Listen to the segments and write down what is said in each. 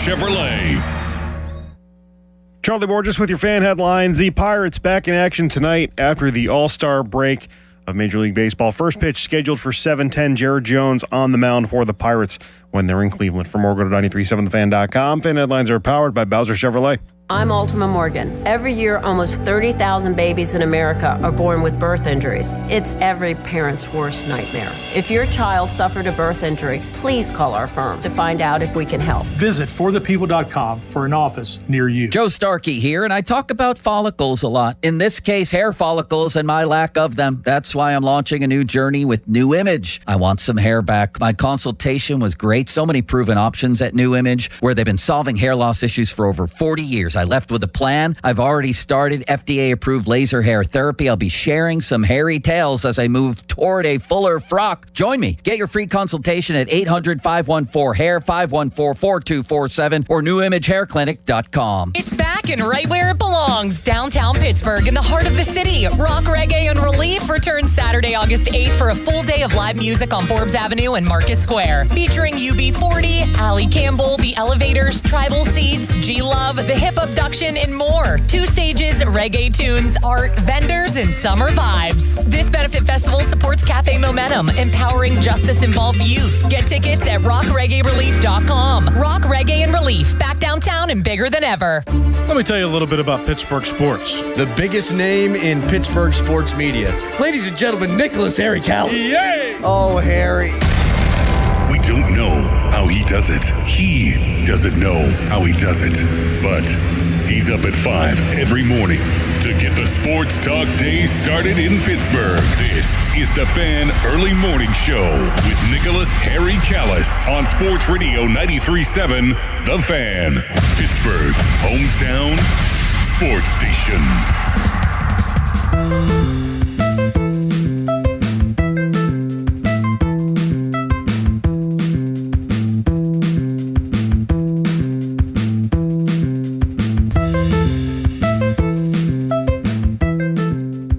Chevrolet. Charlie Borges with your fan headlines. The Pirates back in action tonight after the All-Star break of Major League Baseball. First pitch scheduled for 7:10. Jared Jones on the mound for the Pirates when they're in Cleveland. For more, go to 937thefan.com. Fan headlines are powered by Bowser Chevrolet. I'm Ultima Morgan. Every year, almost 30,000 babies in America are born with birth injuries. It's every parent's worst nightmare. If your child suffered a birth injury, please call our firm to find out if we can help. Visit forthepeople.com for an office near you. Joe Starkey here, and I talk about follicles a lot. In this case, hair follicles and my lack of them. That's why I'm launching a new journey with New Image. I want some hair back. My consultation was great. So many proven options at New Image, where they've been solving hair loss issues for over 40 years. I left with a plan. I've already started FDA-approved laser hair therapy. I'll be sharing some hairy tales as I move toward a fuller frock. Join me. Get your free consultation at 800-514-HAIR, 514-4247, or newimagehairclinic.com. It's back and right where it belongs, downtown Pittsburgh, in the heart of the city. Rock, Reggae, and Relief returns Saturday, August 8th for a full day of live music on Forbes Avenue and Market Square. Featuring UB40, Allie Campbell, The Elevators, Tribal Seeds, G-Love, The Hip Abduction, and more. 2 stages, reggae tunes, art, vendors, and summer vibes. This benefit festival supports Cafe Momentum, empowering justice-involved youth. Get tickets at rockreggaerelief.com. Rock, Reggae, and Relief, back downtown and bigger than ever. Let me tell you a little bit about Pittsburgh sports. The biggest name in Pittsburgh sports media. Ladies and gentlemen, Nicholas Harry Callis. Yay! Oh, Harry. We don't know how he does it. He doesn't know how he does it. But he's up at 5 every morning to get the sports talk day started in Pittsburgh. This is the Fan Early Morning Show with Nicholas Harry Callis on Sports Radio 93.7 The Fan, Pittsburgh's hometown sports station.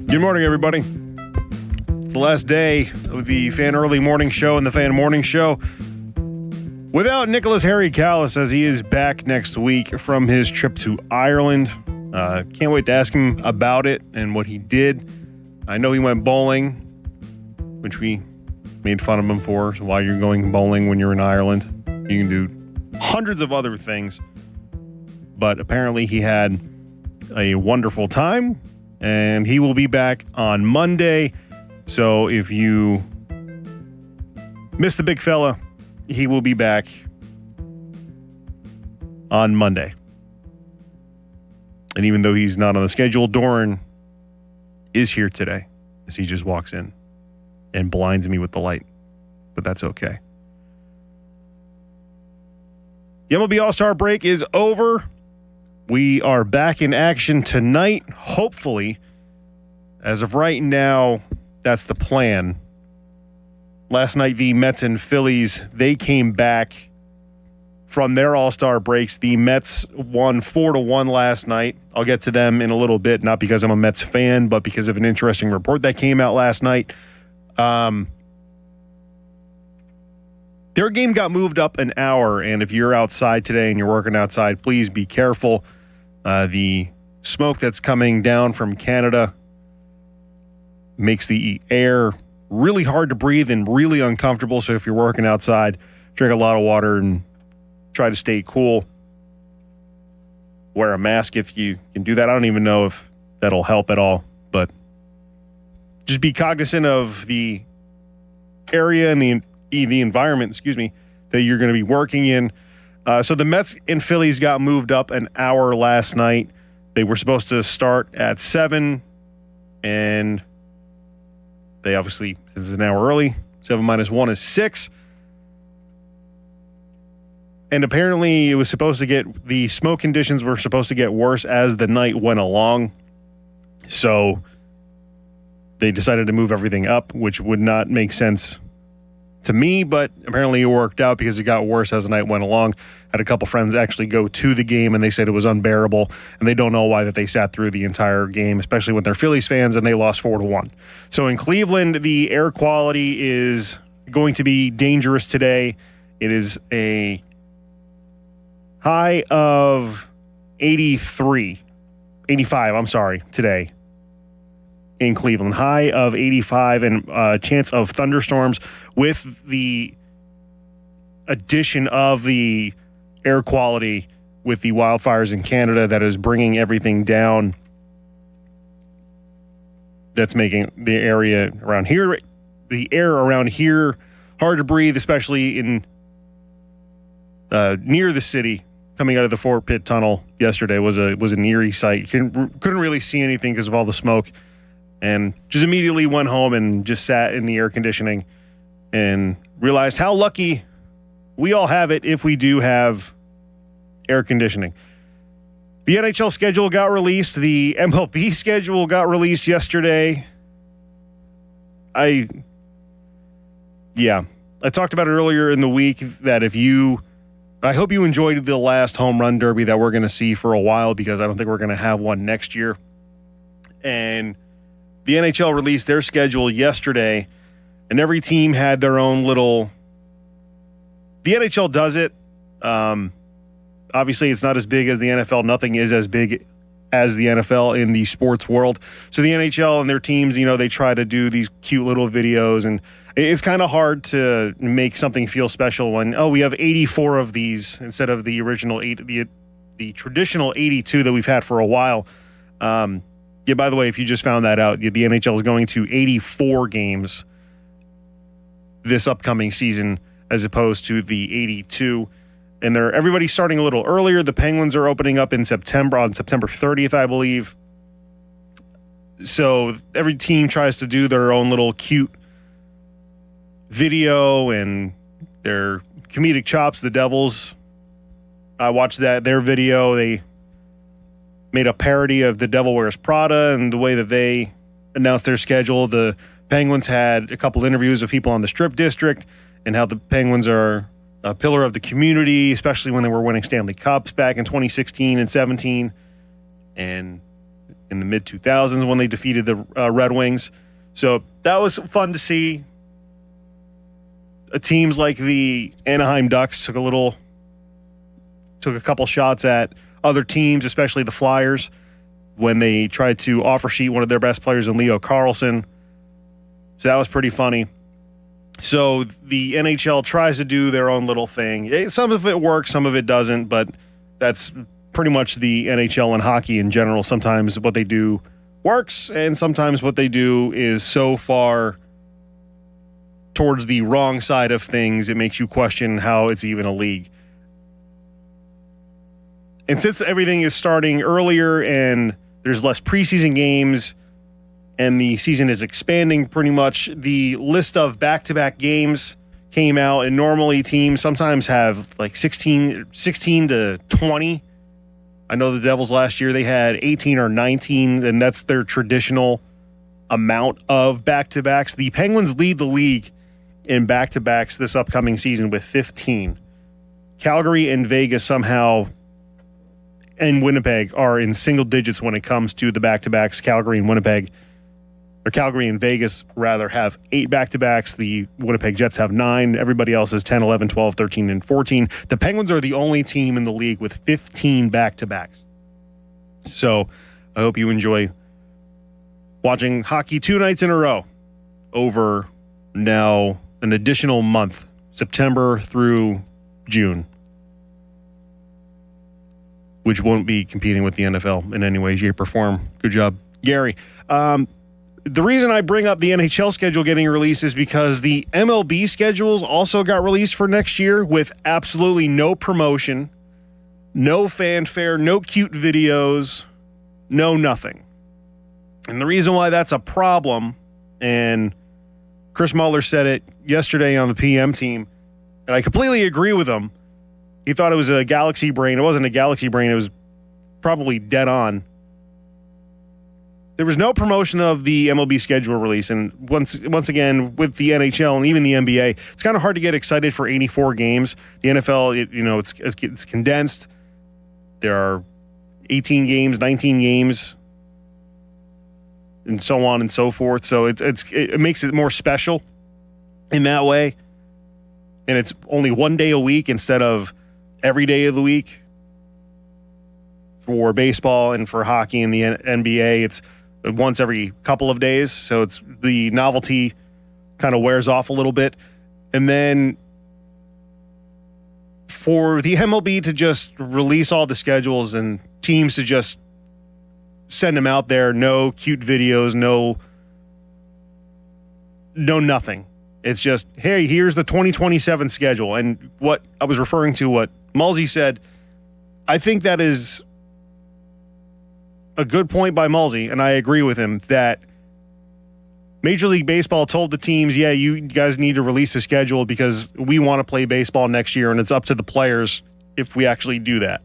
Good morning, everybody. It's the last day of the Fan Early Morning Show and the Fan Morning Show without Nicholas Harry Callis, as he is back next week from his trip to Ireland. Can't wait to ask him about it and what he did. I know he went bowling, which we made fun of him for. So why you're going bowling when you're in Ireland. You can do hundreds of other things. But apparently he had a wonderful time. And he will be back on Monday. So if you missed the big fella, he will be back on Monday. And even though he's not on the schedule, Doran is here today as he just walks in and blinds me with the light. But that's okay. The MLB All-Star break is over. We are back in action tonight, hopefully. As of right now, that's the plan. Last night, the Mets and Phillies, they came back from their All-Star breaks. The Mets won 4-1 last night. I'll get to them in a little bit, not because I'm a Mets fan, but because of an interesting report that came out last night. Their game got moved up an hour, and if you're outside today and you're working outside, please be careful. The smoke that's coming down from Canada makes the air really hard to breathe and really uncomfortable. So if you're working outside, drink a lot of water and try to stay cool. Wear a mask if you can do that. I don't even know if that'll help at all, but just be cognizant of the area and the environment, that you're going to be working in. So the Mets and Phillies got moved up an hour last night. They were supposed to start at 7, and they obviously, it's an hour early. 7 minus 1 is 6. And apparently it was supposed to the smoke conditions were supposed to get worse as the night went along. So they decided to move everything up, which would not make sense to me, but apparently it worked out because it got worse as the night went along. Had a couple friends actually go to the game, and they said it was unbearable, and they don't know why that they sat through the entire game, especially when they're Phillies fans, and they lost 4-1. So in Cleveland, the air quality is going to be dangerous today. It is a High of 85, today in Cleveland. High of 85 and a chance of thunderstorms with the addition of the air quality with the wildfires in Canada that is bringing everything down. That's making the area around here, the air around here, hard to breathe, especially in near the city. Coming out of the Fort Pitt Tunnel yesterday was an eerie sight. Couldn't really see anything because of all the smoke, and just immediately went home and just sat in the air conditioning and realized how lucky we all have it if we do have air conditioning. The NHL schedule got released. The MLB schedule got released yesterday. I talked about it earlier in the week that I hope you enjoyed the last home run derby that we're going to see for a while, because I don't think we're going to have one next year. And the NHL released their schedule yesterday, and every team had their own little... The NHL does it. Obviously, it's not as big as the NFL. Nothing is as big as the NFL in the sports world. So the NHL and their teams, they try to do these cute little videos, and it's kind of hard to make something feel special when, we have 84 of these instead of the original 8, the traditional 82 that we've had for a while. By the way, if you just found that out, the NHL is going to 84 games this upcoming season as opposed to the 82. And everybody's starting a little earlier. The Penguins are opening up in September, on September 30th, I believe. So every team tries to do their own little cute video and their comedic chops. The Devils, I watched their video. They made a parody of The Devil Wears Prada and the way that they announced their schedule. The Penguins had a couple interviews of people on the Strip District and how the Penguins are a pillar of the community, especially when they were winning Stanley Cups back in 2016 and 17, and in the mid-2000s when they defeated the Red Wings. So that was fun to see. Teams like the Anaheim Ducks took a couple shots at other teams, especially the Flyers, when they tried to offer sheet one of their best players in Leo Carlsson. So that was pretty funny. So the NHL tries to do their own little thing. Some of it works, some of it doesn't, but that's pretty much the NHL and hockey in general. Sometimes what they do works, and sometimes what they do is so far towards the wrong side of things, it makes you question how it's even a league. And since everything is starting earlier and there's less preseason games, and the season is expanding pretty much, the list of back-to-back games came out, and normally teams sometimes have like 16 to 20. I know the Devils last year, they had 18 or 19, and that's their traditional amount of back-to-backs. The Penguins lead the league in back-to-backs this upcoming season with 15. Calgary and Vegas somehow, and Winnipeg, are in single digits when it comes to the back-to-backs. Calgary and Vegas rather have 8 back-to-backs. The Winnipeg Jets have 9. Everybody else is 10, 11, 12, 13, and 14. The Penguins are the only team in the league with 15 back-to-backs. So I hope you enjoy watching hockey 2 nights in a row over now an additional month, September through June, which won't be competing with the NFL in any way, shape, or form. Good job, Gary. The reason I bring up the NHL schedule getting released is because the MLB schedules also got released for next year with absolutely no promotion, no fanfare, no cute videos, no nothing. And the reason why that's a problem, and Chris Muller said it yesterday on the PM team, and I completely agree with him. He thought it was a galaxy brain. It wasn't a galaxy brain. It was probably dead on. There was no promotion of the MLB schedule release, and once again with the NHL and even the NBA, it's kind of hard to get excited for 84 games. The NFL, it's condensed. There are 18 games, 19 games, and so on and so forth. So it makes it more special in that way, and it's only one day a week instead of every day of the week. for baseball and for hockey and the NBA, it's once every couple of days. So it's the novelty kind of wears off a little bit. And then for the MLB to just release all the schedules and teams to just send them out there, no cute videos, no nothing. It's just, hey, here's the 2027 schedule. And what I was referring to, what Mulsey said, I think that is a good point by Mulsey, and I agree with him, that Major League Baseball told the teams, yeah, you guys need to release the schedule because we want to play baseball next year, and it's up to the players if we actually do that.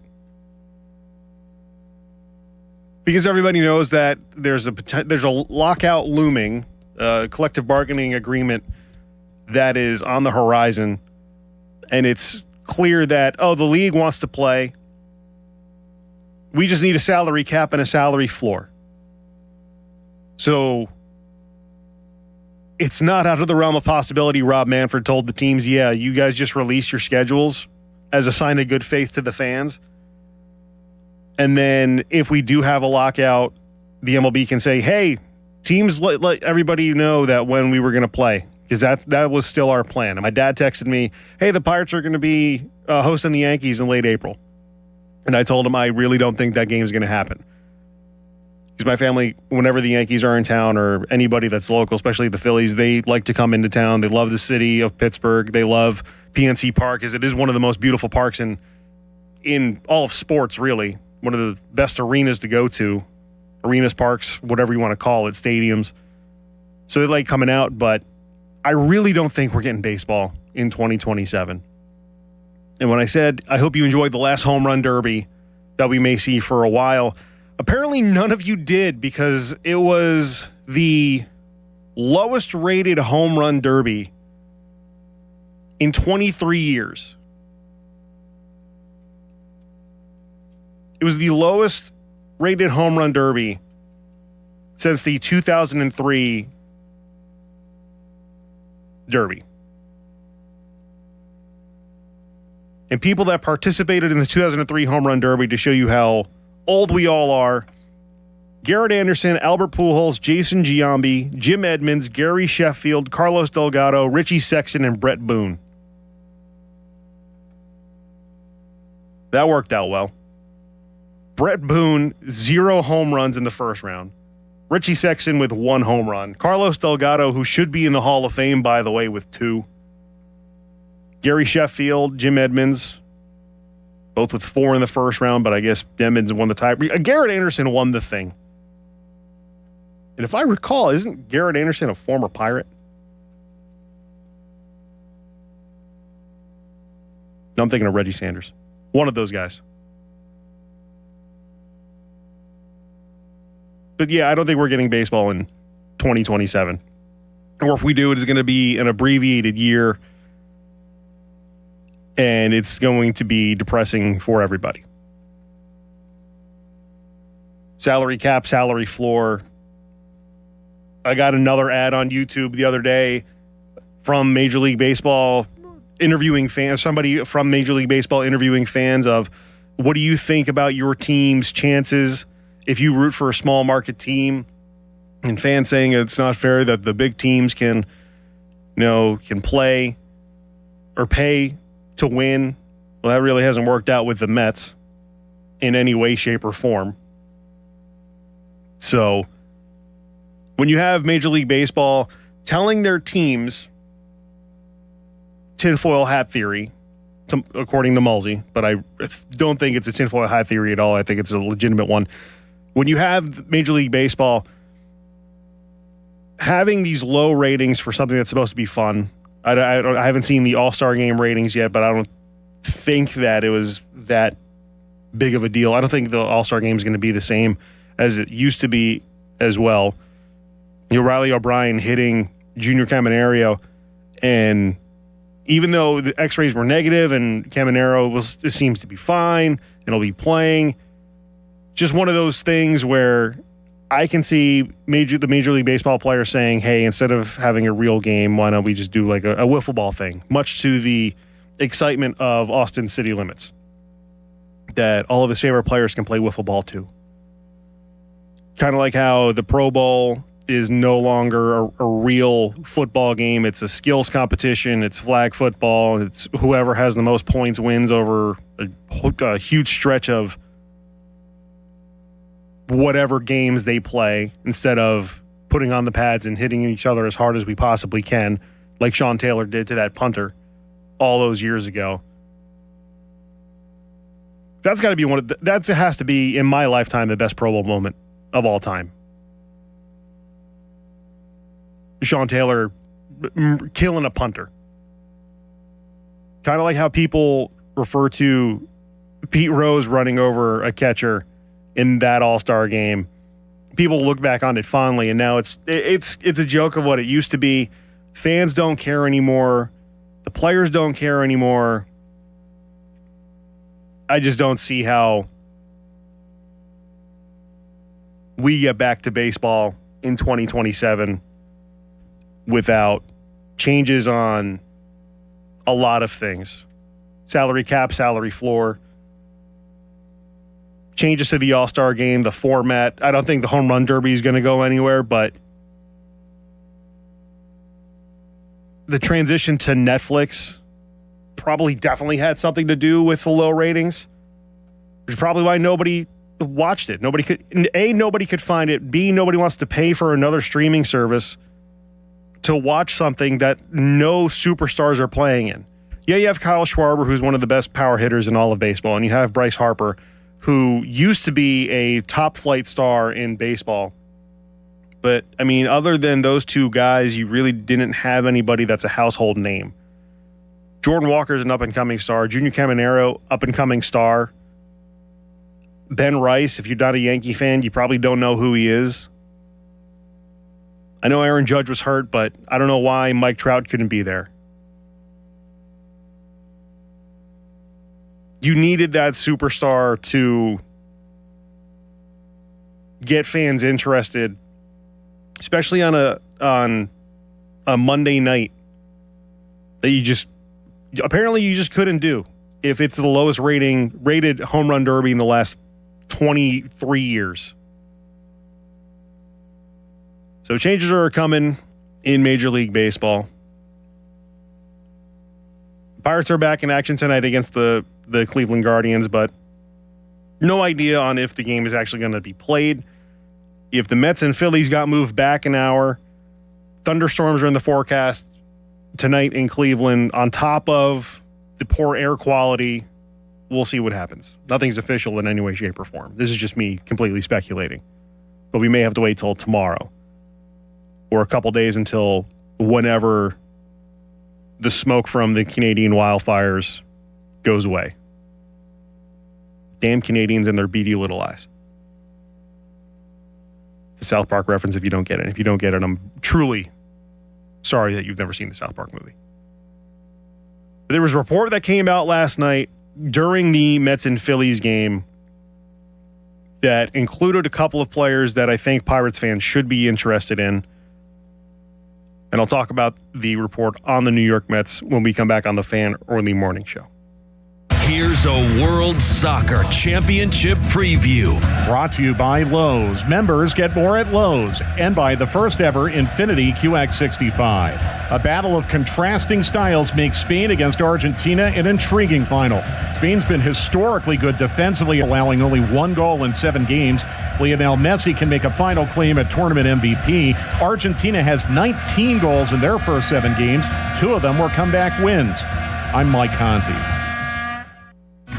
Because everybody knows that there's a lockout looming, collective bargaining agreement that is on the horizon, and it's clear that, the league wants to play. We just need a salary cap and a salary floor. So it's not out of the realm of possibility. Rob Manfred told the teams, yeah, you guys just release your schedules as a sign of good faith to the fans. And then if we do have a lockout, the MLB can say, hey, teams, let everybody know that when we were going to play, because that was still our plan. And my dad texted me, hey, the Pirates are going to be hosting the Yankees in late April. And I told him I really don't think that game's going to happen. Because my family, whenever the Yankees are in town or anybody that's local, especially the Phillies, they like to come into town. They love the city of Pittsburgh. They love PNC Park, as it is one of the most beautiful parks in all of sports, really. One of the best arenas to go to. Arenas, parks, whatever you want to call it, stadiums. So they like coming out, but I really don't think we're getting baseball in 2027. And when I said, I hope you enjoyed the last home run derby that we may see for a while, apparently none of you did, because it was the lowest rated home run derby in 23 years. It was the lowest rated home run derby since the 2003 derby. And people that participated in the 2003 home run derby, to show you how old we all are: Garrett Anderson, Albert Pujols, Jason Giambi, Jim Edmonds, Gary Sheffield, Carlos Delgado, Richie Sexson, and Brett Boone. That worked out well. Brett Boone, 0 home runs in the first round. Richie Sexson with 1 home run. Carlos Delgado, who should be in the Hall of Fame, by the way, with 2. Gary Sheffield, Jim Edmonds, both with 4 in the first round, but I guess Edmonds won the tie. Garrett Anderson won the thing. And if I recall, isn't Garrett Anderson a former Pirate? No, I'm thinking of Reggie Sanders. One of those guys. But yeah, I don't think we're getting baseball in 2027. Or if we do, it is going to be an abbreviated year. And it's going to be depressing for everybody. Salary cap, salary floor. I got another ad on YouTube the other day from Major League Baseball interviewing fans, somebody from Major League Baseball interviewing fans of, what do you think about your team's chances if you root for a small market team? And fans saying it's not fair that the big teams can play or pay to win. Well, that really hasn't worked out with the Mets in any way, shape, or form. So when you have Major League Baseball telling their teams, tinfoil hat theory, according to Mulsey, but I don't think it's a tinfoil hat theory at all. I think it's a legitimate one. When you have Major League Baseball having these low ratings for something that's supposed to be fun, I haven't seen the All-Star Game ratings yet, but I don't think that it was that big of a deal. I don't think the All-Star Game is going to be the same as it used to be as well. Riley O'Brien hitting Junior Caminero, and even though the X-rays were negative and Caminero seems to be fine and he'll be playing, just one of those things where I can see the Major League Baseball player saying, hey, instead of having a real game, why don't we just do like a wiffle ball thing, much to the excitement of Austin City Limits. that all of his favorite players can play wiffle ball too. Kind of like how the Pro Bowl is no longer a real football game. It's a skills competition. It's flag football. It's whoever has the most points wins over a huge stretch of whatever games they play, instead of putting on the pads and hitting each other as hard as we possibly can, like Sean Taylor did to that punter all those years ago. That's got to be that has to be, in my lifetime, the best Pro Bowl moment of all time. Sean Taylor killing a punter. Kind of like how people refer to Pete Rose running over a catcher in that All-Star game. People look back on it fondly, and now it's a joke of what it used to be. Fans don't care anymore. The players don't care anymore. I just don't see how we get back to baseball in 2027 without changes on a lot of things. Salary cap, salary floor, changes to the All-Star game, the format. I don't think the home run derby is going to go anywhere, but the transition to Netflix definitely had something to do with the low ratings, which is probably why nobody watched it. Nobody could find it. B, nobody wants to pay for another streaming service to watch something that no superstars are playing in. Yeah, you have Kyle Schwarber, who's one of the best power hitters in all of baseball, and you have Bryce Harper, who used to be a top flight star in baseball. But, I mean, other than those two guys, you really didn't have anybody that's a household name. Jordan Walker's an up-and-coming star. Junior Caminero, up-and-coming star. Ben Rice, if you're not a Yankee fan, you probably don't know who he is. I know Aaron Judge was hurt, but I don't know why Mike Trout couldn't be there. You needed that superstar to get fans interested, especially on a Monday night that you just couldn't do if it's the lowest rated home run derby in the last 23 years. So changes are coming in Major League Baseball. Pirates are back in action tonight against the Cleveland Guardians, but no idea on if the game is actually going to be played. If the Mets and Phillies got moved back an hour, thunderstorms are in the forecast tonight in Cleveland, on top of the poor air quality. We'll see what happens. Nothing's official in any way, shape, or form. This is just me completely speculating. But we may have to wait till tomorrow or a couple days until whenever the smoke from the Canadian wildfires goes away. Damn Canadians and their beady little eyes. The South Park reference if you don't get it. If you don't get it, I'm truly sorry that you've never seen the South Park movie. There was a report that came out last night during the Mets and Phillies game that included a couple of players that I think Pirates fans should be interested in. And I'll talk about the report on the New York Mets when we come back on the Fan Early Morning Show. Here's a World Soccer Championship preview. Brought to you by Lowe's. Members get more at Lowe's, and by the first ever Infiniti QX65. A battle of contrasting styles makes Spain against Argentina an intriguing final. Spain's been historically good defensively, allowing only 1 goal in 7 games. Lionel Messi can make a final claim at tournament MVP. Argentina has 19 goals in their first 7 games. 2 of them were comeback wins. I'm Mike Conti.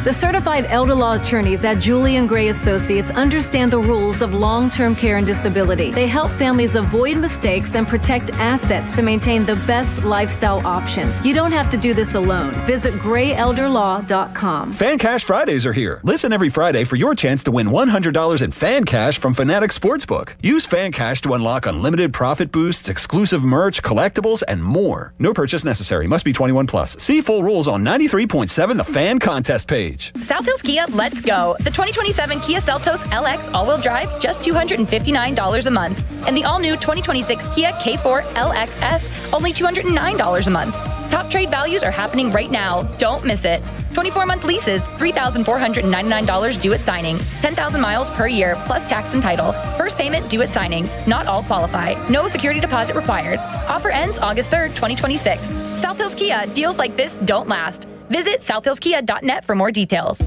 The certified elder law attorneys at Julian Gray Associates understand the rules of long-term care and disability. They help families avoid mistakes and protect assets to maintain the best lifestyle options. You don't have to do this alone. Visit grayelderlaw.com. Fan Cash Fridays are here. Listen every Friday for your chance to win $100 in Fan Cash from Fanatics Sportsbook. Use Fan Cash to unlock unlimited profit boosts, exclusive merch, collectibles, and more. No purchase necessary. Must be 21 plus. See full rules on 93.7 The Fan contest page. South Hills Kia, let's go. The 2027 Kia Seltos LX all-wheel drive, just $259 a month. And the all-new 2026 Kia K4 LXS, only $209 a month. Top trade values are happening right now. Don't miss it. 24-month leases, $3,499 due at signing. 10,000 miles per year, plus tax and title. First payment due at signing. Not all qualify. No security deposit required. Offer ends August 3rd, 2026. South Hills Kia, deals like this don't last. Visit southhillskia.net for more details.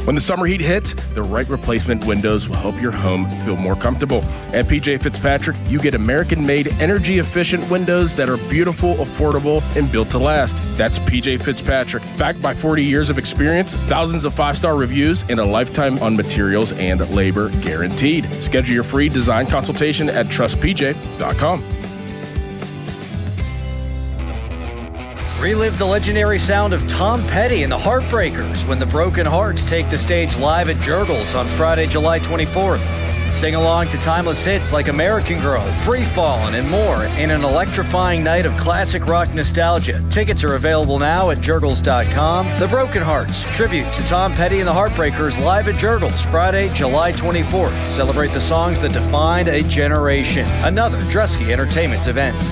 When the summer heat hits, the right replacement windows will help your home feel more comfortable. At PJ Fitzpatrick, you get American-made, energy-efficient windows that are beautiful, affordable, and built to last. That's PJ Fitzpatrick. Backed by 40 years of experience, thousands of 5-star reviews, and a lifetime on materials and labor guaranteed. Schedule your free design consultation at trustpj.com. Relive the legendary sound of Tom Petty and the Heartbreakers when the Broken Hearts take the stage live at Jurgles on Friday, July 24th. Sing along to timeless hits like American Girl, Free Fallin', and more in an electrifying night of classic rock nostalgia. Tickets are available now at Jurgles.com. The Broken Hearts, tribute to Tom Petty and the Heartbreakers live at Jurgles Friday, July 24th. Celebrate the songs that defined a generation. Another Drusky Entertainment event.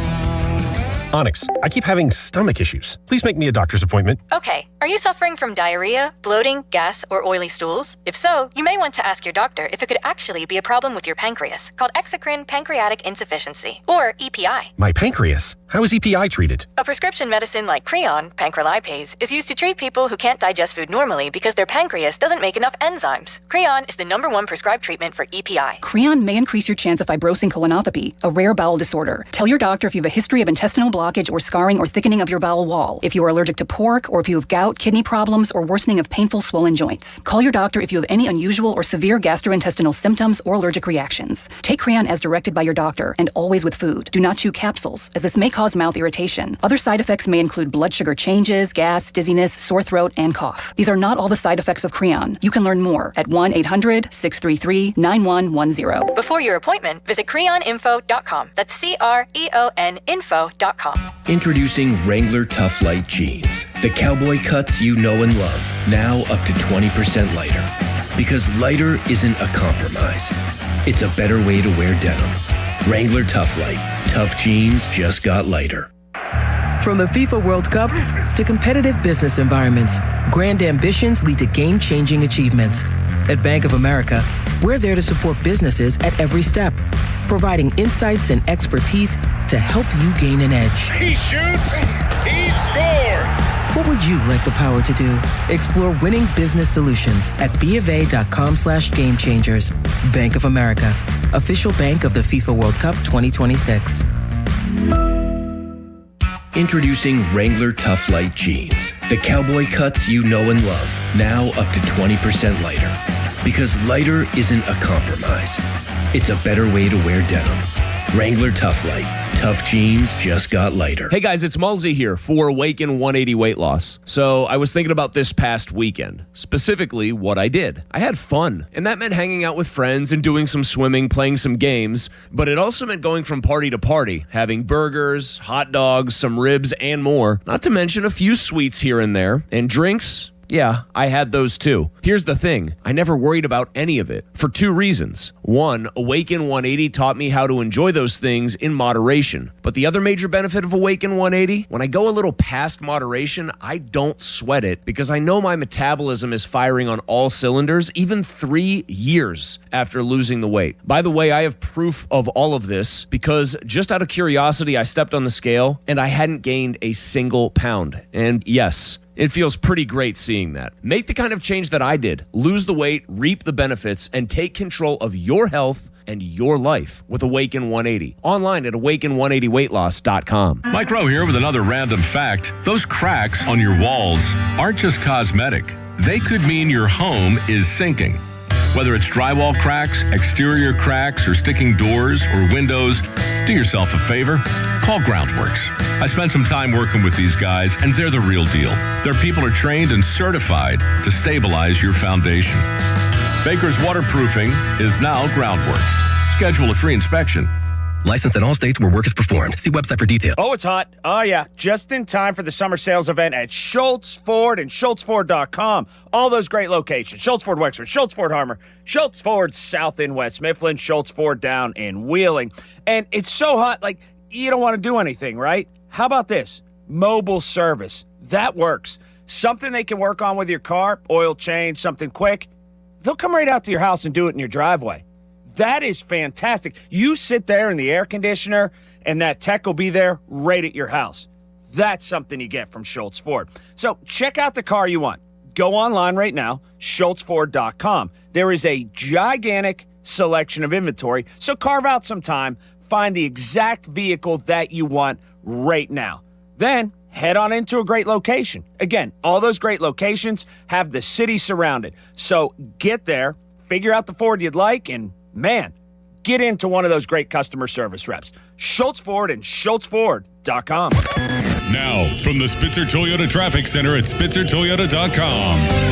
Onyx, I keep having stomach issues. Please make me a doctor's appointment. Okay. Are you suffering from diarrhea, bloating, gas, or oily stools? If so, you may want to ask your doctor if it could actually be a problem with your pancreas, called exocrine pancreatic insufficiency, or EPI. My pancreas? How is EPI treated? A prescription medicine like Creon, pancrelipase, is used to treat people who can't digest food normally because their pancreas doesn't make enough enzymes. Creon is the #1 prescribed treatment for EPI. Creon may increase your chance of fibrosing colonopathy, a rare bowel disorder. Tell your doctor if you have a history of intestinal blockage or scarring or thickening of your bowel wall, if you are allergic to pork, or if you have gout, kidney problems, or worsening of painful swollen joints. Call your doctor if you have any unusual or severe gastrointestinal symptoms or allergic reactions. Take Creon as directed by your doctor, and always with food. Do not chew capsules, as this may cause mouth irritation. Other side effects may include blood sugar changes, gas, dizziness, sore throat, and cough. These are not all the side effects of Creon. You can learn more at 1-800-633-9110. Before your appointment, visit creoninfo.com. That's CREON info.com. Introducing Wrangler Tough Light Jeans. The cowboy cuts you know and love, now up to 20% lighter. Because lighter isn't a compromise. It's a better way to wear denim. Wrangler Tough Light. Tough jeans just got lighter. From the FIFA World Cup to competitive business environments, grand ambitions lead to game-changing achievements. At Bank of America, we're there to support businesses at every step, providing insights and expertise to help you gain an edge. He shoots, he scores! What would you like the power to do? Explore winning business solutions at BofA.com/gamechangers. Bank of America, official bank of the FIFA World Cup 2026. Introducing Wrangler Tough Light Jeans. The cowboy cuts you know and love, now up to 20% lighter. Because lighter isn't a compromise. It's a better way to wear denim. Wrangler Tough Light. Tough jeans just got lighter. Hey guys, it's Mulsey here for Awaken 180 Weight Loss. So I was thinking about this past weekend, specifically what I did. I had fun, and that meant hanging out with friends and doing some swimming, playing some games, but it also meant going from party to party, having burgers, hot dogs, some ribs, and more, not to mention a few sweets here and there, and drinks. Yeah, I had those too. Here's the thing. I never worried about any of it for two reasons. One, Awaken 180 taught me how to enjoy those things in moderation. But the other major benefit of Awaken 180, when I go a little past moderation, I don't sweat it because I know my metabolism is firing on all cylinders even 3 years after losing the weight. By the way, I have proof of all of this because just out of curiosity, I stepped on the scale and I hadn't gained a single pound. And yes, it feels pretty great seeing that. Make the kind of change that I did. Lose the weight, reap the benefits, and take control of your health and your life with Awaken 180. Online at awaken180weightloss.com. Mike Rowe here with another random fact. Those cracks on your walls aren't just cosmetic. They could mean your home is sinking. Whether it's drywall cracks, exterior cracks, or sticking doors or windows, do yourself a favor. Call Groundworks. I spent some time working with these guys, and they're the real deal. Their people are trained and certified to stabilize your foundation. Baker's Waterproofing is now Groundworks. Schedule a free inspection. Licensed in all states where work is performed. See website for details. Oh, it's hot. Oh, yeah. Just in time for the summer sales event at Schultz Ford and SchultzFord.com. All those great locations. Schultz Ford Wexford, Schultz Ford Harmer, Schultz Ford South in West Mifflin, Schultz Ford down in Wheeling. And it's so hot, like, you don't want to do anything, right? How about this? mobile service. That works. Something they can work on with your car, oil change, something quick. They'll come right out to your house and do it in your driveway. That is fantastic. You sit there in the air conditioner, and that tech will be there right at your house. That's something you get from Schultz Ford. So check out the car you want. Go online right now, schultzford.com. There is a gigantic selection of inventory, so carve out some time, find the exact vehicle that you want right now. Then head on into a great location. Again, all those great locations have the city surrounded. So get there, figure out the Ford you'd like, and man, get into one of those great customer service reps. Schultz Ford and schultzford.com. Now, from the Spitzer Toyota Traffic Center at spitzertoyota.com.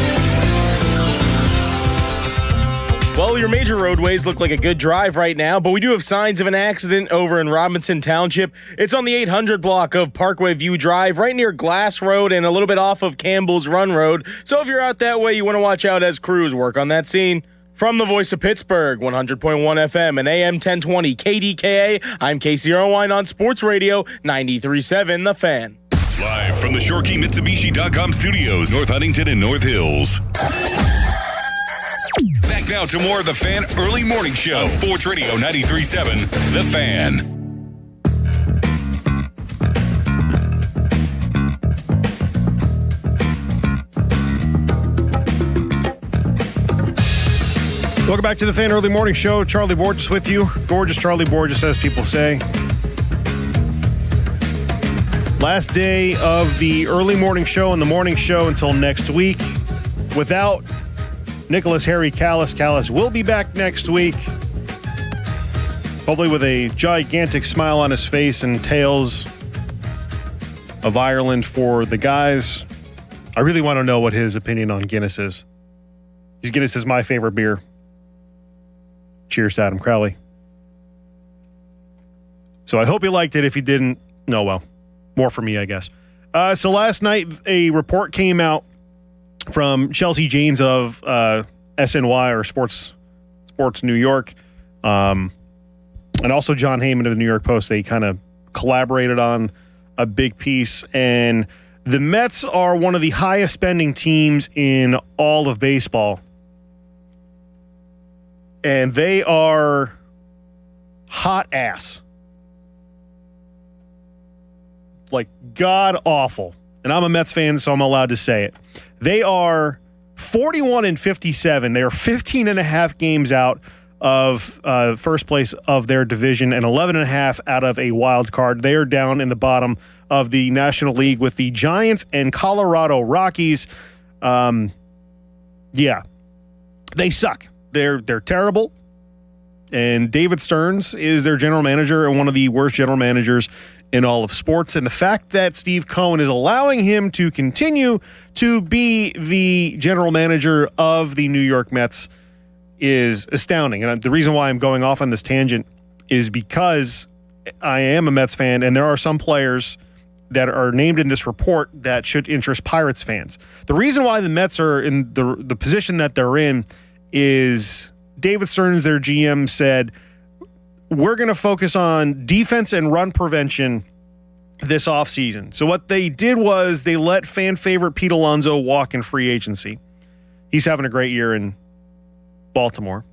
Well, your major roadways look like a good drive right now, but we do have signs of an accident over in Robinson Township. It's on the 800 block of Parkway View Drive, right near Glass Road and a little bit off of Campbell's Run Road. So if you're out that way, you want to watch out as crews work on that scene. From the voice of Pittsburgh, 100.1 FM and AM 1020 KDKA, I'm Casey Irwine on Sports Radio 93.7 The Fan. Live from the ShoreKeyMitsubishi.com studios, North Huntington and North Hills. Back now to more of the Fan Early Morning Show. Sports Radio 93.7 The Fan. Welcome back to the Fan Early Morning Show. Charlie Borges with you. Gorgeous Charlie Borges, as people say. Last day of the early morning show and the morning show until next week. Without Nicholas Harry Callis. Callis will be back next week. Hopefully with a gigantic smile on his face and tales of Ireland for the guys. I really want to know what his opinion on Guinness is. Guinness is my favorite beer. Cheers to Adam Crowley. So I hope you liked it. If you didn't, no, well, more for me, I guess. So last night, a report came out from Chelsea Janes of SNY or Sports New York, and also John Heyman of the New York Post. They kind of collaborated on a big piece, and the Mets are one of the highest spending teams in all of baseball. And they are hot ass. Like god awful. And I'm a Mets fan, so I'm allowed to say it. They are 41-57. They are 15 and a half games out of first place of their division and 11 and a half out of a wild card. They are down in the bottom of the National League with the Giants and Colorado Rockies. Yeah, they suck. They're terrible, and David Stearns is their general manager and one of the worst general managers in all of sports. And the fact that Steve Cohen is allowing him to continue to be the general manager of the New York Mets is astounding. And the reason why I'm going off on this tangent is because I am a Mets fan, and there are some players that are named in this report that should interest Pirates fans. The reason why the Mets are in the position that they're in is David Stearns, their GM, said, we're going to focus on defense and run prevention this offseason. So what they did was they let fan favorite Pete Alonso walk in free agency. He's having a great year in Baltimore.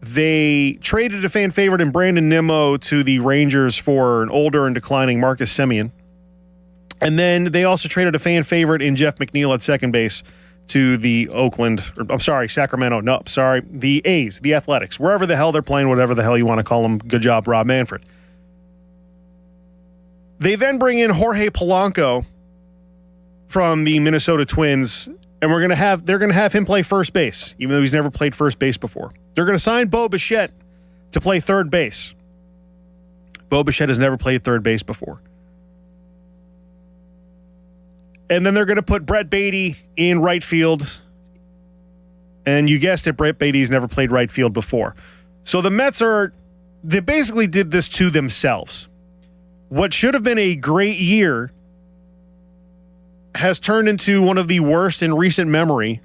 They traded a fan favorite in Brandon Nimmo to the Rangers for an older and declining Marcus Semien. And then they also traded a fan favorite in Jeff McNeil at second base to the the A's, the Athletics, wherever the hell they're playing, whatever the hell you want to call them. Good job, Rob Manfred. They then bring in Jorge Polanco from the Minnesota Twins, and they're going to have him play first base, even though he's never played first base before. They're going to sign Bo Bichette to play third base. Bo Bichette has never played third base before. And then they're going to put Brett Beatty in right field. And you guessed it, Brett Beatty's never played right field before. So the Mets they basically did this to themselves. What should have been a great year has turned into one of the worst in recent memory.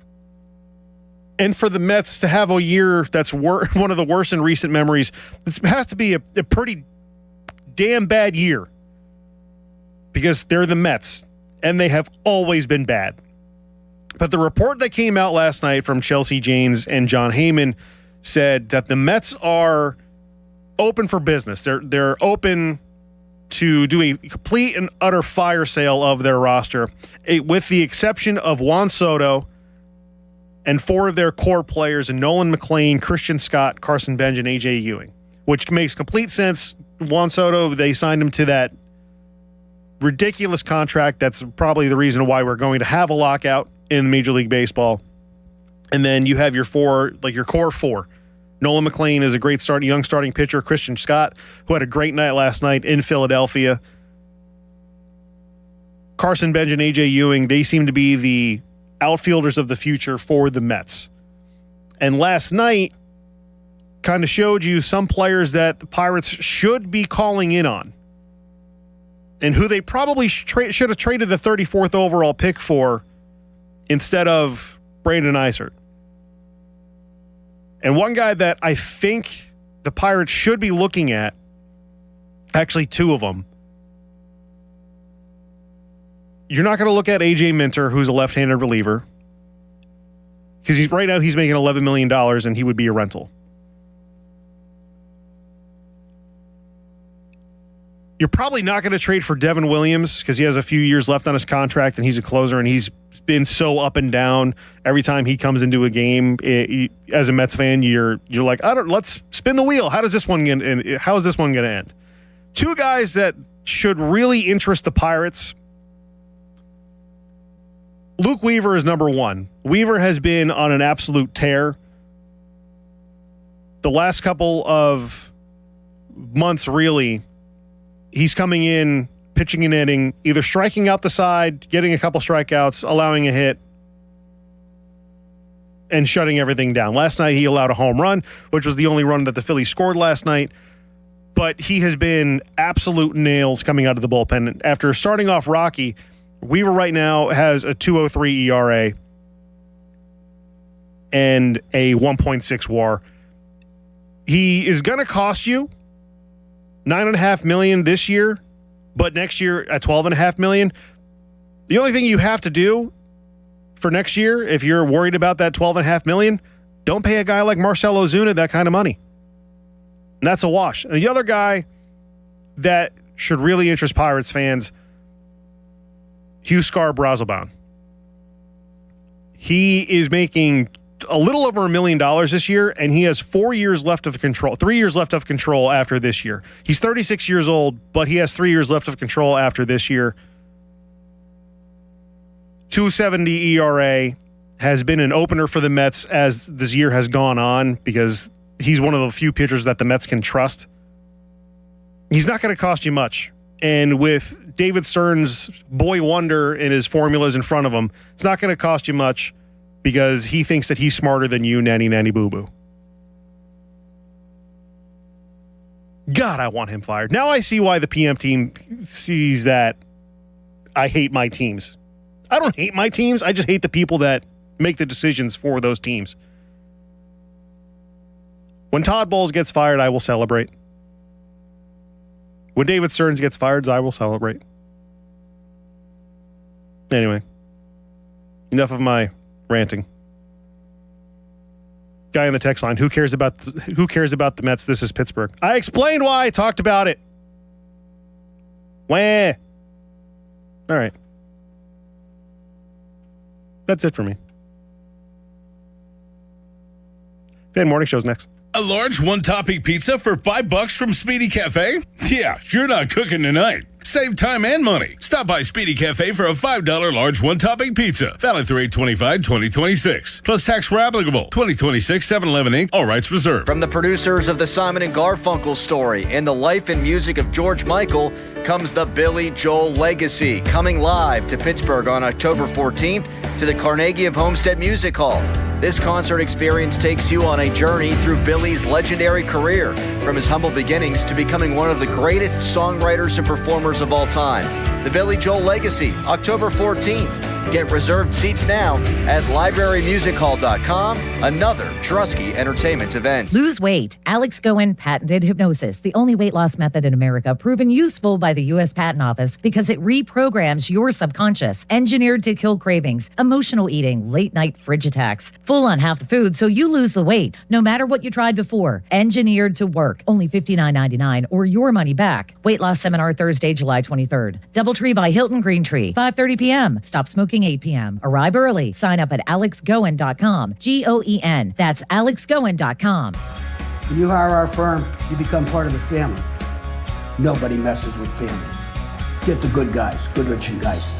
And for the Mets to have a year that's one of the worst in recent memories, this has to be a pretty damn bad year because they're the Mets, and they have always been bad. But the report that came out last night from Chelsea Janes and John Heyman said that the Mets are open for business. They're open to do a complete and utter fire sale of their roster, with the exception of Juan Soto and 4 of their core players, and Nolan McLean, Christian Scott, Carson Benj, and A.J. Ewing, which makes complete sense. Juan Soto, they signed him to that ridiculous contract. That's probably the reason why we're going to have a lockout in Major League Baseball. And then you have your core 4. Nolan McLean is a great young starting pitcher. Christian Scott, who had a great night last night in Philadelphia. Carson Benj and A.J. Ewing, they seem to be the outfielders of the future for the Mets. And last night kind of showed you some players that the Pirates should be calling in on, and who they probably should have traded the 34th overall pick for instead of Brandon Eisert. And one guy that I think the Pirates should be looking at, actually 2 of them. You're not going to look at A.J. Minter, who's a left-handed reliever, because right now he's making $11 million and he would be a rental. You're probably not going to trade for Devin Williams because he has a few years left on his contract and he's a closer, and he's been so up and down every time he comes into a game. As a Mets fan, you're like, let's spin the wheel. How is this one going to end? 2 guys that should really interest the Pirates. Luke Weaver is number 1. Weaver has been on an absolute tear the last couple of months, really. He's coming in, pitching an inning, either striking out the side, getting a couple strikeouts, allowing a hit, and shutting everything down. Last night, he allowed a home run, which was the only run that the Phillies scored last night. But he has been absolute nails coming out of the bullpen. After starting off rocky, Weaver right now has a 2.03 ERA and a 1.6 WAR. He is going to cost you $9.5 million this year, but next year at $12.5 million. The only thing you have to do for next year, if you're worried about that $12.5 million, don't pay a guy like Marcell Ozuna that kind of money. And that's a wash. And the other guy that should really interest Pirates fans, Huascar Brasilbaum. He is making a little over $1 million this year, and he has 4 years left of control, 3 years left of control after this year. He's 36 years old, but he has 3 years left of control after this year. 2.70 ERA, has been an opener for the Mets as this year has gone on because he's one of the few pitchers that the Mets can trust. He's not going to cost you much. And with David Stearns' boy wonder and his formulas in front of him, it's not going to cost you much because he thinks that he's smarter than you, nanny, nanny, boo-boo. God, I want him fired. Now I see why the PM team sees that I hate my teams. I don't hate my teams. I just hate the people that make the decisions for those teams. When Todd Bowles gets fired, I will celebrate. When David Stearns gets fired, I will celebrate. Anyway, enough of my ranting. Guy on the text line, who cares about the Mets? This is Pittsburgh. I explained why. I talked about it. Wah. All right. That's it for me. Fan Morning Show's next. A large one-topping pizza for $5 from Speedy Cafe? Yeah, you're not cooking tonight. Save time and money. Stop by Speedy Cafe for a $5 large one-topping pizza. Valid through 8/25/2026. Plus tax where applicable. 2026 7-Eleven Inc. All rights reserved. From the producers of the Simon & Garfunkel story and the life and music of George Michael comes the Billy Joel Legacy, coming live to Pittsburgh on October 14th to the Carnegie of Homestead Music Hall. This concert experience takes you on a journey through Billy's legendary career, from his humble beginnings to becoming one of the greatest songwriters and performers of all time. The Billy Joel Legacy, October 14th. Get reserved seats now at librarymusichall.com, another Trusky Entertainment event. Lose weight. Alex Goen patented hypnosis, the only weight loss method in America proven useful by the U.S. Patent Office because it reprograms your subconscious, engineered to kill cravings, emotional eating, late night fridge attacks, full on half the food so you lose the weight, no matter what you tried before. Engineered to work. Only $59.99 or your money back. Weight loss seminar Thursday, July 23rd. Doubletree by Hilton Green Tree, 5:30 p.m. Stop smoking 8 p.m. Arrive early. Sign up at alexgoen.com. Goen. That's alexgoen.com. When you hire our firm, you become part of the family. Nobody messes with family. Get the good guys, Goodrich and Geist.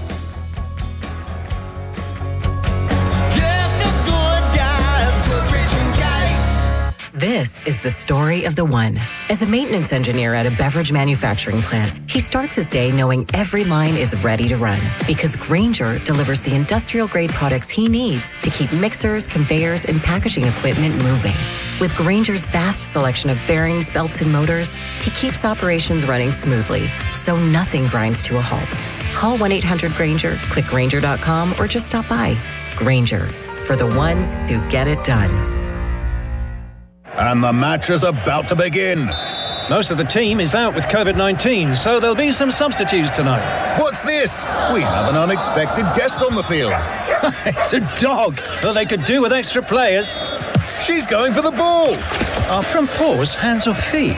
This is the story of the one. As a maintenance engineer at a beverage manufacturing plant, he starts his day knowing every line is ready to run because Grainger delivers the industrial-grade products he needs to keep mixers, conveyors, and packaging equipment moving. With Grainger's vast selection of bearings, belts, and motors, he keeps operations running smoothly, so nothing grinds to a halt. Call 1-800-GRAINGER, click Grainger.com, or just stop by. Grainger, for the ones who get it done. And the match is about to begin. Most of the team is out with COVID-19, so there'll be some substitutes tonight. What's this? We have an unexpected guest on the field. It's a dog. Well, they could do with extra players. She's going for the ball. Are front paws hands or feet?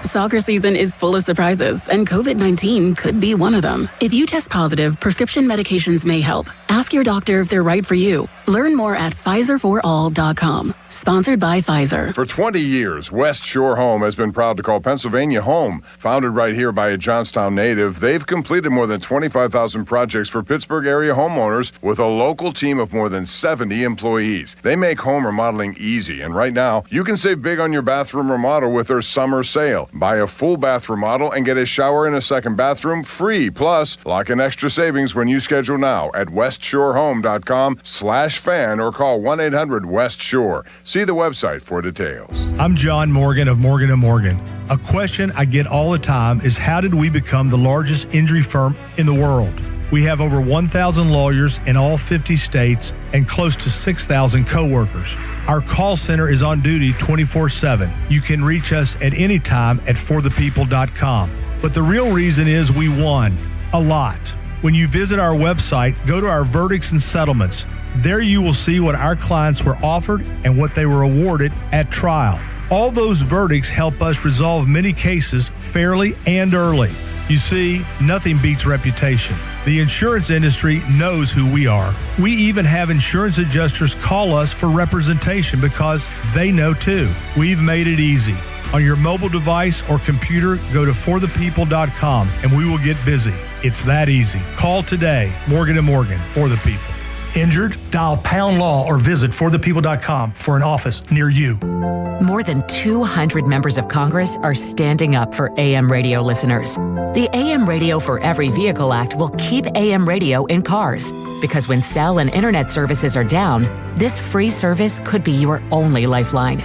Soccer season is full of surprises, and COVID-19 could be one of them. If you test positive, prescription medications may help. Ask your doctor if they're right for you. Learn more at PfizerForAll.com. Sponsored by Pfizer. For 20 years, West Shore Home has been proud to call Pennsylvania home. Founded right here by a Johnstown native, they've completed more than 25,000 projects for Pittsburgh area homeowners with a local team of more than 70 employees. They make home remodeling easy, and right now, you can save big on your bathroom remodel with their summer sale. Buy a full bath remodel and get a shower and a second bathroom free. Plus, lock in extra savings when you schedule now at westshorehome.com/fan or call 1-800-WEST-SHORE. See the website for details. I'm John Morgan of Morgan & Morgan. A question I get all the time is how did we become the largest injury firm in the world? We have over 1,000 lawyers in all 50 states and close to 6,000 coworkers. Our call center is on duty 24/7. You can reach us at any time at forthepeople.com. But the real reason is we won a lot. When you visit our website, go to our verdicts and settlements. There you will see what our clients were offered and what they were awarded at trial. All those verdicts help us resolve many cases fairly and early. You see, nothing beats reputation. The insurance industry knows who we are. We even have insurance adjusters call us for representation because they know too. We've made it easy. On your mobile device or computer, go to forthepeople.com and we will get busy. It's that easy. Call today. Morgan & Morgan, for the people. Injured? Dial #law or visit forthepeople.com for an office near you. More than 200 members of Congress are standing up for AM radio listeners. The AM Radio for Every Vehicle Act will keep AM radio in cars because when cell and internet services are down, this free service could be your only lifeline.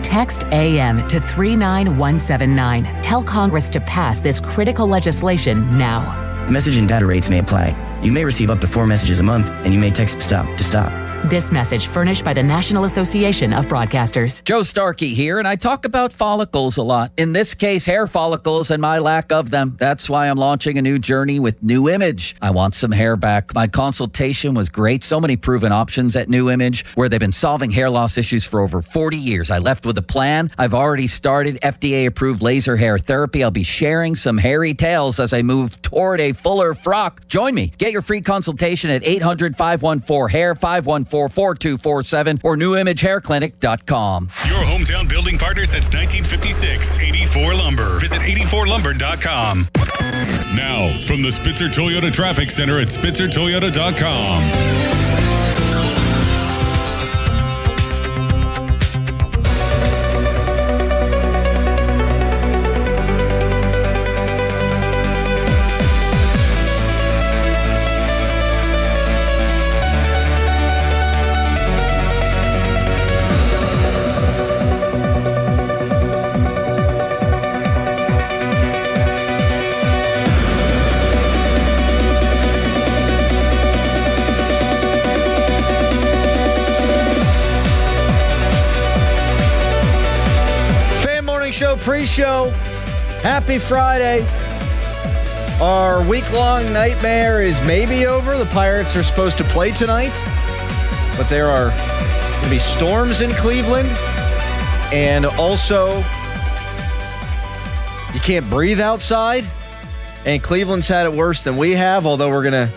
Text AM to 39179. Tell Congress to pass this critical legislation now. Message and data rates may apply. You may receive up to 4 messages a month, and you may text STOP to stop. This message furnished by the National Association of Broadcasters. Joe Starkey here, and I talk about follicles a lot. In this case, hair follicles and my lack of them. That's why I'm launching a new journey with New Image. I want some hair back. My consultation was great. So many proven options at New Image, where they've been solving hair loss issues for over 40 years. I left with a plan. I've already started FDA-approved laser hair therapy. I'll be sharing some hairy tales as I move toward a fuller frock. Join me. Get your free consultation at 800-514-HAIR, 514-4247, or newimagehairclinic.com. Your hometown building partner since 1956, 84 Lumber. Visit 84lumber.com. Now, from the Spitzer Toyota Traffic Center at spitzertoyota.com. pre-show. Happy Friday. Our week-long nightmare is maybe over. The Pirates are supposed to play tonight, but there are going to be storms in Cleveland. And also, you can't breathe outside. And Cleveland's had it worse than we have, although we're going to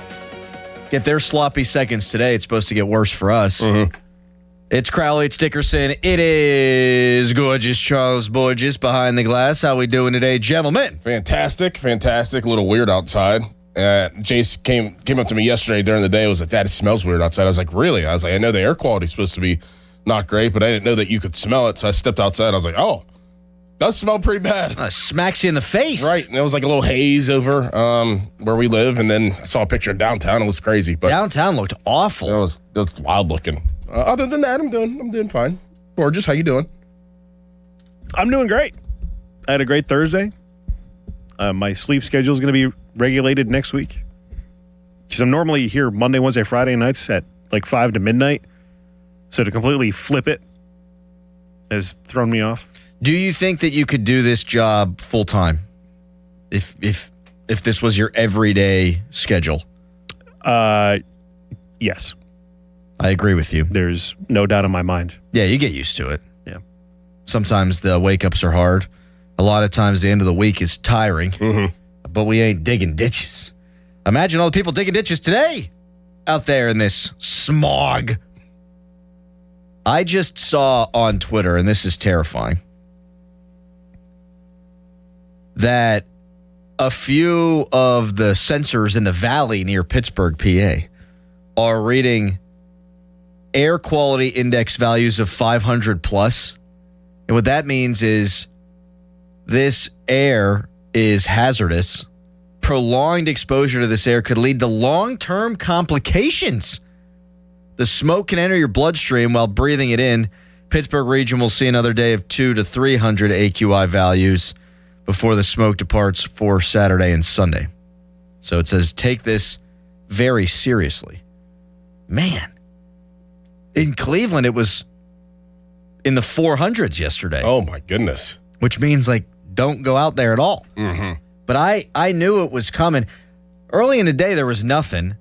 get their sloppy seconds today. It's supposed to get worse for us. Mm-hmm. It's Crowley, it's Dickerson. It is gorgeous Charles Borges behind the glass. How we doing today, gentlemen? Fantastic. A little weird outside. Jace came up to me yesterday during the day. Was like, "Dad, it smells weird outside." I was like, "Really?" I was like, "I know the air quality is supposed to be not great, but I didn't know that you could smell it." So I stepped outside. I was like, "Oh, does smell pretty bad." Smacks you in the face. Right. And there was like a little haze over where we live. And then I saw a picture of downtown. It was crazy. But downtown looked awful. It was wild looking. Other than that, I'm doing fine. Borges, how you doing? I'm doing great. I had a great Thursday. My sleep schedule is going to be regulated next week. Because I'm normally here Monday, Wednesday, Friday nights at like 5 to midnight. So to completely flip it has thrown me off. Do you think that you could do this job full time if this was your everyday schedule? Yes. I agree with you. There's no doubt in my mind. Yeah, you get used to it. Yeah. Sometimes the wake-ups are hard. A lot of times the end of the week is tiring. Mm-hmm. But we ain't digging ditches. Imagine all the people digging ditches today out there in this smog. I just saw on Twitter, and this is terrifying, that a few of the sensors in the valley near Pittsburgh, PA, are reading air quality index values of 500 plus. And what that means is this air is hazardous. Prolonged exposure to this air could lead to long-term complications. The smoke can enter your bloodstream while breathing it in. Pittsburgh region will see another day of 200 to 300 AQI values before the smoke departs for Saturday and Sunday. So it says take this very seriously. Man. In Cleveland, it was in the 400s yesterday. Oh, my goodness. Which means, like, don't go out there at all. Mm-hmm. But I knew it was coming. Early in the day, there was nothing.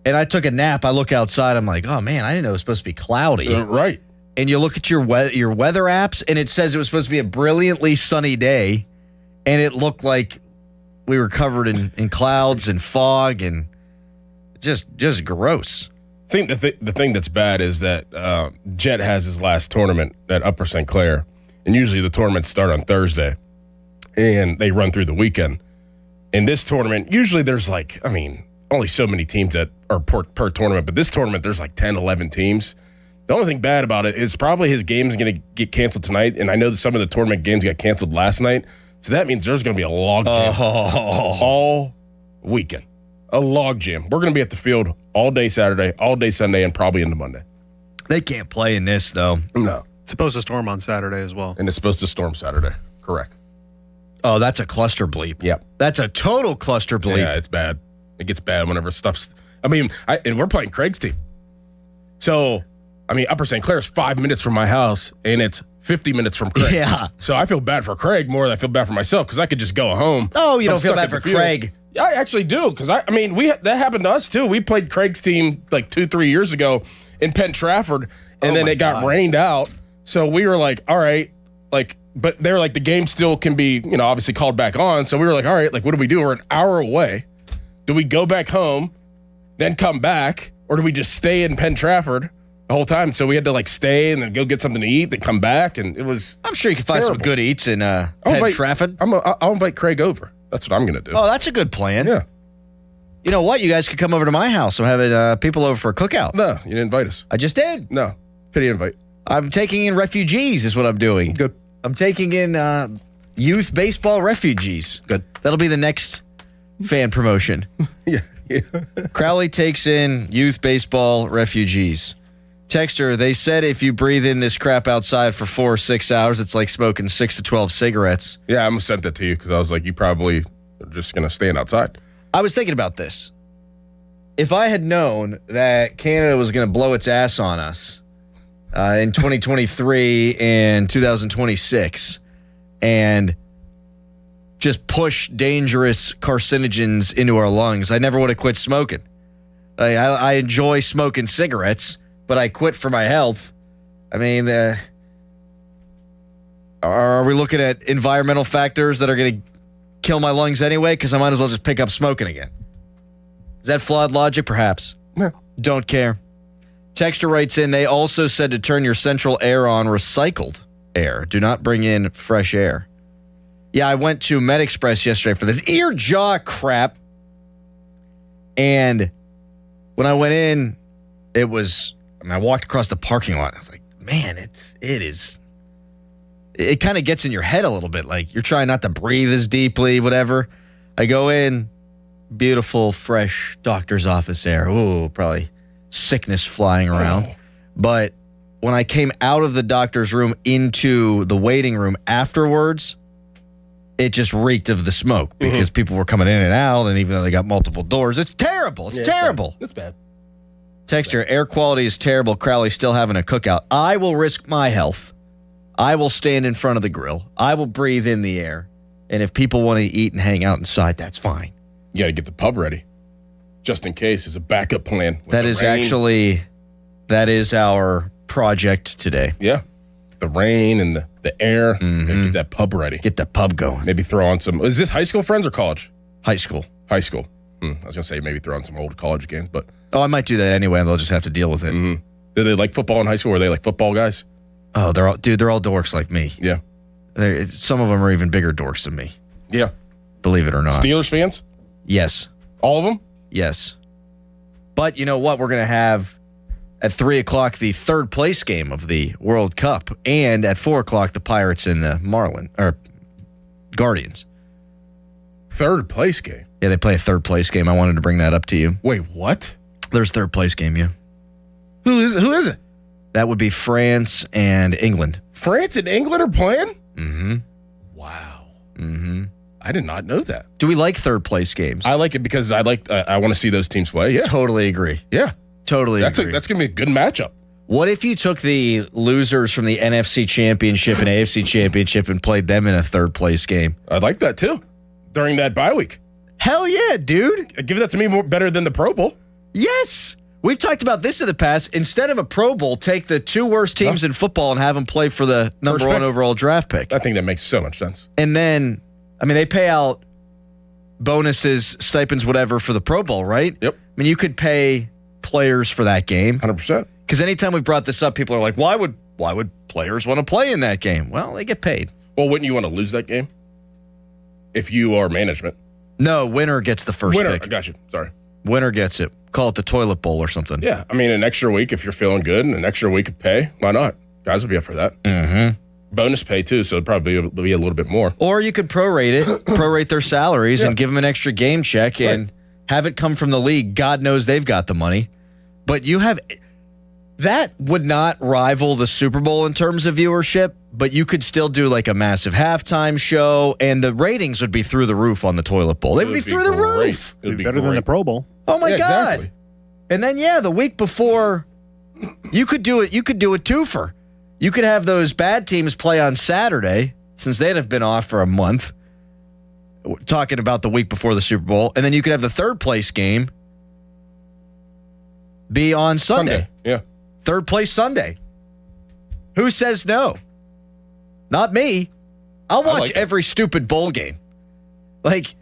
And I took a nap. I look outside. I'm like, oh, man, I didn't know it was supposed to be cloudy. Right. And you look at your weather apps, and it says it was supposed to be a brilliantly sunny day. And it looked like we were covered in clouds and fog and just gross. I think the thing that's bad is that Jet has his last tournament at Upper St. Clair, and usually the tournaments start on Thursday, and they run through the weekend. In this tournament, usually there's only so many teams that are per tournament, but this tournament there's like 10, 11 teams. The only thing bad about it is probably his game is going to get canceled tonight, and I know that some of the tournament games got canceled last night, so that means there's going to be a log jam all weekend. A log jam. We're going to be at the field all day Saturday, all day Sunday, and probably into Monday. They can't play in this, though. No. It's supposed to storm on Saturday as well. And it's supposed to storm Saturday. Correct. Oh, that's a cluster bleep. Yep. That's a total cluster bleep. Yeah, it's bad. It gets bad whenever stuff's... and we're playing Craig's team. So, Upper St. Clair is 5 minutes from my house, and it's 50 minutes from Craig. Yeah. So I feel bad for Craig more than I feel bad for myself because I could just go home. Oh, you don't feel bad for Craig? Yeah, I actually do because that happened to us too. We played Craig's team like 2-3 years ago in Penn Trafford, and then it got rained out. So we were like, all right, but they're like the game still can be obviously called back on. So we were like, all right, what do we do? We're an hour away. Do we go back home, then come back, or do we just stay in Penn Trafford the whole time? So we had to stay and then go get something to eat, then come back, and it was. I'm sure you can find some good eats in Penn Trafford. I'll invite Craig over. That's what I'm going to do. Oh, that's a good plan. Yeah. You know what? You guys could come over to my house. I'm having people over for a cookout. No, you didn't invite us. I just did. No. Pity invite. I'm taking in refugees is what I'm doing. Good. I'm taking in youth baseball refugees. Good. That'll be the next fan promotion. Yeah. Crowley takes in youth baseball refugees. Texter, they said if you breathe in this crap outside for 4 or 6 hours, it's like smoking 6 to 12 cigarettes. Yeah, I'm going to send that to you because I was like, you probably are just going to stand outside. I was thinking about this. If I had known that Canada was going to blow its ass on us in 2023 and 2026, and just push dangerous carcinogens into our lungs, I never would have quit smoking. I enjoy smoking cigarettes, but I quit for my health. I mean, are we looking at environmental factors that are going to kill my lungs anyway? Because I might as well just pick up smoking again. Is that flawed logic? Perhaps. No. Don't care. Texter writes in, they also said to turn your central air on recycled air. Do not bring in fresh air. Yeah, I went to MedExpress yesterday for this ear jaw crap. And when I went in, I walked across the parking lot. I was like, man, it kind of gets in your head a little bit. Like you're trying not to breathe as deeply, whatever. I go in, beautiful, fresh doctor's office air. Ooh, probably sickness flying around. But when I came out of the doctor's room into the waiting room afterwards, it just reeked of the smoke because people were coming in and out, and even though they got multiple doors, it's terrible. It's terrible. It's bad. Texter, air quality is terrible. Crowley's still having a cookout. I will risk my health. I will stand in front of the grill. I will breathe in the air. And if people want to eat and hang out inside, that's fine. You got to get the pub ready, just in case, as a backup plan. That is our project today. Yeah. The rain and the air. Get that pub ready. Get that pub going. Maybe throw on some. Is this high school friends or college? High school. High school. I was going to say maybe throw on some old college games, but. Oh, I might do that anyway. They'll just have to deal with it. Do they like football in high school? Or are they like football guys? Oh, they're all dorks like me. Yeah. Some of them are even bigger dorks than me. Yeah. Believe it or not. Steelers fans? Yes. All of them? Yes. But you know what? We're going to have at 3 o'clock the third place game of the World Cup, and at 4 o'clock the Pirates and the Guardians. Third place game? Yeah, they play a third place game. I wanted to bring that up to you. Wait, what? There's third place game, yeah. Who is it? That would be France and England. France and England are playing? Mm-hmm. Wow. Mm-hmm. I did not know that. Do we like third place games? I like it because I want to see those teams play. Yeah. Totally agree. Yeah. Totally agree. That's going to be a good matchup. What if you took the losers from the NFC Championship and AFC Championship and played them in a third place game? I'd like that too. During that bye week. Hell yeah, dude. Give that to me better than the Pro Bowl. Yes. We've talked about this in the past. Instead of a Pro Bowl, take the two worst teams in football and have them play for the number one overall draft pick. I think that makes so much sense. And then, they pay out bonuses, stipends, whatever for the Pro Bowl, right? Yep. You could pay players for that game. 100%. Because anytime we brought this up, people are like, why would players want to play in that game? Well, they get paid. Well, wouldn't you want to lose that game if you are management? No, winner gets the first pick. I got you. Sorry. Winner gets it. Call it the toilet bowl or something. Yeah. An extra week if you're feeling good and an extra week of pay. Why not? Guys would be up for that. Mm-hmm. Bonus pay, too, so it'd probably be a little bit more. Or you could prorate their salaries and give them an extra game check and have it come from the league. God knows they've got the money. But that would not rival the Super Bowl in terms of viewership, but you could still do like a massive halftime show, and the ratings would be through the roof on the toilet bowl. They would be through the roof. It would be better than the Pro Bowl. Oh my God. Exactly. And then the week before, you could do a twofer. You could have those bad teams play on Saturday, since they'd have been off for a month, talking about the week before the Super Bowl, and then you could have the third place game be on Sunday. Yeah. Third place Sunday. Who says no? Not me. I'll watch every stupid bowl game. Like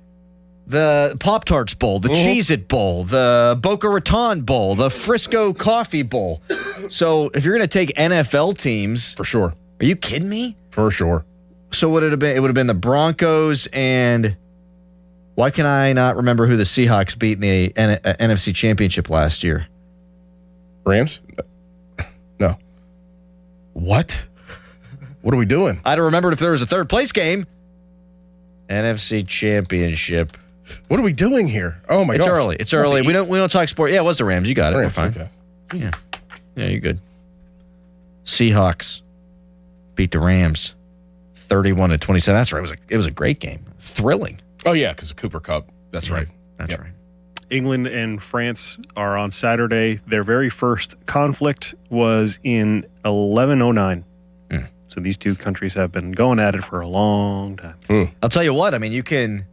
the Pop-Tarts Bowl, the Cheez-It Bowl, the Boca Raton Bowl, the Frisco Coffee Bowl. So if you're going to take NFL teams. For sure. Are you kidding me? For sure. So what would it have been? It would have been the Broncos and why can I not remember who the Seahawks beat in the NFC Championship last year? Rams? No. What? What are we doing? I'd have remembered if there was a third place game. NFC Championship. What are we doing here? Oh my god! It's early. We don't talk sport. Yeah, it was the Rams. You got it. Rams, We're fine. Okay. Yeah, you're good. Seahawks beat the Rams 31-27. That's right. It was a great game. Thrilling. Oh yeah, because of Cooper Kupp. That's right. That's right. England and France are on Saturday. Their very first conflict was in 1109. So So these two countries have been going at it for a long time. I'll tell you what. I mean, you can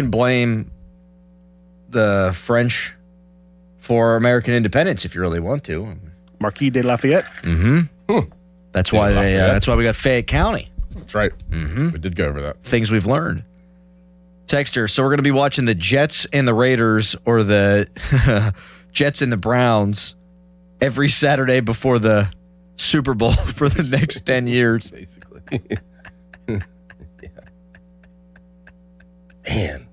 blame the French for American independence if you really want to. Marquis de Lafayette. That's why that's why we got Fayette County. That's right. We did go over that. Things we've learned. Texter, so we're going to be watching the Jets and the Raiders, or the Jets and the Browns, every Saturday before the Super Bowl for the next 10 years. Basically. Man.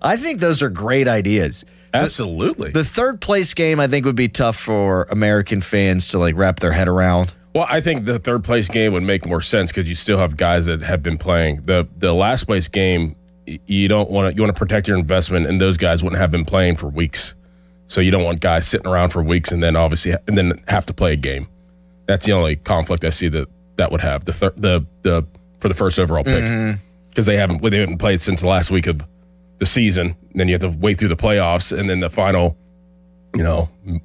I think those are great ideas. Absolutely. The third place game, I think, would be tough for American fans to like wrap their head around. Well, I think the third place game would make more sense because you still have guys that have been playing. The last place game, you want to protect your investment, and those guys wouldn't have been playing for weeks. So you don't want guys sitting around for weeks and then have to play a game. That's the only conflict I see that would have for the first overall pick, because they haven't played since the last week of the season. Then you have to wait through the playoffs, and then the final,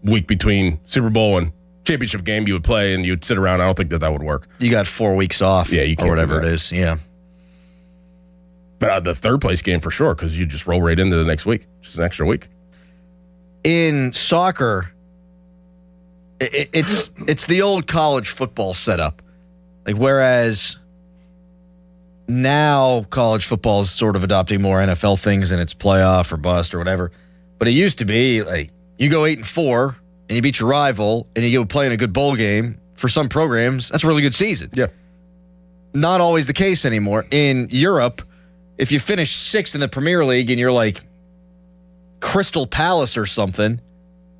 week between Super Bowl and championship game you would play, and you'd sit around. I don't think that would work. You got 4 weeks off, you can't, or whatever it is. Yeah. But the third place game for sure, because you just roll right into the next week, just an extra week. In soccer, it's the old college football setup. Like, whereas now college football is sort of adopting more NFL things, and it's playoff or bust or whatever. But it used to be like you go 8-4 and you beat your rival and you go play in a good bowl game. For some programs, that's a really good season. Yeah. Not always the case anymore. In Europe, if you finish 6th in the Premier League and you're like Crystal Palace or something,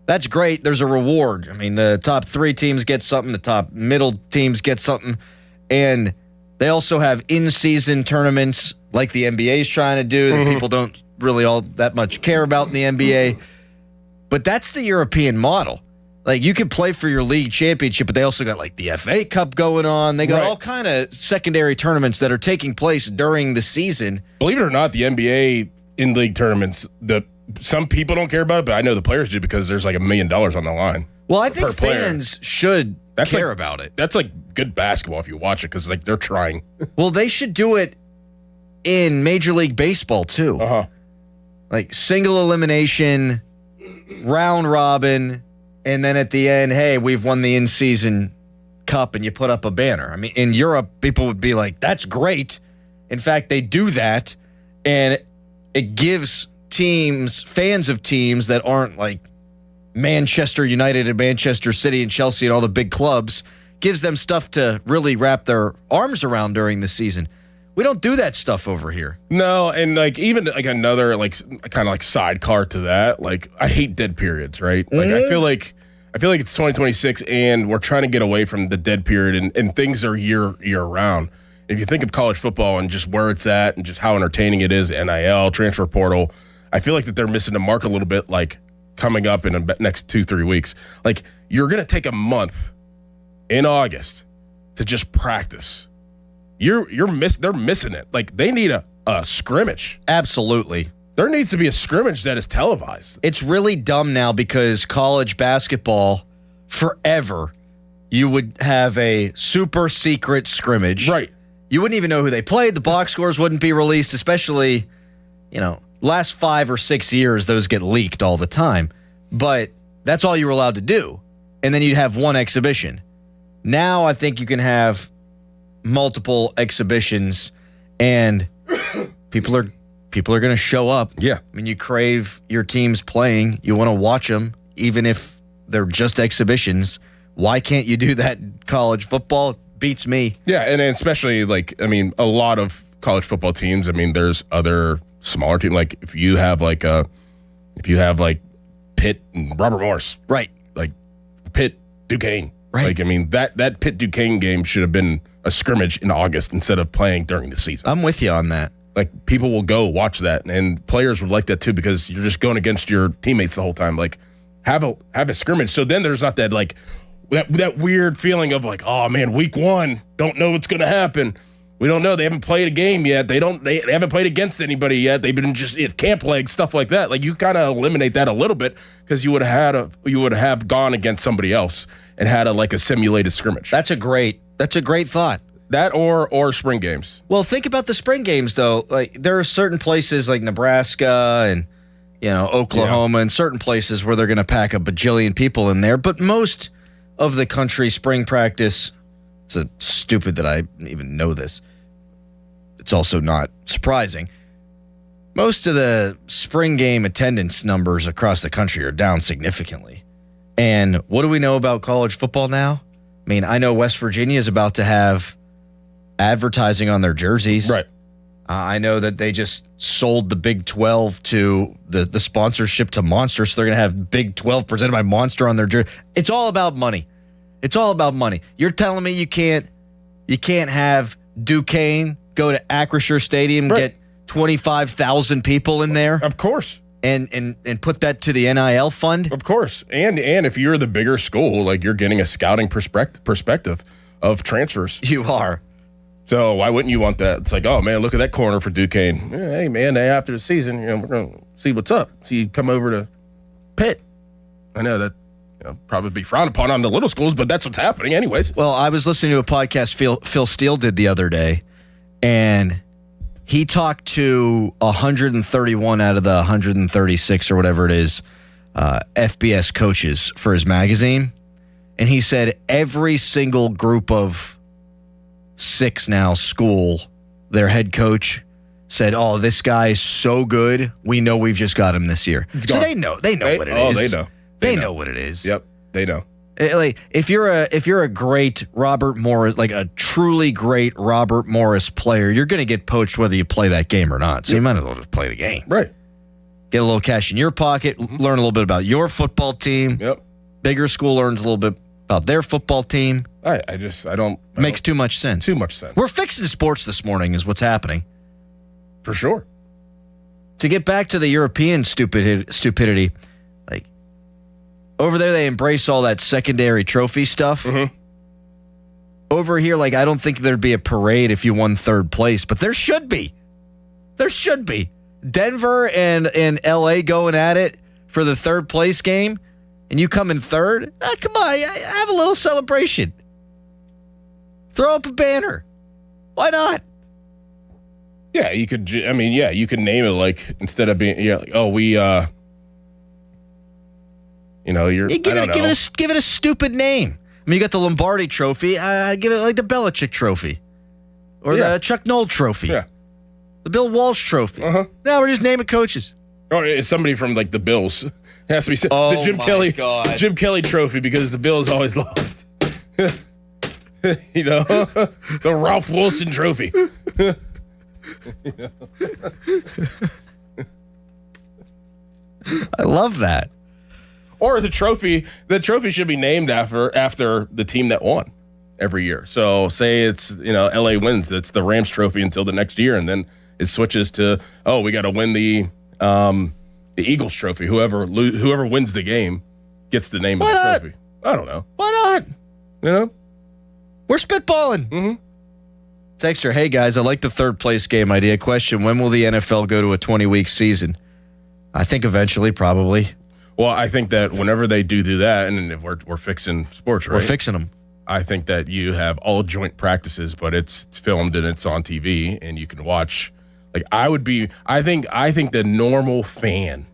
that's great. There's a reward. I mean, the top 3 teams get something, the top middle teams get something, and they also have in-season tournaments like the NBA's trying to do that people don't really all that much care about in the NBA. But that's the European model. Like, you can play for your league championship, but they also got like the FA Cup going on. They got all kind of secondary tournaments that are taking place during the season. Believe it or not, the NBA in-league tournaments, some people don't care about it, but I know the players do because there's like $1 million on the line. Well, I think fans should care about it. That's like good basketball if you watch it, because like they're trying. Well, they should do it in Major League Baseball too. Like single elimination, round robin, and then at the end, hey, we've won the in-season cup, and you put up a banner. I mean, in Europe, people would be like, that's great. In fact, they do that, and it gives fans of teams that aren't like Manchester United and Manchester City and Chelsea and all the big clubs, gives them stuff to really wrap their arms around during the season. We don't do that stuff over here. No, and like even like another like kind of like sidecar to that, like I hate dead periods, right? Like I feel like it's 2026 and we're trying to get away from the dead period, and things are year round. If you think of college football and just where it's at and just how entertaining it is, NIL, transfer portal, I feel like that they're missing the mark a little bit, like coming up in the next 2-3 weeks. Like, you're going to take a month in August to just practice. They're missing it. Like, they need a scrimmage. Absolutely. There needs to be a scrimmage that is televised. It's really dumb now because college basketball, forever, you would have a super secret scrimmage. Right. You wouldn't even know who they played. The box scores wouldn't be released, especially, last 5 or 6 years, those get leaked all the time. But that's all you were allowed to do. And then you'd have one exhibition. Now I think you can have multiple exhibitions, and people are going to show up. Yeah. I mean, you crave your teams playing. You want to watch them, even if they're just exhibitions. Why can't you do that in college football? Beats me. Yeah, and especially, a lot of college football teams, there's other smaller teams. Like, if you have Pitt and Robert Morris. Right. Like, Pitt, Duquesne. Right. That Pitt Duquesne game should have been a scrimmage in August instead of playing during the season. I'm with you on that. Like, people will go watch that, and players would like that too, because you're just going against your teammates the whole time. Like, have a scrimmage. So then there's not that that weird feeling of like, oh man, week 1, don't know what's going to happen. We don't know. They haven't played a game yet. They haven't played against anybody yet. They've been just at camp legs, stuff like that. Like, you kind of eliminate that a little bit, because you would have gone against somebody else and had a simulated scrimmage. That's a great That's a great thought. That or spring games. Well, think about the spring games, though. Like, there are certain places like Nebraska and, Oklahoma and certain places where they're going to pack a bajillion people in there. But most of the country spring practice, it's stupid that I even know this. It's also not surprising. Most of the spring game attendance numbers across the country are down significantly. And what do we know about college football now? I mean, I know West Virginia is about to have advertising on their jerseys. Right. I know that they just sold the Big 12 to the sponsorship to Monster, so they're going to have Big 12 presented by Monster on their jersey. It's all about money. It's all about money. You're telling me you can't have Duquesne go to Acrisure Stadium and get 25,000 people in there? Of course. And put that to the NIL fund? Of course. And if you're the bigger school, like, you're getting a scouting perspective of transfers. You are. So why wouldn't you want that? It's like, oh, man, look at that corner for Duquesne. Yeah, hey, man, after the season, we're going to see what's up. So you come over to Pitt. I know that probably be frowned upon on the little schools, but that's what's happening anyways. Well, I was listening to a podcast Phil Steele did the other day, and he talked to 131 out of the 136 or whatever it is FBS coaches for his magazine. And he said every single group of 6 now school, their head coach said, oh, this guy is so good. We know we've just got him this year. So they know what it is. Oh, they know. They know what it is. Yep, they know. Like, if you're a great Robert Morris, like a truly great Robert Morris player, you're going to get poached whether you play that game or not. So you might as well just play the game. Right. Get a little cash in your pocket, learn a little bit about your football team. Yep. Bigger school learns a little bit about their football team. I don't. Makes too much sense. Too much sense. We're fixing sports this morning is what's happening. For sure. To get back to the European stupidity, like, over there they embrace all that secondary trophy stuff. Mm-hmm. Over here, like, I don't think there'd be a parade if you won third place, but there should be. There should be. Denver and LA going at it for the third place game, and you come in third? Come on, have a little celebration. Throw up a banner. Why not? Yeah, you could. I mean, yeah, you could name it, like, instead of being, like, oh, we, you're. Give it a stupid name. I mean, you got the Lombardi Trophy. Give it like the Belichick Trophy, or the Chuck Noll Trophy. Yeah. The Bill Walsh Trophy. Uh-huh. Now we're just naming coaches. Or it's somebody from, like, the Bills. It has to be the Jim Kelly Trophy, because the Bills always lost. The Ralph Wilson Trophy. I love that. Or the trophy should be named after the team that won every year. So say it's, LA wins, it's the Rams Trophy until the next year, and then it switches to, we got to win the Eagles Trophy. Whoever wins the game gets the name of the trophy. I don't know. Why not? We're spitballing. Mm-hmm. Texter, hey guys, I like the third place game idea. Question, when will the NFL go to a 20-week season? I think eventually, probably. Well, I think that whenever they do that, and if we're fixing sports, right? We're fixing them. I think that you have all joint practices, but it's filmed and it's on TV, and you can watch. Like, I think the normal fan,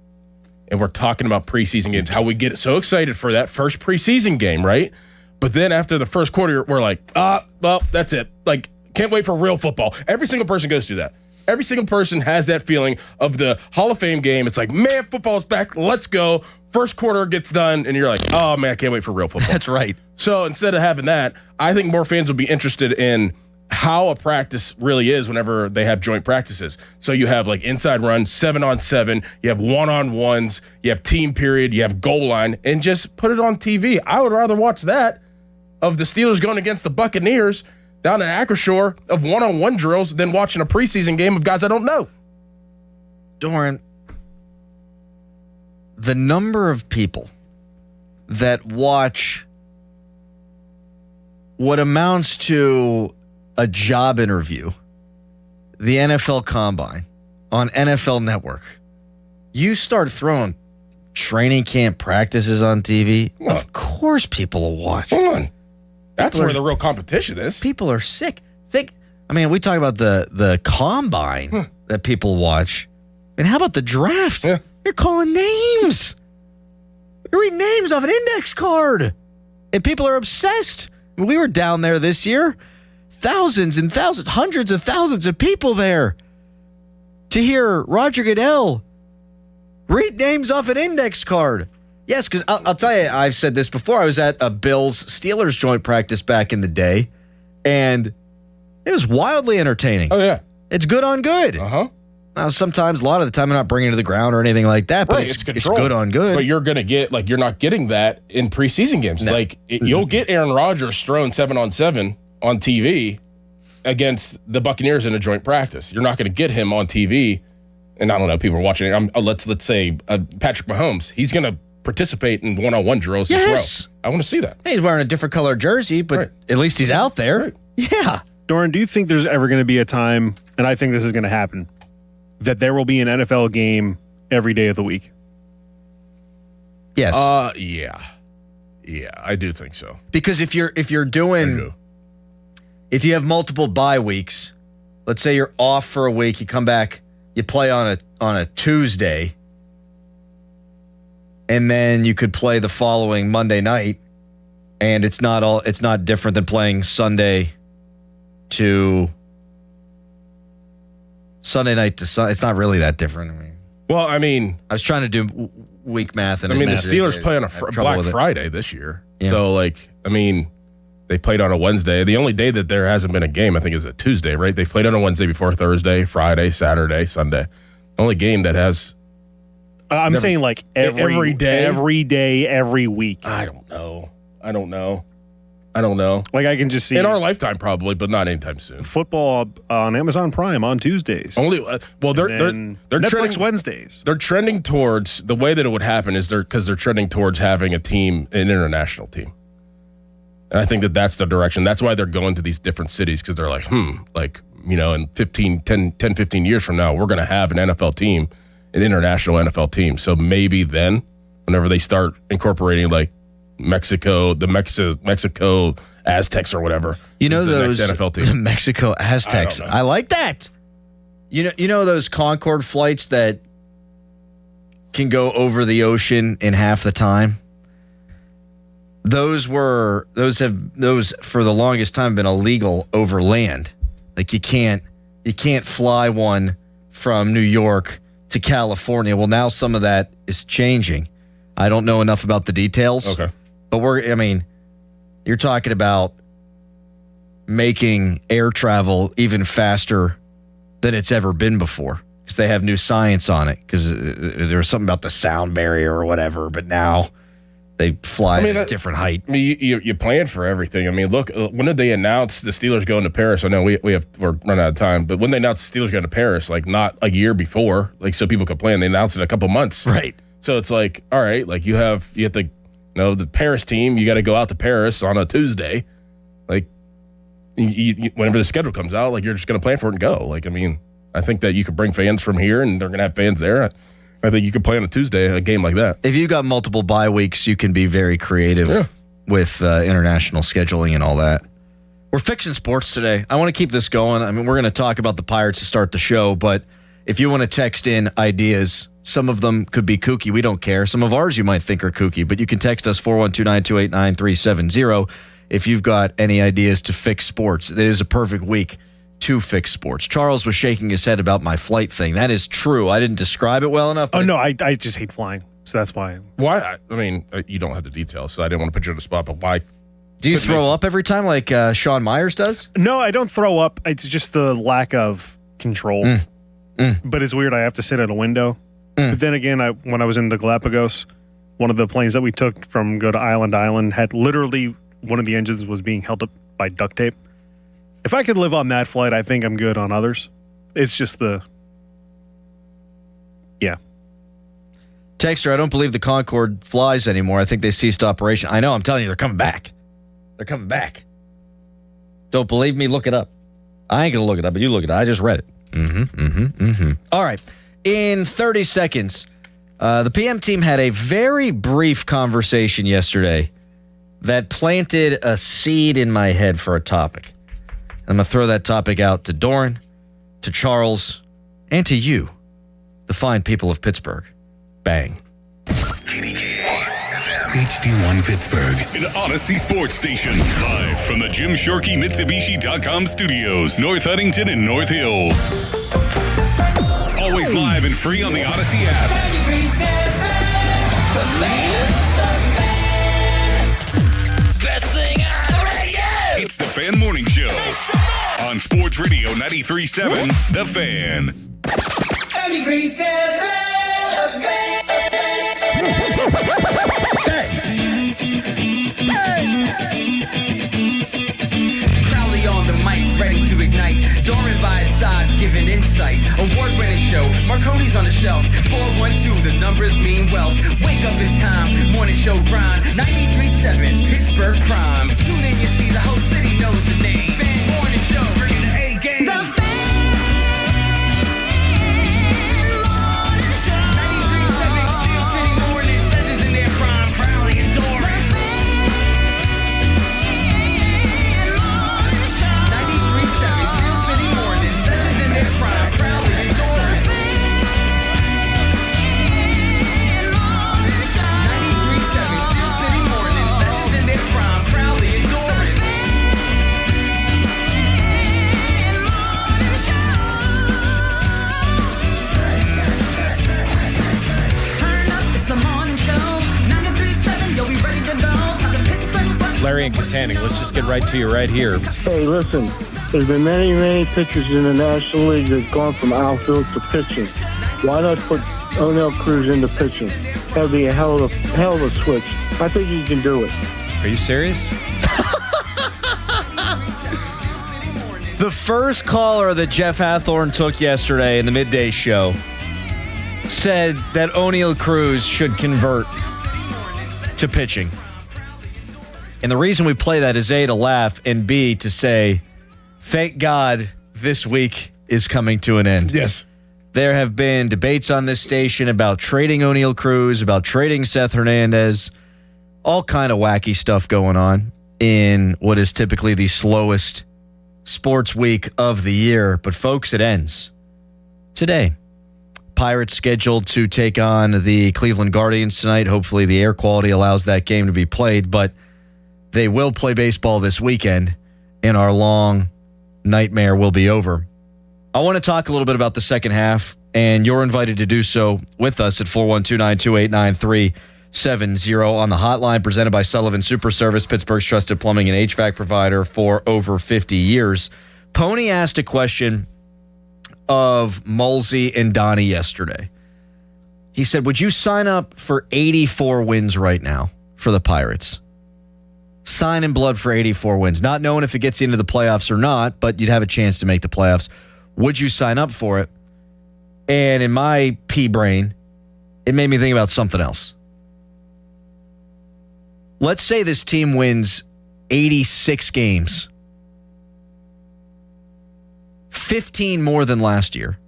and we're talking about preseason games, how we get so excited for that first preseason game, right? But then after the first quarter, we're like, well, that's it. Like, can't wait for real football. Every single person goes through that. Every single person has that feeling of the Hall of Fame game. It's like, man, football's back. Let's go. First quarter gets done, and you're like, oh, man, I can't wait for real football. That's right. So instead of having that, I think more fans will be interested in how a practice really is whenever they have joint practices. So you have, like, inside run, 7-on-7. You have one-on-ones. You have team period. You have goal line. And just put it on TV. I would rather watch that of the Steelers going against the Buccaneers down at Acrisure of one-on-one drills than watching a preseason game of guys I don't know. Doran, the number of people that watch what amounts to a job interview, the NFL Combine, on NFL Network, you start throwing training camp practices on TV, of course people will watch. Come on. That's where the real competition is. People are sick. We talk about the combine that people watch. And how about the draft? Yeah. You're calling names. You're reading names off an index card. And people are obsessed. We were down there this year. Thousands and thousands, hundreds of thousands of people there to hear Roger Goodell read names off an index card. Yes, because I'll tell you, I've said this before. I was at a Bills-Steelers joint practice back in the day, and it was wildly entertaining. Oh, yeah. It's good on good. Uh-huh. Now, sometimes, a lot of the time, they're not bringing it to the ground or anything like that, but Right, it's controlled. good on good. But you're going to get, you're not getting that in preseason games. No. You'll get Aaron Rodgers throwing 7-on-7 on TV against the Buccaneers in a joint practice. You're not going to get him on TV, and I don't know, people are watching it. Let's say Patrick Mahomes. He's going to participate in one-on-one drills and Yes. throw. I want to see that. Hey, he's wearing a different color jersey, but at least he's out there. Right. Yeah. Doran, do you think there's ever going to be a time, and I think this is going to happen, that there will be an NFL game every day of the week? Yes. Yeah. Yeah, I do think so. Because if you have multiple bye weeks, let's say you're off for a week, you come back, you play on a Tuesday, and then you could play the following Monday night, and it's not different than playing Sunday night to Sunday. It's not really that different. I was trying to do week math, and the Steelers play on a Black Friday this year. Yeah. So, they played on a Wednesday. The only day that there hasn't been a game, I think, is a Tuesday, right? They played on a Wednesday before Thursday, Friday, Saturday, Sunday. The only game that has... I'm saying every day? Every day, every week. I don't know. Like, I can just see... In our lifetime, probably, but not anytime soon. Football on Amazon Prime on Tuesdays. They're Netflix trending Wednesdays. They're trending towards... The way that it would happen is they're trending towards having an international team. And I think that's the direction. That's why they're going to these different cities, because they're like, in 15 years from now, we're going to have an NFL team, an international NFL team. So maybe then, whenever they start incorporating Mexico, the Mexico Aztecs or whatever, those next NFL team. The Mexico Aztecs. I like that. You know those Concorde flights that can go over the ocean in half the time? Those for the longest time been illegal over land. Like you can't fly one from New York to California. Well, now some of that is changing. I don't know enough about the details. Okay. But you're talking about making air travel even faster than it's ever been before, because they have new science on it, because there was something about the sound barrier or whatever, but now they fly at a different height. You plan for everything. Look, when did they announce the Steelers going to Paris? I know we're running out of time, but when they announced the Steelers going to Paris, not a year before, so people could plan, they announced it a couple months. Right. So it's all right, you have to, the Paris team, you got to go out to Paris on a Tuesday. Whenever the schedule comes out, you're just going to plan for it and go. I think that you could bring fans from here, and they're going to have fans there. I think you could play on a Tuesday, a game like that. If you've got multiple bye weeks, you can be very creative with international scheduling and all that. We're fixing sports today. I want to keep this going. We're going to talk about the Pirates to start the show, but if you want to text in ideas, some of them could be kooky. We don't care. Some of ours you might think are kooky, but you can text us 412-928-9370 if you've got any ideas to fix sports. It is a perfect week to fix sports. Charles was shaking his head about my flight thing. That is true. I didn't describe it well enough. Oh, no, I just hate flying, so that's why. Why? You don't have the details, so I didn't want to put you on the spot, but why? Do you throw up every time like Sean Myers does? No, I don't throw up. It's just the lack of control. But it's weird. I have to sit at a window. But then again, when I was in the Galapagos, one of the planes that we took from go to Island had literally one of the engines was being held up by duct tape. If I could live on that flight, I think I'm good on others. It's just Texter, I don't believe the Concorde flies anymore. I think they ceased operation. I know. I'm telling you, they're coming back. They're coming back. Don't believe me? Look it up. I ain't going to look it up, but you look it up. I just read it. All right. In 30 seconds, the PM team had a very brief conversation yesterday that planted a seed in my head for a topic. I'm going to throw that topic out to Doran, to Charles, and to you, the fine people of Pittsburgh. Bang. HD1 Pittsburgh, an Odyssey Sports Station. Live from the Jim Shorkey Mitsubishi.com studios, North Huntington and North Hills. Always live and free on the Odyssey app. Best thing on the radio! It's the Fan Morning Show on Sports Radio 93.7, The Fan. 93.7, The Fan! Crowley on the mic, ready to ignite. Doran by his side, giving insight. Award-winning show, Marconi's on the shelf. 412, the numbers mean wealth. Wake up, it's time, morning show grind. 93.7, Pittsburgh Prime. Tune in, you see the whole city knows the name. Fan Morning Show, bringing the A game. The Fan Morning Show. 93.7, Steel City Mornings, legends in their prime. Crowley and Doran. 93.7, Steel City Mornings, legends in their prime. Crowley and Doran. 93.7, Steel City Mornings, legends in their prime. Crowley and Doran. Turn up, it's the morning show. 93.7, you'll be ready to go. Talk to Pittsburgh sports. Larry and Katanning, let's just get right to you right here. Hey, listen, there's been many pitchers in the National League that have gone from outfield to pitching. Why not put O'Neill Cruz into pitching? That would be a hell of a switch. I think he can do it. Are you serious? The first caller that Jeff Hathorn took yesterday in the midday show said that O'Neill Cruz should convert to pitching. And the reason we play that is A, to laugh, and B, to say, thank God this week is coming to an end. Yes. There have been debates on this station about trading O'Neill Cruz, about trading Seth Hernandez, all kind of wacky stuff going on in what is typically the slowest sports week of the year. But folks, it ends today. Pirates scheduled to take on the Cleveland Guardians tonight. Hopefully the air quality allows that game to be played, but they will play baseball this weekend, and our long nightmare will be over. I want to talk a little bit about the second half, and you're invited to do so with us at 412-928-9370 on the hotline, presented by Sullivan Super Service, Pittsburgh's trusted plumbing and HVAC provider for over 50 years. Pony asked a question of Mulsey and Donnie yesterday. He said, would you sign up for 84 wins right now for the Pirates? Sign in blood for 84 wins. Not knowing if it gets you into the playoffs or not, but you'd have a chance to make the playoffs. Would you sign up for it? And in my pea brain, it made me think about something else. Let's say this team wins 86 games. 15 more than last year.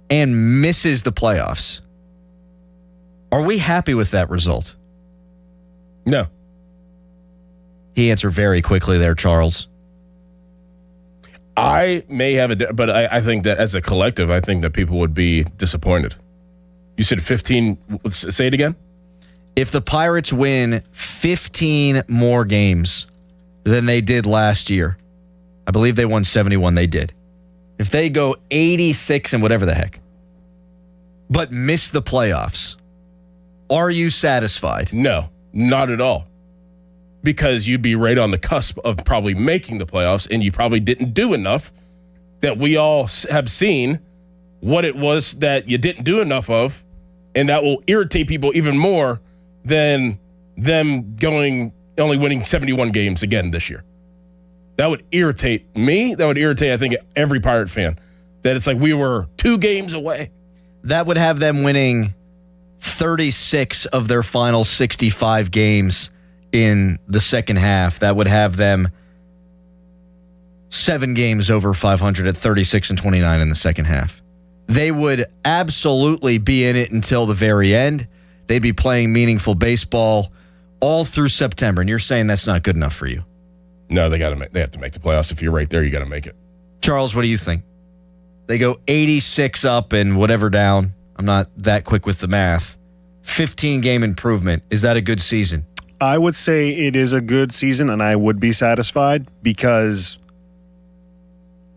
And misses the playoffs. Are we happy with that result? No. He answered very quickly there, Charles. I may have but I think that as a collective, I think that people would be disappointed. You said 15. Say it again. If the Pirates win 15 more games than they did last year, I believe they won 71. They did. If they go 86 and whatever the heck, but miss the playoffs, are you satisfied? No, not at all. Because you'd be right on the cusp of probably making the playoffs, and you probably didn't do enough that we all have seen what it was that you didn't do enough of, and that will irritate people even more than them only winning 71 games again this year. That would irritate me. That would irritate, I think, every Pirate fan. That it's like we were 2 games away. That would have them winning 36 of their final 65 games in the second half. That would have them 7 games over 500 at 36-29 in the second half. They would absolutely be in it until the very end. They'd be playing meaningful baseball all through September, and you're saying that's not good enough for you. No, they have to make the playoffs. If you're right there, you got to make it. Charles, what do you think? They go 86 up and whatever down. I'm not that quick with the math. 15-game improvement. Is that a good season? I would say it is a good season, and I would be satisfied because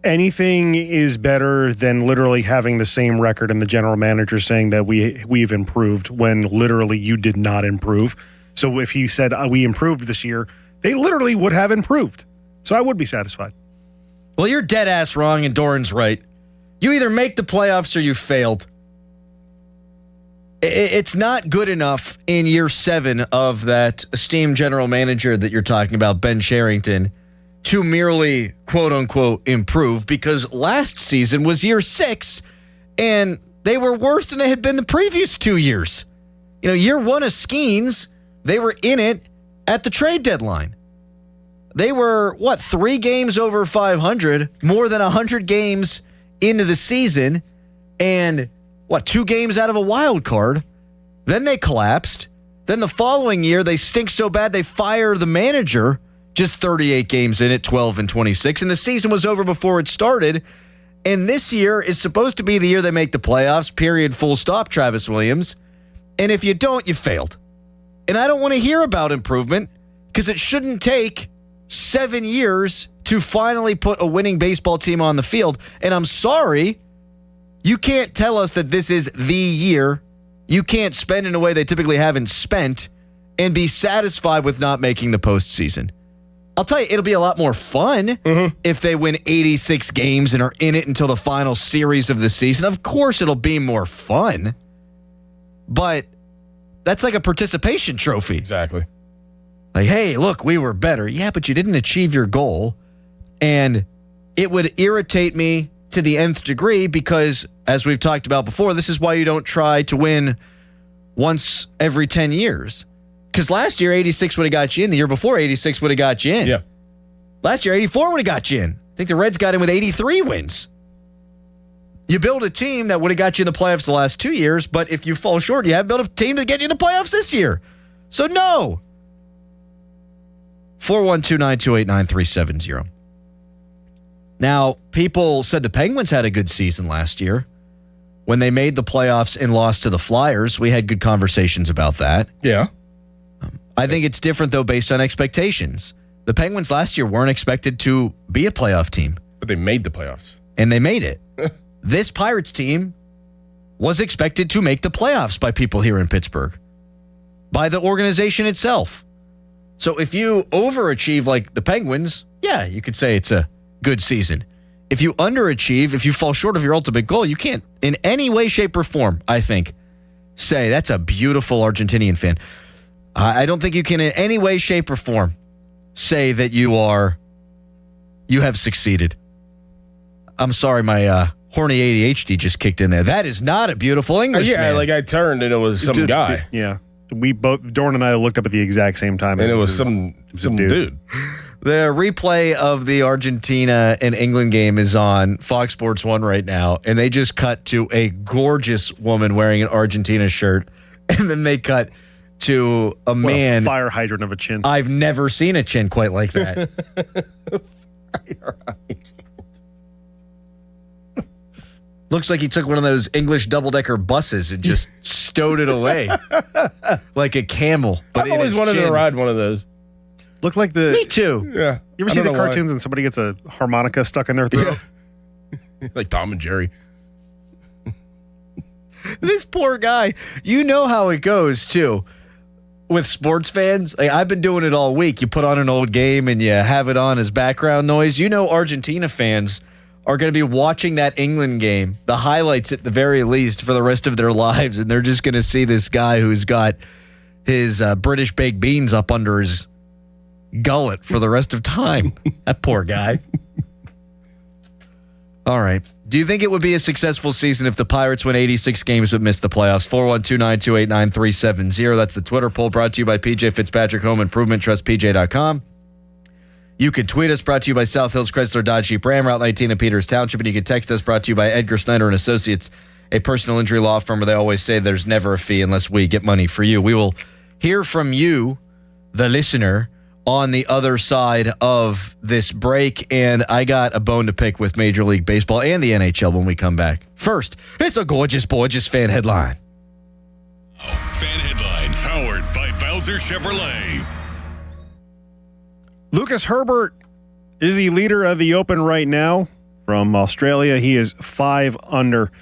anything is better than literally having the same record and the general manager saying that we've improved when literally you did not improve. So if he said we improved this year, they literally would have improved. So I would be satisfied. Well, you're dead ass wrong, and Doran's right. You either make the playoffs or you failed. It's not good enough in year 7 of that esteemed general manager that you're talking about, Ben Cherington, to merely, quote unquote, improve, because last season was year 6 and they were worse than they had been the previous 2 years. You know, year 1 of Skeens, they were in it at the trade deadline. They were, 3 games over 500, more than 100 games into the season, and 2 games out of a wild card. Then they collapsed. Then the following year, they stink so bad they fire the manager, just 38 games in it, 12-26, and the season was over before it started. And this year is supposed to be the year they make the playoffs, period, full stop, Travis Williams. And if you don't, you failed. And I don't want to hear about improvement because it shouldn't take 7 years to finally put a winning baseball team on the field. And I'm sorry, you can't tell us that this is the year. You can't spend in a way they typically haven't spent and be satisfied with not making the postseason. I'll tell you, it'll be a lot more fun if they win 86 games and are in it until the final series of the season. Of course, it'll be more fun. But that's like a participation trophy. Exactly. Like, hey, look, we were better. Yeah, but you didn't achieve your goal. And it would irritate me to the nth degree because, as we've talked about before, this is why you don't try to win once every 10 years. Because last year, 86 would have got you in. The year before, 86 would have got you in. Yeah. Last year, 84 would have got you in. I think the Reds got in with 83 wins. You build a team that would have got you in the playoffs the last 2 years, but if you fall short, you have built a team to get you in the playoffs this year. So no. 412-928-9370. Now, people said the Penguins had a good season last year. When they made the playoffs and lost to the Flyers, we had good conversations about that. Yeah. I think it's different, though, based on expectations. The Penguins last year weren't expected to be a playoff team. But they made the playoffs. And they made it. This Pirates team was expected to make the playoffs by people here in Pittsburgh, by the organization itself. So if you overachieve like the Penguins, yeah, you could say it's a good season. If you underachieve, if you fall short of your ultimate goal, you can't in any way, shape, or form, I think, say that's a beautiful Argentinian fan. I don't think you can in any way, shape, or form say that you have succeeded. I'm sorry, my horny ADHD just kicked in there. That is not a beautiful English man. Like I turned and it was some guy. Yeah. We both, Dorn and I looked up at the exact same time. And it was some dude. The replay of the Argentina and England game is on Fox Sports 1 right now, and they just cut to a gorgeous woman wearing an Argentina shirt, and then they cut to a man. A fire hydrant of a chin. I've never seen a chin quite like that. Looks like he took one of those English double-decker buses and just stowed it away like a camel. But I've always wanted to ride one of those. Look like the... Me too. Yeah. You ever see the cartoons when somebody gets a harmonica stuck in their throat? Yeah. Like Tom and Jerry. This poor guy. You know how it goes, too, with sports fans. Like, I've been doing it all week. You put on an old game and you have it on as background noise. You know Argentina fans are going to be watching that England game, the highlights at the very least, for the rest of their lives, and they're just going to see this guy who's got his British baked beans up under his gullet for the rest of time. That poor guy. All right. Do you think it would be a successful season if the Pirates win 86 games but miss the playoffs? 412-928-9370. That's the Twitter poll brought to you by PJ Fitzpatrick Home Improvement, TrustPJ.com. You can tweet us, brought to you by South Hills Chrysler Dodge Jeep Ram, Route 19 in Peters Township. And you can text us, brought to you by Edgar Snyder & Associates, a personal injury law firm where they always say there's never a fee unless we get money for you. We will hear from you the listener, on the other side of this break, and I got a bone to pick with Major League Baseball and the NHL when we come back. First, it's a gorgeous fan headline. Fan headlines powered by Bowser Chevrolet. Lucas Herbert is the leader of the Open right now from Australia. He is 5 under.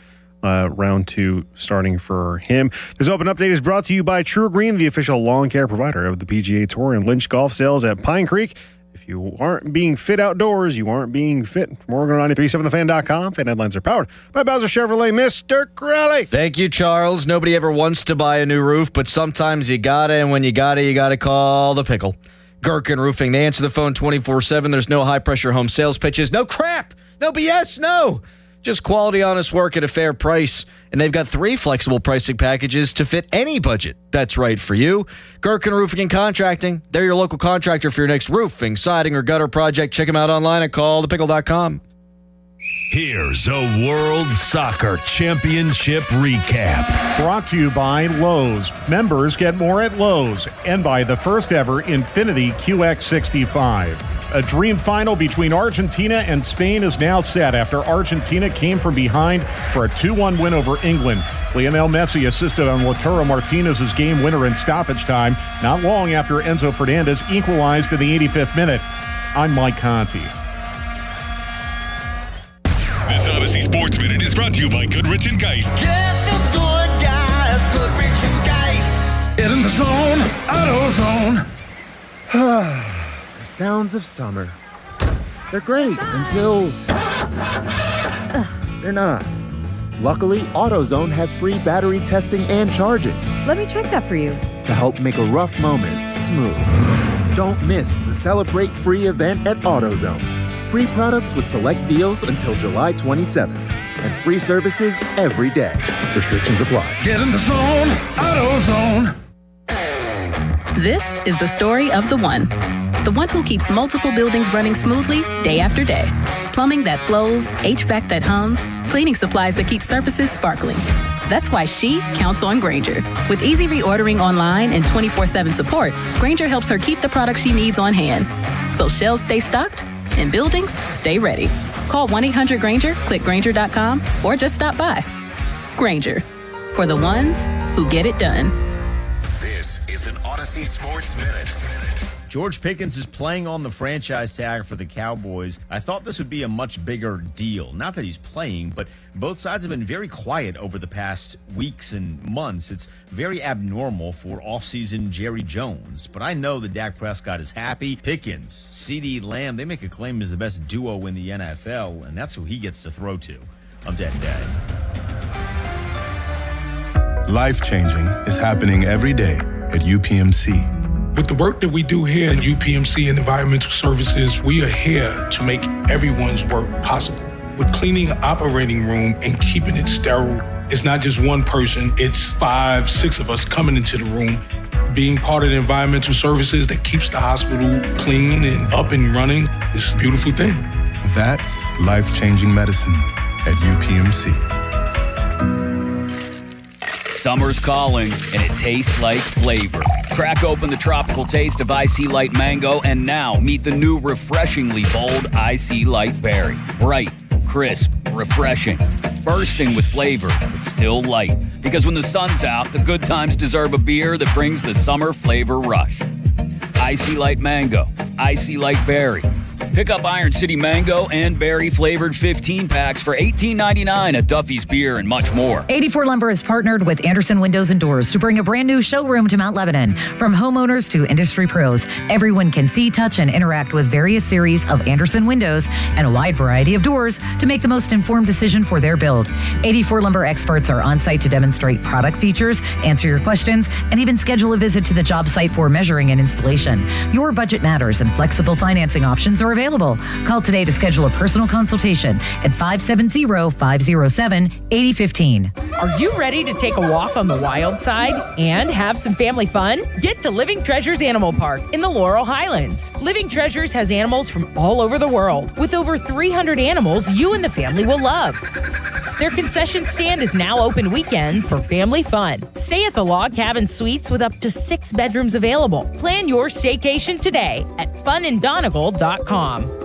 Round 2 starting for him. This Open Update is brought to you by True Green, the official lawn care provider of the PGA Tour, and Lynch Golf Sales at Pine Creek. If you aren't being fit outdoors, you aren't being fit. From Oregon937thefan.com, fan headlines are powered by Bowser Chevrolet. Mr. Crowley. Thank you, Charles. Nobody ever wants to buy a new roof, but sometimes you gotta, and when you gotta call the pickle. Gherkin Roofing. They answer the phone 24/7. There's no high-pressure home sales pitches. No crap. No BS. No. Just quality, honest work at a fair price. And they've got 3 flexible pricing packages to fit any budget that's right for you. Gherkin Roofing and Contracting. They're your local contractor for your next roofing, siding, or gutter project. Check them out online at callthepickle.com. Here's a World Soccer Championship recap. Brought to you by Lowe's. Members get more at Lowe's. And by the first ever Infiniti QX65. A dream final between Argentina and Spain is now set after Argentina came from behind for a 2-1 win over England. Lionel Messi assisted on Lautaro Martinez's game winner in stoppage time, not long after Enzo Fernandez equalized in the 85th minute. I'm Mike Conti. This Odyssey Sports Minute is brought to you by Goodrich & Geist. Get the good guys, Goodrich & Geist. Get in the zone, AutoZone. The sounds of summer. They're great until they're not. Luckily, AutoZone has free battery testing and charging. Let me check that for you. To help make a rough moment smooth. Don't miss the Celebrate Free event at AutoZone. Free products with select deals until July 27th. And free services every day. Restrictions apply. Get in the zone, AutoZone. This is the story of the one. The one who keeps multiple buildings running smoothly day after day. Plumbing that flows, HVAC that hums, cleaning supplies that keep surfaces sparkling. That's why she counts on Grainger. With easy reordering online and 24/7 support, Grainger helps her keep the products she needs on hand. So shelves stay stocked and buildings stay ready. Call 1-800-GRAINGER, click Grainger.com, or just stop by. Grainger, for the ones who get it done. This is an Odyssey Sports Minute. George Pickens is playing on the franchise tag for the Cowboys. I thought this would be a much bigger deal. Not that he's playing, but both sides have been very quiet over the past weeks and months. It's very abnormal for offseason Jerry Jones. But I know that Dak Prescott is happy. Pickens, CeeDee Lamb, they make a claim as the best duo in the NFL, and that's who he gets to throw to on that day. Life-changing is happening every day at UPMC. With the work that we do here at UPMC and Environmental Services, we are here to make everyone's work possible. With cleaning an operating room and keeping it sterile, it's not just one person, it's 5, 6 of us coming into the room. Being part of the Environmental Services that keeps the hospital clean and up and running is a beautiful thing. That's life-changing medicine at UPMC. Summer's calling, and it tastes like flavor. Crack open the tropical taste of IC Light Mango, and now meet the new refreshingly bold IC Light Berry. Bright, crisp, refreshing, bursting with flavor, but still light. Because when the sun's out, the good times deserve a beer that brings the summer flavor rush. IC Light Mango, IC Light Berry. Pick up Iron City Mango and Berry flavored 15 packs for $18.99 at Duffy's Beer and much more. 84 Lumber has partnered with Anderson Windows and Doors to bring a brand new showroom to Mount Lebanon. From homeowners to industry pros, everyone can see, touch, and interact with various series of Anderson windows and a wide variety of doors to make the most informed decision for their build. 84 Lumber experts are on site to demonstrate product features, answer your questions, and even schedule a visit to the job site for measuring and installation. Your budget matters, and flexible financing options are available. Call today to schedule a personal consultation at 570-507-8015. Are you ready to take a walk on the wild side and have some family fun? Get to Living Treasures Animal Park in the Laurel Highlands. Living Treasures has animals from all over the world. With over 300 animals you and the family will love. Their concession stand is now open weekends for family fun. Stay at the Log Cabin Suites with up to 6 bedrooms available. Plan your staycation today at funanddonegal.com.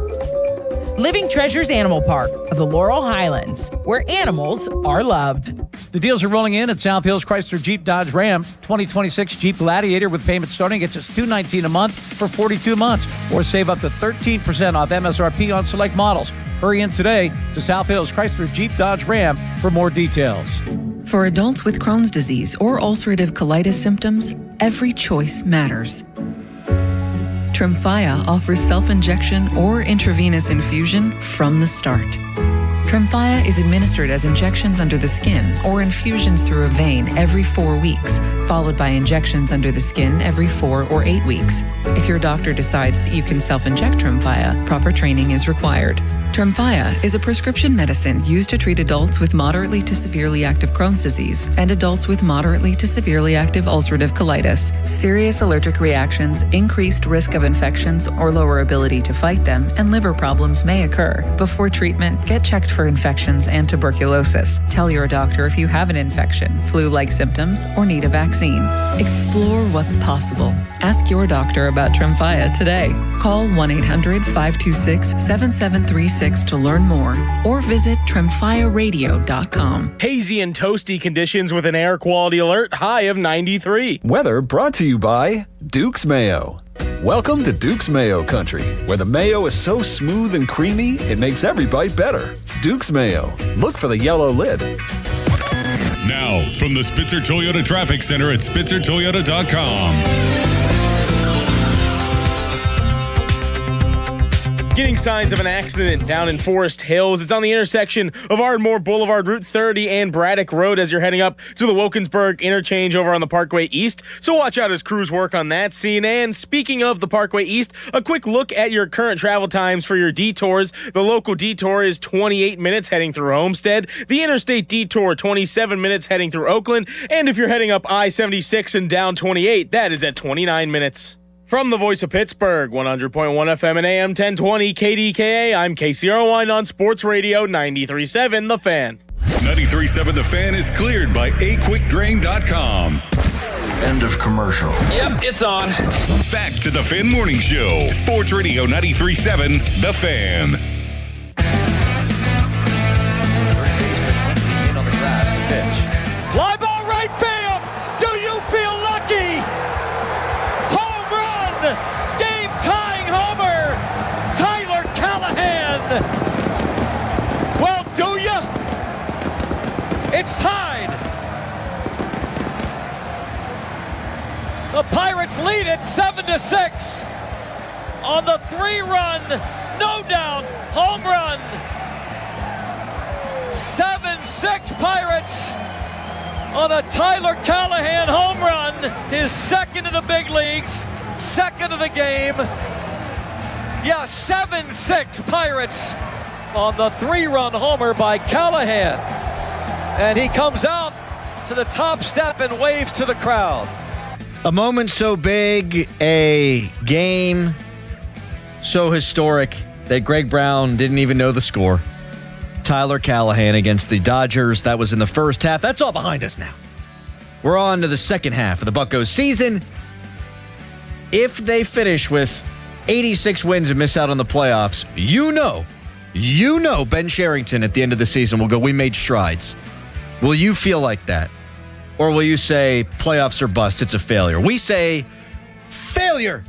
Living Treasures Animal Park of the Laurel Highlands, where animals are loved. The deals are rolling in at South Hills Chrysler Jeep Dodge Ram 2026 Jeep Gladiator with payments starting at just $219 a month for 42 months, or save up to 13% off MSRP on select models. Hurry in today to South Hills Chrysler Jeep Dodge Ram for more details. For adults with Crohn's disease or ulcerative colitis symptoms, every choice matters. Tremfya offers self-injection or intravenous infusion from the start. Tremfya is administered as injections under the skin or infusions through a vein every 4 weeks, followed by injections under the skin every 4 or 8 weeks. If your doctor decides that you can self-inject Tremfya, proper training is required. Tremfya is a prescription medicine used to treat adults with moderately to severely active Crohn's disease and adults with moderately to severely active ulcerative colitis. Serious allergic reactions, increased risk of infections or lower ability to fight them, and liver problems may occur. Before treatment, get checked for infections and tuberculosis. Tell your doctor if you have an infection, flu-like symptoms, or need a vaccine. Explore what's possible. Ask your doctor about Tremfya today. Call 1-800-526-7736 to learn more, or visit tremfyaradio.com. Hazy and toasty conditions with an air quality alert, high of 93. Weather brought to you by Duke's Mayo. Welcome to Duke's Mayo Country, where the mayo is so smooth and creamy, it makes every bite better. Duke's Mayo. Look for the yellow lid. Now, from the Spitzer Toyota Traffic Center at SpitzerToyota.com. Getting signs of an accident down in Forest Hills. It's on the intersection of Ardmore Boulevard, Route 30, and Braddock Road as you're heading up to the Wilkinsburg interchange over on the Parkway East. So watch out as crews work on that scene. And speaking of the Parkway East, a quick look at your current travel times for your detours. The local detour is 28 minutes heading through Homestead. The interstate detour, 27 minutes heading through Oakland. And if you're heading up I-76 and down 28, that is at 29 minutes. From the voice of Pittsburgh, 100.1 FM and AM 1020 KDKA, I'm Casey Irwine on Sports Radio 93.7 The Fan. 93.7 The Fan is cleared by aquickdrain.com. End of commercial. Yep, it's on. Back to the Fan Morning Show. Sports Radio 93.7 The Fan. Fly ball right field. Do you feel lucky? Home run. Game tying homer. Tyler Callahan. Well, do ya? It's tied. The Pirates lead it 7-6 on the 3-run, no doubt, home run. 7-6 Pirates on a Tyler Callahan home run, his second in the big leagues, second of the game. Yeah, 7-6 Pirates on the 3-run homer by Callahan. And he comes out to the top step and waves to the crowd. A moment so big, a game so historic that Greg Brown didn't even know the score. Tyler Callahan against the Dodgers. That was in the first half. That's all behind us now. We're on to the second half of the Buccos season. If they finish with 86 wins and miss out on the playoffs, you know Ben Sherrington at the end of the season will go, we made strides. Will you feel like that? Or will you say playoffs are bust, it's a failure? We say failure.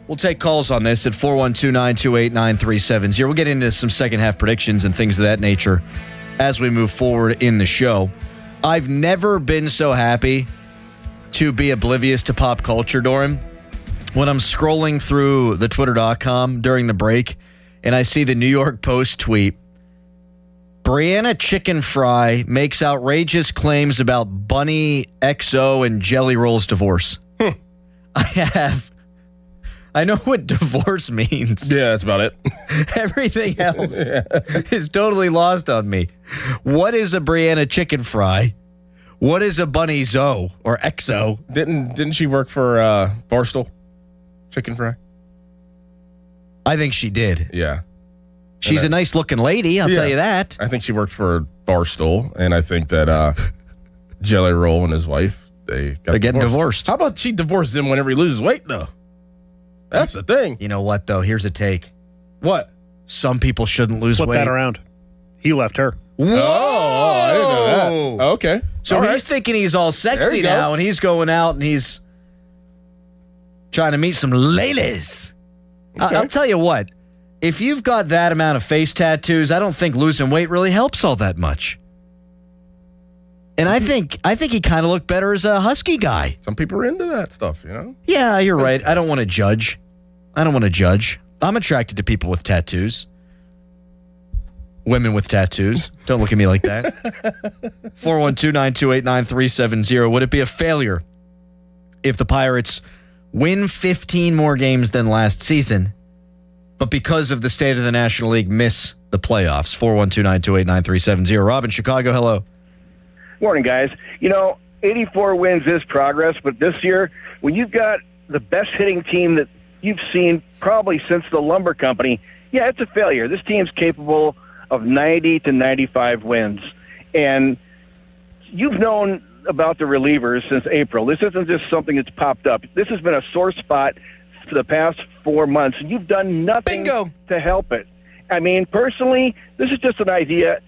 We'll take calls on this at 412-928-9370. We'll get into some second half predictions and things of that nature as we move forward in the show. I've never been so happy to be oblivious to pop culture, Doran. When I'm scrolling through the Twitter.com during the break and I see the New York Post tweet, Brianna Chicken Fry makes outrageous claims about Bunny XO and Jelly Roll's divorce. I know what divorce means. Yeah, that's about it. Everything else is totally lost on me. What is a Brianna Chicken Fry? What is a Bunny Zo or XO? Didn't she work for Barstool Chicken Fry? I think she did. Yeah. She's a nice looking lady, I'll tell you that. I think she worked for Barstool, and I think that Jelly Roll and his wife, they're getting divorced. How about she divorces him whenever he loses weight, though? That's the thing. You know what, though? Here's a take. What? Some people shouldn't lose Flip weight. that around. He left her. Whoa! Oh, I didn't know that. Okay. So All he's right. thinking he's all There sexy you go. now, and he's going out and he's trying to meet some ladies. Okay. I'll tell you what. If you've got that amount of face tattoos, I don't think losing weight really helps all that much. And I think he kind of looked better as a husky guy. Some people are into that stuff, you know? Yeah, you're right. I don't want to judge. I'm attracted to people with tattoos. Women with tattoos. Don't look at me like that. 412-928-9370. Would it be a failure if the Pirates win 15 more games than last season, but because of the state of the National League, miss the playoffs? 412-928-9370. Rob in Chicago, hello. Morning, guys. 84 wins is progress, but this year, when you've got the best hitting team that you've seen probably since the Lumber Company, yeah, it's a failure. This team's capable of 90 to 95 wins. And you've known about the relievers since April. This isn't just something that's popped up. This has been a sore spot for the past 4 months, and you've done nothing to help it. I mean, personally, this is just an idea.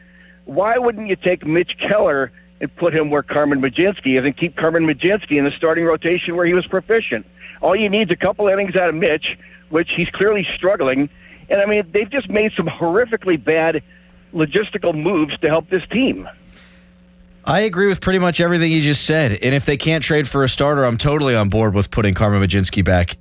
Why wouldn't you take Mitch Keller and put him where Carmen Mlodzinski is and keep Carmen Mlodzinski in the starting rotation where he was proficient? All you need is a couple innings out of Mitch, which he's clearly struggling. And, I mean, they've just made some horrifically bad logistical moves to help this team. I agree with pretty much everything you just said. And if they can't trade for a starter, I'm totally on board with putting Carmen Mlodzinski back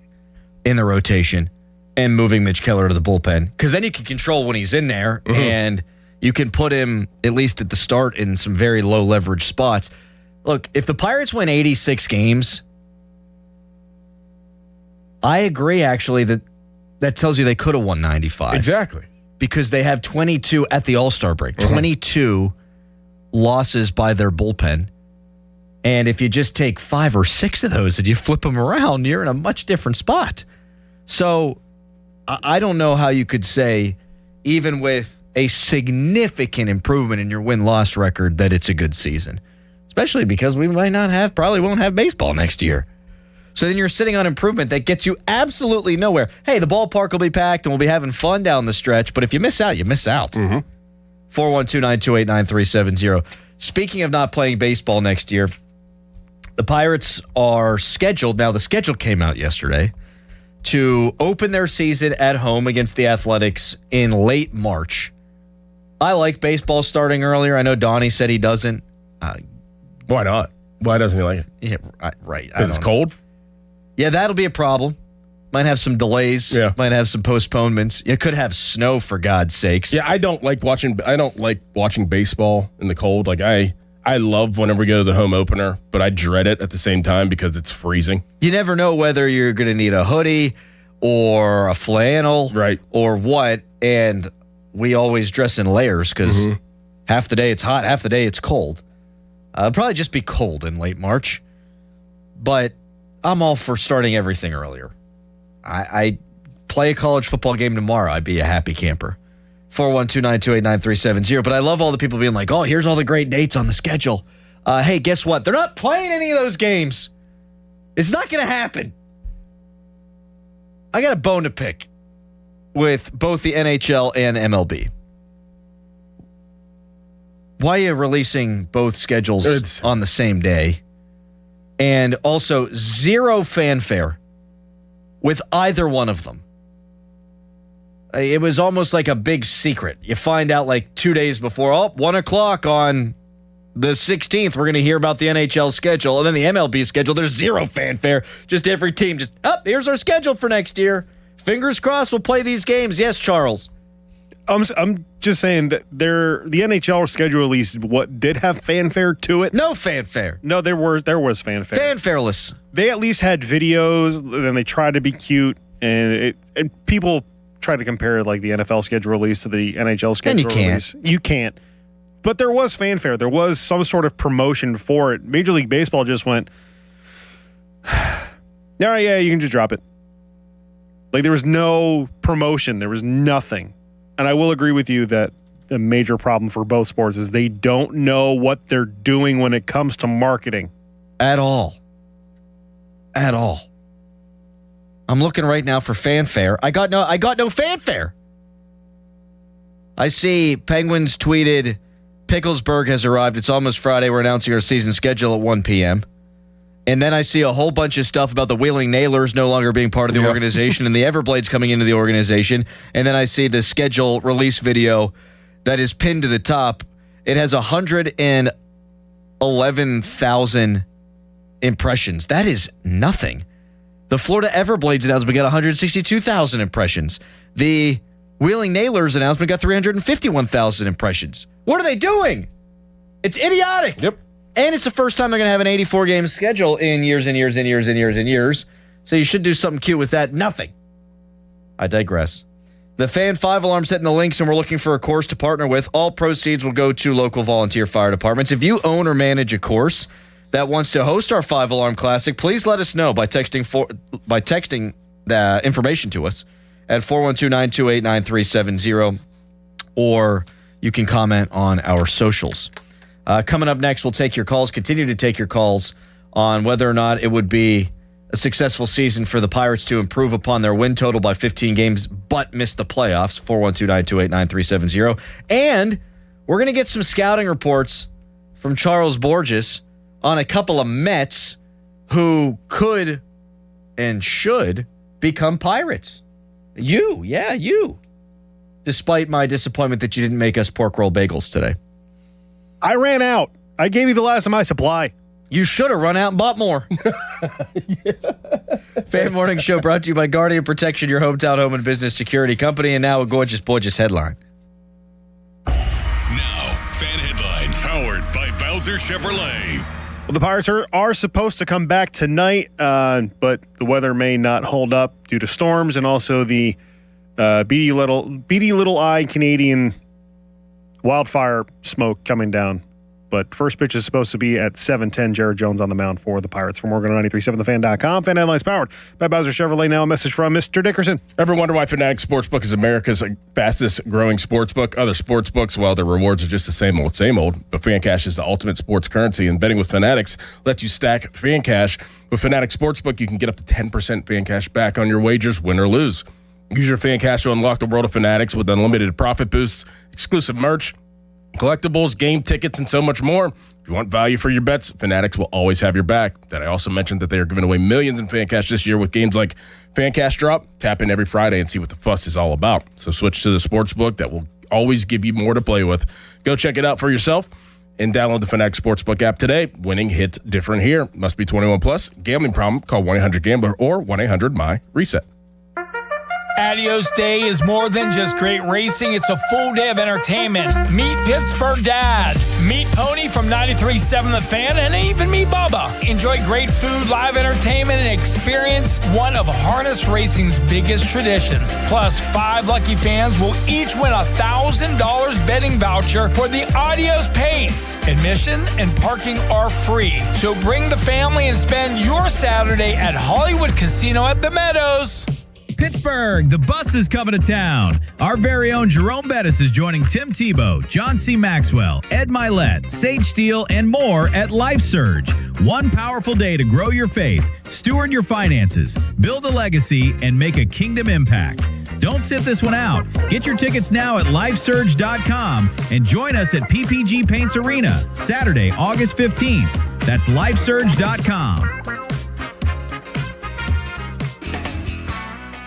in the rotation and moving Mitch Keller to the bullpen. Because then you can control when he's in there, and you can put him at least at the start in some very low leverage spots. Look, if the Pirates win 86 games, I agree actually that tells you they could have won 95. Exactly. Because they have 22 at the All-Star break. 22 losses by their bullpen. And if you just take 5 or 6 of those and you flip them around, you're in a much different spot. So I don't know how you could say, even with a significant improvement in your win-loss record, that it's a good season. Especially because we probably won't have baseball next year. So then you're sitting on improvement that gets you absolutely nowhere. Hey, the ballpark will be packed and we'll be having fun down the stretch, but if you miss out, you miss out. 412-928-9370. Speaking of not playing baseball next year, the Pirates are scheduled, now the schedule came out yesterday, to open their season at home against the Athletics in late March. I like baseball starting earlier. I know Donnie said he doesn't. Why not? Why doesn't he like it? Yeah, right. Because it's cold? Yeah, that'll be a problem. Might have some delays. Yeah. Might have some postponements. You could have snow, for God's sakes. Yeah, I don't like watching baseball in the cold. Like I love whenever we go to the home opener, but I dread it at the same time because it's freezing. You never know whether you're going to need a hoodie or a flannel, right, or what. And we always dress in layers because half the day it's hot, half the day it's cold. It'll probably just be cold in late March, but I'm all for starting everything earlier. I play a college football game tomorrow. I'd be a happy camper. 412-928-9370. But I love all the people being like, oh, here's all the great dates on the schedule. Hey, guess what? They're not playing any of those games. It's not going to happen. I got a bone to pick with both the NHL and MLB. Why are you releasing both schedules on the same day? And also zero fanfare with either one of them. It was almost like a big secret. You find out like 2 days before, 1 o'clock on the 16th, we're going to hear about the NHL schedule. And then the MLB schedule, there's zero fanfare. Just every team just, here's our schedule for next year. Fingers crossed we'll play these games. Yes, Charles. I'm just saying that the NHL schedule at least did have fanfare to it. No fanfare. No, there was fanfare. Fanfareless. They at least had videos, and they tried to be cute, and people try to compare like the NFL schedule release to the NHL schedule release. You can't. But there was fanfare. There was some sort of promotion for it. Major League Baseball just went, all right, yeah, you can just drop it. Like there was no promotion. There was nothing. And I will agree with you that a major problem for both sports is they don't know what they're doing when it comes to marketing. At all. I'm looking right now for fanfare. I got no fanfare. I see Penguins tweeted, Picklesburg has arrived. It's almost Friday. We're announcing our season schedule at 1 p.m. And then I see a whole bunch of stuff about the Wheeling Nailers no longer being part of the organization and the Everblades coming into the organization. And then I see the schedule release video that is pinned to the top. It has 111,000 impressions. That is nothing. The Florida Everblades announcement got 162,000 impressions. The Wheeling Nailers announcement got 351,000 impressions. What are they doing? It's idiotic. Yep. And it's the first time they're going to have an 84-game schedule in years and years and years and years and years. So you should do something cute with that. Nothing. I digress. The Fan 5 Alarm's hitting the links, and we're looking for a course to partner with. All proceeds will go to local volunteer fire departments. If you own or manage a course that wants to host our 5 Alarm Classic, please let us know by texting the information to us at 412-928-9370, or you can comment on our socials. Coming up next, we'll take your calls, continue to take your calls on whether or not it would be a successful season for the Pirates to improve upon their win total by 15 games but miss the playoffs, 412-928-9370. And we're going to get some scouting reports from Charles Borges on a couple of Mets who could and should become Pirates. You. Despite my disappointment that you didn't make us pork roll bagels today. I ran out. I gave you the last of my supply. You should have run out and bought more. Fan Morning Show brought to you by Guardian Protection, your hometown home and business security company. And now a gorgeous headline. Now, fan headlines powered by Bowser Chevrolet. Well, the Pirates are supposed to come back tonight, but the weather may not hold up due to storms and also the beady little eye Canadian wildfire smoke coming down. But first pitch is supposed to be at 7:10. Jared Jones on the mound for the Pirates. From Morgan 93.7thefan.com. Fan headlines powered by Bowser Chevrolet. Now a message from Mr. Dickerson. Ever wonder why Fanatics Sportsbook is America's fastest growing sportsbook? Other sportsbooks, well, their rewards are just the same old. But FanCash is the ultimate sports currency, and betting with Fanatics lets you stack FanCash. With Fanatics Sportsbook, you can get up to 10% FanCash back on your wagers, win or lose. Use your FanCash to unlock the world of Fanatics with unlimited profit boosts, exclusive merch, collectibles, game tickets, and so much more. If you want value for your bets, Fanatics will always have your back. That I also mentioned that they are giving away millions in FanCash this year with games like FanCash Drop. Tap in every Friday and see what the fuss is all about. So switch to the sportsbook that will always give you more to play with. Go check it out for yourself and download the Fanatics Sportsbook app today. Winning hits different here. Must be 21 plus. Gambling problem? Call 1-800-GAMBLER or 1-800-MY-RESET. Adios Day is more than just great racing. It's a full day of entertainment. Meet Pittsburgh Dad. Meet Pony from 93.7 The Fan, and even meet Bubba. Enjoy great food, live entertainment, and experience one of harness racing's biggest traditions. Plus, 5 lucky fans will each win a $1,000 betting voucher for the Adios Pace. Admission and parking are free. So bring the family and spend your Saturday at Hollywood Casino at the Meadows. Pittsburgh, the bus is coming to town. Our very own Jerome Bettis is joining Tim Tebow, John C. Maxwell, Ed Milet, Sage Steele, and more at Life Surge. One powerful day to grow your faith, steward your finances, build a legacy, and make a kingdom impact. Don't sit this one out. Get your tickets now at lifesurge.com and join us at PPG Paints Arena, Saturday, August 15th. That's lifesurge.com.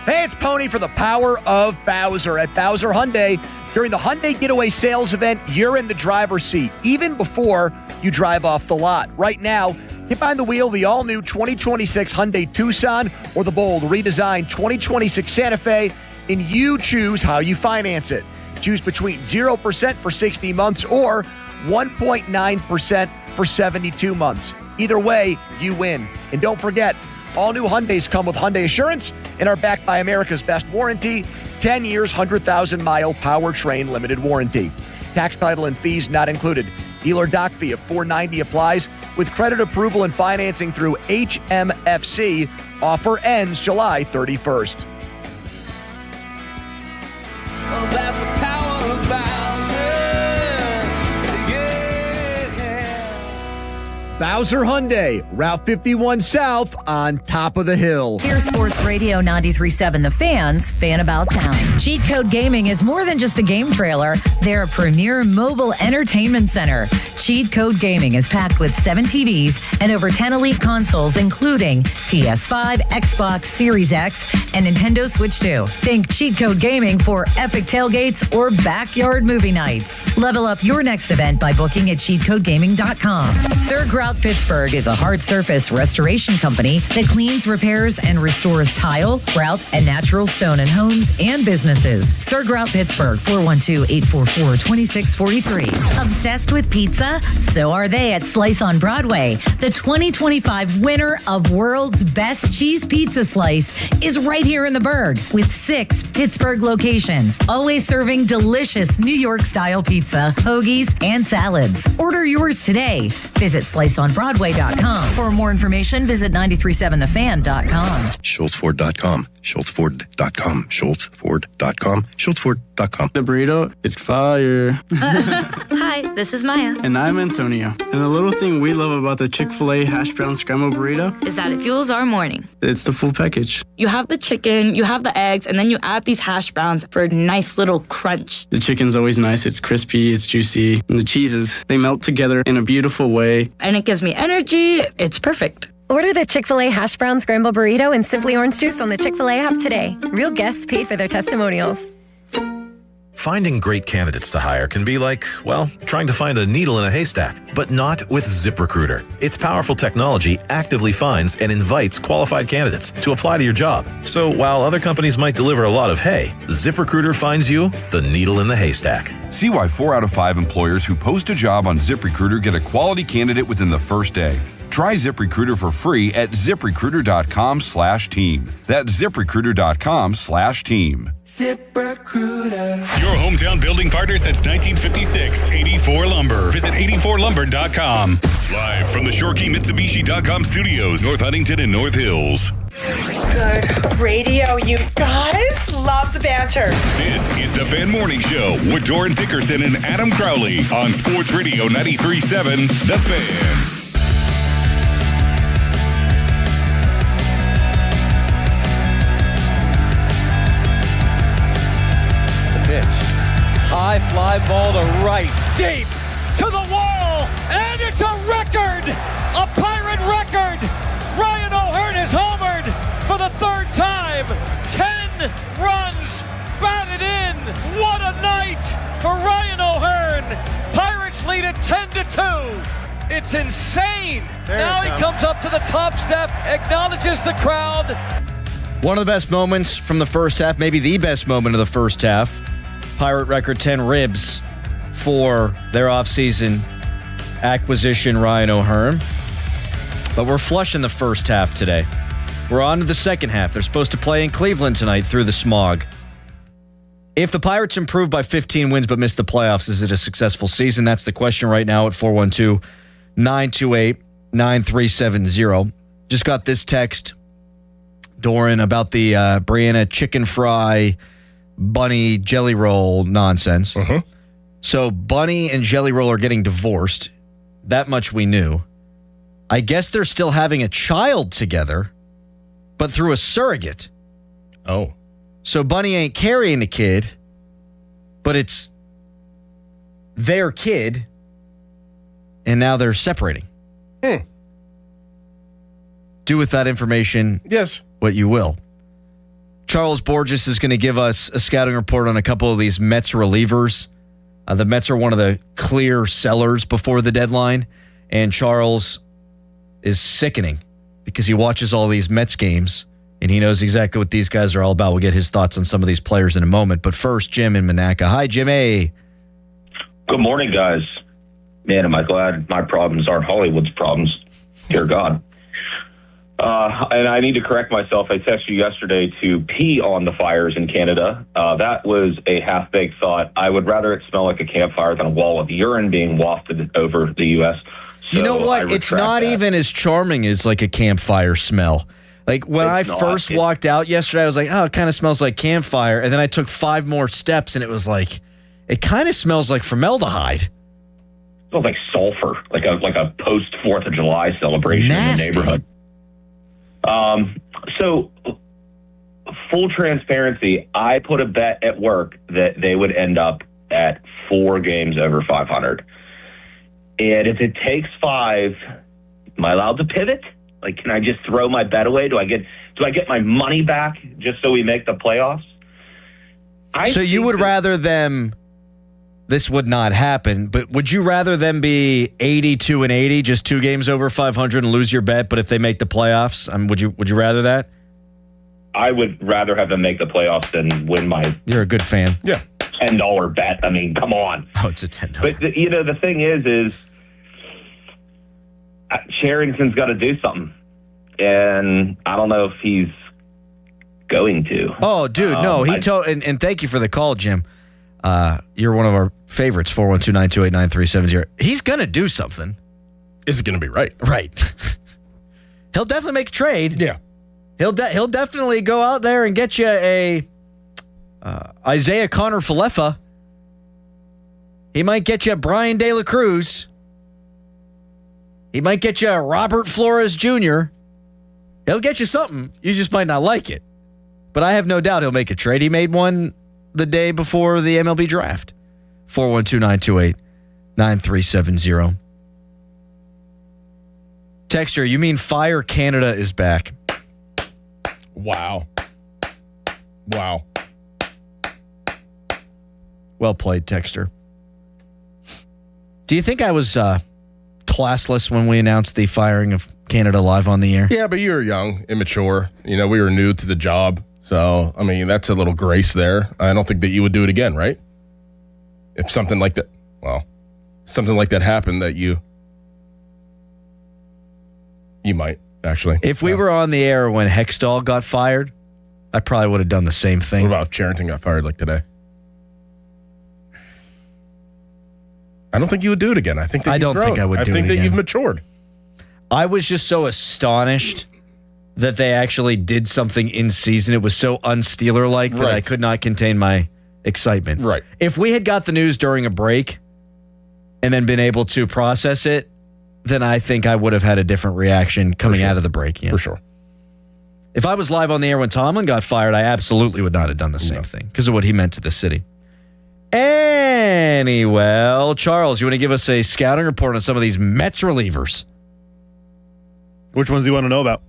Hey, it's Pony for the power of Bowser at Bowser Hyundai. During the Hyundai Getaway Sales event, you're in the driver's seat, even before you drive off the lot. Right now, get behind the wheel of the all-new 2026 Hyundai Tucson or the bold, redesigned 2026 Santa Fe, and you choose how you finance it. Choose between 0% for 60 months or 1.9% for 72 months. Either way, you win. And don't forget, all new Hyundais come with Hyundai Assurance and are backed by America's best warranty, 10 years, 100,000-mile powertrain limited warranty. Tax, title, and fees not included. Dealer doc fee of $490 applies with credit approval and financing through HMFC. Offer ends July 31st. Well, that's the power of Bowser. Bowser Hyundai, Route 51 South on top of the hill. Here's Sports Radio 93.7 The Fan's Fan About Town. Cheat Code Gaming is more than just a game trailer. They're a premier mobile entertainment center. Cheat Code Gaming is packed with 7 TVs and over 10 elite consoles, including PS5, Xbox Series X, and Nintendo Switch 2. Think Cheat Code Gaming for epic tailgates or backyard movie nights. Level up your next event by booking at cheatcodegaming.com. Sir Grout Pittsburgh is a hard surface restoration company that cleans, repairs, and restores tile, grout, and natural stone in homes and businesses. Sir Grout Pittsburgh, 412-844-2643. Obsessed with pizza? So are they at Slice on Broadway. The 2025 winner of World's Best Cheese Pizza Slice is right here in the Berg with 6 Pittsburgh locations, always serving delicious New York-style pizza, hoagies, and salads. Order yours today. Visit sliceonbroadway.com. For more information, visit 937thefan.com. SchultzFord.com. SchultzFord.com. SchultzFord.com. SchultzFord.com. The burrito is fire. Hi, this is Maya. And I'm Antonio. And the little thing we love about the Chick-fil-A hash brown scrambled burrito is that it fuels our morning. It's the full package. You have the chicken, you have the eggs, and then you add these hash browns for a nice little crunch. The chicken's always nice. It's crispy, it's juicy. And the cheeses, they melt together in a beautiful way. And it gives me energy. It's perfect. Order the Chick-fil-A hash brown scrambled burrito and Simply Orange Juice on the Chick-fil-A app today. Real guests paid for their testimonials. Finding great candidates to hire can be like, well, trying to find a needle in a haystack, but not with ZipRecruiter. Its powerful technology actively finds and invites qualified candidates to apply to your job. So while other companies might deliver a lot of hay, ZipRecruiter finds you the needle in the haystack. See why 4 out of 5 employers who post a job on ZipRecruiter get a quality candidate within the first day. Try ZipRecruiter for free at ZipRecruiter.com/team. That's ZipRecruiter.com/team. ZipRecruiter. Your hometown building partner since 1956. 84 Lumber. Visit 84lumber.com. Live from the ShoreKeyMitsubishi.com studios, North Huntington and North Hills. Good radio, you guys. Love the banter. This is the Fan Morning Show with Doran Dickerson and Adam Crowley on Sports Radio 93.7 The Fan. High fly ball to right, deep to the wall, and it's a record, a Pirate record. Ryan O'Hearn is homered for the 3rd time. 10 runs batted in. What a night for Ryan O'Hearn. Pirates lead it 10-2. It's insane. Now he comes up to the top step, acknowledges the crowd. One of the best moments from the first half, maybe the best moment of the first half. Pirate record 10 ribs for their offseason acquisition, Ryan O'Hearn. But we're flush in the first half today. We're on to the second half. They're supposed to play in Cleveland tonight through the smog. If the Pirates improve by 15 wins but miss the playoffs, is it a successful season? That's the question right now at 412-928-9370. Just got this text, Doran, about the Brianna chicken fry Bunny Jelly Roll nonsense. So Bunny and Jelly Roll are getting divorced. That much we knew. I guess they're still having a child together, but through a surrogate. Oh. So Bunny ain't carrying the kid, but it's their kid, and now they're separating. Do with that information what you will. Charles Borges is going to give us a scouting report on a couple of these Mets relievers. The Mets are one of the clear sellers before the deadline, and Charles is sickening because he watches all these Mets games, and he knows exactly what these guys are all about. We'll get his thoughts on some of these players in a moment. But first, Jim in Monaca. Hi, Jimmy. Good morning, guys. Man, am I glad my problems aren't Hollywood's problems. Dear God. And I need to correct myself. I texted you yesterday to pee on the fires in Canada. That was a half-baked thought. I would rather it smell like a campfire than a wall of urine being wafted over the U.S. So you know what? It's not even as charming as like a campfire smell. Like when I first walked out yesterday, I was like, oh, it kind of smells like campfire. And then I took 5 more steps and it was like, it kind of smells like formaldehyde. smells like sulfur, like a post 4th of July celebration in the neighborhood. So, full transparency, I put a bet at work that they would end up at 4 games over 500. And if it takes 5, am I allowed to pivot? Like, can I just throw my bet away? Do I get my money back just so we make the playoffs? So you would rather them, this would not happen, but would you rather them be 82-80, just 2 games over 500 and lose your bet, but if they make the playoffs, would you rather that? I would rather have them make the playoffs than win my... You're a good fan. Yeah. $10 bet. I mean, come on. Oh, it's a $10. But, the thing is Sherrington's got to do something. And I don't know if he's going to. Oh, dude, no. And thank you for the call, Jim. You're one of our favorites, 412-928-9370. He's going to do something. Is it going to be right? Right. He'll definitely make a trade. Yeah. He'll definitely go out there and get you a Isaiah Connor-Falefa. He might get you a Brian De La Cruz. He might get you a Robert Flores Jr. He'll get you something. You just might not like it. But I have no doubt he'll make a trade. He made one the day before the MLB draft. 412-928-9370. Texter, you mean Fire Canada is back? Wow. Well played, Texter. Do you think I was classless when we announced the firing of Canada live on the air? Yeah, but you were young, immature. We were new to the job. So, I mean, that's a little grace there. I don't think that you would do it again, right? If something like that happened, that you might, actually. If we were on the air when Hextall got fired, I probably would have done the same thing. What about if Charrington got fired like today? I don't think you would do it again. I think I would do it again. I think that you've matured. I was just so astonished that they actually did something in season. It was so un-Steeler-like that I could not contain my excitement. Right. If we had got the news during a break and then been able to process it, then I think I would have had a different reaction coming out of the break. Yeah. For sure. If I was live on the air when Tomlin got fired, I absolutely would not have done the same thing because of what he meant to the city. Anyway, Charles, you want to give us a scouting report on some of these Mets relievers? Which ones do you want to know about?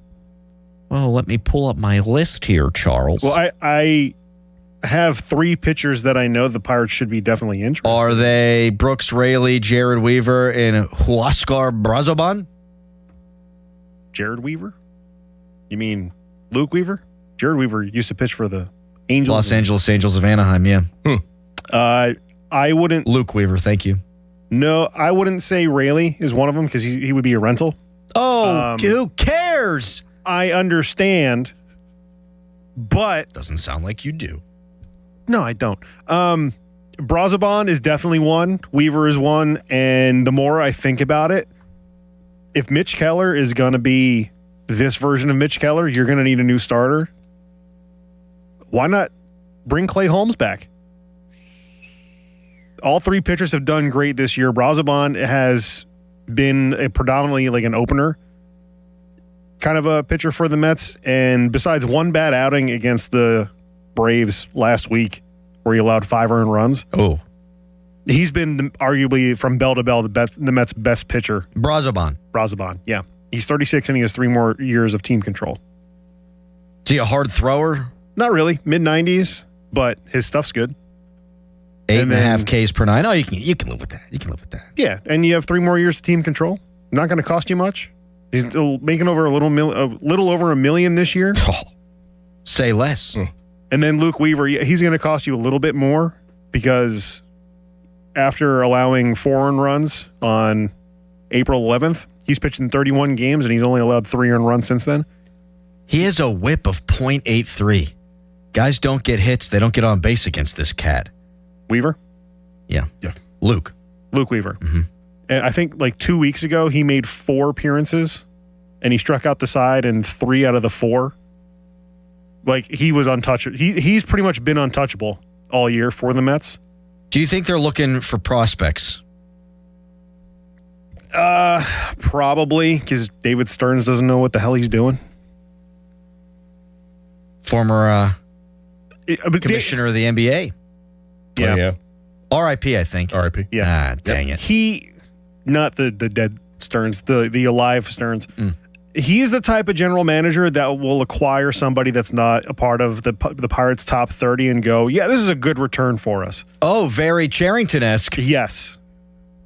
Well, let me pull up my list here, Charles. Well, I have 3 pitchers that I know the Pirates should be definitely interested. Are they Brooks Raley, Jared Weaver, and Huascar Brazoban? Jared Weaver? You mean Luke Weaver? Jared Weaver used to pitch for the Angels. Los Angeles Angels of Anaheim, yeah. I wouldn't... Luke Weaver, thank you. No, I wouldn't say Raley is one of them because he would be a rental. Oh, who cares? I understand, but... Doesn't sound like you do. No, I don't. Brazoban is definitely one. Weaver is one. And the more I think about it, if Mitch Keller is going to be this version of Mitch Keller, you're going to need a new starter. Why not bring Clay Holmes back? All 3 pitchers have done great this year. Brazoban has been predominantly like an opener kind of a pitcher for the Mets. And besides one bad outing against the Braves last week where he allowed 5 earned runs. Oh. He's been arguably from bell to bell the Mets' best pitcher. Brazoban, yeah. He's 36 and he has 3 more years of team control. Is he a hard thrower? Not really. Mid-90s, but his stuff's good. 8.5 Ks per 9. Oh, you can live with that. Yeah, and you have 3 more years of team control. Not going to cost you much. He's still making over a little over $1 million this year. Oh, say less. And then Luke Weaver, he's going to cost you a little bit more because after allowing 4 earned runs on April 11th, he's pitched in 31 games and he's only allowed 3 earned runs since then. He has a whip of .83. Guys don't get hits. They don't get on base against this cat. Weaver? Yeah. Luke Weaver. Mm-hmm. And I think like 2 weeks ago, he made 4 appearances and he struck out the side in 3 out of the 4. Like he was untouchable. He's pretty much been untouchable all year for the Mets. Do you think they're looking for prospects? Probably, because David Stearns doesn't know what the hell he's doing. Former commissioner of the NBA. Yeah. R.I.P., I think. R.I.P. Yeah. Dang it. He, not the dead Stearns, the alive Stearns. He's the type of general manager that will acquire somebody that's not a part of the Pirates' top 30 and go, yeah, this is a good return for us. Oh, very Charrington-esque. Yes.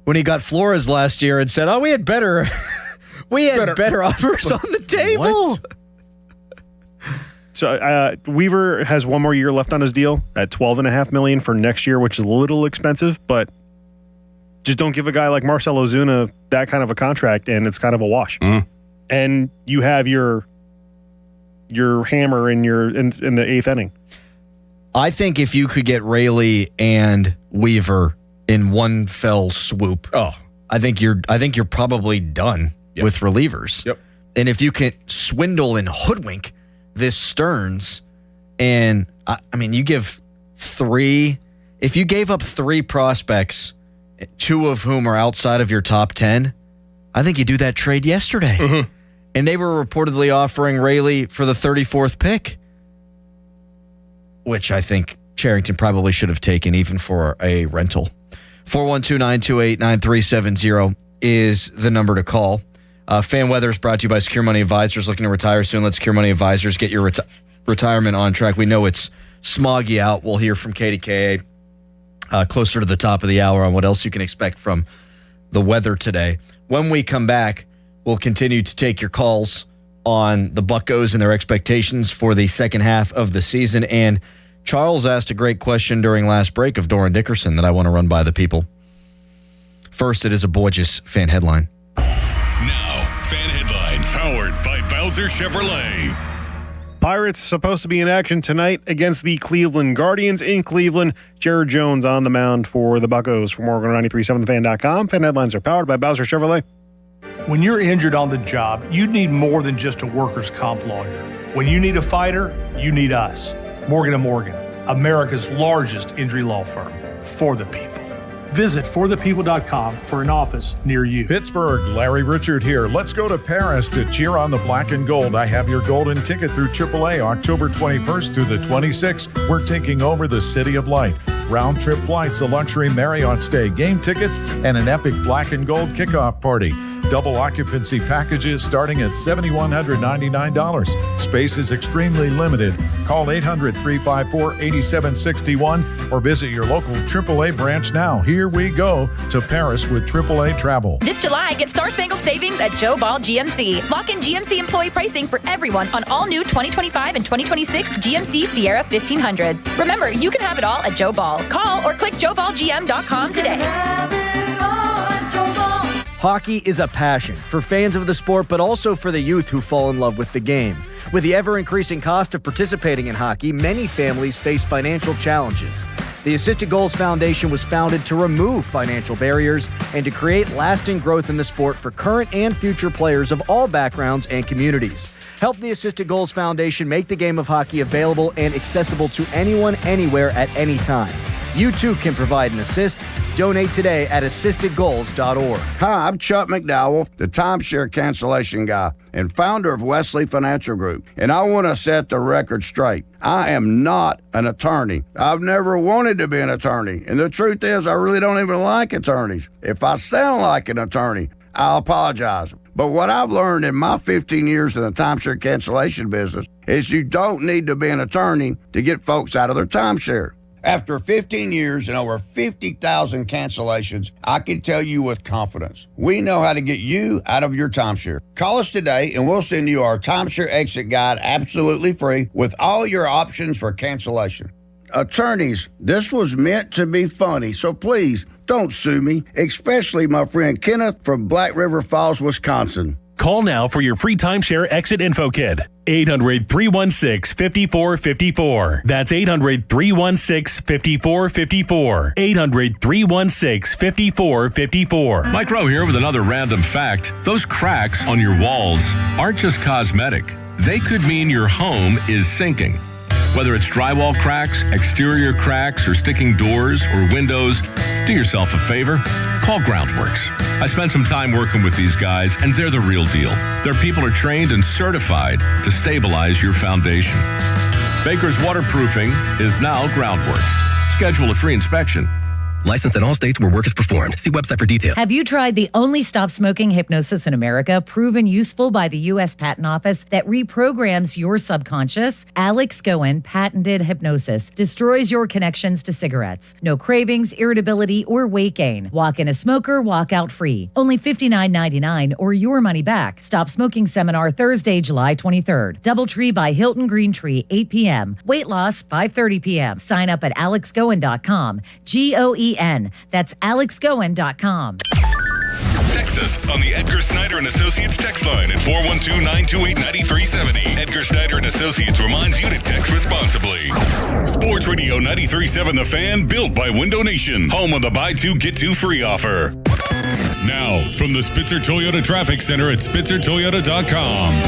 When he got Flores last year and said, oh, we had better offers on the table. What? So Weaver has one more year left on his deal at $12.5 million for next year, which is a little expensive, but just don't give a guy like Marcell Ozuna that kind of a contract, and it's kind of a wash. And you have your hammer in the eighth inning. I think if you could get Raley and Weaver in one fell swoop, I think you're probably done with relievers. Yep. And if you can swindle and hoodwink this Stearns, and I mean, you give if you gave up 3 prospects, 2 of whom are outside of your top 10, I think you do that trade yesterday. And they were reportedly offering Raley for the 34th pick, which I think Charrington probably should have taken even for a rental. 412-928-9370 is the number to call. Fan Weather is brought to you by Secure Money Advisors. Looking to retire soon? Let Secure Money Advisors get your retirement on track. We know it's smoggy out. We'll hear from KDKA closer to the top of the hour on what else you can expect from the weather today. When we come back, we'll continue to take your calls on the Buccos and their expectations for the second half of the season. And Charles asked a great question during last break of Doran Dickerson that I want to run by the people. First, it is a Borges fan headline. Now, fan headlines powered by Bowser Chevrolet. Pirates supposed to be in action tonight against the Cleveland Guardians in Cleveland. Jared Jones on the mound for the Buccos. For more, go to 937thefan.com. Fan headlines are powered by Bowser Chevrolet. When you're injured on the job, you need more than just a workers' comp lawyer. When you need a fighter, you need us. Morgan & Morgan, America's largest injury law firm. For the people. Visit forthepeople.com for an office near you. Pittsburgh, Larry Richard here. Let's go to Paris to cheer on the black and gold. I have your golden ticket through AAA October 21st through the 26th. We're taking over the City of Light. Round trip flights, a luxury Marriott stay, game tickets, and an epic black and gold kickoff party. Double occupancy packages starting at $7,199. Space is extremely limited. Call 800-354-8761 or visit your local AAA branch now. Here we go to Paris with AAA Travel. This July, get Star Spangled Savings at Joe Ball GMC. Lock in GMC employee pricing for everyone on all new 2025 and 2026 GMC Sierra 1500s. Remember, you can have it all at Joe Ball. Call or click joeballgm.com today. Hockey is a passion for fans of the sport, but also for the youth who fall in love with the game. With the ever-increasing cost of participating in hockey, many families face financial challenges. The Assisted Goals Foundation was founded to remove financial barriers and to create lasting growth in the sport for current and future players of all backgrounds and communities. Help the Assisted Goals Foundation make the game of hockey available and accessible to anyone, anywhere, at any time. You too can provide an assist. Donate today at assistedgoals.org. Hi, I'm Chuck McDowell, the timeshare cancellation guy and founder of Wesley Financial Group. And I want to set the record straight. I am not an attorney. I've never wanted to be an attorney. And the truth is, I really don't even like attorneys. If I sound like an attorney, I'll apologize. But what I've learned in my 15 years in the timeshare cancellation business is you don't need to be an attorney to get folks out of their timeshare. After 15 years and over 50,000 cancellations, I can tell you with confidence, we know how to get you out of your timeshare. Call us today and we'll send you our timeshare exit guide absolutely free with all your options for cancellation. Attorneys, this was meant to be funny, so please don't sue me, especially my friend Kenneth from Black River Falls, Wisconsin. Call now for your free timeshare exit info kit. 800-316-5454. That's 800-316-5454. 800-316-5454. Mike Rowe here with another random fact. Those cracks on your walls aren't just cosmetic. They could mean your home is sinking. Whether it's drywall cracks, exterior cracks, or sticking doors or windows, do yourself a favor. call Groundworks. I spent some time working with these guys, and they're the real deal. Their people are trained and certified to stabilize your foundation. Baker's Waterproofing is now Groundworks. Schedule a free inspection. Licensed in all states where work is performed. See website for details. Have you tried the only stop smoking hypnosis in America, proven useful by the U.S. Patent Office that reprograms your subconscious? Alex Goen patented hypnosis destroys your connections to cigarettes. No cravings, irritability, or weight gain. Walk in a smoker, walk out free. Only $59.99 or your money back. Stop Smoking Seminar Thursday, July 23rd. Doubletree by Hilton Green Tree, 8 p.m. Weight loss, 5:30 p.m. Sign up at alexgoen.com. Goen. That's alexgoen.com. Text us on the Edgar Snyder and Associates text line at 412-928-9370. Edgar Snyder and Associates reminds you to text responsibly. Sports Radio 93.7 The Fan, built by Window Nation, home of the buy two, get two free offer. Now, from the Spitzer Toyota Traffic Center at SpitzerToyota.com.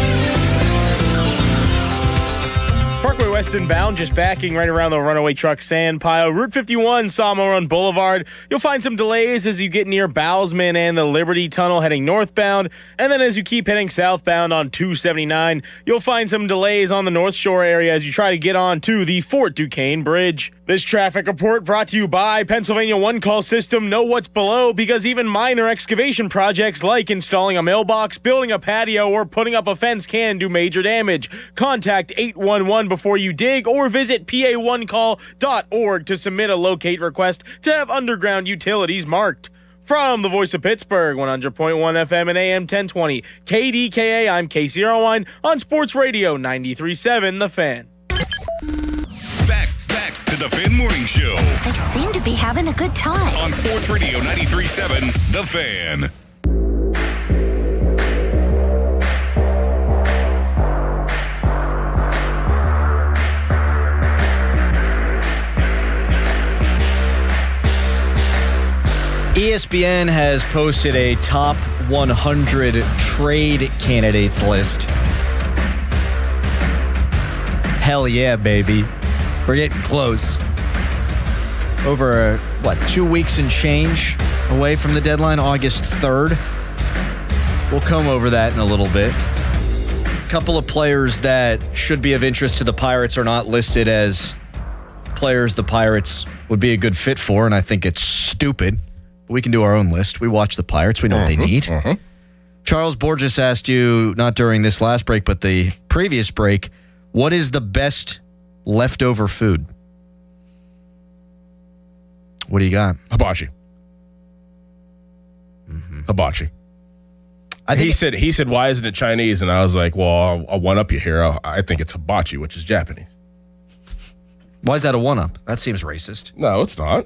Parkway West inbound, just backing right around the runaway truck sand pile. Route 51, Sawmill Run Boulevard. You'll find some delays as you get near Bousman and the Liberty Tunnel heading northbound. And then as you keep heading southbound on 279, you'll find some delays on the North Shore area as you try to get on to the Fort Duquesne Bridge. This traffic report brought to you by Pennsylvania One Call System. Know what's below, because even minor excavation projects like installing a mailbox, building a patio, or putting up a fence can do major damage. Contact 811 before you dig, or visit pa1call.org to submit a locate request to have underground utilities marked. From the voice of Pittsburgh, 100.1 FM and AM 1020, KDKA, I'm Casey Irwine on Sports Radio 93.7 The Fan. Back to the Fan Morning Show. They seem to be having a good time. On Sports Radio 93.7 The Fan. ESPN has posted a top 100 trade candidates list. Hell yeah, baby. We're getting close. Over, 2 weeks and change away from the deadline, August 3rd. We'll come over that in a little bit. A couple of players that should be of interest to the Pirates are not listed as players the Pirates would be a good fit for, and I think it's stupid. We can do our own list. We watch the Pirates. We know what they need. Charles Borges asked you, not during this last break, but the previous break, what is the best leftover food? What do you got? Hibachi. Hibachi. He said, why isn't it Chinese? And I was like, well, I'll one-up you here. I think it's hibachi, which is Japanese. Why is that a one-up? That seems racist. No, it's not.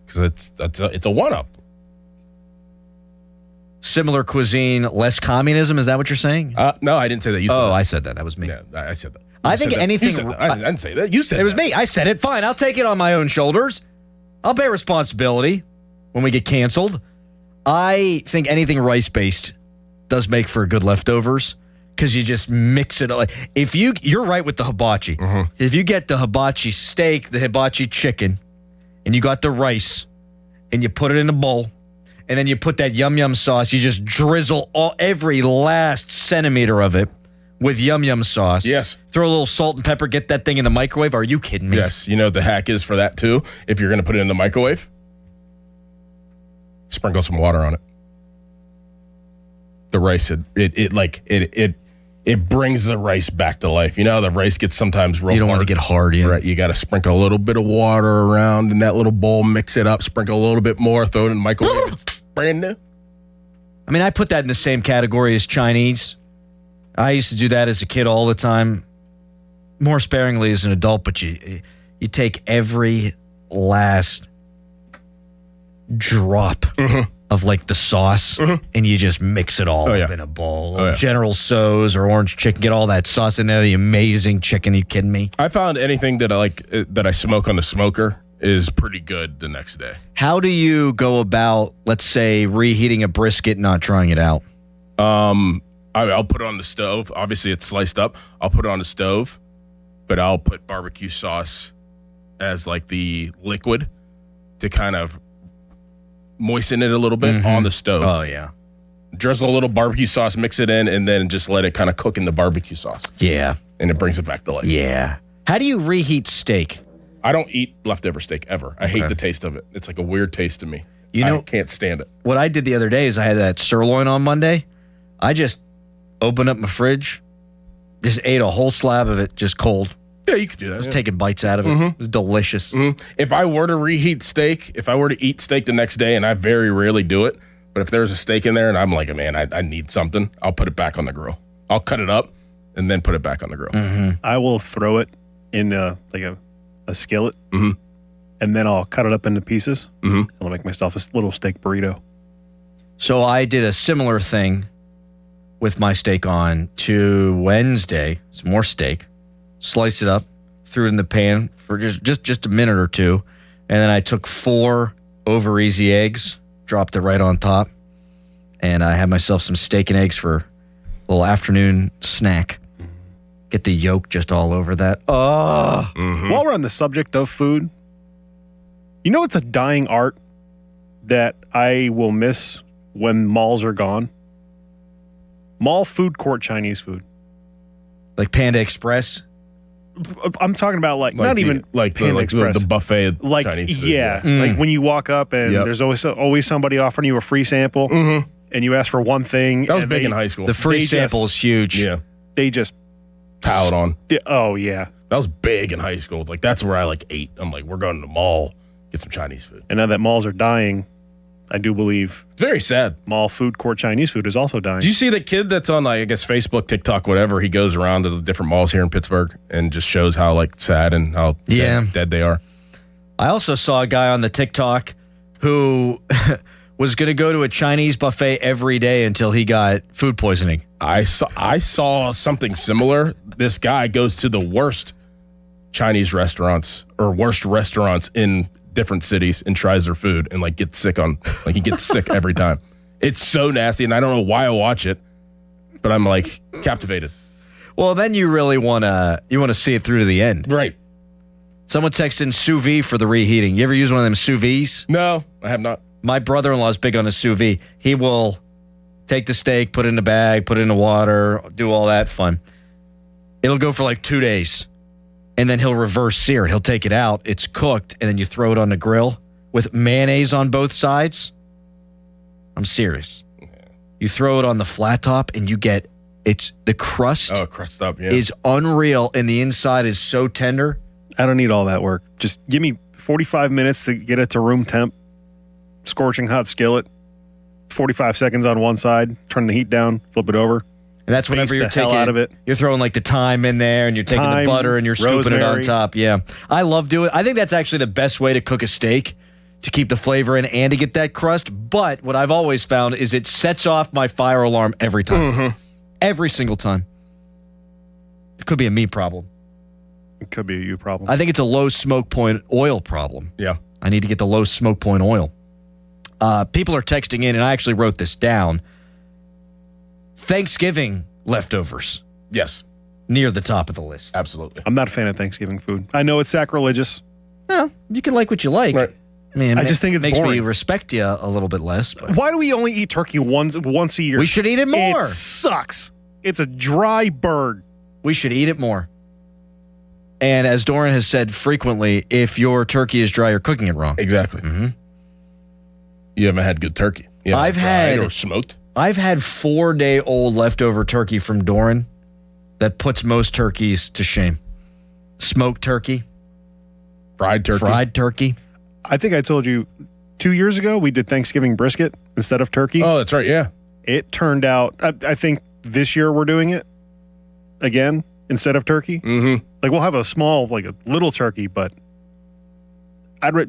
Because it's a one-up. Similar cuisine, less communism. Is that what you're saying? No, I didn't say that. You said that. I said that. That was me. Yeah, I said that. I think anything. I didn't say that. You said it was me. I said it. Fine. I'll take it on my own shoulders. I'll bear responsibility when we get canceled. I think anything rice-based does make for good leftovers because you just mix it. If you're right with the hibachi. If you get the hibachi steak, the hibachi chicken, and you got the rice, and you put it in a bowl, and then you put that yum yum sauce. You just drizzle every last centimeter of it with yum yum sauce. Yes. Throw a little salt and pepper. Get that thing in the microwave. Are you kidding me? Yes. You know what the hack is for that too? If you're going to put it in the microwave, sprinkle some water on it. The rice, it brings the rice back to life. You know, the rice gets sometimes real hard. You don't want to get hard, yeah. Right. You got to sprinkle a little bit of water around in that little bowl, mix it up, sprinkle a little bit more, throw it in the microwave. It's brand new. I mean, I put that in the same category as Chinese. I used to do that as a kid all the time, more sparingly as an adult, but you take every last drop of like the sauce and you just mix it all up in a bowl. General Tso's or orange chicken, get all that sauce in there, the amazing chicken. Are you kidding me? I found anything that I like that I smoke on the smoker is pretty good the next day. How do you go about, let's say, reheating a brisket and not trying it out? I'll put it on the stove. Obviously, it's sliced up. I'll put it on the stove, but I'll put barbecue sauce as like the liquid to kind of moisten it a little bit on the stove. Oh, yeah. Drizzle a little barbecue sauce, mix it in, and then just let it kind of cook in the barbecue sauce. Yeah. And it brings it back to life. Yeah. How do you reheat steak? I don't eat leftover steak ever. I hate the taste of it. It's like a weird taste to me. I can't stand it. What I did the other day is I had that sirloin on Monday. I just opened up my fridge, just ate a whole slab of it just cold. Yeah, you could do that. I was taking bites out of it. It was delicious. If I were to reheat steak, if I were to eat steak the next day, and I very rarely do it, but if there's a steak in there and I'm like, man, I need something, I'll put it back on the grill. I'll cut it up and then put it back on the grill. I will throw it in like a skillet, and then I'll cut it up into pieces. I'll make myself a little steak burrito. So I did a similar thing with my steak on to Wednesday. Some more steak. Sliced it up, threw it in the pan for just a minute or two, and then I took 4 over easy eggs, dropped it right on top, and I had myself some steak and eggs for a little afternoon snack. Get the yolk just all over that. Oh. While we're on the subject of food, you know it's a dying art that I will miss when malls are gone? Mall food court Chinese food. Like Panda Express? I'm talking about not even Panda Express. The buffet Chinese food. Yeah. Like when you walk up and there's always somebody offering you a free sample and you ask for one thing. That was big in high school. The free sample is huge. Yeah. They just piled on. Oh, yeah. That was big in high school. Like that's where I ate. I'm like, we're going to the mall, get some Chinese food. And now that malls are dying, I do believe it's very sad. Mall food court Chinese food is also dying. Do you see the kid that's on I guess Facebook, TikTok, whatever? He goes around to the different malls here in Pittsburgh and just shows how sad and how dead they are. I also saw a guy on the TikTok who was going to go to a Chinese buffet every day until he got food poisoning. I saw something similar. This guy goes to the worst Chinese restaurants or worst restaurants in different cities and tries their food and gets sick he gets sick every time. It's so nasty, and I don't know why I watch it, but I'm captivated. Well, then you really want to see it through to the end. Right. Someone texted in sous vide for the reheating. You ever use one of them sous vides? No, I have not. My brother-in-law is big on a sous vide. He will take the steak, put it in a bag, put it in the water, do all that fun. It'll go for 2 days. And then he'll reverse sear it. He'll take it out. It's cooked. And then you throw it on the grill with mayonnaise on both sides. I'm serious. You throw it on the flat top and you get the crust. Oh, crust up, yeah. Is unreal. And the inside is so tender. I don't need all that work. Just give me 45 minutes to get it to room temp. Scorching hot skillet. 45 seconds on one side. Turn the heat down. Flip it over. And that's whenever you're taking out of it. You're throwing the thyme in there and you're taking the butter and you're scooping it on top. Yeah. I love doing it. I think that's actually the best way to cook a steak, to keep the flavor in and to get that crust. But what I've always found is it sets off my fire alarm every time. Every single time. It could be a me problem. It could be a you problem. I think it's a low smoke point oil problem. Yeah. I need to get the low smoke point oil. People are texting in, and I actually wrote this down. Thanksgiving leftovers. Yes. Near the top of the list. Absolutely. I'm not a fan of Thanksgiving food. I know it's sacrilegious. No, you can like what you like. Right. I just think it's makes boring. me respect you a little bit less. But why do we only eat turkey once a year? We should eat it more. It sucks. It's a dry bird. We should eat it more. And as Doran has said frequently, if your turkey is dry, you're cooking it wrong. Exactly. You haven't had good turkey. I've had or smoked. I've had 4-day-old leftover turkey from Doran that puts most turkeys to shame. Smoked turkey. Fried turkey. I think I told you 2 years ago we did Thanksgiving brisket instead of turkey. Oh, that's right, yeah. It turned out, I think this year we're doing it again instead of turkey. We'll have a small, a little turkey, but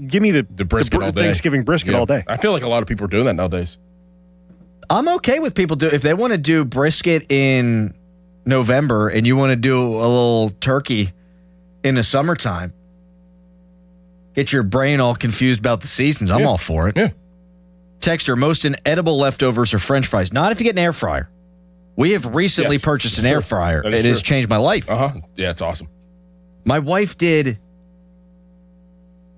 give me the brisket all day. Thanksgiving brisket all day. I feel like a lot of people are doing that nowadays. I'm okay with people if they want to do brisket in November and you want to do a little turkey in the summertime. Get your brain all confused about the seasons. I'm all for it. Yeah. Texter, most inedible leftovers are French fries. Not if you get an air fryer. We have recently purchased an air fryer. It has changed my life. Yeah, it's awesome. My wife did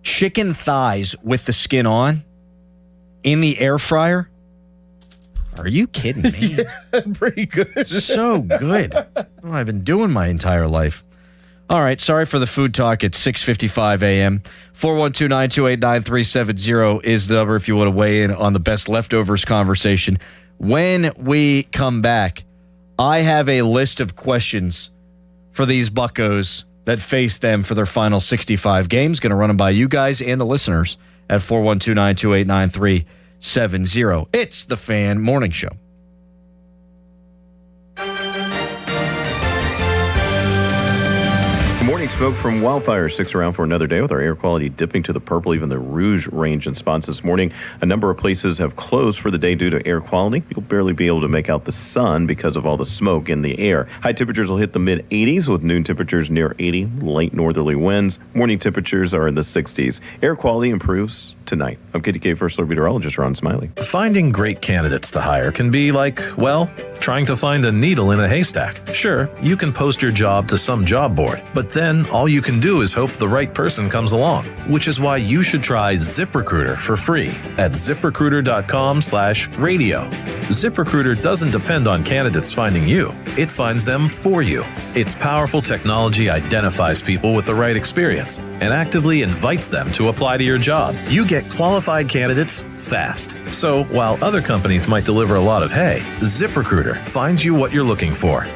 chicken thighs with the skin on in the air fryer. Are you kidding me? Pretty good. So good. Well, I've been doing my entire life. All right, sorry for the food talk at 6:55 a.m. 412-928-9370 is the number if you want to weigh in on the best leftovers conversation. When we come back, I have a list of questions for these buccos that face them for their final 65 games. Going to run them by you guys and the listeners at 412-928-9370. It's the Fan Morning Show. Morning smoke from wildfires sticks around for another day with our air quality dipping to the purple, even the rouge range in spots this morning. A number of places have closed for the day due to air quality. You'll barely be able to make out the sun because of all the smoke in the air. High temperatures will hit the mid-80s with noon temperatures near 80, light northerly winds. Morning temperatures are in the 60s. Air quality improves tonight. I'm KDK First Alert Meteorologist Ron Smiley. Finding great candidates to hire can be like, well, trying to find a needle in a haystack. Sure, you can post your job to some job board, but then all you can do is hope the right person comes along, which is why you should try ZipRecruiter for free at ZipRecruiter.com/radio. ZipRecruiter doesn't depend on candidates finding you. It finds them for you. Its powerful technology identifies people with the right experience and actively invites them to apply to your job. You get qualified candidates fast. So while other companies might deliver a lot of hay, ZipRecruiter finds you what you're looking for.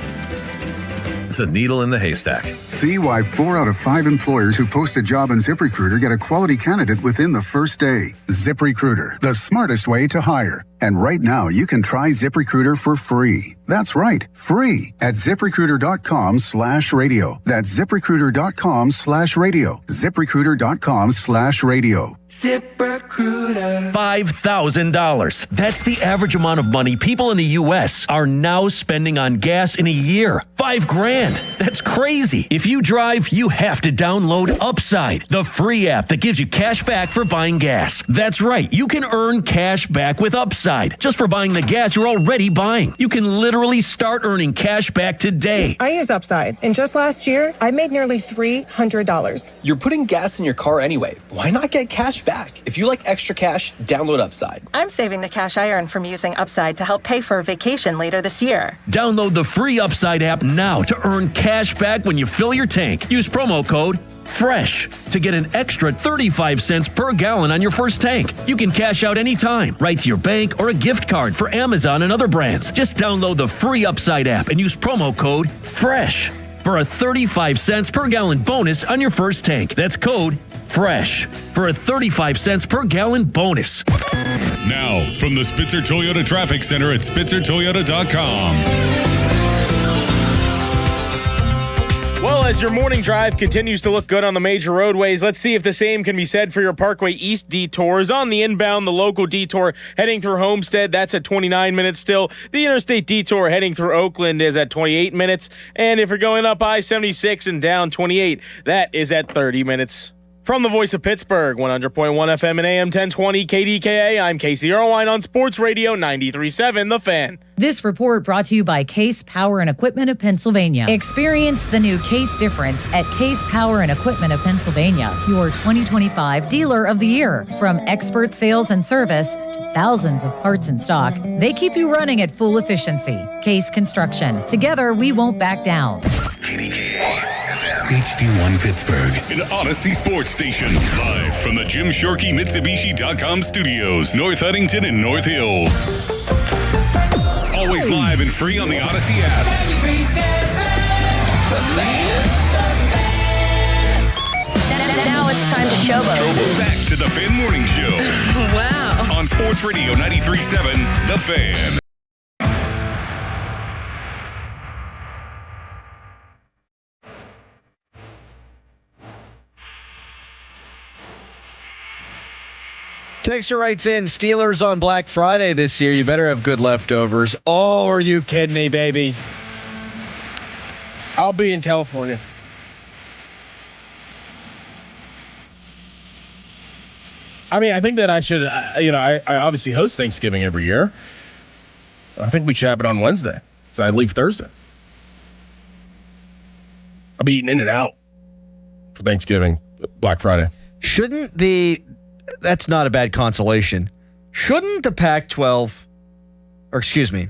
The needle in the haystack. See why 4 out of 5 employers who post a job on ZipRecruiter get a quality candidate within the first day. ZipRecruiter, the smartest way to hire. And right now, you can try ZipRecruiter for free. That's right, free at ZipRecruiter.com/radio. That's ZipRecruiter.com/radio. ZipRecruiter.com/radio. ZipRecruiter. $5,000. That's the average amount of money people in the U.S. are now spending on gas in a year. $5,000. That's crazy. If you drive, you have to download Upside, the free app that gives you cash back for buying gas. That's right. You can earn cash back with Upside just for buying the gas you're already buying. You can literally start earning cash back today. I use Upside, and just last year, I made nearly $300. You're putting gas in your car anyway. Why not get cash back? If you like extra cash, download Upside. I'm saving the cash I earn from using Upside to help pay for a vacation later this year. Download the free Upside app now to earn cash back when you fill your tank. Use promo code FRESH to get an extra 35 cents per gallon on your first tank. You can cash out anytime, right to your bank or a gift card for Amazon and other brands. Just download the free Upside app and use promo code FRESH for a 35 cents per gallon bonus on your first tank. That's code FRESH for a 35 cents per gallon bonus. Now, from the Spitzer Toyota Traffic Center at SpitzerToyota.com. Well, as your morning drive continues to look good on the major roadways, let's see if the same can be said for your Parkway East detours. On the inbound, the local detour heading through Homestead, that's at 29 minutes still. The interstate detour heading through Oakland is at 28 minutes. And if you're going up I-76 and down 28, that is at 30 minutes. From the voice of Pittsburgh, 100.1 FM and AM 1020 KDKA, I'm Casey Irwine on Sports Radio 93.7 The Fan. This report brought to you by Case Power and Equipment of Pennsylvania. Experience the new Case difference at Case Power and Equipment of Pennsylvania, your 2025 Dealer of the Year. From expert sales and service to thousands of parts in stock, they keep you running at full efficiency. Case Construction. Together, we won't back down. HD1 Pittsburgh, an Odyssey Sports Station. Live from the Jim Shorkey Mitsubishi.com studios, North Huntington and North Hills. Always live and free on the Odyssey app. Now it's time to showboat. Back to the Fan Morning Show. Wow. On Sports Radio 93.7 The Fan. Texter writes in, Steelers on Black Friday this year. You better have good leftovers. Oh, are you kidding me, baby? I'll be in California. I mean, I think that I should, I obviously host Thanksgiving every year. I think we should have it on Wednesday. So I leave Thursday. I'll be eating In-N-Out for Thanksgiving, Black Friday. That's not a bad consolation. Shouldn't the Pac-12, or excuse me,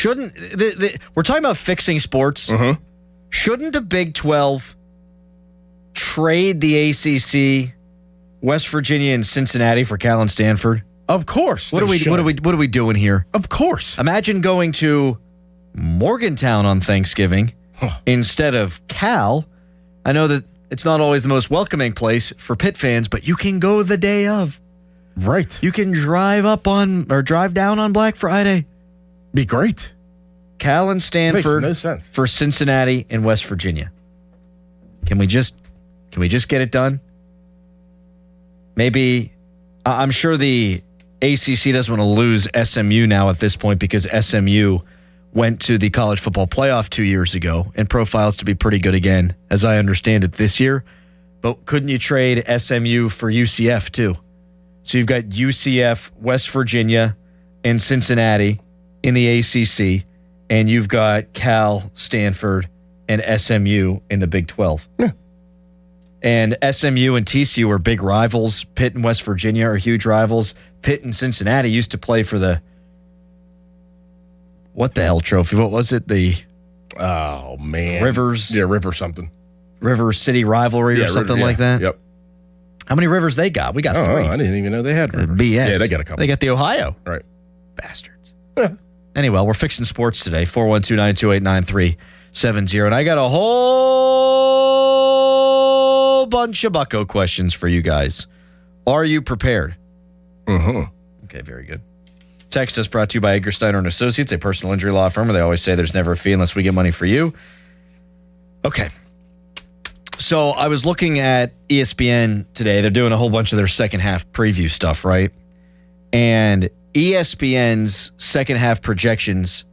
we're talking about fixing sports. Mm-hmm. Shouldn't the Big 12 trade the ACC, West Virginia, and Cincinnati for Cal and Stanford? Of course. What are we doing here? Of course. Imagine going to Morgantown on Thanksgiving instead of Cal. I know that it's not always the most welcoming place for Pitt fans, but you can go the day of. Right. You can drive down on Black Friday. Be great. Cal and Stanford Makes no sense. for Cincinnati and West Virginia. Can we just get it done? Maybe I'm sure the ACC doesn't want to lose SMU now at this point because SMU went to the college football playoff 2 years ago and profiles to be pretty good again, as I understand it, this year. But couldn't you trade SMU for UCF too? So you've got UCF, West Virginia, and Cincinnati in the ACC, and you've got Cal, Stanford, and SMU in the Big 12. Yeah. And SMU and TCU are big rivals. Pitt and West Virginia are huge rivals. Pitt and Cincinnati used to play for the what the hell trophy? What was it? The Rivers. Yeah, River something. River City rivalry or something like that. Yep. How many rivers they got? We got 3. I didn't even know they had rivers. BS. Yeah, they got a couple. They got the Ohio. Right. Bastards. Anyway, we're fixing sports today. 412-928-9370. And I got a whole bunch of Bucko questions for you guys. Are you prepared? Mm-hmm. Okay, very good. Text us brought to you by Edgar Steiner & Associates, a personal injury law firm where they always say there's never a fee unless we get money for you. Okay. So I was looking at ESPN today. They're doing a whole bunch of their second half preview stuff, right? And ESPN's second half projections,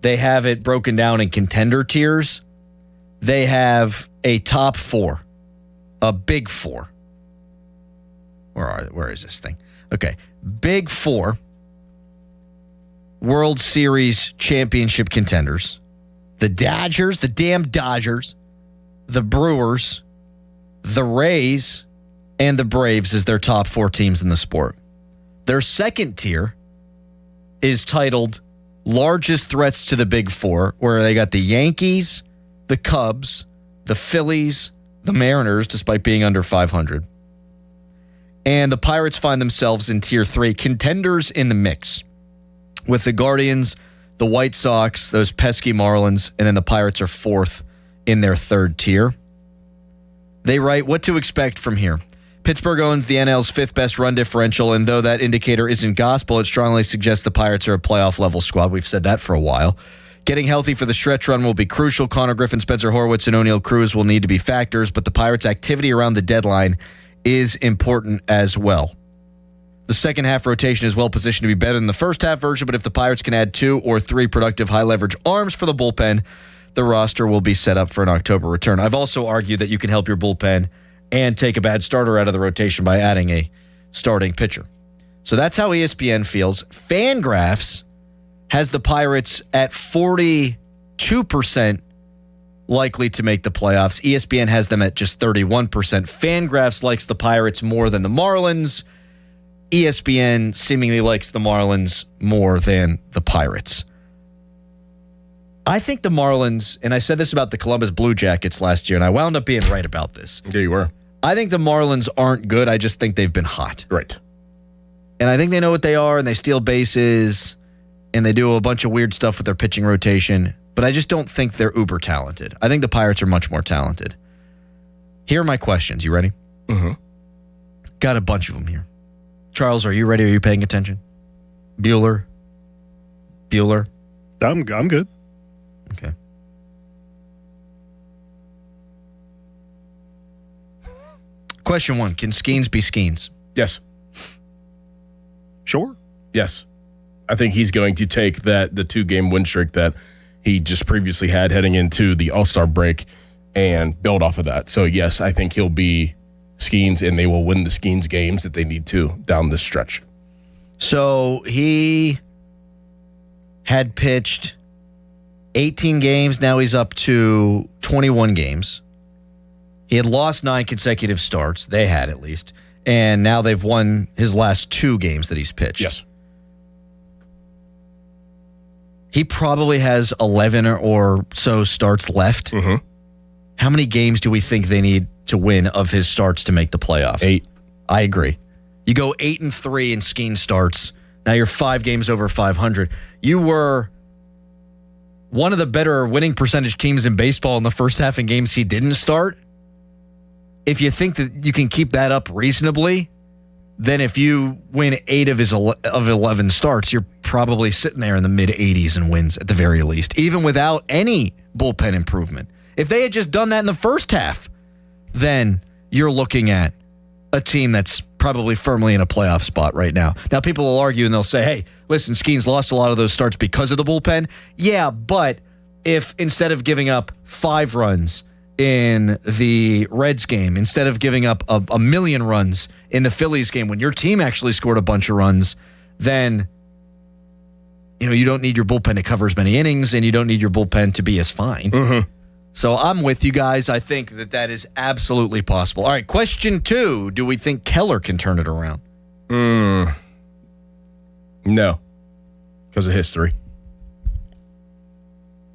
they have it broken down in contender tiers. They have a top 4, a big 4. Where is this thing? Okay. Big 4 World Series championship contenders. The Dodgers, the damn Dodgers, the Brewers, the Rays, and the Braves as their top 4 teams in the sport. Their second tier is titled Largest Threats to the Big 4, where they got the Yankees, the Cubs, the Phillies, the Mariners, despite being under 500. And the Pirates find themselves in tier 3, contenders in the mix, with the Guardians, the White Sox, those pesky Marlins, and then the Pirates are 4th in their third tier. They write, what to expect from here. Pittsburgh owns the NL's 5th best run differential, and though that indicator isn't gospel, it strongly suggests the Pirates are a playoff-level squad. We've said that for a while. Getting healthy for the stretch run will be crucial. Connor Griffin, Spencer Horwitz, and O'Neal Cruz will need to be factors, but the Pirates' activity around the deadline is important as well. The second half rotation is well positioned to be better than the first half version, but if the Pirates can add 2 or 3 productive high-leverage arms for the bullpen, the roster will be set up for an October return. I've also argued that you can help your bullpen and take a bad starter out of the rotation by adding a starting pitcher. So that's how ESPN feels. Fangraphs has the Pirates at 42% likely to make the playoffs. ESPN has them at just 31%. Fangraphs likes the Pirates more than the Marlins. ESPN seemingly likes the Marlins more than the Pirates. I think the Marlins, and I said this about the Columbus Blue Jackets last year, and I wound up being right about this. Yeah, you were. I think the Marlins aren't good. I just think they've been hot. Right. And I think they know what they are, and they steal bases, and they do a bunch of weird stuff with their pitching rotation. But I just don't think they're uber talented. I think the Pirates are much more talented. Here are my questions. You ready? Mm-hmm. Got a bunch of them here. Charles, are you ready? Are you paying attention? Bueller? I'm good. Okay. Question 1. Can Skeens be Skeens? Yes. Sure. Yes. I think he's going to take the 2-game win streak that he just previously had heading into the All-Star break and build off of that. So, yes, I think he'll be Skeens, and they will win the Skeens games that they need to down this stretch. So he had pitched 18 games. Now he's up to 21 games. He had lost 9 consecutive starts. They had, at least. And now they've won his last 2 games that he's pitched. Yes. He probably has 11 or so starts left. Mm-hmm. How many games do we think they need to win of his starts to make the playoffs? 8. I agree. You go 8-3 in Skeen starts. Now you're 5 games over 500. You were one of the better winning percentage teams in baseball in the first half in games he didn't start. If you think that you can keep that up reasonably, then if you win 8 of 11 starts, you're probably sitting there in the mid-80s in wins at the very least, even without any bullpen improvement. If they had just done that in the first half, then you're looking at a team that's probably firmly in a playoff spot right now. Now, people will argue and they'll say, hey, listen, Skeen's lost a lot of those starts because of the bullpen. Yeah, but if instead of giving up 5 runs in the Reds game, instead of giving up a million runs in the Phillies game when your team actually scored a bunch of runs, then you don't need your bullpen to cover as many innings and you don't need your bullpen to be as fine. Mm-hmm. So I'm with you guys. I think that is absolutely possible. All right, question 2. Do we think Keller can turn it around? No, because of history.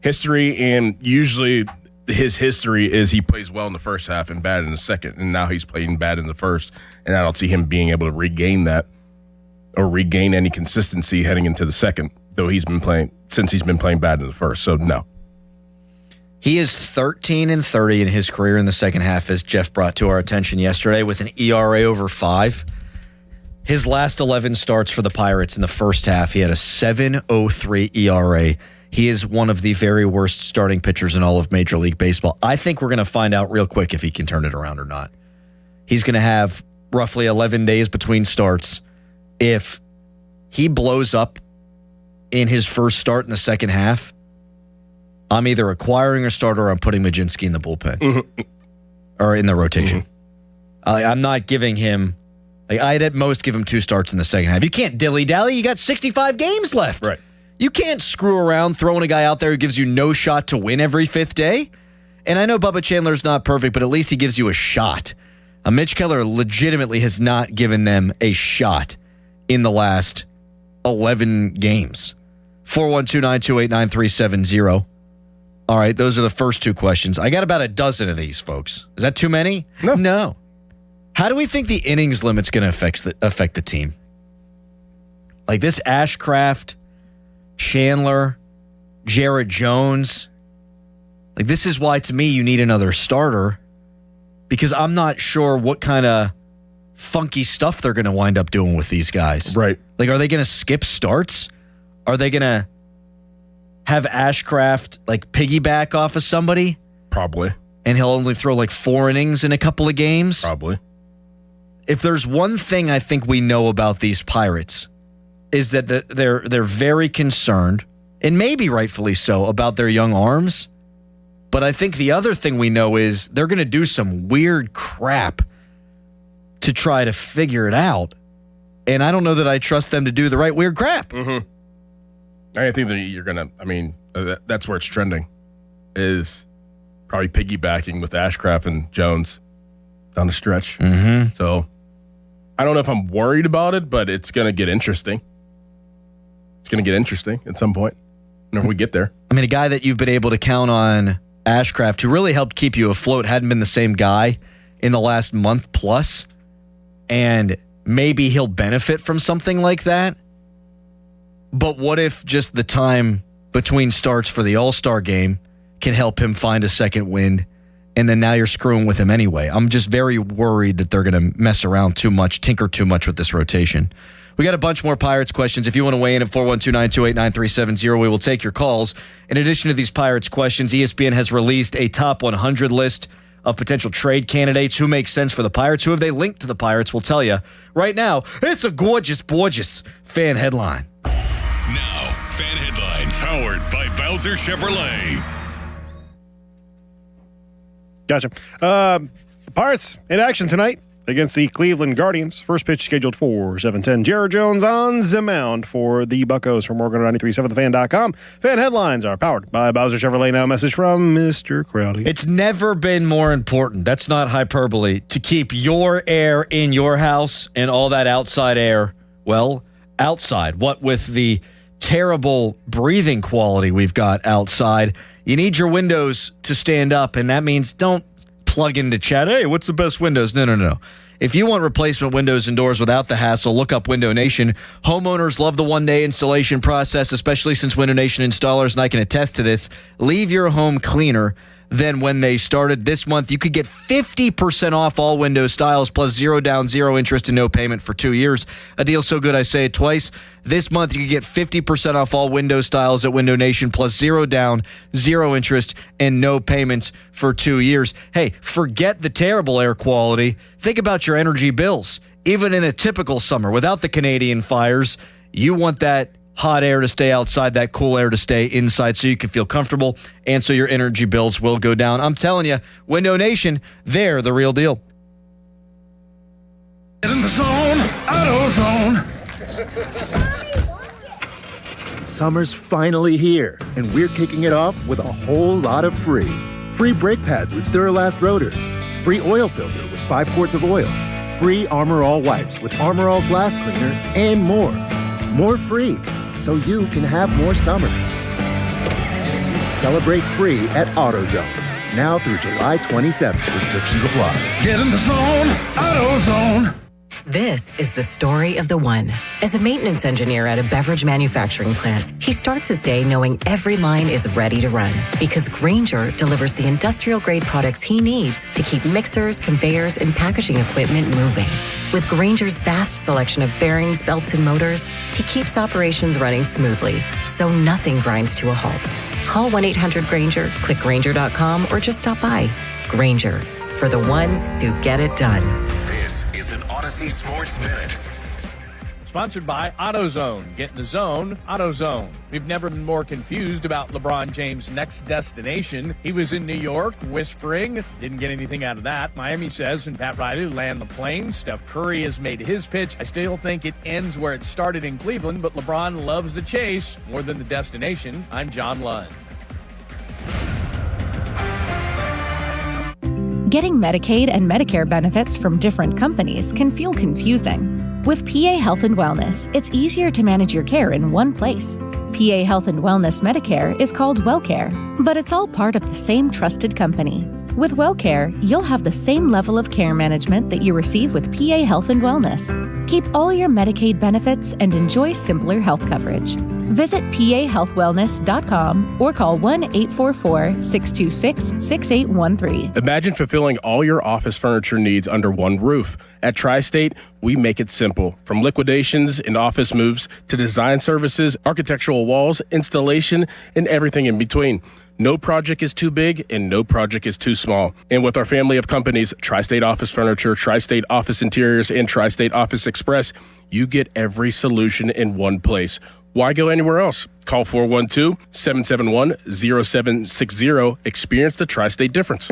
History, and usually his history is he plays well in the first half and bad in the second, and now he's playing bad in the first, and I don't see him being able to regain that or regain any consistency heading into the second, though he's been playing bad in the first, so no. He is 13-30 in his career in the second half, as Jeff brought to our attention yesterday, with an ERA over 5. His last 11 starts for the Pirates in the first half, he had a 7.03 ERA. He is one of the very worst starting pitchers in all of Major League Baseball. I think we're going to find out real quick if he can turn it around or not. He's going to have roughly 11 days between starts. If he blows up in his first start in the second half, I'm either acquiring a starter or I'm putting Majinski in the bullpen or in the rotation. I'm not giving him, I'd at most give him 2 starts in the second half. You can't dilly-dally. You got 65 games left. Right. You can't screw around throwing a guy out there who gives you no shot to win every 5th day. And I know Bubba Chandler's not perfect, but at least he gives you a shot. Mitch Keller legitimately has not given them a shot in the last 11 games. 412-928-9370. All right, those are the first 2 questions. I got about a dozen of these, folks. Is that too many? No. How do we think the innings limit's going to affect the team? Like this Ashcraft, Chandler, Jared Jones. Like this is why, to me, you need another starter, because I'm not sure what kind of funky stuff they're going to wind up doing with these guys. Right. Like, are they going to skip starts? Are they going to have Ashcraft piggyback off of somebody? Probably. And he'll only throw 4 innings in a couple of games? Probably. If there's one thing I think we know about these Pirates, is that they're very concerned, and maybe rightfully so, about their young arms. But I think the other thing we know is they're going to do some weird crap to try to figure it out. And I don't know that I trust them to do the right weird crap. Mm-hmm. I think that you're going to, that's where it's trending, is probably piggybacking with Ashcraft and Jones down the stretch. Mm-hmm. So I don't know if I'm worried about it, but it's going to get interesting. It's going to get interesting at some point whenever we get there. A guy that you've been able to count on, Ashcraft, who really helped keep you afloat, hadn't been the same guy in the last month plus, and maybe he'll benefit from something like that. But what if just the time between starts for the All-Star game can help him find a second wind, and then now you're screwing with him anyway? I'm just very worried that they're going to mess around too much, tinker too much with this rotation. We got a bunch more Pirates questions. If you want to weigh in at 412-928-9370, we will take your calls. In addition to these Pirates questions, ESPN has released a top 100 list of potential trade candidates. Who makes sense for the Pirates? Who have they linked to the Pirates? We'll tell you right now. It's a gorgeous fan headline. Now, fan headlines powered by Bowser Chevrolet. Gotcha. Pirates in action tonight against the Cleveland Guardians. First pitch scheduled for 7:10. Jared Jones on the mound for the Buccos from Oregon 93.7thefan.com. Fan headlines are powered by Bowser Chevrolet. Now a message from Mr. Crowley. It's never been more important, that's not hyperbole, to keep your air in your house and all that outside air, well, outside. What with the terrible breathing quality we've got outside, you need your windows to stand up, and that means don't plug into chat. Hey, what's the best windows? No. If you want replacement windows and doors without the hassle, look up Window Nation. Homeowners love the one-day installation process, especially since Window Nation installers, and I can attest to this, leave your home cleaner than when they started. This month, you could get 50% off all window styles, plus 0 down, 0 interest, and no payment for 2 years. A deal so good I say it twice. This month, you can get 50% off all window styles at Window Nation, plus 0 down, 0 interest, and no payments for 2 years. Hey, forget the terrible air quality. Think about your energy bills. Even in a typical summer, without the Canadian fires, you want that hot air to stay outside, that cool air to stay inside, so you can feel comfortable and so your energy bills will go down. I'm telling you, Window Nation, they're the real deal. Get in the zone, AutoZone. Summer's finally here, and we're kicking it off with a whole lot of free. Free brake pads with Duralast rotors. Free oil filter with 5 quarts of oil. Free Armor All wipes with Armor All glass cleaner, and more. More free, so you can have more summer. Celebrate free at AutoZone. Now through July 27th. Restrictions apply. Get in the zone, AutoZone. This is the story of the one. As a maintenance engineer at a beverage manufacturing plant, he starts his day knowing every line is ready to run because Grainger delivers the industrial-grade products he needs to keep mixers, conveyors, and packaging equipment moving. With Grainger's vast selection of bearings, belts, and motors, he keeps operations running smoothly, so nothing grinds to a halt. Call 1-800-GRAINGER, click Grainger.com, or just stop by. Grainger, for the ones who get it done. This is an Odyssey Sports Minute. Sponsored by AutoZone. Get in the zone, AutoZone. We've never been more confused about LeBron James' next destination. He was in New York whispering. Didn't get anything out of that. Miami says, and Pat Riley land the plane. Steph Curry has made his pitch. I still think it ends where it started in Cleveland, but LeBron loves the chase more than the destination. I'm John Lund. Getting Medicaid and Medicare benefits from different companies can feel confusing. With PA Health and Wellness, it's easier to manage your care in one place. PA Health and Wellness Medicare is called WellCare, but it's all part of the same trusted company. With WellCare, you'll have the same level of care management that you receive with PA Health and Wellness. Keep all your Medicaid benefits and enjoy simpler health coverage. Visit pahealthwellness.com or call 1-844-626-6813. Imagine fulfilling all your office furniture needs under one roof. At Tri-State, we make it simple. From liquidations and office moves to design services, architectural walls, installation, and everything in between. No project is too big and no project is too small. And with our family of companies, Tri-State Office Furniture, Tri-State Office Interiors, and Tri-State Office Express, you get every solution in one place. Why go anywhere else? Call 412-771-0760. Experience the Tri-State difference.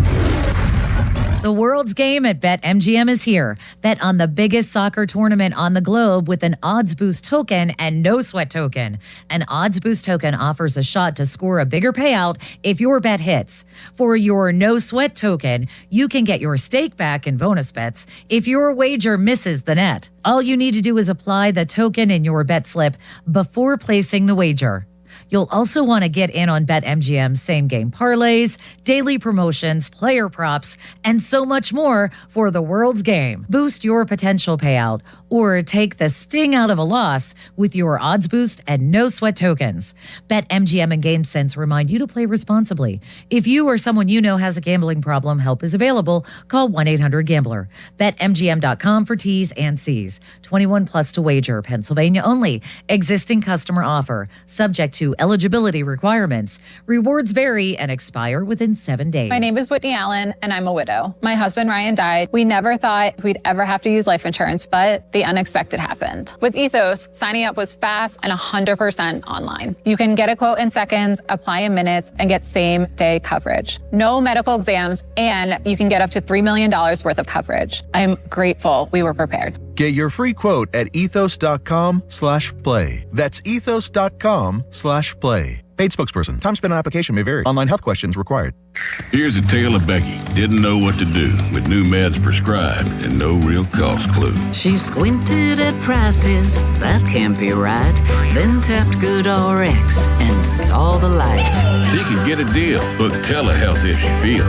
The world's game at BetMGM is here. Bet on the biggest soccer tournament on the globe with an Odds Boost token and no sweat token. An Odds Boost token offers a shot to score a bigger payout if your bet hits. For your no sweat token, you can get your stake back in bonus bets if your wager misses the net. All you need to do is apply the token in your bet slip before placing the wager. You'll also want to get in on BetMGM's same-game parlays, daily promotions, player props, and so much more for the world's game. Boost your potential payout or take the sting out of a loss with your Odds Boost and no sweat tokens. BetMGM and GameSense remind you to play responsibly. If you or someone you know has a gambling problem, help is available. Call 1-800-GAMBLER. BetMGM.com for T's and C's. 21 plus to wager. Pennsylvania only. Existing customer offer. Subject to to eligibility requirements. Rewards vary and expire within 7 days. My name is Whitney Allen, and I'm a widow. My husband, Ryan, died. We never thought we'd ever have to use life insurance, but the unexpected happened. With Ethos, signing up was fast and 100% online. You can get a quote in seconds, apply in minutes, and get same-day coverage. No medical exams, and you can get up to $3 million worth of coverage. I'm grateful we were prepared. Get your free quote at ethos.com/play. That's ethos.com/play. Paid spokesperson. Time spent on application may vary. Online health questions required. Here's a tale of Becky. Didn't know what to do with new meds prescribed and no real cost clue. She squinted at prices, that can't be right. Then tapped GoodRx and saw the light. She could get a deal. Book telehealth if she feels.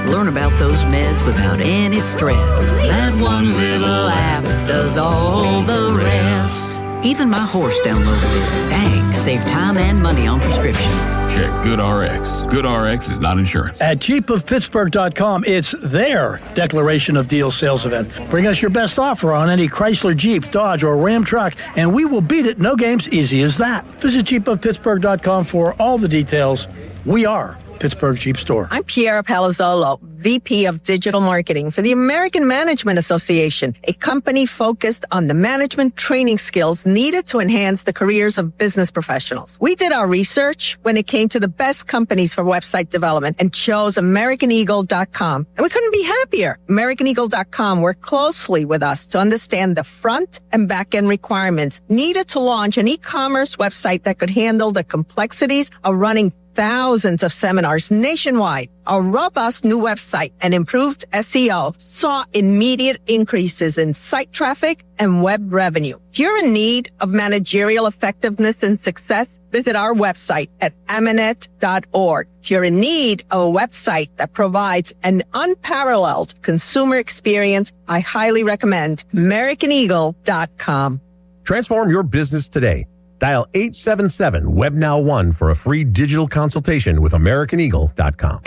Learn about those meds without any stress. That one little app does all the rest. Even my horse downloaded it. Dang, save time and money on prescriptions. Check GoodRx. GoodRx is not insurance. At jeepofpittsburgh.com, it's their Declaration of Deals sales event. Bring us your best offer on any Chrysler, Jeep, Dodge, or Ram truck, and we will beat it. No games, easy as that. Visit jeepofpittsburgh.com for all the details. We are Pittsburgh Jeep Store. I'm Piera Palazzolo, VP of Digital Marketing for the American Management Association, a company focused on the management training skills needed to enhance the careers of business professionals. We did our research when it came to the best companies for website development and chose AmericanEagle.com. And we couldn't be happier. AmericanEagle.com worked closely with us to understand the front and back end requirements needed to launch an e-commerce website that could handle the complexities of running thousands of seminars nationwide. Our robust new website and improved SEO saw immediate increases in site traffic and web revenue. If you're in need of managerial effectiveness and success, visit our website at amanet.org. If you're in need of a website that provides an unparalleled consumer experience, I highly recommend AmericanEagle.com. Transform your business today. Dial 877-WEB-NOW1 for a free digital consultation with AmericanEagle.com.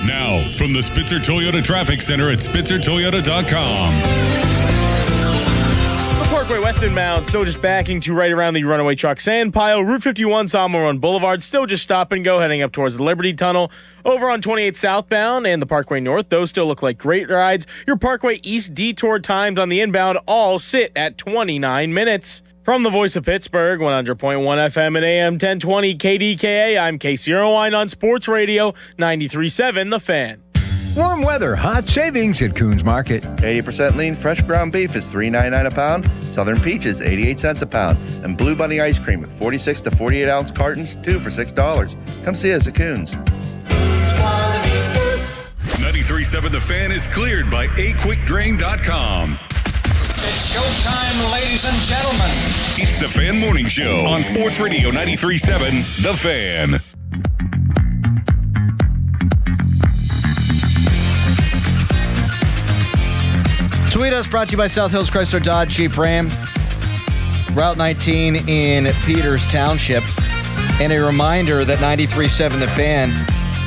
Now, from the Spitzer Toyota Traffic Center at SpitzerToyota.com. The Parkway westbound still just backing to right around the runaway truck sand pile. Route 51 Sawmill Run Boulevard still just stop and go heading up towards the Liberty Tunnel. Over on 28 southbound and the Parkway North, those still look like great rides. Your Parkway East detour times on the inbound all sit at 29 minutes. From the voice of Pittsburgh, 100.1 FM and AM 1020 KDKA, I'm Casey Irwine on Sports Radio 93.7 The Fan. Warm weather, hot savings at Coons Market. 80% lean fresh ground beef is $3.99 a pound. Southern peaches, 88 cents a pound. And Blue Bunny ice cream with 46 to 48 ounce cartons, 2 for $6. Come see us at Coons. 93.7 The Fan is cleared by aquickdrain.com. It's showtime, ladies and gentlemen. It's the Fan Morning Show on Sports Radio 93.7 The Fan. Tweet us, brought to you by South Hills Chrysler Dodge Jeep Ram. Route 19 in Peters Township. And a reminder that 93.7 The Fan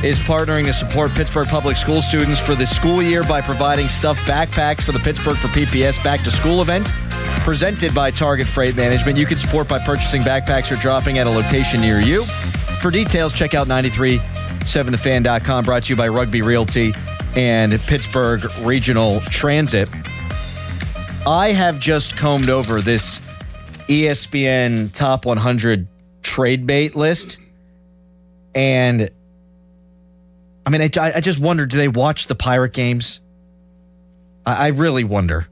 is partnering to support Pittsburgh Public School students for the school year by providing stuffed backpacks for the Pittsburgh for PPS Back to School event presented by Target Freight Management. You can support by purchasing backpacks or dropping at a location near you. For details, check out 937thefan.com, brought to you by Rugby Realty and Pittsburgh Regional Transit. I have just combed over this ESPN Top 100 trade bait list, and I mean, I just wonder, do they watch the Pirate games? I really wonder.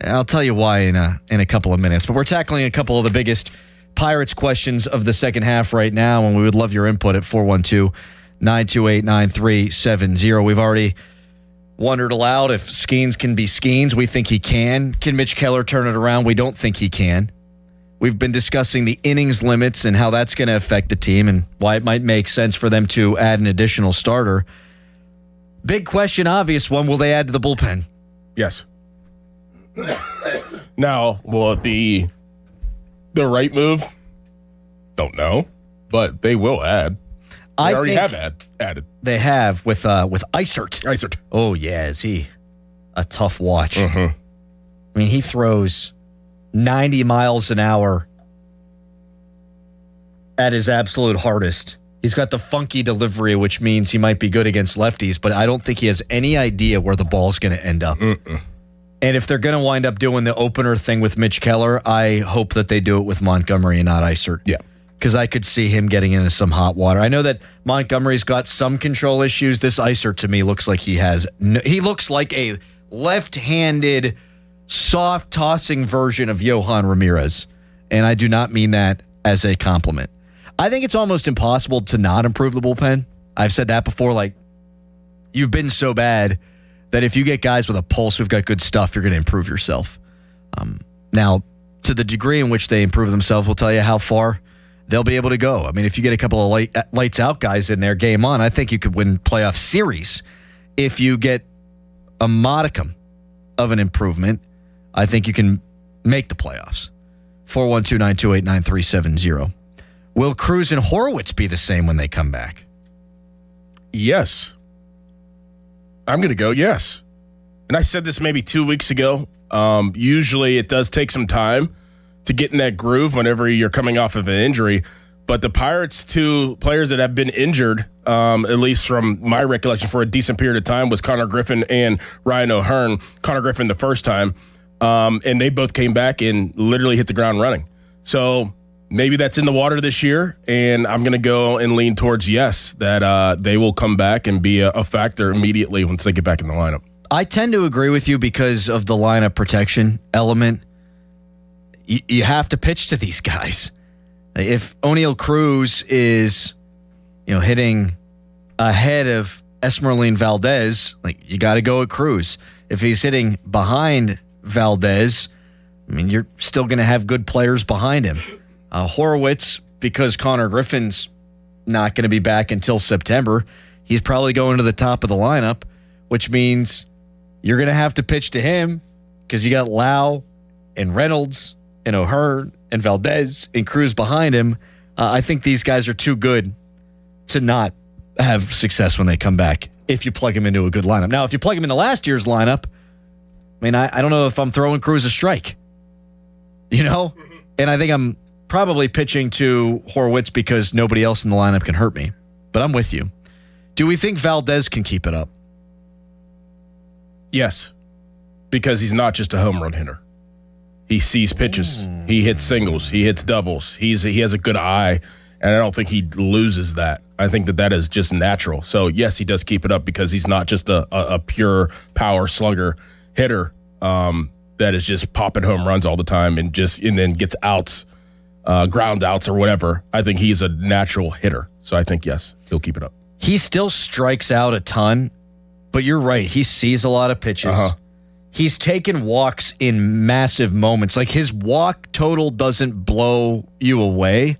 I'll tell you why in a couple of minutes. But we're tackling a couple of the biggest Pirates questions of the second half right now, and we would love your input at 412-928-9370. We've already wondered aloud if Skeens can be Skeens. We think he can. Can Mitch Keller turn it around? We don't think he can. We've been discussing the innings limits and how that's going to affect the team and why it might make sense for them to add an additional starter. Big question, obvious one, will they add to the bullpen? Yes. Now, will it be the right move? Don't know, but they will add. They already have added. They have with Eisert. Eisert. Oh, yeah, is he a tough watch? Mm-hmm. I mean, he throws 90 miles an hour at his absolute hardest. He's got the funky delivery, which means he might be good against lefties, but I don't think he has any idea where the ball's going to end up. Mm-mm. And if they're going to wind up doing the opener thing with Mitch Keller, I hope that they do it with Montgomery and not Eisert. Yeah. Because I could see him getting into some hot water. I know that Montgomery's got some control issues. This Eisert, to me, looks like he looks like a left-handed, soft tossing version of Yohan Ramirez. And I do not mean that as a compliment. I think it's almost impossible to not improve the bullpen. I've said that before. Like, you've been so bad that if you get guys with a pulse who've got good stuff, you're going to improve yourself. Now, to the degree in which they improve themselves will tell you how far they'll be able to go. I mean, if you get a couple of lights out guys in there, game on, I think you could win playoff series. If you get a modicum of an improvement, I think you can make the playoffs. 412-928-9370. Will Cruz and Horwitz be the same when they come back? Yes. I'm going to go yes. And I said this maybe 2 weeks ago. Usually it does take some time to get in that groove whenever you're coming off of an injury. But the Pirates' two players that have been injured, at least from my recollection for a decent period of time, was Connor Griffin and Ryan O'Hearn. Connor Griffin the first time. And they both came back and literally hit the ground running. So maybe that's in the water this year, and I'm going to go and lean towards yes, that they will come back and be a factor immediately once they get back in the lineup. I tend to agree with you because of the lineup protection element. You have to pitch to these guys. If O'Neal Cruz is, hitting ahead of Esmeralyn Valdez, like, you got to go at Cruz. If he's hitting behind Valdez, I mean, you're still going to have good players behind him. Horwitz, because Connor Griffin's not going to be back until September, he's probably going to the top of the lineup, which means you're going to have to pitch to him because you got Lau and Reynolds and O'Hearn and Valdez and Cruz behind him. I think these guys are too good to not have success when they come back if you plug them into a good lineup. Now, if you plug them into last year's lineup, I mean, I don't know if I'm throwing Cruz a strike, and I think I'm probably pitching to Horwitz because nobody else in the lineup can hurt me. But I'm with you. Do we think Valdez can keep it up? Yes, because he's not just a home run hitter. He sees pitches. He hits singles. He hits doubles. He has a good eye, and I don't think he loses that. I think that is just natural. So, yes, he does keep it up because he's not just a pure power slugger hitter that is just popping home runs all the time and then gets outs. Ground outs or whatever. I think he's a natural hitter. So I think, yes, he'll keep it up. He still strikes out a ton, but you're right. He sees a lot of pitches. He's taken walks in massive moments. Like, his walk total doesn't blow you away,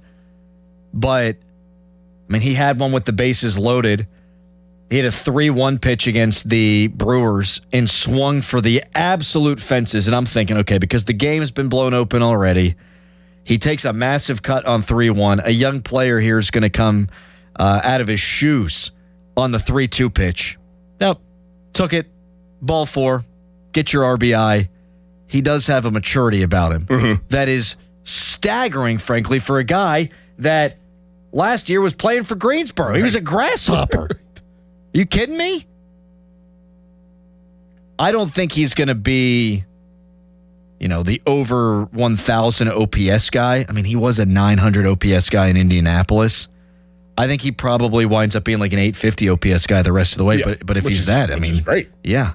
but, I mean, he had one with the bases loaded. He had a 3-1 pitch against the Brewers and swung for the absolute fences. And I'm thinking, okay, because the game's been blown open already, he takes a massive cut on 3-1. A young player here is going to come out of his shoes on the 3-2 pitch. Now, took it, ball 4, get your RBI. He does have a maturity about him that is staggering, frankly, for a guy that last year was playing for Greensboro. He was a grasshopper. Are you kidding me? I don't think he's going to be, the over 1,000 OPS guy. I mean, he was a 900 OPS guy in Indianapolis. I think he probably winds up being like an 850 OPS guy the rest of the way. Yeah, but if he's that, I mean, is great. Yeah.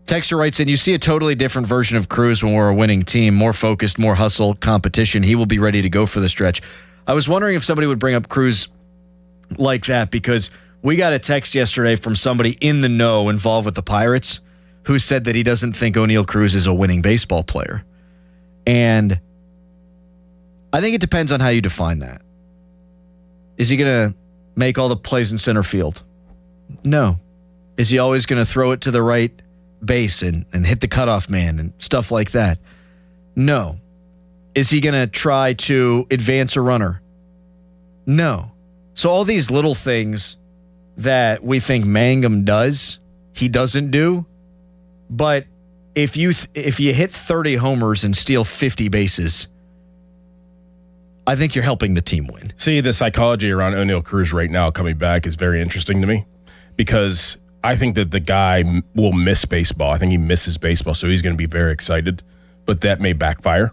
Texter writes in, you see a totally different version of Cruz when we're a winning team, more focused, more hustle, competition. He will be ready to go for the stretch. I was wondering if somebody would bring up Cruz like that, because we got a text yesterday from somebody in the know involved with the Pirates who said that he doesn't think O'Neal Cruz is a winning baseball player. And I think it depends on how you define that. Is he going to make all the plays in center field? No. Is he always going to throw it to the right base and hit the cutoff man and stuff like that? No. Is he going to try to advance a runner? No. So all these little things that we think Mangum does, he doesn't do. But if you hit 30 homers and steal 50 bases, I think you're helping the team win. See, the psychology around O'Neal Cruz right now coming back is very interesting to me because I think that the guy will miss baseball. I think he misses baseball, so he's going to be very excited. But that may backfire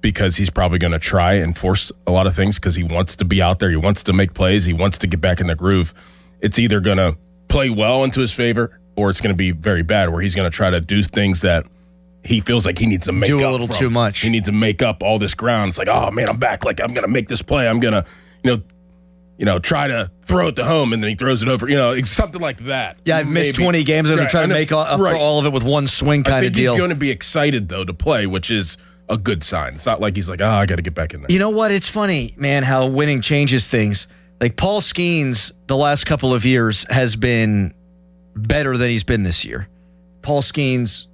because he's probably going to try and force a lot of things because he wants to be out there. He wants to make plays. He wants to get back in the groove. It's either going to play well into his favor or it's going to be very bad where he's going to try to do things that he feels like he needs to make up. Do a little too much. He needs to make up all this ground. It's like, oh, man, I'm back. Like, I'm going to make this play. I'm going to, try to throw it to home, and then he throws it over. It's something like that. Yeah, I've missed 20 games. I'm going to try to make up for all of it with one swing kind of deal. He's going to be excited, though, to play, which is a good sign. It's not like he's like, I got to get back in there. You know what? It's funny, man, how winning changes things. Like Paul Skeens, the last couple of years, has been better than he's been this year. Paul Skeens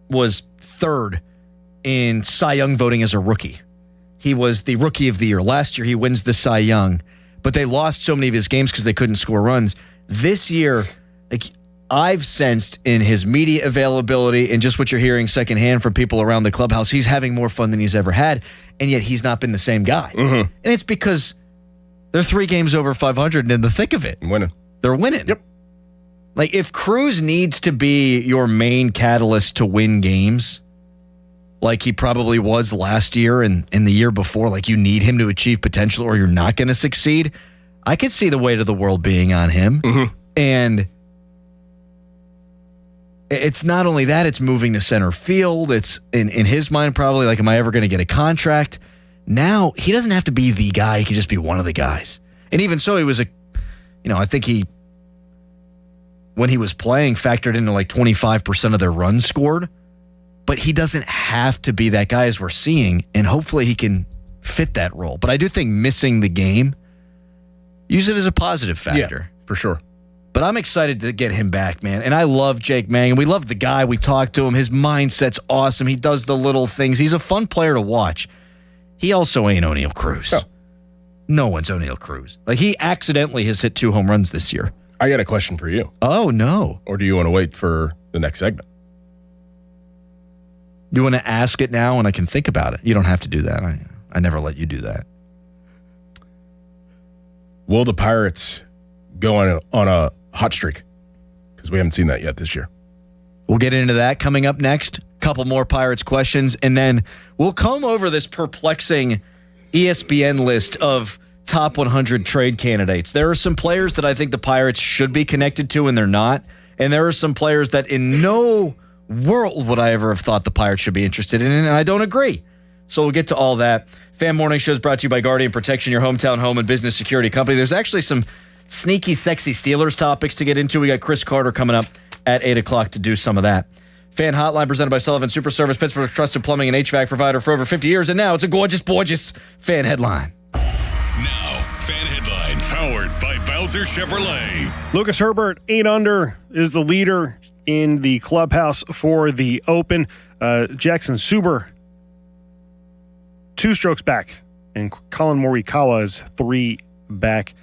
was third in Cy Young voting as a rookie. He was the rookie of the year. Last year, he wins the Cy Young, but they lost so many of his games because they couldn't score runs. This year, like I've sensed in his media availability and just what you're hearing secondhand from people around the clubhouse, he's having more fun than he's ever had, and yet he's not been the same guy. Mm-hmm. And it's because they're 3 games over 500 and in the thick of it. Winning. They're winning. Yep. Like if Cruz needs to be your main catalyst to win games, like he probably was last year and the year before, like you need him to achieve potential or you're not going to succeed, I could see the weight of the world being on him. Mm-hmm. And it's not only that, it's moving to center field. It's in his mind probably like, am I ever going to get a contract? Now he doesn't have to be the guy. He can just be one of the guys. And even so, he was I think when he was playing, factored into like 25% of their runs scored. But he doesn't have to be that guy as we're seeing, and hopefully he can fit that role. But I do think missing the game, use it as a positive factor. Yeah, for sure. But I'm excited to get him back, man. And I love Jake Mangan. We love the guy. We talked to him. His mindset's awesome. He does the little things. He's a fun player to watch. He also ain't O'Neal Cruz. No one's O'Neal Cruz. Like he accidentally has hit 2 home runs this year. I got a question for you. Oh, no. Or do you want to wait for the next segment? You want to ask it now and I can think about it? You don't have to do that. I never let you do that. Will the Pirates go on a hot streak? Because we haven't seen that yet this year. We'll get into that coming up next. Couple more Pirates questions, and then we'll comb over this perplexing ESPN list of top 100 trade candidates. There are some players that I think the Pirates should be connected to, and they're not. And there are some players that in no world would I ever have thought the Pirates should be interested in, and I don't agree. So we'll get to all that. Fan Morning Show is brought to you by Guardian Protection, your hometown home and business security company. There's actually some sneaky, sexy Steelers topics to get into. We got Chris Carter coming up at 8 o'clock to do some of that. Fan Hotline presented by Sullivan Super Service, Pittsburgh's trusted plumbing and HVAC provider for over 50 years, and now it's a gorgeous Fan Headline. Now, Fan Headlines, powered by Bowser Chevrolet. Lucas Herbert, 8 under, is the leader in the clubhouse for the Open. Jackson Suber, 2 strokes back, and Colin Morikawa is 3 back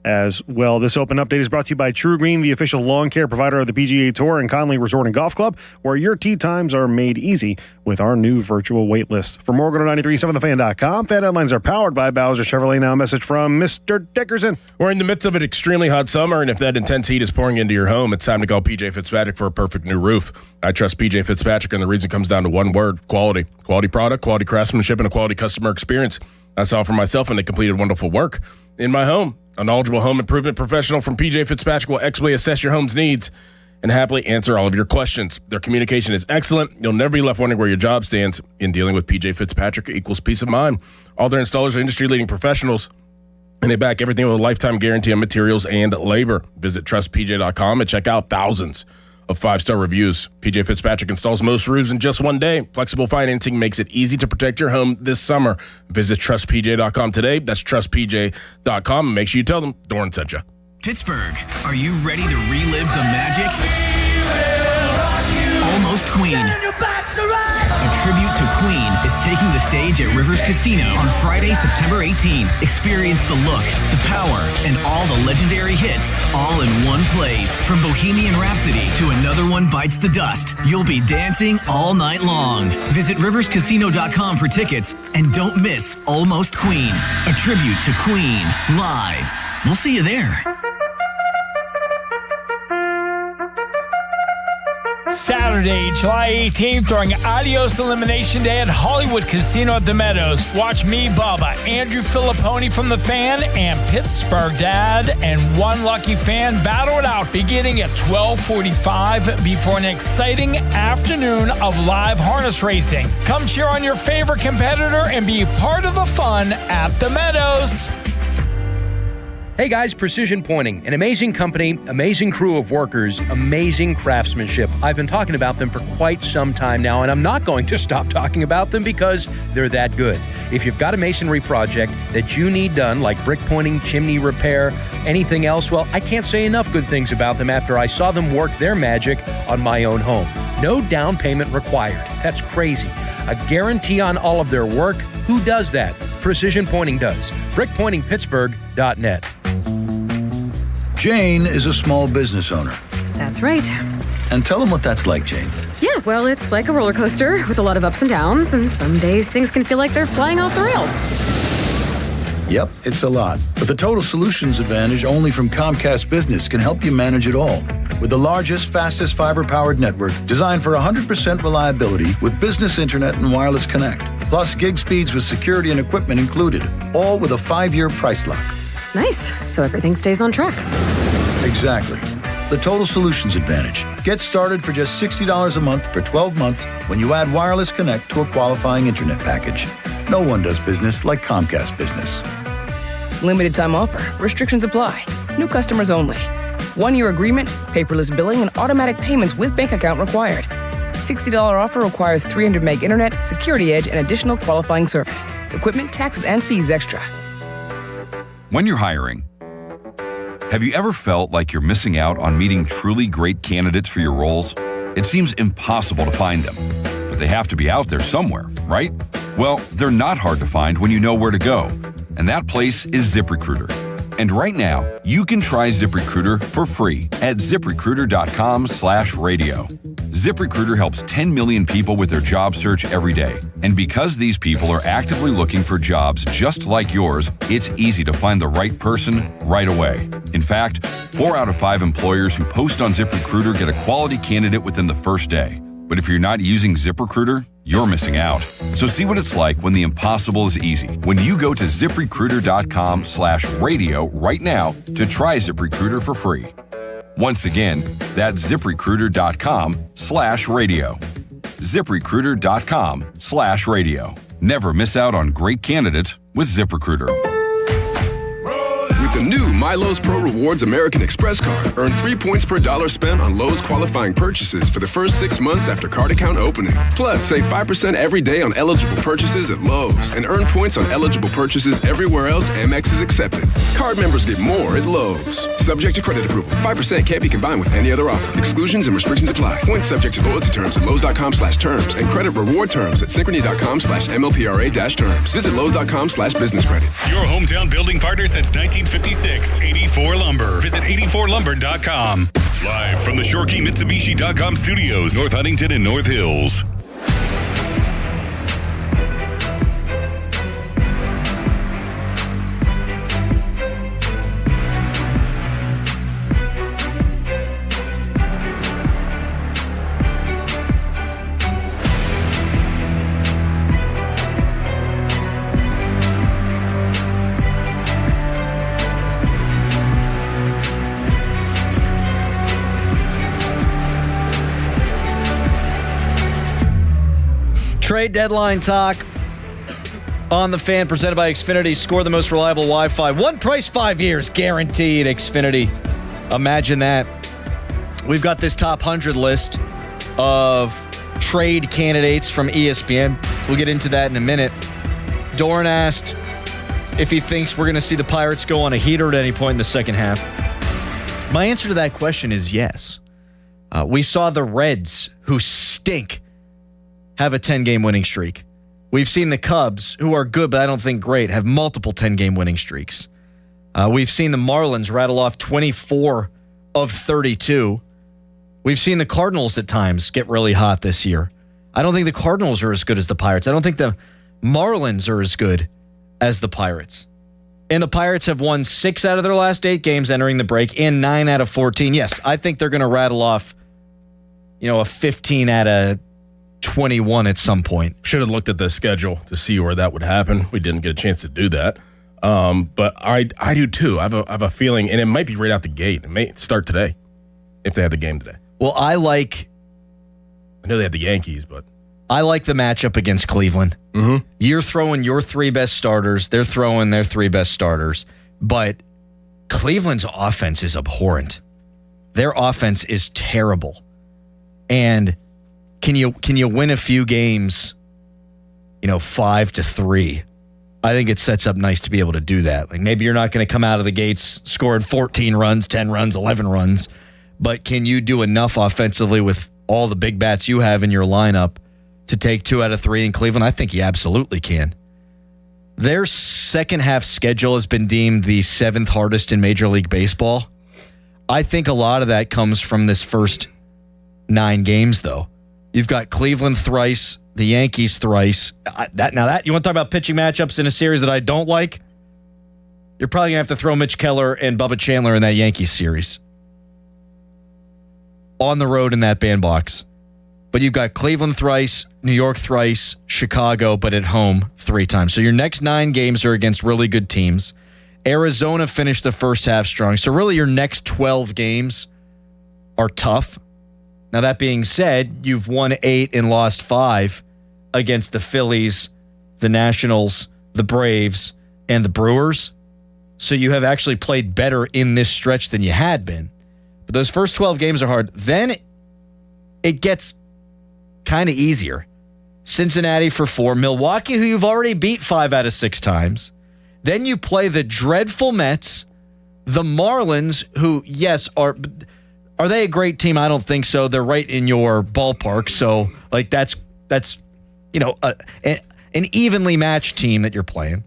as well. This Open update is brought to you by True Green, the official lawn care provider of the PGA Tour and Conley Resort and Golf Club, where your tee times are made easy with our new virtual wait list. For more, go to 937thefan.com. Fan Headlines are powered by Bowser Chevrolet. Now a message from Mr. Dickerson. We're in the midst of an extremely hot summer, and if that intense heat is pouring into your home, it's time to call PJ Fitzpatrick for a perfect new roof. I trust PJ Fitzpatrick, and the reason comes down to one word: quality. Quality product, quality craftsmanship, and a quality customer experience. I saw for myself, and they completed wonderful work in my home. A knowledgeable home improvement professional from PJ Fitzpatrick will expertly assess your home's needs and happily answer all of your questions. Their communication is excellent. You'll never be left wondering where your job stands. In dealing with PJ Fitzpatrick equals peace of mind. All their installers are industry-leading professionals, and they back everything with a lifetime guarantee on materials and labor. Visit trustpj.com and check out thousands of 5-star reviews. PJ Fitzpatrick installs most roofs in just 1 day. Flexible financing makes it easy to protect your home this summer. Visit trustpj.com today. That's trustpj.com, and make sure you tell them Doran sent you. Pittsburgh, are you ready to relive the magic? Almost Queen. A tribute to Queen is taking the stage at Rivers Casino on Friday, September 18th. Experience the look, the power, and all the legendary hits all in one place. From Bohemian Rhapsody to Another One Bites the Dust, you'll be dancing all night long. Visit riverscasino.com for tickets and don't miss Almost Queen, a tribute to Queen, live. We'll see you there. Saturday, July 18th, during Adios Elimination Day at Hollywood Casino at the Meadows. Watch me, Bubba, Andrew Filipponi from The Fan, and Pittsburgh Dad and one lucky fan battle it out beginning at 12:45 before an exciting afternoon of live harness racing. Come cheer on your favorite competitor and be part of the fun at the Meadows. Hey guys, Precision Pointing, an amazing company, amazing crew of workers, amazing craftsmanship. I've been talking about them for quite some time now, and I'm not going to stop talking about them because they're that good. If you've got a masonry project that you need done, like brick pointing, chimney repair, anything else, well, I can't say enough good things about them after I saw them work their magic on my own home. No down payment required. That's crazy. A guarantee on all of their work. Who does that? Precision Pointing does. BrickPointingPittsburgh.net. Jane is a small business owner. That's right. And tell them what that's like, Jane. Yeah, well, it's like a roller coaster with a lot of ups and downs, and some days things can feel like they're flying off the rails. Yep, it's a lot. But the Total Solutions Advantage only from Comcast Business can help you manage it all. With the largest, fastest fiber-powered network designed for 100% reliability with business internet and wireless connect. Plus gig speeds with security and equipment included. All with a 5-year price lock. Nice. So everything stays on track. Exactly. The Total Solutions Advantage. Get started for just $60 a month for 12 months when you add Wireless Connect to a qualifying internet package. No one does business like Comcast Business. Limited time offer. Restrictions apply. New customers only. 1-year agreement, paperless billing, and automatic payments with bank account required. $60 offer requires 300 meg internet, security edge, and additional qualifying service. Equipment, taxes, and fees extra. When you're hiring, have you ever felt like you're missing out on meeting truly great candidates for your roles? It seems impossible to find them, but they have to be out there somewhere, right? Well, they're not hard to find when you know where to go, and that place is ZipRecruiter. And right now, you can try ZipRecruiter for free at ZipRecruiter.com/radio. ZipRecruiter helps 10 million people with their job search every day. And because these people are actively looking for jobs just like yours, it's easy to find the right person right away. In fact, 4 out of 5 employers who post on ZipRecruiter get a quality candidate within the first day. But if you're not using ZipRecruiter, you're missing out. So see what it's like when the impossible is easy. When you go to ZipRecruiter.com/radio right now to try ZipRecruiter for free. Once again, that's ZipRecruiter.com/radio. ZipRecruiter.com/radio. Never miss out on great candidates with ZipRecruiter. With the new MyLowe's Pro Rewards American Express card, earn 3 points per dollar spent on Lowe's qualifying purchases for the first 6 months after card account opening. Plus, save 5% every day on eligible purchases at Lowe's and earn points on eligible purchases everywhere else Amex is accepted. Card members get more at Lowe's. Subject to credit approval. 5% can't be combined with any other offer. Exclusions and restrictions apply. Points subject to loyalty terms at Lowe's.com/terms and credit reward terms at Synchrony.com/MLPRA-terms. Visit Lowe's.com/business credit. Your hometown building partner since 1956, 84 Lumber. Visit 84lumber.com. Live from the ShoreKeyMitsubishi.com studios, North Huntington and North Hills. Trade deadline talk on The Fan, presented by Xfinity. Score the most reliable Wi-Fi. One price, 5 years, guaranteed. Xfinity. Imagine that. We've got this top 100 list of trade candidates from ESPN. We'll get into that in a minute. Doran asked if he thinks we're going to see the Pirates go on a heater at any point in the second half. My answer to that question is yes. We saw the Reds, who stink, have a 10-game winning streak. We've seen the Cubs, who are good, but I don't think great, have multiple 10-game winning streaks. We've seen the Marlins rattle off 24 of 32. We've seen the Cardinals at times get really hot this year. I don't think the Cardinals are as good as the Pirates. I don't think the Marlins are as good as the Pirates. And the Pirates have won 6 out of their last 8 games entering the break and 9 out of 14. Yes, I think they're going to rattle off, a 15 out of 21 at some point. Should have looked at the schedule to see where that would happen. We didn't get a chance to do that. But I do too. I have a feeling, and it might be right out the gate. It may start today if they have the game today. Well, I know they had the Yankees, but I like the matchup against Cleveland. Mm-hmm. You're throwing your 3 best starters. They're throwing their 3 best starters. But Cleveland's offense is abhorrent. Their offense is terrible. And can you win a few games, 5-3? I think it sets up nice to be able to do that. Like maybe you're not going to come out of the gates scoring 14 runs, 10 runs, 11 runs. But can you do enough offensively with all the big bats you have in your lineup to take 2 out of 3 in Cleveland? I think you absolutely can. Their second half schedule has been deemed the 7th hardest in Major League Baseball. I think a lot of that comes from this first 9 games, though. You've got Cleveland thrice, the Yankees thrice. You want to talk about pitching matchups in a series that I don't like? You're probably going to have to throw Mitch Keller and Bubba Chandler in that Yankees series. On the road in that bandbox. But you've got Cleveland thrice, New York thrice, Chicago, but at home 3 times. So your next 9 games are against really good teams. Arizona finished the first half strong. So really your next 12 games are tough. Now that being said, you've won 8 and lost 5 against the Phillies, the Nationals, the Braves, and the Brewers. So you have actually played better in this stretch than you had been. But those first 12 games are hard. Then it gets kind of easier. Cincinnati for 4. Milwaukee, who you've already beat 5 out of 6 times. Then you play the dreadful Mets, the Marlins, who, yes, are they a great team? I don't think so. They're right in your ballpark. So, that's an evenly matched team that you're playing.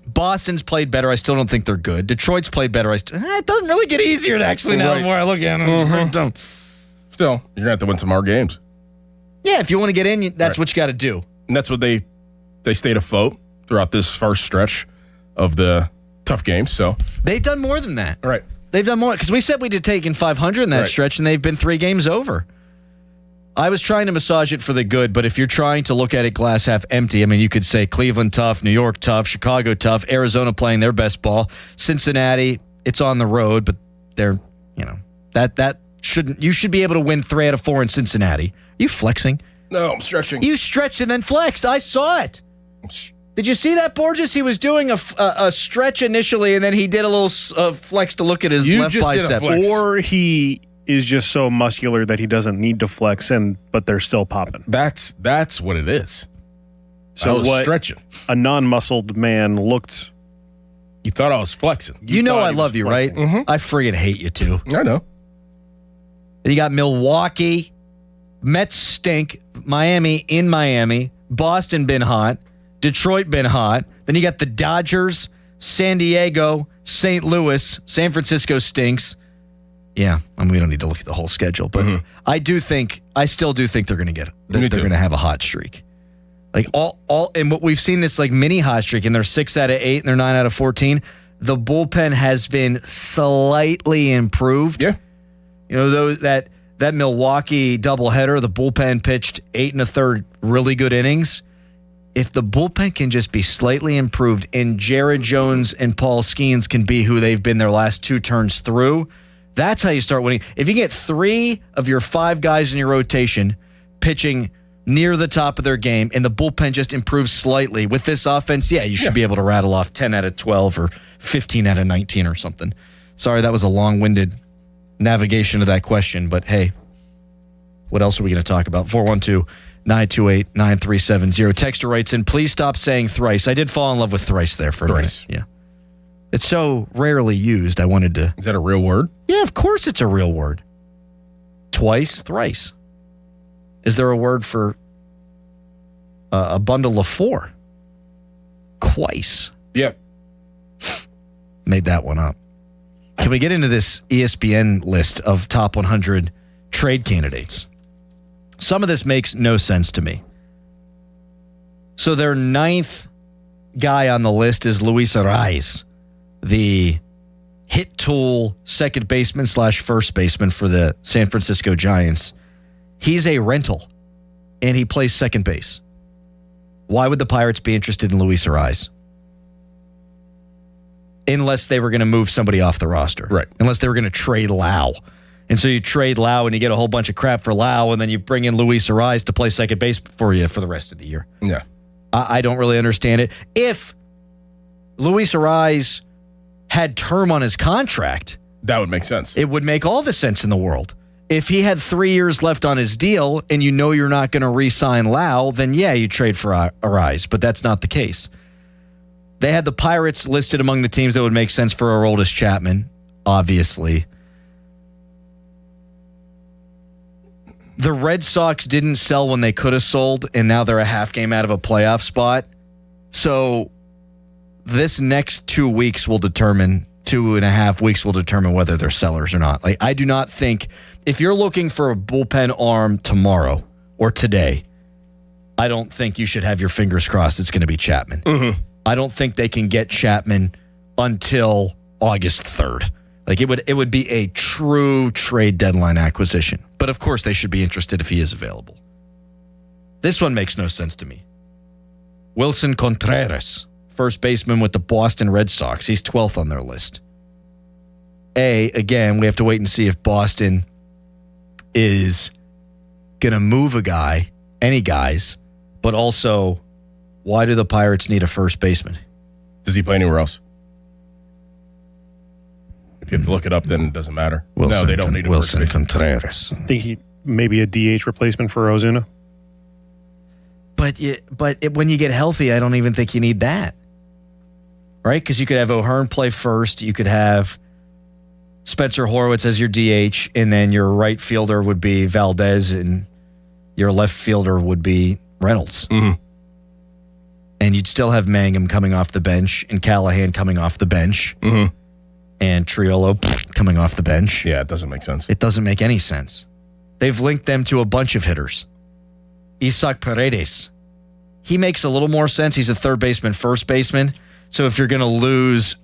Boston's played better. I still don't think they're good. Detroit's played better. It doesn't really get easier, actually, now the more I look at them. Mm-hmm. Still, you're going to have to win some more games. Yeah, if you want to get in, that's what you got to do. And that's what they stayed afloat throughout this first stretch of the tough games. So they've done more than that. Right. They've done more because we said we'd have taken 500 in that stretch, and they've been 3 games over. I was trying to massage it for the good, but if you're trying to look at it glass half empty, I mean, you could say Cleveland tough, New York tough, Chicago tough, Arizona playing their best ball, Cincinnati, it's on the road, but they're, that shouldn't. You should be able to win 3 out of 4 in Cincinnati. Are you flexing? No, I'm stretching. You stretched and then flexed. I saw it. Did you see that, Borges? He was doing a stretch initially, and then he did a little flex to look at his left bicep. Or he is just so muscular that he doesn't need to flex, but they're still popping. That's what it is. So I was stretching. A non-muscled man looked. You thought I was flexing. You know I love you, flexing. Right? Mm-hmm. I friggin' hate you too. I know. You got Milwaukee, Mets stink, Miami in Miami, Boston been hot, Detroit been hot. Then you got the Dodgers, San Diego, St. Louis, San Francisco stinks. Yeah, we don't need to look at the whole schedule, but I still do think they're going to get it. They're going to have a hot streak. Like and what we've seen this like mini hot streak, and they're 6 out of 8 and they're 9 out of 14. The bullpen has been slightly improved. Yeah, that Milwaukee doubleheader, the bullpen pitched 8 1/3 really good innings. If the bullpen can just be slightly improved, and Jared Jones and Paul Skeens can be who they've been their last 2 turns through. That's how you start winning. If you get 3 of your 5 guys in your rotation pitching near the top of their game and the bullpen just improves slightly with this offense, you should be able to rattle off 10 out of 12 or 15 out of 19 or something. Sorry, that was a long-winded navigation of that question, but hey, what else are we going to talk about? 412-928-9370. Texter writes in, please stop saying thrice. I did fall in love with thrice there for a minute. Yeah. It's so rarely used. I wanted to. Is that a real word? Yeah, of course it's a real word. Twice, thrice. Is there a word for a bundle of 4. Quaice. Yep. Made that one up. Can we get into this ESPN list of top 100 trade candidates? Some of this makes no sense to me. So their 9th guy on the list is Luis Arraez, the hit tool second baseman / first baseman for the San Francisco Giants. He's a rental, and he plays second base. Why would the Pirates be interested in Luis Arraez? Unless they were going to move somebody off the roster. Right. Unless they were going to trade Lau. And so you trade Lau and you get a whole bunch of crap for Lau, and then you bring in Luis Arraez to play second base for you for the rest of the year. Yeah. I don't really understand it. If Luis Arraez had term on his contract, that would make sense. It would make all the sense in the world. If he had 3 years left on his deal and you know you're not going to re-sign Lau, then yeah, you trade for Arraez, but that's not the case. They had the Pirates listed among the teams that would make sense for Aroldis Chapman, obviously. The Red Sox didn't sell when they could have sold, and now they're a half game out of a playoff spot. So this next 2 weeks will determine, 2.5 weeks will determine whether they're sellers or not. Like, I do not think, if you're looking for a bullpen arm tomorrow or today, I don't think you should have your fingers crossed it's going to be Chapman. Mm-hmm. I don't think they can get Chapman until August 3rd. Like, it would be a true trade deadline acquisition. But of course, they should be interested if he is available. This one makes no sense to me. Wilson Contreras, first baseman with the Boston Red Sox. He's 12th on their list. Again, we have to wait and see if Boston is going to move a guy, any guys, but also, why do the Pirates need a first baseman? Does he play anywhere else? If you have to look it up, then it doesn't matter. Wilson, no, they don't need a Wilson first baseman. Contreras. I think he maybe a DH replacement for Ozuna. But when you get healthy, I don't even think you need that. Right? Because you could have O'Hearn play first. You could have Spencer Horwitz as your DH, and then your right fielder would be Valdez, and your left fielder would be Reynolds. Mm-hmm. And you'd still have Mangum coming off the bench, and Callahan coming off the bench, mm-hmm. and Triolo coming off the bench. Yeah, it doesn't make sense. It doesn't make any sense. They've linked them to a bunch of hitters. Isaac Paredes. He makes a little more sense. He's a third baseman, first baseman. So if you're going to lose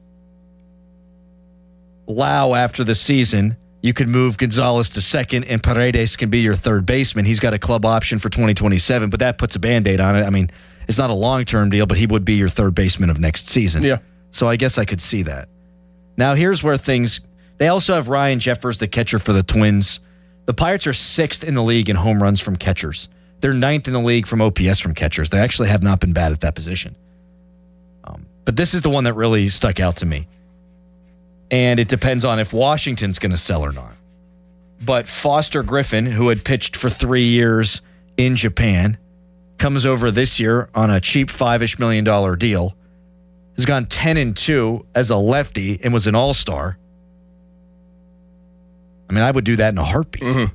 Lau after the season, you could move Gonzalez to second, and Paredes can be your third baseman. He's got a club option for 2027, but that puts a Band-Aid on it. I mean, it's not a long-term deal, but he would be your third baseman of next season. Yeah. So I guess I could see that. Now, here's where things... They also have Ryan Jeffers, the catcher for the Twins. The Pirates are 6th in the league in home runs from catchers. They're 9th in the league from OPS from catchers. They actually have not been bad at that position. But this is the one that really stuck out to me. And it depends on if Washington's going to sell or not. But Foster Griffin, who had pitched for 3 years in Japan, comes over this year on a cheap $5-ish million deal, has gone 10-2 as a lefty and was an all-star. I mean, I would do that in a heartbeat. Mm-hmm.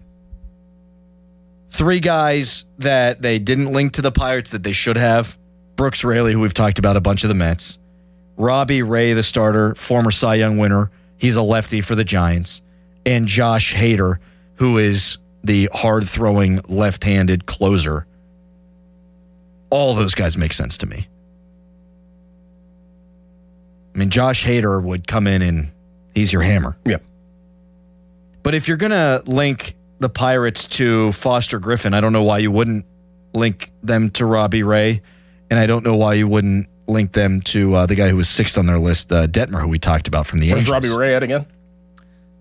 3 guys that they didn't link to the Pirates that they should have. Brooks Raley, who we've talked about a bunch of the Mets. Robbie Ray, the starter, former Cy Young winner. He's a lefty for the Giants. And Josh Hader, who is the hard-throwing left-handed closer. All those guys make sense to me. I mean, Josh Hader would come in and he's your hammer. Yep. But if you're going to link the Pirates to Foster Griffin, I don't know why you wouldn't link them to Robbie Ray, and I don't know why you wouldn't link them to the guy who was 6th on their list, Detmer, who we talked about from the Angels. Where's Robbie Ray at again?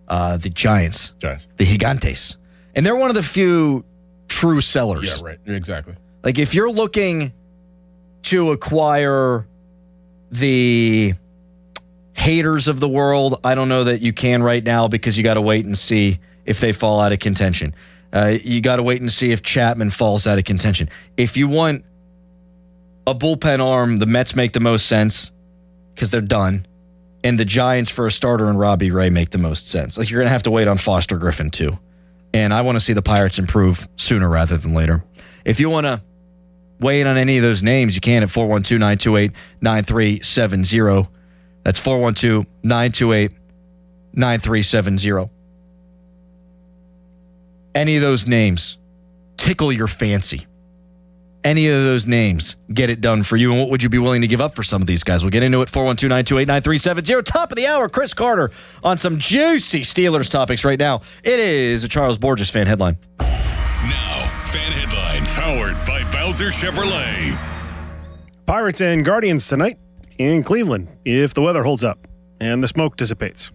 The Giants. Giants. The Gigantes. And they're one of the few true sellers. Yeah, right. Exactly. Like, if you're looking to acquire the haters of the world, I don't know that you can right now because you got to wait and see if they fall out of contention. You got to wait and see if Chapman falls out of contention. If you want a bullpen arm, the Mets make the most sense because they're done. And the Giants for a starter and Robbie Ray make the most sense. Like, you're going to have to wait on Foster Griffin too. And I want to see the Pirates improve sooner rather than later. If you want to weigh in on any of those names, you can at 412-928-9370. That's 412-928-9370. Any of those names tickle your fancy. Any of those names get it done for you. And what would you be willing to give up for some of these guys? We'll get into it. 412-928-9370. Top of the hour, Chris Carter on some juicy Steelers topics right now. It is a Charles Borges fan headline. Now, fan headlines powered by Bowser Chevrolet. Pirates and Guardians tonight in Cleveland, if the weather holds up and the smoke dissipates.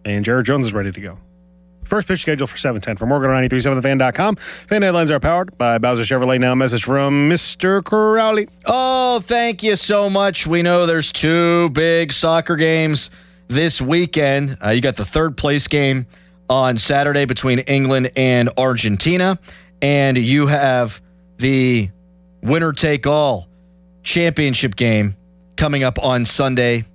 And Jared Jones is ready to go. First pitch schedule for 7:10. For more, go to 937thefan.com. Fan headlines are powered by Bowser Chevrolet. Now a message from Mr. Crowley. Oh, thank you so much. We know there's 2 big soccer games this weekend. You got the third place game on Saturday between England and Argentina. And you have the winner-take-all championship game coming up on Sunday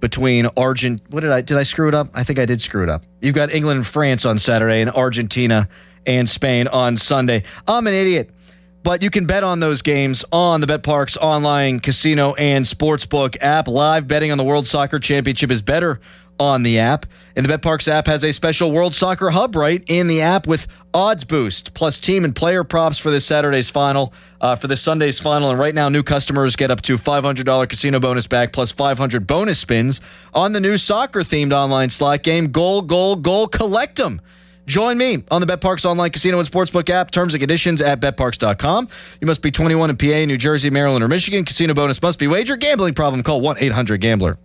between did I screw it up? I think I did screw it up. You've got England and France on Saturday and Argentina and Spain on Sunday. I'm an idiot, but you can bet on those games on the BetParx online casino and sportsbook app. Live betting on the World Soccer Championship is better on the app. And the BetParx app has a special World Soccer Hub right in the app with odds boost plus team and player props for this Sunday's final. And right now, new customers get up to $500 casino bonus back plus 500 bonus spins on the new soccer-themed online slot game, Goal, Goal, Goal, Collect 'em. Join me on the BetParx online casino and sportsbook app. Terms and conditions at betparx.com. You must be 21 in PA, New Jersey, Maryland, or Michigan. Casino bonus must be wagered. Gambling problem, call 1-800-GAMBLER.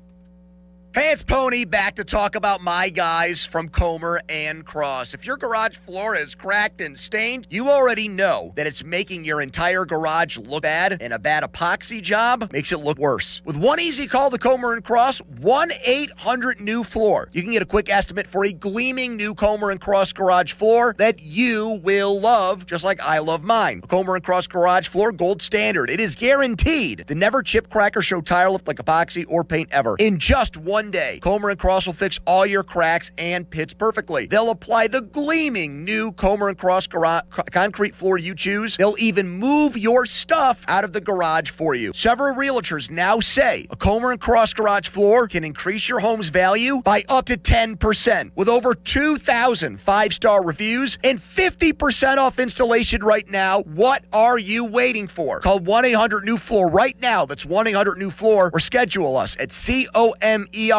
Hey, it's Pony back to talk about my guys from Comer and Cross. If your garage floor is cracked and stained, you already know that it's making your entire garage look bad, and a bad epoxy job makes it look worse. With one easy call to Comer and Cross, 1-800-NEW-FLOOR. You can get a quick estimate for a gleaming new Comer and Cross garage floor that you will love, just like I love mine. A Comer and Cross garage floor, gold standard. It is guaranteed to never chip, crack, or show tire lift like epoxy or paint ever. In just one day, Comer and Cross will fix all your cracks and pits perfectly. They'll apply the gleaming new Comer and Cross concrete floor you choose. They'll even move your stuff out of the garage for you. Several realtors now say a Comer and Cross garage floor can increase your home's value by up to 10%. With over 2,000 5-star reviews and 50% off installation right now, what are you waiting for? Call 1-800-NEW-FLOOR right now. That's 1-800-NEW-FLOOR, or schedule us at COMERcross.com.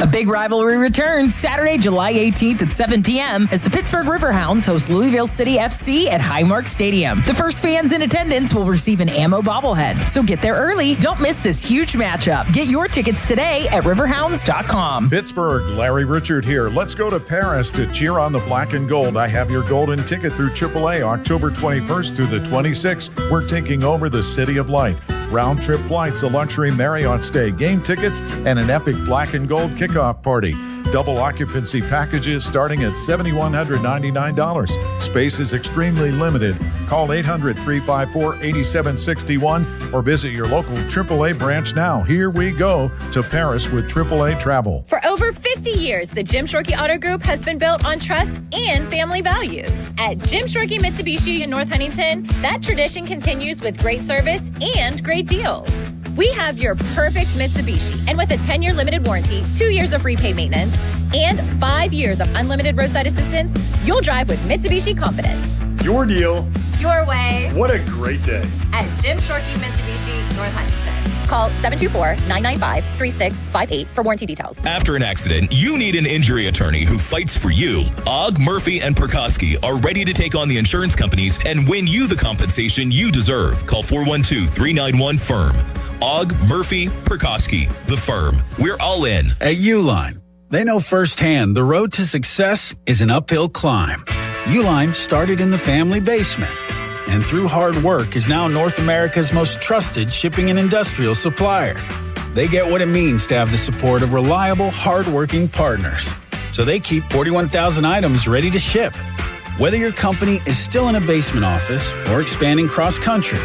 A big rivalry returns Saturday, July 18th at 7 p.m. as the Pittsburgh Riverhounds host Louisville City FC at Highmark Stadium. The first fans in attendance will receive an ammo bobblehead. So get there early. Don't miss this huge matchup. Get your tickets today at riverhounds.com. Pittsburgh, Larry Richard here. Let's go to Paris to cheer on the black and gold. I have your golden ticket through AAA October 21st through the 26th. We're taking over the City of Light. Round trip flights, a luxury Marriott stay, game tickets, and an epic black and gold kickoff party. Double occupancy packages starting at $7,199. Space is extremely limited. Call 800-354-8761 or visit your local AAA branch now. Here we go to Paris with AAA Travel. For over 50 years, the Jim Shorkey Auto Group has been built on trust and family values. At Jim Shorkey Mitsubishi in North Huntington, that tradition continues with great service and great deals. We have your perfect Mitsubishi, and with a 10-year limited warranty, 2 years of free paid maintenance, and 5 years of unlimited roadside assistance, you'll drive with Mitsubishi confidence. Your deal. Your way. What a great day. At Jim Shorkey Mitsubishi, North Huntington. Call 724-995-3658 for warranty details. After an accident, you need an injury attorney who fights for you. Ogg, Murphy, and Perkoski are ready to take on the insurance companies and win you the compensation you deserve. Call 412-391-FIRM. Ogg, Murphy, Perkoski, the firm. We're all in. At Uline, they know firsthand the road to success is an uphill climb. Uline started in the family basement, and through hard work is now North America's most trusted shipping and industrial supplier. They get what it means to have the support of reliable, hardworking partners. So they keep 41,000 items ready to ship. Whether your company is still in a basement office or expanding cross-country,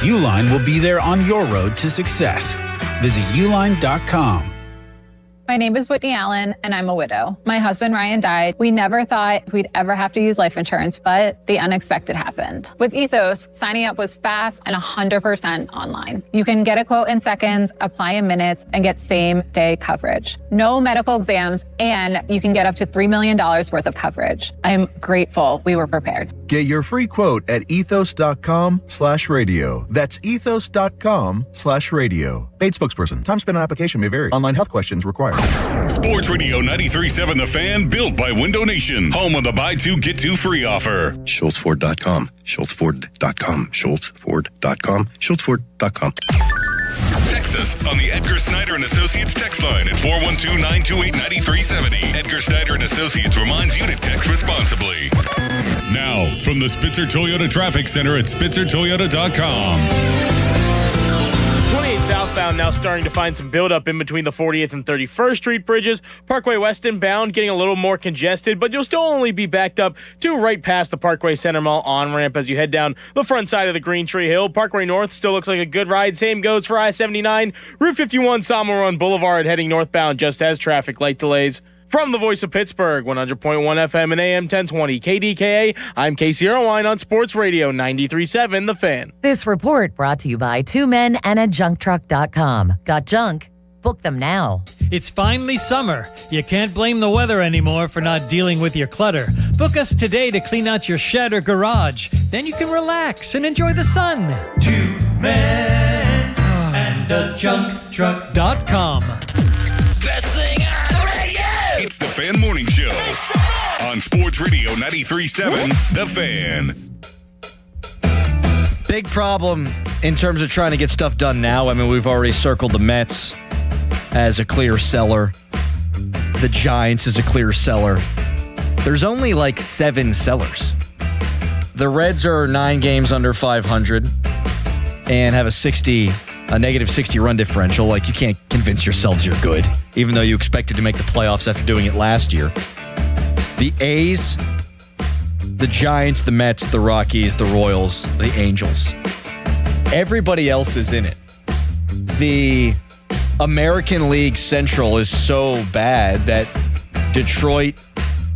Uline will be there on your road to success. Visit uline.com. My name is Whitney Allen, and I'm a widow. My husband, Ryan, died. We never thought we'd ever have to use life insurance, but the unexpected happened. With Ethos, signing up was fast and 100% online. You can get a quote in seconds, apply in minutes, and get same-day coverage. No medical exams, and you can get up to $3 million worth of coverage. I'm grateful we were prepared. Get your free quote at ethos.com/radio. That's ethos.com/radio. Paid spokesperson. Time spent on application may vary. Online health questions required. Sports Radio 93.7 The Fan, built by Window Nation. Home of the buy two, get two free offer. SchultzFord.com. SchultzFord.com. SchultzFord.com. SchultzFord.com. Text us on the Edgar Snyder and Associates text line at 412-928-9370. Edgar Snyder and Associates reminds you to text responsibly. Now, from the Spitzer Toyota Traffic Center at SpitzerToyota.com. 28 southbound now starting to find some buildup in between the 40th and 31st Street bridges. Parkway West inbound getting a little more congested, but you'll still only be backed up to right past the Parkway Center Mall on-ramp as you head down the front side of the Green Tree Hill. Parkway North still looks like a good ride. Same goes for I-79. Route 51 Sawmill Run Boulevard heading northbound just has traffic light delays. From the voice of Pittsburgh, 100.1 FM and AM 1020 KDKA, I'm Casey Irwine on Sports Radio 93.7 The Fan. This report brought to you by 2 Men and a JunkTruck.com. Got junk? Book them now. It's finally summer. You can't blame the weather anymore for not dealing with your clutter. Book us today to clean out your shed or garage. Then you can relax and enjoy the sun. 2 Men and a JunkTruck.com. Best thing on the radio! It's the Fan Morning Show on Sports Radio 93.7 The Fan. Big problem in terms of trying to get stuff done now. I mean, we've already circled the Mets as a clear seller. The Giants as a clear seller. There's only like 7 sellers. The Reds are 9 games under 500 and have a negative 60 run differential. Like, you can't convince yourselves you're good, even though you expected to make the playoffs after doing it last year. The A's, the Giants, the Mets, the Rockies, the Royals, the Angels. Everybody else is in it. The American League Central is so bad that Detroit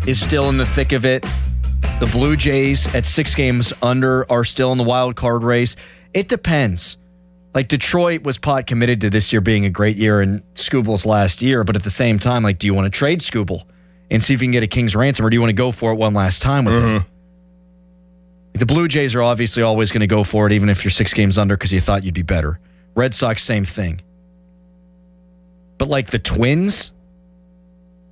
is still in the thick of it. The Blue Jays at 6 games under are still in the wild card race. It depends. Like, Detroit was pot committed to this year being a great year in Skubal's last year, but at the same time, like, do you want to trade Skubal and see if you can get a king's ransom, or do you want to go for it one last time with him? The Blue Jays are obviously always going to go for it, even if you're 6 games under because you thought you'd be better. Red Sox, same thing. But like the Twins,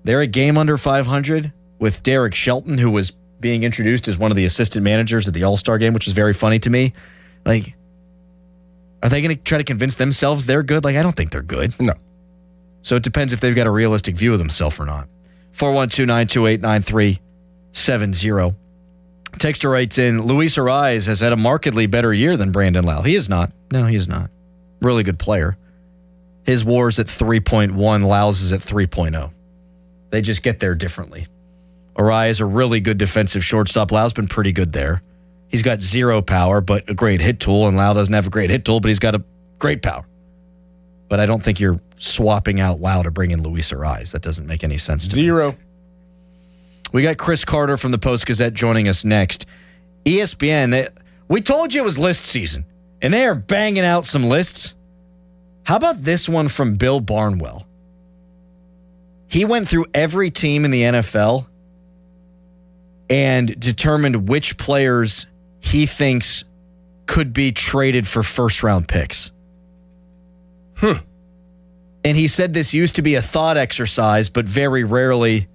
they're a game under 500 with Derek Shelton, who was being introduced as one of the assistant managers at the All-Star game, which was very funny to me. Like, are they going to try to convince themselves they're good? Like, I don't think they're good. No. So it depends if they've got a realistic view of themselves or not. 412-928-9370. Texter writes in, Luis Ariz has had a markedly better year than Brandon Lau. He is not. No, he is not. Really good player. His WAR's at 3.1. Lau's is at 3.0. They just get there differently. Ariz, a really good defensive shortstop. Lau's been pretty good there. He's got 0 power, but a great hit tool, and Lau doesn't have a great hit tool, but he's got a great power. But I don't think you're swapping out Lau to bring in Luis Ariz. That doesn't make any sense to me. 0. We got Chris Carter from the Post-Gazette joining us next. ESPN, we told you it was list season, and they are banging out some lists. How about this one from Bill Barnwell? He went through every team in the NFL and determined which players he thinks could be traded for first-round picks. And he said this used to be a thought exercise, but very rarely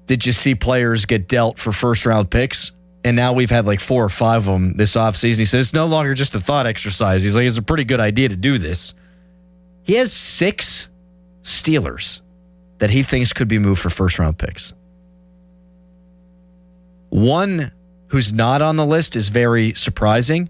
did you see players get dealt for first-round picks. And now we've had like 4 or 5 of them this offseason. He said it's no longer just a thought exercise. He's like, it's a pretty good idea to do this. He has 6 Steelers that he thinks could be moved for first-round picks. One who's not on the list is very surprising.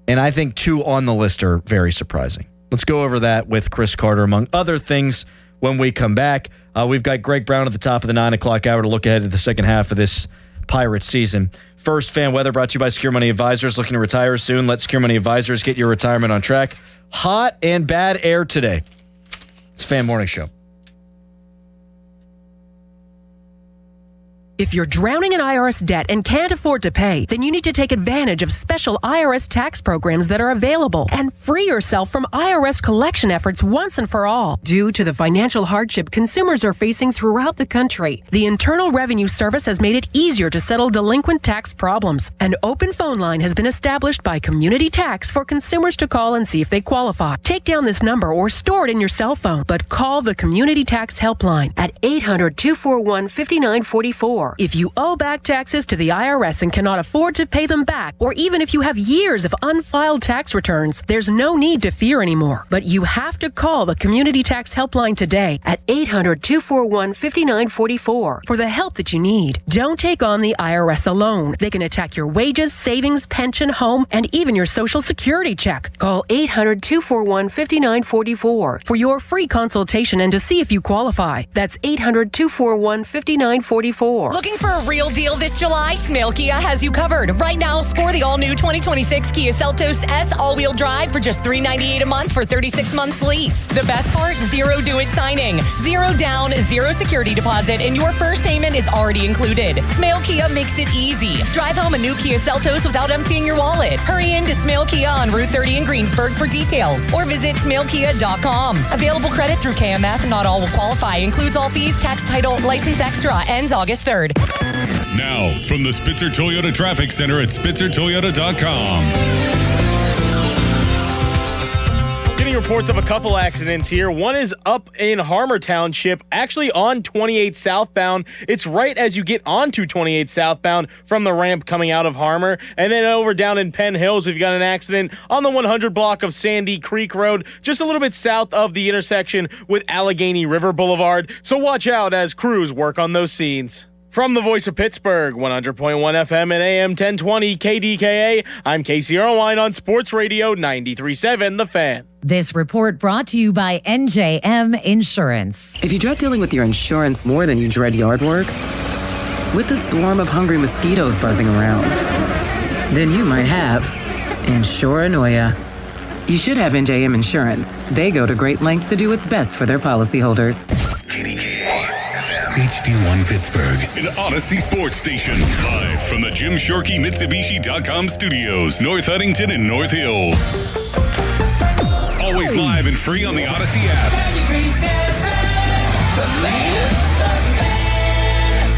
And I think 2 on the list are very surprising. Let's go over that with Chris Carter, among other things, when we come back. We've got Greg Brown at the top of the 9 o'clock hour to look ahead to the second half of this Pirates season. First, fan weather brought to you by Secure Money Advisors. Looking to retire soon? Let Secure Money Advisors get your retirement on track. Hot and bad air today. It's Fan Morning Show. If you're drowning in IRS debt and can't afford to pay, then you need to take advantage of special IRS tax programs that are available and free yourself from IRS collection efforts once and for all. Due to the financial hardship consumers are facing throughout the country, the Internal Revenue Service has made it easier to settle delinquent tax problems. An open phone line has been established by Community Tax for consumers to call and see if they qualify. Take down this number or store it in your cell phone, but call the Community Tax Helpline at 800-241-5944. If you owe back taxes to the IRS and cannot afford to pay them back, or even if you have years of unfiled tax returns, there's no need to fear anymore. But you have to call the Community Tax Helpline today at 800-241-5944 for the help that you need. Don't take on the IRS alone. They can attack your wages, savings, pension, home, and even your Social Security check. Call 800-241-5944 for your free consultation and to see if you qualify. That's 800-241-5944. Looking for a real deal this July? Smale Kia has you covered. Right now, score the all-new 2026 Kia Seltos S all-wheel drive for just $398 a month for 36 months lease. The best part? Zero do-it signing. Zero down, zero security deposit, and your first payment is already included. Smale Kia makes it easy. Drive home a new Kia Seltos without emptying your wallet. Hurry in to Smale Kia on Route 30 in Greensburg for details, or visit smalekia.com. Available credit through KMF. Not all will qualify. Includes all fees, tax, title, license extra. Ends August 3rd. Now, from the Spitzer Toyota Traffic Center at SpitzerToyota.com. Getting reports of a couple accidents here. One is up in Harmer Township, actually on 28 southbound. It's right as you get onto 28 southbound from the ramp coming out of Harmer. And then over down in Penn Hills, we've got an accident on the 100 block of Sandy Creek Road, just a little bit south of the intersection with Allegheny River Boulevard. So watch out as crews work on those scenes. From the voice of Pittsburgh, 100.1 FM and AM 1020 KDKA, I'm Casey Irwine on Sports Radio 93.7 The Fan. This report brought to you by NJM Insurance. If you dread dealing with your insurance more than you dread yard work, with a swarm of hungry mosquitoes buzzing around, then you might have Insuranoia. You should have NJM Insurance. They go to great lengths to do what's best for their policyholders. HD1 Pittsburgh, an Odyssey sports station. Live from the Jim Shorkey Mitsubishi.com studios, North Huntington and North Hills. Always live and free on the Odyssey app.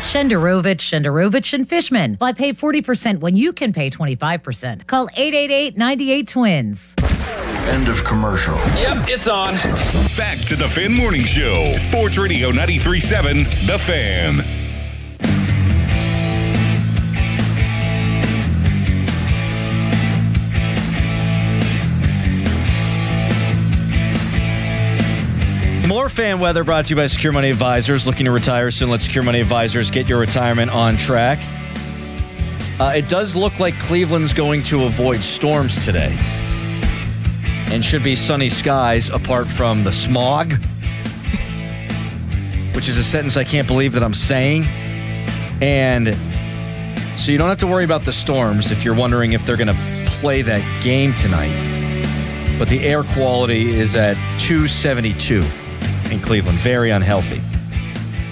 Shenderovich, and Fishman. Why pay 40% when you can pay 25%? Call 888-98-TWINS. End of commercial. Yep, it's on. Back to the Fan Morning Show. Sports Radio 93.7, The Fan. More fan weather brought to you by Secure Money Advisors. Looking to retire soon? Let Secure Money Advisors get your retirement on track. It does look like Cleveland's going to avoid storms today. And should be sunny skies apart from the smog, which is a sentence I can't believe that I'm saying. And so you don't have to worry about the storms if you're wondering if they're going to play that game tonight. But the air quality is at 272 in Cleveland. Very unhealthy.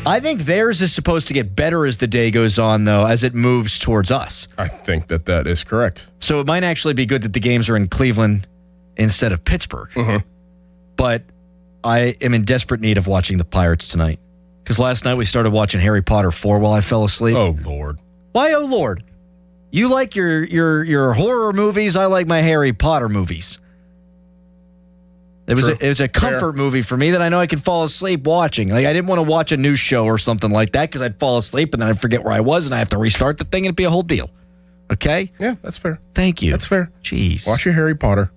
I think theirs is supposed to get better as the day goes on, though, as it moves towards us. I think that is correct. So it might actually be good that the games are in Cleveland instead of Pittsburgh. Mm-hmm. But I am in desperate need of watching the Pirates tonight. Because last night we started watching Harry Potter 4 while I fell asleep. Oh, Lord. Why, oh, Lord? You like your horror movies. I like my Harry Potter movies. It was a comfort movie for me that I know I could fall asleep watching. Like, I didn't want to watch a news show or something like that because I'd fall asleep and then I'd forget where I was and I have to restart the thing and it'd be a whole deal. Okay? Yeah, that's fair. Thank you. That's fair. Jeez. Watch your Harry Potter.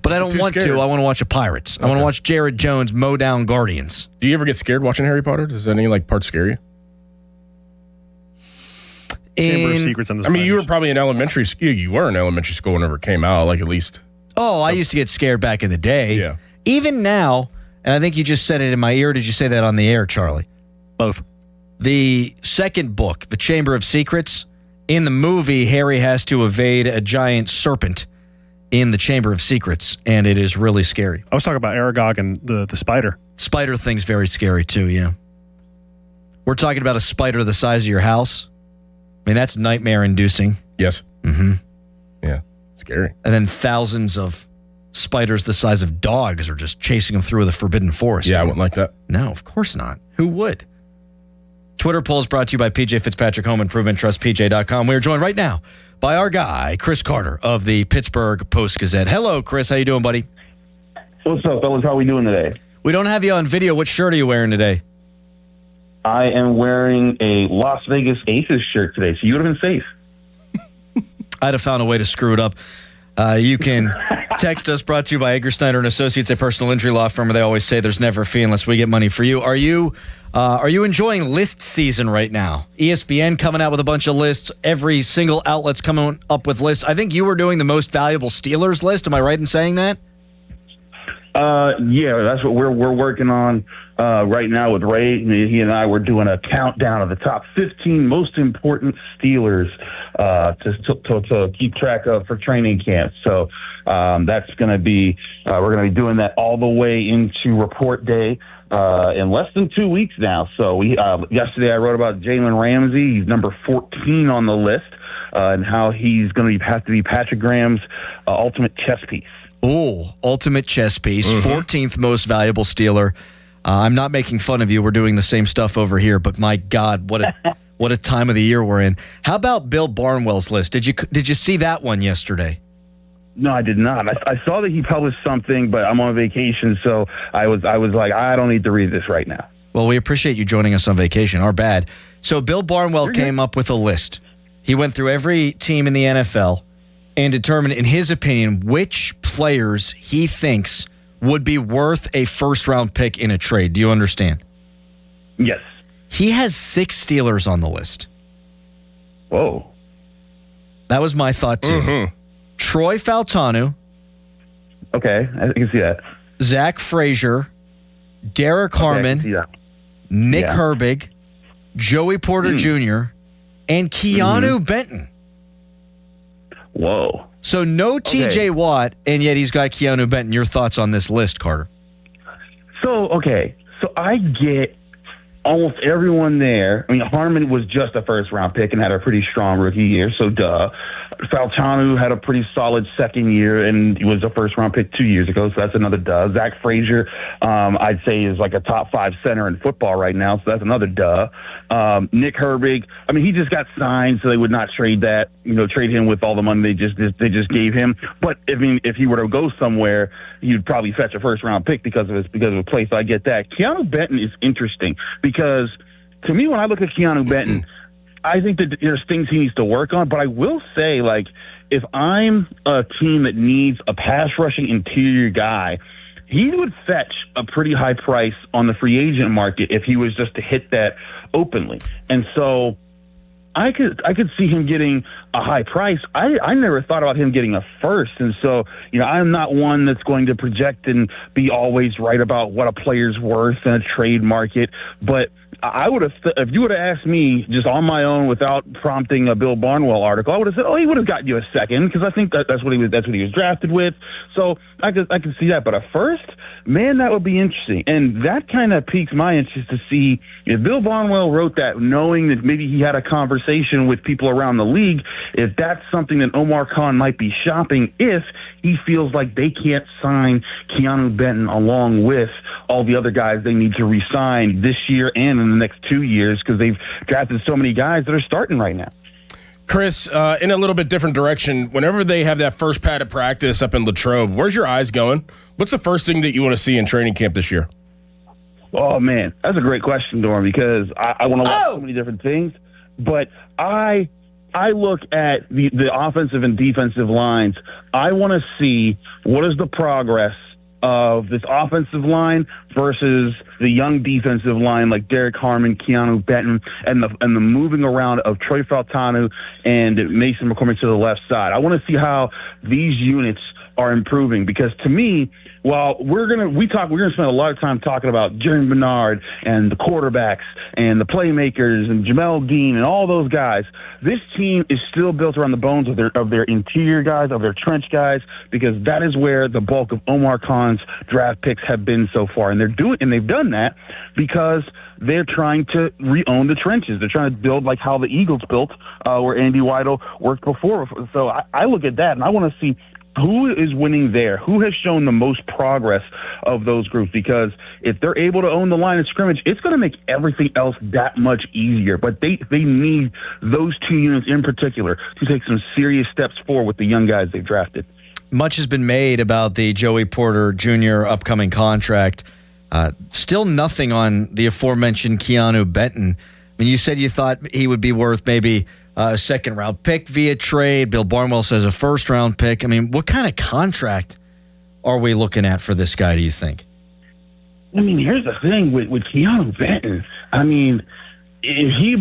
But I don't want to. I want to watch the Pirates. Okay. I want to watch Jared Jones mow down Guardians. Do you ever get scared watching Harry Potter? Does any part scare you? Chamber of Secrets and the Spiders. you were probably in elementary school. You were in elementary school whenever it came out, at least. Oh, I used to get scared back in the day. Yeah. Even now, and I think you just said it in my ear. Did you say that on the air, Charlie? Both. The second book, The Chamber of Secrets, in the movie, Harry has to evade a giant serpent in the Chamber of Secrets, and it is really scary. I was talking about Aragog and the spider. Spider thing's very scary too, yeah. We're talking about a spider the size of your house. I mean, that's nightmare-inducing. Yes. Mm-hmm. Yeah, scary. And then thousands of spiders the size of dogs are just chasing them through the forbidden forest. Yeah, I wouldn't like that. No, of course not. Who would? Twitter polls brought to you by PJ Fitzpatrick Home Improvement Trust, PJ.com. We are joined right now by our guy, Chris Carter of the Pittsburgh Post-Gazette. Hello, Chris. How you doing, buddy? What's up, fellas? How are we doing today? We don't have you on video. What shirt are you wearing today? I am wearing a Las Vegas Aces shirt today, so you would have been safe. I'd have found a way to screw it up. You can text us, brought to you by Edgar Snyder and Associates, a personal injury law firm where they always say there's never a fee unless we get money for you. Are you enjoying list season right now? ESPN coming out with a bunch of lists. Every single outlet's coming up with lists. I think you were doing the most valuable Steelers list. Am I right in saying that? Yeah, that's what we're working on right now with Ray. He and I were doing a countdown of the top 15 most important Steelers to keep track of for training camp. So that's going to be we're going to be doing that all the way into report day in less than 2 weeks now. So we yesterday I wrote about Jalen Ramsey. He's number 14 on the list and how he's going to have to be Patrick Graham's ultimate chess piece. Oh, ultimate chess piece, 14th most valuable Steeler. I'm not making fun of you. We're doing the same stuff over here, but my God, what a time of the year we're in. How about Bill Barnwell's list? Did you see that one yesterday? No, I did not. I saw that he published something, but I'm on vacation, so I was like, I don't need to read this right now. Well, we appreciate you joining us on vacation. Our bad. So Bill Barnwell came up with a list. He went through every team in the NFL and determine, in his opinion, which players he thinks would be worth a first-round pick in a trade. Do you understand? Yes. He has 6 Steelers on the list. Whoa. That was my thought, too. Troy Fautanu. Okay, I can see that. Zach Frazier, Derek Harmon, Nick Herbig, Joey Porter Jr., and Keanu Benton. Whoa. So no TJ Watt, and yet he's got Keanu Benton. Your thoughts on this list, Carter? So I get almost everyone there. I mean, Harmon was just a first-round pick and had a pretty strong rookie year, so duh. Fautanu had a pretty solid second year and he was a first-round pick 2 years ago, so that's another duh. Zach Frazier, I'd say, is like a top 5 center in football right now, so that's another duh. Nick Herbig, I mean, he just got signed, so they would not trade him with all the money they just gave him. But I mean, if he were to go somewhere, he'd probably fetch a first-round pick because of his play. So I get that. Keanu Benton is interesting because to me, when I look at Keanu Benton, I think that there's things he needs to work on. But I will say, like, if I'm a team that needs a pass rushing interior guy, he would fetch a pretty high price on the free agent market if he was just to hit that openly. And so I could see him getting a high price. I never thought about him getting a first. And so, I'm not one that's going to project and be always right about what a player's worth in a trade market. But I would have, if you would have asked me just on my own without prompting a Bill Barnwell article, I would have said, he would have gotten you a second because I think that's what he was drafted with. So I could see that. But a first, man, that would be interesting. And that kind of piques my interest to see if Bill Barnwell wrote that knowing that maybe he had a conversation with people around the league, if that's something that Omar Khan might be shopping if he feels like they can't sign Keanu Benton along with all the other guys they need to re-sign this year and in the next 2 years because they've drafted so many guys that are starting right now. Chris, in a little bit different direction, whenever they have that first padded practice up in Latrobe, where's your eyes going? What's the first thing that you want to see in training camp this year? Oh, man, that's a great question, Dorn, because I want to watch so many different things. But I look at the offensive and defensive lines. I want to see what is the progress of this offensive line versus the young defensive line like Derek Harmon, Keanu Benton, and the moving around of Troy Fautanu and Mason McCormick to the left side. I want to see how these units are improving. Because to me, while we're gonna spend a lot of time talking about Jeremy Bernard and the quarterbacks and the playmakers and Jamel Dean and all those guys, this team is still built around the bones of their interior guys, of their trench guys, because that is where the bulk of Omar Khan's draft picks have been so far. And they've done that because they're trying to re-own the trenches. They're trying to build like how the Eagles built, where Andy Weidel worked before. So I look at that and I want to see who is winning there, who has shown the most progress of those groups, because if they're able to own the line of scrimmage, it's going to make everything else that much easier. But they need those two units in particular to take some serious steps forward with the young guys they've drafted. Much has been made about the Joey Porter Jr. upcoming contract. Still nothing on the aforementioned Keanu Benton. I mean, you said you thought he would be worth maybe a second-round pick via trade. Bill Barnwell says a first-round pick. I mean, what kind of contract are we looking at for this guy, do you think? I mean, here's the thing with Keanu Benton. I mean, if he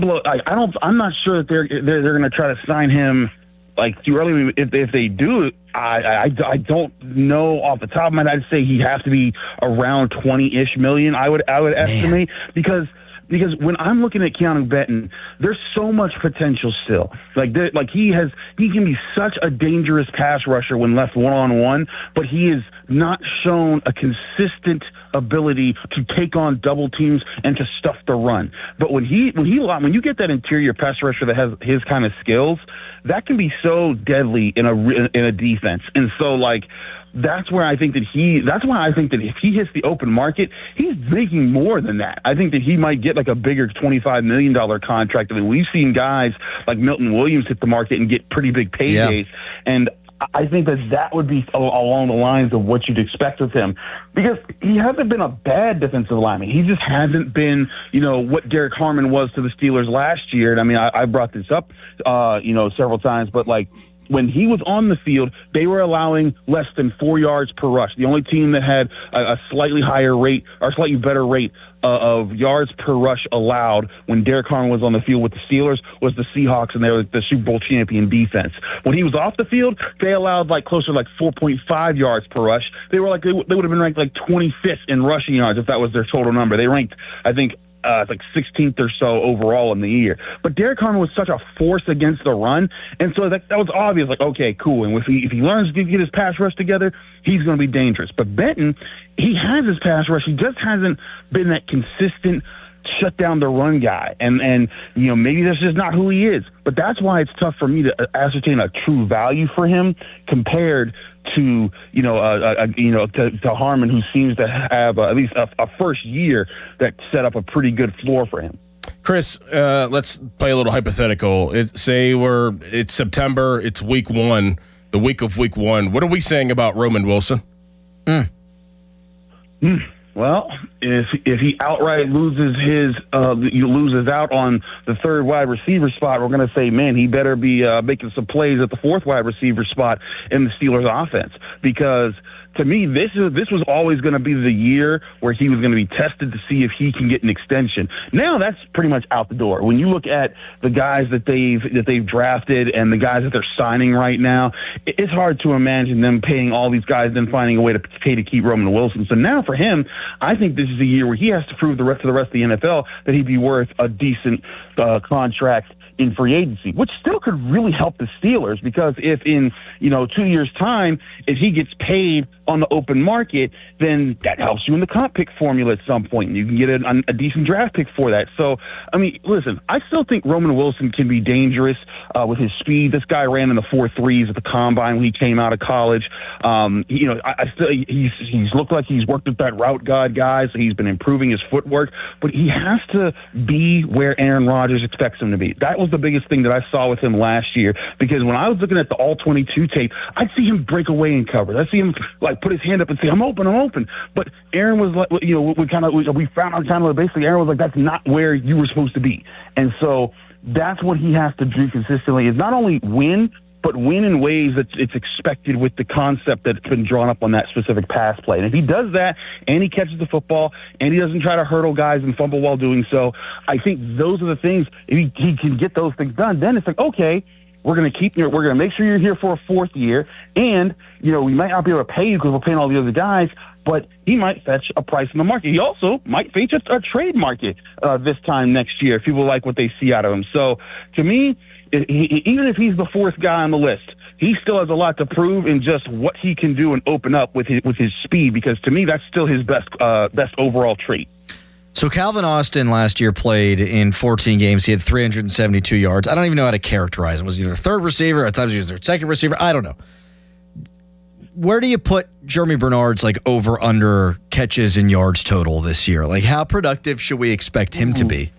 I'm not sure that they're going to try to sign him like too early. If they do, I don't know off the top of my head. I'd say he has to be around $20-ish million. I would estimate because when I'm looking at Keanu Benton, there's so much potential still. He can be such a dangerous pass rusher when left one-on-one, but he has not shown a consistent ability to take on double teams and to stuff the run. But when you get that interior pass rusher that has his kind of skills, that can be so deadly in a defense. And so that's why I think that if he hits the open market, he's making more than that. I think that he might get like a bigger $25 million contract. I mean, we've seen guys like Milton Williams hit the market and get pretty big paydays. Yeah. And I think that would be along the lines of what you'd expect with him, because he hasn't been a bad defensive lineman. He just hasn't been, what Derek Harmon was to the Steelers last year. And I mean, I brought this up, several times, but when he was on the field, they were allowing less than 4 yards per rush. The only team that had a slightly higher rate or slightly better rate of yards per rush allowed when Derek Carr was on the field with the Steelers was the Seahawks, and they were the Super Bowl champion defense. When he was off the field, they allowed closer to 4.5 yards per rush. They were they would have been ranked 25th in rushing yards if that was their total number. They ranked, I think, 16th or so overall in the year. But Derek Carr was such a force against the run, and so that was obvious. Okay, cool. And if he learns to get his pass rush together, he's going to be dangerous. But Benton, he has his pass rush. He just hasn't been that consistent shut down the run guy. And maybe that's just not who he is. But that's why it's tough for me to ascertain a true value for him compared to to Harmon, who seems to have at least a first year that set up a pretty good floor for him. Chris, let's play a little hypothetical. It's September, it's week one, the week of week one. What are we saying about Roman Wilson? Well, if he outright loses loses out on the third wide receiver spot, we're going to say, man, he better be making some plays at the fourth wide receiver spot in the Steelers offense, because to me, this was always going to be the year where he was going to be tested to see if he can get an extension. Now that's pretty much out the door. When you look at the guys that they've drafted and the guys that they're signing right now, it's hard to imagine them paying all these guys, then finding a way to pay to keep Roman Wilson. So now for him, I think this is a year where he has to prove to the rest of the NFL that he'd be worth a decent contract in free agency, which still could really help the Steelers, because if in 2 years' time, if he gets paid on the open market, then that helps you in the comp pick formula at some point, and you can get a decent draft pick for that. So, I mean, listen, I still think Roman Wilson can be dangerous with his speed. This guy ran in the 4.3s at the combine when he came out of college. He's looked like he's worked with that route guy, so he's been improving his footwork, but he has to be where Aaron Rodgers expects him to be. That was the biggest thing that I saw with him last year, because when I was looking at the all-22 tape, I'd see him break away in coverage. I'd see him put his hand up and say, I'm open. But Aaron was we found out kind of basically Aaron was like, that's not where you were supposed to be. And so that's what he has to do consistently, is not only win, but win in ways that it's expected with the concept that's been drawn up on that specific pass play. And if he does that, and he catches the football, and he doesn't try to hurdle guys and fumble while doing so, I think those are the things. If he can get those things done, then it's okay, we're going to make sure you're here for a fourth year, and we might not be able to pay you because we're paying all the other guys, but he might fetch a price in the market. He also might fetch a trade market this time next year if people like what they see out of him. So to me, even if he's the fourth guy on the list, he still has a lot to prove in just what he can do and open up with his speed, because to me, that's still his best overall trait. So Calvin Austin last year played in 14 games. He had 372 yards. I don't even know how to characterize him. Was he the third receiver? At times he was their second receiver. I don't know. Where do you put Jeremy Bernard's over-under catches and yards total this year? How productive should we expect him to be?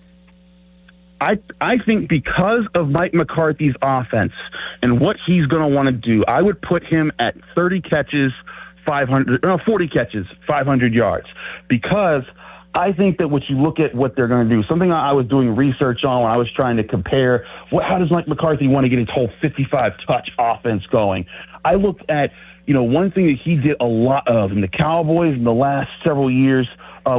I think because of Mike McCarthy's offense and what he's going to want to do, I would put him at 40 catches, 500 yards, because I think that when you look at what they're going to do, something I was doing research on when I was trying to compare, how does Mike McCarthy want to get his whole 55-touch offense going? I looked at, one thing that he did a lot of in the Cowboys in the last several years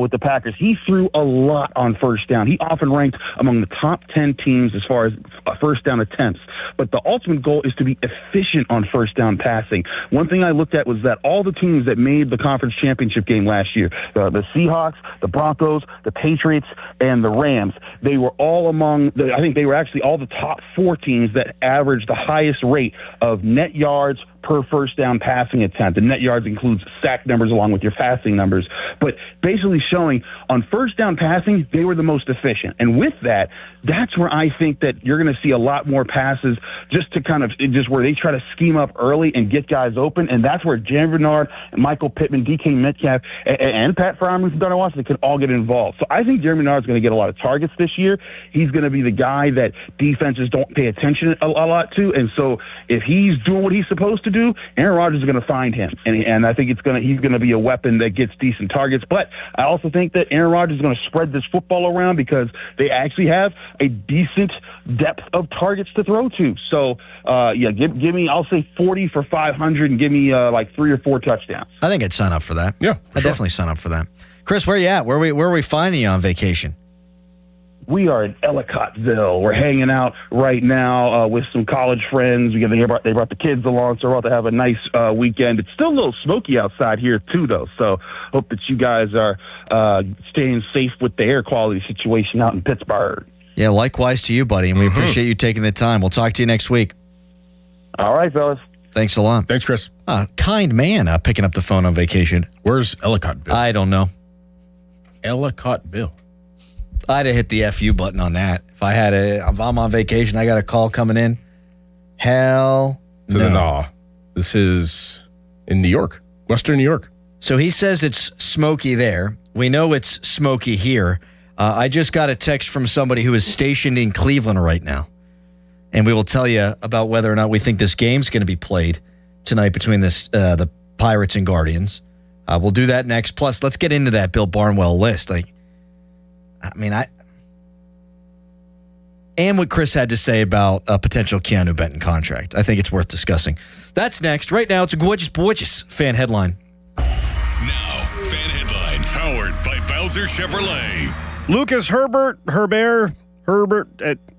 with the Packers. He threw a lot on first down. He often ranked among the top 10 teams as far as first down attempts. But the ultimate goal is to be efficient on first down passing. One thing I looked at was that all the teams that made the conference championship game last year, the Seahawks, the Broncos, the Patriots, and the Rams, they were all I think they were actually all the top 4 teams that averaged the highest rate of net yards per first down passing attempt. And net yards includes sack numbers along with your passing numbers. But basically showing on first down passing, they were the most efficient. And with that, that's where I think that you're going to see a lot more passes just where they try to scheme up early and get guys open. And that's where Jeremy Bernard and Michael Pittman, DK Metcalf, and Pat Fryermuth from Darnell Washington can all get involved. So I think Jeremy Bernard's going to get a lot of targets this year. He's going to be the guy that defenses don't pay attention a lot to. And so if he's doing what he's supposed to do, Aaron Rodgers is going to find him. And I think he's going to be a weapon that gets decent targets. But I also think that Aaron Rodgers is going to spread this football around because they actually have a decent depth of targets to throw to. So, give me, I'll say 40 for 500 and give me 3 or 4 touchdowns. I think I'd sign up for that. Yeah, I'd definitely sign up for that. Chris, where are you at? Where are we finding you on vacation? We are in Ellicottville. We're hanging out right now with some college friends. They brought the kids along, so we're about to have a nice weekend. It's still a little smoky outside here, too, though, so hope that you guys are staying safe with the air quality situation out in Pittsburgh. Yeah, likewise to you, buddy, and we appreciate you taking the time. We'll talk to you next week. All right, fellas. Thanks a lot. Thanks, Chris. Kind man picking up the phone on vacation. Where's Ellicottville? I don't know. Ellicottville. I'd have hit the FU button on that. If I'm on vacation, I got a call coming in. Hell no. This is in New York, Western New York. So he says it's smoky there. We know it's smoky here. I just got a text from somebody who is stationed in Cleveland right now. And we will tell you about whether or not we think this game's going to be played tonight between the Pirates and Guardians. We'll do that next. Plus, let's get into that Bill Barnwell list. And what Chris had to say about a potential Keanu Benton contract. I think it's worth discussing. That's next. Right now, it's a gorgeous fan headline. Now, fan headlines powered by Bowser Chevrolet. Lucas Herbert. I don't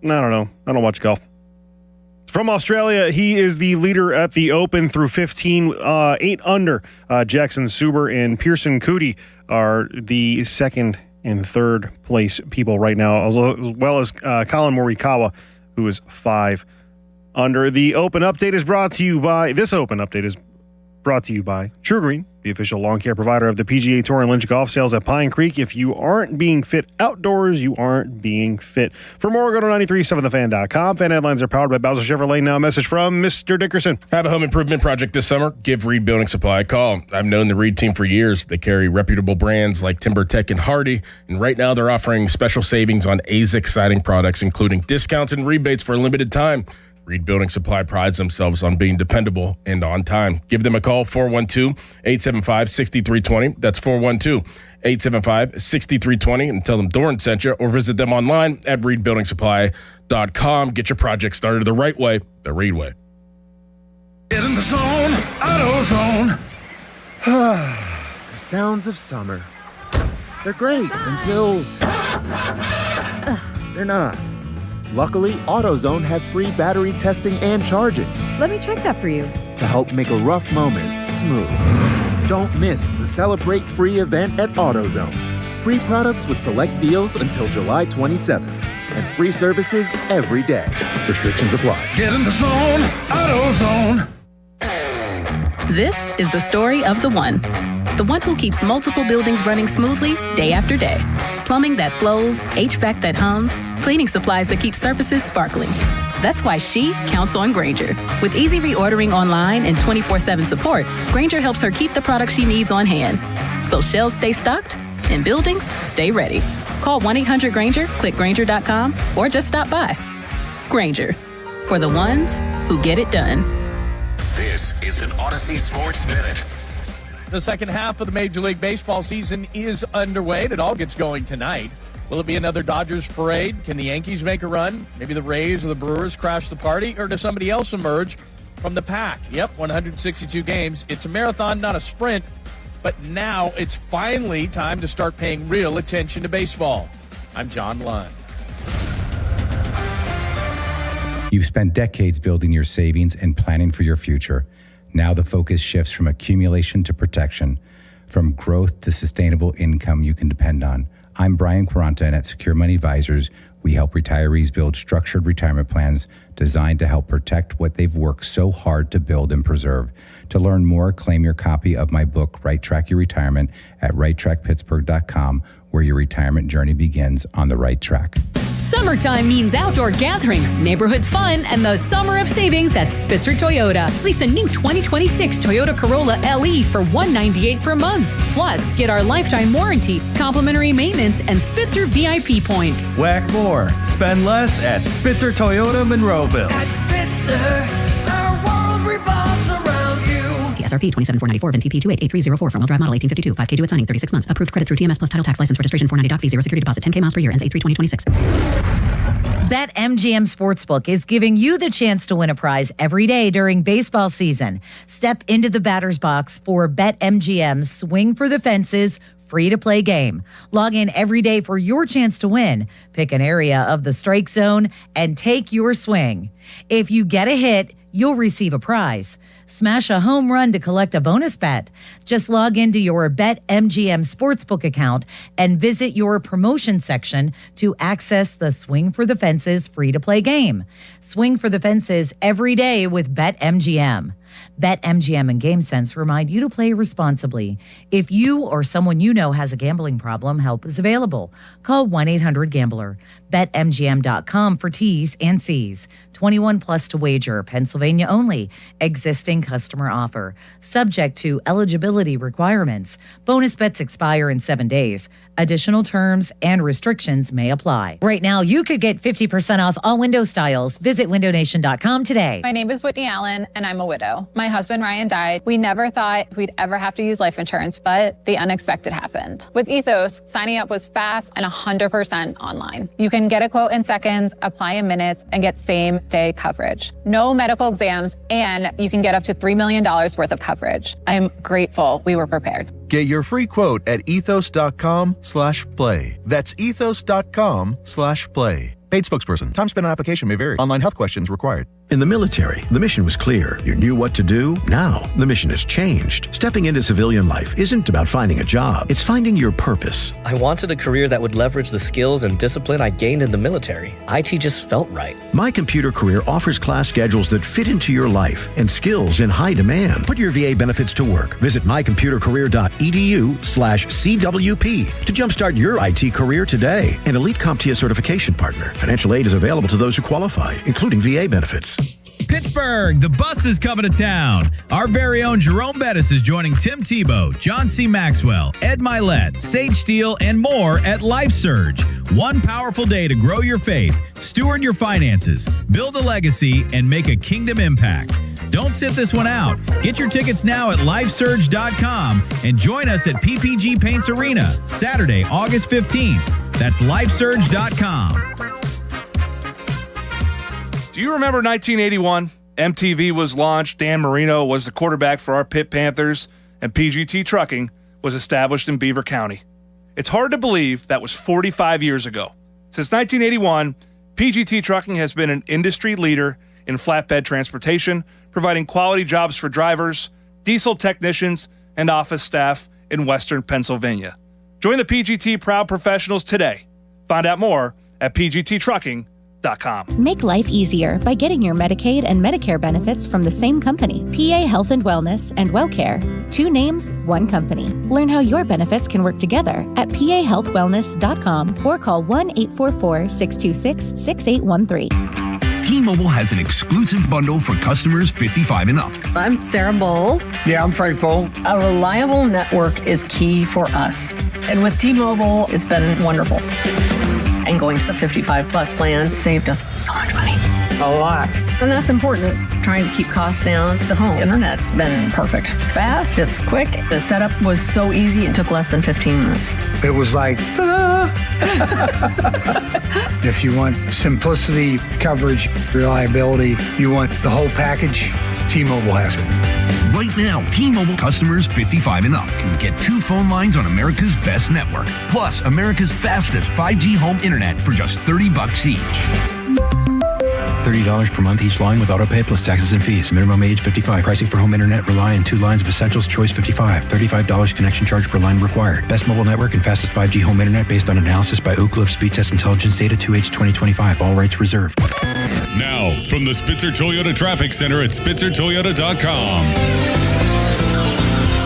know. I don't watch golf. From Australia, he is the leader at the Open through 15, 8 under. Jackson Suber and Pearson Coody are the second and third place people right now, as well as Colin Morikawa, who is 5 under. The Open Update is brought to you by True Green, the official lawn care provider of the PGA Tour and Lynch Golf Sales at Pine Creek. If you aren't being fit outdoors, you aren't being fit. For more, go to 937thefan.com. Fan headlines are powered by Bowser Chevrolet. Now a message from Mr. Dickerson. Have a home improvement project this summer? Give Reed Building Supply a call. I've known the Reed team for years. They carry reputable brands like TimberTech and Hardy, and right now they're offering special savings on AZEK siding products, including discounts and rebates for a limited time. Reed Building Supply prides themselves on being dependable and on time. Give them a call, 412-875-6320. That's 412-875-6320, and tell them Doran sent you, or visit them online at reedbuildingsupply.com. Get your project started the right way, the Reed way. Get in the zone, AutoZone. The sounds of summer. They're great until they're not. Luckily, AutoZone has free battery testing and charging Let me check that for you. to help make a rough moment smooth. Don't miss the Celebrate Free event at AutoZone. Free products with select deals until July 27th. And free services every day. Restrictions apply. Get in the zone, AutoZone. This is the story of the one who keeps multiple buildings running smoothly day after day. Plumbing that flows, HVAC that hums, cleaning supplies that keep surfaces sparkling. That's why she counts on Grainger. With easy reordering online and 24/7 support, Grainger helps her keep the products she needs on hand. So shelves stay stocked and buildings stay ready. Call 1-800-GRAINGER, click Grainger.com, or just stop by. Grainger, for the ones who get it done. This is an Odyssey Sports Minute. The second half of the Major League Baseball season is underway, and it all gets going tonight. Will it be another Dodgers parade? Can the Yankees make a run? Maybe the Rays or the Brewers crash the party? Or does somebody else emerge from the pack? Yep, 162 games. It's a marathon, not a sprint. But now it's finally time to start paying real attention to baseball. I'm John Lund. You've spent decades building your savings and planning for your future. Now the focus shifts from accumulation to protection, from growth to sustainable income you can depend on. I'm Brian Quaranta, and at Secure Money Advisors, we help retirees build structured retirement plans designed to help protect what they've worked so hard to build and preserve. To learn more, claim your copy of my book, Right Track Your Retirement, at righttrackpittsburgh.com, where your retirement journey begins on the right track. Summertime means outdoor gatherings, neighborhood fun, and the summer of savings at Spitzer Toyota. Lease a new 2026 Toyota Corolla LE for $198 per month. Plus, get our lifetime warranty, complimentary maintenance, and Spitzer VIP points. Whack more. Spend less at Spitzer Toyota Monroeville. Spitzer, our world revolves around you. TSRP 27494, VIN TP 288304, front-wheel drive model 1852, 5K to its signing, 36 months. Approved credit through TMS plus title tax license registration 490 doc fee, 0 security deposit, 10K miles per year, ends 8/3/2026. BetMGM Sportsbook is giving you the chance to win a prize every day during baseball season. Step into the batter's box for BetMGM's Swing for the Fences free-to-play game. Log in every day for your chance to win. Pick an area of the strike zone and take your swing. If you get a hit, you'll receive a prize. Smash a home run to collect a bonus bet. Just log into your BetMGM Sportsbook account and visit your promotion section to access the Swing for the Fences free-to-play game. Swing for the Fences every day with BetMGM. BetMGM and GameSense remind you to play responsibly. If you or someone you know has a gambling problem, help is available. Call 1-800-GAMBLER. BetMGM.com for T's and C's. 21 plus to wager. Pennsylvania only. Existing customer offer. Subject to eligibility requirements. Bonus bets expire in 7 days. Additional terms and restrictions may apply. Right now, you could get 50% off all window styles. Visit windownation.com today. My name is Whitney Allen, and I'm a widow. My husband, Ryan, died. We never thought we'd ever have to use life insurance, but the unexpected happened. With Ethos, signing up was fast and 100% online. You can get a quote in seconds, apply in minutes, and get same-day coverage. No medical exams, and you can get up to $3 million worth of coverage. I'm grateful we were prepared. Get your free quote at ethos.com/play. That's ethos.com/play. Paid spokesperson. Time spent on application may vary. Online health questions required. In the military, the mission was clear. You knew what to do. Now, the mission has changed. Stepping into civilian life isn't about finding a job. It's finding your purpose. I wanted a career that would leverage the skills and discipline I gained in the military. IT just felt right. My Computer Career offers class schedules that fit into your life and skills in high demand. Put your VA benefits to work. Visit mycomputercareer.edu/CWP to jumpstart your IT career today. An elite CompTIA certification partner. Financial aid is available to those who qualify, including VA benefits. Pittsburgh, the bus is coming to town. Our very own Jerome Bettis is joining Tim Tebow, John C. Maxwell, Ed Milet, Sage Steele, and more at Life Surge. One powerful day to grow your faith, steward your finances, build a legacy, and make a kingdom impact. Don't sit this one out. Get your tickets now at lifesurge.com and join us at PPG Paints Arena, Saturday, August 15th. That's lifesurge.com. Do you remember 1981? MTV was launched, Dan Marino was the quarterback for our Pitt Panthers, and PGT Trucking was established in Beaver County. It's hard to believe that was 45 years ago. Since 1981, PGT Trucking has been an industry leader in flatbed transportation, providing quality jobs for drivers, diesel technicians, and office staff in Western Pennsylvania. Join the PGT Proud Professionals today. Find out more at pgttrucking.com. Make life easier by getting your Medicaid and Medicare benefits from the same company. PA Health and Wellness and WellCare. 2 names, 1 company. Learn how your benefits can work together at pahealthwellness.com or call 1-844-626-6813. T-Mobile has an exclusive bundle for customers 55 and up. I'm Sarah Bowl. Yeah, I'm Frank Bowl. A reliable network is key for us. And with T-Mobile, it's been wonderful. And going to the 55 plus plan saved us so much money. A lot. And that's important. Trying to keep costs down. The home internet's been perfect. It's fast, it's quick. The setup was so easy, it took less than 15 minutes. It was like, if you want simplicity, coverage, reliability, you want the whole package, T-Mobile has it. Right now, T-Mobile customers 55 and up can get 2 phone lines on America's best network, plus America's fastest 5G home internet for just $30 each. $30 per month each line with autopay plus taxes and fees. Minimum age 55. Pricing for home internet rely on 2 lines of essentials. Choice 55. $35 connection charge per line required. Best mobile network and fastest 5G home internet based on analysis by Oak Cliff Speed Test Intelligence Data 2H 2025. All rights reserved. Now, from the Spitzer Toyota Traffic Center at SpitzerToyota.com.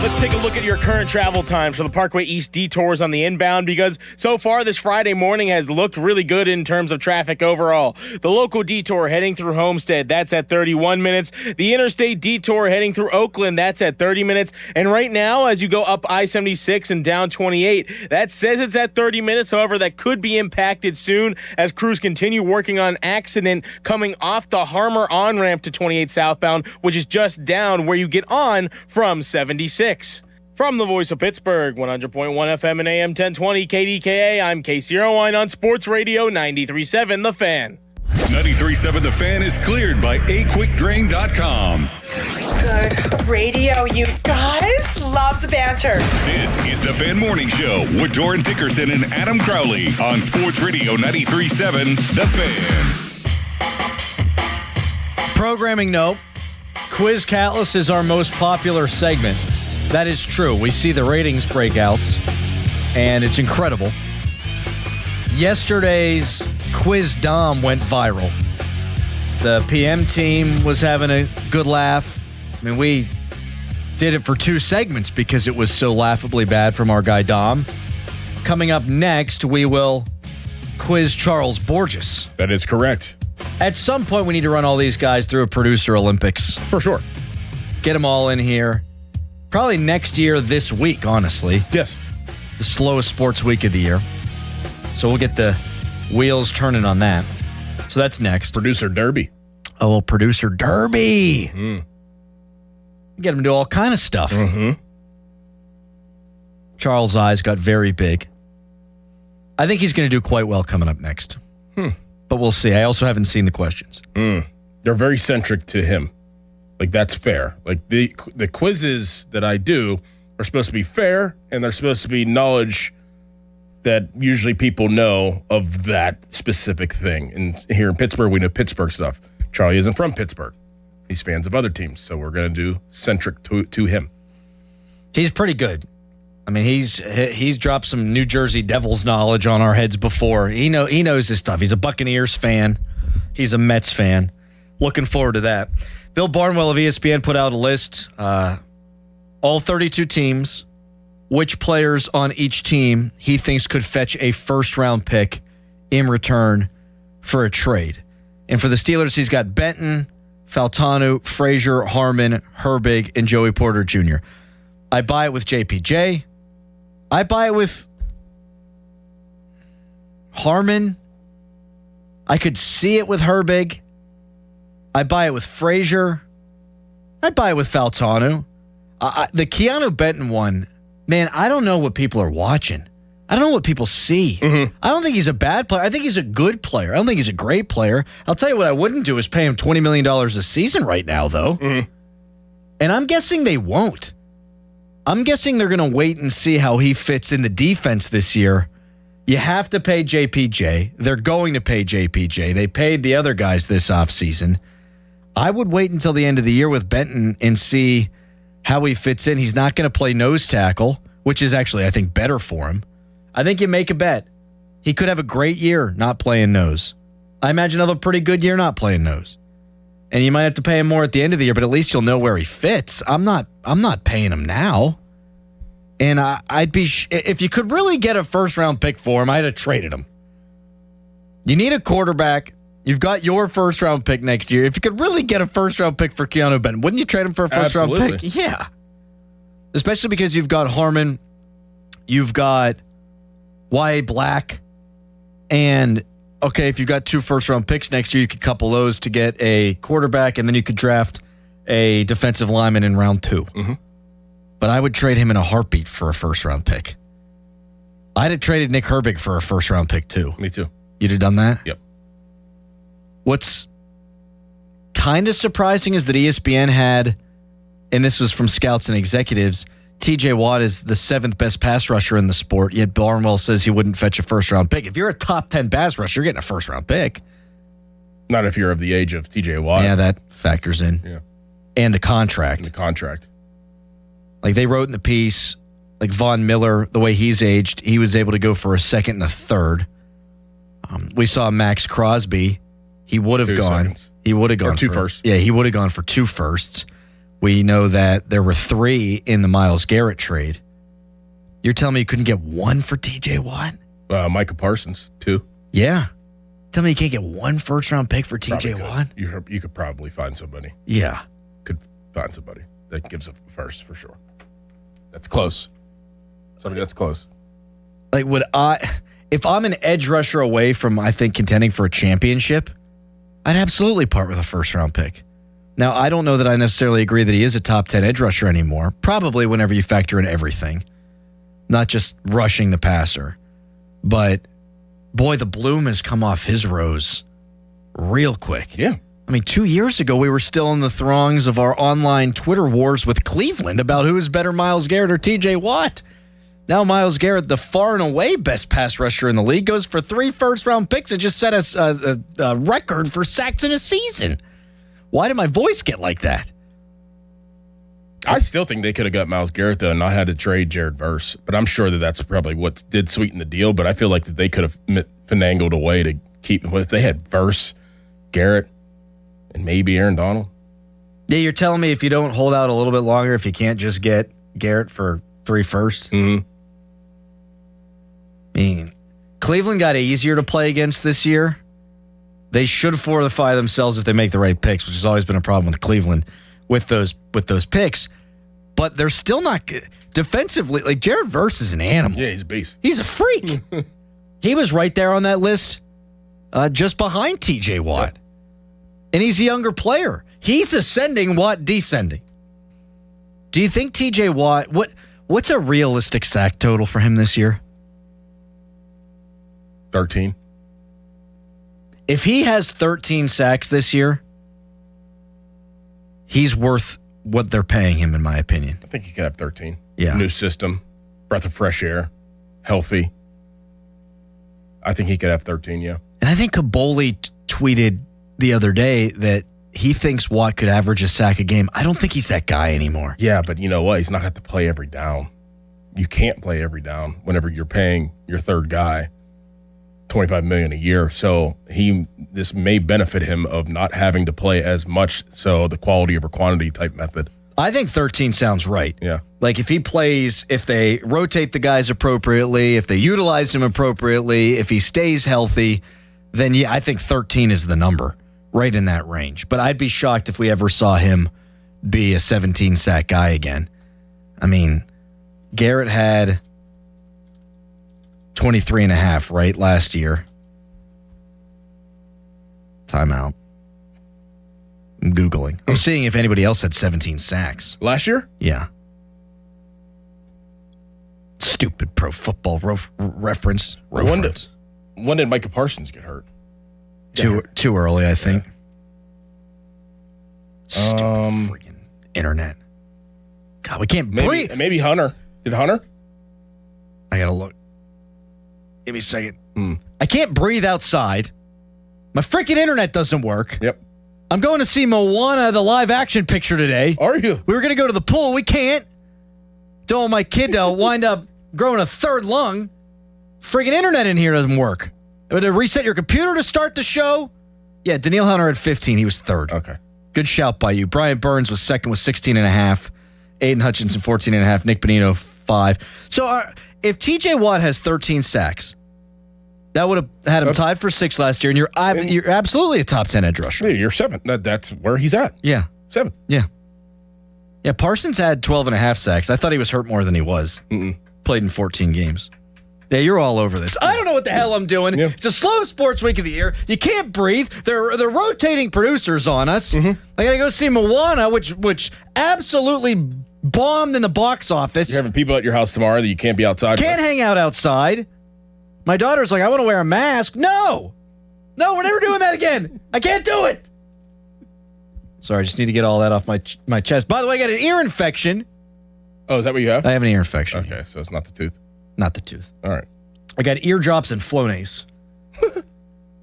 Let's take a look at your current travel times for the Parkway East detours on the inbound, because so far this Friday morning has looked really good in terms of traffic overall. The local detour heading through Homestead, that's at 31 minutes. The interstate detour heading through Oakland, that's at 30 minutes. And right now, as you go up I-76 and down 28, that says it's at 30 minutes. However, that could be impacted soon as crews continue working on an accident coming off the Harmer on-ramp to 28 southbound, which is just down where you get on from 76. From the voice of Pittsburgh, 100.1 FM and AM 1020 KDKA, I'm Casey Irwine on Sports Radio 93.7 The Fan. 93.7 The Fan is cleared by aquickdrain.com. Good radio, you guys. Love the banter. This is The Fan Morning Show with Doran Dickerson and Adam Crowley on Sports Radio 93.7 The Fan. Programming note, Quiz Catless is our most popular segment. That is true. We see the ratings breakouts, and it's incredible. Yesterday's Quiz Dom went viral. The PM team was having a good laugh. I mean, we did it for 2 segments because it was so laughably bad from our guy Dom. Coming up next, we will quiz Charles Borges. That is correct. At some point, we need to run all these guys through a producer Olympics. For sure. Get them all in here. Probably next year, this week, honestly. Yes. The slowest sports week of the year. So we'll get the wheels turning on that. So that's next. Producer Derby. Oh, well, Producer Derby. Get him to do all kind of stuff. Mm-hmm. Charles' eyes got very big. I think he's going to do quite well coming up next. But we'll see. I also haven't seen the questions. They're very centric to him. Like, that's fair. Like, the quizzes that I do are supposed to be fair, and they're supposed to be knowledge that usually people know of that specific thing. And here in Pittsburgh, we know Pittsburgh stuff. Charlie isn't from Pittsburgh. He's fans of other teams, so we're going to do centric to him. He's pretty good. I mean, he's dropped some New Jersey Devils knowledge on our heads before. He knows his stuff. He's a Buccaneers fan. He's a Mets fan. Looking forward to that. Bill Barnwell of ESPN put out a list, all 32 teams, which players on each team he thinks could fetch a first-round pick in return for a trade. And for the Steelers, he's got Benton, Faltanu, Frazier, Harmon, Herbig, and Joey Porter Jr. I buy it with JPJ. I buy it with Harmon. I could see it with Herbig. I buy it with Frazier. I buy it with Faltanu. The Keanu Benton one, man, I don't know what people are watching. I don't know what people see. I don't think he's a bad player. I think he's a good player. I don't think he's a great player. I'll tell you what I wouldn't do is pay him $20 million a season right now, though. And I'm guessing they won't. I'm guessing they're going to wait and see how he fits in the defense this year You have to pay JPJ. They're going to pay JPJ. They paid the other guys this offseason. I would wait until the end of the year with Benton and see how he fits in. He's not going to play nose tackle, which is actually, I think, better for him. I think you make a bet. He could have a great year not playing nose. I imagine he'll have a pretty good year not playing nose. And you might have to pay him more at the end of the year, but at least you'll know where he fits. I'm not paying him now. And I'd be if you could really get a first-round pick for him, I'd have traded him. You need a quarterback. You've got your first-round pick next year. If you could really get a first-round pick for Keanu Benton, wouldn't you trade him for a first-round pick? Yeah. Especially because you've got Harmon, you've got Y.A. Black, and, okay, if you've got 2 first-round picks next year, you could couple those to get a quarterback, and then you could draft a defensive lineman in round 2. Mm-hmm. But I would trade him in a heartbeat for a first-round pick. I'd have traded Nick Herbig for a first-round pick, too. Me too. You'd have done that? Yep. What's kind of surprising is that ESPN had, and this was from scouts and executives, TJ Watt is the 7th best pass rusher in the sport, yet Barnwell says he wouldn't fetch a first-round pick. If you're a top 10 pass rusher, you're getting a first-round pick. Not if you're of the age of TJ Watt. Yeah, that factors in. Yeah. And the contract. Like they wrote in the piece, like Von Miller, the way he's aged, he was able to go for a second and a third. We saw Max Crosby. He would have gone. Seconds. He would have gone or 2 for firsts. Yeah, he would have gone for 2 firsts. We know that there were 3 in the Myles Garrett trade. You're telling me you couldn't get 1 for TJ Watt? Micah Parsons, 2. Yeah. Tell me you can't get 1 first-round pick for TJ Watt? You could probably find somebody. Yeah. Could find somebody that gives a first for sure. That's close. Somebody that's close. Like, if I'm an edge rusher away from, I think, contending for a championship, I'd absolutely part with a first-round pick. Now, I don't know that I necessarily agree that he is a top 10 edge rusher anymore. Probably whenever you factor in everything, not just rushing the passer. But, boy, the bloom has come off his rose real quick. Yeah. I mean, 2 years ago, we were still in the throngs of our online Twitter wars with Cleveland about who is better, Myles Garrett or TJ Watt. Now Myles Garrett, the far and away best pass rusher in the league, goes for 3 first-round picks and just set a record for sacks in a season. Why did my voice get like that? I still think they could have got Myles Garrett, though, and not had to trade Jared Verse. But I'm sure that that's probably what did sweeten the deal. But I feel like that they could have finagled a way to keep him. If they had Verse, Garrett, and maybe Aaron Donald. Yeah, you're telling me if you don't hold out a little bit longer, if you can't just get Garrett for 3 firsts? Mm-hmm. I mean, Cleveland got easier to play against this year. They should fortify themselves if they make the right picks, which has always been a problem with Cleveland with those picks. But they're still not good. Defensively. Like, Jared Verse is an animal. Yeah, he's a beast. He's a freak. He was right there on that list just behind TJ Watt. Yep. And he's a younger player. He's ascending, Watt descending. Do you think TJ Watt, what's a realistic sack total for him this year? 13. If he has 13 sacks this year, he's worth what they're paying him, in my opinion. I think he could have 13. Yeah. New system, breath of fresh air, healthy. I think he could have 13, yeah. And I think Kaboli tweeted the other day that he thinks Watt could average a sack a game. I don't think he's that guy anymore. Yeah, but you know what? He's not going to have to play every down. You can't play every down whenever you're paying your third guy $25 million a year. So this may benefit him of not having to play as much. So the quality over quantity type method. I think 13 sounds right. Yeah. Like if he plays, if they rotate the guys appropriately, if they utilize him appropriately, if he stays healthy, then yeah, I think 13 is the number, right in that range. But I'd be shocked if we ever saw him be a 17 sack guy again. I mean, Garrett had 23.5, right, last year. Timeout. I'm Googling. I'm seeing if anybody else had 17 sacks. Last year? Yeah. Stupid Pro Football reference. When did Micah Parsons get hurt? Too early, I think. Stupid freaking internet. God, we can't breathe. Maybe Hunter. Did Hunter? I gotta look. Give me a second. I can't breathe outside. My freaking internet doesn't work. Yep. I'm going to see Moana, the live action picture today. Are you? We were going to go to the pool. We can't. Don't want my kid to wind up growing a third lung. Freaking internet in here doesn't work. To reset your computer to start the show? Yeah, Daniil Hunter at 15. He was third. Okay. Good shout by you. Brian Burns was second with 16.5. Aiden Hutchinson, 14.5. Nick Bonino, 5. So if TJ Watt has 13 sacks, that would have had him tied for 6 last year, and you're absolutely a top 10 edge rusher. Yeah, you're 7. That's where he's at. Yeah. 7. Yeah. Yeah, Parsons had 12.5 sacks. I thought he was hurt more than he was. Played in 14 games. Yeah, you're all over this. I don't know what the hell I'm doing. Yeah. It's a slow sports week of the year. You can't breathe. They're rotating producers on us. I got to go see Moana, which absolutely bombed in the box office. You're having people at your house tomorrow that you can't be outside. Can't hang out outside. My daughter's like, I want to wear a mask. No, we're never doing that again. I can't do it. Sorry, I just need to get all that off my chest. By the way, I got an ear infection. Oh, is that what you have? I have an ear infection. Okay, so it's not the tooth. Not the tooth. All right. I got eardrops and Flonase to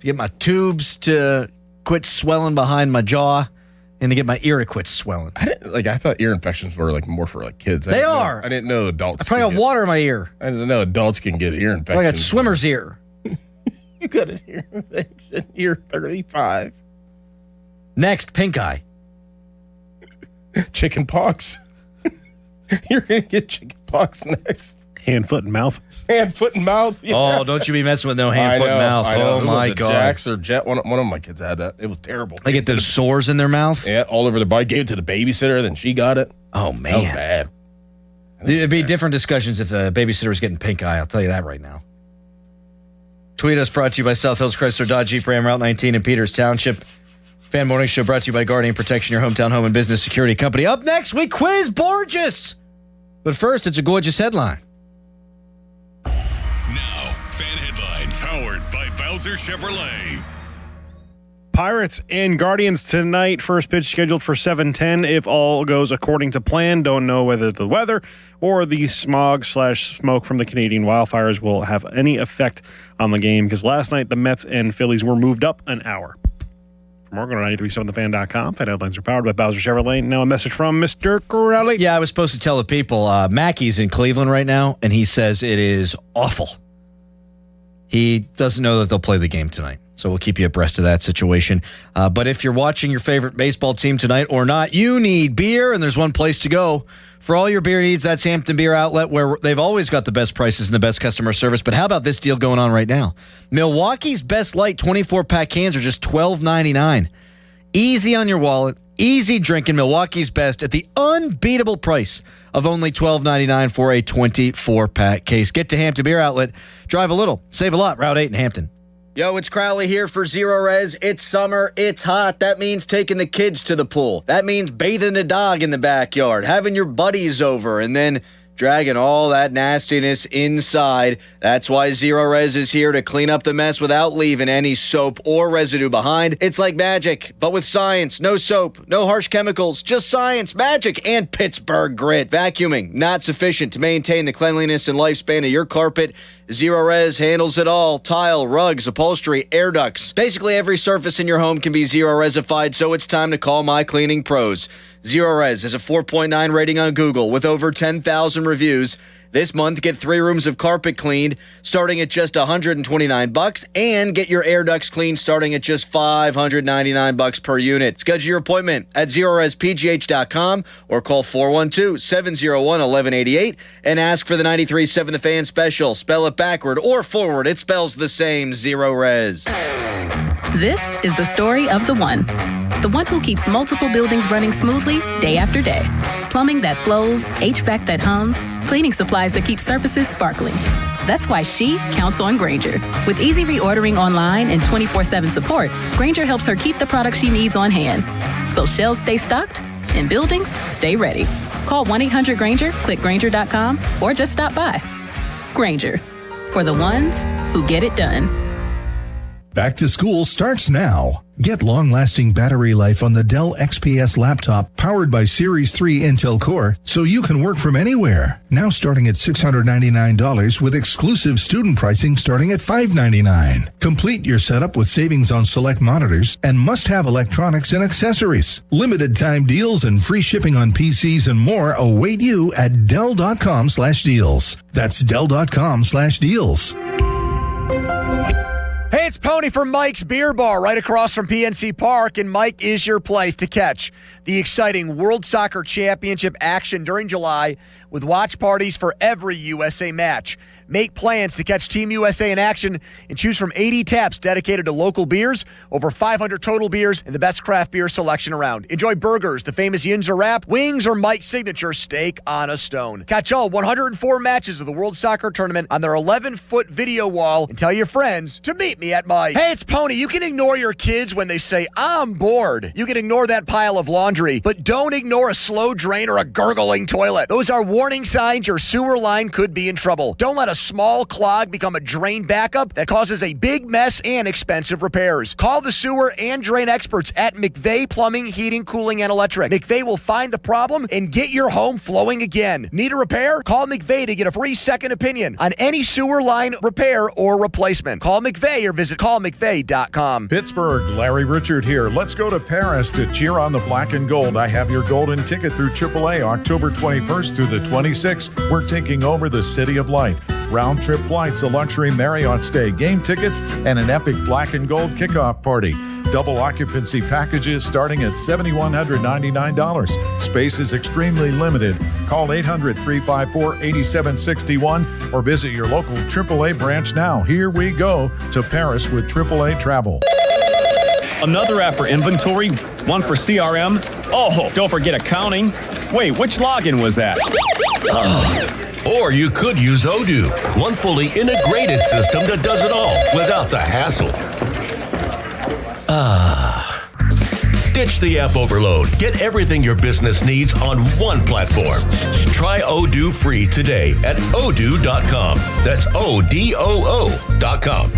get my tubes to quit swelling behind my jaw and to get my ear to quit swelling. I thought ear infections were more for kids. They are. I didn't know adults. I probably got water in my ear. I didn't know adults can get ear infections. I got swimmer's ear. You got an ear infection. You're 35. Next, pink eye. Chicken pox. You're going to get chicken pox next. Hand, foot, and mouth. Hand, foot, and mouth. Yeah. Oh, don't you be messing with no hand, foot, and mouth. Oh, my God. Jax or Jet. One of my kids had that. It was terrible. They get those sores in their mouth? Yeah, all over their body. Gave it to the babysitter, then she got it. Oh, man. That was bad. It'd be different discussions if the babysitter was getting pink eye. I'll tell you that right now. Tweet us, brought to you by South Hills Chrysler Dodge Jeep Ram Route 19 in Peters Township. Fan Morning Show brought to you by Guardian Protection, your hometown home and business security company. Up next, we quiz Borges. But first, it's a gorgeous headline. Now, fan headlines powered by Bowser Chevrolet. Pirates and Guardians tonight. First pitch scheduled for 7:10 if all goes according to plan. Don't know whether the weather or the smog/smoke from the Canadian wildfires will have any effect on the game, because last night the Mets and Phillies were moved up an hour. For more, go to 937thefan.com. Fan headlines are powered by Bowser Chevrolet. Now a message from Mr. Corrali. Yeah, I was supposed to tell the people, Mackey's in Cleveland right now, and he says it is awful. He doesn't know that they'll play the game tonight, so we'll keep you abreast of that situation. But if you're watching your favorite baseball team tonight or not, you need beer, and there's one place to go. For all your beer needs, that's Hampton Beer Outlet, where they've always got the best prices and the best customer service. But how about this deal going on right now? Milwaukee's Best Light 24-pack cans are just $12.99. Easy on your wallet, easy drinking Milwaukee's Best at the unbeatable price of only $12.99 for a 24-pack case. Get to Hampton Beer Outlet. Drive a little, save a lot. Route 8 in Hampton. Yo, it's Crowley here for Zero Res. It's summer, it's hot. That means taking the kids to the pool. That means bathing the dog in the backyard, having your buddies over, and then dragging all that nastiness inside. That's why Zero Res is here to clean up the mess without leaving any soap or residue behind. It's like magic, but with science. No soap, no harsh chemicals, just science, magic, and Pittsburgh grit. Vacuuming, not sufficient to maintain the cleanliness and lifespan of your carpet. Zero Res handles it all. Tile, rugs, upholstery, air ducts. Basically every surface in your home can be Zero Resified, so it's time to call my cleaning pros. Zero Res has a 4.9 rating on Google with over 10,000 reviews. This month, get 3 rooms of carpet cleaned starting at just $129, and get your air ducts cleaned starting at just $599 per unit. Schedule your appointment at ZeroResPGH.com or call 412-701-1188 and ask for the 93.7 The Fan special. Spell it backward or forward. It spells the same. Zero Res. This is the story of the one who keeps multiple buildings running smoothly day after day. Plumbing that flows, HVAC that hums, cleaning supplies that keep surfaces sparkling. That's why she counts on Grainger. With easy reordering online and 24/7 support, Grainger helps her keep the products she needs on hand, so shelves stay stocked and buildings stay ready. Call 1-800-GRAINGER, click Grainger.com, or just stop by. Grainger, for the ones who get it done. Back to school starts now. Get long-lasting battery life on the Dell XPS laptop powered by Series 3 Intel Core so you can work from anywhere. Now starting at $699 with exclusive student pricing starting at $599. Complete your setup with savings on select monitors and must-have electronics and accessories. Limited time deals and free shipping on PCs and more await you at Dell.com/deals. That's Dell.com/deals. Hey, it's Pony from Mike's Beer Bar right across from PNC Park, and Mike is your place to catch the exciting World Soccer Championship action during July with watch parties for every USA match. Make plans to catch Team USA in action and choose from 80 taps dedicated to local beers, over 500 total beers, and the best craft beer selection around. Enjoy burgers, the famous Yinzer wrap, wings, or Mike's signature steak on a stone. Catch all 104 matches of the World Soccer Tournament on their 11-foot video wall and tell your friends to meet me at Mike's. Hey, it's Pony. You can ignore your kids when they say, I'm bored. You can ignore that pile of laundry, but don't ignore a slow drain or a gurgling toilet. Those are warning signs your sewer line could be in trouble. Don't let a small clog become a drain backup that causes a big mess and expensive repairs. Call the sewer and drain experts at McVeigh Plumbing, Heating, Cooling, and Electric. McVeigh will find the problem and get your home flowing again. Need a repair? Call McVeigh to get a free second opinion on any sewer line repair or replacement. Call McVeigh or visit callmcveigh.com. Pittsburgh, Larry Richard here. Let's go to Paris to cheer on the black and gold. I have your golden ticket through AAA October 21st through the 26th. We're taking over the City of Light. Round-trip flights, a luxury Marriott stay, game tickets, and an epic black and gold kickoff party. Double occupancy packages starting at $7,199. Space is extremely limited. Call 800-354-8761 or visit your local AAA branch now. Here we go to Paris with AAA Travel. Another app for inventory, one for CRM. Oh, don't forget accounting. Wait, which login was that? Or you could use Odoo, one fully integrated system that does it all without the hassle. Ditch the app overload. Get everything your business needs on one platform. Try Odoo free today at odoo.com. That's ODOO.com.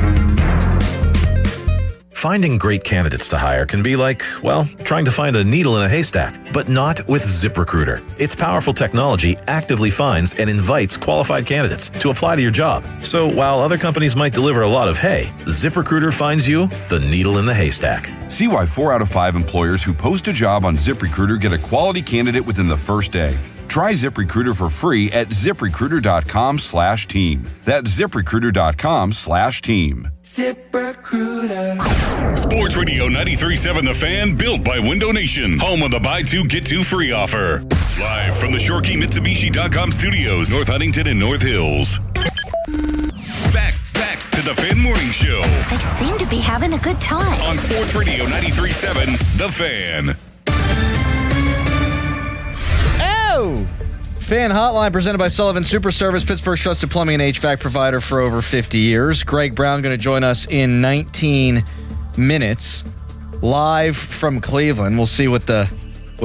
Finding great candidates to hire can be like, well, trying to find a needle in a haystack, but not with ZipRecruiter. Its powerful technology actively finds and invites qualified candidates to apply to your job. So while other companies might deliver a lot of hay, ZipRecruiter finds you the needle in the haystack. See why 4 out of 5 employers who post a job on ZipRecruiter get a quality candidate within the first day. Try ZipRecruiter for free at ZipRecruiter.com/team. That's ZipRecruiter.com/team. ZipRecruiter. Sports Radio 93.7 The Fan, built by Window Nation. Home of the buy two, get two free offer. Live from the ShoreKeyMitsubishi.com studios, North Huntington and North Hills. Back to the Fan Morning Show. They seem to be having a good time. On Sports Radio 93.7 The Fan. Fan Hotline presented by Sullivan Super Service, Pittsburgh's trusted plumbing and HVAC provider for over 50 years. Greg Brown going to join us in 19 minutes live from Cleveland. We'll see what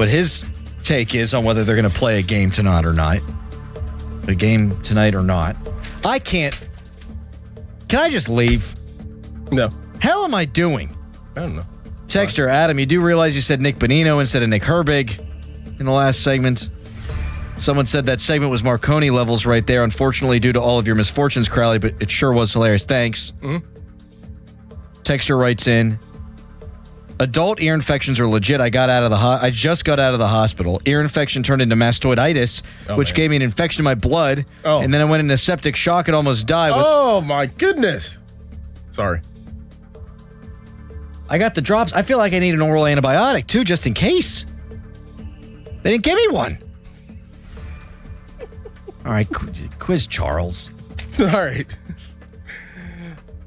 his take is on whether they're going to play a game tonight or not. A game tonight or not. I can't. Can I just leave? No. Hell am I doing? I don't know. Texter Adam, you do realize you said Nick Bonino instead of Nick Herbig in the last segment. Someone said that segment was Marconi levels right there. Unfortunately, due to all of your misfortunes, Crowley, but it sure was hilarious. Thanks. Mm-hmm. Texter writes in, adult ear infections are legit. I just got out of the hospital. Ear infection turned into mastoiditis, which gave me an infection in my blood. Oh. And then I went into septic shock and almost died. Oh, my goodness. Sorry. I got the drops. I feel like I need an oral antibiotic, too, just in case. They didn't give me one. All right, quiz Charles. All right.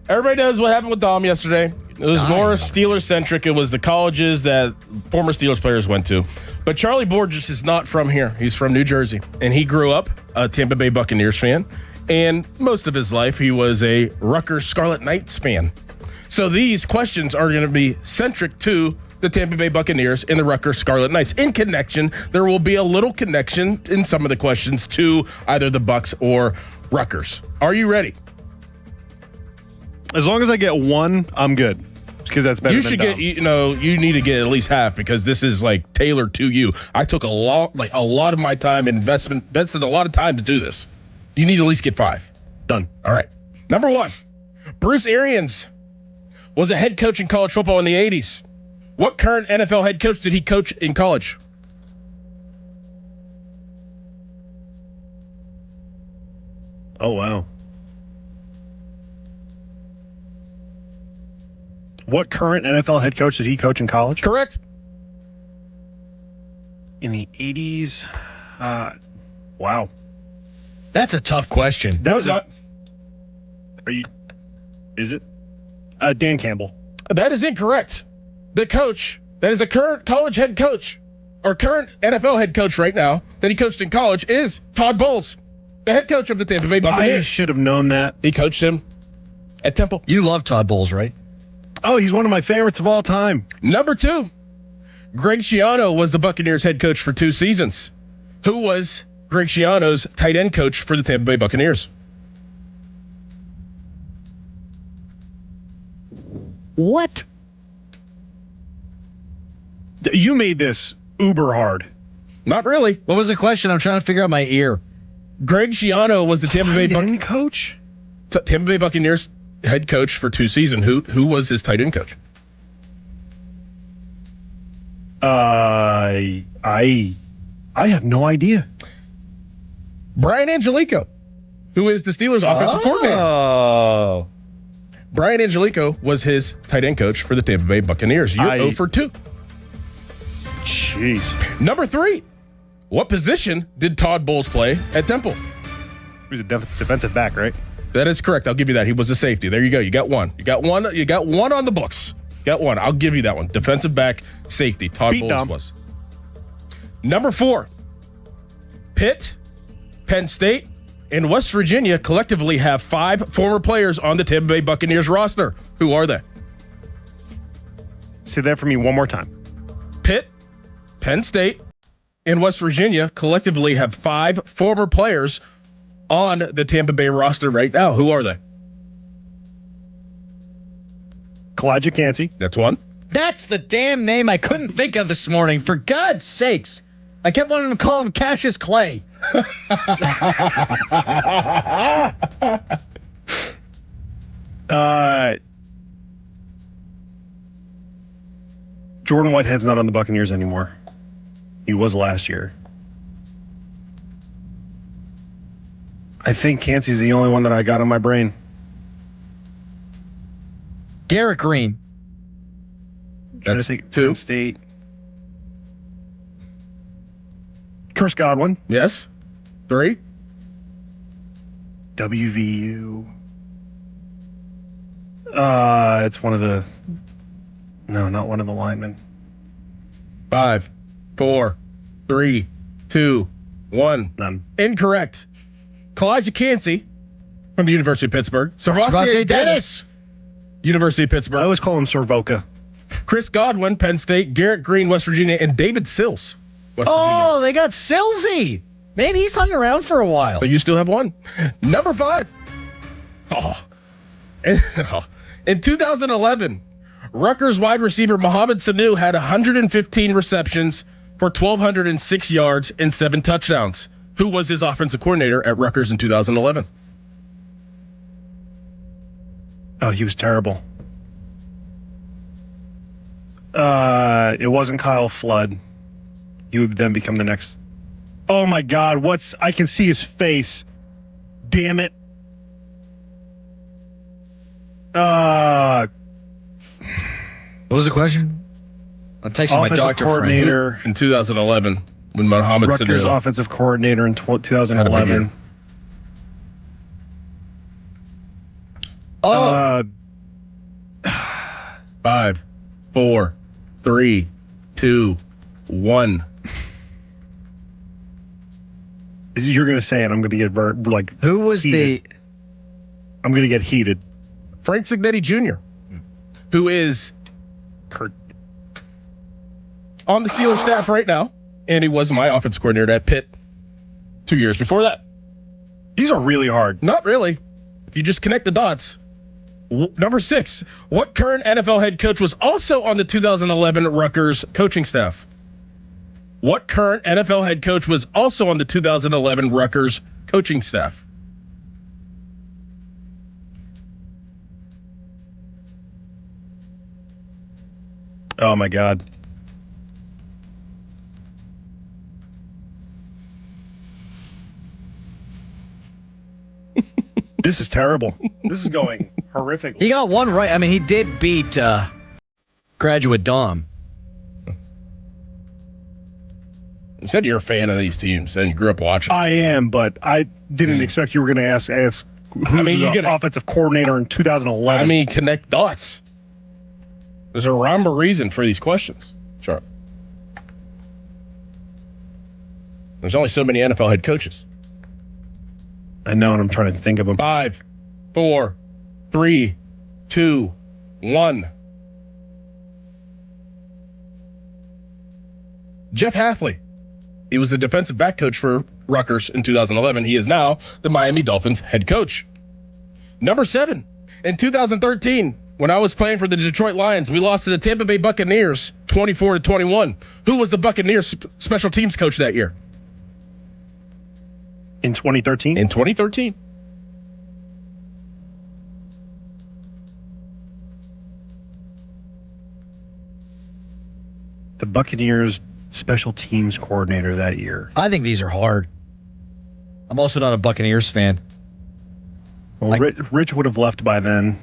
Everybody knows what happened with Dom yesterday. It was more Steelers-centric. It was the colleges that former Steelers players went to. But Charlie Borges is not from here. He's from New Jersey. And he grew up a Tampa Bay Buccaneers fan. And most of his life, he was a Rutgers Scarlet Knights fan. So these questions are going to be centric to the Tampa Bay Buccaneers and the Rutgers Scarlet Knights. In connection, there will be a little connection in some of the questions to either the Bucs or Rutgers. Are you ready? As long as I get one, I'm good. Because that's better You than should dumb. get, you need to get at least half because this is like tailored to you. I took a lot of my time invested a lot of time to do this. You need to at least get 5. Done. All right. Number 1, Bruce Arians was a head coach in college football in the 80s. What current NFL head coach did he coach in college? Oh, wow. What current NFL head coach did he coach in college? Correct. In the 80s? Wow. That's a tough question. That was not. Is it? Dan Campbell. That is incorrect. The coach that is a current college head coach or current NFL head coach right now that he coached in college is Todd Bowles, the head coach of the Tampa Bay Buccaneers. I should have known that. He coached him at Temple. You love Todd Bowles, right? Oh, he's one of my favorites of all time. Number 2, Greg Schiano was the Buccaneers head coach for 2 seasons. Who was Greg Schiano's tight end coach for the Tampa Bay Buccaneers? What? You made this uber hard. Not really. What was the question? I'm trying to figure out my ear. Greg Schiano was the Tampa Bay coach. Tampa Bay Buccaneers head coach for 2 seasons. Who was his tight end coach? I have no idea. Brian Angelico, who is the Steelers' offensive coordinator. Oh. Brian Angelico was his tight end coach for the Tampa Bay Buccaneers. You're 0 for 2. Jeez. Number 3, what position did Todd Bowles play at Temple? He was a defensive back, right? That is correct. I'll give you that. He was a safety. There you go. You got one. You got one on the books. Got one. I'll give you that one. Defensive back, safety. Todd Bowles was. Number 4, Pitt, Penn State, and West Virginia collectively have 5 former players on the Tampa Bay Buccaneers roster. Who are they? Say that for me one more time. Pitt, Penn State, and West Virginia collectively have 5 former players on the Tampa Bay roster right now. Who are they? Kalijah Kancey. That's one. That's the damn name I couldn't think of this morning. For God's sakes. I kept wanting to call him Cassius Clay. Jordan Whitehead's not on the Buccaneers anymore. He was last year. I think Cancey's the only one that I got on my brain. Garrett Green. That's 2. Penn State. Chris Godwin. Yes. 3. WVU. It's one of the... No, not one of the linemen. 5, 4, 3, 2, 1. None. Incorrect. Kalijah Kancey from the University of Pittsburgh. Savasier Dennis. University of Pittsburgh. I always call him Servoca. Chris Godwin, Penn State. Garrett Green, West Virginia. And David Sills, West Virginia. They got Silsey. Man, he's hung around for a while. So you still have one. Number 5. In 2011, Rutgers wide receiver Mohamed Sanu had 115 receptions for 1,206 yards and 7 touchdowns. Who was his offensive coordinator at Rutgers in 2011? Oh, he was terrible. It wasn't Kyle Flood. He would then become the next. Oh my God! I can see his face. Damn it! What was the question? I'm texting my doctor coordinator friend. In 2011 when Mohamed Rutgers Sanu. offensive coordinator in 2011. Oh. 5, 4, 3, 2, 1. You're gonna say it. I'm gonna get Who was heated. I'm gonna get heated. Frank Cignetti Jr., who is on the Steelers staff right now, and he was my offensive coordinator at Pitt 2 years before that. These are really hard. Not really. If you just connect the dots. Number 6. What current NFL head coach was also on the 2011 Rutgers coaching staff? What current NFL head coach was also on the 2011 Rutgers coaching staff? Oh, my God. This is terrible. This is going horrifically. He got one right. I mean, he did beat graduate Dom. You said you're a fan of these teams and you grew up watching. I am, but I didn't expect you were going to ask who's the offensive coordinator in 2011. I mean, connect dots. There's a rhyme or reason for these questions. Sure. There's only so many NFL head coaches. I know, and I'm trying to think of them. 5, 4, 3, 2, 1. Jeff Hafley. He was the defensive back coach for Rutgers in 2011. He is now the Miami Dolphins head coach. Number 7. In 2013, when I was playing for the Detroit Lions, we lost to the Tampa Bay Buccaneers 24-21. Who was the Buccaneers special teams coach that year? In 2013? In 2013. The Buccaneers special teams coordinator that year. I think these are hard. I'm also not a Buccaneers fan. Well, Rich would have left by then.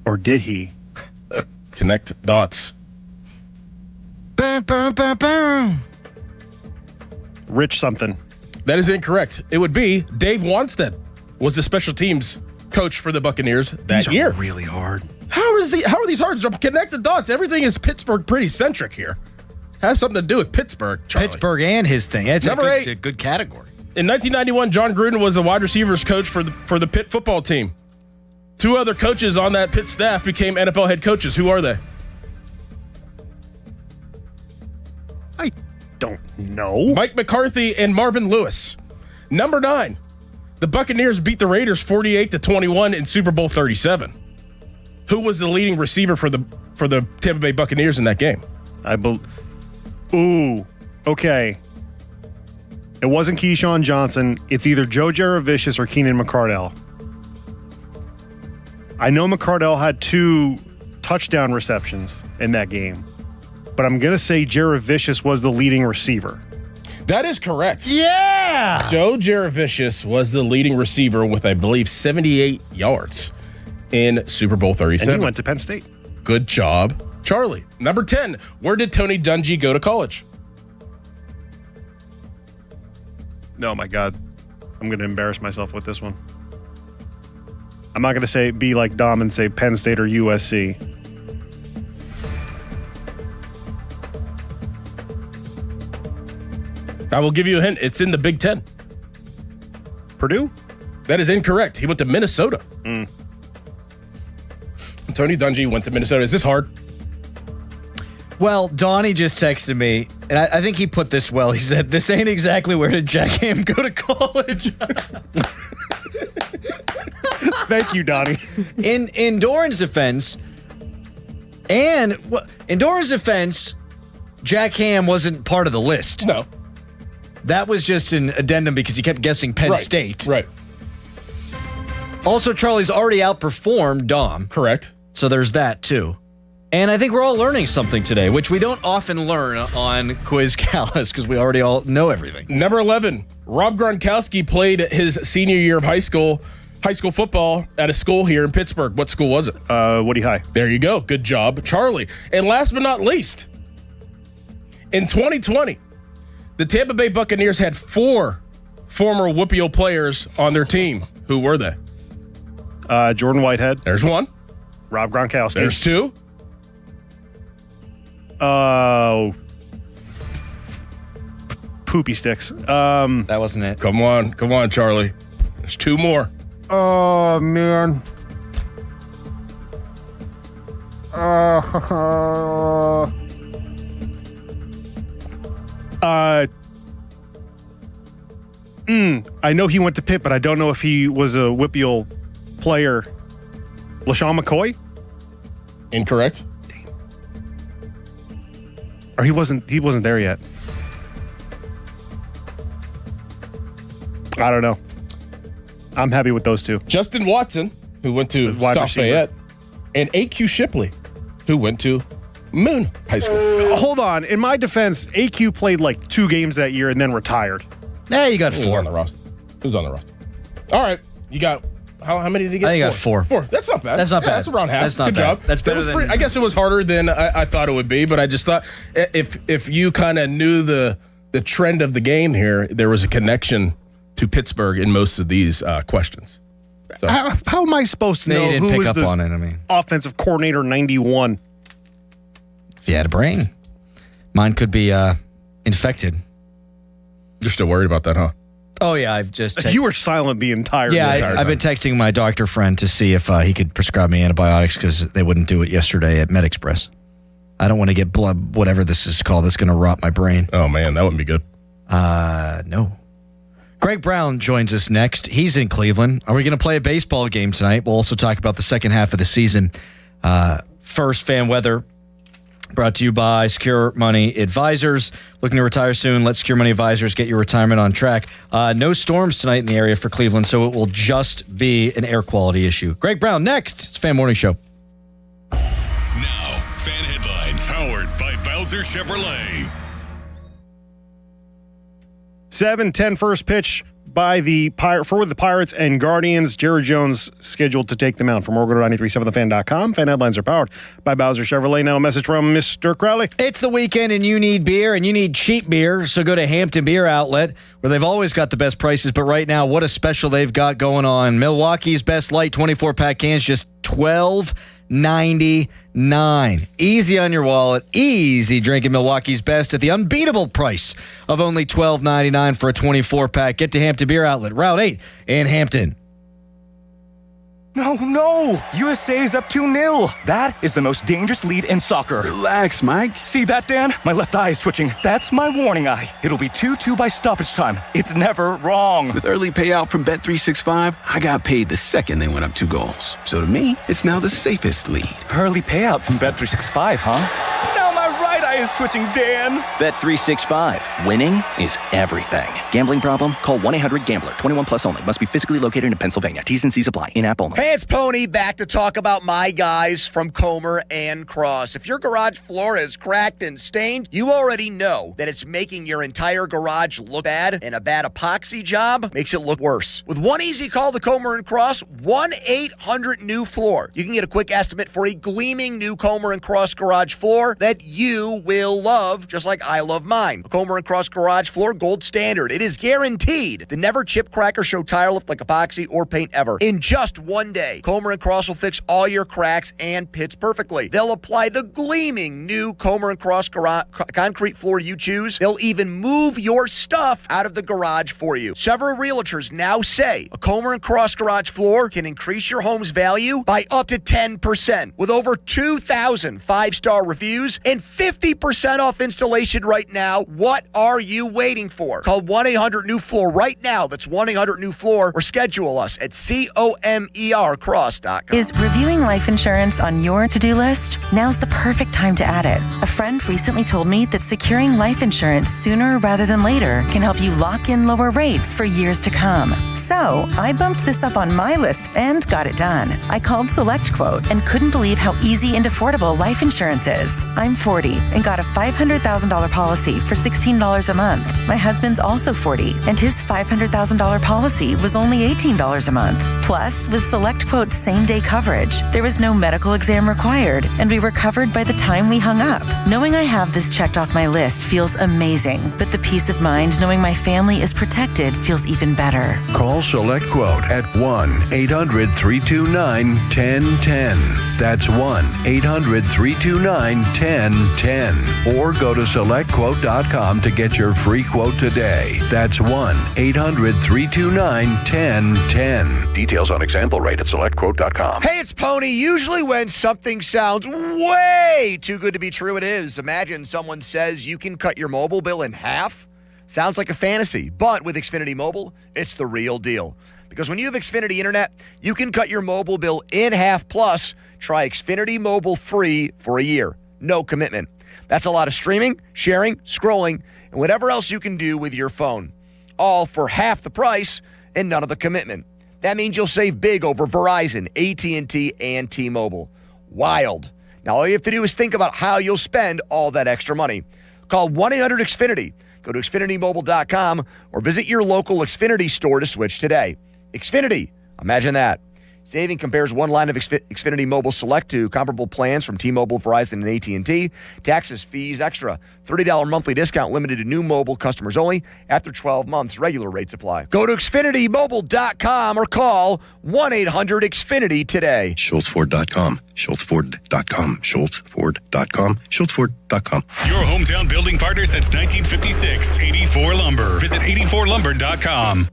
Or did he? Connect dots. Bam, bam, bam, bam. Rich something. That is incorrect. It would be Dave Wanstead was the special teams coach for the Buccaneers that year. Really hard. How are these hard? Connect the dots. Everything is Pittsburgh pretty centric here. Has something to do with Pittsburgh, Charlie. Pittsburgh and his thing. It's Number 8. A good category. In 1991, John Gruden was the wide receivers coach for the Pitt football team. 2 other coaches on that Pitt staff became NFL head coaches. Who are they? I don't know. Mike McCarthy and Marvin Lewis. Number 9. The Buccaneers beat the Raiders 48-21 in Super Bowl 37. Who was the leading receiver for the Tampa Bay Buccaneers in that game? Okay. It wasn't Keyshawn Johnson. It's either Joe Jaravicius or Keenan McCardell. I know McCardell had 2 touchdown receptions in that game, but I'm going to say Jaravicius was the leading receiver. That is correct. Yeah! Joe Jaravicius was the leading receiver with, I believe, 78 yards in Super Bowl 37. And he went to Penn State. Good job, Charlie. Number 10, where did Tony Dungy go to college? Oh, my God. I'm going to embarrass myself with this one. I'm not going to be like Dom and say Penn State or USC. I will give you a hint. It's in the Big Ten. Purdue? That is incorrect. He went to Minnesota. Tony Dungy went to Minnesota. Is this hard? Well, Donnie just texted me, and I think he put this well. He said, this ain't exactly where did Jack Ham go to college. Thank you, Donnie. In Doran's defense, Jack Ham wasn't part of the list. No. That was just an addendum because he kept guessing Penn State. Right. Also, Charlie's already outperformed Dom. Correct. So there's that, too. And I think we're all learning something today, which we don't often learn on Quiz Callus because we already all know everything. Number 11, Rob Gronkowski played his senior year of high school football at a school here in Pittsburgh. What school was it? Woody High. There you go. Good job, Charlie. And last but not least, in 2020, the Tampa Bay Buccaneers had 4 former WPIAL players on their team. Who were they? Jordan Whitehead. There's 1. Rob Gronkowski. There's 2. Poopy sticks. That wasn't it. Come on, Charlie. There's 2 more. Oh, man. I know he went to Pitt, but I don't know if he was a WPIAL player LaShawn McCoy? Incorrect. Or he wasn't there yet. I don't know. I'm happy with those two. Justin Watson, who went to South Fayette, and A.Q. Shipley, who went to Moon High School. Hold on. In my defense, AQ played like 2 games that year and then retired. There you got 4. Who's on the roster? Who's on the roster? All right. You got, how many did he get? I think I got 4. 4. That's not bad. That's not bad. That's around half. That's not Good bad. job. That's better than... I guess it was harder than I thought it would be, but I just thought if you kind of knew the trend of the game here, there was a connection to Pittsburgh in most of these questions. So. How am I supposed to know didn't who pick was up the on it, I mean. offensive coordinator 91? If you had a brain. Mine could be infected. You're still worried about that, huh? Oh, yeah. I've just... You were silent the entire Yeah, time. I've been texting my doctor friend to see if he could prescribe me antibiotics because they wouldn't do it yesterday at MedExpress. I don't want to get blood, whatever this is called, that's going to rot my brain. Oh, man, that wouldn't be good. No. Greg Brown joins us next. He's in Cleveland. Are we going to play a baseball game tonight? We'll also talk about the second half of the season. First, fan weather brought to you by Secure Money Advisors. Looking to retire soon? Let Secure Money Advisors get your retirement on track. No storms tonight in the area for Cleveland, so it will just be an air quality issue. Greg Brown next. It's Fan Morning Show. Now, fan headlines powered by Bowser Chevrolet. 7:10 first pitch by for the Pirates and Guardians. Jared Jones scheduled to take them out. For more, go to 937thefan.com. Fan headlines are powered by Bowser Chevrolet. Now a message from Mr. Crowley. It's the weekend and you need beer and you need cheap beer. So go to Hampton Beer Outlet where they've always got the best prices. But right now, what a special they've got going on. Milwaukee's Best Light 24-pack cans, just $12.99. Easy on your wallet, easy drinking Milwaukee's Best at the unbeatable price of only $12.99 for a 24-pack. Get to Hampton Beer Outlet, Route 8 in Hampton. No! USA is up 2-0. That is the most dangerous lead in soccer. Relax, Mike. See that, Dan? My left eye is twitching. That's my warning eye. It'll be 2-2 by stoppage time. It's never wrong. With early payout from Bet365, I got paid the second they went up 2 goals. So to me, it's now the safest lead. Early payout from Bet365, huh? Now my right eye is twitching, Dan. Bet365. Winning is everything. Gambling problem? Call 1-800-GAMBLER. 21 plus only. Must be physically located in Pennsylvania. T's and C's apply. In-app only. Hey, it's Pony back to talk about my guys from Comer and Cross. If your garage floor is cracked and stained, you already know that it's making your entire garage look bad, and a bad epoxy job makes it look worse. With one easy call to Comer and Cross, 1-800-NEW-FLOOR. You can get a quick estimate for a gleaming new Comer and Cross garage floor that you will love, just like I love mine. A Comer and Cross garage floor, gold standard. It is guaranteed to never chip, crack, or show tire lift like epoxy or paint ever. In just one day, Comer and Cross will fix all your cracks and pits perfectly. They'll apply the gleaming new Comer and Cross concrete floor you choose. They'll even move your stuff out of the garage for you. Several realtors now say a Comer and Cross garage floor can increase your home's value by up to 10%. With over 2,000 5-star reviews and 50% off installation right now, what are you waiting for? Call 1-800-NEW-FLOOR right now. That's 1-800-NEW-FLOOR or schedule us at COMERcross.com. Is reviewing life insurance on your to-do list? Now's the perfect time to add it. A friend recently told me that securing life insurance sooner rather than later can help you lock in lower rates for years to come. So I bumped this up on my list and got it done. I called SelectQuote and couldn't believe how easy and affordable life insurance is. I'm 40 and got a $500,000 policy for $16 a month. My husband's also 40 and his $500,000 policy was only $18 a month. Plus, with SelectQuote's same-day coverage, there was no medical exam required, and we were covered by the time we hung up. Knowing I have this checked off my list feels amazing, but the peace of mind knowing my family is protected feels even better. Call SelectQuote at 1-800-329-1010. That's 1-800-329-1010. Or go to SelectQuote.com to get your free quote today. That's 1-800-329-1010. Details on example rate at SelectQuote.com. Hey, it's Pony. Usually when something sounds way too good to be true, it is. Imagine someone says you can cut your mobile bill in half. Sounds like a fantasy, but with Xfinity Mobile, it's the real deal. Because when you have Xfinity Internet, you can cut your mobile bill in half. Plus, try Xfinity Mobile free for a year. No commitment. That's a lot of streaming, sharing, scrolling, and whatever else you can do with your phone. All for half the price and none of the commitment. That means you'll save big over Verizon, AT&T, and T-Mobile. Wild. Now, all you have to do is think about how you'll spend all that extra money. Call 1-800-XFINITY. Go to XfinityMobile.com or visit your local Xfinity store to switch today. Xfinity. Imagine that. Saving compares one line of Xfinity Mobile Select to comparable plans from T-Mobile, Verizon, and AT&T. Taxes, fees, extra. $30 monthly discount limited to new mobile customers only. After 12 months, regular rates apply. Go to XfinityMobile.com or call 1-800-XFINITY today. SchultzFord.com. SchultzFord.com. SchultzFord.com. SchultzFord.com. Your hometown building partner since 1956. 84 Lumber. Visit 84lumber.com.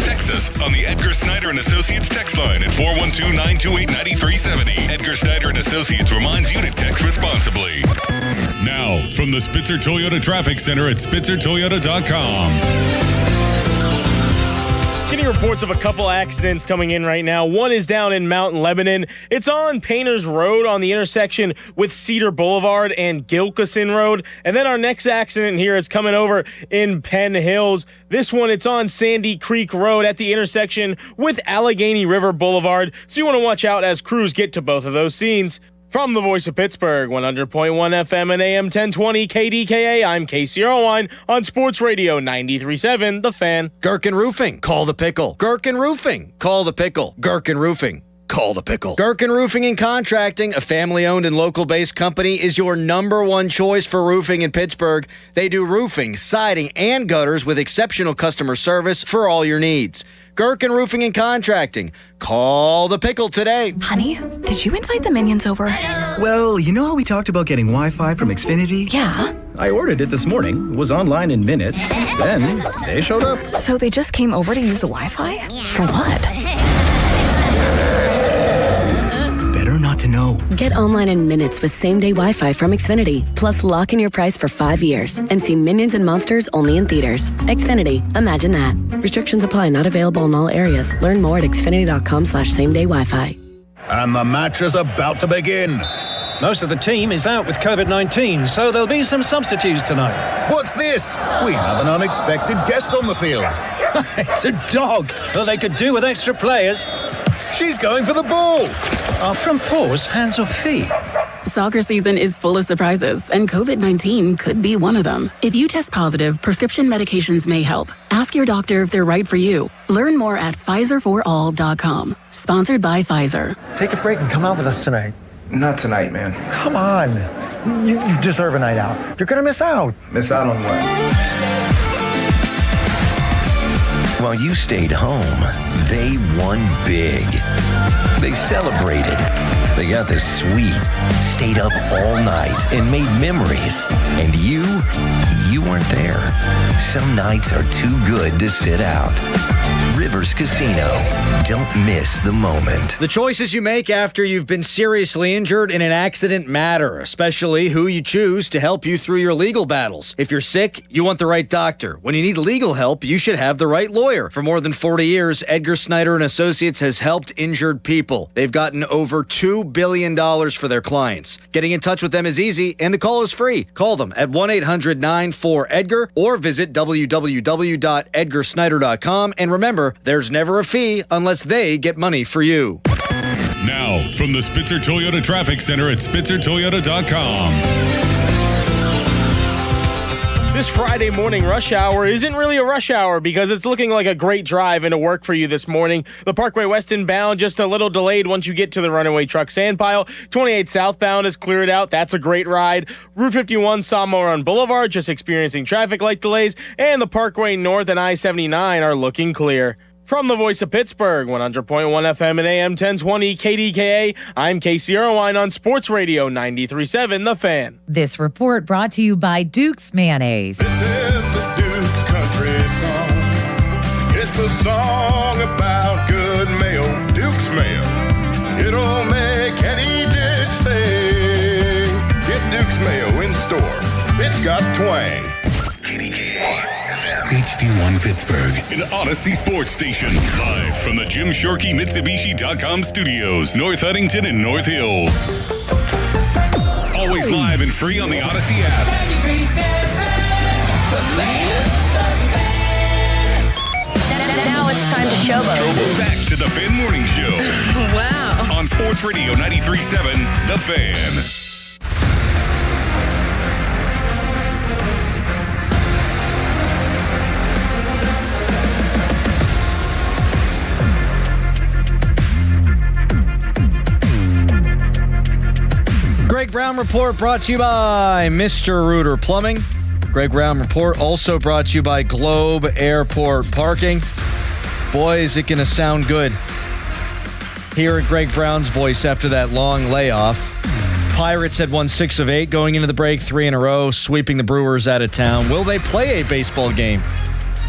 Text us on the Edgar Snyder & Associates text line at 412-928-9370. Edgar Snyder & Associates reminds you to text responsibly. Now, from the Spitzer Toyota Traffic Center at SpitzerToyota.com. Getting reports of a couple accidents coming in right now. One is down in Mountain Lebanon. It's on Painters Road on the intersection with Cedar Boulevard and Gilkison Road. And then our next accident here is coming over in Penn Hills. This one, it's on Sandy Creek Road at the intersection with Allegheny River Boulevard. So you want to watch out as crews get to both of those scenes. From the voice of Pittsburgh, 100.1 FM and AM 1020 KDKA, I'm Casey Irwine on Sports Radio 93.7, The Fan. Gherkin Roofing, call the pickle. Gherkin Roofing, call the pickle. Gherkin Roofing, call the pickle. Gherkin Roofing and Contracting, a family-owned and local-based company, is your number one choice for roofing in Pittsburgh. They do roofing, siding, and gutters with exceptional customer service for all your needs. Gherkin Roofing and Contracting. Call the pickle today. Honey, did you invite the minions over? Well, you know how we talked about getting Wi-Fi from Xfinity? Yeah. I ordered it this morning, was online in minutes, then they showed up. So they just came over to use the Wi-Fi? For what? Better not to know. Get online in minutes with same-day Wi-Fi from Xfinity. Plus, lock in your price for 5 years and see Minions and Monsters only in theaters. Xfinity. Imagine that. Restrictions apply. Not available in all areas. Learn more at xfinity.com/same-day Wi-Fi. And the match is about to begin. Most of the team is out with COVID-19, so there'll be some substitutes tonight. What's this? We have an unexpected guest on the field. It's a dog. Well, they could do with extra players. She's going for the ball. From paws, hands or feet. Soccer season is full of surprises, and COVID-19 could be one of them. If you test positive, prescription medications may help. Ask your doctor if they're right for you. Learn more at PfizerForAll.com. Sponsored by Pfizer. Take a break and come out with us tonight. Not tonight, man. Come on. You deserve a night out. You're going to miss out. Miss out on what? While you stayed home, they won big. They celebrated. They got the suite, stayed up all night, and made memories. And you weren't there. Some nights are too good to sit out. Rivers Casino. Don't miss the moment. The choices you make after you've been seriously injured in an accident matter, especially who you choose to help you through your legal battles. If you're sick, you want the right doctor. When you need legal help, you should have the right lawyer. For more than 40 years, Edgar Snyder & Associates has helped injured people. They've gotten over $2 billion for their clients. Getting in touch with them is easy, and the call is free. Call them at 1-800-94-EDGAR or visit www.edgarsnyder.com. And remember, there's never a fee unless they get money for you. Now, from the Spitzer Toyota Traffic Center at SpitzerToyota.com. This Friday morning rush hour isn't really a rush hour because it's looking like a great drive into work for you this morning. The Parkway West inbound just a little delayed once you get to the runaway truck sand pile. 28 southbound is cleared out. That's a great ride. Route 51 Samoa Run Boulevard just experiencing traffic light delays. And the Parkway North and I-79 are looking clear. From the voice of Pittsburgh, 100.1 FM and AM 1020 KDKA, I'm Casey Irwine on Sports Radio 93.7 The Fan. This report brought to you by Duke's Mayonnaise. This is the Duke's Country Song. It's a song about good mayo, Duke's Mayo. It'll make any dish sing. Get Duke's Mayo in store. It's got twang. HD150. Pittsburgh, an Odyssey Sports Station. Live from the Jim Shorkey Mitsubishi.com studios, North Huntington and North Hills. Always live and free on the Odyssey app. Now it's time to showboat. Back to the Fan Morning Show. Wow. On Sports Radio 93.7, The Fan. Greg Brown Report brought to you by Mr. Rooter Plumbing. Greg Brown Report also brought to you by Globe Airport Parking. Boy, is it going to sound good hearing Greg Brown's voice after that long layoff. Pirates had won 6 of 8 going into the break, 3 in a row, sweeping the Brewers out of town. Will they play a baseball game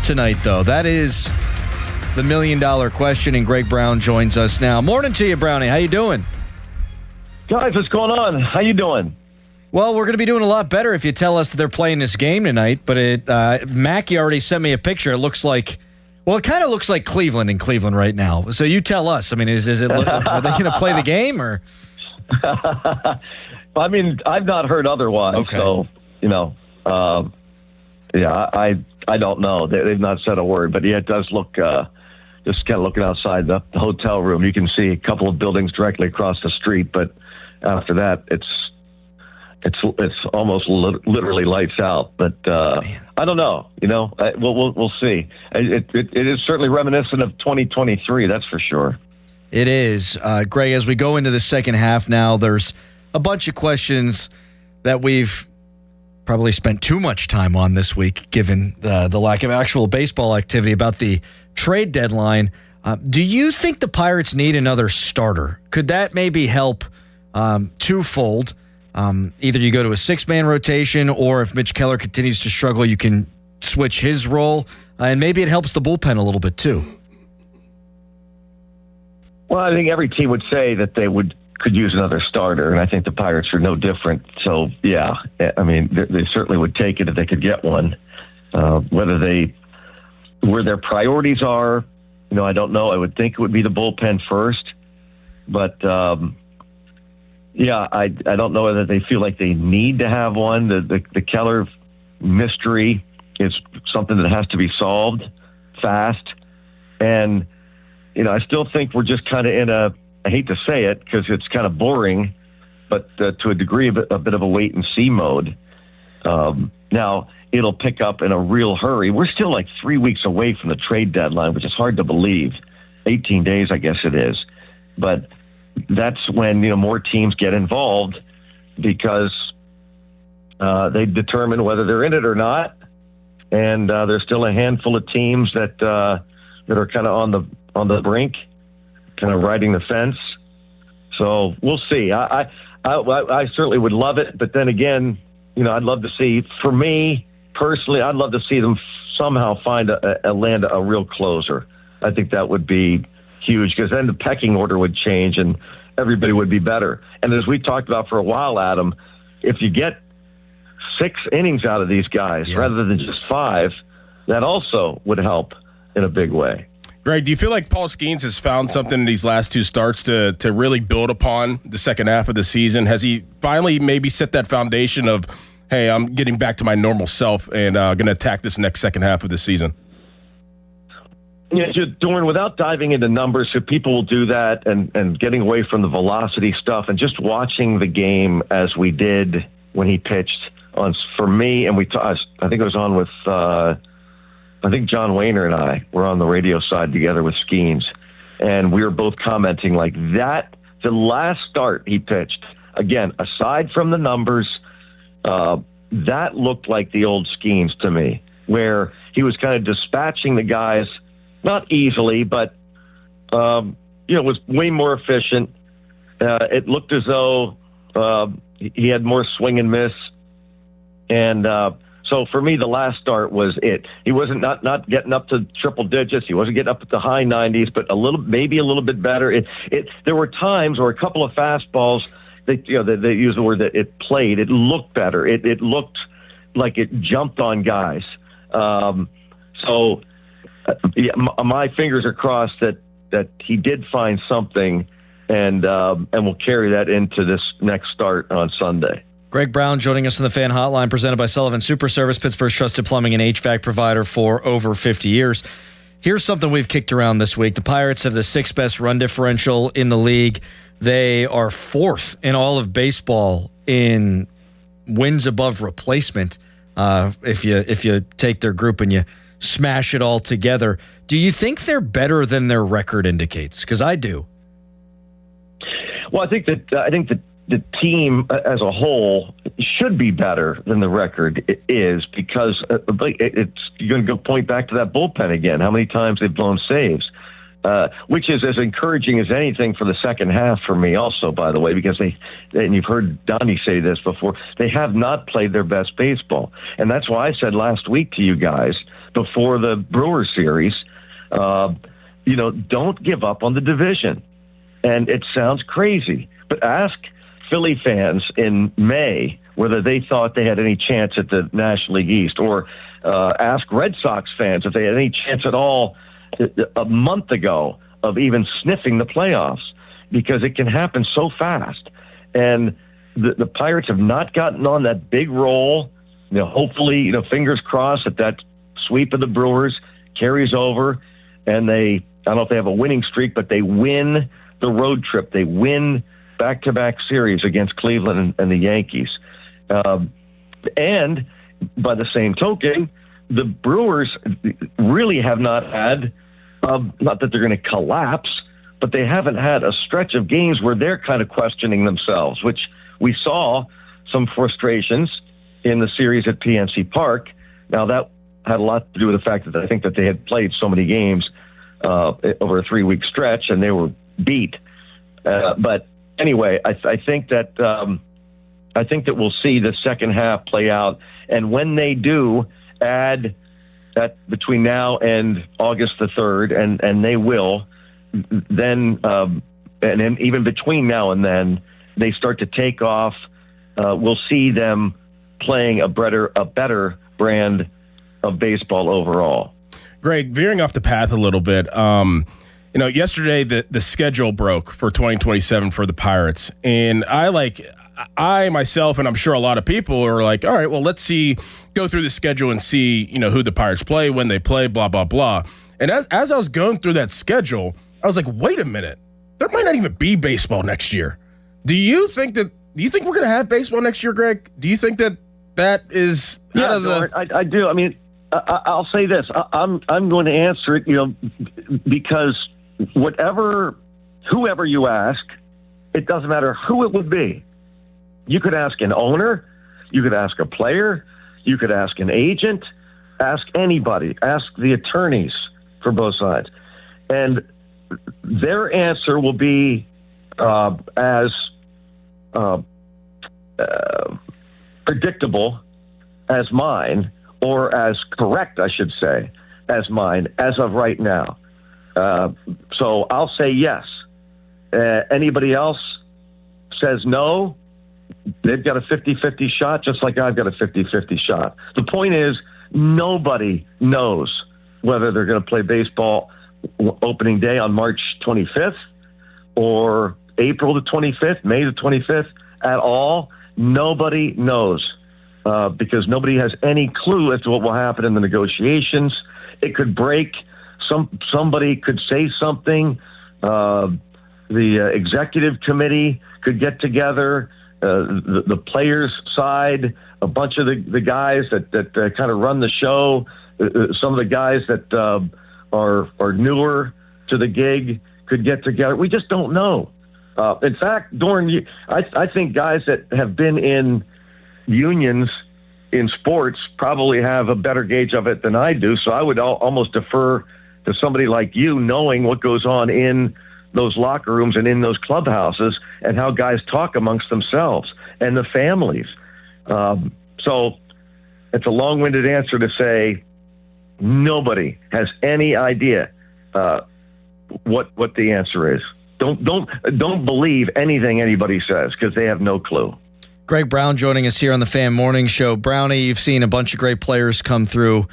tonight, though? That is the million-dollar question, and Greg Brown joins us now. Morning to you, Brownie. How you doing? Guys, what's going on? How you doing? Well, we're going to be doing a lot better if you tell us that they're playing this game tonight. But Mackie already sent me a picture. It looks like, well, it kind of looks like Cleveland in Cleveland right now. So you tell us. I mean, is it? Are they going to play the game or? I mean, I've not heard otherwise. Okay. So yeah, I don't know. They've not said a word. But yeah, it does look. Just kind of looking outside the hotel room, you can see a couple of buildings directly across the street. But after that, it's almost literally lights out. But I don't know. We'll see. It is certainly reminiscent of 2023. That's for sure. It is, Greg. As we go into the second half now, there's a bunch of questions that we've probably spent too much time on this week, given the lack of actual baseball activity about the trade deadline. Do you think the Pirates need another starter? Could that maybe help twofold? Either you go to a 6-man rotation, or if Mitch Keller continues to struggle, you can switch his role, and maybe it helps the bullpen a little bit too. Well, I think every team would say that they could use another starter, and I think the Pirates are no different. So, yeah, I mean, they certainly would take it if they could get one. Where their priorities are, I don't know. I would think it would be the bullpen first, but yeah, I don't know whether they feel like they need to have one. The Keller mystery is something that has to be solved fast, and I still think we're just kind of in I hate to say it because it's kind of boring, but to a degree, a bit of a wait and see mode. Now, it'll pick up in a real hurry. We're still like 3 weeks away from the trade deadline, which is hard to believe. 18 days, I guess it is. But that's when, more teams get involved because they determine whether they're in it or not. And there's still a handful of teams that are kind of on the brink, kind of riding the fence. So we'll see. I certainly would love it, but then again, I'd love to see. For me personally, I'd love to see them somehow land a real closer. I think that would be huge because then the pecking order would change and everybody would be better. And as we talked about for a while, Adam, if you get 6 innings out of these guys rather than just 5, that also would help in a big way. Greg, do you feel like Paul Skeens has found something in these last 2 starts to really build upon the second half of the season? Has he finally maybe set that foundation of, hey, I'm getting back to my normal self and going to attack this next second half of the season? Yeah, just doing without diving into numbers, so people will do that and getting away from the velocity stuff and just watching the game as we did when he pitched for me. And I think it was on with, I think John Wayner and I were on the radio side together with Skeens, and we were both commenting like that. The last start he pitched, again, aside from the numbers, that looked like the old Skeens to me, where he was kind of dispatching the guys, not easily, but was way more efficient. It looked as though he had more swing and miss, and so for me, the last start was it. He wasn't not getting up to triple digits. He wasn't getting up at the high 90s, but maybe a little bit better. There were times or a couple of fastballs. They use the word that it played. It looked better. It looked like it jumped on guys. So my fingers are crossed that he did find something, and will carry that into this next start on Sunday. Greg Brown joining us on the Fan Hotline, presented by Sullivan Super Service, Pittsburgh's trusted plumbing and HVAC provider for over 50 years. Here's something we've kicked around this week. The Pirates have the 6th best run differential in the league. They are 4th in all of baseball in wins above replacement. If you take their group and you smash it all together, do you think they're better than their record indicates? Because I do. Well, I think that the team as a whole should be better than the record is, because you're going to go point back to that bullpen again. How many times they've blown saves, which is as encouraging as anything for the second half for me also, by the way, because and you've heard Donnie say this before, they have not played their best baseball. And that's why I said last week to you guys before the Brewers series, don't give up on the division. And it sounds crazy, but ask Philly fans in May whether they thought they had any chance at the National League East, or ask Red Sox fans if they had any chance at all a month ago of even sniffing the playoffs, because it can happen so fast. And the Pirates have not gotten on that big roll. Hopefully, fingers crossed that sweep of the Brewers carries over, and I don't know if they have a winning streak, but they win the road trip. They win back-to-back series against Cleveland and the Yankees. And by the same token, the Brewers really have not had, not that they're going to collapse, but they haven't had a stretch of games where they're kind of questioning themselves, which we saw some frustrations in the series at PNC Park. Now, that had a lot to do with the fact that I think that they had played so many games over a 3-week stretch, and they were beat. But anyway, I think that we'll see the second half play out, and when they do, add that between now and August the 3rd, and they will, then and then even between now and then, they start to take off. We'll see them playing a better brand of baseball overall. Greg, veering off the path a little bit. Yesterday the schedule broke for 2027 for the Pirates, and I myself, and I'm sure a lot of people are like, all right, well, let's go through the schedule and see, who the Pirates play, when they play, blah, blah, blah. And as I was going through that schedule, I was like, wait a minute, there might not even be baseball next year. Do you think we're going to have baseball next year, Greg? Do you think that is out of the... I do. I mean, I'll say this. I'm going to answer it, because whoever you ask, it doesn't matter who it would be. You could ask an owner, you could ask a player, you could ask an agent, ask anybody, ask the attorneys for both sides. And their answer will be as predictable as mine, or as correct, I should say, as mine, as of right now. So I'll say yes. Anybody else says no, they've got a 50-50 shot, just like I've got a 50-50 shot. The point is, nobody knows whether they're going to play baseball opening day on March 25th or April the 25th, May the 25th at all. Nobody knows, because nobody has any clue as to what will happen in the negotiations. It could break. Somebody could say something. The executive committee could get together. The players' side, a bunch of the guys that kind of run the show, some of the guys that are newer to the gig could get together. We just don't know. In fact, Doran, I think guys that have been in unions in sports probably have a better gauge of it than I do. So I would almost defer to somebody like you, knowing what goes on in those locker rooms and in those clubhouses, and how guys talk amongst themselves and the families. So it's a long-winded answer to say nobody has any idea what the answer is. Don't believe anything anybody says, because they have no clue. Greg Brown joining us here on the Fan Morning Show. Brownie, you've seen a bunch of great players come through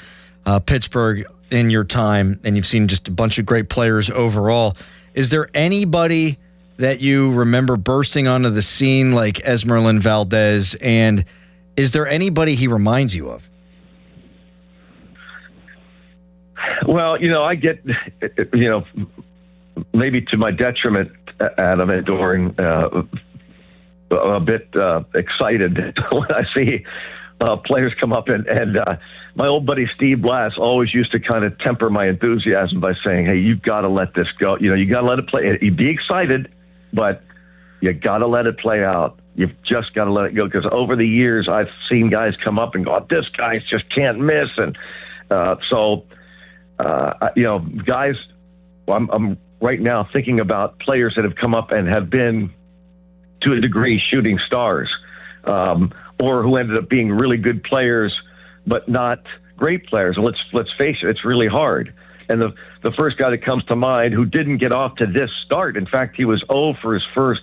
Pittsburgh in your time, and you've seen just a bunch of great players overall. Is there anybody that you remember bursting onto the scene like Esmeralyn Valdez, and is there anybody he reminds you of? Well, I get, maybe to my detriment, Adam and Doran, a bit excited when I see players come up, and my old buddy Steve Blass always used to kind of temper my enthusiasm by saying, "Hey, you've got to let this go. You got to let it play. You be excited, but you got to let it play out. You've just got to let it go." Because over the years, I've seen guys come up and go, "This guy just can't miss," and guys. I'm right now thinking about players that have come up and have been, to a degree, shooting stars, or who ended up being really good players, but not great players. And let's face it, it's really hard. And the first guy that comes to mind who didn't get off to this start, in fact, he was 0 for his first,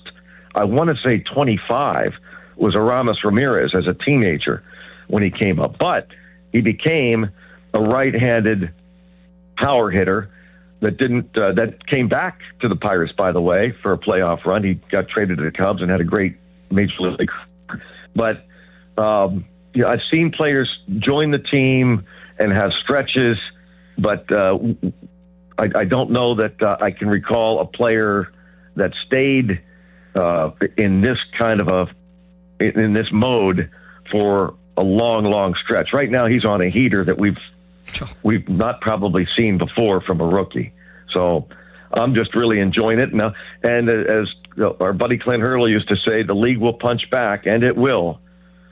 I want to say 25, was Aramis Ramirez as a teenager when he came up. But he became a right-handed power hitter that came back to the Pirates, by the way, for a playoff run. He got traded to the Cubs and had a great major league. But I've seen players join the team and have stretches, but I don't know that I can recall a player that stayed in this kind of in this mode for a long stretch. Right now, he's on a heater that we've not probably seen before from a rookie. So I'm just really enjoying it now. And as our buddy Clint Hurley used to say, the league will punch back, and it will.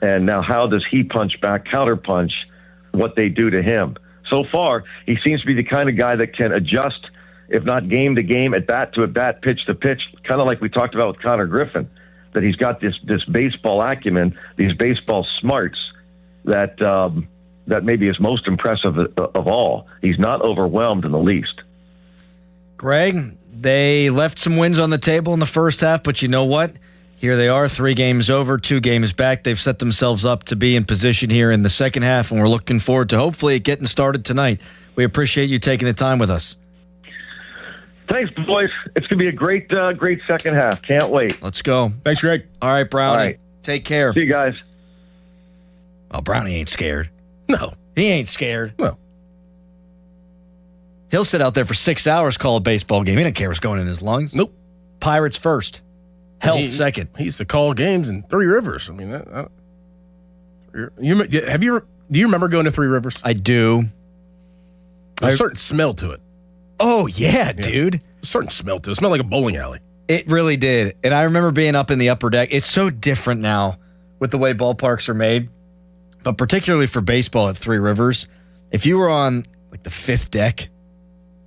And now how does he punch back, counterpunch what they do to him? So far, he seems to be the kind of guy that can adjust, if not game to game, at bat to at bat, pitch to pitch, kind of like we talked about with Connor Griffin, that he's got this baseball acumen, these baseball smarts that maybe is most impressive of all. He's not overwhelmed in the least. Greg, they left some wins on the table in the first half, but you know what? Here they are, 3 games over, 2 games back. They've set themselves up to be in position here in the second half, and we're looking forward to hopefully it getting started tonight. We appreciate you taking the time with us. Thanks, boys. It's going to be a great second half. Can't wait. Let's go. Thanks, Greg. All right, Brownie. All right. Take care. See you guys. Oh, Brownie ain't scared. No. He ain't scared. No. He'll sit out there for 6 hours, call a baseball game. He don't care what's going in his lungs. Nope. Pirates first. Health second. He used to call games in Three Rivers. I mean, do you remember going to Three Rivers? I do. There's a certain smell to it. Oh, yeah, dude. A certain smell to it. It smelled like a bowling alley. It really did. And I remember being up in the upper deck. It's so different now with the way ballparks are made. But particularly for baseball at Three Rivers, if you were on like the 5th deck,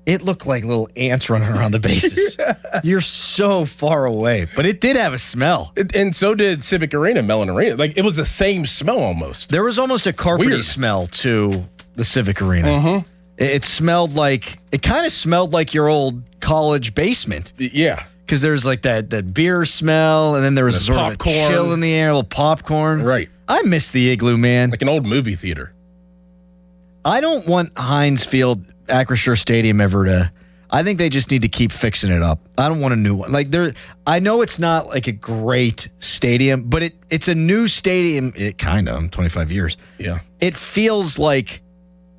it looked like little ants running around the bases. You're so far away. But it did have a smell. And so did Civic Arena, Mellon Arena. Like, it was the same smell almost. There was almost a carpety smell to the Civic Arena. Mm-hmm. It smelled like, it kind of smelled like your old college basement. Yeah. Because there's like that beer smell, and then there was sort of a chill in the air, a little popcorn. Right. I miss the Igloo, man. Like an old movie theater. I don't want Heinz Field, Acrisure Stadium ever to. I think they just need to keep fixing it up. I don't want a new one. Like I know it's not like a great stadium, but it's a new stadium. It kind of 25 years. Yeah. It feels like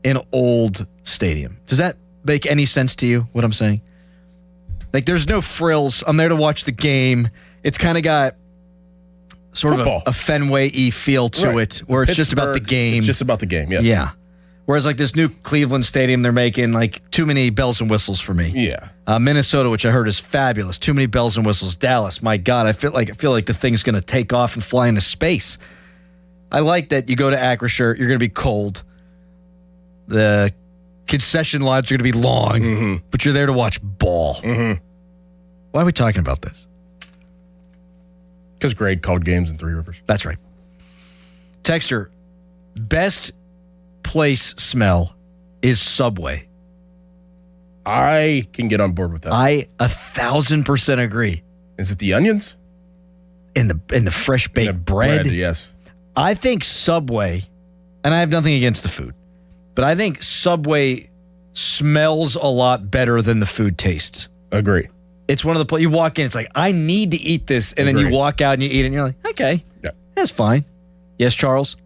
an old stadium. Does that make any sense to you? What I'm saying? Like there's no frills. I'm there to watch the game. It's kind of got sort of a Fenway-y feel to it, where it's just about the game. It's just about the game. Yes. Yeah. Whereas like this new Cleveland stadium they're making, like too many bells and whistles for me. Yeah. Minnesota, which I heard is fabulous. Too many bells and whistles. Dallas, my God, I feel like the thing's going to take off and fly into space. I like that you go to Acrisure, you're going to be cold. The concession lines are going to be long, but you're there to watch ball. Mm-hmm. Why are we talking about this? Because Greg called games in Three Rivers. That's right. Texter, best place smell is Subway. I can get on board with that. I 1,000% agree. Is it the onions? In the fresh baked bread? Yes. I think Subway, and I have nothing against the food, but I think Subway smells a lot better than the food tastes. Agree. It's one of the you walk in, it's like, I need to eat this, and then you walk out and you eat it, and you're like, okay, that's fine. Yes, Charles?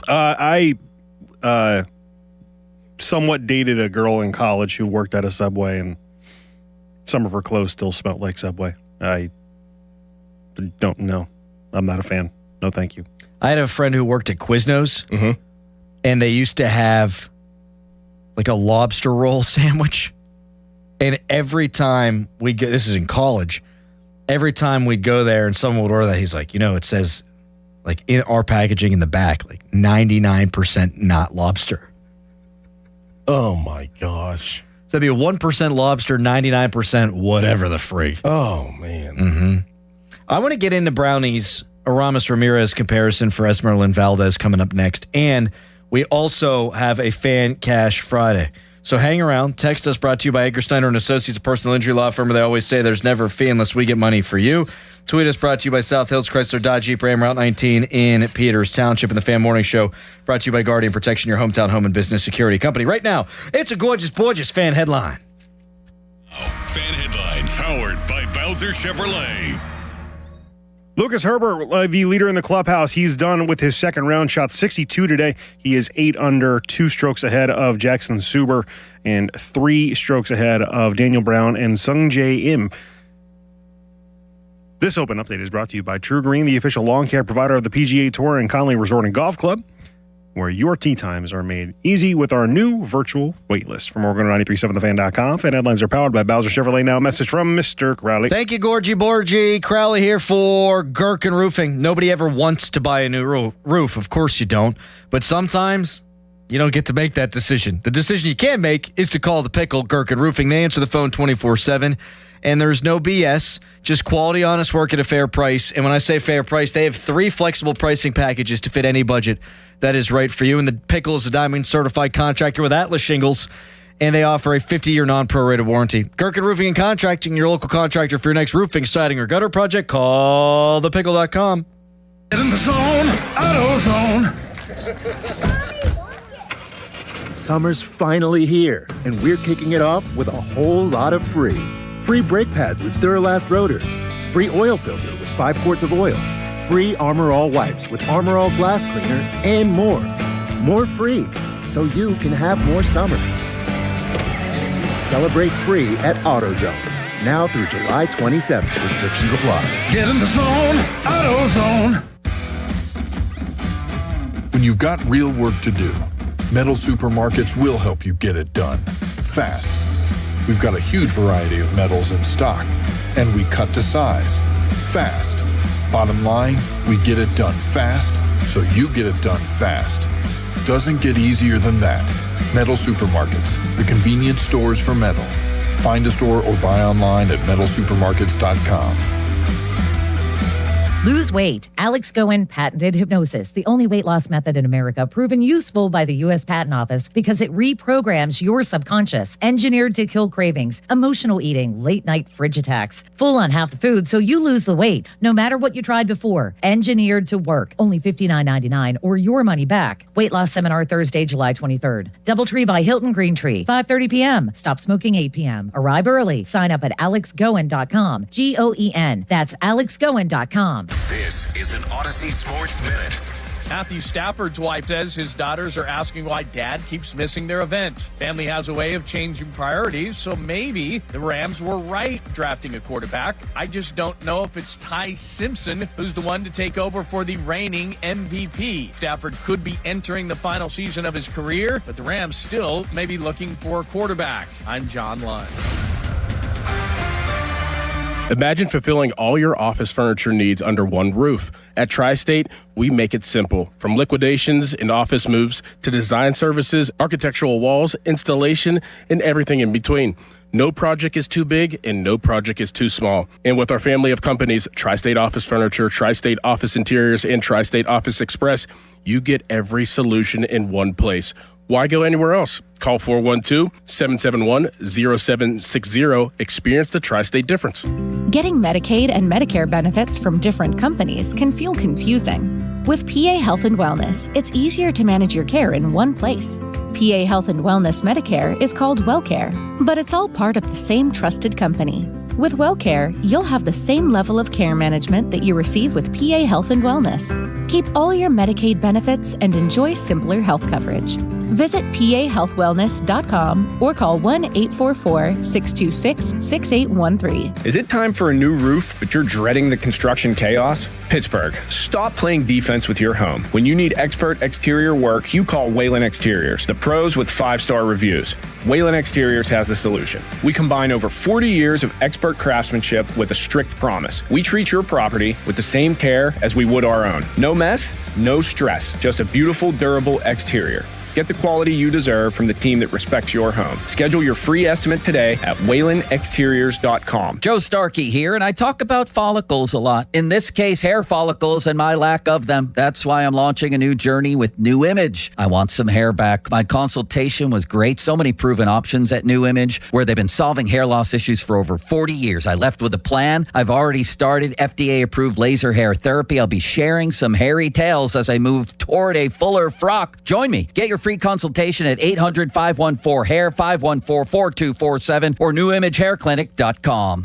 I somewhat dated a girl in college who worked at a Subway, and some of her clothes still smelled like Subway. I don't know. I'm not a fan. No, thank you. I had a friend who worked at Quiznos, and they used to have like a lobster roll sandwich. And every time we go, this is in college, every time we'd go there and someone would order that, he's like, it says like in our packaging in the back, like 99% not lobster. Oh my gosh. So it'd be a 1% lobster, 99% whatever the freak. Oh, man. Mm-hmm. I want to get into Brownie's Aramis Ramirez comparison for Esmeralda Valdez coming up next. And we also have a Fan Cash Friday. So hang around. Text us, brought to you by Edgar Steiner & Associates, a personal injury law firm where they always say there's never a fee unless we get money for you. Tweet us, brought to you by South Hills Chrysler Dodge Jeep Ram Route 19 in Peters Township. And the Fan Morning Show, brought to you by Guardian Protection, your hometown home and business security company. Right now, it's a gorgeous fan headline. Fan headlines powered by Bowser Chevrolet. Lucas Herbert, the leader in the clubhouse, he's done with his second round, shot 62 today. He is 8 under, 2 strokes ahead of Jackson Suber, and 3 strokes ahead of Daniel Brown and Sung Jae Im. This Open Update is brought to you by True Green, the official lawn care provider of the PGA Tour and Conley Resort and Golf Club, where your tee times are made easy with our new virtual waitlist. For more, go to 937thefan.com. Fan headlines are powered by Bowser Chevrolet. Now, a message from Mr. Crowley. Thank you, Gorgie Borgie. Crowley here for Gherkin Roofing. Nobody ever wants to buy a new roof. Of course you don't. But sometimes you don't get to make that decision. The decision you can make is to call the Pickle, Gherkin Roofing. They answer the phone 24/7. And there's no BS, just quality, honest work at a fair price. And when I say fair price, they have 3 flexible pricing packages to fit any budget that is right for you. And the Pickle is a Diamond certified contractor with Atlas Shingles, and they offer a 50-year non-prorated warranty. Gherkin Roofing and Contracting, your local contractor for your next roofing, siding, or gutter project. Call thepickle.com. Get in the zone, AutoZone. Summer's finally here, and we're kicking it off with a whole lot of free. Free brake pads with Duralast rotors. Free oil filter with 5 quarts of oil. Free Armor All wipes with Armor All glass cleaner, and more. More free, so you can have more summer. Celebrate free at AutoZone. Now through July 27th. Restrictions apply. Get in the zone, AutoZone. When you've got real work to do, Metal Supermarkets will help you get it done fast. We've got a huge variety of metals in stock, and we cut to size fast. Bottom line, we get it done fast, so you get it done fast. Doesn't get easier than that. Metal Supermarkets, the convenience stores for metal. Find a store or buy online at metalsupermarkets.com. Lose weight. Alex Goen patented hypnosis, the only weight loss method in America proven useful by the U.S. Patent Office because it reprograms your subconscious, engineered to kill cravings, emotional eating, late night fridge attacks, full on half the food so you lose the weight, no matter what you tried before. Engineered to work. Only $59.99 or your money back. Weight loss seminar Thursday, July 23rd. Doubletree by Hilton Green Tree, 5:30 p.m. Stop smoking 8 p.m. Arrive early. Sign up at alexgoen.com. Goen. That's alexgoen.com. This is an Odyssey Sports Minute. Matthew Stafford's wife says his daughters are asking why dad keeps missing their events. Family has a way of changing priorities, so maybe the Rams were right drafting a quarterback. I just don't know if it's Ty Simpson who's the one to take over for the reigning MVP. Stafford could be entering the final season of his career, but the Rams still may be looking for a quarterback. I'm John Lund. Imagine fulfilling all your office furniture needs under one roof. At Tri-State, we make it simple. From liquidations and office moves to design services, architectural walls, installation, and everything in between. No project is too big and no project is too small. And with our family of companies, Tri-State Office Furniture, Tri-State Office Interiors, and Tri-State Office Express, you get every solution in one place. Why go anywhere else? Call 412-771-0760. Experience the Tri-State difference. Getting Medicaid and Medicare benefits from different companies can feel confusing. With PA Health and Wellness, it's easier to manage your care in one place. PA Health and Wellness Medicare is called WellCare, but it's all part of the same trusted company. With WellCare, you'll have the same level of care management that you receive with PA Health and Wellness. Keep all your Medicaid benefits and enjoy simpler health coverage. Visit pahealthwellness.com or call 1-844-626-6813. Is it time for a new roof, but you're dreading the construction chaos? Pittsburgh, stop playing defense with your home. When you need expert exterior work, you call Whalen Exteriors, the pros with 5-star reviews. Whalen Exteriors has the solution. We combine over 40 years of expert craftsmanship with a strict promise. We treat your property with the same care as we would our own. No mess, no stress, just a beautiful, durable exterior. Get the quality you deserve from the team that respects your home. Schedule your free estimate today at WhalenExteriors.com. Joe Starkey here, and I talk about follicles a lot. In this case, hair follicles and my lack of them. That's why I'm launching a new journey with New Image. I want some hair back. My consultation was great. So many proven options at New Image, where they've been solving hair loss issues for over 40 years. I left with a plan. I've already started FDA-approved laser hair therapy. I'll be sharing some hairy tales as I move toward a fuller frock. Join me. Get your free consultation at 800-514-HAIR, 514-4247, or newimagehairclinic.com.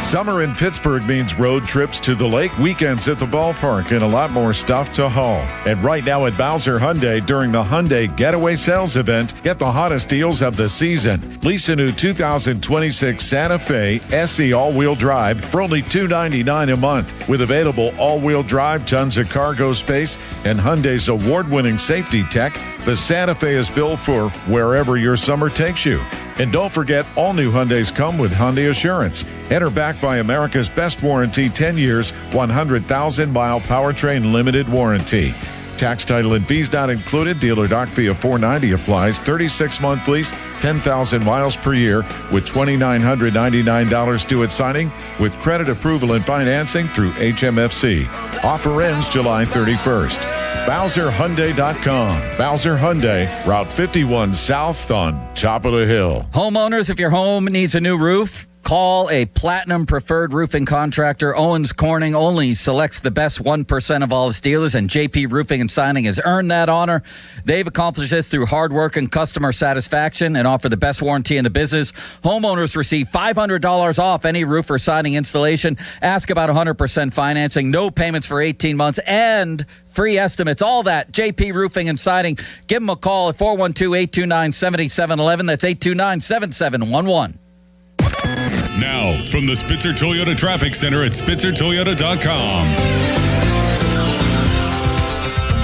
Summer in Pittsburgh means road trips to the lake, weekends at the ballpark, and a lot more stuff to haul. And right now at Bowser Hyundai, during the Hyundai Getaway Sales Event, get the hottest deals of the season. Lease a new 2026 Santa Fe SE all-wheel drive for only $299 a month. With available all-wheel drive, tons of cargo space, and Hyundai's award-winning safety tech, the Santa Fe is built for wherever your summer takes you. And don't forget, all new Hyundais come with Hyundai Assurance. Enter backed by America's best warranty, 10 years, 100,000-mile powertrain limited warranty. Tax, title, and fees not included. Dealer doc fee of $490 applies. 36-month lease, 10,000 miles per year with $2,999 due at signing with credit approval and financing through HMFC. Offer ends July 31st. BowserHyundai.com. Bowser Hyundai, Route 51 South on top of the hill. Homeowners, if your home needs a new roof, call a Platinum Preferred Roofing Contractor. Owens Corning only selects the best 1% of all its dealers, and JP Roofing and Signing has earned that honor. They've accomplished this through hard work and customer satisfaction and offer the best warranty in the business. Homeowners receive $500 off any roof or siding installation. Ask about 100% financing, no payments for 18 months, and free estimates. All that, JP Roofing and Siding. Give them a call at 412-829-7711. That's 829-7711. Now, from the Spitzer Toyota Traffic Center at SpitzerToyota.com.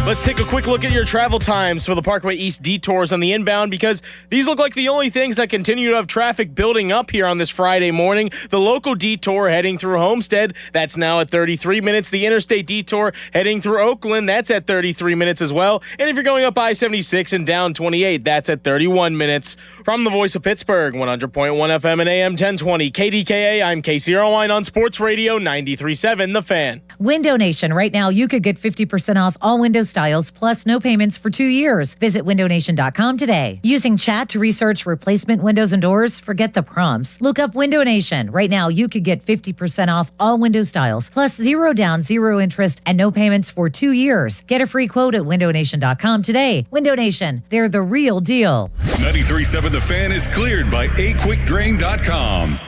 Let's take a quick look at your travel times for the Parkway East detours on the inbound, because these look like the only things that continue to have traffic building up here on this Friday morning. The local detour heading through Homestead, that's now at 33 minutes. The interstate detour heading through Oakland, that's at 33 minutes as well. And if you're going up I-76 and down 28, that's at 31 minutes. From the Voice of Pittsburgh, 100.1 FM and AM 1020, KDKA, I'm Casey Irwine on Sports Radio 93.7 The Fan. Window Nation. Right now, you could get 50% off all window styles, plus no payments for 2 years. Visit windownation.com today. Using chat to research replacement windows and doors? Forget the prompts. Look up Window Nation. Right now, you could get 50% off all window styles, plus 0 down, 0 interest, and no payments for 2 years. Get a free quote at windownation.com today. Window Nation. They're the real deal. 93.7 The Fan is cleared by aquickdrain.com.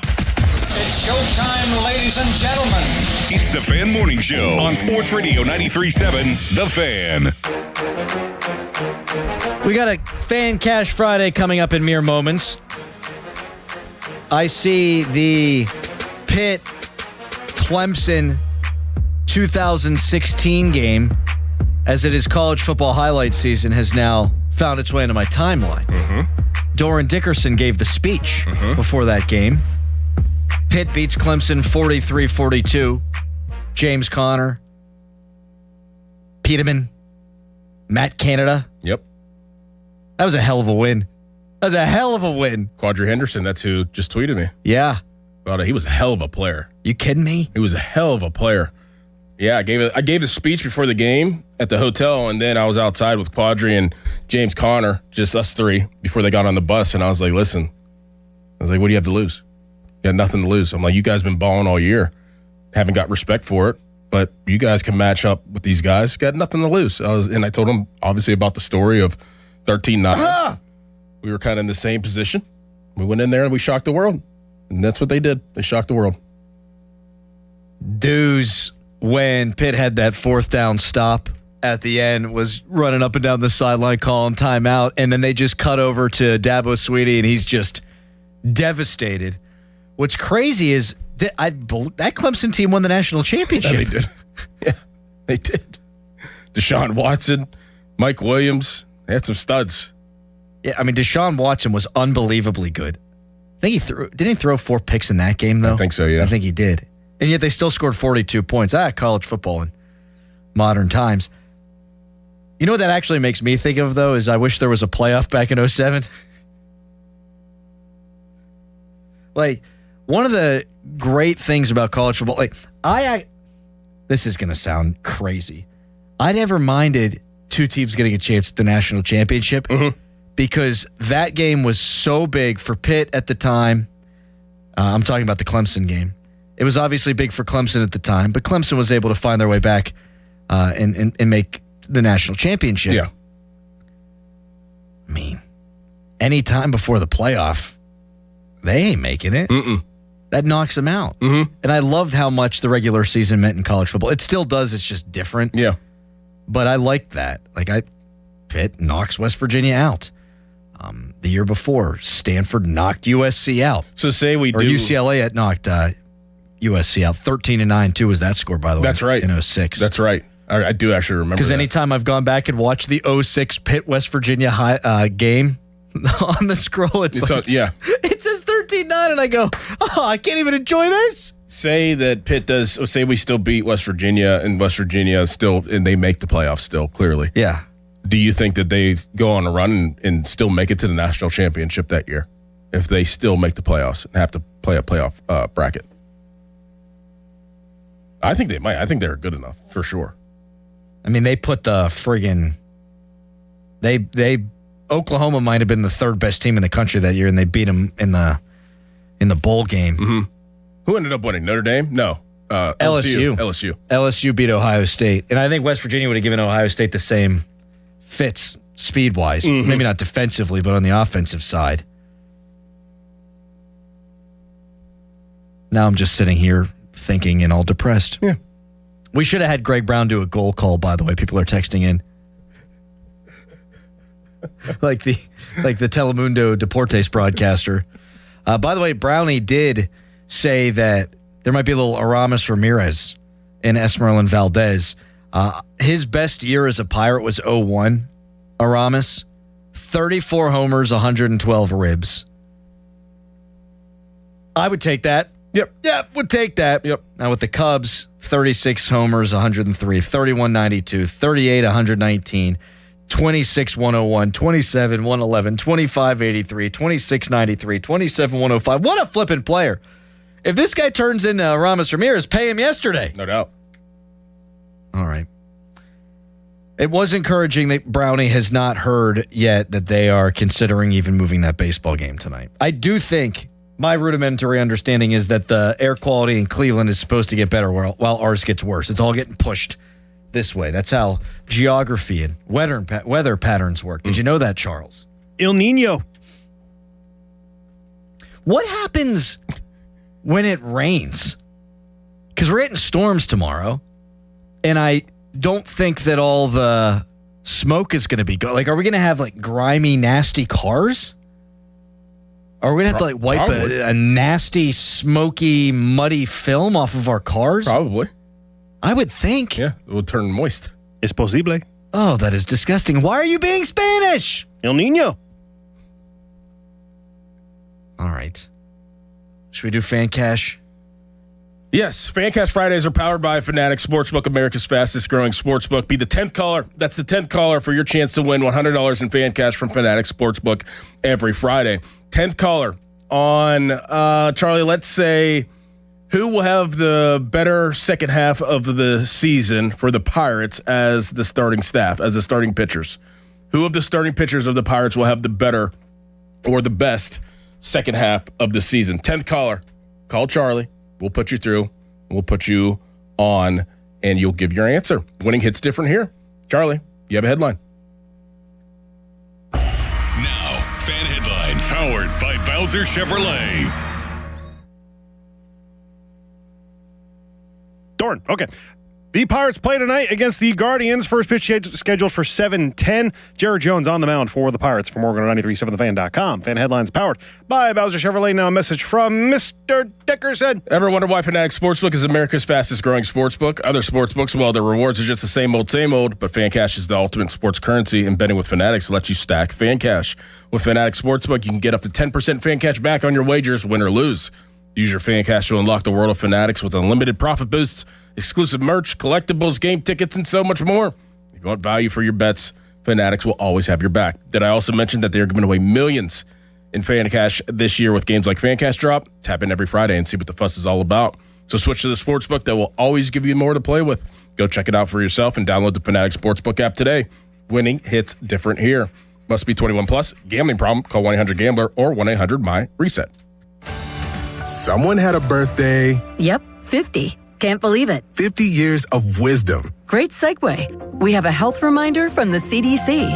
It's showtime, ladies and gentlemen. It's the Fan Morning Show on Sports Radio 93.7 The Fan. We got a Fan Cash Friday coming up in mere moments. I see the Pitt Clemson 2016 game, as it is college football highlight season, has now found its way into my timeline. Doran Dickerson gave the speech before that game. Pitt beats Clemson 43-42. James Conner, Peterman, Matt Canada. Yep. That was a hell of a win. That was a hell of a win. Quadri Henderson, that's who just tweeted me. Yeah. He was a hell of a player. You kidding me? He was a hell of a player. Yeah, I gave a speech before the game at the hotel, and then I was outside with Quadri and James Conner, just us three, before they got on the bus. And I was like, listen, what do you have to lose? You got nothing to lose. I'm like, you guys been balling all year. Haven't got respect for it, but you guys can match up with these guys. Got nothing to lose. I told them, obviously, about the story of 13-9. We were kind of in the same position. We went in there and we shocked the world. And that's what they did. They shocked the world. Dues, when Pitt had that 4th down stop at the end, was running up and down the sideline calling timeout, and then they just cut over to Dabo Swinney, and he's just devastated. What's crazy is that Clemson team won the national championship. Yeah, they did. Yeah, they did. Deshaun Watson, Mike Williams, they had some studs. Yeah, I mean, Deshaun Watson was unbelievably good. I think didn't he throw 4 picks in that game, though? I think so, yeah. I think he did. And yet they still scored 42 points. College football in modern times. You know what that actually makes me think of, though, is I wish there was a playoff back in 2007. Like, one of the great things about college football, this is going to sound crazy. I never minded 2 teams getting a chance at the national championship because that game was so big for Pitt at the time. I'm talking about the Clemson game. It was obviously big for Clemson at the time, but Clemson was able to find their way back and make the national championship. Yeah. I mean, any time before the playoff, they ain't making it. That knocks them out. And I loved how much the regular season meant in college football. It still does. It's just different. Yeah. But I liked that. Pitt knocks West Virginia out. The year before, Stanford knocked USC out. So say we or do. UCLA had knocked USC out. 13-9 too was that score, by the way. That's right. In 2006. That's right. I do actually remember Because that. anytime I've gone back and watched the 2006 Pitt West Virginia game on the scroll, it says 13-9, and I go, I can't even enjoy this. Say that Pitt does. Say we still beat West Virginia, and West Virginia still, and they make the playoffs still. Clearly, yeah. Do you think that they go on a run and still make it to the national championship that year if they still make the playoffs and have to play a playoff bracket? I think they might. I think they're good enough for sure. I mean, they put the friggin' Oklahoma might have been the 3rd best team in the country that year, and they beat them in the bowl game. Who ended up winning? Notre Dame? No, LSU. LSU beat Ohio State, and I think West Virginia would have given Ohio State the same fits speed wise, maybe not defensively, but on the offensive side. Now I'm just sitting here thinking and all depressed. Yeah. We should have had Greg Brown do a goal call, by the way. People are texting in. like the Telemundo Deportes broadcaster. By the way, Brownie did say that there might be a little Aramis Ramirez in Esmeralda Valdez. His best year as a Pirate was 2001. Aramis, 34 homers, 112 ribs. I would take that. Yep, would take that. Yep. Now with the Cubs, 36 homers, 103, 31-92, 38, 119, 26, 101, 27, 111, 25, 83, 26, 93, 27, 105. What a flipping player. If this guy turns into Aramis Ramirez, pay him yesterday. No doubt. All right. It was encouraging that Brownie has not heard yet that they are considering even moving that baseball game tonight. I do think my rudimentary understanding is that the air quality in Cleveland is supposed to get better while ours gets worse. It's all getting pushed this way. That's how geography and weather patterns work. Did you know that, Charles? El Nino. What happens when it rains? Because we're getting storms tomorrow, and I don't think that all the smoke is going to be good. Like, are we going to have grimy, nasty cars? Are we going to have to wipe a nasty, smoky, muddy film off of our cars? Probably. I would think. Yeah, it will turn moist. Es posible. Oh, that is disgusting. Why are you being Spanish? El Nino. All right. Should we do Fan Cash? Yes, Fan Cash Fridays are powered by Fanatics Sportsbook, America's fastest growing sportsbook. Be the 10th caller. That's the 10th caller for your chance to win $100 in Fan Cash from Fanatics Sportsbook every Friday. 10th caller on, Charlie, let's say Who will have the better second half of the season for the Pirates as the starting staff, as the starting pitchers? Who of the starting pitchers of the Pirates will have the better or the best second half of the season? 10th caller, call Charlie. We'll put you through. We'll put you on, and you'll give your answer. Winning hits different here. Charlie, you have a headline. Now, fan headlines powered by Bowser Chevrolet. Dorn. Okay. The Pirates play tonight against the Guardians. First pitch scheduled for 7:10. Jared Jones on the mound for the Pirates from Oregon 93.7thefan.com. Fan headlines powered by Bowser Chevrolet. Now a message from Mr. Dickerson. Ever wonder why Fanatics Sportsbook is America's fastest growing sportsbook? Other sportsbooks, well, their rewards are just the same old, but FanCash is the ultimate sports currency, and betting with Fanatics lets you stack FanCash. With Fanatics Sportsbook, you can get up to 10% FanCash back on your wagers, win or lose. Use your FanCash to unlock the world of Fanatics with unlimited profit boosts, exclusive merch, collectibles, game tickets, and so much more. If you want value for your bets, Fanatics will always have your back. Did I also mention that they are giving away millions in FanCash this year with games like FanCash Drop? Tap in every Friday and see what the fuss is all about. So switch to the sportsbook that will always give you more to play with. Go check it out for yourself and download the Fanatics Sportsbook app today. Winning hits different here. Must be 21 plus. Gambling problem? Call 1-800-GAMBLER or 1-800-MY-RESET. Someone had a birthday. Yep, 50. Can't believe it. 50 years of wisdom. Great segue. We have a health reminder from the CDC.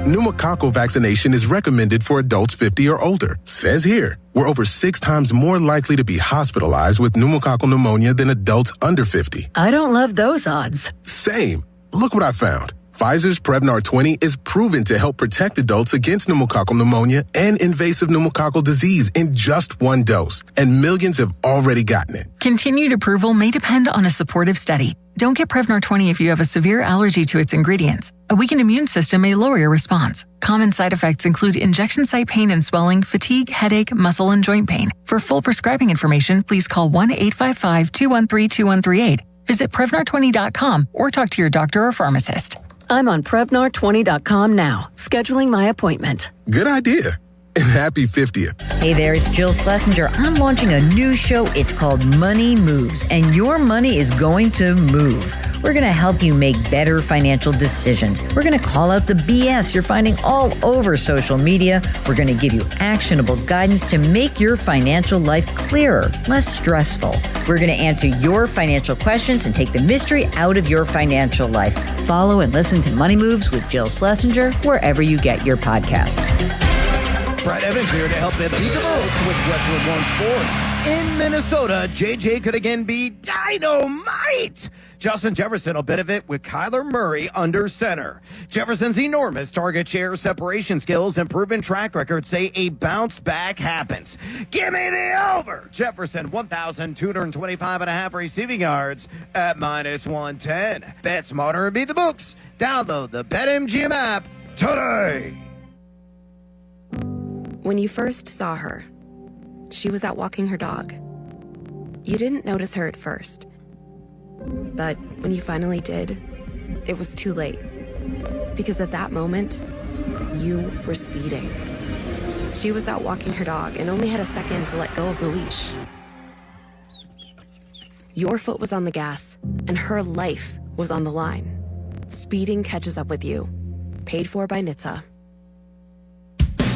Pneumococcal vaccination is recommended for adults 50 or older. Says here, we're over 6 times more likely to be hospitalized with pneumococcal pneumonia than adults under 50. I don't love those odds. Same. Look what I found. Pfizer's Prevnar 20 is proven to help protect adults against pneumococcal pneumonia and invasive pneumococcal disease in just 1 dose, and millions have already gotten it. Continued approval may depend on a supportive study. Don't get Prevnar 20 if you have a severe allergy to its ingredients. A weakened immune system may lower your response. Common side effects include injection site pain and swelling, fatigue, headache, muscle, and joint pain. For full prescribing information, please call 1-855-213-2138. Visit Prevnar20.com or talk to your doctor or pharmacist. I'm on Prevnar20.com now, scheduling my appointment. Good idea. And happy 50th. Hey there, it's Jill Schlesinger. I'm launching a new show. It's called Money Moves, and your money is going to move. We're going to help you make better financial decisions. We're going to call out the BS you're finding all over social media. We're going to give you actionable guidance to make your financial life clearer, less stressful. We're going to answer your financial questions and take the mystery out of your financial life. Follow and listen to Money Moves with Jill Schlesinger wherever you get your podcasts. Brad Evans here to help them beat the Bulls with Westwood One Sports. In Minnesota, JJ could again be dynamite. Justin Jefferson will benefit with Kyler Murray under center. Jefferson's enormous target share, separation skills, and proven track record say a bounce back happens. Give me the over. Jefferson, 1,225.5 receiving yards at -110. Bet smarter and beat the books. Download the BetMGM app today. When you first saw her, she was out walking her dog. You didn't notice her at first. But when you finally did, it was too late. Because at that moment, you were speeding. She was out walking her dog and only had a second to let go of the leash. Your foot was on the gas, and her life was on the line. Speeding catches up with you. Paid for by NHTSA.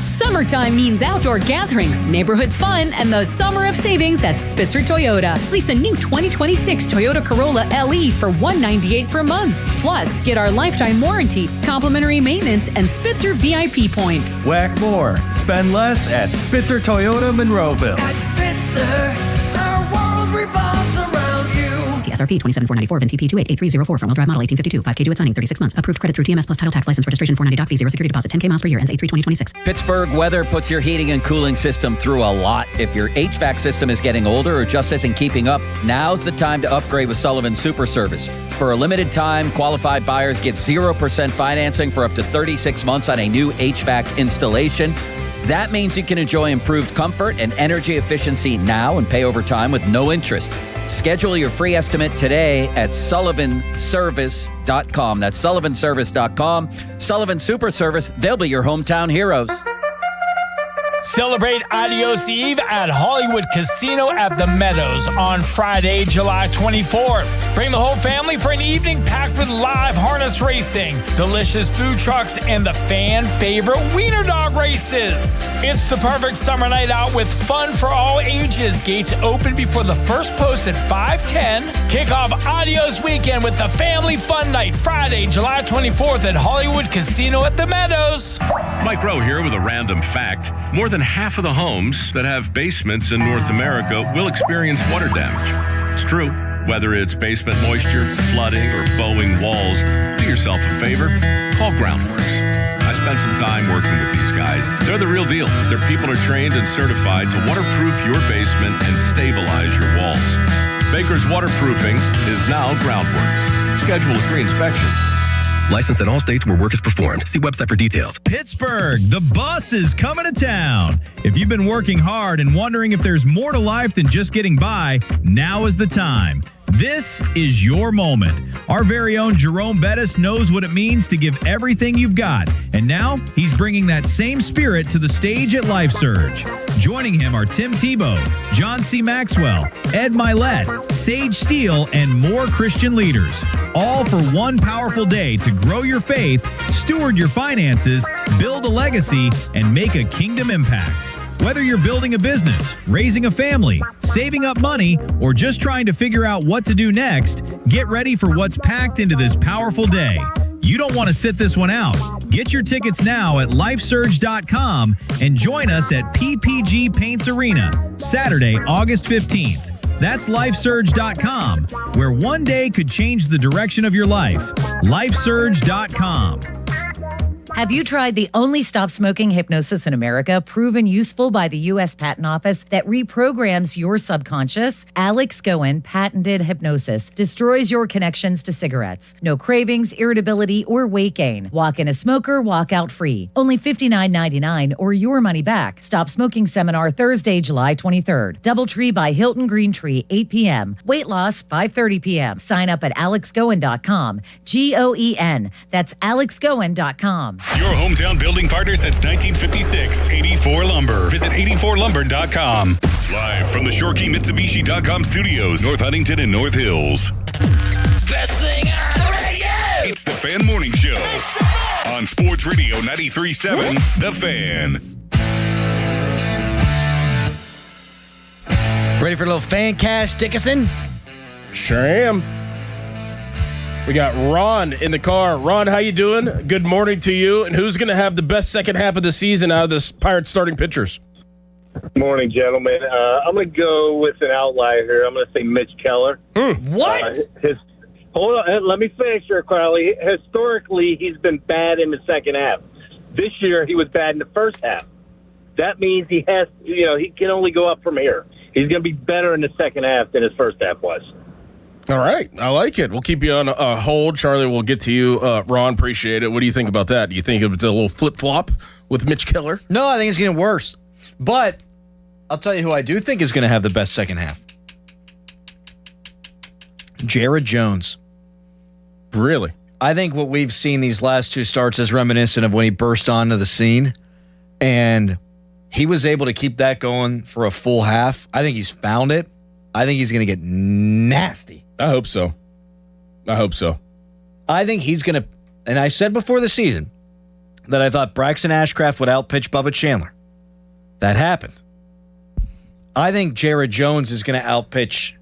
Summertime means outdoor gatherings, neighborhood fun, and the summer of savings at Spitzer Toyota. Lease a new 2026 Toyota Corolla LE for $198 per month. Plus, get our lifetime warranty, complimentary maintenance, and Spitzer VIP points. Whack more. Spend less at Spitzer Toyota Monroeville. At Spitzer, our world revolves around you. TSRP 27494 VIN TP 288304 front wheel drive model 1852 5K due at signing 36 months. Approved credit through TMS plus title tax license registration 490 doc fee 0 security deposit 10K miles per year ends 8/3/2026. Pittsburgh weather puts your heating and cooling system through a lot. If your HVAC system is getting older or just isn't keeping up, now's the time to upgrade with Sullivan Super Service. For a limited time, qualified buyers get 0% financing for up to 36 months on a new HVAC installation. That means you can enjoy improved comfort and energy efficiency now and pay over time with no interest. Schedule your free estimate today at sullivanservice.com. That's sullivanservice.com. Sullivan Super Service, they'll be your hometown heroes. Celebrate Adios Eve at Hollywood Casino at the Meadows on Friday, July 24th. Bring the whole family for an evening packed with live harness racing, delicious food trucks, and the fan favorite wiener dog races. It's the perfect summer night out with fun for all ages. Gates open before the first post at 5:10. Kick off Adios weekend with the family fun night Friday, July 24th at Hollywood Casino at the Meadows. Mike Rowe here with a random fact. More than half of the homes that have basements in North America will experience water damage. It's true. Whether it's basement moisture, flooding, or bowing walls, do yourself a favor. Call Groundworks. I spent some time working with these guys. They're the real deal. Their people are trained and certified to waterproof your basement and stabilize your walls. Baker's Waterproofing is now Groundworks. Schedule a free inspection. Licensed in all states where work is performed. See website for details. Pittsburgh, the bus is coming to town. If you've been working hard and wondering if there's more to life than just getting by, now is the time. This is your moment. Our very own Jerome Bettis knows what it means to give everything you've got. And now he's bringing that same spirit to the stage at Life Surge. Joining him are Tim Tebow, John C. Maxwell, Ed Milet, Sage Steele, and more Christian leaders. All for one powerful day to grow your faith, steward your finances, build a legacy, and make a kingdom impact. Whether you're building a business, raising a family, saving up money, or just trying to figure out what to do next, get ready for what's packed into this powerful day. You don't want to sit this one out. Get your tickets now at lifesurge.com and join us at PPG Paints Arena, Saturday, August 15th. That's lifesurge.com, where one day could change the direction of your life. Lifesurge.com. Have you tried the only stop smoking hypnosis in America, proven useful by the U.S. Patent Office that reprograms your subconscious? Alex Goen patented hypnosis destroys your connections to cigarettes. No cravings, irritability, or weight gain. Walk in a smoker, walk out free. Only $59.99 or your money back. Stop Smoking Seminar Thursday, July 23rd. Doubletree by Hilton Green Tree, 8 p.m. Weight loss, 5:30 p.m. Sign up at alexgoen.com. G-O-E-N. That's alexgoen.com. Your hometown building partner since 1956, 84 Lumber. Visit 84lumber.com. Live from the ShoreKeyMitsubishi.com studios, North Huntington and North Hills. Best thing on the radio! It's the Fan Morning Show on Sports Radio 93.7, The Fan. Ready for a little fan cash, Dickinson? Sure am. We got Ron in the car. Ron, how you doing? Good morning to you. And who's going to have the best second half of the season out of the Pirates starting pitchers? Morning, gentlemen. I'm going to go with an outlier here. I'm going to say Mitch Keller. What? Hold on. Let me finish here, Crowley. Historically, he's been bad in the second half. This year, he was bad in the first half. That means he has, he can only go up from here. He's going to be better in the second half than his first half was. All right. I like it. We'll keep you on hold. Charlie, we'll get to you. Ron, appreciate it. What do you think about that? Do you think it's a little flip-flop with Mitch Keller? No, I think it's getting worse. But I'll tell you who I do think is going to have the best second half. Jared Jones. Really? I think what we've seen these last two starts is reminiscent of when he burst onto the scene. And he was able to keep that going for a full half. I think he's found it. I think he's going to get nasty. I hope so. I think he's going to, and I said before the season that I thought Braxton Ashcraft would outpitch Bubba Chandler. That happened. I think Jared Jones is going to outpitch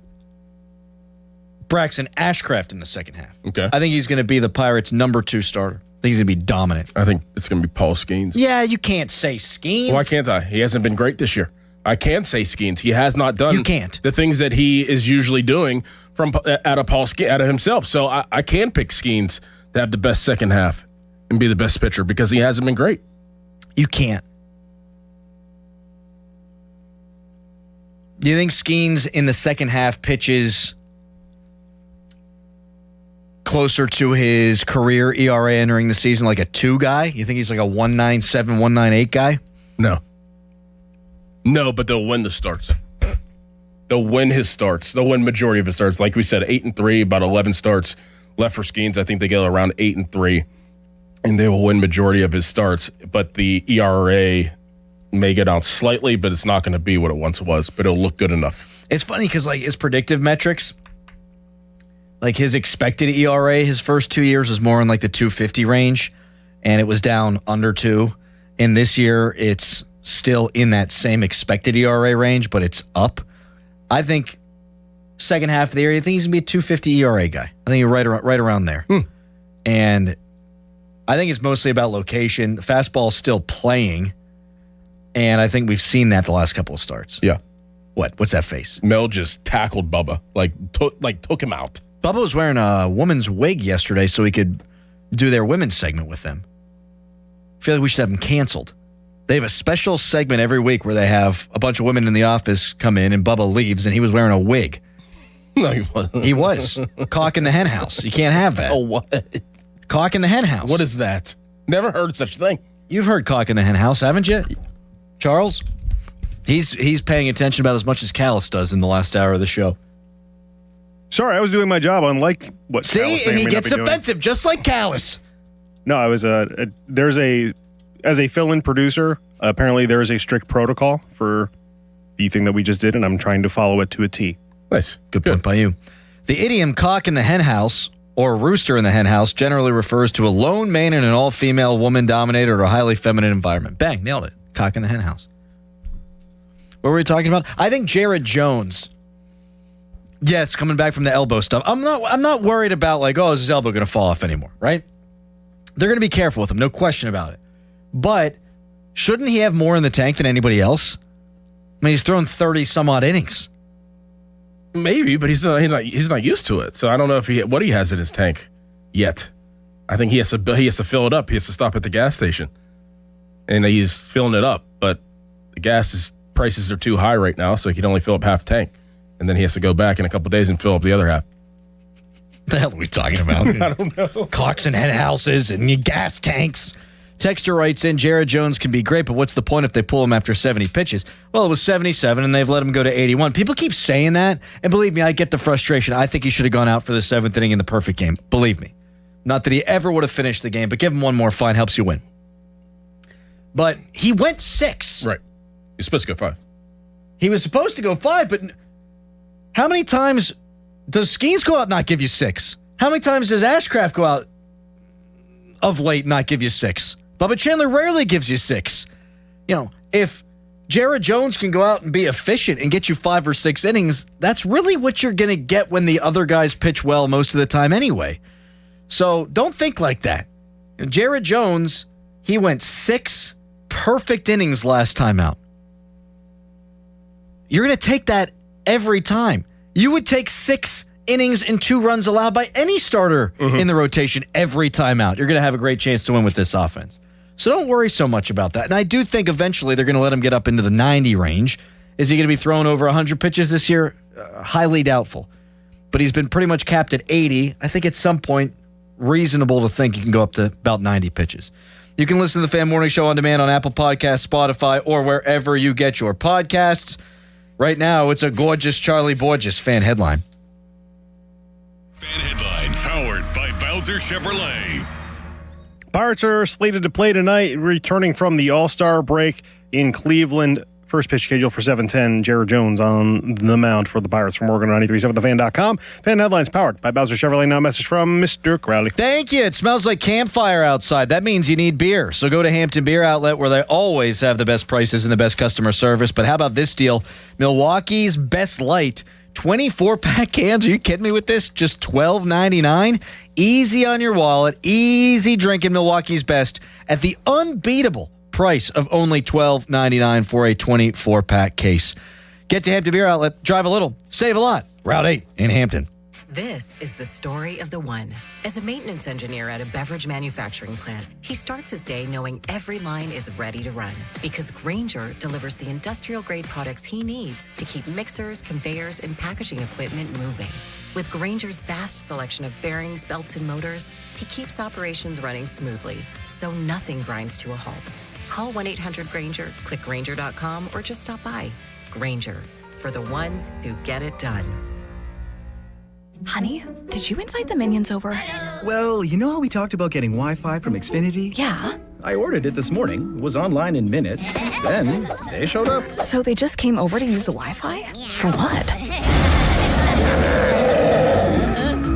Braxton Ashcraft in the second half. Okay. I think he's going to be the Pirates' number 2 starter. I think he's going to be dominant. I think it's going to be Paul Skeens. Yeah, you can't say Skeens. Why can't I? He hasn't been great this year. I can't say Skeens. He has not done the things that he is usually doing out of himself. So I can pick Skeens to have the best second half and be the best pitcher because he hasn't been great. You can't. Do you think Skeens in the second half pitches closer to his career ERA entering the season, like a 2 guy? You think he's like a 1.97, 1.98 guy? No, but they'll win the starts. They'll win his starts. They'll win majority of his starts. Like we said, 8-3, about 11 starts left for Skeens. I think they get around 8-3, and they will win majority of his starts. But the ERA May go down slightly, but it's not going to be what it once was, but it'll look good enough. It's funny because, like, his predictive metrics, like his expected ERA his first 2 years was more in like the 250 range, and it was down under 2. And this year, it's still in that same expected ERA range, but it's up. I think second half of the year, I think he's going to be a 250 ERA guy. I think you're right around there. And I think it's mostly about location. The fastball is still playing, and I think we've seen that the last couple of starts. Yeah. What's that face? Mel just tackled Bubba, took him out. Bubba was wearing a woman's wig yesterday so he could do their women's segment with them. I feel like we should have them canceled. They have a special segment every week where they have a bunch of women in the office come in and Bubba leaves and he was wearing a wig. No, he wasn't. He was. Cock in the hen house. You can't have that. Oh, what? Cock in the hen house. What is that? Never heard such a thing. You've heard cock in the hen house, haven't you? Charles? He's paying attention about as much as Callis does in the last hour of the show. Sorry, I was doing my job, unlike what Callis See, and may he or may not gets be doing. defensive, just like Callis. No, I was as a fill-in producer, apparently there is a strict protocol for the thing that we just did, and I'm trying to follow it to a T. Nice. Good point by you. The idiom cock in the hen house or rooster in the hen house generally refers to a lone man in an all-female, woman-dominated, or highly feminine environment. Bang, nailed it. Cock in the hen house. What were we talking about? I think Jared Jones. Yes, coming back from the elbow stuff. I'm not worried about like, is his elbow going to fall off anymore, right? They're going to be careful with him, no question about it. But shouldn't he have more in the tank than anybody else? I mean, he's thrown 30 some odd innings. Maybe, but he's not used to it. So I don't know what he has in his tank yet. I think he has to fill it up. He has to stop at the gas station, and he's filling it up. But the prices are too high right now, so he can only fill up half tank, and then he has to go back in a couple days and fill up the other half. The hell are we talking about? I don't know. Cocks and hen houses and gas tanks. Texter writes in, Jared Jones can be great, but what's the point if they pull him after 70 pitches? Well, it was 77, and they've let him go to 81. People keep saying that, and believe me, I get the frustration. I think he should have gone out for the 7th inning in the perfect game. Believe me. Not that he ever would have finished the game, but give him one more fine helps you win. But he went 6. Right. He's supposed to go 5. He was supposed to go 5, but how many times does Skeens go out and not give you 6? How many times does Ashcraft go out of late and not give you 6? Bubba Chandler rarely gives you 6. If Jared Jones can go out and be efficient and get you 5 or 6 innings, that's really what you're going to get when the other guys pitch well most of the time anyway. So don't think like that. Jared Jones, he went 6 perfect innings last time out. You're going to take that every time. You would take 6 innings and 2 runs allowed by any starter in the rotation every time out. You're going to have a great chance to win with this offense. So don't worry so much about that. And I do think eventually they're going to let him get up into the 90 range. Is he going to be throwing over 100 pitches this year? Highly doubtful. But he's been pretty much capped at 80. I think at some point, reasonable to think you can go up to about 90 pitches. You can listen to the Fan Morning Show on demand on Apple Podcasts, Spotify, or wherever you get your podcasts. Right now, it's a gorgeous Charlie Borges fan headline. Fan headlines powered by Bowser Chevrolet. Pirates are slated to play tonight, returning from the All-Star break in Cleveland. First pitch scheduled for 7:10. Jared Jones on the mound for the Pirates from Oregon 93.7thefan.com. Fan headlines powered by Bowser Chevrolet. Now a message from Mr. Crowley. Thank you. It smells like campfire outside. That means you need beer. So go to Hampton Beer Outlet where they always have the best prices and the best customer service. But how about this deal? Milwaukee's Best Light. 24-pack cans. Are you kidding me with this? Just $12.99. Easy on your wallet. Easy drinking Milwaukee's Best at the unbeatable price of only $12.99 for a 24-pack case. Get to Hampton Beer Outlet. Drive a little. Save a lot. Route 8 in Hampton. This is the story of the one. As a maintenance engineer at a beverage manufacturing plant, he starts his day knowing every line is ready to run because Grainger delivers the industrial-grade products he needs to keep mixers, conveyors, and packaging equipment moving. With Grainger's vast selection of bearings, belts, and motors, he keeps operations running smoothly, so nothing grinds to a halt. Call 1-800-GRAINGER, click Grainger.com, or just stop by. Grainger, for the ones who get it done. Honey, did you invite the minions over? Well, you know how we talked about getting Wi-Fi from Xfinity? Yeah. I ordered it this morning, was online in minutes. Then they showed up. So they just came over to use the Wi-Fi? For what?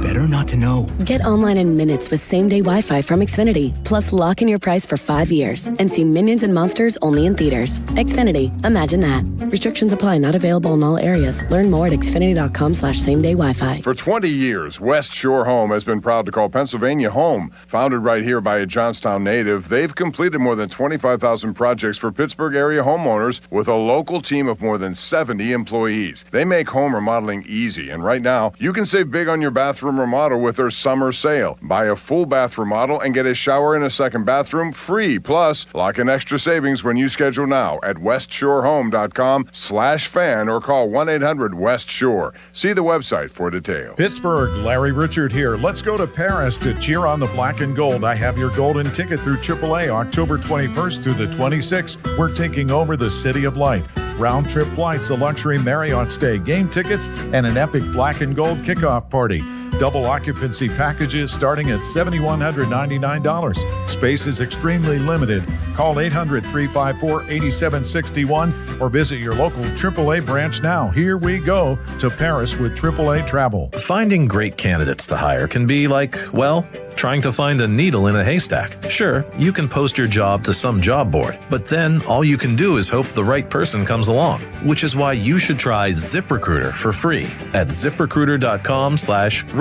Better not to know. Get online in minutes with same-day Wi-Fi from Xfinity. Plus, lock in your price for 5 years and see Minions and Monsters only in theaters. Xfinity. Imagine that. Restrictions apply. Not available in all areas. Learn more at xfinity.com/same-day Wi-Fi. For 20 years, West Shore Home has been proud to call Pennsylvania home. Founded right here by a Johnstown native, they've completed more than 25,000 projects for Pittsburgh area homeowners with a local team of more than 70 employees. They make home remodeling easy, and right now, you can save big on your bathroom remodel with their summer sale. Buy a full bath remodel and get a shower and a second bathroom free. Plus, lock in extra savings when you schedule now at westshorehome.com/fan or call 1-800-WEST-SHORE. See the website for details. Pittsburgh, Larry Richard here. Let's go to Paris to cheer on the black and gold. I have your golden ticket through AAA October 21st through the 26th. We're taking over the City of Light. Round trip flights, a luxury Marriott stay, game tickets, and an epic black and gold kickoff party. Double occupancy packages starting at $7,199. Space is extremely limited. Call 800-354-8761 or visit your local AAA branch now. Here we go to Paris with AAA Travel. Finding great candidates to hire can be like, well, trying to find a needle in a haystack. Sure, you can post your job to some job board, but then all you can do is hope the right person comes along, which is why you should try ZipRecruiter for free at ZipRecruiter.com/radio.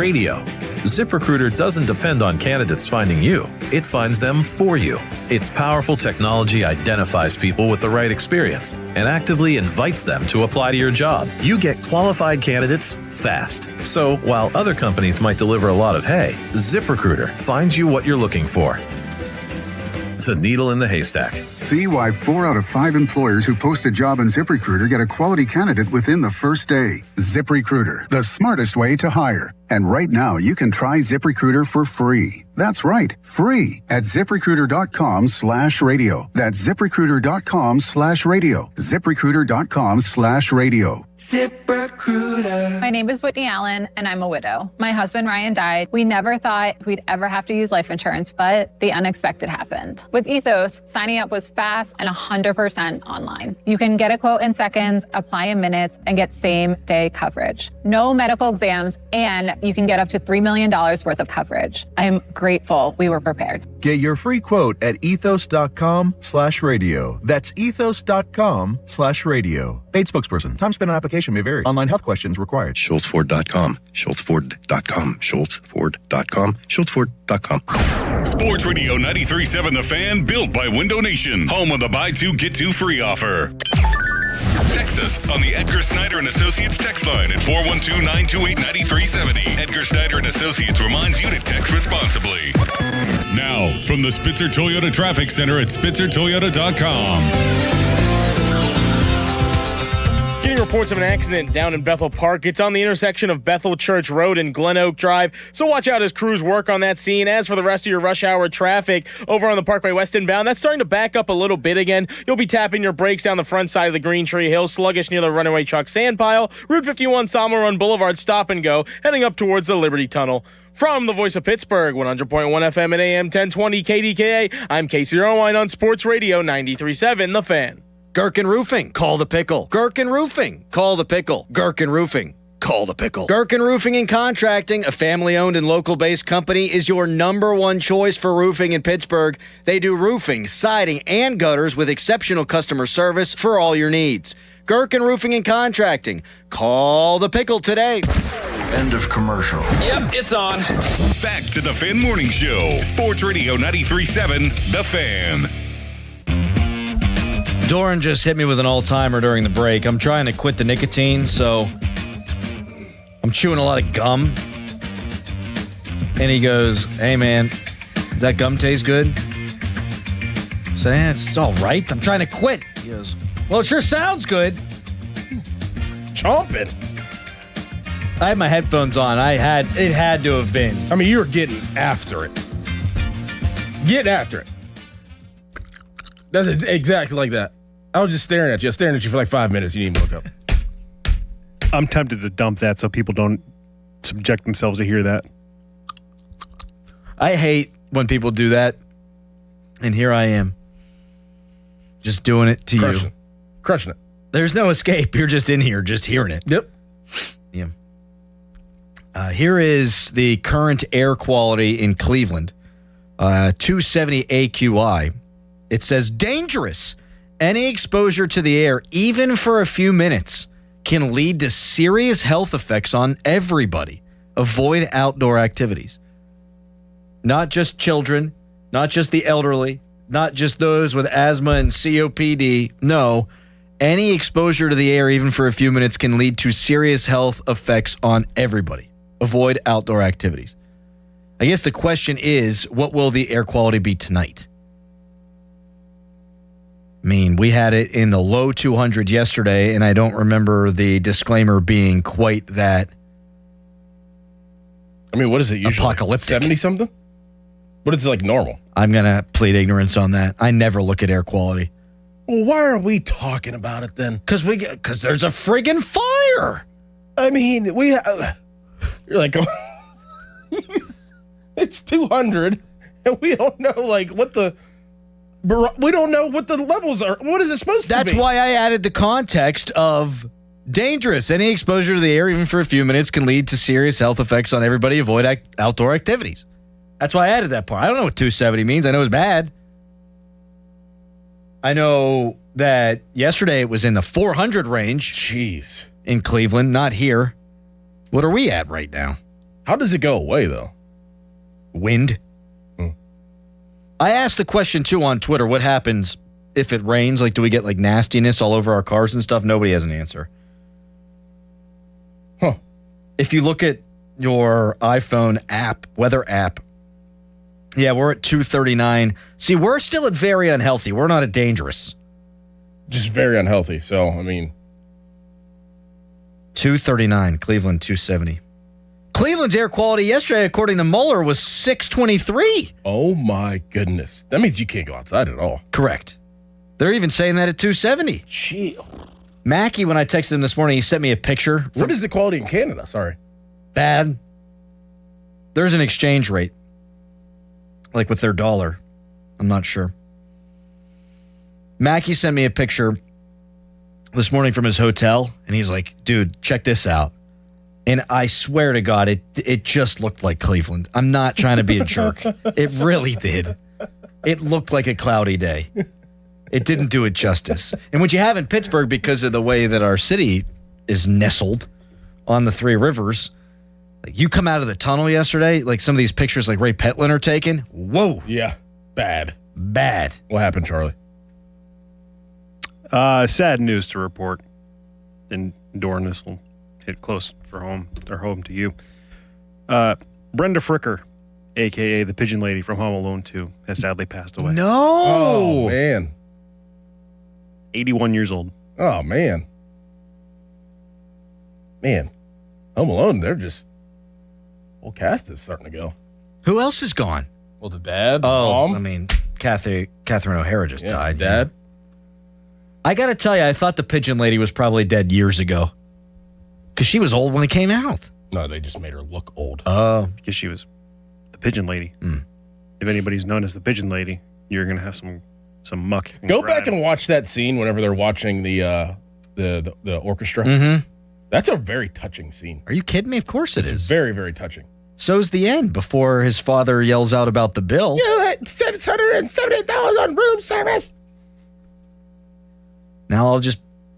ZipRecruiter doesn't depend on candidates finding you. It finds them for you. Its powerful technology identifies people with the right experience and actively invites them to apply to your job. You get qualified candidates fast. So while other companies might deliver a lot of hay, ZipRecruiter finds you what you're looking for. The needle in the haystack. See why 4 out of 5 employers who post a job on ZipRecruiter get a quality candidate within the first day. ZipRecruiter, the smartest way to hire. And right now, you can try ZipRecruiter for free. That's right, free at ZipRecruiter.com/radio. That's ZipRecruiter.com/radio. ZipRecruiter.com/radio. ZipRecruiter. My name is Whitney Allen, and I'm a widow. My husband, Ryan, died. We never thought we'd ever have to use life insurance, but the unexpected happened. With Ethos, signing up was fast and 100% online. You can get a quote in seconds, apply in minutes, and get same-day coverage. No medical exams, and you can get up to $3 million worth of coverage. I'm grateful we were prepared. Get your free quote at ethos.com/radio. That's ethos.com/radio. Paid spokesperson. Time spent on application may vary. Online health questions required. SchultzFord.com. SchultzFord.com. SchultzFord.com. SchultzFord.com. Sports Radio 93.7 The Fan, built by Window Nation. Home of the buy two, get two free offer. Text us on the Edgar Snyder & Associates text line at 412-928-9370. Edgar Snyder & Associates reminds you to text responsibly. Now, from the Spitzer Toyota Traffic Center at SpitzerToyota.com. Getting reports of an accident down in Bethel Park. It's on the intersection of Bethel Church Road and Glen Oak Drive, so watch out as crews work on that scene. As for the rest of your rush hour traffic over on the Parkway West inbound, that's starting to back up a little bit again. You'll be tapping your brakes down the front side of the Green Tree Hill, sluggish near the Runaway Truck Sand Pile, Route 51 Sawmill Run Boulevard stop and go, heading up towards the Liberty Tunnel. From the voice of Pittsburgh, 100.1 FM and AM 1020 KDKA, I'm Casey Irwine on Sports Radio 93.7 The Fan. Gherkin Roofing, call the pickle. Gherkin Roofing, call the pickle. Gherkin Roofing, call the pickle. Gherkin Roofing and Contracting, a family-owned and local-based company, is your number one choice for roofing in Pittsburgh. They do roofing, siding, and gutters with exceptional customer service for all your needs. Gherkin Roofing and Contracting, call the pickle today. End of commercial. Yep, it's on. Back to the Fan Morning Show. Sports Radio 93.7 The Fan. Doran just hit me with an all-timer during the break. I'm trying to quit the nicotine, so I'm chewing a lot of gum. And he goes, "Hey, man, does that gum taste good?" I said, "It's all right. I'm trying to quit." He goes, "Well, it sure sounds good." Chomping. I had my headphones on. It had to have been. I mean, you were getting after it. Get after it. That's exactly like that. I was just staring at you for like 5 minutes. You didn't even look up. I'm tempted to dump that so people don't subject themselves to hear that. I hate when people do that, and here I am. just doing it to you. Crushing it. There's no escape. You're just in here, just hearing it. Yep. Yeah. Here is the current air quality in Cleveland. 270 AQI. It says dangerous. Any exposure to the air, even for a few minutes, can lead to serious health effects on everybody. Avoid outdoor activities. Not just children, not just the elderly, not just those with asthma and COPD. No, any exposure to the air, even for a few minutes, can lead to serious health effects on everybody. Avoid outdoor activities. I guess the question is, what will the air quality be tonight? I mean, we had it in the low 200 yesterday, and I don't remember the disclaimer being quite that. I mean, what is it usually? Apocalyptic. 70-something? What is it, like normal? I'm going to plead ignorance on that. I never look at air quality. Well, why are we talking about it then? Because there's a friggin' fire. I mean, you're like, it's 200, and we don't know, like, we don't know what the levels are. What is it supposed to be? That's why I added the context of dangerous. Any exposure to the air, even for a few minutes, can lead to serious health effects on everybody. Avoid outdoor activities. That's why I added that part. I don't know what 270 means. I know it's bad. I know that yesterday it was in the 400 range. Jeez. In Cleveland, not here. What are we at right now? How does it go away, though? Wind. I asked the question, too, on Twitter. What happens if it rains? Like, do we get, like, nastiness all over our cars and stuff? Nobody has an answer. Huh. If you look at your iPhone app, weather app, yeah, we're at 239. See, we're still at very unhealthy. We're not at dangerous. Just very unhealthy. So, I mean. 239, Cleveland 270. Cleveland's air quality yesterday, according to Mueller, was 623. Oh, my goodness. That means you can't go outside at all. Correct. They're even saying that at 270. Gee. Mackie, when I texted him this morning, he sent me a picture. What is the quality in Canada? Sorry. Bad. There's an exchange rate. Like with their dollar. I'm not sure. Mackie sent me a picture this morning from his hotel, and he's like, dude, check this out. And I swear to God, it just looked like Cleveland. I'm not trying to be a jerk. It really did. It looked like a cloudy day. It didn't do it justice. And what you have in Pittsburgh, because of the way that our city is nestled on the Three Rivers, like you come out of the tunnel yesterday, like some of these pictures like Ray Petlin are taking. Whoa. Yeah. Bad. What happened, Charlie? Sad news to report. And Doran, this will hit close for home to you. Brenda Fricker, a.k.a. the Pigeon Lady from Home Alone 2, has sadly passed away. No! Oh, man. 81 years old. Oh, man. Man. Home Alone, they're just... whole cast is starting to go. Who else is gone? Well, the dad, Mom. mom. I mean, Catherine O'Hara just died. Dad. I got to tell you, I thought the Pigeon Lady was probably dead years ago. Because she was old when it came out. No, they just made her look old. Oh. Because she was the Pigeon Lady. If anybody's known as the Pigeon Lady, you're going to have some muck. Go back and watch that scene whenever they're watching the orchestra. Mm-hmm. That's a very touching scene. Are you kidding me? Of course it is. Very, very touching. So's the end before his father yells out about the bill. You had $770 on room service. Now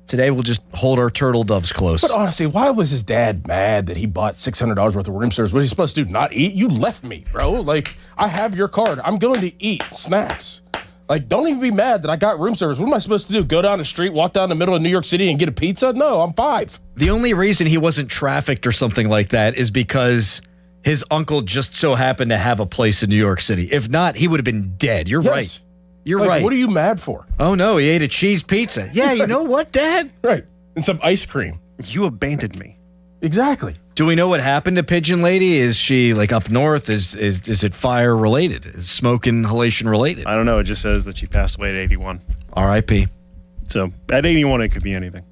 today we'll just hold our turtle doves close. But honestly, why was his dad mad that he bought $600 worth of room service? What is he supposed to do? Not eat? You left me, bro. Like, I have your card. I'm going to eat snacks. Like, don't even be mad that I got room service. What am I supposed to do? Go down the street, walk down the middle of New York City and get a pizza? No, I'm 5. The only reason he wasn't trafficked or something like that is because his uncle just so happened to have a place in New York City. If not, he would have been dead. You're right. You're right. What are you mad for? Oh, no, he ate a cheese pizza. Yeah, you know what, Dad? Right. And some ice cream. You abandoned me. Exactly. Do we know what happened to Pigeon Lady? Is she like up north? Is it fire related? Is smoke inhalation related? I don't know. It just says that she passed away at 81. R.I.P. So at 81, it could be anything.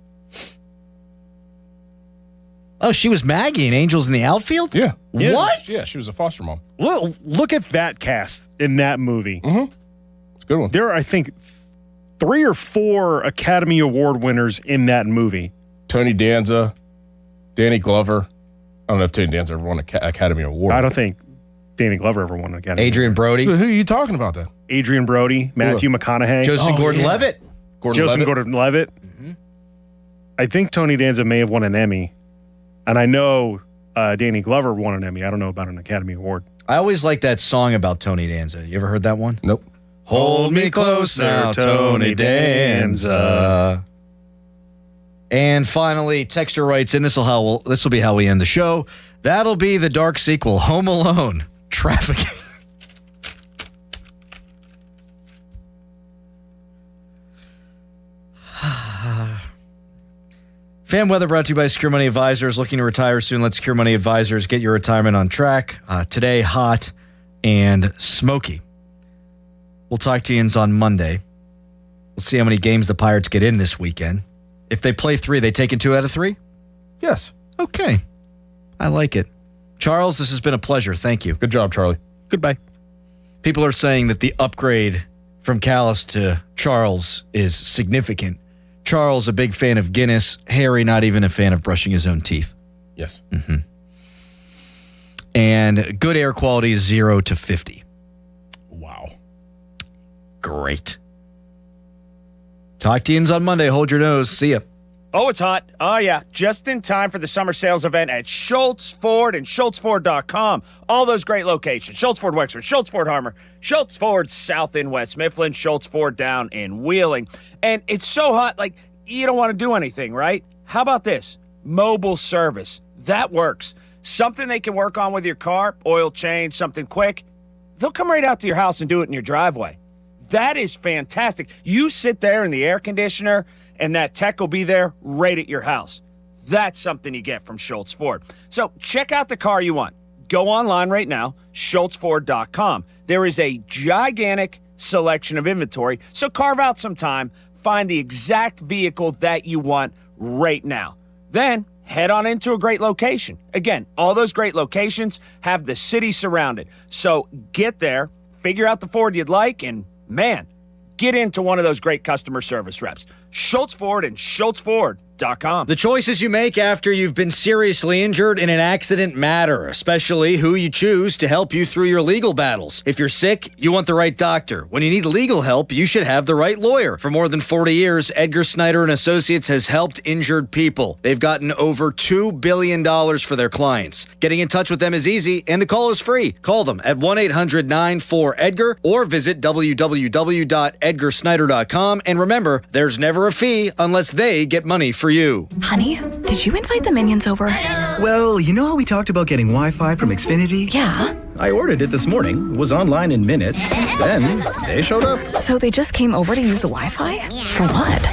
Oh, she was Maggie in Angels in the Outfield? Yeah. What? Yeah, she was a foster mom. Look at that cast in that movie. Mm-hmm. It's a good one. There are, I think, 3 or 4 Academy Award winners in that movie. Tony Danza, Danny Glover. I don't know if Tony Danza ever won an Academy Award. I don't think Danny Glover ever won an Academy Adrian Brody. Who are you talking about then? Adrian Brody, Matthew McConaughey. Joseph Gordon-Levitt. Joseph Gordon-Levitt. Mm-hmm. I think Tony Danza may have won an Emmy. And I know Danny Glover won an Emmy. I don't know about an Academy Award. I always like that song about Tony Danza. You ever heard that one? Nope. Hold me close now, Tony Danza. And finally, Texter writes in, this will be how we end the show. That'll be the dark sequel, Home Alone, Trafficking. Fan weather brought to you by Secure Money Advisors. Looking to retire soon? Let Secure Money Advisors get your retirement on track. Today, hot and smoky. We'll talk to you on Monday. We'll see how many games the Pirates get in this weekend. If they play 3, they taking 2 out of 3? Yes. Okay. I like it. Charles, this has been a pleasure. Thank you. Good job, Charlie. Goodbye. People are saying that the upgrade from Callis to Charles is significant. Charles, a big fan of Guinness. Harry, not even a fan of brushing his own teeth. Yes. Mm-hmm. And good air quality is 0 to 50. Wow. Great. Talk to you on Monday. Hold your nose. See ya. Oh, it's hot. Oh, yeah. Just in time for the summer sales event at Schultz Ford and SchultzFord.com. All those great locations. Schultz Ford Wexford, Schultz Ford Harmer, Schultz Ford South in West Mifflin, Schultz Ford down in Wheeling. And it's so hot, like, you don't want to do anything, right? How about this? Mobile service. That works. Something they can work on with your car, oil change, something quick. They'll come right out to your house and do it in your driveway. That is fantastic. You sit there in the air conditioner, and that tech will be there right at your house. That's something you get from Schultz Ford. So check out the car you want. Go online right now, SchultzFord.com. There is a gigantic selection of inventory, so carve out some time, find the exact vehicle that you want right now. Then head on into a great location. Again, all those great locations have the city surrounded. So get there, figure out the Ford you'd like, and man, get into one of those great customer service reps. Schultz Ford and SchultzFord.com. The choices you make after you've been seriously injured in an accident matter, especially who you choose to help you through your legal battles. If you're sick, you want the right doctor. When you need legal help, you should have the right lawyer. For more than 40 years, Edgar Snyder and Associates has helped injured people. They've gotten over $2 billion for their clients. Getting in touch with them is easy, and the call is free. Call them at 1-800-94-EDGAR or visit www.edgarsnyder.com. And remember, there's never a fee unless they get money for you. Honey, did you invite the minions over? Well, you know how we talked about getting Wi-Fi from Xfinity? Yeah. I ordered it this morning, was online in minutes, then they showed up. So they just came over to use the Wi-Fi? For what?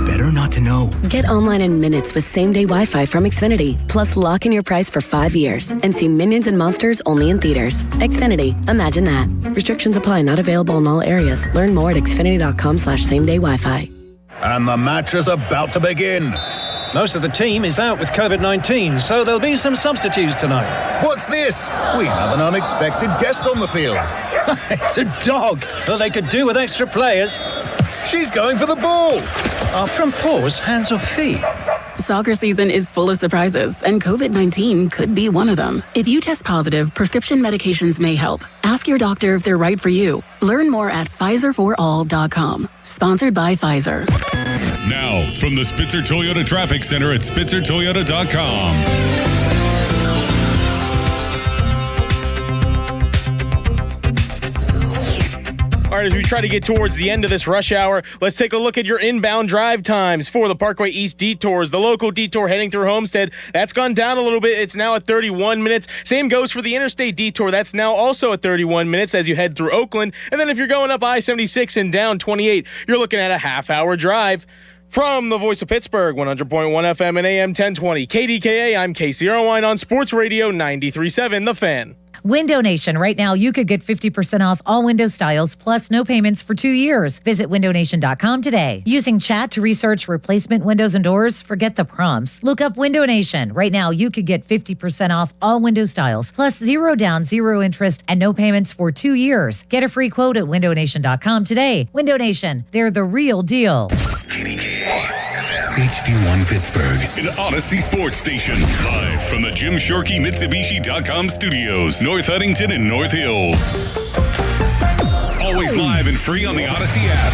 Better not to know. Get online in minutes with same-day Wi-Fi from Xfinity. Plus, lock in your price for 5 years and see Minions and Monsters only in theaters. Xfinity. Imagine that. Restrictions apply. Not available in all areas. Learn more at xfinity.com/same-day Wi-Fi. And the match is about to begin. Most of the team is out with COVID-19, so there'll be some substitutes tonight. What's this? We have an unexpected guest on the field. It's a dog. Well, they could do with extra players. She's going for the ball. Are front paws hands or feet? Soccer season is full of surprises, and COVID-19 could be one of them. If you test positive, prescription medications may help. Ask your doctor if they're right for you. Learn more at PfizerForAll.com. Sponsored by Pfizer. Now, from the Spitzer Toyota Traffic Center at SpitzerToyota.com. All right, as we try to get towards the end of this rush hour, let's take a look at your inbound drive times for the Parkway East detours. The local detour heading through Homestead, that's gone down a little bit. It's now at 31 minutes. Same goes for the interstate detour. That's now also at 31 minutes as you head through Oakland. And then if you're going up I-76 and down 28, you're looking at a half-hour drive. From the voice of Pittsburgh, 100.1 FM and AM 1020. KDKA, I'm Casey Irwine on Sports Radio 93.7 The Fan. Window Nation. Right now, you could get 50% off all window styles, plus no payments for 2 years. Visit windownation.com today. Using chat to research replacement windows and doors? Forget the prompts. Look up Window Nation. Right now, you could get 50% off all window styles, plus 0 down, 0 interest, and no payments for 2 years. Get a free quote at windownation.com today. Window Nation, they're the real deal. HD1 Pittsburgh, an Odyssey sports station. Live from the Jim Shorkey Mitsubishi.com studios, North Huntington and North Hills. Always live and free on the Odyssey app.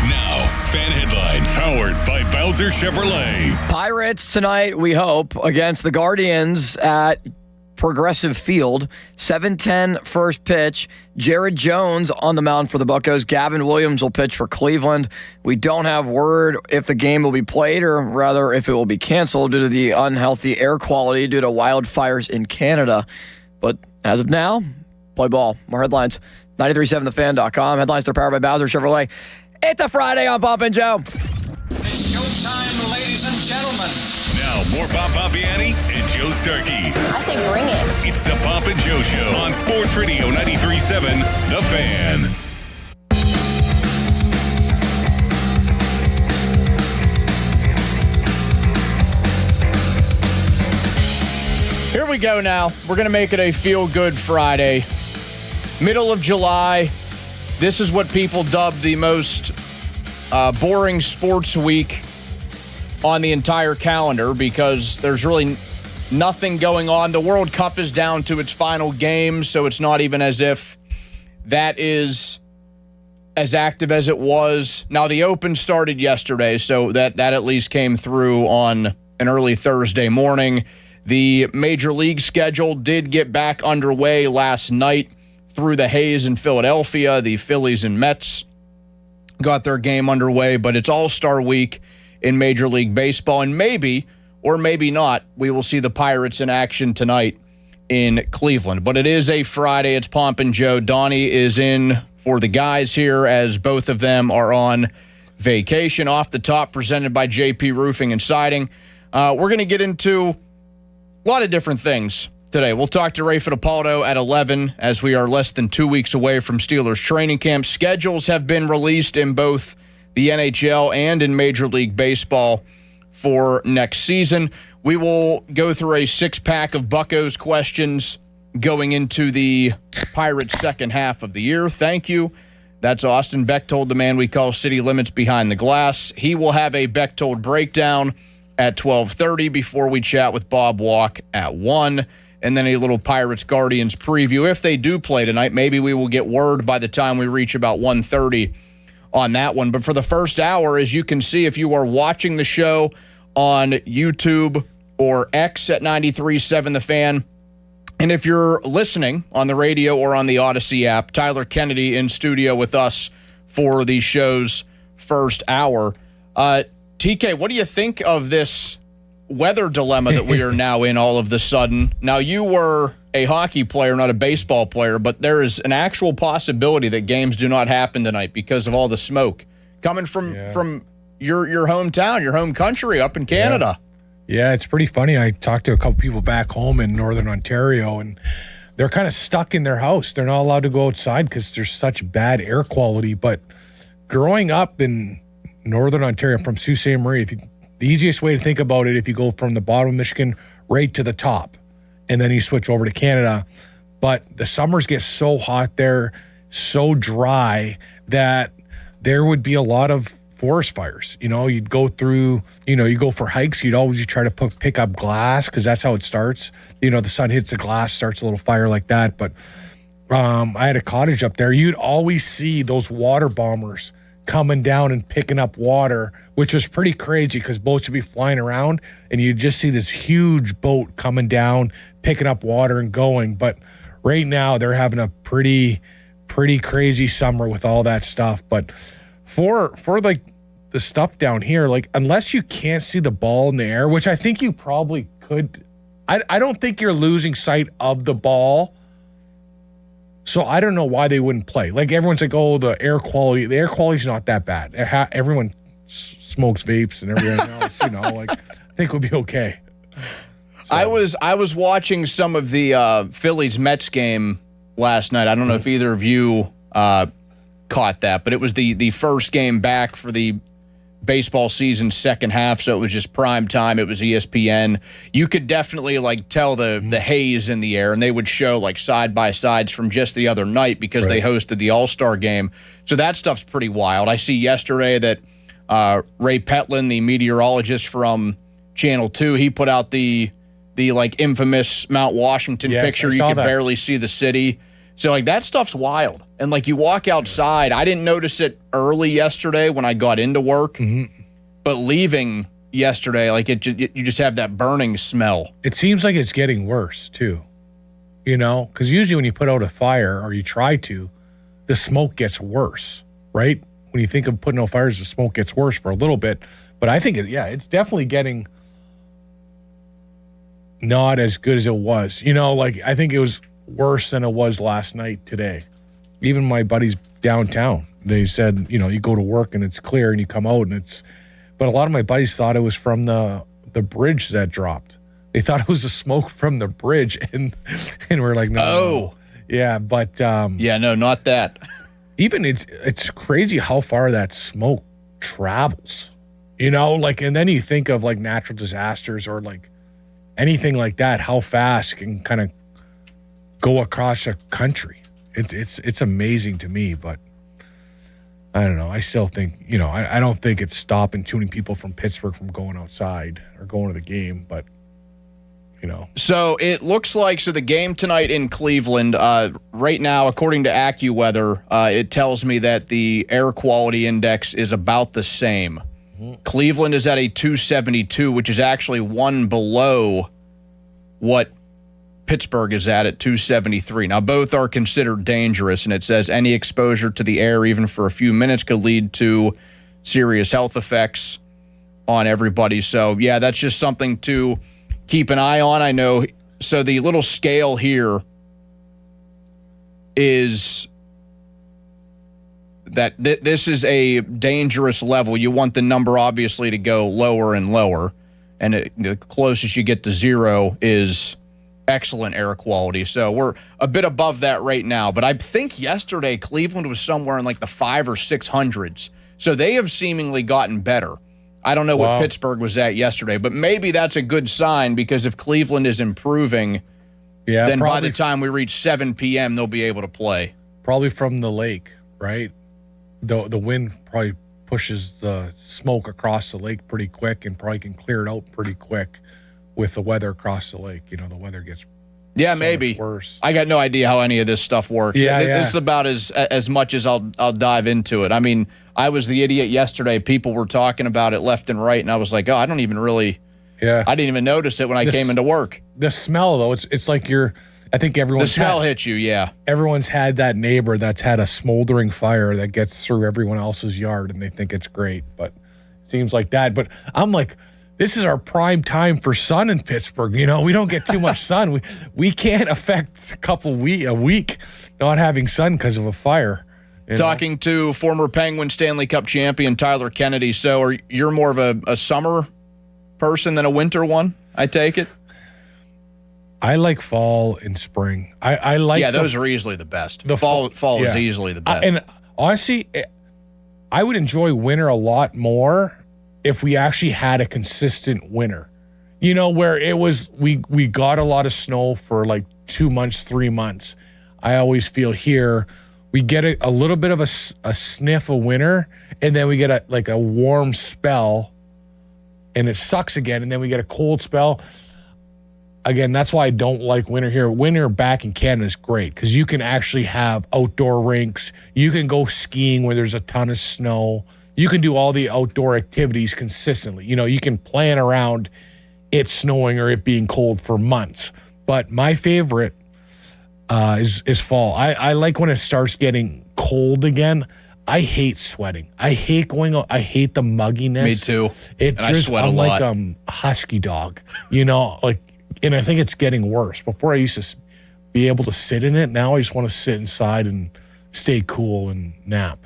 Now, fan headlines powered by Bowser Chevrolet. Pirates tonight, we hope, against the Guardians at Progressive Field. 7:10 first pitch. Jared Jones on the mound for the Buccos. Gavin Williams will pitch for Cleveland. We don't have word if the game will be played, or rather if it will be canceled due to the unhealthy air quality due to wildfires in Canada. But as of now, play ball. More headlines. 937thefan.com. Headlines are powered by Bowser Chevrolet. It's a Friday on Pop and Joe. It's showtime, ladies and gentlemen. Now, more Bob Papiani and Joe Starkey. I say bring it. It's the Pop and Joe Show on Sports Radio 93.7 The Fan. Here we go now. We're going to make it a feel-good Friday. Middle of July. This is what people dub the most boring sports week on the entire calendar, because there's really nothing going on. The World Cup is down to its final game, so it's not even as if that is as active as it was. Now, the Open started yesterday, so that at least came through on an early Thursday morning. The Major League schedule did get back underway last night through the haze in Philadelphia. The Phillies and Mets got their game underway, but it's All-Star Week in Major League Baseball, and maybe, or maybe not, we will see the Pirates in action tonight in Cleveland. But it is a Friday. It's Pomp and Joe. Donnie is in for the guys here, as both of them are on vacation. Off the top, presented by JP Roofing and Siding. We're going to get into a lot of different things today. We'll talk to Ray Fittipaldo at 11, as we are less than 2 weeks away from Steelers training camp. Schedules have been released in both the NHL and in Major League Baseball for next season. We will go through a six-pack of Buccos questions going into the Pirates' second half of the year. Thank you. That's Austin Bechtold, the man we call City Limits Behind the Glass. He will have a Bechtold breakdown at 12:30 before we chat with Bob Walk at 1. And then a little Pirates-Guardians preview. If they do play tonight, maybe we will get word by the time we reach about 1:30 on that one. But for the first hour, as you can see, if you are watching the show on YouTube or X at 93.7 The Fan, and if you're listening on the radio or on the Odyssey app, Tyler Kennedy in studio with us for the show's first hour. TK, what do you think of this weather dilemma that we are now in all of the sudden? Now, you were a hockey player, not a baseball player, but there is an actual possibility that games do not happen tonight because of all the smoke coming from your hometown, your home country up in Canada. Yeah, it's pretty funny. I talked to a couple people back home in Northern Ontario, and they're kind of stuck in their house. They're not allowed to go outside because there's such bad air quality. But growing up in Northern Ontario from Sault Ste. Marie, the easiest way to think about it, if you go from the bottom of Michigan right to the top, and then you switch over to Canada. But the summers get so hot there, so dry, that there would be a lot of forest fires. You know, you'd go through, you go for hikes, you'd always try to pick up glass, because that's how it starts. The sun hits the glass, starts a little fire like that. But I had a cottage up there. You'd always see those water bombers coming down and picking up water, which was pretty crazy because boats would be flying around and you just see this huge boat coming down, picking up water and going. But right now they're having a pretty crazy summer with all that stuff. But for like the stuff down here, like, unless you can't see the ball in the air, which I think you probably could, I don't think you're losing sight of the ball. So I don't know why they wouldn't play. Like, everyone's like, oh, the air quality's not that bad. Everyone smokes vapes and everything else, like I think we'll be okay. So. I was watching some of the Phillies Mets game last night. I don't know if either of you caught that, but it was the first game back for the baseball season second half, so it was just prime time. It was ESPN. You could definitely tell the haze in the air, and they would show side by sides from just the other night because they hosted the All-Star game. So that stuff's pretty wild. I see yesterday that Ray Petlin, the meteorologist from Channel 2, he put out the infamous Mount Washington picture. You could barely see the city. So that stuff's wild. And you walk outside, I didn't notice it early yesterday when I got into work, but leaving yesterday, you just have that burning smell. It seems like it's getting worse too, because usually when you put out a fire or you try to, the smoke gets worse, right? When you think of putting out fires, the smoke gets worse for a little bit. But I think it's definitely getting not as good as it was. I think it was worse than it was last night today. Even my buddies downtown, they said, you go to work and it's clear and you come out and it's, but a lot of my buddies thought it was from the bridge that dropped. They thought it was the smoke from the bridge and we're like, no. Yeah, but no, not that. Even it's crazy how far that smoke travels. And then you think of natural disasters or anything like that, how fast can kind of go across a country. It's amazing to me, but I don't know. I still think, I don't think it's stopping too many people from Pittsburgh from going outside or going to the game, but So it looks like, the game tonight in Cleveland, right now, according to AccuWeather, it tells me that the air quality index is about the same. Cleveland is at a 272, which is actually one below what Pittsburgh is at 273. Now, both are considered dangerous, and it says any exposure to the air, even for a few minutes, could lead to serious health effects on everybody. So, yeah, that's just something to keep an eye on. I know. So the little scale here is that this is a dangerous level. You want the number, obviously, to go lower and lower, and the closest you get to zero is excellent air quality. So we're a bit above that right now. But I think yesterday Cleveland was somewhere in the 500s or 600s. So they have seemingly gotten better. I don't know what Pittsburgh was at yesterday, but maybe that's a good sign because if Cleveland is improving, then by the time we reach 7 p.m., they'll be able to play. Probably from the lake, right? The wind probably pushes the smoke across the lake pretty quick and probably can clear it out pretty quick. With the weather across the lake, the weather gets maybe worse. I got no idea how any of this stuff works. This is about as much as I'll dive into it. I mean, I was the idiot yesterday. People were talking about it left and right, and I was like, I don't even really. Yeah. I didn't even notice it when I came into work. The smell, though, it's like I think everyone's the smell hits you. Yeah. Everyone's had that neighbor that's had a smoldering fire that gets through everyone else's yard, and they think it's great, but it seems like that. But I'm like. This is our prime time for sun in Pittsburgh. We don't get too much sun. We can't affect a week not having sun because of a fire. Talking to former Penguin Stanley Cup champion Tyler Kennedy. So you're more of a summer person than a winter one, I take it? I like fall and spring. I like those are easily the best. The fall is easily the best. And honestly, I would enjoy winter a lot more if we actually had a consistent winter, where it was, we got a lot of snow for 2 months, 3 months. I always feel here, we get a little bit of a sniff of winter, and then we get a warm spell, and it sucks again, and then we get a cold spell. Again, that's why I don't like winter here. Winter back in Canada is great because you can actually have outdoor rinks. You can go skiing where there's a ton of snow. You can do all the outdoor activities consistently. You can plan around it snowing or it being cold for months. But my favorite is fall. I like when it starts getting cold again. I hate sweating. I hate going out. I hate the mugginess. Me too. I sweat a lot. I'm like a husky dog, and I think it's getting worse. Before I used to be able to sit in it. Now I just want to sit inside and stay cool and nap.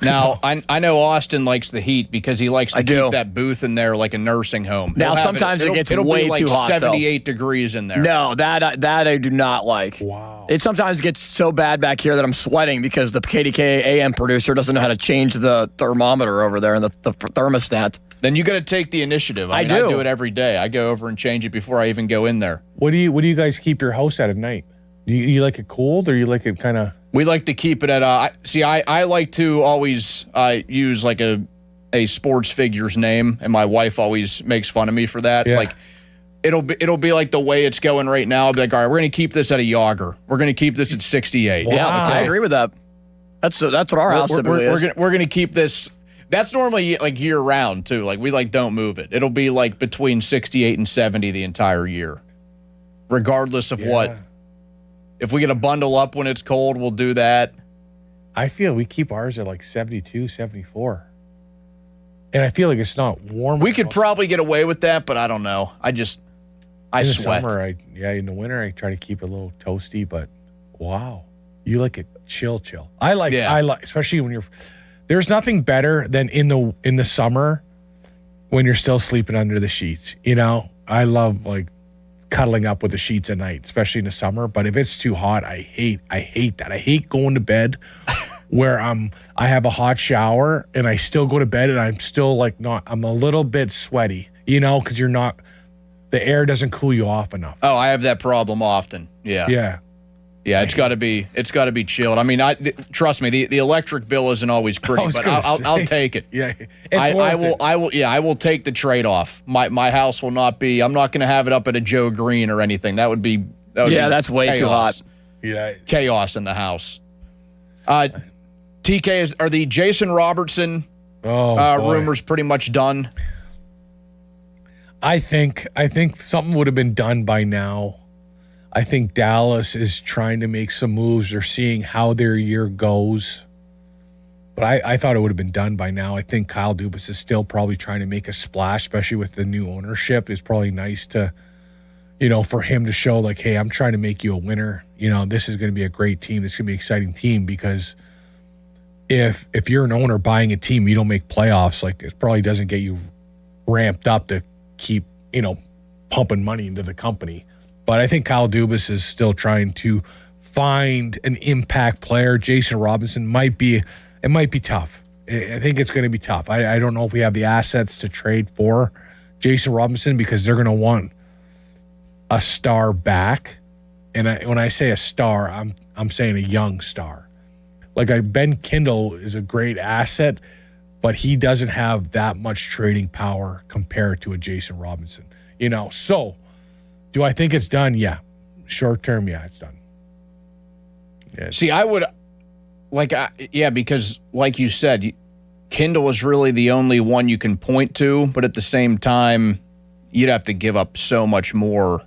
Now, I know Austin likes the heat because he likes to keep that booth in there like a nursing home. Now, sometimes it gets it'll way be like too hot, 78 degrees in there. No, that I do not like. Wow. It sometimes gets so bad back here that I'm sweating because the KDK AM producer doesn't know how to change the thermometer over there and the thermostat. Then you got to take the initiative. I do it every day. I go over and change it before I even go in there. What do you guys keep your house at night? Do you like it cold or you like it kind of? We like to keep it at. I like to always use like a sports figure's name, and my wife always makes fun of me for that. Yeah. Like it'll be like the way it's going right now. I'll be like, all right, we're going to keep this at a Yager. We're going to keep this at 68. Wow. Yeah, I agree with that. That's what our house typically is. We're going to keep this. That's normally like year round too. Like we don't move it. It'll be like between 68 and 70 the entire year, regardless of what. If we get a bundle up when it's cold, we'll do that. I feel we keep ours at like 72, 74. And I feel like it's not warm. We could probably get away with that, but I don't know. I in the sweat. Summer, in the winter, I try to keep it a little toasty, but wow. You like it chill. I like, especially when there's nothing better than in the summer when you're still sleeping under the sheets. You know, I love like cuddling up with the sheets at night, especially in the summer. But if it's too hot, I hate that. I hate going to bed where I have a hot shower and I still go to bed and I'm still I'm a little bit sweaty, you know, because the air doesn't cool you off enough. Oh, I have that problem often. Yeah. Yeah, it's got to be chilled. I mean, trust me, the electric bill isn't always pretty, but I'll take it. Yeah, I will take the trade off. My house will not be. I'm not going to have it up at a Joe Green or anything. That would be. That's way too hot. Yeah, chaos in the house. TK, are the Jason Robertson rumors pretty much done? I think something would have been done by now. I think Dallas is trying to make some moves. They're seeing how their year goes. But I thought it would have been done by now. I think Kyle Dubas is still probably trying to make a splash, especially with the new ownership. It's probably nice to, for him to show like, hey, I'm trying to make you a winner. This is going to be a great team. This is going to be an exciting team because if you're an owner buying a team, you don't make playoffs, like it probably doesn't get you ramped up to keep, pumping money into the company. But I think Kyle Dubas is still trying to find an impact player. Jason Robinson might be tough. I think it's going to be tough. I don't know if we have the assets to trade for Jason Robinson because they're going to want a star back. And when I say a star, I'm saying a young star. Like Ben Kindle is a great asset, but he doesn't have that much trading power compared to a Jason Robinson. So do I think it's done? Yeah. Short term, yeah, it's done. Yeah. See, I would because like you said, Kindle is really the only one you can point to, but at the same time, you'd have to give up so much more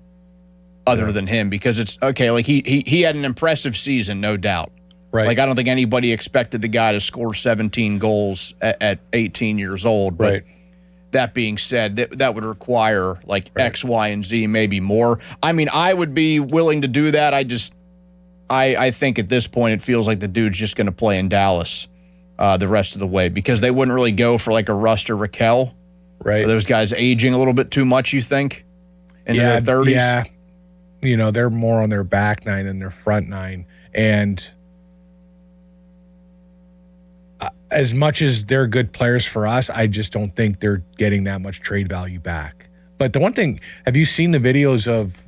other than him because it's okay. Like he had an impressive season, no doubt. Right. Like I don't think anybody expected the guy to score 17 goals at 18 years old. But right. That being said, that would require like X, Y, and Z, maybe more. I mean, I would be willing to do that. I think at this point it feels like the dude's just going to play in Dallas the rest of the way because they wouldn't really go for like a Rust or Raquel. Right. Are those guys aging a little bit too much, you think? Into their 30s? Yeah. They're more on their back nine than their front nine. And as much as they're good players for us, I just don't think they're getting that much trade value back. But the one thing, have you seen the videos of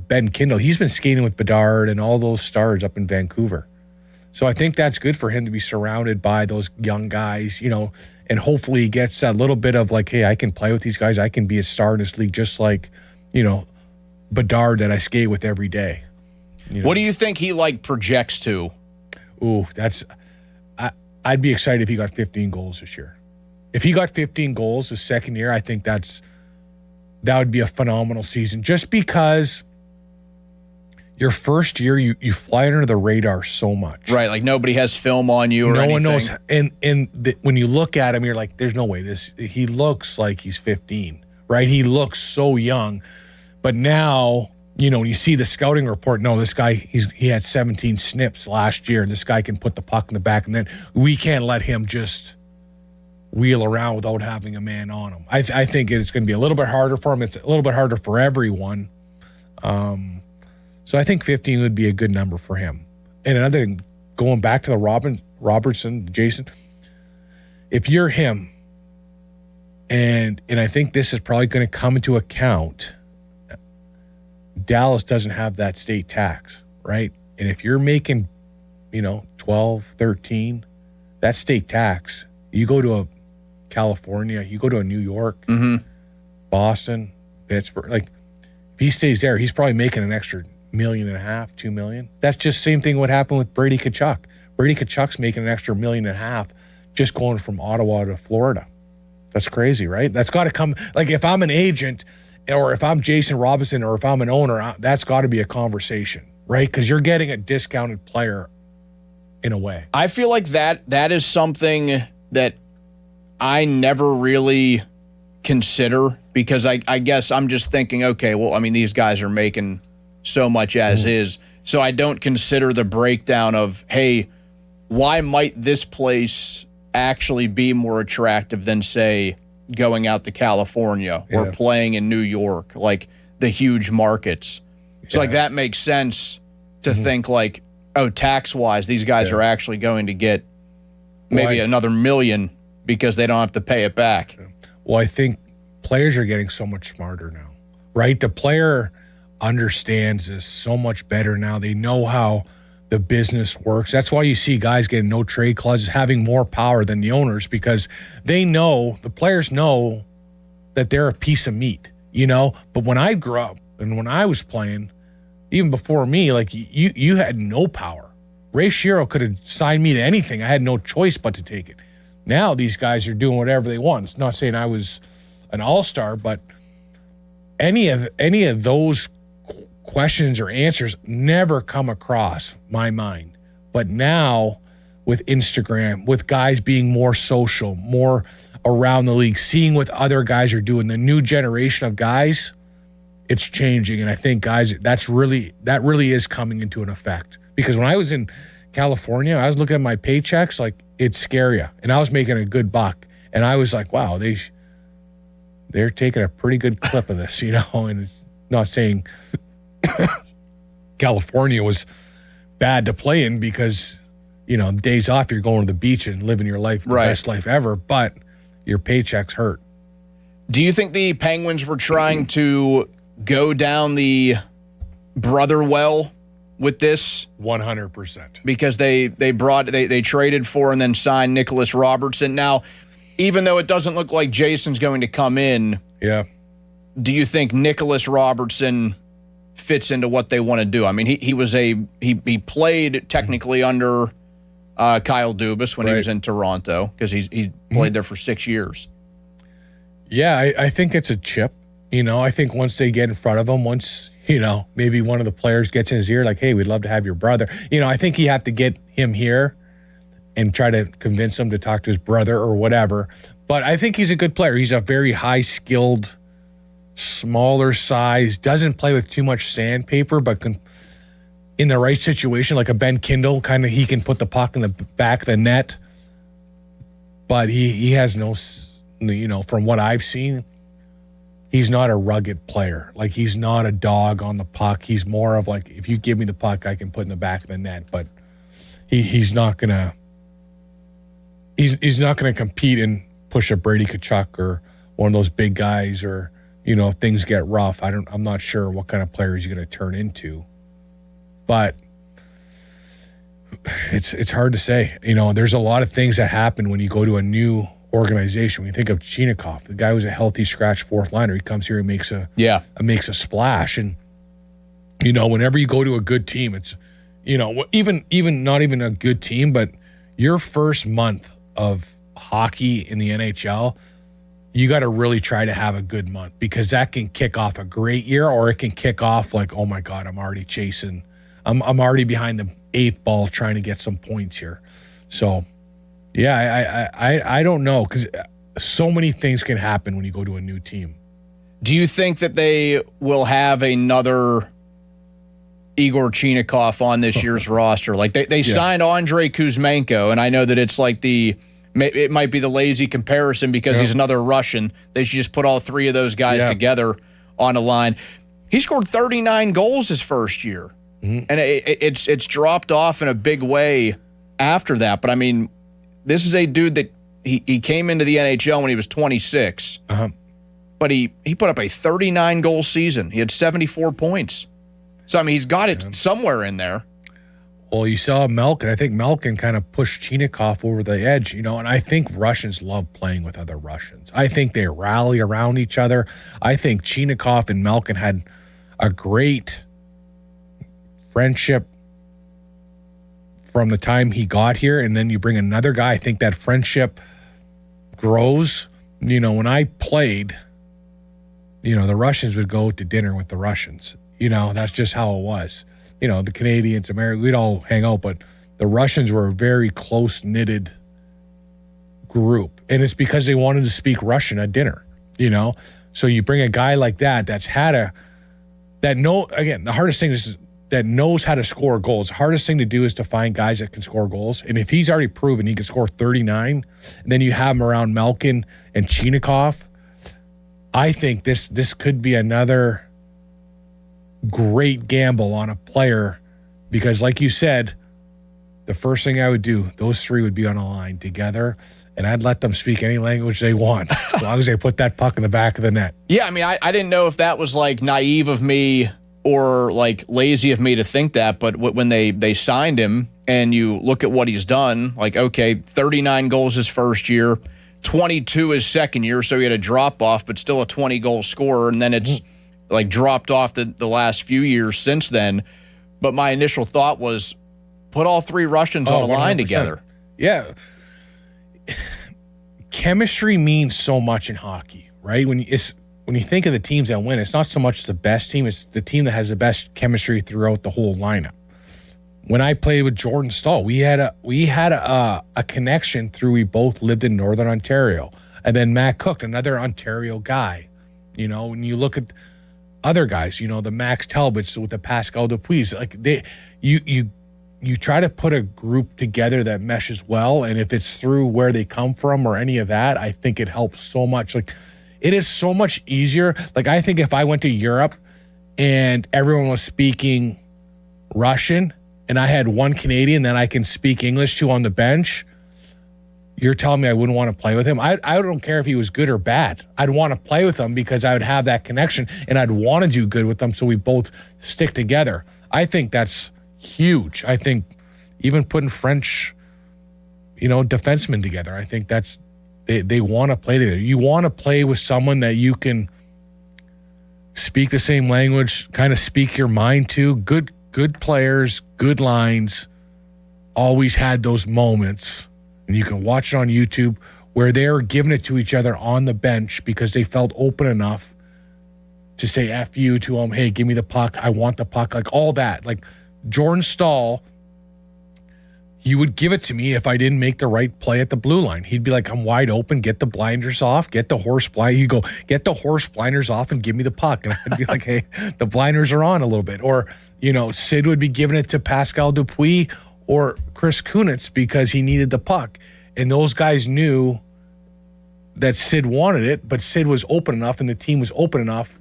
Ben Kindle? He's been skating with Bedard and all those stars up in Vancouver. So I think that's good for him to be surrounded by those young guys, and hopefully he gets that little bit of like, hey, I can play with these guys. I can be a star in this league just like, Bedard that I skate with every day. What do you think he projects to? Ooh, I'd be excited if he got 15 goals this year. If he got 15 goals the second year, I think that would be a phenomenal season. Just because your first year, you fly under the radar so much. Right, like nobody has film on you or anything. No one knows. And when you look at him, you're like, there's no way he looks like he's 15, right? He looks so young. But now when you see the scouting report, no, this guy, he had 17 snips last year. This guy can put the puck in the back, and then we can't let him just wheel around without having a man on him. I think it's going to be a little bit harder for him. It's a little bit harder for everyone. So I think 15 would be a good number for him. And another thing, going back to the Robertson, Jason, if you're him, and I think this is probably going to come into account, Dallas doesn't have that state tax, right? And if you're making, 12, 13, that state tax, you go to a California, you go to a New York, Boston, Pittsburgh, like if he stays there, he's probably making an extra $1.5 million, $2 million. That's just same thing what happened with Brady Tkachuk. Brady Tkachuk's making an extra $1.5 million just going from Ottawa to Florida. That's crazy, right? That's got to come. Like if I'm an agent, or if I'm Jason Robinson, or if I'm an owner, that's got to be a conversation, right? Because you're getting a discounted player in a way. I feel like that is something that I never really consider, because I guess I'm just thinking, okay, well, I mean, these guys are making so much as is, so I don't consider the breakdown of, hey, why might this place actually be more attractive than, say, going out to California or playing in New York, like the huge markets. So like that makes sense to think like, oh, tax-wise, these guys are actually going to get maybe another $1 million because they don't have to pay it back. Well, I think players are getting so much smarter now, right? The player understands this so much better now. They know how the business works. That's why you see guys getting no trade clauses, having more power than the owners, because they know, the players know that they're a piece of meat, But when I grew up and when I was playing, even before me, like you had no power. Ray Shero could have signed me to anything. I had no choice but to take it. Now these guys are doing whatever they want. It's not saying I was an all-star, but any of those questions or answers never come across my mind. But now with Instagram, with guys being more social, more around the league, seeing what other guys are doing, the new generation of guys, it's changing. And I think guys, that really is coming into an effect. Because when I was in California, I was looking at my paychecks, like it's scary. And I was making a good buck. And I was like, wow, they're taking a pretty good clip of this, and it's not saying California was bad to play in because, days off, you're going to the beach and living your life, the best life ever, but your paychecks hurt. Do you think the Penguins were trying to go down the brother well with this? 100%. Because they traded for and then signed Nicholas Robertson. Now, even though it doesn't look like Jason's going to come in, do you think Nicholas Robertson fits into what they want to do? I mean, he played technically under Kyle Dubas when he was in Toronto, because he played there for 6 years. Yeah, I think it's a chip. I think once they get in front of him, once, maybe one of the players gets in his ear, like, hey, we'd love to have your brother. I think you have to get him here and try to convince him to talk to his brother or whatever. But I think he's a good player. He's a very high-skilled, smaller size, doesn't play with too much sandpaper, but can, in the right situation, like a Ben Kindle, kind of, he can put the puck in the back of the net. But he has no, from what I've seen, he's not a rugged player. Like, he's not a dog on the puck. He's more of like, if you give me the puck, I can put in the back of the net. But he's not gonna compete and push a Brady Tkachuk or one of those big guys, or if things get rough. I'm not sure what kind of player he's going to turn into. But it's hard to say. There's a lot of things that happen when you go to a new organization. When you think of Chinakhov, the guy was a healthy scratch fourth liner. He comes here, he makes a splash. And whenever you go to a good team, it's even not even a good team, but your first month of hockey in the NHL, you got to really try to have a good month, because that can kick off a great year, or it can kick off like, oh my God, I'm already chasing. I'm already behind the eighth ball trying to get some points here. So, yeah, I don't know, because so many things can happen when you go to a new team. Do you think that they will have another Igor Chinakhov on this year's roster. Like they signed Andrei Kuzmenko, and I know that it's like it might be the lazy comparison because he's another Russian. They should just put all three of those guys together on a line. He scored 39 goals his first year, and it's dropped off in a big way after that. But I mean, this is a dude that he came into the NHL when he was 26, but he put up a 39 goal season. He had 74 points. So, I mean, he's got it somewhere in there. Well, you saw Malkin. I think Malkin kind of pushed Chinakhov over the edge, and I think Russians love playing with other Russians. I think they rally around each other. I think Chinakhov and Malkin had a great friendship from the time he got here, and then you bring another guy. I think that friendship grows. When I played, the Russians would go to dinner with the Russians. That's just how it was. The Canadians, Americans, we'd all hang out, but the Russians were a very close-knitted group. And it's because they wanted to speak Russian at dinner, So you bring a guy like that that's had the hardest thing is that knows how to score goals. The hardest thing to do is to find guys that can score goals. And if he's already proven he can score 39, and then you have him around Malkin and Chinakhov, I think this could be another great gamble on a player because, like you said, the first thing I would do, those three would be on a line together, and I'd let them speak any language they want as long as they put that puck in the back of the net. Yeah, I mean, I didn't know if that was like naive of me or like lazy of me to think that, but when they signed him and you look at what he's done, like, okay, 39 goals his first year, 22 his second year, so he had a drop-off, but still a 20-goal scorer, and then it's like dropped off the last few years since then. But my initial thought was put all three Russians on a line 100%. together. Yeah. Chemistry means so much in hockey, right? When you think of the teams that win, it's not so much the best team, it's the team that has the best chemistry throughout the whole lineup. When I played with Jordan Staal, we had a connection through we both lived in Northern Ontario. And then Matt Cook, another Ontario guy. When you look at other guys, the Max Talbots with the Pascal Dupuis, like you try to put a group together that meshes well, and if it's through where they come from or any of that, I think it helps so much. Like, it is so much easier. Like, I think if I went to Europe and everyone was speaking Russian and I had one Canadian that I can speak English to on the bench, you're telling me I wouldn't want to play with him? I don't care if he was good or bad. I'd want to play with him because I would have that connection and I'd want to do good with them so we both stick together. I think that's huge. I think even putting French, defensemen together, I think that's they want to play together. You want to play with someone that you can speak the same language, kind of speak your mind to. Good players, good lines, always had those moments. And you can watch it on YouTube where they're giving it to each other on the bench because they felt open enough to say F you to them. Hey, give me the puck. I want the puck. Like all that. Like Jordan Staal, he would give it to me if I didn't make the right play at the blue line. He'd be like, I'm wide open. Get the blinders off. Get the horse blind. He'd go, get the horse blinders off and give me the puck. And I'd be like, hey, the blinders are on a little bit. Or, Sid would be giving it to Pascal Dupuis or Chris Kunitz because he needed the puck. And those guys knew that Sid wanted it, but Sid was open enough and the team was open enough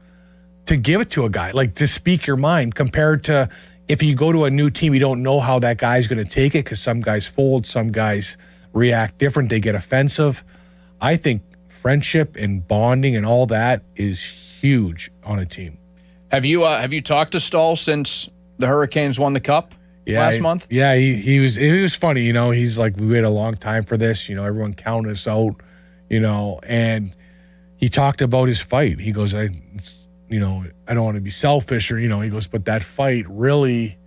to give it to a guy, like to speak your mind, compared to if you go to a new team, you don't know how that guy's going to take it because some guys fold, some guys react different, they get offensive. I think friendship and bonding and all that is huge on a team. Have you talked to Staal since the Hurricanes won the Cup? Last month? Yeah, he was funny, he's like, we waited a long time for this, everyone counted us out, and he talked about his fight. He goes, I don't want to be selfish or, he goes, but that fight really,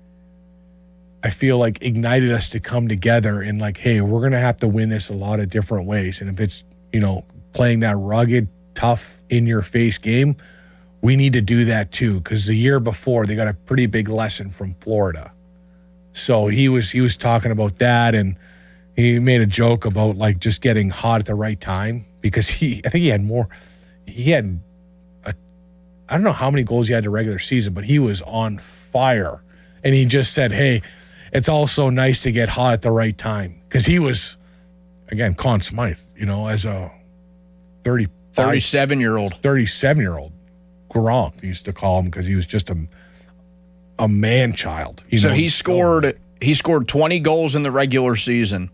I feel like ignited us to come together and like, hey, we're going to have to win this a lot of different ways. And if it's, playing that rugged, tough, in-your-face game, we need to do that too. Because the year before, they got a pretty big lesson from Florida. So he was talking about that, and he made a joke about like just getting hot at the right time because I think he had I don't know how many goals he had in the regular season, but he was on fire And he just said, hey, it's also nice to get hot at the right time. Because he was, again, Conn Smythe, as a 37-year-old. 37-year-old. Gronk, they used to call him, because he was just a man-child. So he scored 20 goals in the regular season.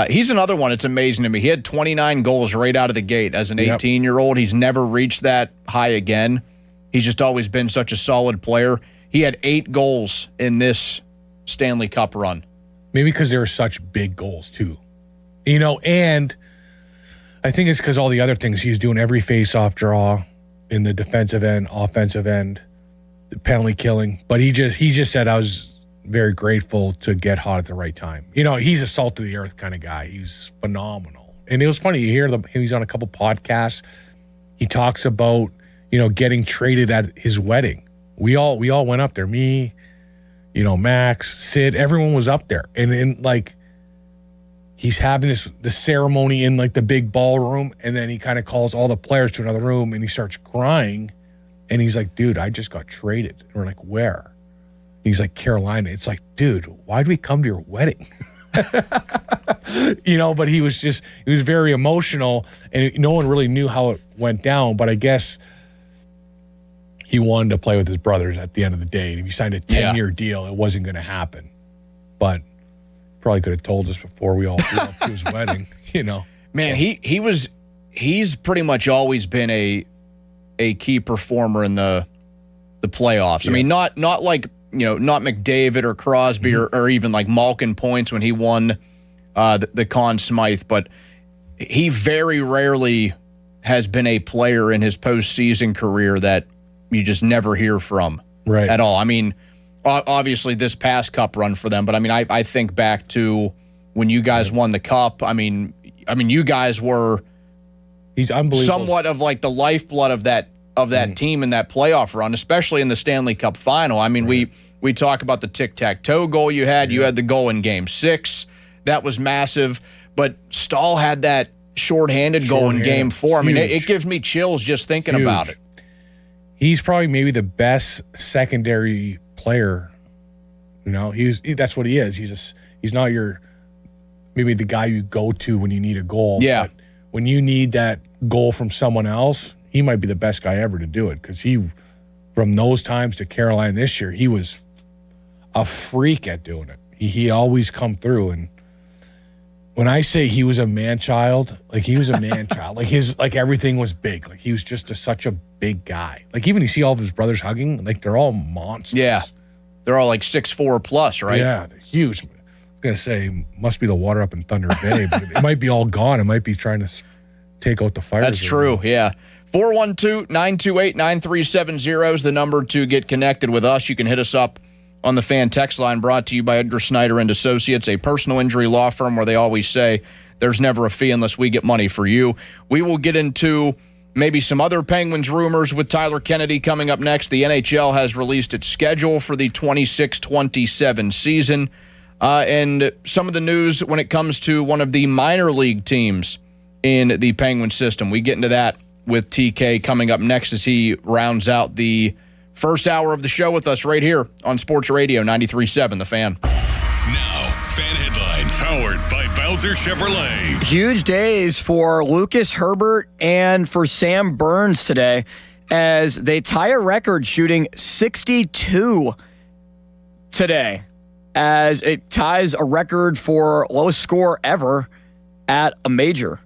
He's another one. It's amazing to me. He had 29 goals right out of the gate as an 18-year-old. He's never reached that high again. He's just always been such a solid player. He had 8 goals in this Stanley Cup run. Maybe because they were such big goals, too. And I think it's because all the other things. He was doing every face-off draw in the defensive end, offensive end, the penalty killing. But he just said, I was very grateful to get hot at the right time. He's a salt of the earth kind of guy. He's phenomenal. And it was funny, you hear he's on a couple podcasts. He talks about, getting traded at his wedding. We all went up there. Me, Max, Sid, everyone was up there. And he's having the ceremony in the big ballroom, and then he kind of calls all the players to another room and he starts crying. And he's like, dude, I just got traded. And we're like, where? He's like, Carolina. It's like, dude, why did we come to your wedding? But he was very emotional, and no one really knew how it went down. But I guess he wanted to play with his brothers at the end of the day. And if he signed a 10-year deal, it wasn't going to happen. But probably could have told us before we all flew up to his wedding, Man, he's pretty much always been a key performer in the playoffs. Yeah. I mean, not like, not McDavid or Crosby or even like Malkin points when he won the Conn Smythe, but he very rarely has been a player in his postseason career that you just never hear from at all. I mean, obviously this past cup run for them, but I mean, I think back to when you guys won the cup. I mean, you guys were he's unbelievable, somewhat of like the lifeblood of that team in that playoff run, especially in the Stanley Cup final. I mean, we talk about the tic-tac-toe goal you had. You had the goal in Game 6. That was massive. But Stahl had that shorthanded goal in Game 4. I mean, it gives me chills just thinking about it. He's probably maybe the best secondary player. That's what he is. He's not maybe the guy you go to when you need a goal. Yeah. But when you need that goal from someone else, he might be the best guy ever to do it, because from those times to Carolina this year, he was a freak at doing it. He always come through. And when I say he was a man-child, he was a man-child. Everything was big. He was just such a big guy. Even you see all of his brothers hugging, they're all monsters. Yeah. They're all 6'4" plus, right? Yeah, they're huge. I was going to say, must be the water up in Thunder Bay, but it might be all gone. It might be trying to take out the fire. That's true, yeah. 412-928-9370 is the number to get connected with us. You can hit us up on the fan text line, brought to you by Edgar Snyder and Associates, a personal injury law firm where they always say there's never a fee unless we get money for you. We will get into maybe some other Penguins rumors with Tyler Kennedy coming up next. The NHL has released its schedule for the 26-27 season. And some of the news when it comes to one of the minor league teams in the Penguin system. We get into that with TK coming up next as he rounds out the first hour of the show with us right here on Sports Radio 93.7 The Fan. Now, fan headlines powered by Bowser Chevrolet. Huge days for Lucas Herbert and for Sam Burns today as they tie a record shooting 62 today, as it ties a record for lowest score ever at a major.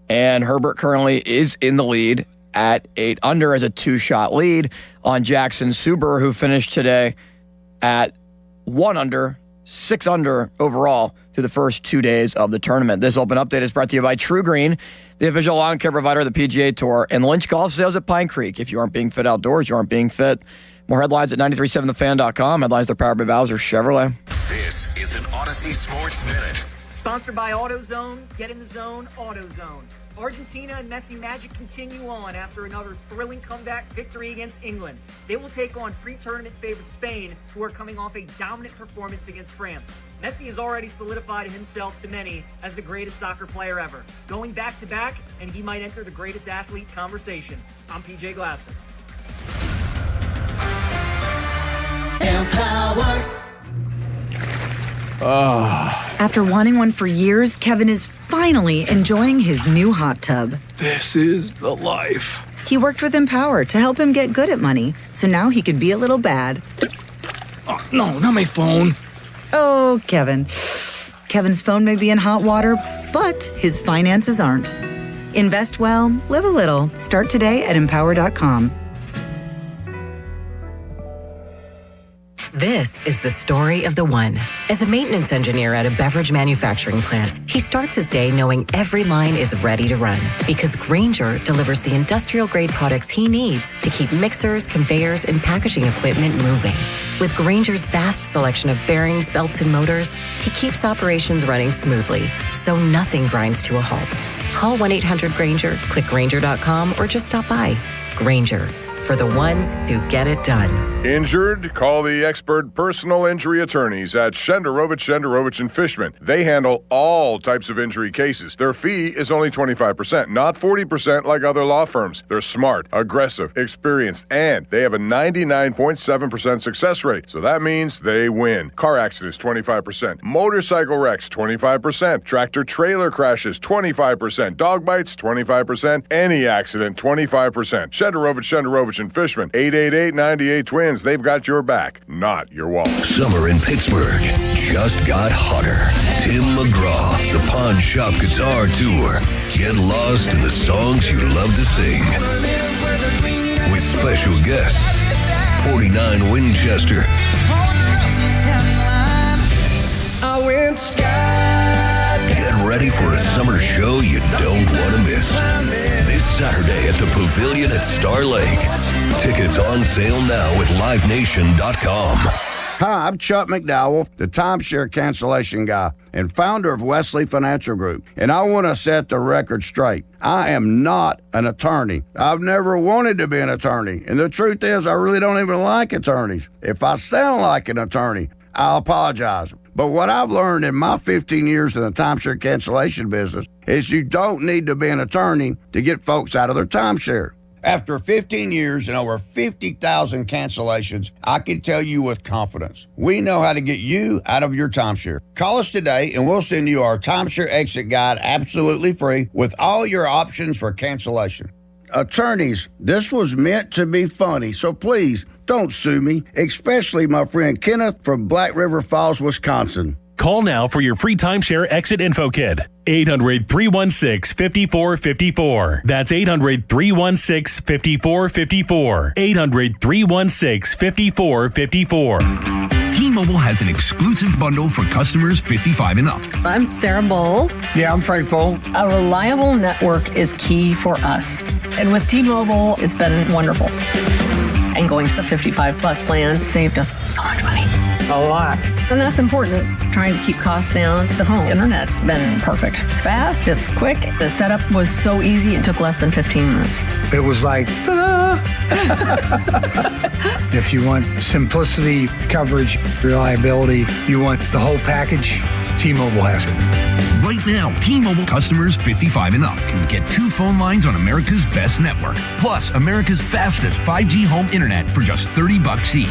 And Herbert currently is in the lead at 8 under as a 2-shot lead on Jackson Suber, who finished today at 1 under, 6 under overall through the first 2 days of the tournament. This Open Update is brought to you by True Green, the official lawn care provider of the PGA Tour, and Lynch Golf Sales at Pine Creek. If you aren't being fit outdoors, you aren't being fit. More headlines at 937thefan.com. Headlines are powered by Bowser Chevrolet. This is an Odyssey Sports Minute. Sponsored by AutoZone. Get in the zone, AutoZone. Argentina and Messi magic continue on after another thrilling comeback victory against England. They will take on pre-tournament favorite Spain, who are coming off a dominant performance against France. Messi has already solidified himself to many as the greatest soccer player ever, going back-to-back, and he might enter the greatest athlete conversation. I'm PJ Glasser. Empower. After wanting one for years, Kevin is finally enjoying his new hot tub. This is the life. He worked with Empower to help him get good at money, so now he could be a little bad. Oh, no, not my phone. Oh, Kevin. Kevin's phone may be in hot water, but his finances aren't. Invest well, live a little. Start today at empower.com. This is the story of the one. As a maintenance engineer at a beverage manufacturing plant, he starts his day knowing every line is ready to run because Grainger delivers the industrial-grade products he needs to keep mixers, conveyors, and packaging equipment moving. With Grainger's vast selection of bearings, belts, and motors, he keeps operations running smoothly, so nothing grinds to a halt. Call 1-800-GRAINGER, click Grainger.com, or just stop by. Grainger, for the ones who get it done. Injured? Call the expert personal injury attorneys at Shenderovich and Fishman. They handle all types of injury cases. Their fee is only 25%, not 40% like other law firms. They're smart, aggressive, experienced, and they have a 99.7% success rate. So that means they win. Car accidents, 25%. Motorcycle wrecks, 25%. Tractor trailer crashes, 25%. Dog bites, 25%. Any accident, 25%. Shenderovich and Fishman, 888-98-TWINS. They've got your back, not your wallet. Summer in Pittsburgh just got hotter. Tim McGraw, the Pawn Shop Guitar Tour. Get lost in the songs you love to sing. With special guests, 49 Winchester. I went Get ready for a summer show you don't want to miss. This Saturday at the Pavilion at Star Lake. Tickets on sale now at livenation.com. Hi, I'm Chuck McDowell, the timeshare cancellation guy and founder of Wesley Financial Group. And I want to set the record straight. I am not an attorney. I've never wanted to be an attorney. And the truth is, I really don't even like attorneys. If I sound like an attorney, I'll apologize. But what I've learned in my 15 years in the timeshare cancellation business is you don't need to be an attorney to get folks out of their timeshare. After 15 years and over 50,000 cancellations, I can tell you with confidence, we know how to get you out of your timeshare. Call us today and we'll send you our timeshare exit guide absolutely free with all your options for cancellation. Attorneys, this was meant to be funny, so please don't sue me, especially my friend Kenneth from Black River Falls, Wisconsin. Call now for your free timeshare exit info kit. 800-316-5454. That's 800-316-5454. 800-316-5454. T-Mobile has an exclusive bundle for customers 55 and up. I'm Sarah Bowl. Yeah, I'm Frank Bowl. A reliable network is key for us. And with T-Mobile, it's been wonderful. And going to the 55 plus plan saved us so much money. A lot. And that's important. Trying to keep costs down. The home internet's been perfect. It's fast, it's quick. The setup was so easy, it took less than 15 minutes. It was like, ta-da! If you want simplicity, coverage, reliability, you want the whole package, T-Mobile has it. Right now, T-Mobile customers 55 and up can get 2 phone lines on America's best network, plus America's fastest 5G home internet for just $30 each.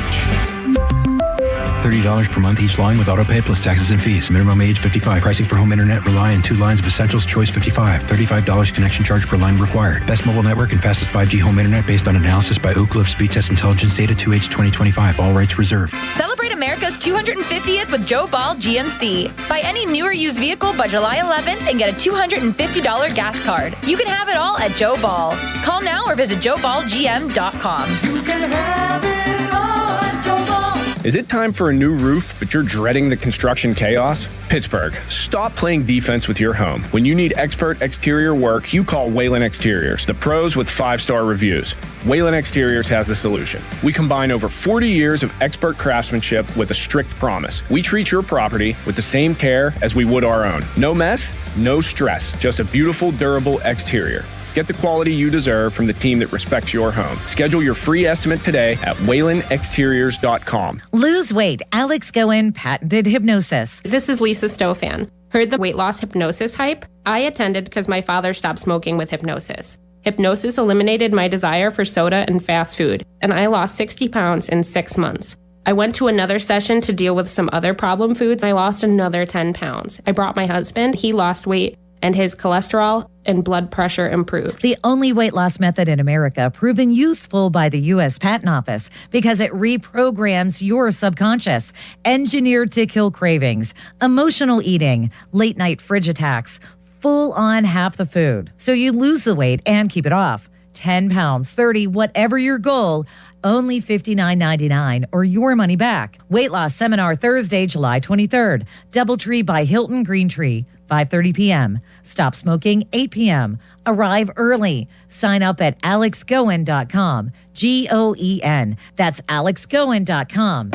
$30 per month each line with autopay plus taxes and fees. Minimum age 55. Pricing for home internet rely on 2 lines of Essentials Choice 55. $35 connection charge per line required. Best mobile network and fastest 5G home internet based on analysis by Ookla of Speed Test Intelligence Data 2H 2025. All rights reserved. Celebrate America's 250th with Joe Ball GMC. Buy any new or used vehicle by July 11th and get a $250 gas card. You can have it all at Joe Ball. Call now or visit joeballgm.com. You can have it all at Joe Ball. Is it time for a new roof, but you're dreading the construction chaos? Pittsburgh, stop playing defense with your home. When you need expert exterior work, you call Whalen Exteriors, the pros with 5-star reviews. Whalen Exteriors has the solution. We combine over 40 years of expert craftsmanship with a strict promise. We treat your property with the same care as we would our own. No mess, no stress, just a beautiful, durable exterior. Get the quality you deserve from the team that respects your home. Schedule your free estimate today at WhalenExteriors.com. Lose weight. Alex Goen patented hypnosis. This is Lisa Stofan. Heard the weight loss hypnosis hype? I attended because my father stopped smoking with hypnosis. Hypnosis eliminated my desire for soda and fast food, and I lost 60 pounds in 6 months. I went to another session to deal with some other problem foods. I lost another 10 pounds. I brought my husband. He lost weight, and his cholesterol and blood pressure improved. The only weight loss method in America proven useful by the U.S. Patent Office because it reprograms your subconscious, engineered to kill cravings, emotional eating, late night fridge attacks, full on half the food. So you lose the weight and keep it off. 10 pounds, 30, whatever your goal, only $59.99 or your money back. Weight loss seminar Thursday, July 23rd. Doubletree by Hilton Green Tree, 5:30 p.m. Stop smoking, 8 p.m. Arrive early. Sign up at alexgoen.com. Goen. That's alexgoen.com.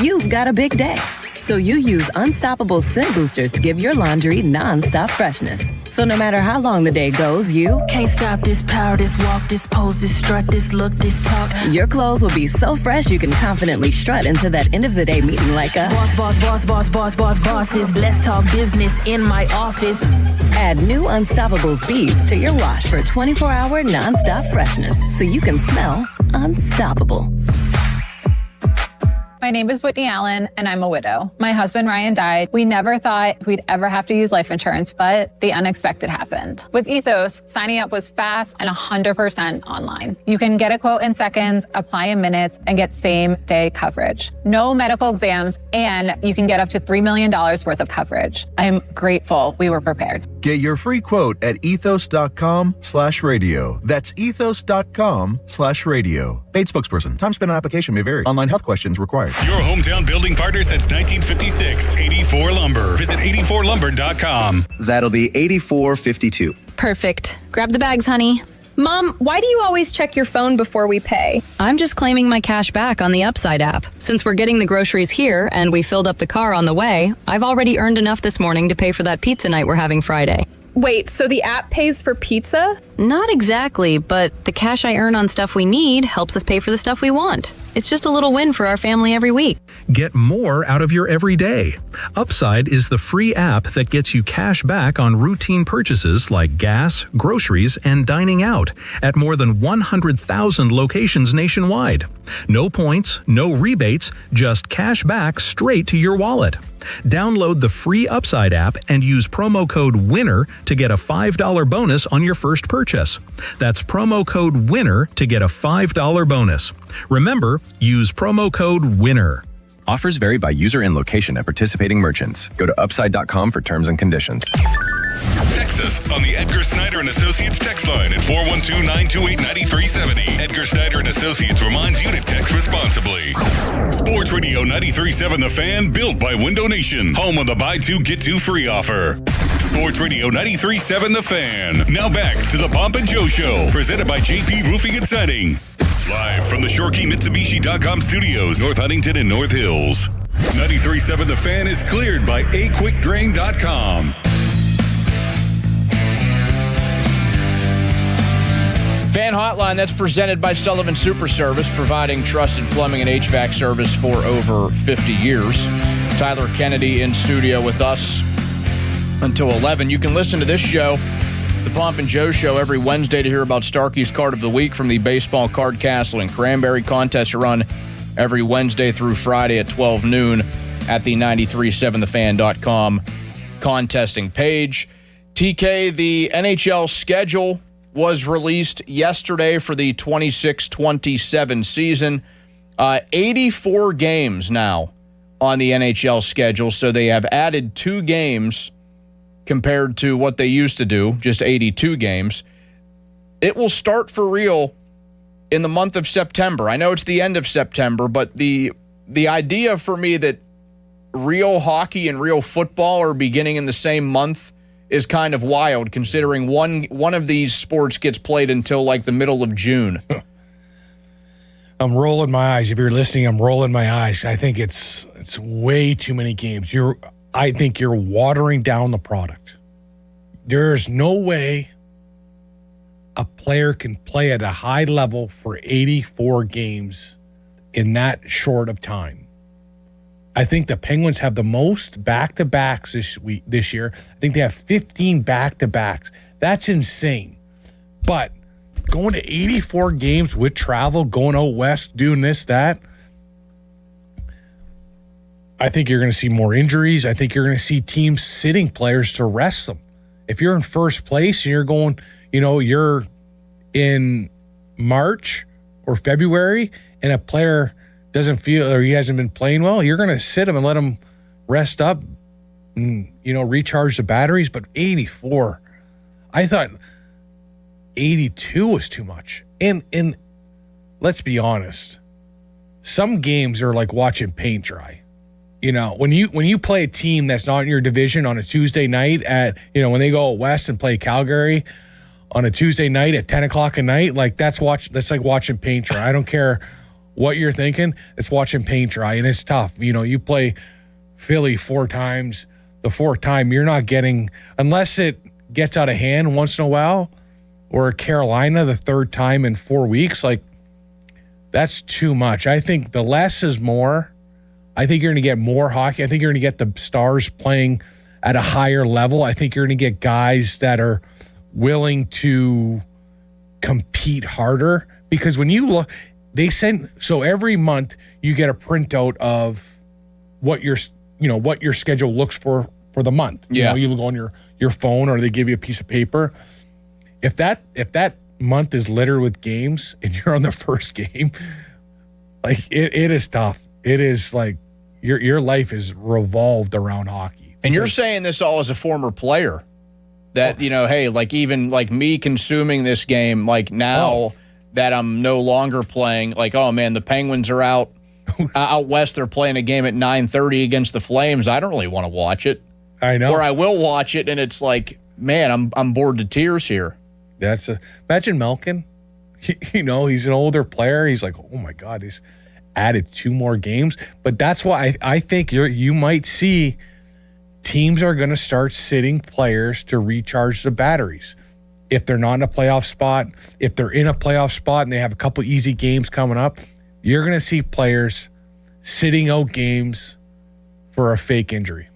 You've got a big day, so you use Unstoppable Scent Boosters to give your laundry non-stop freshness. So no matter how long the day goes, you can't stop this power, this walk, this pose, this strut, this look, this talk. Your clothes will be so fresh you can confidently strut into that end of the day meeting like a bosses. Let's talk business in my office. Add new Unstoppables beads to your wash for 24-hour non-stop freshness so you can smell unstoppable. My name is Whitney Allen, and I'm a widow. My husband, Ryan, died. We never thought we'd ever have to use life insurance, but the unexpected happened. With Ethos, signing up was fast and 100% online. You can get a quote in seconds, apply in minutes, and get same-day coverage. No medical exams, and you can get up to $3 million worth of coverage. I'm grateful we were prepared. Get your free quote at ethos.com/radio. That's ethos.com/radio. Paid spokesperson. Time spent on application may vary. Online health questions required. Your hometown building partner since 1956. 84 Lumber. Visit 84lumber.com. That'll be 8452. Perfect. Grab the bags, honey. Mom, why do you always check your phone before we pay? I'm just claiming my cash back on the Upside app. Since we're getting the groceries here and we filled up the car on the way, I've already earned enough this morning to pay for that pizza night we're having Friday. Wait, so the app pays for pizza? Not exactly, but the cash I earn on stuff we need helps us pay for the stuff we want. It's just a little win for our family every week. Get more out of your everyday. Upside is the free app that gets you cash back on routine purchases like gas, groceries, and dining out at more than 100,000 locations nationwide. No points, no rebates, just cash back straight to your wallet. Download the free Upside app and use promo code WINNER to get a $5 bonus on your first purchase. That's promo code WINNER to get a $5 bonus. Remember, use promo code WINNER. Offers vary by user and location at participating merchants. Go to upside.com for terms and conditions. Text us on the Edgar Snyder and Associates text line at 412-928-9370. Edgar Snyder and Associates reminds you to text responsibly. Sports Radio 93.7 The Fan, built by Window Nation, home of the buy two get two free offer. Sports Radio 93.7 The Fan. Now back to the Pomp and Joe Show, presented by JP Roofing and Siding. Live from the ShoreKeyMitsubishi.com studios, North Huntington and North Hills. 93.7 The Fan is cleared by AQuickDrain.com. Fan Hotline, that's presented by Sullivan Super Service, providing trusted plumbing and HVAC service for over 50 years. Tyler Kennedy in studio with us until 11. You can listen to this show, The Pomp and Joe Show, every Wednesday to hear about Starkey's Card of the Week from the Baseball Card Castle and Cranberry Contest run every Wednesday through Friday at 12 noon at the 937thefan.com contesting page. TK, the NHL schedule was released yesterday for the 26-27 season. 84 games now on the NHL schedule, so they have added 2 games compared to what they used to do, just 82 games. It will start for real in the month of September. I know it's the end of September, but the idea for me that real hockey and real football are beginning in the same month is kind of wild, considering one of these sports gets played until like the middle of June. I'm rolling my eyes. If you're listening, I'm rolling my eyes. I think it's way too many games. I think you're watering down the product. There's no way a player can play at a high level for 84 games in that short of time. I think the Penguins have the most back-to-backs this year. I think they have 15 back-to-backs. That's insane. But going to 84 games with travel, going out west, doing this, that, I think you're going to see more injuries. I think you're going to see teams sitting players to rest them. If you're in first place and you're going, you're in March or February and a player doesn't feel or he hasn't been playing well, you're going to sit him and let him rest up and, recharge the batteries. But 84, I thought 82 was too much. And let's be honest, some games are like watching paint dry. When you play a team that's not in your division on a Tuesday night at, when they go out west and play Calgary on a Tuesday night at 10 o'clock at night, like that's like watching paint dry. I don't care what you're thinking, it's watching paint dry, and it's tough. You play Philly 4 times, the 4th time you're not getting, unless it gets out of hand once in a while, or Carolina the 3rd time in 4 weeks, like that's too much. I think the less is more. I think you're going to get more hockey. I think you're going to get the stars playing at a higher level. I think you're going to get guys that are willing to compete harder, because when you look, so every month you get a printout of what your schedule looks for the month. Yeah. You look on your phone, or they give you a piece of paper. If that month is littered with games and you're on the first game, like it is tough. It is like your life is revolved around hockey. And you're saying this all as a former player, that, hey, like even like me consuming this game, like now that I'm no longer playing, like, oh man, the Penguins are out west. They're playing a game at 9:30 against the Flames. I don't really want to watch it. I know. Or I will watch it, and it's like, man, I'm bored to tears here. Imagine Malkin. He's an older player. He's like, oh my God, he's added 2 more games. But that's why I think you might see teams are going to start sitting players to recharge the batteries. If they're not in a playoff spot, if they're in a playoff spot and they have a couple easy games coming up, you're going to see players sitting out games for a fake injury.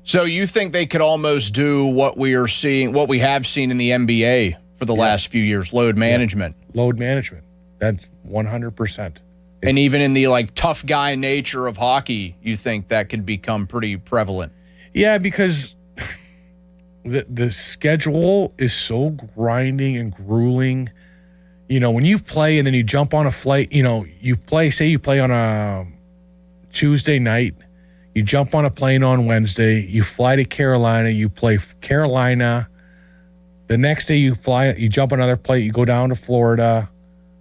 So you think they could almost do what we have seen in the NBA for the last few years, load management? Yeah. Load management. That's 100%. And even in the like tough guy nature of hockey, you think that could become pretty prevalent? Yeah, because the schedule is so grinding and grueling. When you play and then you jump on a flight, you play on a Tuesday night, you jump on a plane on Wednesday, you fly to Carolina, you play Carolina. The next day you jump on another plane, you go down to Florida,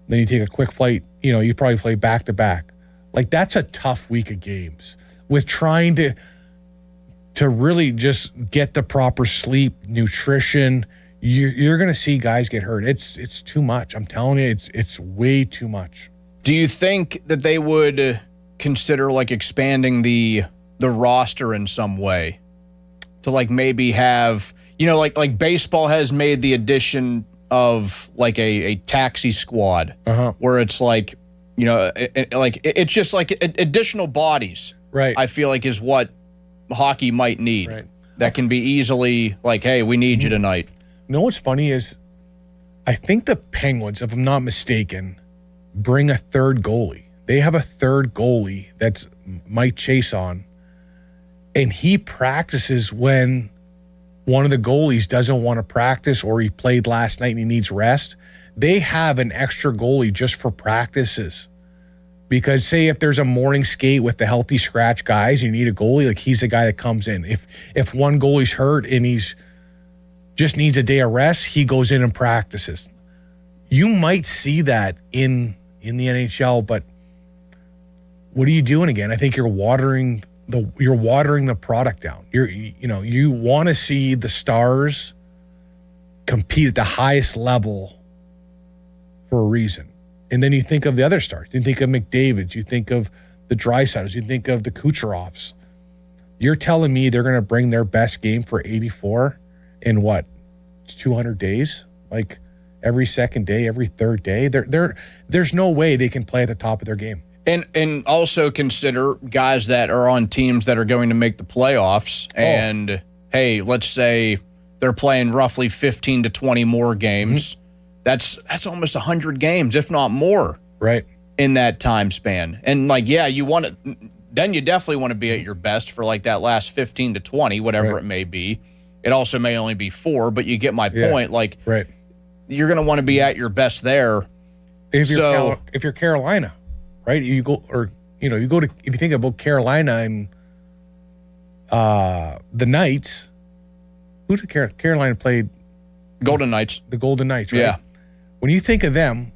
then you take a quick flight, you probably play back to back. Like that's a tough week of games with trying to really just get the proper sleep, nutrition. You're going to see guys get hurt. It's too much. I'm telling you, it's way too much. Do you think that they would consider like expanding the roster in some way to like maybe have, like baseball has made the addition of like a taxi squad where it's like, it's just like additional bodies. Right. I feel like is what hockey might need. Right. That can be easily like, hey, we need you tonight. What's funny is I think the Penguins, if I'm not mistaken, bring a 3rd goalie. They have a 3rd goalie that's Mike Chiasson, and he practices when one of the goalies doesn't want to practice or he played last night and he needs rest. They have an extra goalie just for practices. Because say if there's a morning skate with the healthy scratch guys, you need a goalie, like he's the guy that comes in. If one goalie's hurt and he's just needs a day of rest, he goes in and practices. You might see that in the NHL, but what are you doing again? I think you're watering the product down. You want to see the stars compete at the highest level for a reason. And then you think of the other stars. You think of McDavid. You think of the Draisaitl's. You think of the Kucherovs. You're telling me they're going to bring their best game for 84 in what, 200 days? Like every second day, every third day? There's no way they can play at the top of their game. And also consider guys that are on teams that are going to make the playoffs. And hey, let's say they're playing roughly 15 to 20 more games. Mm-hmm. That's almost 100 games, if not more. Right. In that time span. And like, yeah, you want then you definitely want to be at your best for like that last 15 to 20, whatever it may be. It also may only be 4, but you get my point. Like, you're going to want to be at your best there. If you're Carolina, right? You go to, if you think about Carolina and the Knights, who did Carolina played? Golden Knights. The Golden Knights, right? Yeah. When you think of them,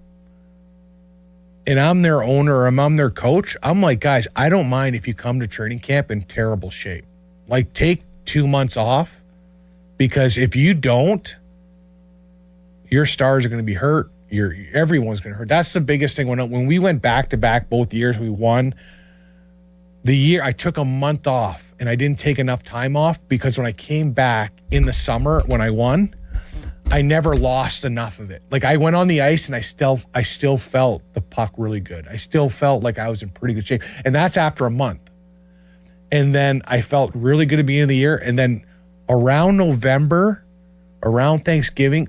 and I'm their owner, or I'm their coach, I'm like, guys, I don't mind if you come to training camp in terrible shape. Like, take 2 months off, because if you don't, your stars are going to be hurt. Everyone's going to hurt. That's the biggest thing. When we went back-to-back both years, we won. The year I took a month off, and I didn't take enough time off, because when I came back in the summer when I won, I never lost enough of it. Like, I went on the ice and I still felt the puck really good. I still felt like I was in pretty good shape. And that's after a month. And then I felt really good at the beginning of the year. And then around November, around Thanksgiving,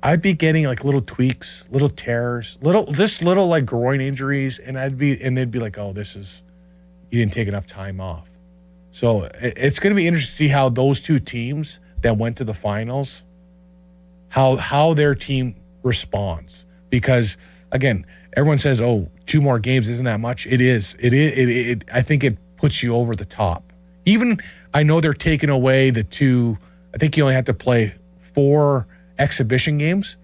I'd be getting like little tweaks, little tears, little like groin injuries. And they'd be like, oh, you didn't take enough time off. So it's going to be interesting to see how those two teams that went to the finals, how their team responds. Because, again, everyone says, oh, 2 more games isn't that much. It is. I think it puts you over the top. Even, I know they're taking away the 2, I think you only have to play 4 exhibition games,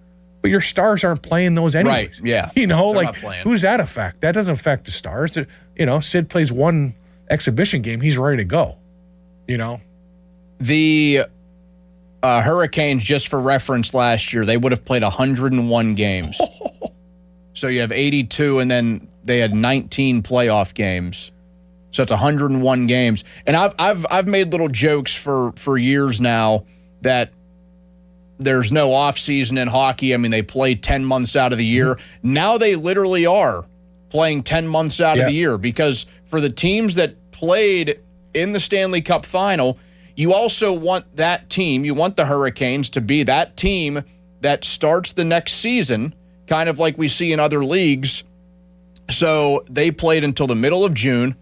but your stars aren't playing those anyways. Right, yeah. You know, They're like, who's that affect? That doesn't affect the stars. You know, Sid plays 1 exhibition game, he's ready to go. You know? The Hurricanes, just for reference, last year, they would have played 101 games. So you have 82, and then they had 19 playoff games. So it's 101 games. And I've made little jokes for years now that there's no offseason in hockey. I mean, they play 10 months out of the year. Now they literally are playing 10 months out of the year, because for the teams that played in the Stanley Cup final, you also want that team, you want the Hurricanes to be that team that starts the next season, kind of like we see in other leagues. So they played until the middle of June.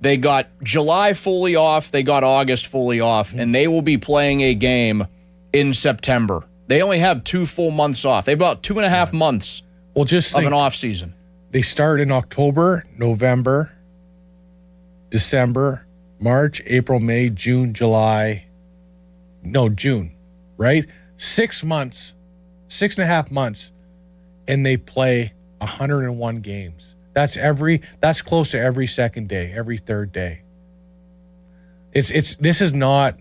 They got July fully off. They got August fully off, and they will be playing a game in September. They only have 2 full months off. They have about 2.5 months of an off season. They start in October, November, December, March, April, May, June, July. No, June, right? 6 months, 6.5 months, and they play 101 games. That's close to every second day, every third day. This is not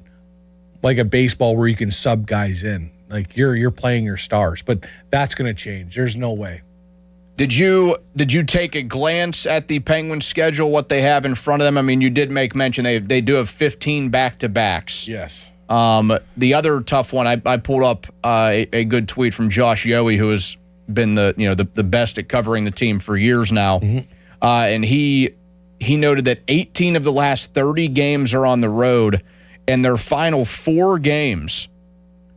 like a baseball where you can sub guys in. Like, you're playing your stars, but that's going to change. There's no way. Did you take a glance at the Penguins schedule, what they have in front of them? I mean, you did make mention they do have 15 back-to-backs. Yes. The other tough one, I pulled up a good tweet from Josh Yohe, who has been the best at covering the team for years now. And he noted that 18 of the last 30 games are on the road, and their final 4 games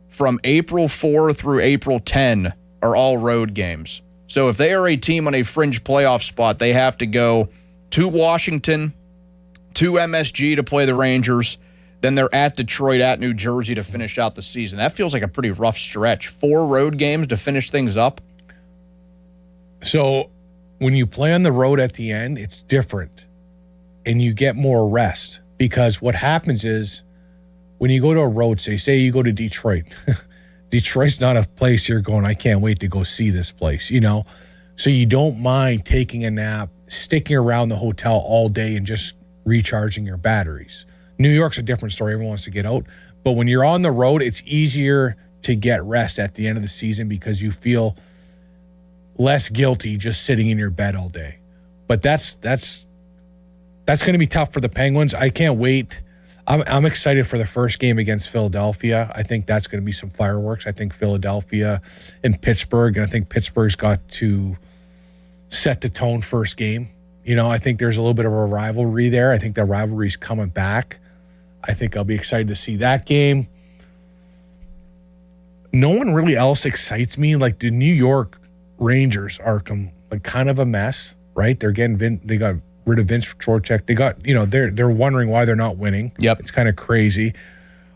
from April 4 through April 10 are all road games. So if they are a team on a fringe playoff spot, they have to go to Washington, to MSG to play the Rangers, then they're at Detroit, at New Jersey to finish out the season. That feels like a pretty rough stretch. 4 road games to finish things up. So when you play on the road at the end, it's different, and you get more rest, because what happens is when you go to a road, say you go to Detroit, Detroit's not a place you're going, I can't wait to go see this place, you know? So you don't mind taking a nap, sticking around the hotel all day and just recharging your batteries. New York's a different story. Everyone wants to get out. But when you're on the road, it's easier to get rest at the end of the season because you feel less guilty just sitting in your bed all day. But that's going to be tough for the Penguins. I can't wait. I'm excited for the first game against Philadelphia. I think that's going to be some fireworks. I think Philadelphia and Pittsburgh, and I think Pittsburgh's got to set the tone first game. You know, I think there's a little bit of a rivalry there. I think that rivalry's coming back. I think I'll be excited to see that game. No one really else excites me. Like, the New York Rangers are kind of a mess, right? They got rid of Vince Trocheck. They got, they're wondering why they're not winning. Yep. It's kind of crazy.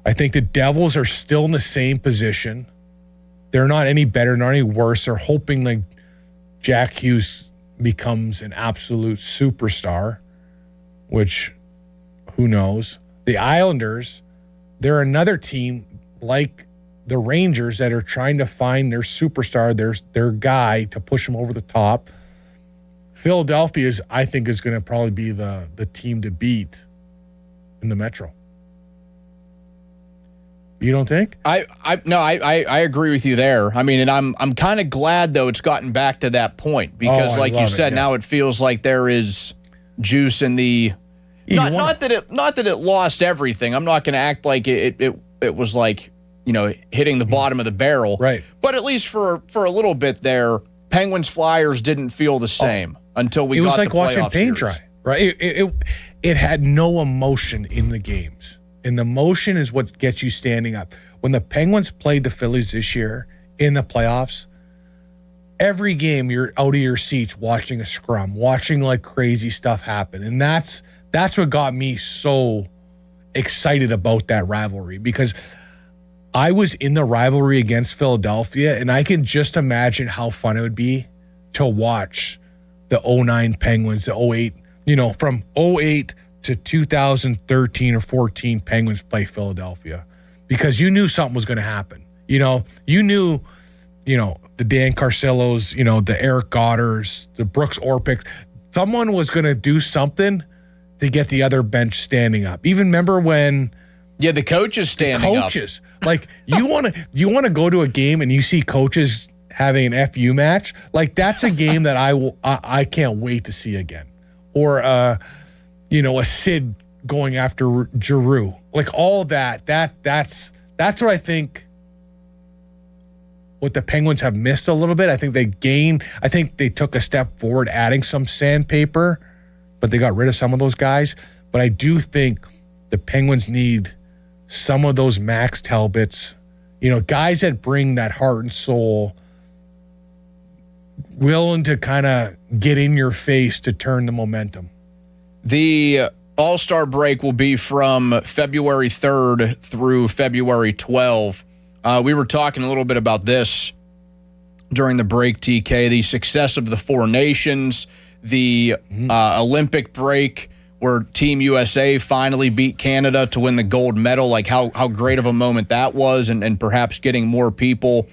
I think the Devils are still in the same position. They're not any better, not any worse. They're hoping like Jack Hughes becomes an absolute superstar, which who knows. The Islanders, they're another team like the Rangers that are trying to find their superstar, their guy to push them over the top. Philadelphia I think is going to probably be the team to beat in the Metro. You don't think? I agree with you there. I mean, and I'm kind of glad though it's gotten back to that point because, like you said, now it feels like there is juice in the. Not that it lost everything. I'm not going to act like it was like hitting the bottom of the barrel. Right. But at least for a little bit there, Penguins Flyers didn't feel the same until we got the playoff series. It was like watching paint dry. Right. It had no emotion in the games. And the motion is what gets you standing up. When the Penguins played the Phillies this year in the playoffs, every game you're out of your seats watching a scrum, watching like crazy stuff happen. And that's what got me so excited about that rivalry, because I was in the rivalry against Philadelphia, and I can just imagine how fun it would be to watch the 09 Penguins, the 08, from 08 to 2013 or 14 Penguins play Philadelphia, because you knew something was going to happen. You knew, the Dan Carcillos, the Eric Goddards, the Brooks Orpik, someone was going to do something to get the other bench standing up. Even remember when the coaches standing up. Like you want to go to a game and you see coaches having an FU match, like that's a game that I can't wait to see again. Or a Sid going after Giroux. Like all that's what I think what the Penguins have missed a little bit. I think they took a step forward adding some sandpaper, but they got rid of some of those guys. But I do think the Penguins need some of those Max Talbots, guys that bring that heart and soul, willing to kind of get in your face to turn the momentum. The All-Star break will be from February 3rd through February 12th. We were talking a little bit about this during the break, TK, the success of the Four Nations, the Olympic break where Team USA finally beat Canada to win the gold medal, like how great of a moment that was, and perhaps getting more people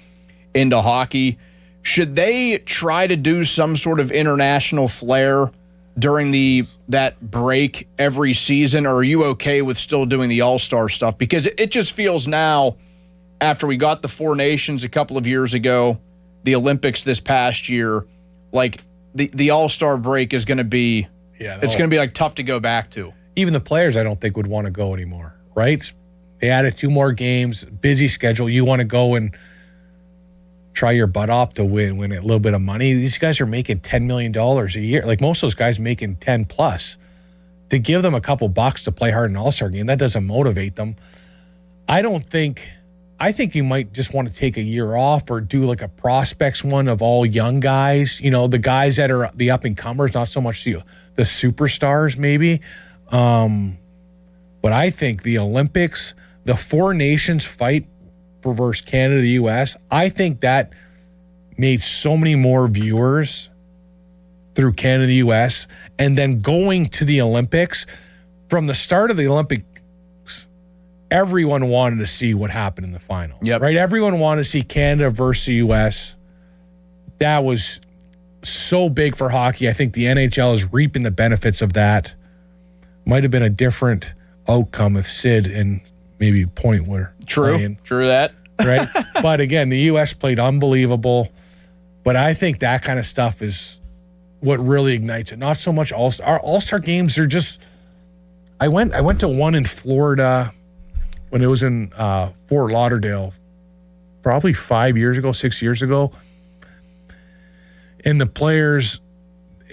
into hockey. Should they try to do some sort of international flair during that break every season, or are you okay with still doing the All-Star stuff? Because it just feels now, after we got the Four Nations a couple of years ago, the Olympics this past year, like the All-Star break is going to be, it's going to be like tough to go back to. Even the players I don't think would want to go anymore, right? They added 2 more games, busy schedule. You want to go and try your butt off to win a little bit of money. These guys are making $10 million a year. Like most of those guys making 10 plus. To give them a couple bucks to play hard in an All-Star game, that doesn't motivate them. I think you might just want to take a year off or do like a prospects one of all young guys, the guys that are the up-and-comers, not so much the superstars maybe. But I think the Olympics, the Four Nations fight versus Canada, the U.S., I think that made so many more viewers through Canada, the U.S., and then going to the Olympics, from the start of the Olympics, everyone wanted to see what happened in the finals. Yep. Right? Everyone wanted to see Canada versus the U.S. That was so big for hockey. I think the NHL is reaping the benefits of that. Might have been a different outcome if Sid and maybe Point were playing. True that. Right? But again, the U.S. played unbelievable. But I think that kind of stuff is what really ignites it. Not so much All-Star. Our All-Star games are just... I went to one in Florida when it was in Fort Lauderdale probably 6 years ago. And the players,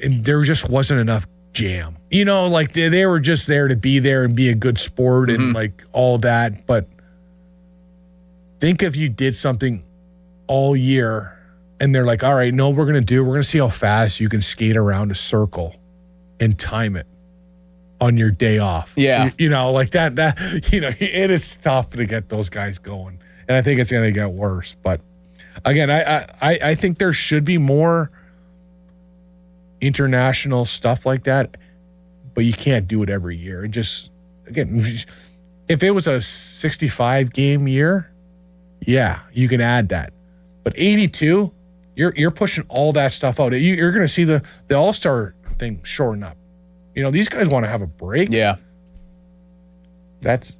and there just wasn't enough jam. Like they were just there to be there and be a good sport and like all that. But think if you did something all year and they're like, all right, no, we're going to see how fast you can skate around a circle and time it on your day off. Yeah. You know, like that, it is tough to get those guys going. And I think it's going to get worse. But again, I think there should be more international stuff like that, but you can't do it every year. And just, again, if it was a 65 game year, yeah, you can add that. But 82, you're pushing all that stuff out. You're going to see the All-Star thing shorten up. You know, these guys want to have a break. Yeah. It's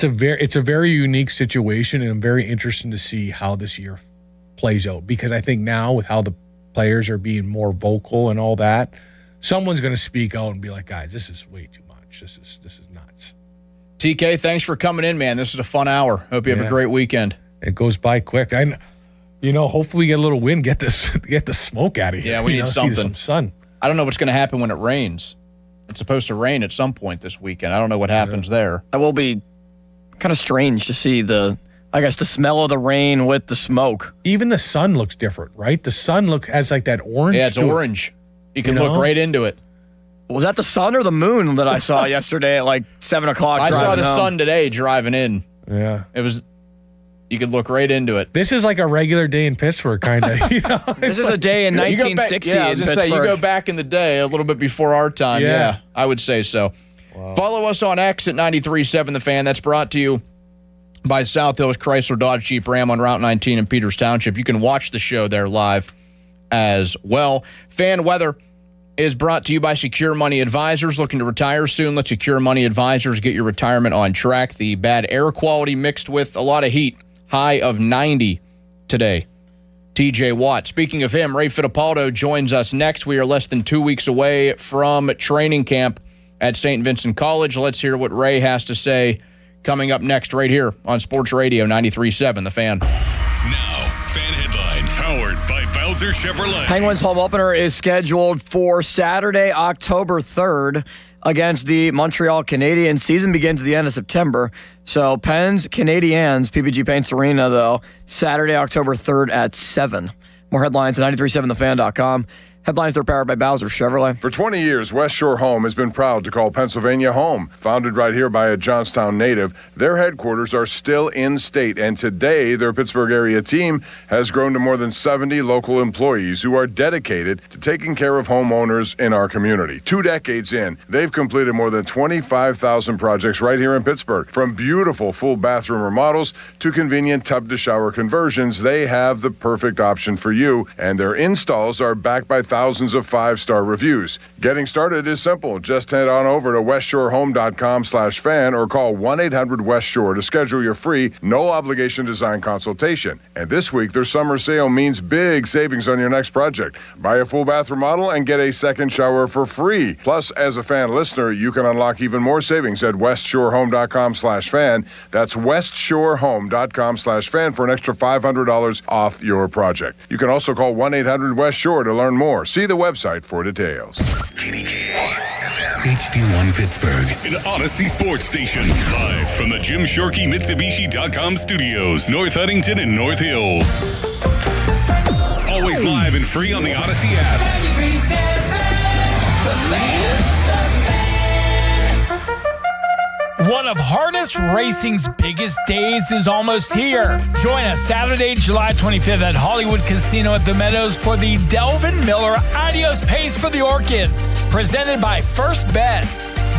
a very unique situation, and I'm very interested to see how this year plays out, because I think now with how the players are being more vocal and all that, someone's going to speak out and be like, guys, this is way too much. This is nuts. TK, thanks for coming in, man. This is a fun hour. Hope you have a great weekend. It goes by quick. Hopefully we get a little wind, get the smoke out of here. Yeah, we need something. See some sun. I don't know what's going to happen when it rains. It's supposed to rain at some point this weekend. I don't know what happens there. That will be kind of strange to see the smell of the rain with the smoke. Even the sun looks different, right? The sun has like that orange. Yeah, it's orange. You can look right into it. Was that the sun or the moon that I saw yesterday at like 7 o'clock? I saw the sun today driving in. Yeah. You could look right into it. This is like a regular day in Pittsburgh, kind of. This is a day in 1960 I was going to say, you go back in the day, a little bit before our time. Yeah, I would say so. Wow. Follow us on X at 93.7 The Fan. That's brought to you by South Hills Chrysler Dodge Jeep Ram on Route 19 in Peters Township. You can watch the show there live as well. Fan weather is brought to you by Secure Money Advisors. Looking to retire soon? Let Secure Money Advisors get your retirement on track. The bad air quality mixed with a lot of heat. High of 90 today. TJ Watt. Speaking of him, Ray Fittipaldo joins us next. We are less than 2 weeks away from training camp at St. Vincent College. Let's hear what Ray has to say coming up next right here on Sports Radio 93.7 The Fan. Now, fan headlines powered by Bowser Chevrolet. Penguins home opener is scheduled for Saturday, October 3rd against the Montreal Canadiens. Season begins at the end of September. So Pens, Canadiens, PPG Paints Arena, though, Saturday, October 3rd at 7. More headlines at 937thefan.com. Headlines, they're powered by Bowser Chevrolet. For 20 years, West Shore Home has been proud to call Pennsylvania home. Founded right here by a Johnstown native, their headquarters are still in state, and today their Pittsburgh area team has grown to more than 70 local employees who are dedicated to taking care of homeowners in our community. 2 decades in, they've completed more than 25,000 projects right here in Pittsburgh. From beautiful full bathroom remodels to convenient tub-to-shower conversions, they have the perfect option for you, and their installs are backed by thousands of 5-star reviews. Getting started is simple. Just head on over to westshorehome.com/fan or call 1-800-WEST-SHORE to schedule your free, no-obligation design consultation. And this week, their summer sale means big savings on your next project. Buy a full bath remodel and get a second shower for free. Plus, as a fan listener, you can unlock even more savings at westshorehome.com/fan. That's westshorehome.com/fan for an extra $500 off your project. You can also call 1-800-WEST-SHORE to learn more. See the website for details. HD1 Pittsburgh, an Odyssey sports station. Live from the Jim Shorkey Mitsubishi.com studios, North Huntington and North Hills. Always live and free on the Odyssey app. One of Harness Racing's biggest days is almost here. Join us Saturday, July 25th at Hollywood Casino at the Meadows for the Delvin Miller Adios Pace for the Orchids, presented by First Bet.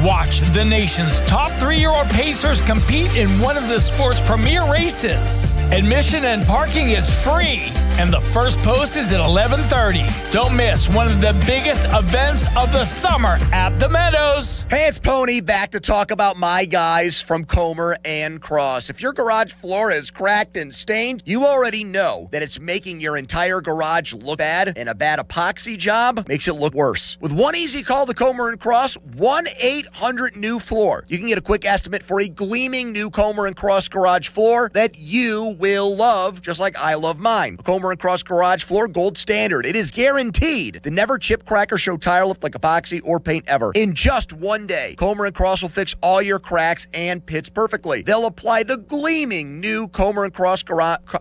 Watch the nation's top 3-year-old pacers compete in one of the sport's premier races. Admission and parking is free, and the first post is at 11:30. Don't miss one of the biggest events of the summer at the Meadows. Hey, it's Pony back to talk about my guys from Comer and Cross. If your garage floor is cracked and stained, you already know that it's making your entire garage look bad, and a bad epoxy job makes it look worse. With one easy call to Comer and Cross, 1-800 1,800 new floor. You can get a quick estimate for a gleaming new Comer & Cross garage floor that you will love, just like I love mine. A Comer & Cross garage floor, gold standard. It is guaranteed to never chip, crack, or show tire lift like epoxy or paint ever. In just one day, Comer & Cross will fix all your cracks and pits perfectly. They'll apply the gleaming new Comer & Cross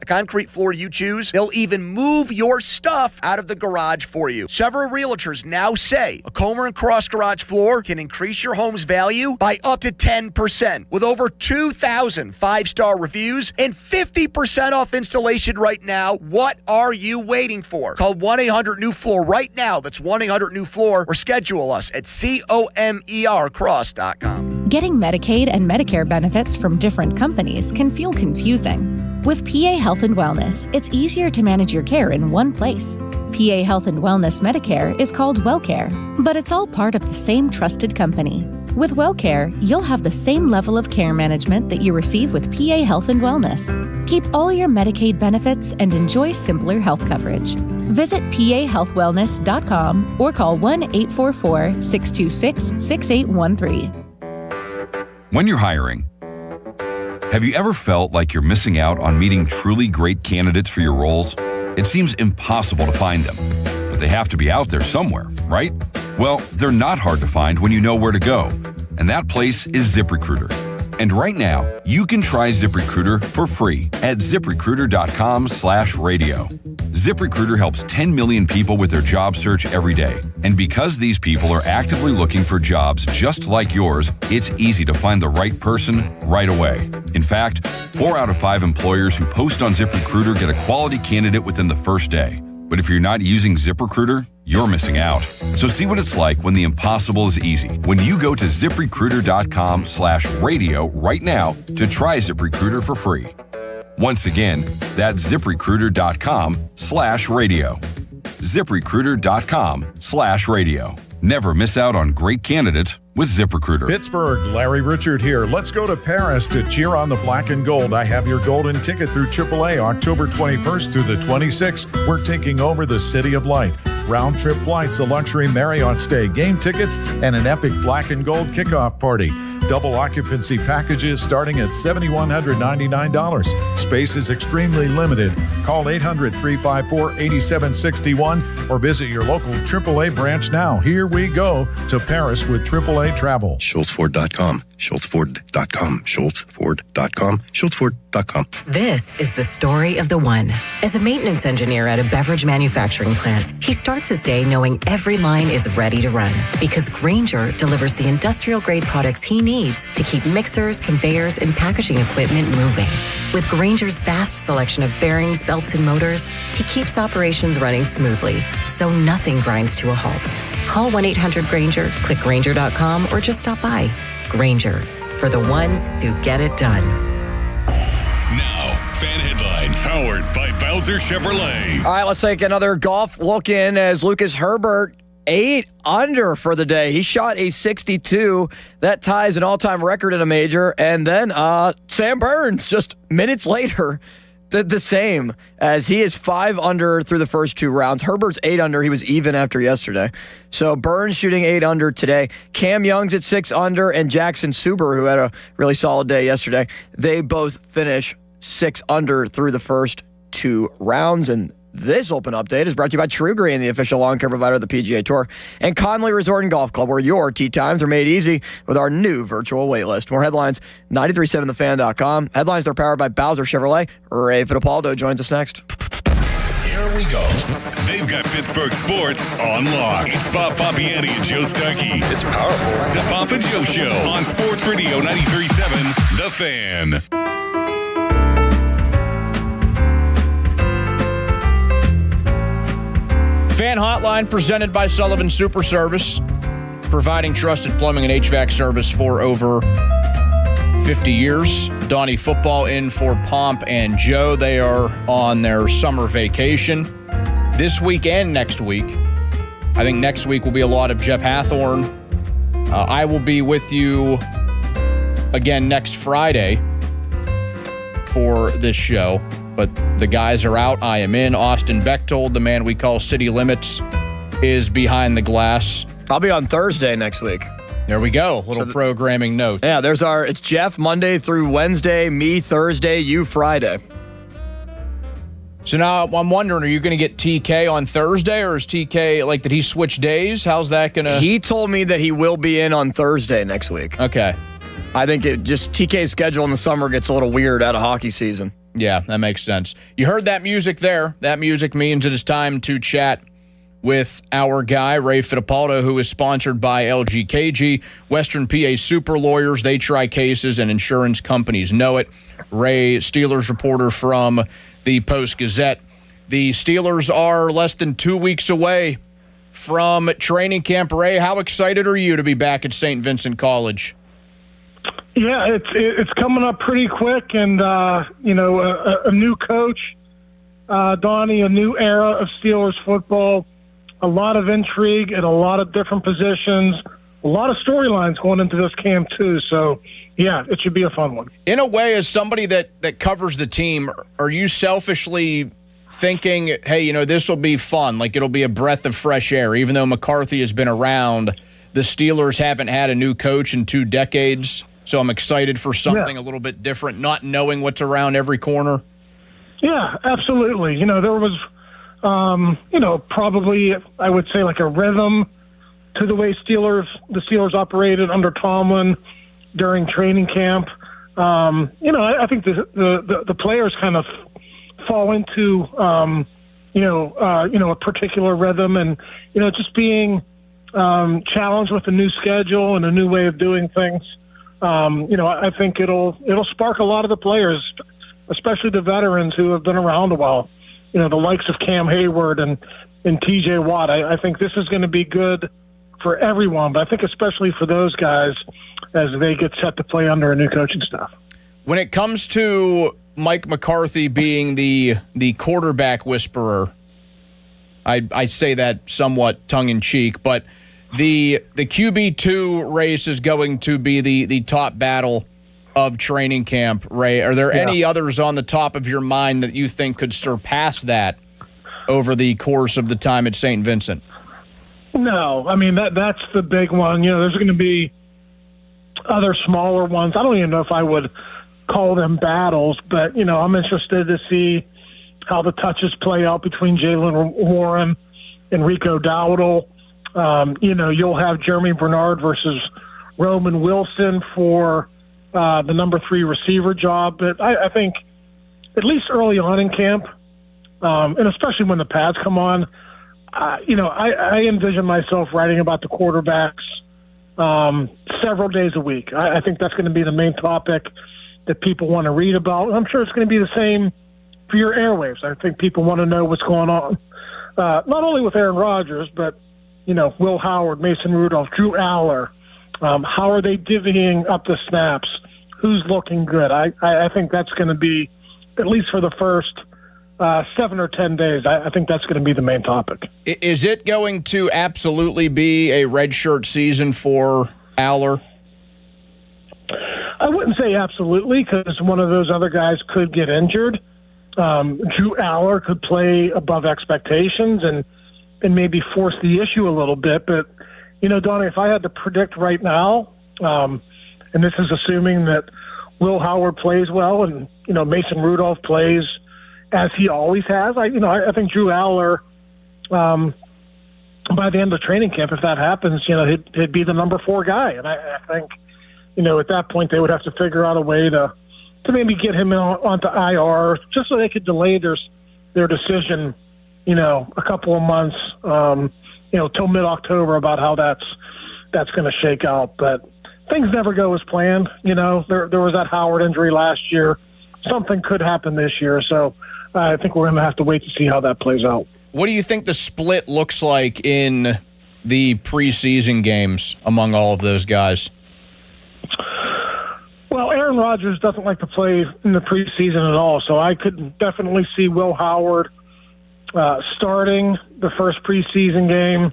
concrete floor you choose. They'll even move your stuff out of the garage for you. Several realtors now say a Comer & Cross garage floor can increase your home's value by up to 10%. With over 2,000 5-star reviews and 50% off installation right now, what are you waiting for? Call 1-800-NEW-FLOOR right now. That's 1-800-NEW-FLOOR, or schedule us at COMERcross.com. Getting Medicaid and Medicare benefits from different companies can feel confusing. With PA Health and Wellness, it's easier to manage your care in one place. PA Health and Wellness Medicare is called WellCare, but it's all part of the same trusted company. With WellCare, you'll have the same level of care management that you receive with PA Health and Wellness. Keep all your Medicaid benefits and enjoy simpler health coverage. Visit pahealthwellness.com or call 1-844-626-6813. When you're hiring, have you ever felt like you're missing out on meeting truly great candidates for your roles? It seems impossible to find them, but they have to be out there somewhere, right? Well, they're not hard to find when you know where to go, and that place is ZipRecruiter. And right now, you can try ZipRecruiter for free at ZipRecruiter.com/radio. ZipRecruiter helps 10 million people with their job search every day. And because these people are actively looking for jobs just like yours, it's easy to find the right person right away. In fact, 4 out of 5 employers who post on ZipRecruiter get a quality candidate within the first day. But if you're not using ZipRecruiter, you're missing out. So see what it's like when the impossible is easy. When you go to ZipRecruiter.com/radio right now to try ZipRecruiter for free. Once again, that's ZipRecruiter.com/radio. ZipRecruiter.com/radio. Never miss out on great candidates with ZipRecruiter. Pittsburgh, Larry Richard here. Let's go to Paris to cheer on the black and gold. I have your golden ticket through AAA October 21st through the 26th. We're taking over the City of Light. Round trip flights, a luxury Marriott stay, game tickets, and an epic black and gold kickoff party. Double occupancy packages starting at $7,199. Space is extremely limited. Call 800-354-8761 or visit your local AAA branch now. Here we go to Paris with AAA Travel. SchultzFord.com. SchultzFord.com. SchultzFord.com. SchultzFord.com. This is the story of the one. As a maintenance engineer at a beverage manufacturing plant, he starts his day knowing every line is ready to run because Grainger delivers the industrial-grade products he needs to keep mixers, conveyors, and packaging equipment moving. With Grainger's vast selection of bearings, belts, and motors, he keeps operations running smoothly, so nothing grinds to a halt. Call 1-800-GRAINGER, click Grainger.com, or just stop by. Grainger, for the ones who get it done. Now, fan headlines powered by Bowser Chevrolet. All right, let's take another golf look in as Lucas Herbert 8 under for the day. He shot a 62. That ties an all-time record in a major. And then Sam Burns, just minutes later, did the same, as he is 5 under through the first 2 rounds. Herbert's 8 under. He was even after yesterday. So Burns shooting 8 under today. Cam Young's at 6 under, and Jackson Suber, who had a really solid day yesterday, they both finish 6 under through the first 2 rounds. And this Open Update is brought to you by True Green, the official lawn care provider of the PGA Tour, and Conley Resort and Golf Club, where your tee times are made easy with our new virtual waitlist. More headlines, 937thefan.com. Headlines are powered by Bowser Chevrolet. Ray Fittipaldo joins us next. Here we go. They've got Pittsburgh sports on lock. It's Bob Papiani and Joe Stuckey. It's powerful. The Pop and Joe Show on Sports Radio 93.7 The Fan. Fan Hotline presented by Sullivan Super Service, providing trusted plumbing and HVAC service for over 50 years. Donnie Football in for Pomp and Joe. They are on their summer vacation this week and next week. I think next week will be a lot of Jeff Hathorn. I will be with you again next Friday for this show. But the guys are out. I am in. Austin Bechtold, the man we call City Limits, is behind the glass. I'll be on Thursday next week. There we go. Little programming note. Yeah, it's Jeff Monday through Wednesday, me Thursday, you Friday. So now I'm wondering, are you going to get TK on Thursday, or is TK, did he switch days? How's that going to... He told me that he will be in on Thursday next week. Okay. I think TK's schedule in the summer gets a little weird out of hockey season. Yeah, that makes sense. You heard that music there. That music means it is time to chat with our guy, Ray Fittipaldo, who is sponsored by LGKG, Western PA Super Lawyers. They try cases and insurance companies know it. Ray, Steelers reporter from the Post-Gazette. The Steelers are less than 2 weeks away from training camp. Ray, how excited are you to be back at St. Vincent College? Yeah, it's coming up pretty quick, and a new coach, Donnie, a new era of Steelers football, a lot of intrigue at a lot of different positions, a lot of storylines going into this camp too. So, yeah, it should be a fun one. In a way, as somebody that covers the team, are you selfishly thinking, hey, this will be fun, it'll be a breath of fresh air, even though McCarthy has been around, the Steelers haven't had a new coach in 2 decades, so I'm excited for something a little bit different, not knowing what's around every corner? Yeah, absolutely. There was, probably, I would say, a rhythm to the way the Steelers operated under Tomlin during training camp. I think the players kind of fall into, a particular rhythm, and, just being challenged with a new schedule and a new way of doing things. I think it'll spark a lot of the players, especially the veterans who have been around a while. The likes of Cam Hayward and TJ Watt. I think this is going to be good for everyone, but I think especially for those guys as they get set to play under a new coaching staff. When it comes to Mike McCarthy being the quarterback whisperer, I say that somewhat tongue-in-cheek, but the QB2 race is going to be the top battle of training camp, Ray. Are there any others on the top of your mind that you think could surpass that over the course of the time at St. Vincent? No, I mean, that's the big one. There's going to be other smaller ones. I don't even know if I would call them battles, but, I'm interested to see how the touches play out between Jaylen Warren and Rico Dowdle. You'll have Jeremy Bernard versus Roman Wilson for the number 3 receiver job. But I think at least early on in camp, and especially when the pads come on, I envision myself writing about the quarterbacks several days a week. I think that's going to be the main topic that people want to read about. I'm sure it's going to be the same for your airwaves. I think people want to know what's going on, not only with Aaron Rodgers, but Will Howard, Mason Rudolph, Drew Aller. How are they divvying up the snaps? Who's looking good? I think that's going to be, at least for the first 7 or 10 days, I think that's going to be the main topic. Is it going to absolutely be a redshirt season for Aller? I wouldn't say absolutely, because one of those other guys could get injured. Drew Aller could play above expectations and maybe force the issue a little bit. But, Donnie, if I had to predict right now, and this is assuming that Will Howard plays well and, Mason Rudolph plays as he always has, I think Drew Aller, by the end of training camp, if that happens, he'd be the number 4 guy. And I think, at that point they would have to figure out a way to maybe get him onto IR just so they could delay their decision, a couple of months, till mid-October about how that's going to shake out. But things never go as planned. There was that Howard injury last year. Something could happen this year. So I think we're going to have to wait to see how that plays out. What do you think the split looks like in the preseason games among all of those guys? Well, Aaron Rodgers doesn't like to play in the preseason at all, so I could definitely see Will Howard starting the first preseason game,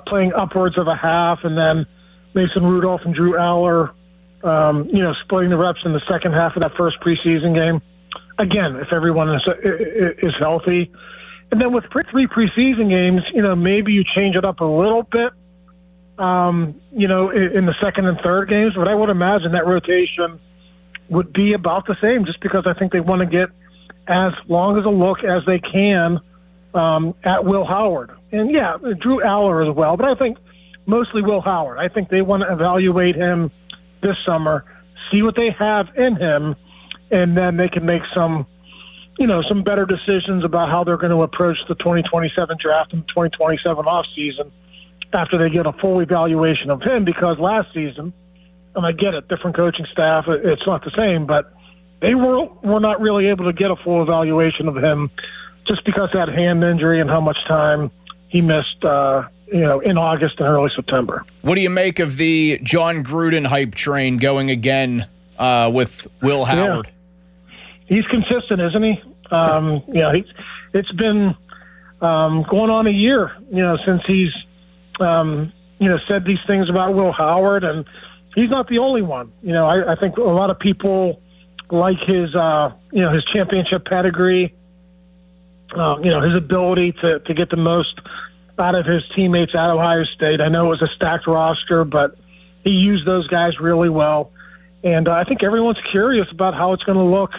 playing upwards of a half, and then Mason Rudolph and Drew Aller, splitting the reps in the second half of that first preseason game. Again, if everyone is healthy. And then with 3 preseason games, maybe you change it up a little bit in the second and third games, but I would imagine that rotation would be about the same, just because I think they want to get as long as a look as they can at Will Howard. And, yeah, Drew Aller as well, but I think mostly Will Howard. I think they want to evaluate him this summer, see what they have in him, and then they can make some better decisions about how they're going to approach the 2027 draft and the 2027 offseason after they get a full evaluation of him, because last season, and I get it, different coaching staff, it's not the same, but they were not really able to get a full evaluation of him just because of that hand injury and how much time he missed, in August and early September. What do you make of the John Gruden hype train going again with Will Howard? Yeah. He's consistent, isn't he? It's been going on a year, since he's said these things about Will Howard, and he's not the only one. I think a lot of people like his championship pedigree, his ability to get the most out of his teammates at Ohio State. I know it was a stacked roster, but he used those guys really well. And I think everyone's curious about how it's going to look,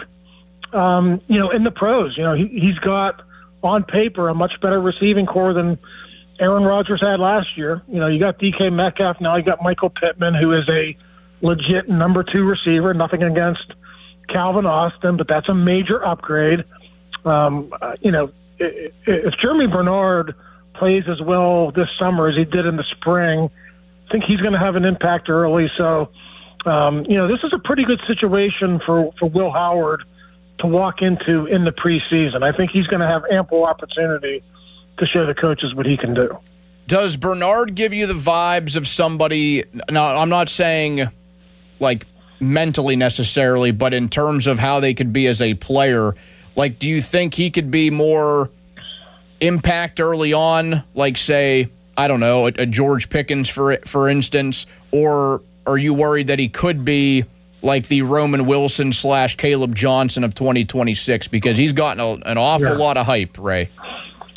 in the pros. He's got, on paper, a much better receiving core than Aaron Rodgers had last year. You got DK Metcalf, now you got Michael Pittman, who is a legit number 2 receiver. Nothing against Calvin Austin, but that's a major upgrade. If Jeremy Bernard plays as well this summer as he did in the spring, I think he's going to have an impact early. So, this is a pretty good situation for Will Howard to walk into in the preseason. I think he's going to have ample opportunity to show the coaches what he can do. Does Bernard give you the vibes of somebody, now I'm not saying like mentally necessarily, but in terms of how they could be as a player, like do you think he could be more impact early on, like say, I don't know, a George Pickens for instance, or are you worried that he could be like the Roman Wilson / Caleb Johnson of 2026, because he's gotten an awful lot of hype, Ray?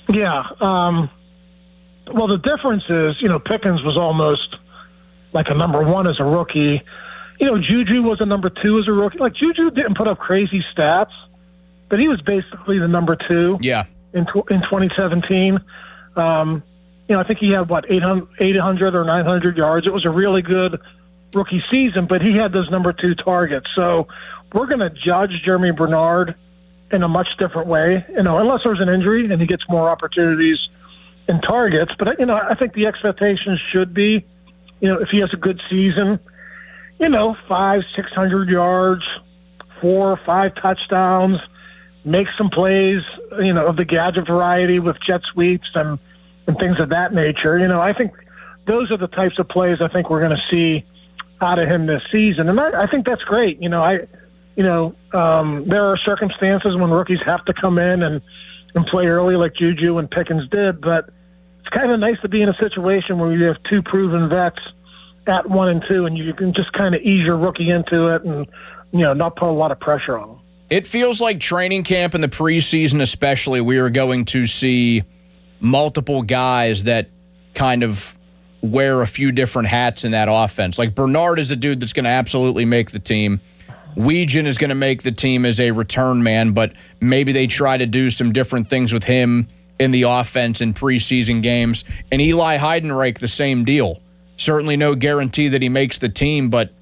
Yeah. Well, the difference is, Pickens was almost like a number 1 as a rookie. Juju was a number 2 as a rookie. Like, Juju didn't put up crazy stats, but he was basically the number 2 in 2017. I think he had, 800 or 900 yards. It was a really good rookie season, but he had those number 2 targets. So we're going to judge Jeremy Bernard in a much different way, unless there's an injury and he gets more opportunities and targets. But, I think the expectations should be, if he has a good season, 500-600 yards, 4 or 5 touchdowns, make some plays, of the gadget variety with jet sweeps and things of that nature. I think those are the types of plays I think we're going to see out of him this season. And I think that's great. There are circumstances when rookies have to come in and play early like Juju and Pickens did, but it's kind of nice to be in a situation where you have 2 proven vets at 1 and 2, and you can just kind of ease your rookie into it and, not put a lot of pressure on them. It feels like training camp and the preseason especially, we are going to see multiple guys that kind of wear a few different hats in that offense. Like Bernard is a dude that's going to absolutely make the team. Weegen is going to make the team as a return man, but maybe they try to do some different things with him in the offense in preseason games. And Eli Heidenreich, the same deal. Certainly no guarantee that he makes the team, but,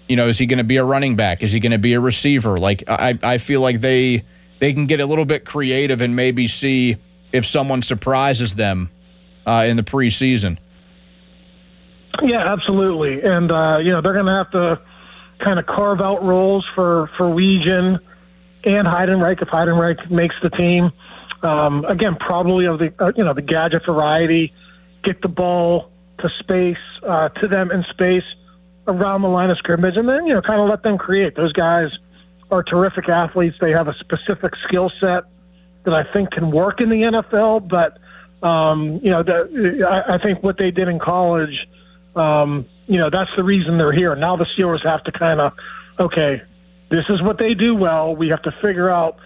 is he going to be a running back? Is he going to be a receiver? Like, I feel like they can get a little bit creative and maybe see if someone surprises them in the preseason. Yeah, absolutely. And, they're going to have to kind of carve out roles for Weegen and Heidenreich if Heidenreich makes the team. Again, probably of the gadget variety, get the ball to space, to them in space around the line of scrimmage, and then, kind of let them create. Those guys are terrific athletes. They have a specific skill set that I think can work in the NFL, but, I think what they did in college, that's the reason they're here. Now the Steelers have to kind of, okay, this is what they do well. We have to figure out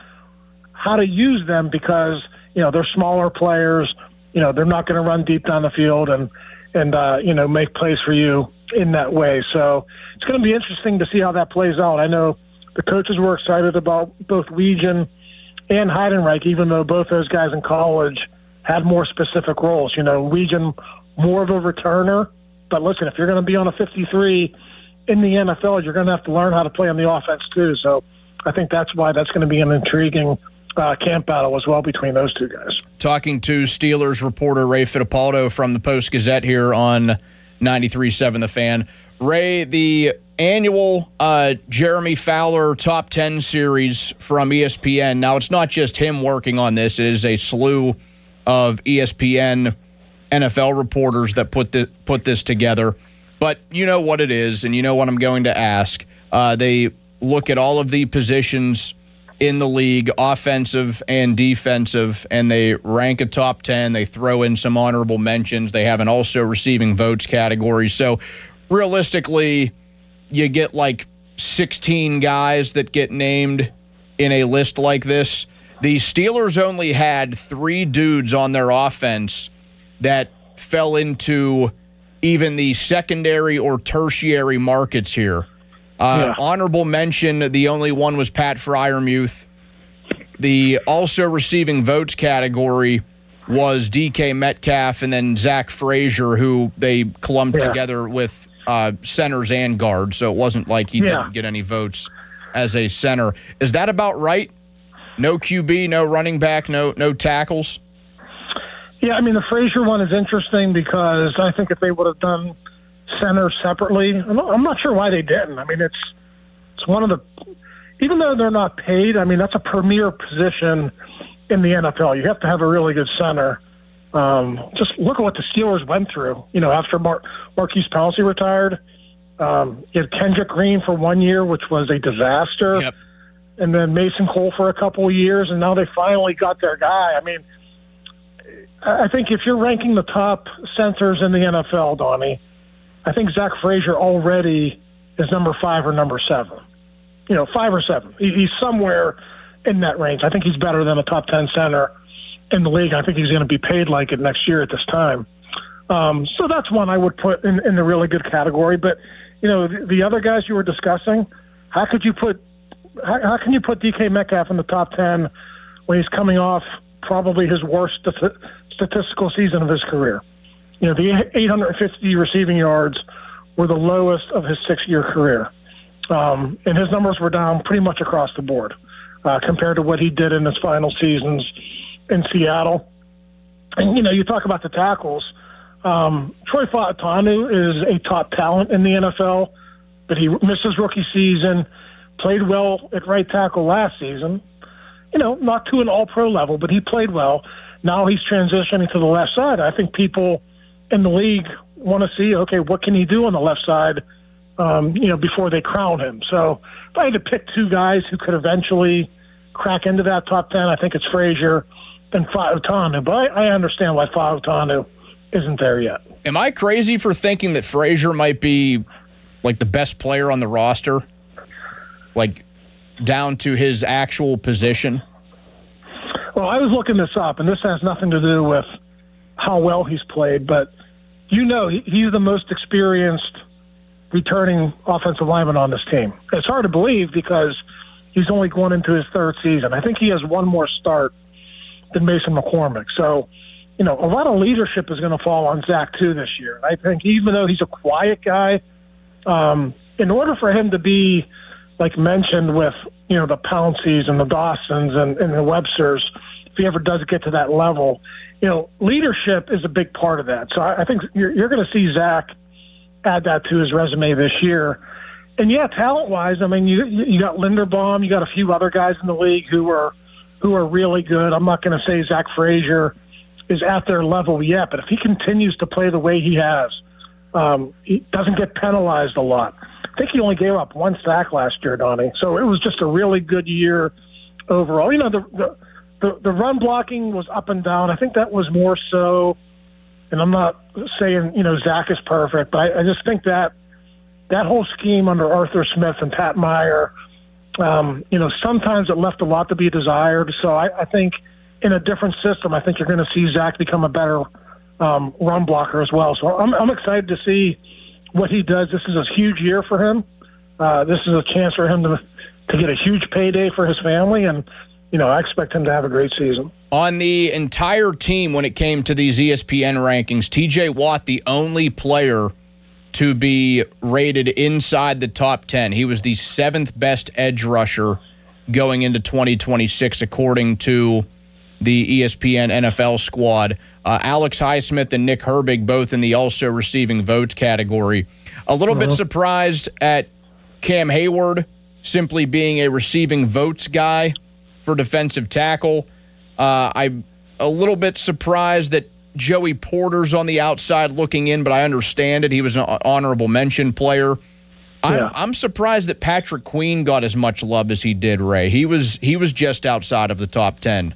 how to use them because, they're smaller players. They're not going to run deep down the field. And and make plays for you in that way. So it's going to be interesting to see how that plays out. I know the coaches were excited about both Weegen and Heidenreich, even though both those guys in college had more specific roles. Weegen more of a returner, but listen, if you're going to be on a 53 in the NFL, you're going to have to learn how to play on the offense too. So I think that's why that's going to be an intriguing camp battle as well between those two guys. Talking to Steelers reporter Ray Fittipaldo from the Post-Gazette here on 93.7 The Fan. Ray, the annual Jeremy Fowler Top 10 series from ESPN. Now, it's not just him working on this. It is a slew of ESPN NFL reporters that put this together. But you know what it is, and you know what I'm going to ask. They look at all of the positions in the league, offensive and defensive, and they rank a top 10. They throw in some honorable mentions. They have an also receiving votes category. So realistically, you get like 16 guys that get named in a list like this. The Steelers only had 3 dudes on their offense that fell into even the secondary or tertiary markets here. Honorable mention, the only one was Pat Freiermuth. The also receiving votes category was DK Metcalf and then Zach Frazier, who they clumped together with centers and guards, so it wasn't like he didn't get any votes as a center. Is that about right? No QB, no running back, no tackles? Yeah, I mean, the Frazier one is interesting because I think if they would have done center separately, I'm not sure why they didn't. I mean, it's one of the, even though they're not paid, I mean, that's a premier position in the NFL. You have to have a really good center. Just look at what the Steelers went through, after Marquise Pouncey retired. You had Kendrick Green for 1 year, which was a disaster. Yep. And then Mason Cole for a couple of years, and now they finally got their guy. I mean, I think if you're ranking the top centers in the NFL, Donnie, I think Zach Frazier already is number 5 or number 7. 5 or 7. He's somewhere in that range. I think he's better than a top 10 center in the league. I think he's going to be paid like it next year at this time. So that's one I would put in the really good category. But, the other guys you were discussing, how can you put DK Metcalf in the top 10 when he's coming off probably his worst statistical season of his career? The 850 receiving yards were the lowest of his 6-year career. And his numbers were down pretty much across the board compared to what he did in his final seasons in Seattle. And, you talk about the tackles. Troy Fautanu is a top talent in the NFL, but he missed his rookie season, played well at right tackle last season. Not to an all-pro level, but he played well. Now he's transitioning to the left side. I think people in the league want to see, okay, what can he do on the left side, before they crown him. So if I had to pick 2 guys who could eventually crack into that top 10, I think it's Frazier and Fautanu. But I understand why Fautanu isn't there yet. Am I crazy for thinking that Frazier might be like the best player on the roster? Like down to his actual position? Well, I was looking this up, and this has nothing to do with how well he's played, but he's the most experienced returning offensive lineman on this team. It's hard to believe because he's only going into his 3rd season. I think he has one more start than Mason McCormick. So, a lot of leadership is going to fall on Zach too this year. I think even though he's a quiet guy, in order for him to be like mentioned with, the Pounceys and the Dawsons and the Websters, if he ever does get to that level, leadership is a big part of that. So I think you're going to see Zach add that to his resume this year. And talent-wise, I mean, you got Linderbaum, you got a few other guys in the league who are really good. I'm not going to say Zach Frazier is at their level yet, but if he continues to play the way he has, he doesn't get penalized a lot. I think he only gave up 1 sack last year, Donnie. So it was just a really good year overall. The run blocking was up and down. I think that was more so, and I'm not saying, Zach is perfect, but I just think that whole scheme under Arthur Smith and Pat Meyer, sometimes it left a lot to be desired. So I think in a different system, I think you're going to see Zach become a better run blocker as well. So I'm excited to see what he does. This is a huge year for him. This is a chance for him to get a huge payday for his family, and I expect him to have a great season. On the entire team, when it came to these ESPN rankings, TJ Watt, the only player to be rated inside the top 10. He was the 7th best edge rusher going into 2026, according to the ESPN NFL squad. Alex Highsmith and Nick Herbig both in the also receiving votes category. A little bit surprised at Cam Hayward simply being a receiving votes guy for defensive tackle. I'm a little bit surprised that Joey Porter's on the outside looking in, but I understand it. He was an honorable mention player. I'm surprised that Patrick Queen got as much love as he did, Ray. He was just outside of the top 10.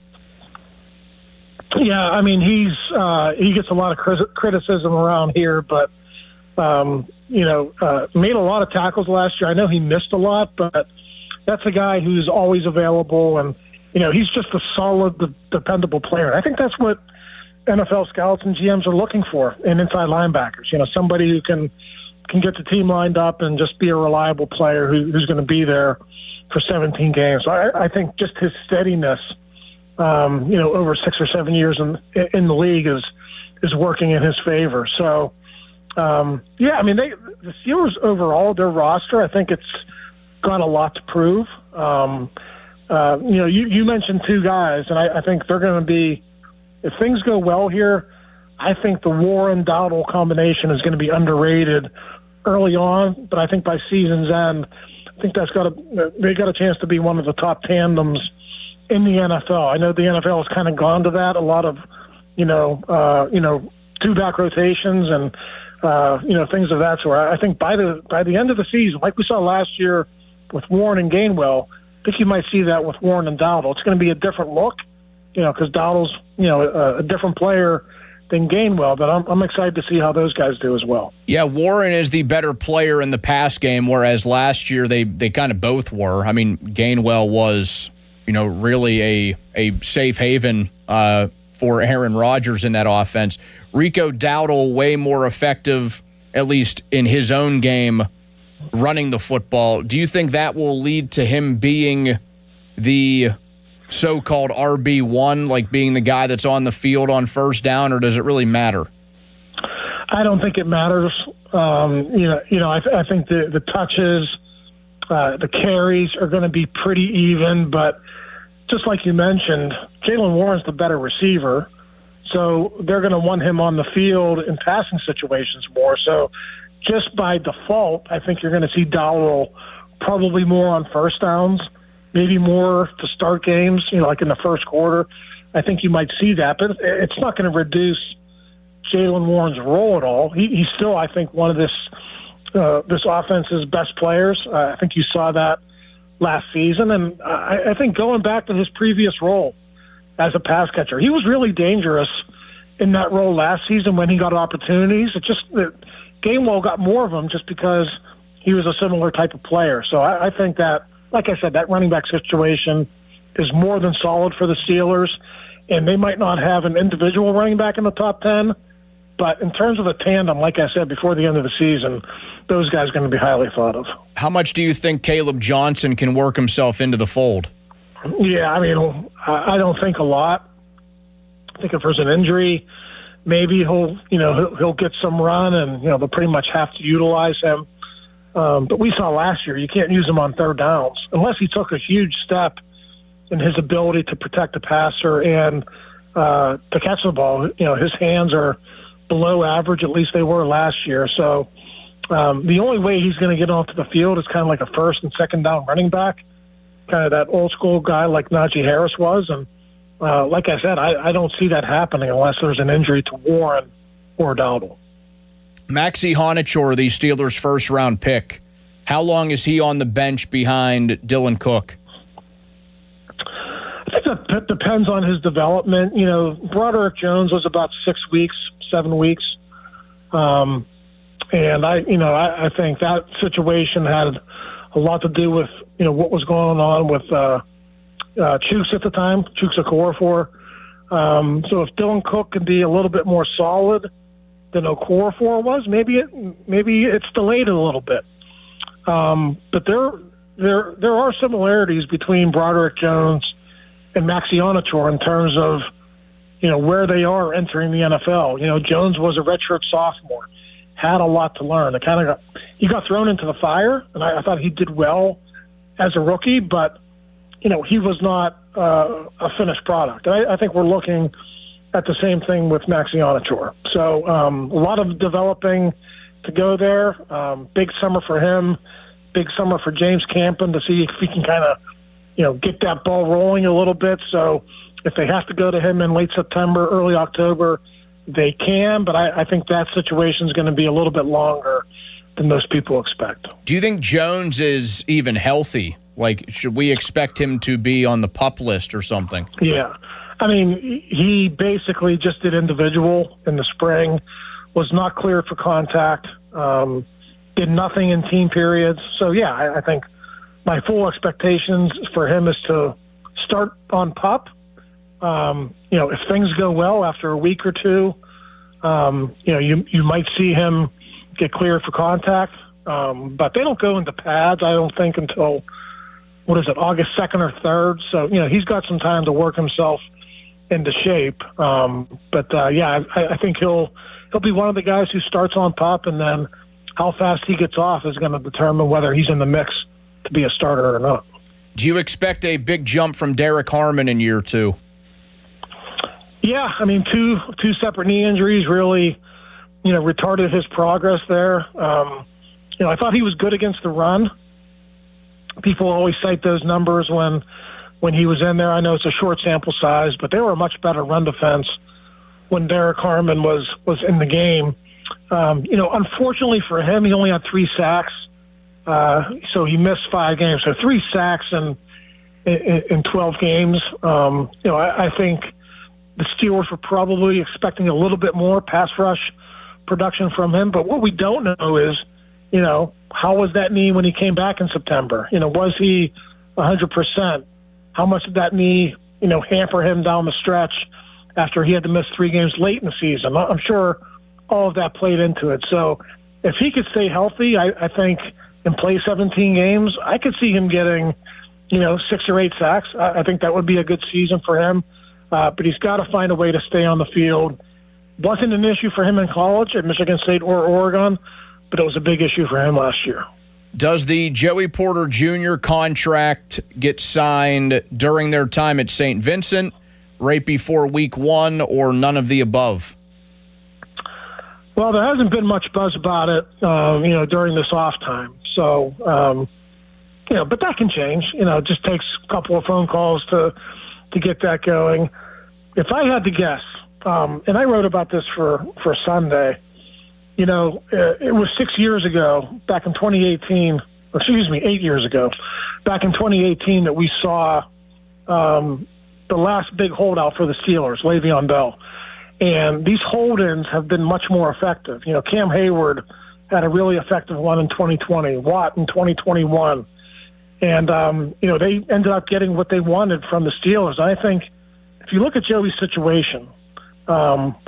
Yeah, I mean, he gets a lot of criticism around here, but made a lot of tackles last year. I know he missed a lot, but that's a guy who's always available, and he's just a solid, dependable player. I think that's what NFL scouts and GMs are looking for in inside linebackers. Somebody who can get the team lined up and just be a reliable player who's going to be there for 17 games. So I think just his steadiness, over 6 or 7 years in the league is working in his favor. So, the Steelers overall, their roster, I think it's got a lot to prove. You mentioned 2 guys, and I think they're going to be, if things go well here, I think the Warren-Dowdle combination is going to be underrated early on, but I think by season's end, I think they got a chance to be one of the top tandems in the NFL. I know the NFL has kind of gone to that, a lot of, 2-back rotations and, things of that sort. I think by the end of the season, like we saw last year with Warren and Gainwell, I think you might see that with Warren and Dowdle. It's going to be a different look, because Dowdle's, a different player than Gainwell, but I'm excited to see how those guys do as well. Yeah, Warren is the better player in the pass game, whereas last year they kind of both were. I mean, Gainwell was, really a safe haven for Aaron Rodgers in that offense. Rico Dowdle, way more effective, at least in his own game, running the football. Do you think that will lead to him being the so-called RB1, like being the guy that's on the field on first down, or does it really matter? I don't think it matters. I think the touches, the carries are going to be pretty even, but just like you mentioned, Jaylen Warren's the better receiver, so they're going to want him on the field in passing situations more. So just by default, I think you're going to see Dowdle probably more on first downs, maybe more to start games, like in the first quarter. I think you might see that, but it's not going to reduce Jaylen Warren's role at all. He's still, I think, one of this offense's best players. I think you saw that last season, and I think going back to his previous role as a pass catcher, he was really dangerous in that role last season when he got opportunities. It just Gainwell got more of them just because he was a similar type of player. So I think that, like I said, that running back situation is more than solid for the Steelers, and they might not have an individual running back in the top 10, but in terms of a tandem, like I said, before the end of the season, those guys are going to be highly thought of. How much do you think Caleb Johnson can work himself into the fold? Yeah, I mean, I don't think a lot. I think if there's an injury, maybe he'll get some run, and they'll pretty much have to utilize him. But we saw last year you can't use him on third downs unless he took a huge step in his ability to protect the passer and to catch the ball. His hands are below average, at least they were last year. So the only way he's going to get onto the field is kind of like a first and second down running back, kind of that old school guy like Najee Harris was. And like I said, I don't see that happening unless there's an injury to Warren or Dowdle. Maxie Honechor, the Steelers' first-round pick, how long is he on the bench behind Dylan Cook? I think that depends on his development. Broderick Jones was about 7 weeks. And I think that situation had a lot to do with, what was going on with Chooks at the time, Chooks Okorafor. So if Dylan Cook can be a little bit more solid than Okorafor was, maybe it's delayed a little bit. But there are similarities between Broderick Jones and Maxi Onachor in terms of, where they are entering the NFL. Jones was a redshirt sophomore, had a lot to learn. He got thrown into the fire, and I thought he did well as a rookie, but he was not a finished product. I think we're looking at the same thing with Maxi Onachor. So a lot of developing to go there. Big summer for him. Big summer for James Campen to see if he can kind of, get that ball rolling a little bit. So if they have to go to him in late September, early October, they can. But I think that situation is going to be a little bit longer than most people expect. Do you think Jones is even healthy? Like, should we expect him to be on the PUP list or something? Yeah. I mean, he basically just did individual in the spring, was not cleared for contact, did nothing in team periods. So, yeah, I think my full expectations for him is to start on PUP. If things go well after a week or two, you might see him get cleared for contact. But they don't go into pads, I don't think, until, August 2nd or 3rd. So, he's got some time to work himself into shape. I think he'll be one of the guys who starts on PUP, and then how fast he gets off is going to determine whether he's in the mix to be a starter or not. Do you expect a big jump from Derek Harmon in year 2? Yeah, I mean, two separate knee injuries really, retarded his progress there. I thought he was good against the run. People always cite those numbers when he was in there. I know it's a short sample size, but they were a much better run defense when Derek Harmon was in the game. Unfortunately for him, he only had 3 sacks, so he missed 5 games. So 3 sacks in 12 games. I think the Steelers were probably expecting a little bit more pass rush production from him. But what we don't know is, how was that knee when he came back in September? Was he 100%? How much did that knee, hamper him down the stretch after he had to miss 3 games late in the season? I'm sure all of that played into it. So if he could stay healthy, I think, and play 17 games, I could see him getting, 6 or 8 sacks. I think that would be a good season for him. But he's got to find a way to stay on the field. Wasn't an issue for him in college at Michigan State or Oregon, but it was a big issue for him last year. Does the Joey Porter Jr. contract get signed during their time at St. Vincent, right before week 1, or none of the above? Well, there hasn't been much buzz about it, during this off time. So, but that can change. It just takes a couple of phone calls to get that going. If I had to guess, and I wrote about this for Sunday, it was 6 years ago, back in 2018, 8 years ago, back in 2018 that we saw the last big holdout for the Steelers, Le'Veon Bell. And these hold-ins have been much more effective. Cam Hayward had a really effective one in 2020, Watt in 2021. And, they ended up getting what they wanted from the Steelers. I think if you look at Joey's situation,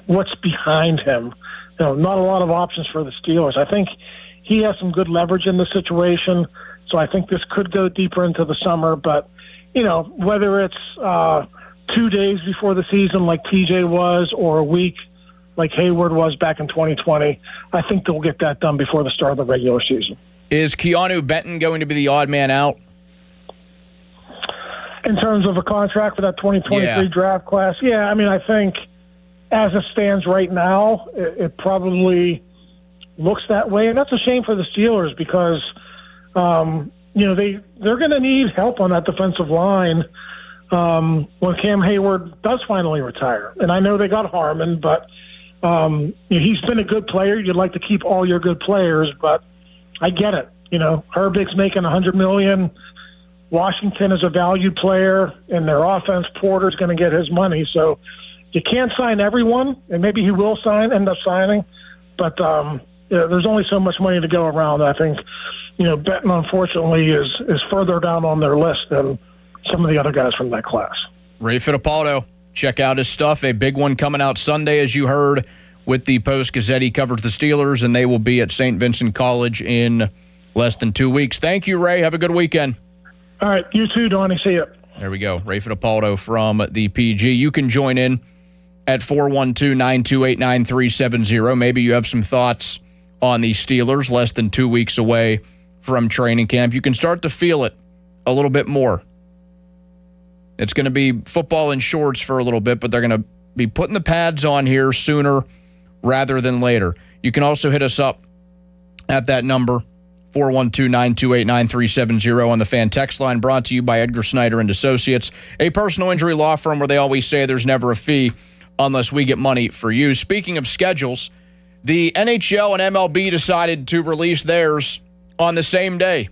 what's behind him, not a lot of options for the Steelers. I think he has some good leverage in the situation, so I think this could go deeper into the summer. But, whether it's 2 days before the season like TJ was, or a week like Hayward was back in 2020, I think they'll get that done before the start of the regular season. Is Keanu Benton going to be the odd man out? In terms of a contract for that 2023 draft class? Yeah, I mean, I think as it stands right now, it probably looks that way. And that's a shame for the Steelers because, they're going to need help on that defensive line when Cam Hayward does finally retire. And I know they got Harmon, but he's been a good player. You'd like to keep all your good players, but I get it. Herbig's making $100 million. Washington is a valued player, and their offense, Porter's going to get his money. So you can't sign everyone, and maybe he will end up signing. But there's only so much money to go around. I think, Benton, unfortunately, is further down on their list than some of the other guys from that class. Ray Fittipaldo Check out his stuff. A big one coming out Sunday, as you heard, with the Post-Gazette. He covers the Steelers, and they will be at St. Vincent College in less than 2 weeks. Thank you, Ray. Have a good weekend. All right. You too, Donnie. See you. There we go. Ray Fittipaldo from the PG. You can join in at 412-928-9370. Maybe you have some thoughts on the Steelers less than 2 weeks away from training camp. You can start to feel it a little bit more. It's going to be football in shorts for a little bit, but they're going to be putting the pads on here sooner rather than later. You can also hit us up at that number, 412-928-9370 on the fan text line, brought to you by Edgar Snyder and Associates, a personal injury law firm where they always say there's never a fee unless we get money for you. Speaking of schedules, the NHL and MLB decided to release theirs on the same day.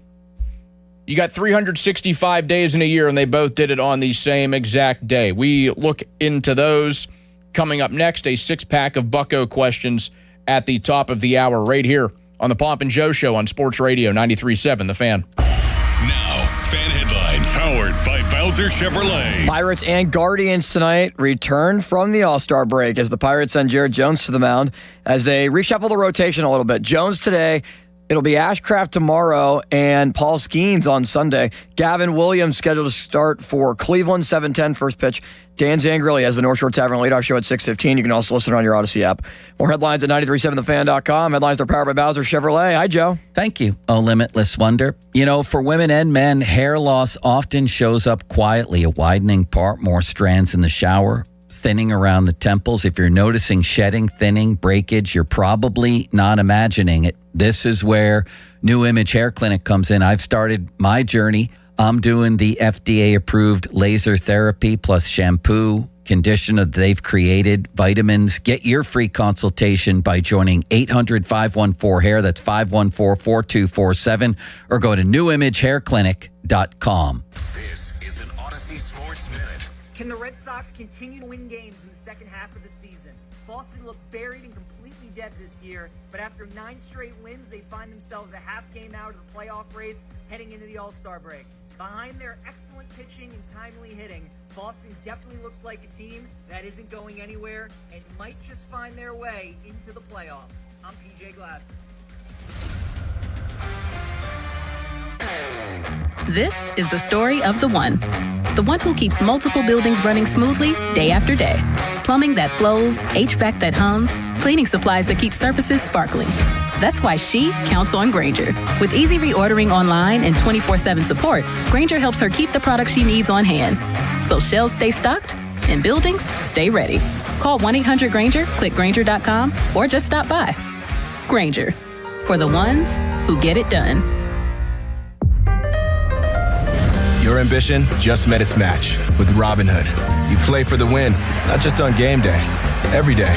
You got 365 days in a year, and they both did it on the same exact day. We look into those coming up next, a six-pack of Bucko questions at the top of the hour right here on the Pomp and Joe Show on Sports Radio 93.7 The Fan. Now, fan headlines powered by Bowser Chevrolet. Pirates and Guardians tonight return from the All-Star break as the Pirates send Jared Jones to the mound as they reshuffle the rotation a little bit. Jones today. It'll be Ashcraft tomorrow and Paul Skeens on Sunday. Gavin Williams scheduled to start for Cleveland, 7:10 first pitch. Dan Zangrilli has the North Shore Tavern leadoff show at 6:15. You can also listen on your Odyssey app. More headlines at 937thefan.com. Headlines are powered by Bowser Chevrolet. Hi, Joe. Thank you, Oh Limitless Wonder. You know, for women and men, hair loss often shows up quietly. A widening part, more strands in the shower, thinning around the temples. If you're noticing shedding, thinning, breakage, you're probably not imagining it. This is where New Image Hair Clinic comes in. I've started my journey. I'm doing the FDA-approved laser therapy plus shampoo, conditioner they've created, vitamins. Get your free consultation by joining 800-514-HAIR. That's 514-4247. Or go to newimagehairclinic.com. This is an Odyssey Sports Minute. Can the Red Sox continue to win games in the second half of the season? Boston looked buried and completely dead this year, but after 9 straight wins, they find themselves a half game out of the playoff race heading into the All-Star break. Behind their excellent pitching and timely hitting, Boston definitely looks like a team that isn't going anywhere and might just find their way into the playoffs. I'm PJ Glasser. This is the story of the one who keeps multiple buildings running smoothly day after day. Plumbing that flows, HVAC that hums, cleaning supplies that keep surfaces sparkling. That's why she counts on Grainger. With easy reordering online and 24/7 support, Grainger helps her keep the products she needs on hand, so shelves stay stocked and buildings stay ready. Call 1-800-GRAINGER, click Grainger.com, or just stop by. Grainger, for the ones who get it done. Your ambition just met its match with Robinhood. You play for the win, not just on game day, every day.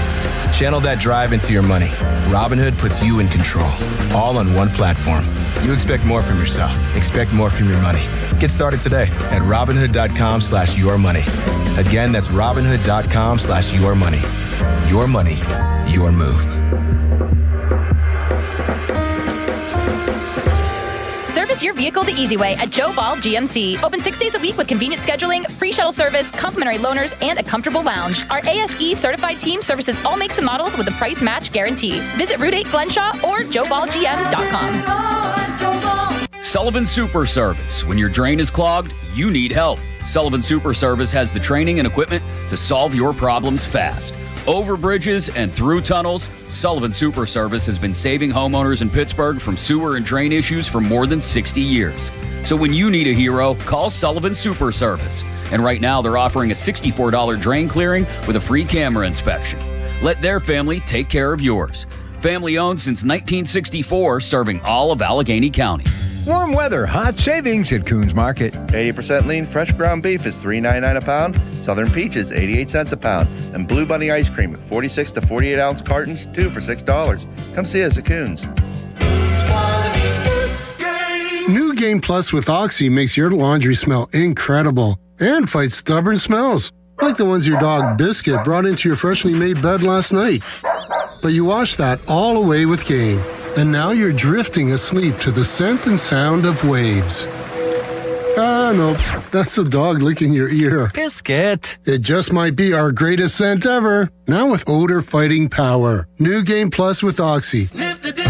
Channel that drive into your money. Robinhood puts you in control, all on one platform. You expect more from yourself. Expect more from your money. Get started today at Robinhood.com/yourmoney. Again, that's Robinhood.com/yourmoney. Your money, your move. Service your vehicle the easy way at Joe Ball GMC. Open 6 days a week with convenient scheduling, free shuttle service, complimentary loaners, and a comfortable lounge. Our ASE certified team services all makes and models with a price match guarantee. Visit Route 8 Glenshaw or JoeBallGM.com. Sullivan Super Service. When your drain is clogged, you need help. Sullivan Super Service has the training and equipment to solve your problems fast. Over bridges and through tunnels, Sullivan Super Service has been saving homeowners in Pittsburgh from sewer and drain issues for more than 60 years. So when you need a hero, call Sullivan Super Service. And right now they're offering a $64 drain clearing with a free camera inspection. Let their family take care of yours. Family owned since 1964, serving all of Allegheny County. Warm weather, hot savings at Coons Market. 80% lean fresh ground beef is $3.99 a pound. Southern peaches, 88 cents a pound. And Blue Bunny ice cream with 46 to 48 ounce cartons, 2 for $6. Come see us at Coons. New Game Plus with Oxy makes your laundry smell incredible and fights stubborn smells, like the ones your dog Biscuit brought into your freshly made bed last night. But you wash that all away with Game. And now you're drifting asleep to the scent and sound of waves. No, that's the dog licking your ear. Biscuit. It just might be our greatest scent ever. Now with odor fighting power. New Game Plus with Oxy. Sniff the difference.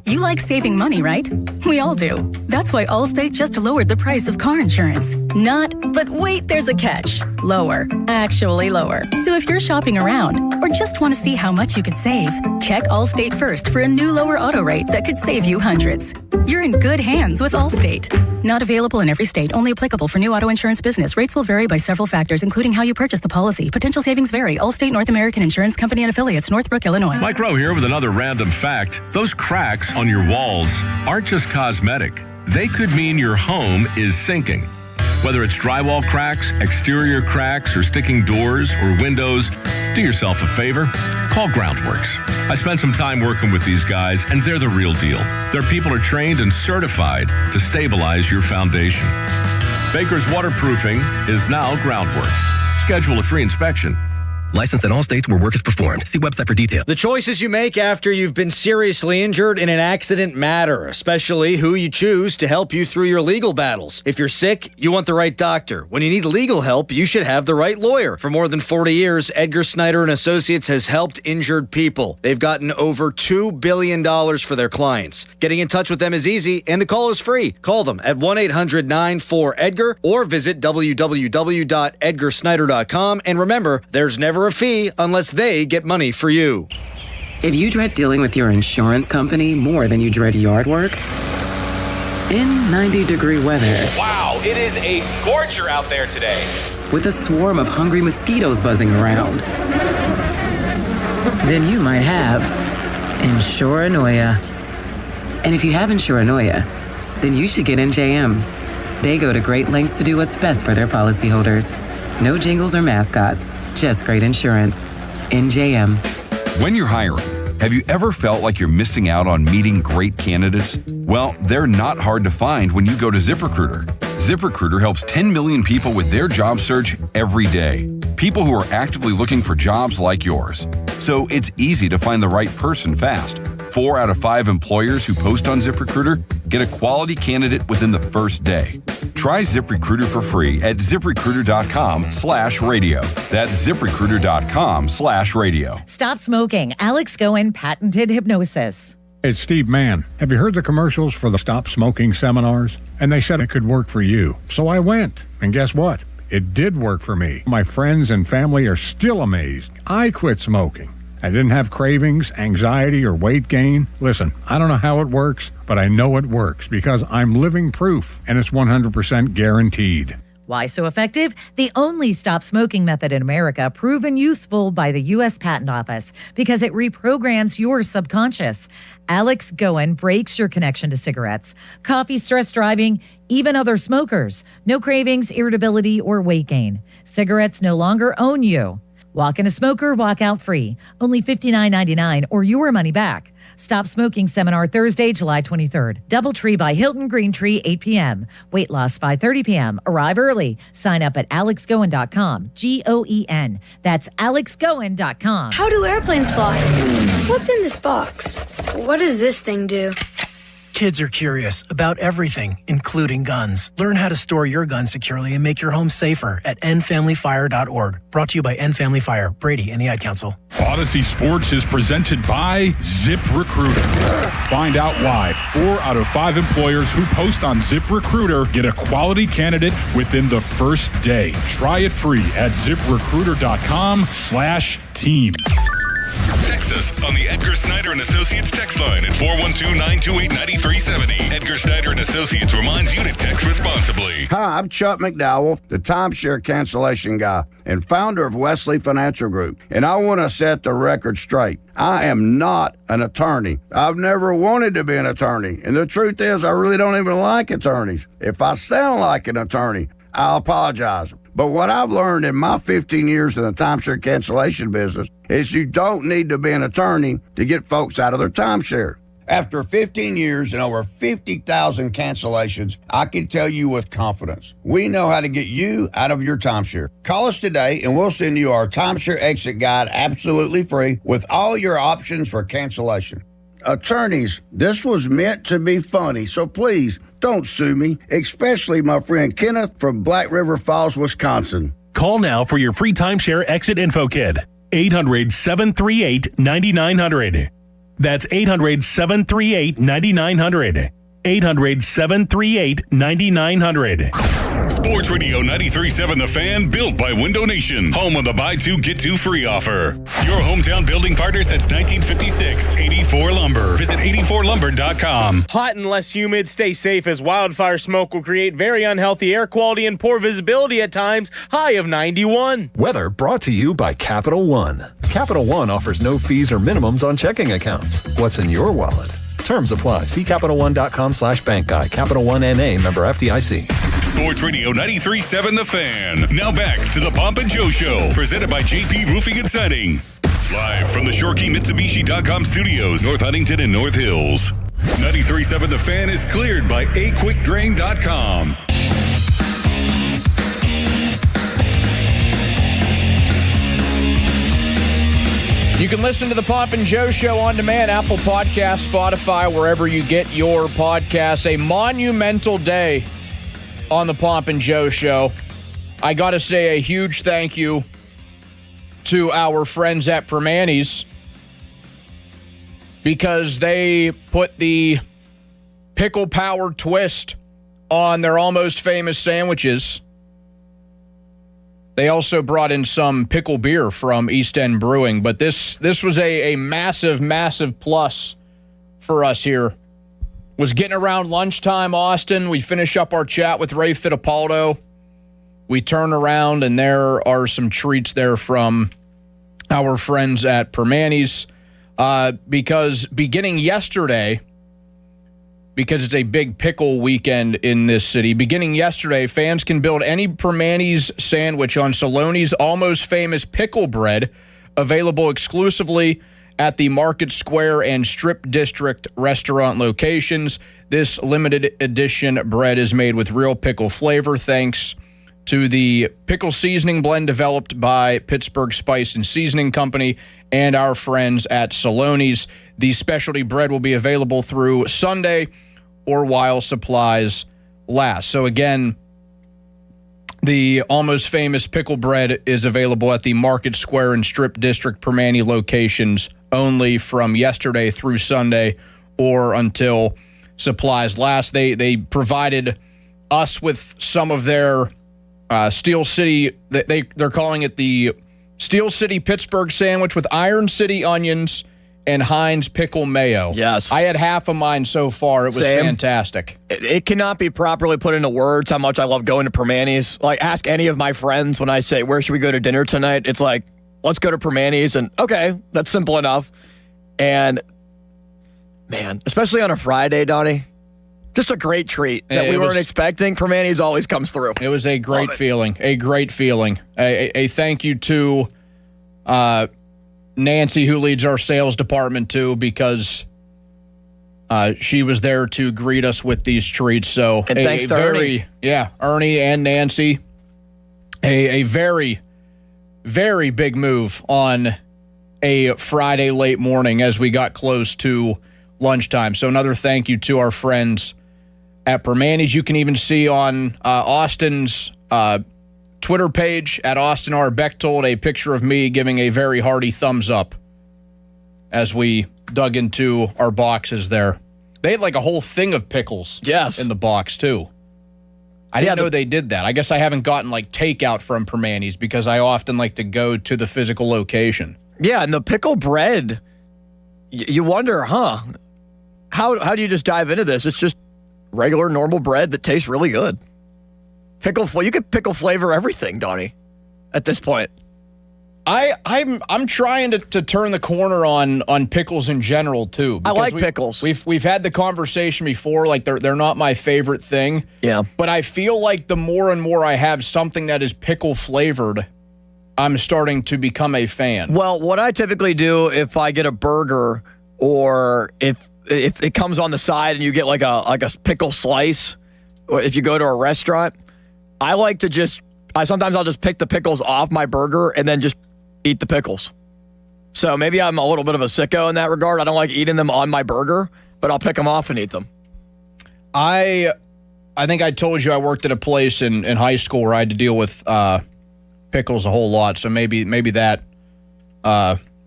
You like saving money, right? We all do. That's why Allstate just lowered the price of car insurance. Not, but wait, there's a catch. Lower. Actually lower. So if you're shopping around or just want to see how much you could save, check Allstate first for a new lower auto rate that could save you hundreds. You're in good hands with Allstate. Not available in every state. Only applicable for new auto insurance business. Rates will vary by several factors, including how you purchase the policy. Potential savings vary. Allstate North American Insurance Company and Affiliates, Northbrook, Illinois. Mike Rowe here with another random fact. Those cracks on your walls aren't just cosmetic. They could mean your home is sinking. Whether it's drywall cracks, exterior cracks, or sticking doors or windows, do yourself a favor. Call Groundworks. I spent some time working with these guys, and they're the real deal. Their people are trained and certified to stabilize your foundation. Baker's Waterproofing is now Groundworks. Schedule a free inspection. Licensed in all states where work is performed. See website for details. The choices you make after you've been seriously injured in an accident matter, especially who you choose to help you through your legal battles. If you're sick, you want the right doctor. When you need legal help, you should have the right lawyer. For more than 40 years, Edgar Snyder and Associates has helped injured people. They've gotten over $2 billion for their clients. Getting in touch with them is easy, and the call is free. Call them at 1-800-94-EDGAR or visit www.edgarsnyder.com. And remember, there's never a fee unless they get money for you. If you dread dealing with your insurance company more than you dread yard work, in 90-degree weather, Wow, it is a scorcher out there today. with a swarm of hungry mosquitoes buzzing around, then you might have Insuranoia. And if you have Insuranoia, then you should get NJM. They go to great lengths to do what's best for their policyholders. No jingles or mascots, just great insurance. NJM. When you're hiring, have you ever felt like you're missing out on meeting great candidates? Well, they're not hard to find when you go to ZipRecruiter. ZipRecruiter helps 10 million people with their job search every day. People who are actively looking for jobs like yours. So it's easy to find the right person fast. 4 out of 5 employers who post on ZipRecruiter get a quality candidate within the first day. Try ZipRecruiter for free at ZipRecruiter.com/radio. That's ZipRecruiter.com/radio. Stop smoking. Alex Goen patented hypnosis. It's Steve Mann. Have you heard the commercials for the Stop Smoking seminars? And they said it could work for you. So I went. And guess what? It did work for me. My friends and family are still amazed. I quit smoking. I didn't have cravings, anxiety, or weight gain. Listen, I don't know how it works, but I know it works because I'm living proof, and it's 100% guaranteed. Why so effective? The only stop smoking method in America proven useful by the U.S. Patent Office because it reprograms your subconscious. Alex Goen breaks your connection to cigarettes, coffee, stress driving, even other smokers. No cravings, irritability, or weight gain. Cigarettes no longer own you. Walk in a smoker, walk out free. Only $59.99 or your money back. Stop Smoking Seminar Thursday, July 23rd. Doubletree by Hilton Green Tree, 8 p.m. Weight loss, 5:30 p.m. Arrive early. Sign up at alexgoen.com. Goen. That's alexgoen.com. How do airplanes fly? What's in this box? What does this thing do? Kids are curious about everything, including guns. Learn how to store your gun securely and make your home safer at endfamilyfire.org. Brought to you by End Family Fire, Brady, and the Ad Council. Odyssey Sports is presented by ZipRecruiter. Find out why 4 out of 5 employers who post on ZipRecruiter get a quality candidate within the first day. Try it free at ZipRecruiter.com/team. Text us on the Edgar Snyder and Associates text line at 412-928-9370. Edgar Snyder and Associates reminds you to text responsibly. Hi, I'm Chuck McDowell, the timeshare cancellation guy and founder of Wesley Financial Group. And I want to set the record straight. I am not an attorney. I've never wanted to be an attorney. And the truth is, I really don't even like attorneys. If I sound like an attorney, I'll apologize. But what I've learned in my 15 years in the timeshare cancellation business is you don't need to be an attorney to get folks out of their timeshare. After 15 years and over 50,000 cancellations, I can tell you with confidence, we know how to get you out of your timeshare. Call us today and we'll send you our timeshare exit guide absolutely free with all your options for cancellation. attorneys, this was meant to be funny, so please don't sue me, especially my friend Kenneth from Black River Falls, Wisconsin. Call now for your free timeshare exit info kit. 800-738-9900. That's 800-738-9900. 800-738-9900. Sports Radio 93.7 The Fan, built by Window Nation. Home of the buy two, get two free offer. Your hometown building partner since 1956. 84 Lumber. Visit 84lumber.com. Hot and less humid. Stay safe as wildfire smoke will create very unhealthy air quality and poor visibility at times. High of 91. Weather brought to you by Capital One. Capital One offers no fees or minimums on checking accounts. What's in your wallet? Terms apply. See CapitalOne.com/bank guide. Capital One NA, member FDIC. Sports Radio 93.7 The Fan. Now back to the Pomp and Joe Show, presented by JP Roofing and Siding. Live from the ShoreKeyMitsubishi.com studios, North Huntington and North Hills. 93.7 The Fan is cleared by AQuickDrain.com. You can listen to the Pomp and Joe Show on demand, Apple Podcasts, Spotify, wherever you get your podcasts. A monumental day on the Pomp and Joe Show. I got to say a huge thank you to our friends at Permanis, because they put the pickle-powered twist on their almost famous sandwiches. They also brought in some pickle beer from East End Brewing, but this was a massive, massive plus for us here. Was getting around lunchtime, Austin. We finish up our chat with Ray Fittipaldo. We turn around, and there are some treats there from our friends at Permanis, because beginning yesterday, because it's a big pickle weekend in this city. Beginning yesterday, fans can build any Permanis sandwich on Saloni's almost famous pickle bread, available exclusively at the Market Square and Strip District restaurant locations. This limited edition bread is made with real pickle flavor thanks to the pickle seasoning blend developed by Pittsburgh Spice and Seasoning Company and our friends at Saloni's. The specialty bread will be available through Sunday or while supplies last. So again, the almost famous pickle bread is available at the Market Square and Strip District Permani locations only from yesterday through Sunday or until supplies last. They provided us with some of their Steel City, they're calling it the Steel City Pittsburgh sandwich with Iron City onions and Heinz pickle mayo. Yes. I had half of mine so far. It was fantastic. It cannot be properly put into words how much I love going to Permanis. Like, ask any of my friends when I say, where should we go to dinner tonight? It's like, let's go to Permanis. And okay, that's simple enough. And man, especially on a Friday, Donnie, just a great treat that we weren't expecting. Permanis always comes through. It was a great feeling. A great feeling. A thank you to Nancy, who leads our sales department, too, because she was there to greet us with these treats. So, and thanks to Ernie. Yeah, Ernie and Nancy. A very, very big move on a Friday late morning as we got close to lunchtime. So another thank you to our friends at Permanis. You can even see on Austin's Twitter page at Austin R. Bechtold a picture of me giving a very hearty thumbs up as we dug into our boxes there. They had like a whole thing of pickles in the box, too. I didn't know they did that. I guess I haven't gotten like takeout from Permanis because I often like to go to the physical location. Yeah, and the pickle bread, you wonder, how do you just dive into this? It's just regular, normal bread that tastes really good. You could pickle flavor everything, Donnie, at this point. I'm trying to turn the corner on pickles in general too. I like pickles. We've had the conversation before, like they're not my favorite thing. Yeah. But I feel like the more and more I have something that is pickle flavored, I'm starting to become a fan. Well, what I typically do if I get a burger or if it comes on the side and you get like a pickle slice, or if you go to a restaurant, I like to sometimes I'll just pick the pickles off my burger and then just eat the pickles. So maybe I'm a little bit of a sicko in that regard. I don't like eating them on my burger, but I'll pick them off and eat them. I think I told you I worked at a place in high school where I had to deal with pickles a whole lot, so maybe that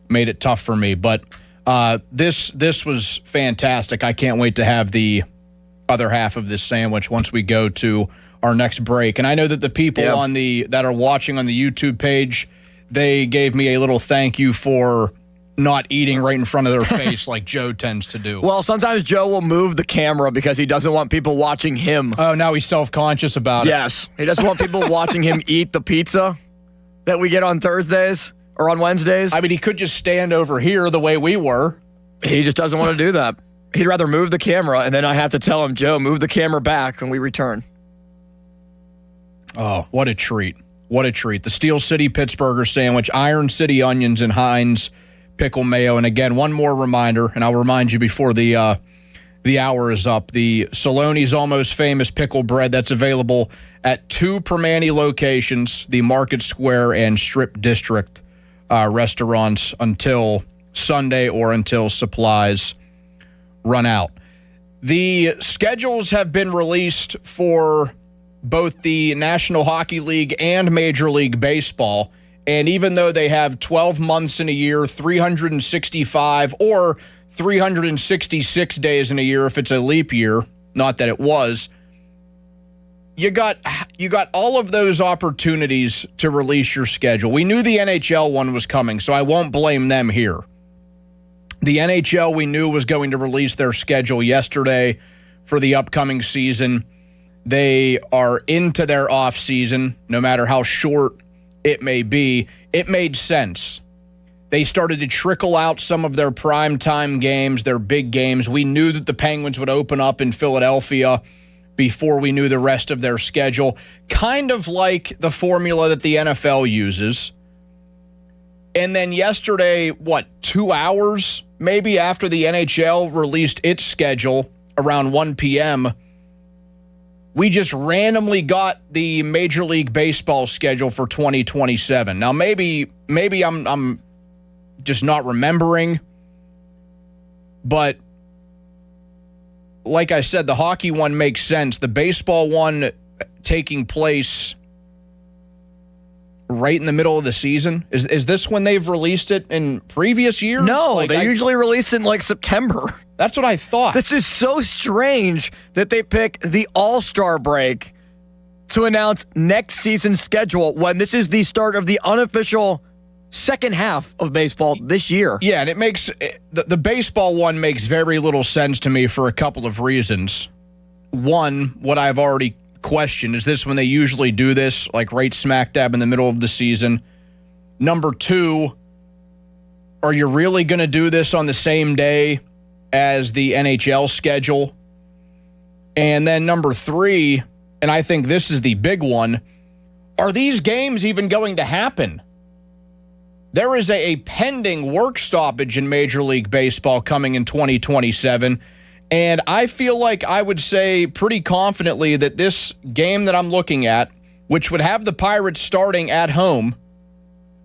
made it tough for me. But this was fantastic. I can't wait to have the other half of this sandwich once we go to our next break. And I know that the people that are watching on the YouTube page, they gave me a little thank you for not eating right in front of their face like Joe tends to do. Well, sometimes Joe will move the camera because he doesn't want people watching him. Oh, now he's self-conscious about it. Yes. He doesn't want people watching him eat the pizza that we get on Thursdays or on Wednesdays. I mean, he could just stand over here the way we were. He just doesn't want to do that. He'd rather move the camera, and then I have to tell him, Joe, move the camera back when we return. Oh, what a treat. What a treat. The Steel City Pittsburgher sandwich, Iron City onions and Heinz pickle mayo. And again, one more reminder, and I'll remind you before the hour is up, the Saloni's Almost Famous Pickle Bread that's available at 2 Permane locations, the Market Square and Strip District restaurants until Sunday or until supplies run out. The schedules have been released for both the National Hockey League and Major League Baseball. And even though they have 12 months in a year, 365 or 366 days in a year if it's a leap year, not that it was, you got all of those opportunities to release your schedule. We knew the NHL one was coming, so I won't blame them here. The NHL we knew was going to release their schedule yesterday for the upcoming season. They are into their off season, no matter how short it may be. It made sense. They started to trickle out some of their primetime games, their big games. We knew that the Penguins would open up in Philadelphia before we knew the rest of their schedule, kind of like the formula that the NFL uses. And then yesterday, 2 hours maybe after the NHL released its schedule around 1 p.m., we just randomly got the Major League Baseball schedule for 2027. Now, maybe I'm just not remembering, but like I said, the hockey one makes sense. The baseball one taking place right in the middle of the season. Is this when they've released it in previous years? No, they usually release it in September. That's what I thought. This is so strange that they pick the All-Star break to announce next season's schedule when this is the start of the unofficial second half of baseball this year. Yeah, and it makes the baseball one makes very little sense to me for a couple of reasons. One, what I've already questioned, is this when they usually do this, right smack dab in the middle of the season? Number two, are you really going to do this on the same day as the NHL schedule? And then number three, and I think this is the big one, are these games even going to happen? There is a pending work stoppage in Major League Baseball coming in 2027, and I feel like I would say pretty confidently that this game that I'm looking at, which would have the Pirates starting at home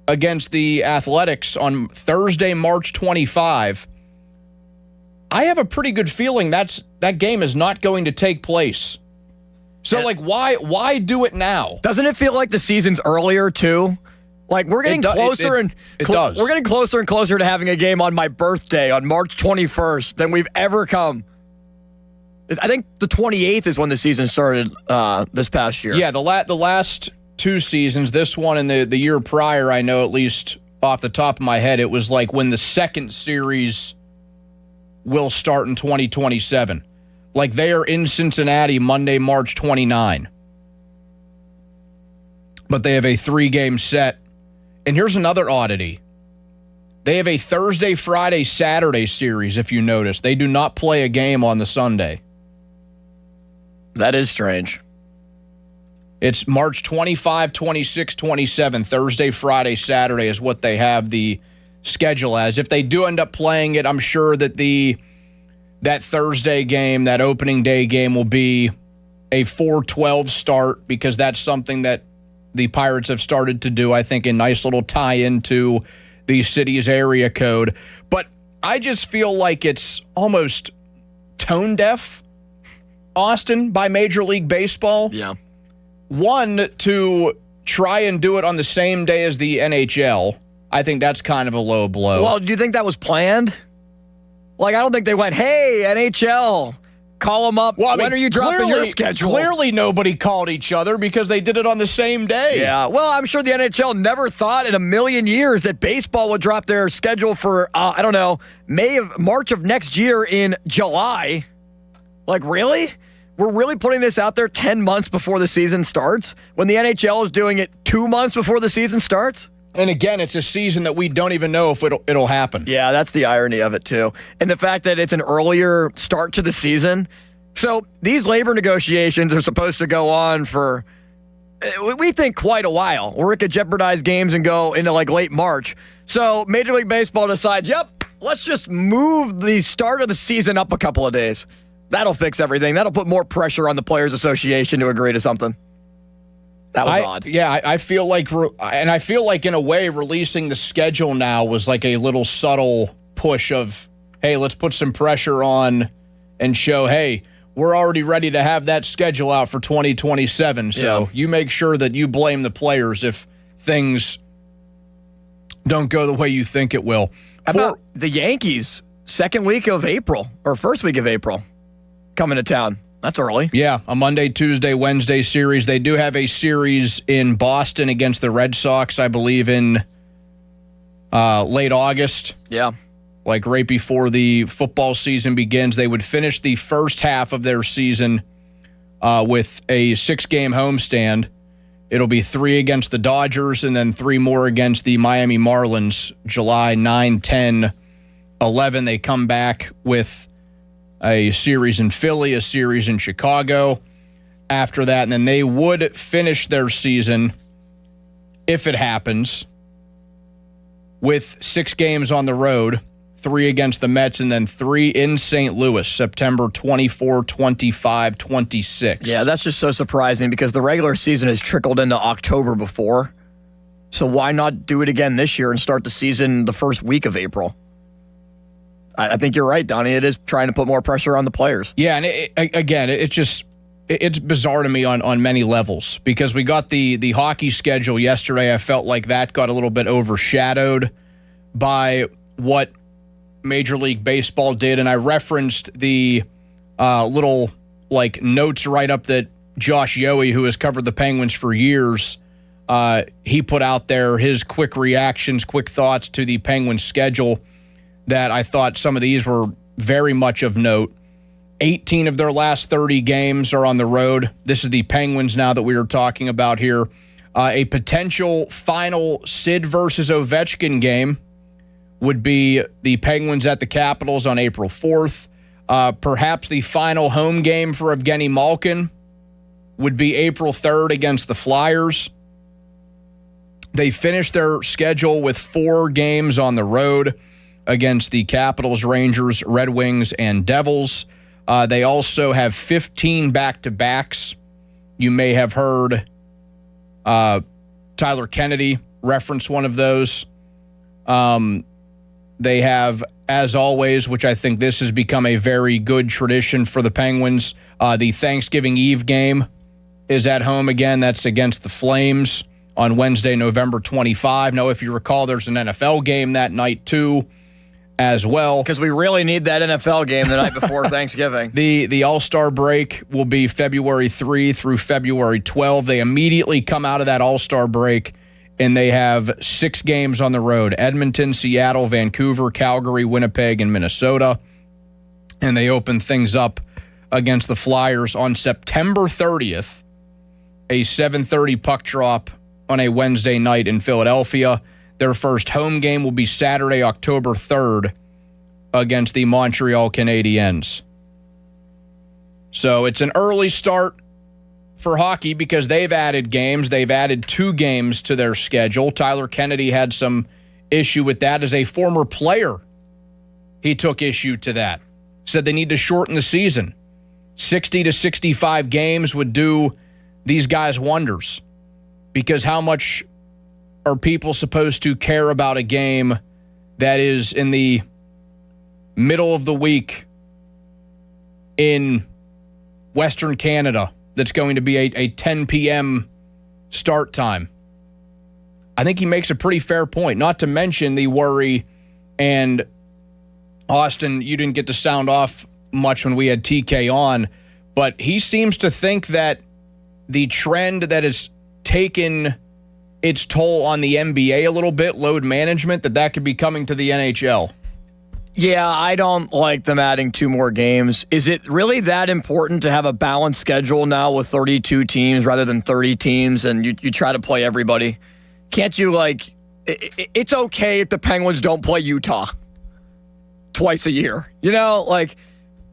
against the Athletics on Thursday, March 25, I have a pretty good feeling that game is not going to take place. So, why do it now? Doesn't it feel like the season's earlier, too? We're getting closer we're getting closer and closer to having a game on my birthday on March 21st than we've ever come. I think the 28th is when the season started this past year. Yeah, the last two seasons, this one and the year prior, I know at least off the top of my head, it was when the second series will start in 2027. They are in Cincinnati Monday, March 29. But they have a 3-game set. And here's another oddity. They have a Thursday, Friday, Saturday series, if you notice. They do not play a game on the Sunday. That is strange. It's March 25, 26, 27. Thursday, Friday, Saturday is what they have the schedule as. If they do end up playing it, I'm sure that that Thursday game, that opening day game, will be a 4-12 start, because that's something that the Pirates have started to do, I think, a nice little tie-in to the city's area code. But I just feel like it's almost tone deaf, Austin, by Major League Baseball. Yeah. One, to try and do it on the same day as the NHL. I think that's kind of a low blow. Well, do you think that was planned? Like, I don't think they went, hey, NHL, call them up. Well, when are you dropping your schedule? Clearly nobody called each other because they did it on the same day. Yeah, well, I'm sure the NHL never thought in a million years that baseball would drop their schedule for, I don't know, March of next year in July. Like, really? We're really putting this out there 10 months before the season starts when the NHL is doing it 2 months before the season starts? And again, it's a season that we don't even know if it'll happen. Yeah, that's the irony of it, too. And the fact that it's an earlier start to the season. So these labor negotiations are supposed to go on for, we think, quite a while, or it could jeopardize games and go into like late March. So Major League Baseball decides, yep, let's just move the start of the season up a couple of days. That'll fix everything. That'll put more pressure on the Players Association to agree to something. That was odd. Yeah, I feel like, and I feel like in a way, releasing the schedule now was like a little subtle push of, hey, let's put some pressure on and show, hey, we're already ready to have that schedule out for 2027. So you make sure that you blame the players if things don't go the way you think it will. How about the Yankees, second week of April, or first week of April, coming to town? That's early. Yeah, a Monday, Tuesday, Wednesday series. They do have a series in Boston against the Red Sox, I believe, in late August. Yeah. Like right before the football season begins. They would finish the first half of their season with a 6-game homestand. It'll be 3 against the Dodgers and then 3 more against the Miami Marlins, July 9, 10, 11. They come back with a series in Philly, a series in Chicago after that, and then they would finish their season, if it happens, with 6 games on the road, 3 against the Mets, and then 3 in St. Louis, September 24, 25, 26. Yeah, that's just so surprising because the regular season has trickled into October before. So why not do it again this year and start the season the first week of April? I think you're right, Donnie. It is trying to put more pressure on the players. Yeah, and it's bizarre to me on many levels because we got the hockey schedule yesterday. I felt like that got a little bit overshadowed by what Major League Baseball did, and I referenced the little like notes write-up that Josh Yohe, who has covered the Penguins for years, he put out there, his quick reactions, quick thoughts to the Penguins schedule, that I thought some of these were very much of note. 18 of their last 30 games are on the road. This is the Penguins now that we were talking about here. A potential final Sid versus Ovechkin game would be the Penguins at the Capitals on April 4th. Perhaps the final home game for Evgeny Malkin would be April 3rd against the Flyers. They finished their schedule with 4 games on the road against the Capitals, Rangers, Red Wings, and Devils. They also have 15 back-to-backs. You may have heard Tyler Kennedy reference one of those. They have, as always, which I think this has become a very good tradition for the Penguins, the Thanksgiving Eve game is at home again. That's against the Flames on Wednesday, November 25. Now, if you recall, there's an NFL game that night, too, as well. Because we really need that NFL game the night before Thanksgiving. The All-Star break will be February 3 through February 12. They immediately come out of that All-Star break, and they have 6 games on the road: Edmonton, Seattle, Vancouver, Calgary, Winnipeg, and Minnesota. And they open things up against the Flyers on September 30th, a 7:30 puck drop on a Wednesday night in Philadelphia. Their first home game will be Saturday, October 3rd against the Montreal Canadiens. So it's an early start for hockey because they've added games. They've added 2 games to their schedule. Tyler Kennedy had some issue with that as a former player. He took issue to that. Said they need to shorten the season. 60 to 65 games would do these guys wonders because how much are people supposed to care about a game that is in the middle of the week in Western Canada that's going to be a 10 p.m. start time? I think he makes a pretty fair point, not to mention the worry. And Austin, you didn't get to sound off much when we had TK on, but he seems to think that the trend that has taken its toll on the NBA a little bit, load management, that could be coming to the NHL. Yeah, I don't like them adding 2 more games. Is it really that important to have a balanced schedule now with 32 teams rather than 30 teams and you try to play everybody? Can't you, like, it's okay if the Penguins don't play Utah twice a year. You know, like,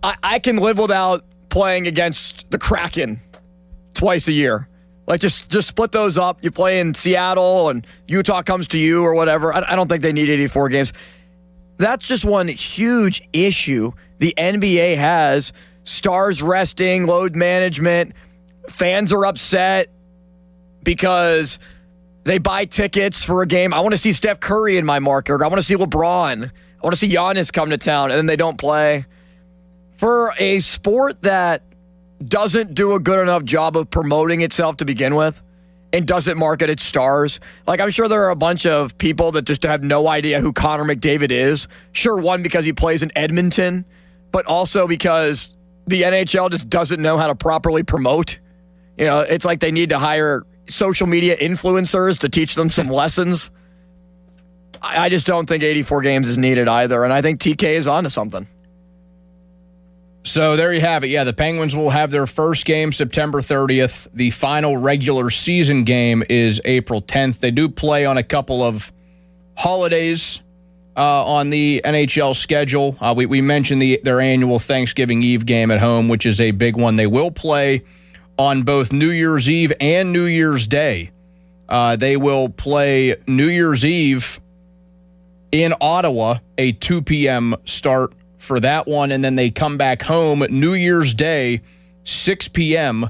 I can live without playing against the Kraken twice a year. Like, just split those up. You play in Seattle and Utah comes to you or whatever. I don't think they need 84 games. That's just one huge issue the NBA has. Stars resting, load management. Fans are upset because they buy tickets for a game. I want to see Steph Curry in my market. I want to see LeBron. I want to see Giannis come to town, and then they don't play. For a sport that doesn't do a good enough job of promoting itself to begin with and doesn't market its stars. Like, I'm sure there are a bunch of people that just have no idea who Connor McDavid is. Sure, one, because he plays in Edmonton, but also because the NHL just doesn't know how to properly promote. You know, it's like they need to hire social media influencers to teach them some lessons. I just don't think 84 games is needed either, and I think TK is onto something. So there you have it. Yeah, the Penguins will have their first game September 30th. The final regular season game is April 10th. They do play on a couple of holidays on the NHL schedule. We mentioned their annual Thanksgiving Eve game at home, which is a big one. They will play on both New Year's Eve and New Year's Day. They will play New Year's Eve in Ottawa, a 2 p.m. start for that one, and then they come back home New Year's Day, 6 p.m.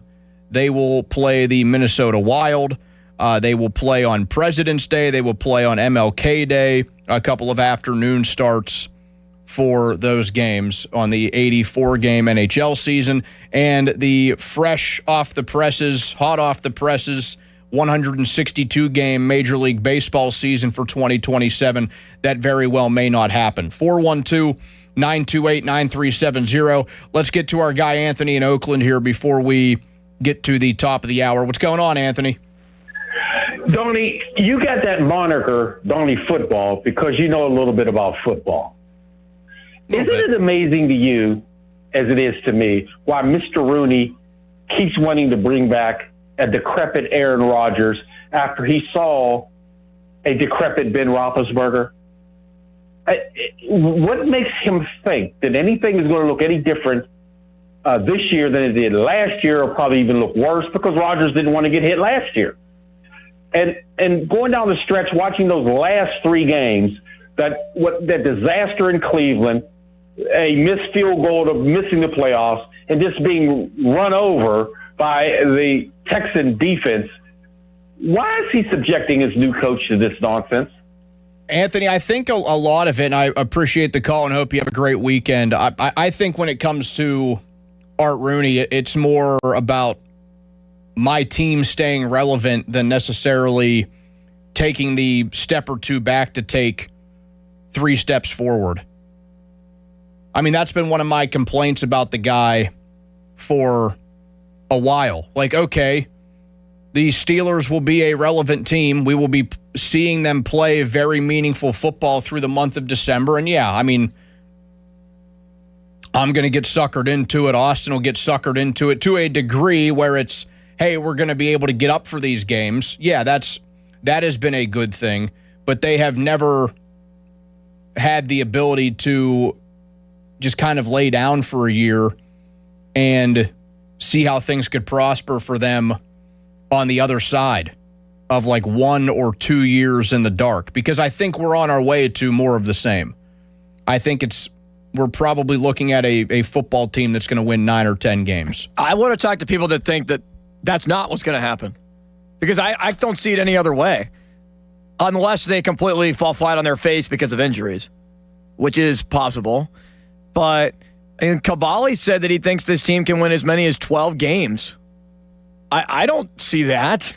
They will play the Minnesota Wild. They will play on President's Day. They will play on MLK Day. A couple of afternoon starts for those games on the 84-game NHL season. And the fresh off the presses, hot off the presses, 162-game Major League Baseball season for 2027. That very well may not happen. 412-928-9370. Let's get to our guy Anthony in Oakland here before we get to the top of the hour. What's going on, Anthony? Donnie, you got that moniker, Donnie Football, because you know a little bit about football. Isn't it amazing to you, as it is to me, why Mr. Rooney keeps wanting to bring back a decrepit Aaron Rodgers after he saw a decrepit Ben Roethlisberger? What makes him think that anything is going to look any different this year than it did last year, or probably even look worse, because Rodgers didn't want to get hit last year? And going down the stretch, watching those last 3 games, that disaster in Cleveland, a missed field goal to missing the playoffs, and just being run over by the Texan defense, why is he subjecting his new coach to this nonsense? Anthony, I think a lot of it, and I appreciate the call and hope you have a great weekend. I think when it comes to Art Rooney, it's more about my team staying relevant than necessarily taking the step or two back to take 3 steps forward. I mean, that's been one of my complaints about the guy for a while. Like, okay, the Steelers will be a relevant team. We will be seeing them play very meaningful football through the month of December. And yeah, I mean, I'm going to get suckered into it. Austin will get suckered into it to a degree where it's, hey, we're going to be able to get up for these games. Yeah, that has been a good thing, but they have never had the ability to just kind of lay down for a year and see how things could prosper for them on the other side of like 1 or 2 years in the dark, because I think we're on our way to more of the same. I think we're probably looking at a football team that's going to win 9 or 10 games. I want to talk to people that think that that's not what's going to happen, because I don't see it any other way. unless they completely fall flat on their face because of injuries, which is possible. But Cavalli said that he thinks this team can win as many as 12 games. I don't see that.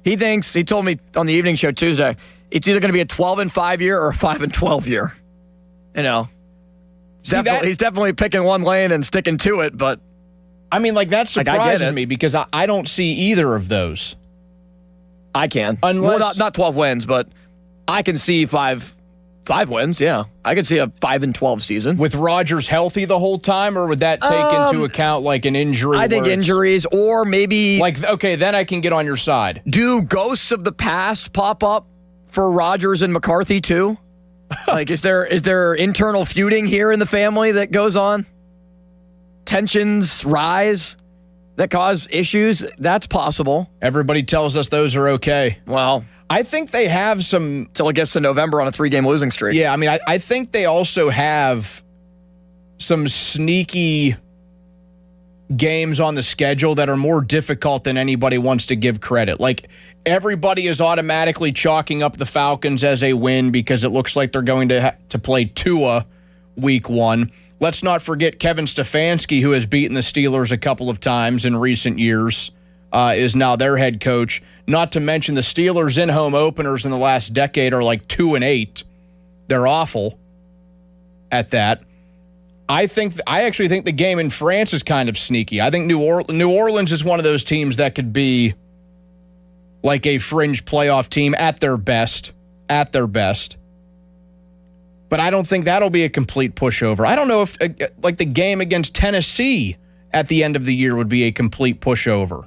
He told me on the evening show Tuesday, it's either going to be a 12-5 year or a 5-12 year. You know, he's definitely picking one lane and sticking to it, but I mean, like, that surprises me because I don't see either of those. I can. Unless, well, not 12 wins, but I can see five wins, yeah. I could see a 5-12 season. With Rodgers healthy the whole time, or would that take into account, like, an injury? I think injuries, or maybe... Like, okay, then I can get on your side. Do ghosts of the past pop up for Rodgers and McCarthy, too? Like, is there internal feuding here in the family that goes on? Tensions rise that cause issues? That's possible. Everybody tells us those are okay. Well... I think they have some... Till it gets to November on a 3-game losing streak. Yeah, I mean, I think they also have some sneaky games on the schedule that are more difficult than anybody wants to give credit. Like, everybody is automatically chalking up the Falcons as a win because it looks like they're going to play Tua week 1. Let's not forget Kevin Stefanski, who has beaten the Steelers a couple of times in recent years, is now their head coach. Not to mention the Steelers' in-home openers in the last decade are like 2-8. They're awful at that. I actually think the game in France is kind of sneaky. I think New Orleans is one of those teams that could be like a fringe playoff team at their best. But I don't think that'll be a complete pushover. I don't know if like the game against Tennessee at the end of the year would be a complete pushover.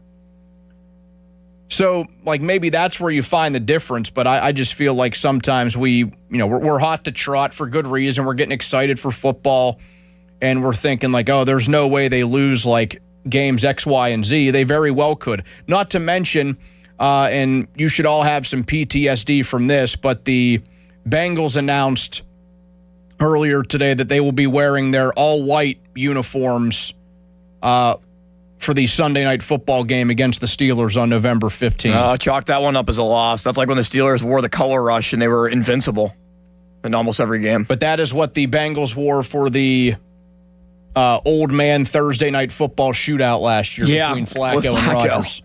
So, like, maybe that's where you find the difference, but I just feel like sometimes we're hot to trot for good reason. We're getting excited for football, and we're thinking, like, oh, there's no way they lose, like, games X, Y, and Z. They very well could. Not to mention, and you should all have some PTSD from this, but the Bengals announced earlier today that they will be wearing their all-white uniforms for the Sunday night football game against the Steelers on November 15th. Chalk that one up as a loss. That's like when the Steelers wore the color rush and they were invincible in almost every game. But that is what the Bengals wore for the old man Thursday night football shootout last year between Flacco and Rodgers.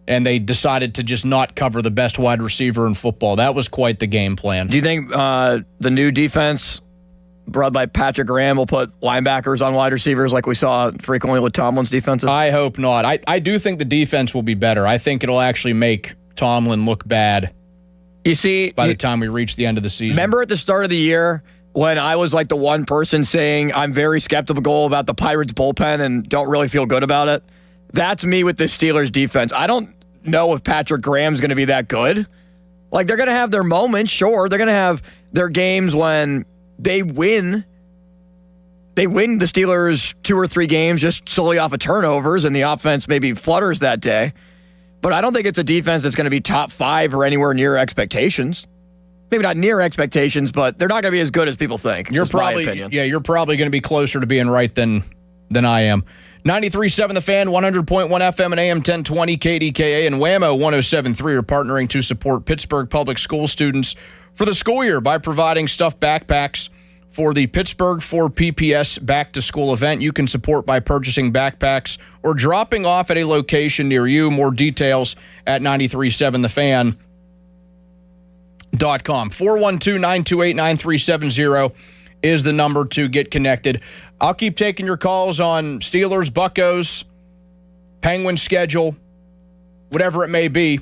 And they decided to just not cover the best wide receiver in football. That was quite the game plan. Do you think the new defense brought by Patrick Graham will put linebackers on wide receivers like we saw frequently with Tomlin's defenses? I hope not. I do think the defense will be better. I think it'll actually make Tomlin look bad. You see, by the time we reach the end of the season. Remember at the start of the year when I was like the one person saying I'm very skeptical about the Pirates bullpen and don't really feel good about it? That's me with the Steelers defense. I don't know if Patrick Graham's going to be that good. Like, they're going to have their moments, sure. They're going to have their games when they win the Steelers 2 or 3 games just solely off of turnovers and the offense maybe flutters that day. But I don't think it's a defense that's going to be top 5 or anywhere near expectations. Maybe not near expectations, but they're not going to be as good as people think. You're probably going to be closer to being right than I am. 93.7 The Fan, 100.1 FM and AM 1020 KDKA, and Whammo 107.3 are partnering to support Pittsburgh public school students for the school year by providing stuffed backpacks for the Pittsburgh 4 PPS back-to-school event. You can support by purchasing backpacks or dropping off at a location near you. More details at 937thefan.com. 412-928-9370 is the number to get connected. I'll keep taking your calls on Steelers, Buccos, Penguins schedule, whatever it may be,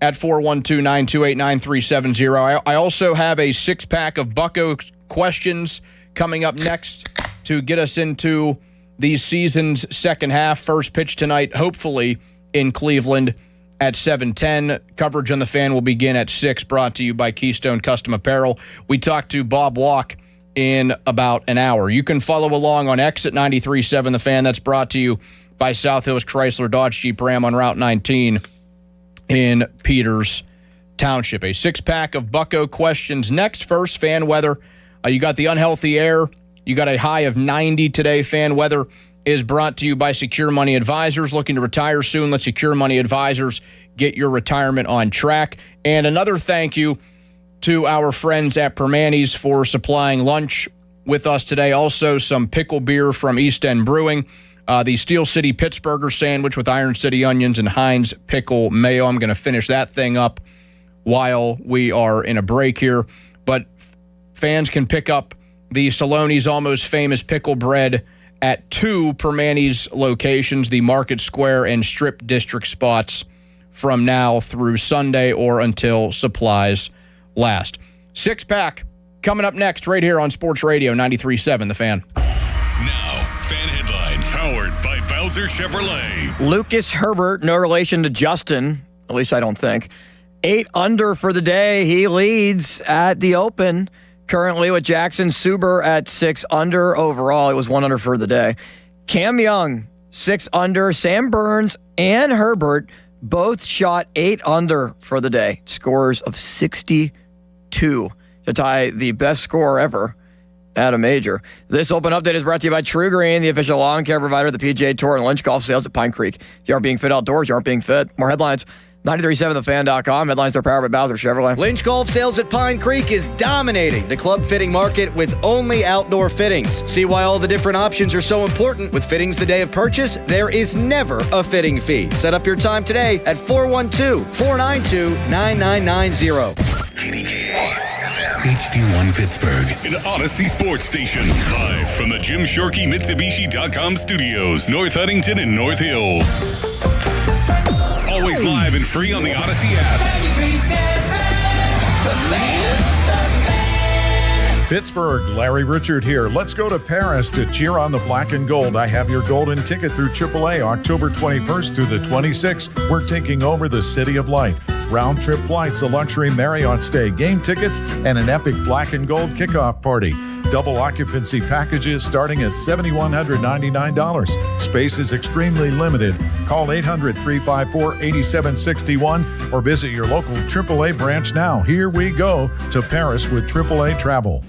at 412-928-9370. I also have a 6-pack of Bucco questions coming up next to get us into the season's second half. First pitch tonight, hopefully, in Cleveland at 7:10. Coverage on the Fan will begin at 6, brought to you by Keystone Custom Apparel. We talked to Bob Walk in about an hour. You can follow along on X at 93.7 The Fan. That's brought to you by South Hills Chrysler Dodge Jeep Ram on Route 19 in Peters Township. A 6-pack of Bucco questions next. First, fan weather. You got the unhealthy air. You got a high of 90 today. Fan weather is brought to you by Secure Money Advisors. Looking to retire soon? Let Secure Money Advisors get your retirement on track. And another thank you to our friends at Permanis for supplying lunch with us today. Also, some pickle beer from East End Brewing. The Steel City Pittsburgher sandwich with Iron City onions and Heinz pickle mayo. I'm going to finish that thing up while we are in a break here. But fans can pick up the Saloni's Almost Famous pickle bread at 2 Permanis locations, the Market Square and Strip District spots, from now through Sunday or until supplies last. 6-pack coming up next right here on Sports Radio 93.7 The Fan. Now, fan headlines powered by Bowser Chevrolet. Lucas Herbert, no relation to Justin, at least I don't think. 8 under for the day. He leads at the Open currently with Jackson Suber at 6 under overall. It was 1 under for the day. Cam Young, 6 under. Sam Burns and Herbert both shot 8 under for the day. Scores of 62 to tie the best score ever at a major. This Open Update is brought to you by True Green, the official lawn care provider of the PGA Tour and Lynch Golf Sales at Pine Creek. If you aren't being fit outdoors, you aren't being fit. More headlines, 937thefan.com. Headlines are powered by Bowser Chevrolet. Lynch Golf Sales at Pine Creek is dominating the club fitting market with only outdoor fittings. See why all the different options are so important. With fittings the day of purchase, there is never a fitting fee. Set up your time today at 412-492-9990. HD1 Pittsburgh, an Odyssey sports station. Live from the Jim Shorkey Mitsubishi.com studios, North Huntington and North Hills. Always live and free on the Odyssey app. Pittsburgh, Larry Richard here. Let's go to Paris to cheer on the black and gold. I have your golden ticket through AAA October 21st through the 26th. We're taking over the City of Light. Round trip flights, a luxury Marriott stay, game tickets, and an epic black and gold kickoff party. Double occupancy packages starting at $7,199. Space is extremely limited. Call 800-354-8761 or visit your local AAA branch now. Here we go to Paris with AAA Travel.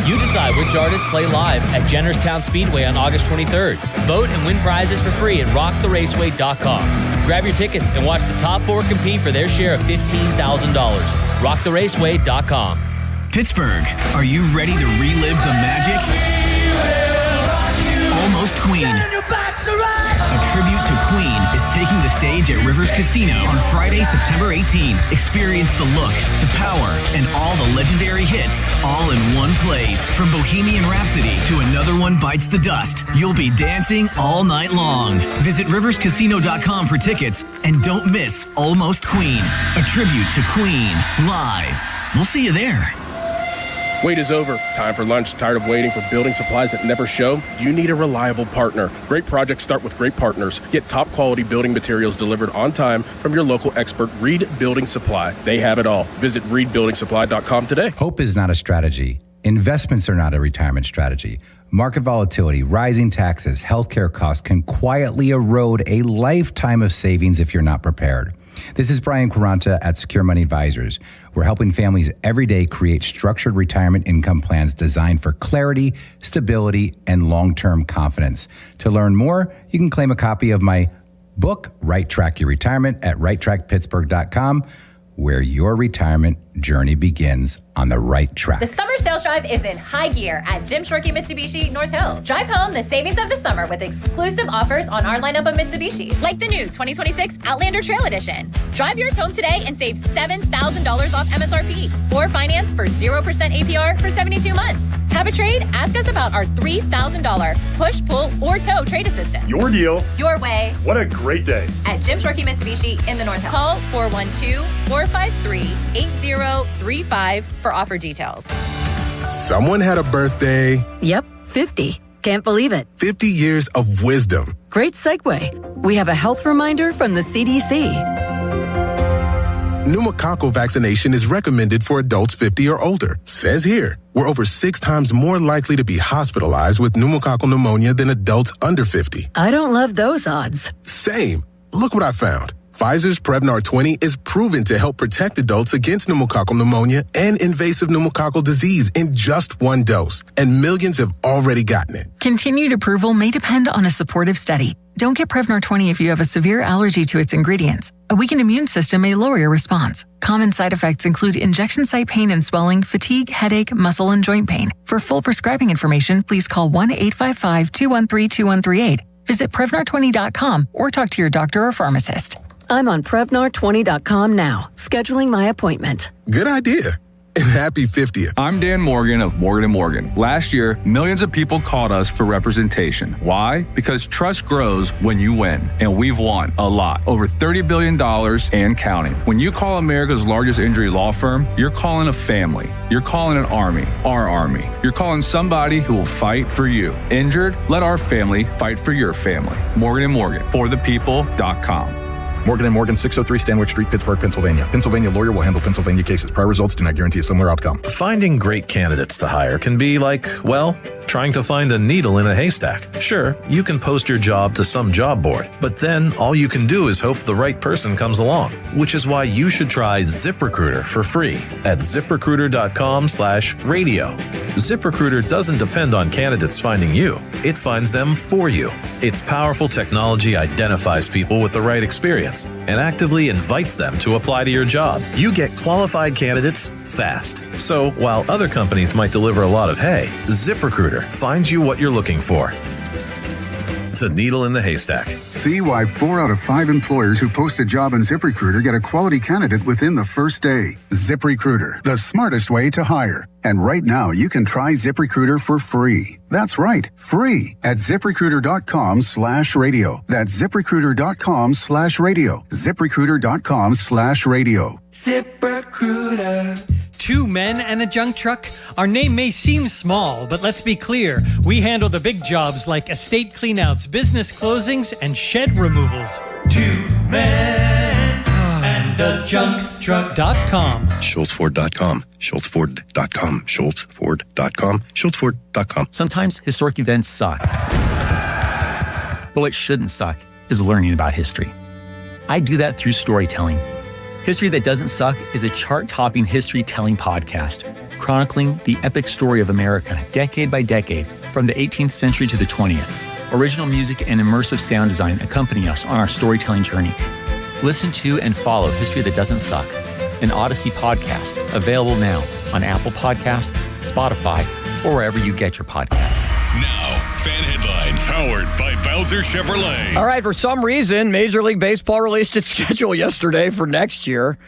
You decide which artists play live at Jennerstown Speedway on August 23rd. Vote and win prizes for free at rocktheraceway.com. Grab your tickets and watch the top 4 compete for their share of $15,000. rocktheraceway.com. Pittsburgh, are you ready to relive the magic? Almost Queen. A tribute to Queen is taking the stage at Rivers Casino on Friday, September 18th. Experience the look, the power, and all the legendary hits all in one place. From Bohemian Rhapsody to Another One Bites the Dust, you'll be dancing all night long. Visit riverscasino.com for tickets and don't miss Almost Queen, a tribute to Queen, live. We'll see you there. Wait is over. Time for lunch. Tired of waiting for building supplies that never show? You need a reliable partner. Great projects start with great partners. Get top quality building materials delivered on time from your local expert, Reed Building Supply. They have it all. Visit reedbuildingsupply.com today. Hope is not a strategy. Investments are not a retirement strategy. Market volatility, rising taxes, healthcare costs can quietly erode a lifetime of savings if you're not prepared. This is Brian Quaranta at Secure Money Advisors. We're helping families every day create structured retirement income plans designed for clarity, stability, and long-term confidence. To learn more, you can claim a copy of my book, Right Track Your Retirement, at righttrackpittsburgh.com, where your retirement journey begins on the right track. The summer sales drive is in high gear at Jim Shorkey Mitsubishi North Hills. Drive home the savings of the summer with exclusive offers on our lineup of Mitsubishis, like the new 2026 Outlander Trail Edition. Drive yours home today and save $7,000 off MSRP or finance for 0% APR for 72 months. Have a trade? Ask us about our $3,000 push, pull, or tow trade assistance. Your deal. Your way. What a great day. At Jim Shorkey Mitsubishi in the North Hills. Call 412-453-8035 for offer details. Someone had a birthday. Yep, 50. Can't believe it. 50 years of wisdom. Great segue. We have a health reminder from the CDC. Pneumococcal vaccination is recommended for adults 50 or older. Says here, we're over 6 times more likely to be hospitalized with pneumococcal pneumonia than adults under 50. I don't love those odds. Same. Look what I found. Pfizer's Prevnar 20 is proven to help protect adults against pneumococcal pneumonia and invasive pneumococcal disease in just 1 dose, and millions have already gotten it. Continued approval may depend on a supportive study. Don't get Prevnar 20 if you have a severe allergy to its ingredients. A weakened immune system may lower your response. Common side effects include injection site pain and swelling, fatigue, headache, muscle and joint pain. For full prescribing information, please call 1-855-213-2138. Visit Prevnar20.com or talk to your doctor or pharmacist. I'm on Prevnar20.com now, scheduling my appointment. Good idea. And happy 50th. I'm Dan Morgan of Morgan & Morgan. Last year, millions of people called us for representation. Why? Because trust grows when you win, and we've won a lot. Over $30 billion and counting. When you call America's largest injury law firm, you're calling a family. You're calling an army, our army. You're calling somebody who will fight for you. Injured? Let our family fight for your family. Morgan & Morgan, forthepeople.com. Morgan & Morgan, 603 Stanwyck Street, Pittsburgh, Pennsylvania. Pennsylvania lawyer will handle Pennsylvania cases. Prior results do not guarantee a similar outcome. Finding great candidates to hire can be like, well, trying to find a needle in a haystack. Sure, you can post your job to some job board, but then all you can do is hope the right person comes along, which is why you should try ZipRecruiter for free at ZipRecruiter.com/radio. ZipRecruiter doesn't depend on candidates finding you. It finds them for you. Its powerful technology identifies people with the right experience and actively invites them to apply to your job. You get qualified candidates fast. So while other companies might deliver a lot of hay, ZipRecruiter finds you what you're looking for. The needle in the haystack. See why 4 out of 5 employers who post a job on ZipRecruiter get a quality candidate within the first day. ZipRecruiter, the smartest way to hire. And right now, you can try ZipRecruiter for free. That's right, free at ZipRecruiter.com/radio. That's ZipRecruiter.com/radio. ZipRecruiter.com/radio. ZipRecruiter. 2 men and a junk truck? Our name may seem small, but let's be clear. We handle the big jobs like estate cleanouts, business closings, and shed removals. 2 men and a junk truck.com. SchultzFord.com. SchultzFord.com. SchultzFord.com. SchultzFord.com. Sometimes historic events suck. But what shouldn't suck is learning about history. I do that through storytelling. History That Doesn't Suck is a chart-topping history-telling podcast, chronicling the epic story of America, decade by decade, from the 18th century to the 20th. Original music and immersive sound design accompany us on our storytelling journey. Listen to and follow History That Doesn't Suck, an Odyssey podcast, available now on Apple Podcasts, Spotify, or wherever you get your podcasts. Now, fan headlines powered by Bowser Chevrolet. All right, for some reason, Major League Baseball released its schedule yesterday for next year.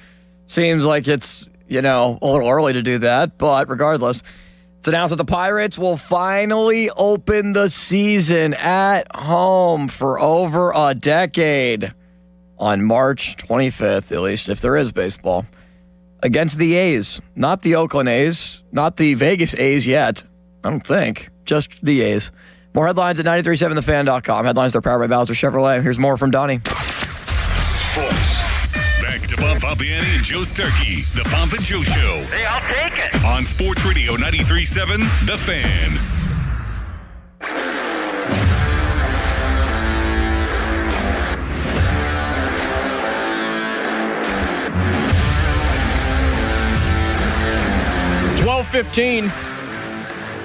Seems like it's, a little early to do that, but regardless, it's announced that the Pirates will finally open the season at home for over a decade on March 25th, at least if there is baseball, against the A's. Not the Oakland A's, not the Vegas A's yet, I don't think. Just the A's. More headlines at 937thefan.com. Headlines are powered by Bowser Chevrolet. Here's more from Donnie. Sports. Back to Bob Pompiani and Joe Starkey. The Pomp and Joe Show. Hey, I'll take it. On Sports Radio 93.7, The Fan. $12:15.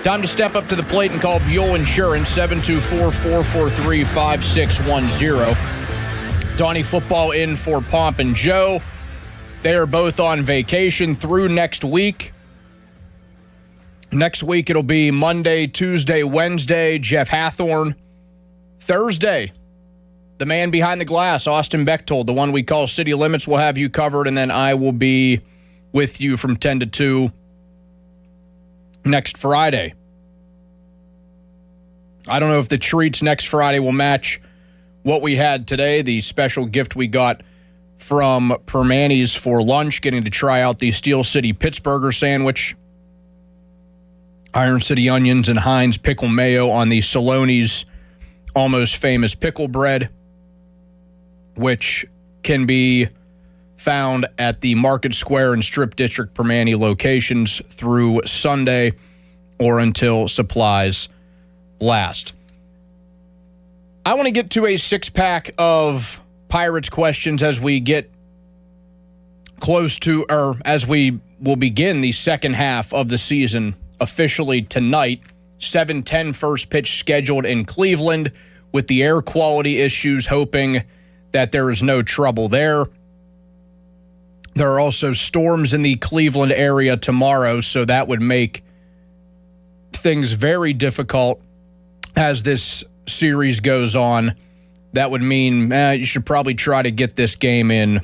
Time to step up to the plate and call Buell Insurance, 724-443-5610. Donnie Football in for Pomp and Joe. They are both on vacation through next week. Next week it'll be Monday, Tuesday, Wednesday, Jeff Hathorn. Thursday, the man behind the glass, Austin Bechtold, the one we call City Limits, will have you covered, and then I will be with you from 10 to 2 next Friday. I don't know if the treats next Friday will match what we had today, the special gift we got from Permanis for lunch, getting to try out the Steel City Pittsburgher sandwich, Iron City onions and Heinz pickle mayo on the Saloni's almost famous pickle bread, which can be found at the Market Square and Strip District Permani locations through Sunday or until supplies last. I want to get to a 6-pack of Pirates questions as we get close to, or as we will begin the second half of the season officially tonight. 7:10 first pitch scheduled in Cleveland with the air quality issues, hoping that there is no trouble there. There are also storms in the Cleveland area tomorrow, so that would make things very difficult as this series goes on. That would mean you should probably try to get this game in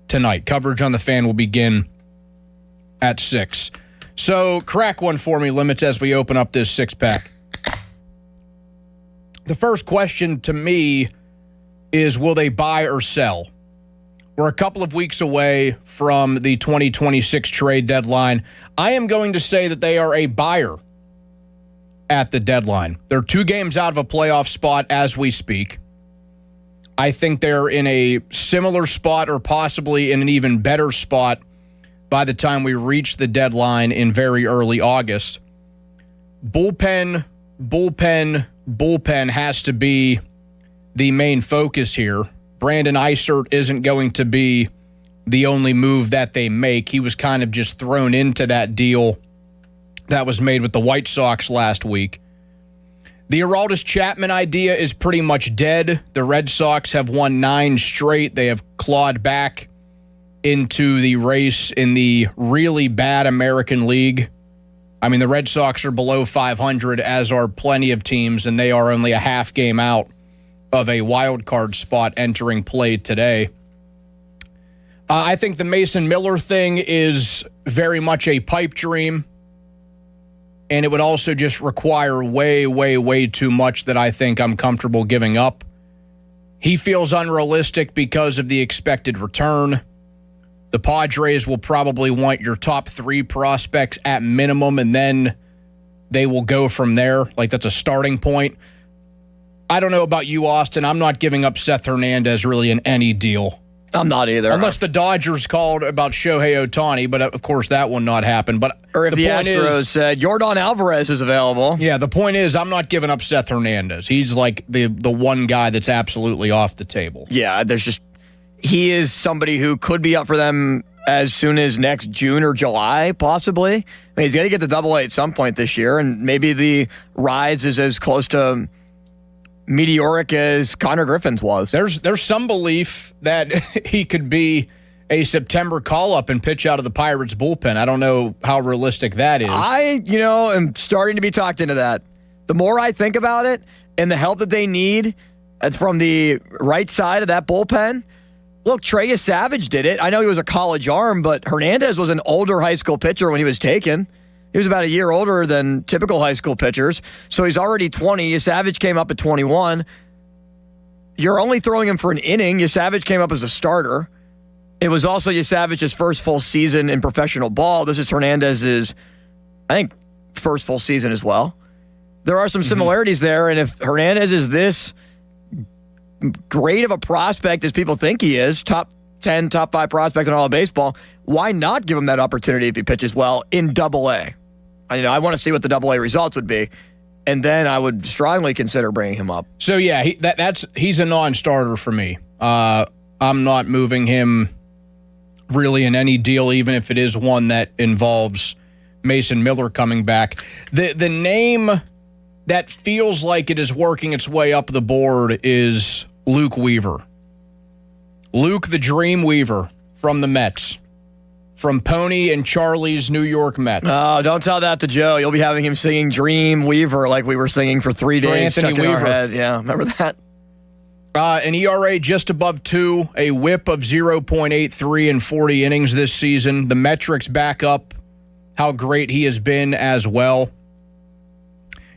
tonight. Coverage on The Fan will begin at 6. So crack one for me, Limits, as we open up this six-pack. The first question to me is, will they buy or sell? We're a couple of weeks away from the 2026 trade deadline. I am going to say that they are a buyer at the deadline. They're 2 games out of a playoff spot as we speak. I think they're in a similar spot or possibly in an even better spot by the time we reach the deadline in very early August. Bullpen has to be the main focus here. Brandon Eisert isn't going to be the only move that they make. He was kind of just thrown into that deal that was made with the White Sox last week. The Aroldis Chapman idea is pretty much dead. The Red Sox have won 9 straight. They have clawed back into the race in the really bad American League. I mean, the Red Sox are below 500, as are plenty of teams, and they are only a half game out of a wild card spot entering play today. I think the Mason Miller thing is very much a pipe dream, and it would also just require way, way, way too much that I think I'm comfortable giving up. He feels unrealistic because of the expected return. The Padres will probably want your top 3 prospects at minimum, and then they will go from there. Like, that's a starting point. I don't know about you, Austin. I'm not giving up Seth Hernandez really in any deal. I'm not either. Unless the Dodgers called about Shohei Ohtani, but of course that will not happen. But or if the Astros said Yordan Alvarez is available. Yeah, the point is I'm not giving up Seth Hernandez. He's like the one guy that's absolutely off the table. Yeah, he is somebody who could be up for them as soon as next June or July, possibly. I mean, he's going to get to Double-A at some point this year, and maybe the rise is as close to meteoric as Connor Griffin's was. There's some belief that he could be a September call-up and pitch out of the Pirates bullpen. I don't know how realistic that is. I am starting to be talked into that. The more I think about it and the help that they need from the right side of that bullpen, look, Trey Savage did it. I know he was a college arm, but Hernandez was an older high school pitcher when he was taken. He was about a year older than typical high school pitchers, so he's already 20. Savage came up at 21. You're only throwing him for an inning. Savage came up as a starter. It was also Savage's first full season in professional ball. This is Hernandez's, I think, first full season as well. There are some similarities there, and if Hernandez is this great of a prospect as people think he is, top 10, top 5 prospect in all of baseball, why not give him that opportunity if he pitches well in Double-A? I want to see what the Double-A results would be, and then I would strongly consider bringing him up. So yeah, he's a non-starter for me. I'm not moving him really in any deal, even if it is one that involves Mason Miller coming back. The name that feels like it is working its way up the board is Luke Weaver. Luke the Dream Weaver from the Mets. From Pony and Charlie's New York Mets. Oh, don't tell that to Joe. You'll be having him singing Dream Weaver like we were singing for 3 days. Anthony stuck in Weaver. our head. Yeah, remember that? An ERA just above 2, a whip of 0.83 in 40 innings this season. The metrics back up how great he has been as well.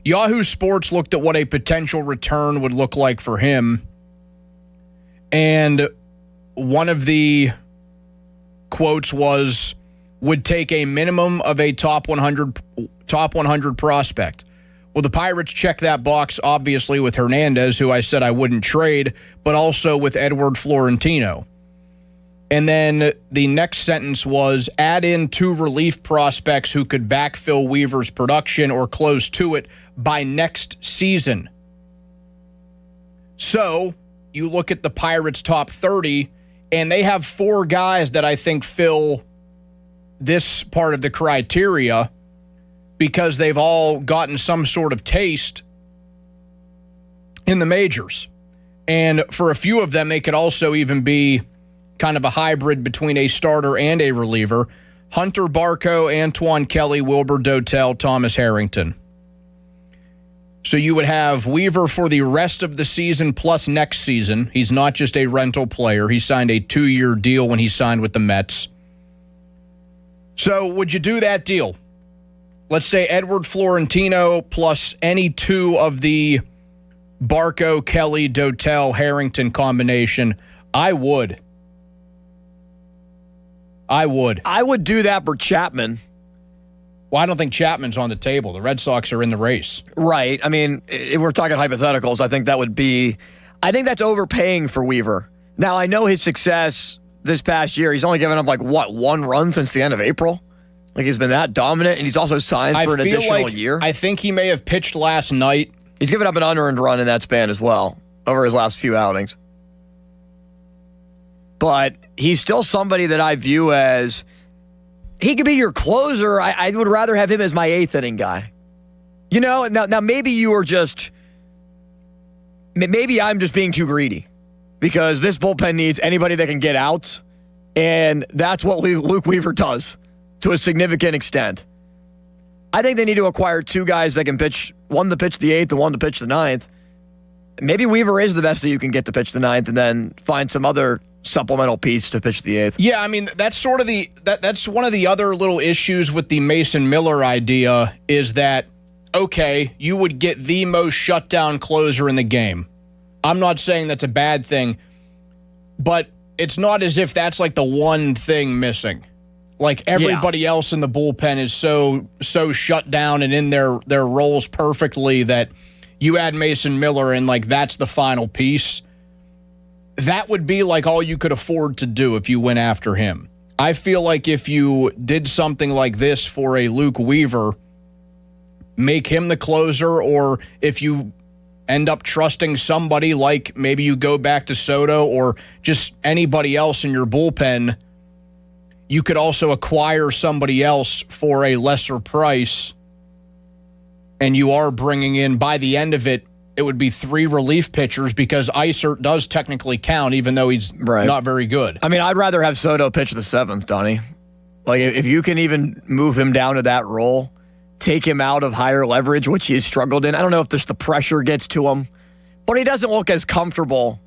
Yahoo Sports looked at what a potential return would look like for him. And one of the quotes was, would take a minimum of a top 100 prospect. Well, the Pirates check that box, obviously, with Hernandez, who I said I wouldn't trade, but also with Edward Florentino. And then the next sentence was, add in 2 relief prospects who could backfill Weaver's production or close to it by next season. So you look at the Pirates' top 30, and they have 4 guys that I think fill this part of the criteria because they've all gotten some sort of taste in the majors. And for a few of them, they could also even be kind of a hybrid between a starter and a reliever. Hunter Barco, Antoine Kelly, Wilbur Dotel, Thomas Harrington. So you would have Weaver for the rest of the season plus next season. He's not just a rental player. He signed a 2-year deal when he signed with the Mets. So would you do that deal? Let's say Edward Florentino plus any two of the Barco, Kelly, Dotel, Harrington combination. I would. I would do that for Chapman. Well, I don't think Chapman's on the table. The Red Sox are in the race. Right. I mean, if we're talking hypotheticals, I think that's overpaying for Weaver. Now, I know his success this past year, he's only given up 1 run since the end of April? He's been that dominant, and he's also signed for an additional year. I think he may have pitched last night. He's given up an unearned run in that span as well over his last few outings. But he's still somebody that I view as, he could be your closer. I would rather have him as my 8th inning guy. Now maybe you are maybe I'm just being too greedy because this bullpen needs anybody that can get outs, and that's what Luke Weaver does to a significant extent. I think they need to acquire 2 guys that can pitch, one to pitch the 8th and one to pitch the 9th. Maybe Weaver is the best that you can get to pitch the 9th and then find some other supplemental piece to pitch the 8th. Yeah, I mean, that's sort of that's one of the other little issues with the Mason Miller idea is that, okay, you would get the most shutdown closer in the game. I'm not saying that's a bad thing, but it's not as if that's the one thing missing. Everybody else in the bullpen is so shut down and in their roles perfectly that you add Mason Miller and that's the final piece. That would be all you could afford to do if you went after him. I feel like if you did something like this for a Luke Weaver, make him the closer, or if you end up trusting somebody maybe you go back to Soto or just anybody else in your bullpen, you could also acquire somebody else for a lesser price, and you are bringing in, by the end of it, it would be 3 relief pitchers because Isert does technically count, even though he's not very good. I mean, I'd rather have Soto pitch the 7th, Donnie. If you can even move him down to that role, take him out of higher leverage, which he's struggled in. I don't know if just the pressure gets to him, but he doesn't look as comfortable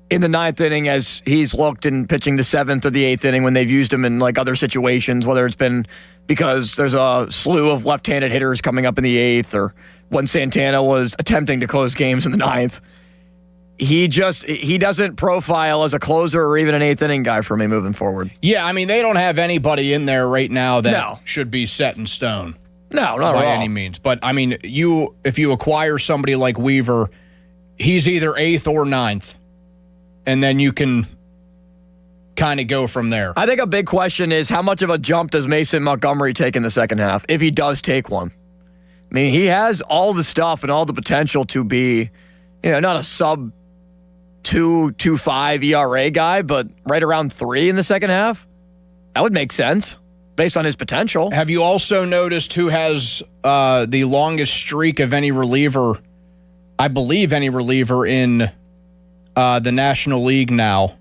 in the 9th inning as he's looked in pitching the 7th or the 8th inning when they've used him in other situations, whether it's been because there's a slew of left-handed hitters coming up in the 8th or when Santana was attempting to close games in the 9th. He doesn't profile as a closer or even an 8th inning guy for me moving forward. Yeah, I mean, they don't have anybody in there right now that should be set in stone. No, not by at all. any means. But I mean, if you acquire somebody like Weaver, he's either 8th or 9th. And then you can kind of go from there. I think a big question is how much of a jump does Mason Montgomery take in the second half, if he does take one? I mean, he has all the stuff and all the potential to be, not a sub 2.25 ERA guy, but right around 3 in the second half. That would make sense based on his potential. Have you also noticed who has the longest streak of any reliever, I believe any reliever in the National League now,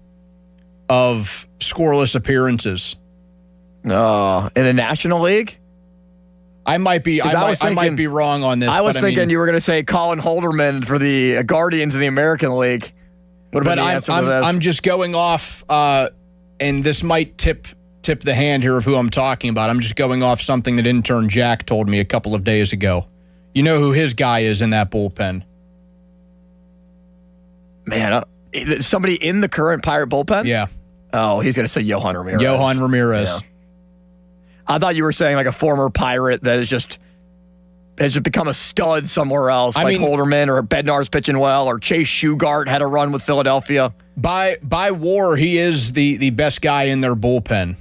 of scoreless appearances? In the National League? I might be wrong on this. I was thinking you were going to say Colin Holderman for the Guardians of the American League. But I'm just going off, and this might tip the hand here of who I'm talking about. I'm just going off something that intern Jack told me a couple of days ago. You know who his guy is in that bullpen? Man, somebody in the current Pirate bullpen? Yeah. Oh, he's going to say Yohan Ramirez. Yohan Ramirez. Yeah. I thought you were saying a former Pirate that has just become a stud somewhere else, Holderman or Bednar's pitching well, or Chase Shugart had a run with Philadelphia. By WAR, he is the best guy in their bullpen.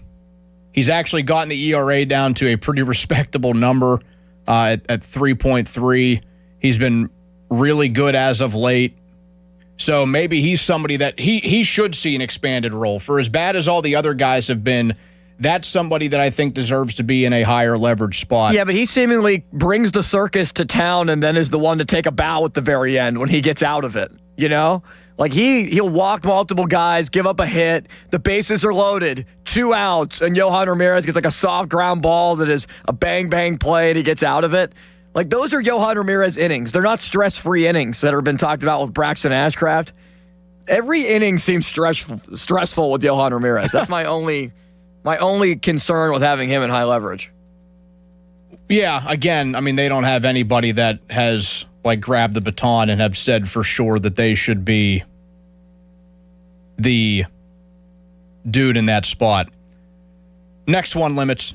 He's actually gotten the ERA down to a pretty respectable number at 3.3. He's been really good as of late. So maybe he's somebody that he should see an expanded role. For as bad as all the other guys have been, That's somebody that I think deserves to be in a higher leverage spot. Yeah, but he seemingly brings the circus to town and then is the one to take a bow at the very end when he gets out of it, you know? Like, he'll walk multiple guys, give up a hit, the bases are loaded, 2 outs, and Yohan Ramirez gets like a soft ground ball that is a bang-bang play and he gets out of it. Like, those are Yohan Ramirez innings. They're not stress-free innings that have been talked about with Braxton Ashcraft. Every inning seems stressful with Yohan Ramirez. That's my only concern with having him in high leverage. Yeah, again, I mean, they don't have anybody that has like grabbed the baton and have said for sure that they should be the dude in that spot. Next one, limits.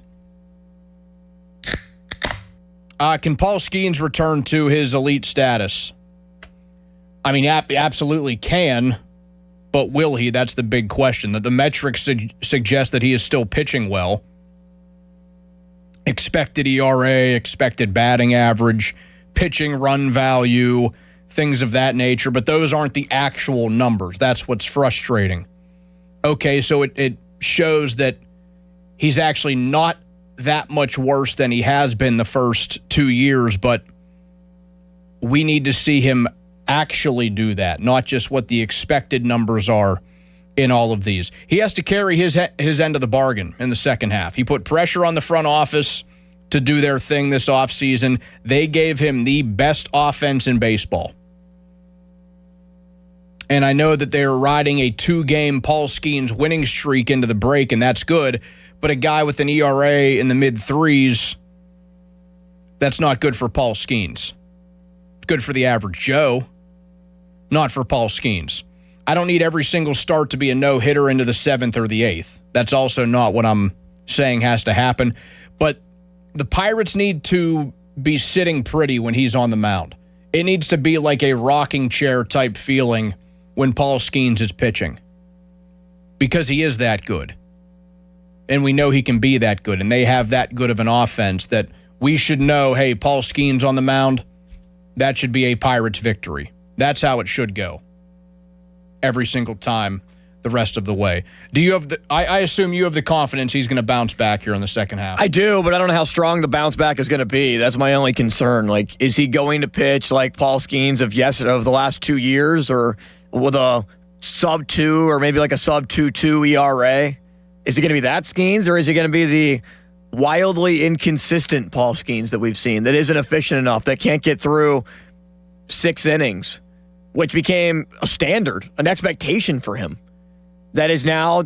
Can Paul Skeens return to his elite status? I mean, absolutely can, but will he? That's the big question. That the metrics suggest that he is still pitching well. Expected ERA, expected batting average, pitching run value, things of that nature, but those aren't the actual numbers. That's what's frustrating. Okay, so it shows that he's actually not that much worse than he has been the first 2 years, but we need to see him actually do that, not just what the expected numbers are in all of these. He has to carry his end of the bargain in the second half. He put pressure on the front office to do their thing this offseason. They gave him the best offense in baseball. And I know that they're riding a 2-game Paul Skeens winning streak into the break, and that's good. But a guy with an ERA in the mid-3s, that's not good for Paul Skeens. Good for the average Joe, not for Paul Skeens. I don't need every single start to be a no-hitter into the 7th or the 8th. That's also not what I'm saying has to happen. But the Pirates need to be sitting pretty when he's on the mound. It needs to be like a rocking chair type feeling when Paul Skeens is pitching, because he is that good. And we know he can be that good, and they have that good of an offense that we should know, hey, Paul Skeens on the mound, that should be a Pirates victory. That's how it should go every single time the rest of the way. Do you have I assume you have the confidence he's going to bounce back here in the second half? I do, but I don't know how strong the bounce back is going to be. That's my only concern. Like, is he going to pitch like Paul Skeens of the last 2 years, or with a sub-2 or maybe like a sub-2.2 ERA? Is it going to be that Skeens, or is he going to be the wildly inconsistent Paul Skeens that we've seen that isn't efficient enough, that can't get through 6 innings, which became a standard, an expectation for him? That is now,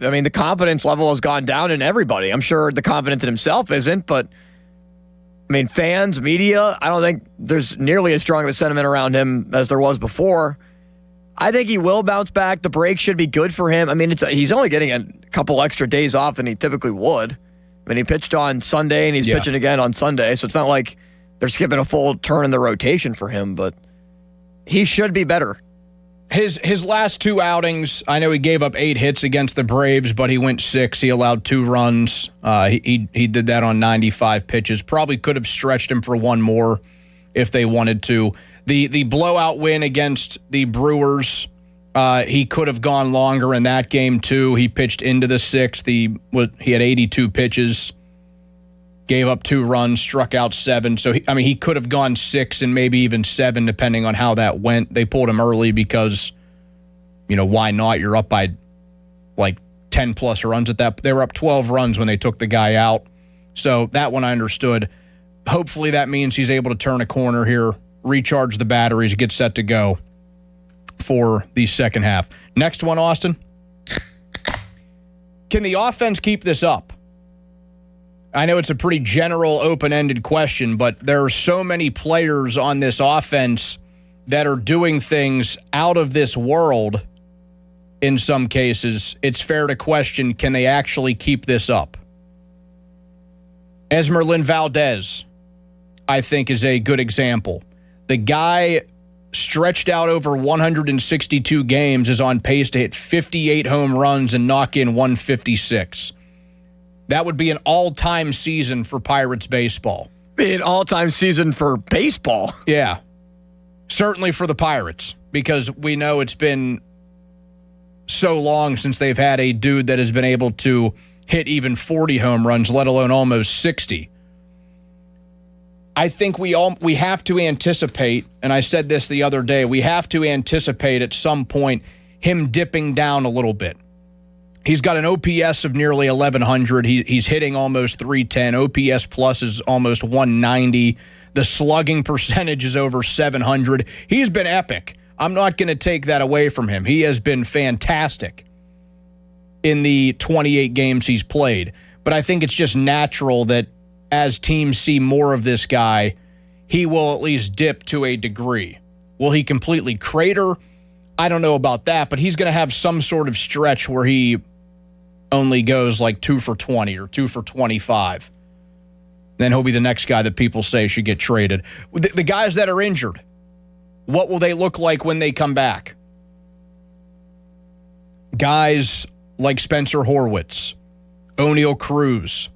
I mean, the confidence level has gone down in everybody. I'm sure the confidence in himself isn't, but I mean, fans, media, I don't think there's nearly as strong of a sentiment around him as there was before. I think he will bounce back. The break should be good for him. I mean, he's only getting a couple extra days off than he typically would. I mean, he pitched on Sunday, and he's pitching again on Sunday, so it's not like they're skipping a full turn in the rotation for him, but he should be better. His last 2 outings, I know he gave up 8 hits against the Braves, but he went 6. He allowed 2 runs. He did that on 95 pitches. Probably could have stretched him for 1 more if they wanted to. The blowout win against the Brewers, he could have gone longer in that game too. He pitched into the 6th. He had 82 pitches, gave up 2 runs, struck out 7. So, he could have gone 6 and maybe even 7 depending on how that went. They pulled him early because, why not? You're up by like 10-plus runs at that. They were up 12 runs when they took the guy out. So that one I understood. Hopefully that means he's able to turn a corner here, recharge the batteries, get set to go for the second half. Next one, Austin. Can the offense keep this up? I know it's a pretty general, open-ended question, but there are so many players on this offense that are doing things out of this world in some cases. It's fair to question, can they actually keep this up? Esmerlin Valdez, I think, is a good example. The guy stretched out over 162 games is on pace to hit 58 home runs and knock in 156. That would be an all-time season for Pirates baseball. Be an all-time season for baseball? Yeah. Certainly for the Pirates, because we know it's been so long since they've had a dude that has been able to hit even 40 home runs, let alone almost 60. I think we have to anticipate, and I said this the other day, we have to anticipate at some point him dipping down a little bit. He's got an OPS of nearly 1,100. He's hitting almost 310. OPS plus is almost 190. The slugging percentage is over 700. He's been epic. I'm not going to take that away from him. He has been fantastic in the 28 games he's played. But I think it's just natural that as teams see more of this guy, he will at least dip to a degree. Will he completely crater? I don't know about that, but he's going to have some sort of stretch where he only goes like 2 for 20 or 2 for 25. Then he'll be the next guy that people say should get traded. The guys that are injured, what will they look like when they come back? Guys like Spencer Horwitz, O'Neal Cruz,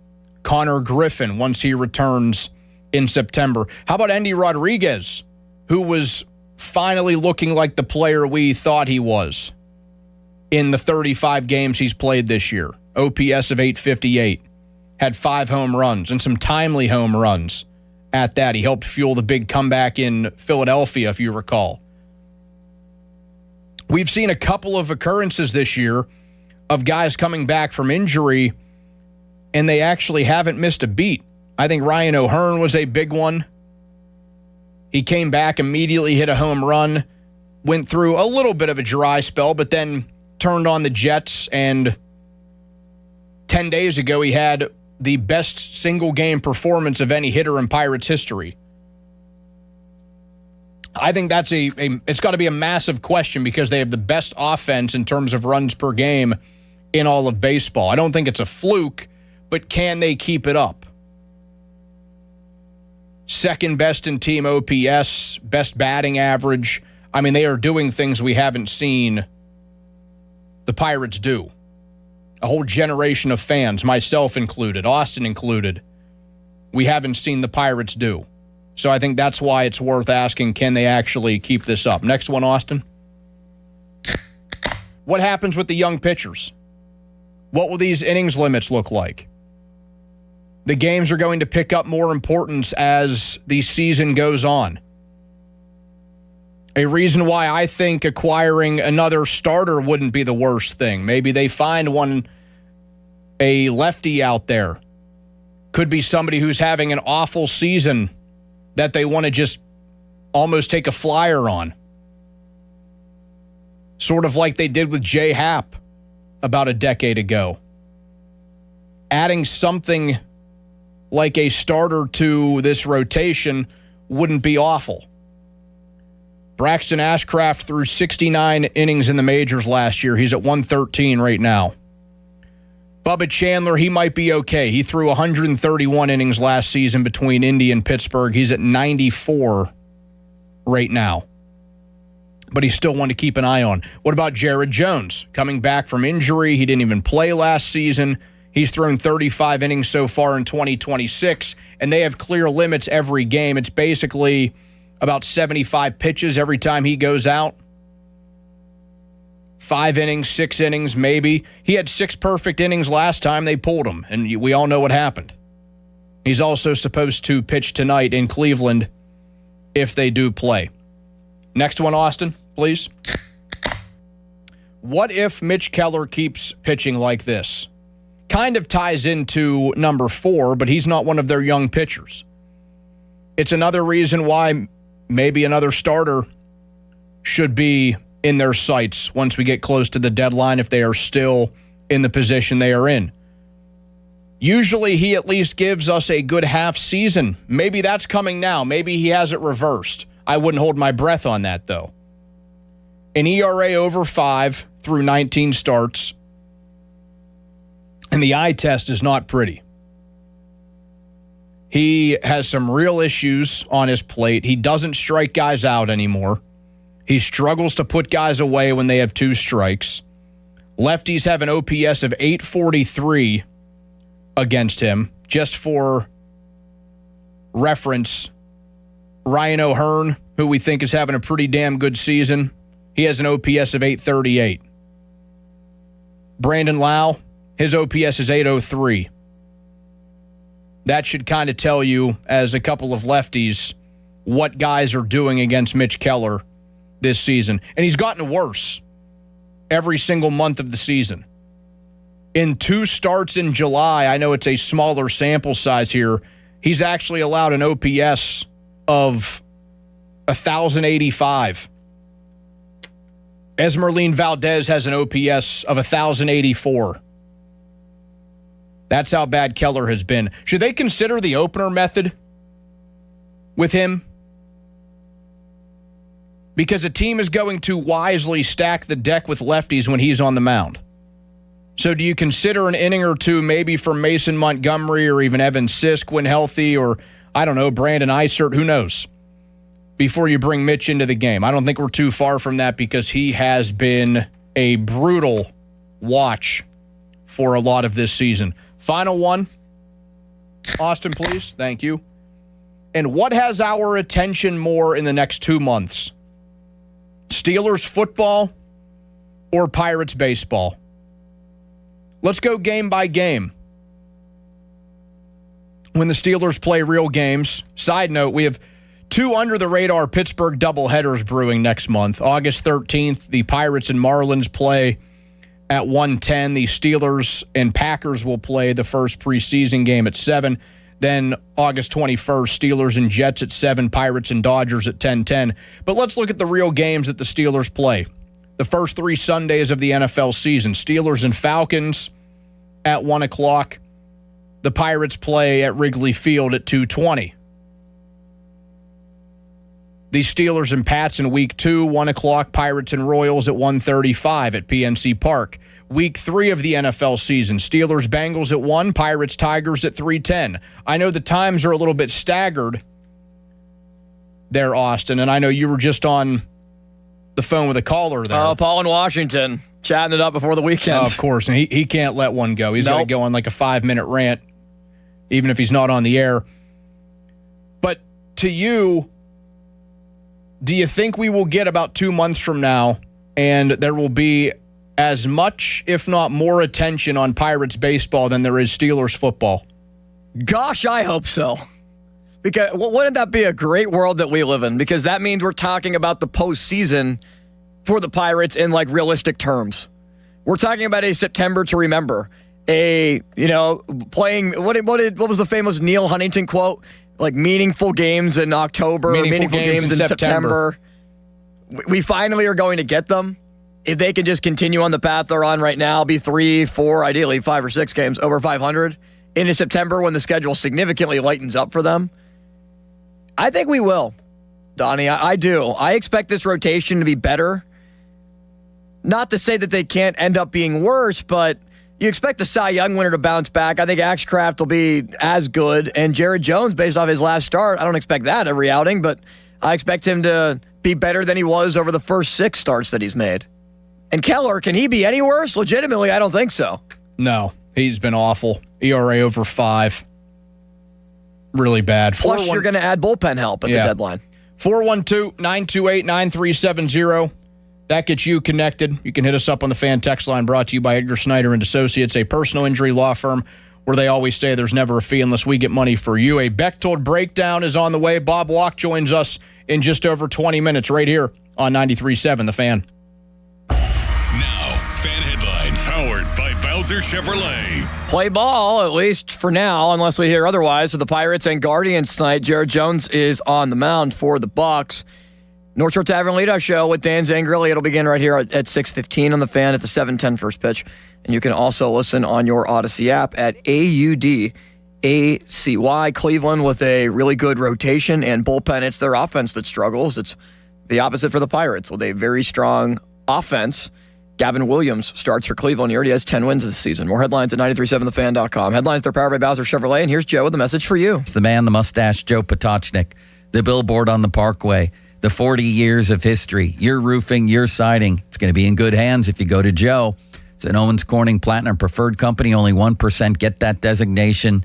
Connor Griffin once he returns in September. How about Andy Rodriguez, who was finally looking like the player we thought he was in the 35 games he's played this year? OPS of 858. Had 5 home runs and some timely home runs at that. He helped fuel the big comeback in Philadelphia, if you recall. We've seen a couple of occurrences this year of guys coming back from injury, and they actually haven't missed a beat. I think Ryan O'Hearn was a big one. He came back, immediately hit a home run, went through a little bit of a dry spell, but then turned on the Jets, and 10 days ago he had the best single-game performance of any hitter in Pirates history. I think that's it's got to be a massive question because they have the best offense in terms of runs per game in all of baseball. I don't think it's a fluke, but can they keep it up? Second best in team OPS, best batting average. I mean, they are doing things we haven't seen the Pirates do. A whole generation of fans, myself included, Austin included, we haven't seen the Pirates do. So I think that's why it's worth asking, can they actually keep this up? Next one, Austin. What happens with the young pitchers? What will these innings limits look like? The games are going to pick up more importance as the season goes on. A reason why I think acquiring another starter wouldn't be the worst thing. Maybe they find a lefty out there. Could be somebody who's having an awful season that they want to just almost take a flyer on. Sort of like they did with Jay Happ about a decade ago. Adding something like a starter to this rotation wouldn't be awful. Braxton Ashcraft threw 69 innings in the majors last year. He's at 113 right now. Bubba Chandler, he might be okay. He threw 131 innings last season between Indy and Pittsburgh. He's at 94 right now. But he's still one to keep an eye on. What about Jared Jones? Coming back from injury. He didn't even play last season. He's thrown 35 innings so far in 2026, and they have clear limits every game. It's basically about 75 pitches every time he goes out. 5 innings, 6 innings, maybe. He had 6 perfect innings last time they pulled him, and we all know what happened. He's also supposed to pitch tonight in Cleveland if they do play. Next one, Austin, please. What if Mitch Keller keeps pitching like this? Kind of ties into number 4, but he's not one of their young pitchers. It's another reason why maybe another starter should be in their sights once we get close to the deadline if they are still in the position they are in. Usually he at least gives us a good half season. Maybe that's coming now. Maybe he has it reversed. I wouldn't hold my breath on that, though. An ERA over 5 through 19 starts, and the eye test is not pretty. He has some real issues on his plate. He doesn't strike guys out anymore. He struggles to put guys away when they have 2 strikes. Lefties have an OPS of 843 against him. Just for reference, Ryan O'Hearn, who we think is having a pretty damn good season, he has an OPS of 838. Brandon Lau, His OPS is 803. That should kind of tell you, as a couple of lefties, what guys are doing against Mitch Keller this season. And he's gotten worse every single month of the season. In 2 starts in July, I know it's a smaller sample size here, he's actually allowed an OPS of 1,085. Esmeralyn Valdez has an OPS of 1,084. That's how bad Keller has been. Should they consider the opener method with him? Because a team is going to wisely stack the deck with lefties when he's on the mound. So do you consider an inning or two maybe from Mason Montgomery or even Evan Sisk when healthy, or, I don't know, Brandon Eisert, who knows, before you bring Mitch into the game? I don't think we're too far from that because he has been a brutal watch for a lot of this season. Final one. Austin, please. Thank you. And what has our attention more in the next 2 months? Steelers football or Pirates baseball? Let's go game by game. When the Steelers play real games, side note, we have 2 under-the-radar Pittsburgh doubleheaders brewing next month. August 13th, the Pirates and Marlins play at 1:10. The Steelers and Packers will play the first preseason game at 7. Then August 21st, Steelers and Jets at 7, Pirates and Dodgers at 10:10. But let's look at the real games that the Steelers play. The first 3 Sundays of the NFL season. Steelers and Falcons at 1 o'clock. The Pirates play at Wrigley Field at 2:20. The Steelers and Pats in Week 2, 1 o'clock. Pirates and Royals at 1:35 at PNC Park. Week 3 of the NFL season. Steelers Bengals at 1, Pirates Tigers at 3:10. I know the times are a little bit staggered there, Austin, and I know you were just on the phone with a caller there. Oh, Paul in Washington, chatting it up before the weekend. Of course, and he can't let one go. He's going to go on like a 5-minute rant, even if he's not on the air. But to you, do you think we will get about 2 months from now and there will be as much, if not more, attention on Pirates baseball than there is Steelers football? Gosh, I hope so. Because wouldn't that be a great world that we live in? Because that means we're talking about the postseason for the Pirates in like realistic terms. We're talking about a September to remember. Playing what was the famous Neil Huntington quote? Like meaningful games in October, meaningful games in September. We finally are going to get them. If they can just continue on the path they're on right now, be 3, 4, ideally 5 or 6 games over 500 into September when the schedule significantly lightens up for them. I think we will, Donnie. I do. I expect this rotation to be better. Not to say that they can't end up being worse, but you expect the Cy Young winner to bounce back. I think Ashcraft will be as good. And Jared Jones, based off his last start, I don't expect that every outing, but I expect him to be better than he was over the first 6 starts that he's made. And Keller, can he be any worse? Legitimately, I don't think so. No, he's been awful. ERA over 5. Really bad. Plus, you're going to add bullpen help at the deadline. 412-928-9370. That gets you connected. You can hit us up on the fan text line, brought to you by Edgar Snyder and Associates, a personal injury law firm where they always say there's never a fee unless we get money for you. A Bechtold breakdown is on the way. Bob Walk joins us in just over 20 minutes right here on 93.7 The Fan. Now, Fan Headlines, powered by Bowser Chevrolet. Play ball, at least for now, unless we hear otherwise. So the Pirates and Guardians tonight. Jared Jones is on the mound for the Bucs. North Shore Tavern Leadoff Show with Dan Zangrilli. It'll begin right here at 6:15 on the Fan at the 7:10 first pitch. And you can also listen on your Odyssey app at AUDACY. Cleveland with a really good rotation and bullpen. It's their offense that struggles. It's the opposite for the Pirates with a very strong offense. Gavin Williams starts for Cleveland. He already has 10 wins this season. More headlines at 937thefan.com. Headlines, they're powered by Bowser Chevrolet. And here's Joe with a message for you. It's the man, the mustache, Joe Potocznik. The billboard on the Parkway. The 40 years of history. Your roofing, your siding. It's going to be in good hands if you go to Joe. It's an Owens Corning Platinum Preferred Company. Only 1% get that designation.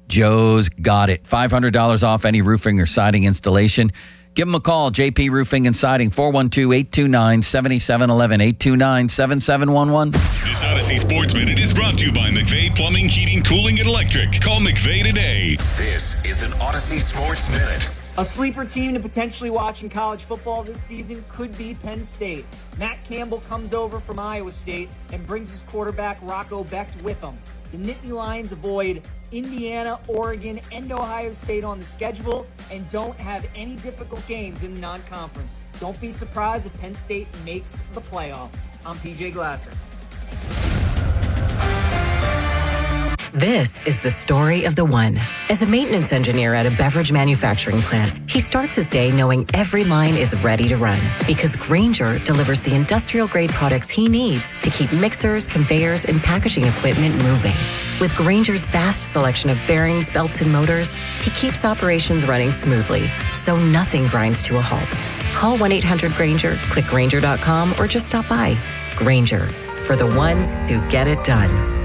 Joe's got it. $500 off any roofing or siding installation. Give them a call, JP Roofing and Siding, 412-829-7711, 829-7711. This Odyssey Sports Minute is brought to you by McVeigh Plumbing, Heating, Cooling, and Electric. Call McVeigh today. This is an Odyssey Sports Minute. A sleeper team to potentially watch in college football this season could be Penn State. Matt Campbell comes over from Iowa State and brings his quarterback Rocco Becht with him. The Nittany Lions avoid Indiana, Oregon, and Ohio State on the schedule and don't have any difficult games in the non-conference. Don't be surprised if Penn State makes the playoff. I'm PJ Glasser. This is the story of the one. As a maintenance engineer at a beverage manufacturing plant, he starts his day knowing every line is ready to run because Grainger delivers the industrial-grade products he needs to keep mixers, conveyors, and packaging equipment moving. With Grainger's vast selection of bearings, belts, and motors, he keeps operations running smoothly, so nothing grinds to a halt. Call 1-800-GRAINGER, click Grainger.com, or just stop by. Grainger, for the ones who get it done.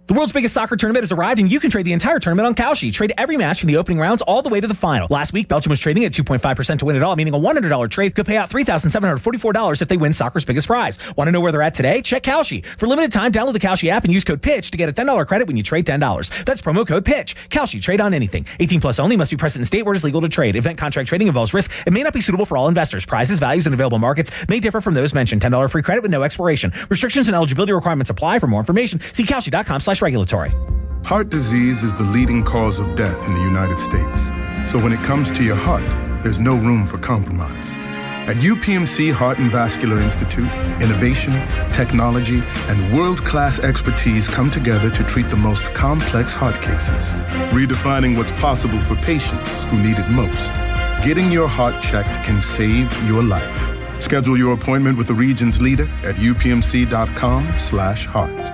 The world's biggest soccer tournament has arrived, and you can trade the entire tournament on Kalshi. Trade every match from the opening rounds all the way to the final. Last week, Belgium was trading at 2.5% to win it all, meaning a $100 trade could pay out $3,744 if they win soccer's biggest prize. Want to know where they're at today? Check Kalshi. For limited time, download the Kalshi app and use code PITCH to get a $10 credit when you trade $10. That's promo code PITCH. Kalshi. Trade on anything. 18 plus only. Must be present in state where it is legal to trade. Event contract trading involves risk and may not be suitable for all investors. Prizes, values, and available markets may differ from those mentioned. $10 free credit with no expiration. Restrictions and eligibility requirements apply. For more information, see Kalshi.com/regulatory. Heart disease is the leading cause of death in the United States. So when it comes to your heart, there's no room for compromise. At UPMC Heart and Vascular Institute, innovation, technology, and world-class expertise come together to treat the most complex heart cases, redefining what's possible for patients who need it most. Getting your heart checked can save your life. Schedule your appointment with the region's leader at upmc.com/heart.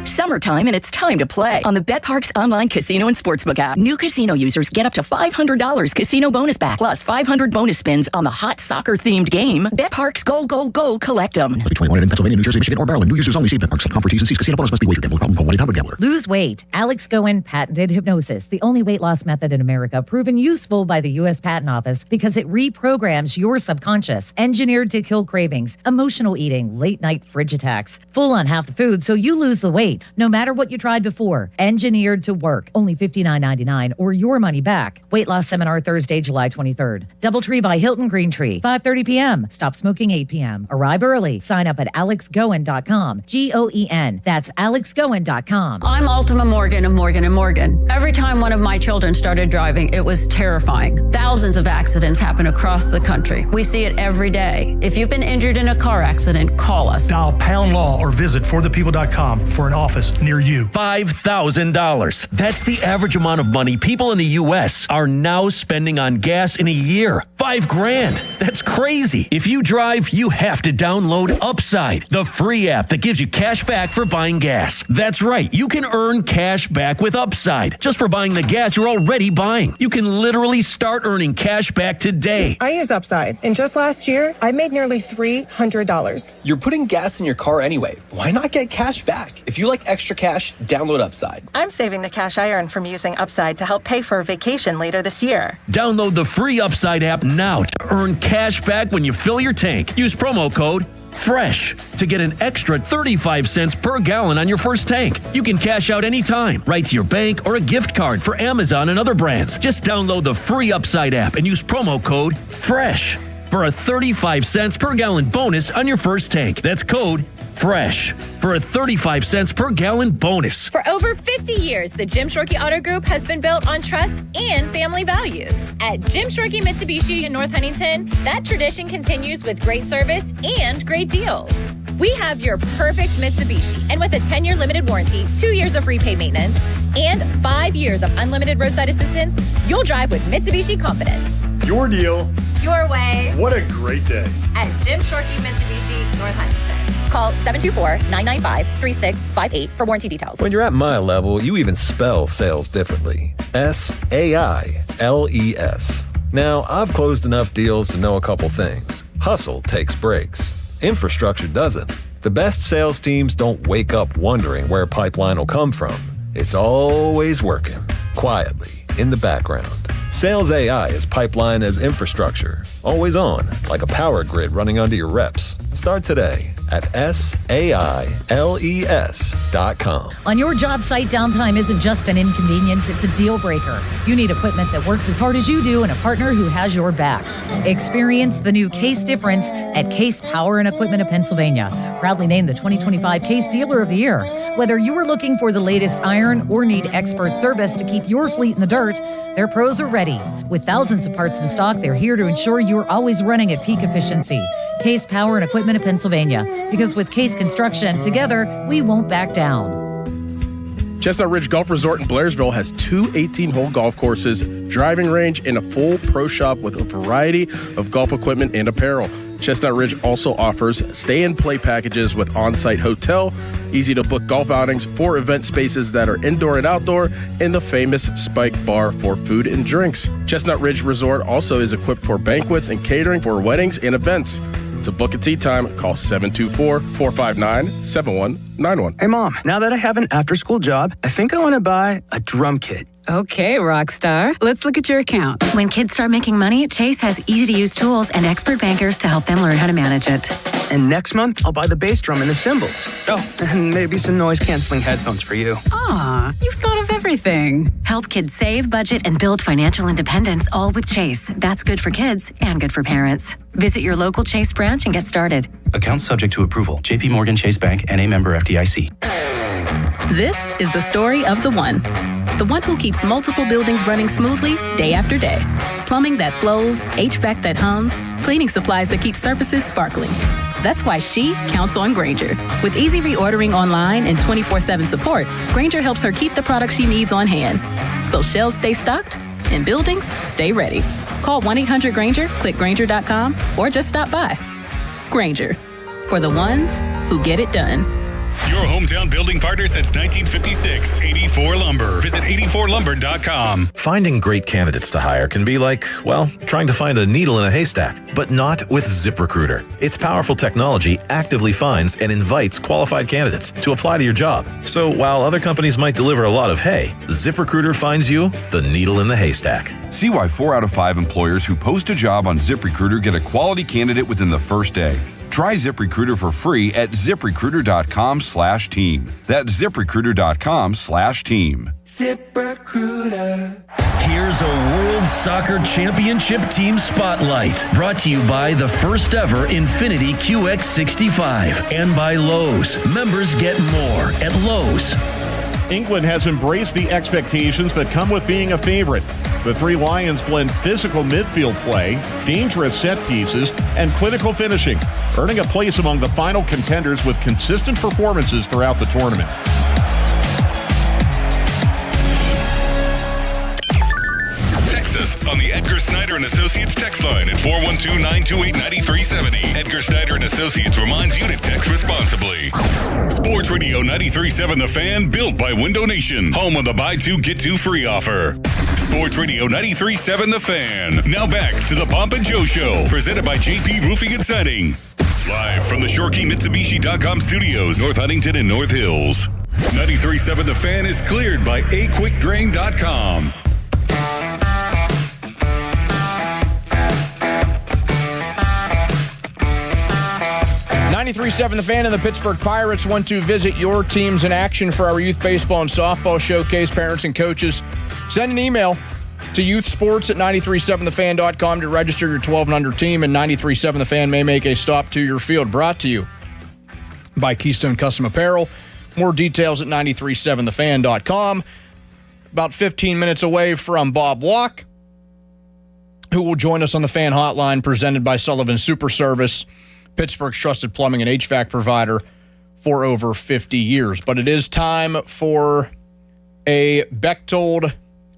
Summertime, and it's time to play on the BetParx online casino and sportsbook app. New casino users get up to $500 casino bonus back, plus 500 bonus spins on the hot soccer-themed game. BetParx Goal, Goal, Goal, collect them. 21 in Pennsylvania, New Jersey, Michigan, or Maryland. New users only. See BetParx.com for T's and C's. Casino bonus must be wagered. Gambling problem. Call 1-800-GAMBLER. Lose weight. Alex Goen patented hypnosis, the only weight loss method in America proven useful by the U.S. Patent Office because it reprograms your subconscious, engineered to kill cravings, emotional eating, late-night fridge attacks, full on half the food so you lose the weight. No matter what you tried before. Engineered to work. Only $59.99 or your money back. Weight loss seminar Thursday, July 23rd. Doubletree by Hilton Green Tree. 5:30 p.m. Stop smoking 8 p.m. Arrive early. Sign up at alexgoen.com. Goen. That's alexgoen.com. I'm Ultima Morgan of Morgan & Morgan. Every time one of my children started driving, it was terrifying. Thousands of accidents happen across the country. We see it every day. If you've been injured in a car accident, call us. Dial pound law or visit forthepeople.com for an office near you. $5,000. That's the average amount of money people in the U.S. are now spending on gas in a year. $5,000. That's crazy. If you drive, you have to download Upside, the free app that gives you cash back for buying gas. That's right. You can earn cash back with Upside just for buying the gas you're already buying. You can literally start earning cash back today. I use Upside, and just last year, I made nearly $300. You're putting gas in your car anyway. Why not get cash back? If you like extra cash, download Upside. I'm saving the cash I earn from using Upside to help pay for a vacation later this year. Download the free Upside app now to earn cash back when you fill your tank. Use promo code FRESH to get an extra 35 cents per gallon on your first tank. You can cash out anytime, right to your bank or a gift card for Amazon and other brands. Just download the free Upside app and use promo code FRESH for a 35 cents per gallon bonus on your first tank. That's code FRESH for a 35 cents per gallon bonus. For over 50 years, the Jim Shorkey Auto Group has been built on trust and family values. At Jim Shorkey Mitsubishi in North Huntington, that tradition continues with great service and great deals. We have your perfect Mitsubishi, and with a 10-year limited warranty, 2 years of free paid maintenance, and 5 years of unlimited roadside assistance, you'll drive with Mitsubishi confidence. Your deal. Your way. What a great day. At Jim Shorkey Mitsubishi, North Huntington. Call 724-995-3658 for warranty details. When you're at my level, you even spell sales differently. S-A-I-L-E-S. Now, I've closed enough deals to know a couple things. Hustle takes breaks. Infrastructure doesn't. The best sales teams don't wake up wondering where pipeline will come from. It's always working, quietly, in the background. Sales AI is pipeline as infrastructure, always on, like a power grid running under your reps. Start today at SAILES.com. On your job site, downtime isn't just an inconvenience, it's a deal breaker. You need equipment that works as hard as you do and a partner who has your back. Experience the new Case difference at Case Power and Equipment of Pennsylvania. Proudly named the 2025 Case Dealer of the Year. Whether you are looking for the latest iron or need expert service to keep your fleet in the dirt, their pros are ready. With thousands of parts in stock, they're here to ensure you're always running at peak efficiency. Case Power and Equipment of Pennsylvania. Because with Case Construction, together, we won't back down. Chestnut Ridge Golf Resort in Blairsville has 2 18-hole golf courses, driving range, and a full pro shop with a variety of golf equipment and apparel. Chestnut Ridge also offers stay-and-play packages with on-site hotel, easy-to-book golf outings, 4 event spaces that are indoor and outdoor, and the famous Spike Bar for food and drinks. Chestnut Ridge Resort also is equipped for banquets and catering for weddings and events. To book a tee time, call 724-459-7191. Hey, Mom, now that I have an after-school job, I think I want to buy a drum kit. Okay, Rockstar. Let's look at your account. When kids start making money, Chase has easy-to-use tools and expert bankers to help them learn how to manage it. And next month, I'll buy the bass drum and the cymbals. Oh, and maybe some noise-canceling headphones for you. Aw, you've thought of everything. Help kids save, budget, and build financial independence, all with Chase. That's good for kids and good for parents. Visit your local Chase branch and get started. Account subject to approval. JP Morgan Chase Bank, N.A. member FDIC. This is the story of the one who keeps multiple buildings running smoothly day after day. Plumbing that flows, HVAC that hums, cleaning supplies that keep surfaces sparkling. That's why she counts on Grainger. With easy reordering online and 24/7 support, Grainger helps her keep the products she needs on hand. So shelves stay stocked and buildings stay ready. Call 1-800-GRAINGER, click Grainger.com, or just stop by. Grainger, for the ones who get it done. Your hometown building partner since 1956, 84 Lumber. Visit 84lumber.com. Finding great candidates to hire can be like, well, trying to find a needle in a haystack, but not with ZipRecruiter. Its powerful technology actively finds and invites qualified candidates to apply to your job. So while other companies might deliver a lot of hay, ZipRecruiter finds you the needle in the haystack. See why 4 out of 5 employers who post a job on ZipRecruiter get a quality candidate within the first day. Try ZipRecruiter for free at ZipRecruiter.com/team. That's ZipRecruiter.com/team. ZipRecruiter. Here's a World Soccer Championship Team Spotlight, brought to you by the first ever Infiniti QX65 and by Lowe's. Members get more at Lowe's. England has embraced the expectations that come with being a favorite. The Three Lions blend physical midfield play, dangerous set pieces, and clinical finishing, earning a place among the final contenders with consistent performances throughout the tournament. Text us on the Edgar Snyder and Associates text line at 412-928-9370. Edgar Snyder and Associates reminds you to text responsibly. Sports Radio 93.7 The Fan, built by Window Nation, home of the buy two, get two free offer. Sports Radio 93.7 The Fan. Now back to the Pomp and Joe Show, presented by JP Roofing and Siding. Live from the ShoreKeyMitsubishi.com studios, North Huntington and North Hills. 93.7 The Fan is cleared by AQuickDrain.com. 93.7 The Fan and the Pittsburgh Pirates want to visit your teams in action for our youth baseball and softball showcase. Parents and coaches, send an email to youthsports@937thefan.com to register your 12 and under team, and 93.7 The Fan may make a stop to your field. Brought to you by Keystone Custom Apparel. More details at 937thefan.com. About 15 minutes away from Bob Walk, who will join us on the Fan Hotline, presented by Sullivan Super Service, Pittsburgh's trusted plumbing and HVAC provider for over 50 years. But it is time for a Bechtold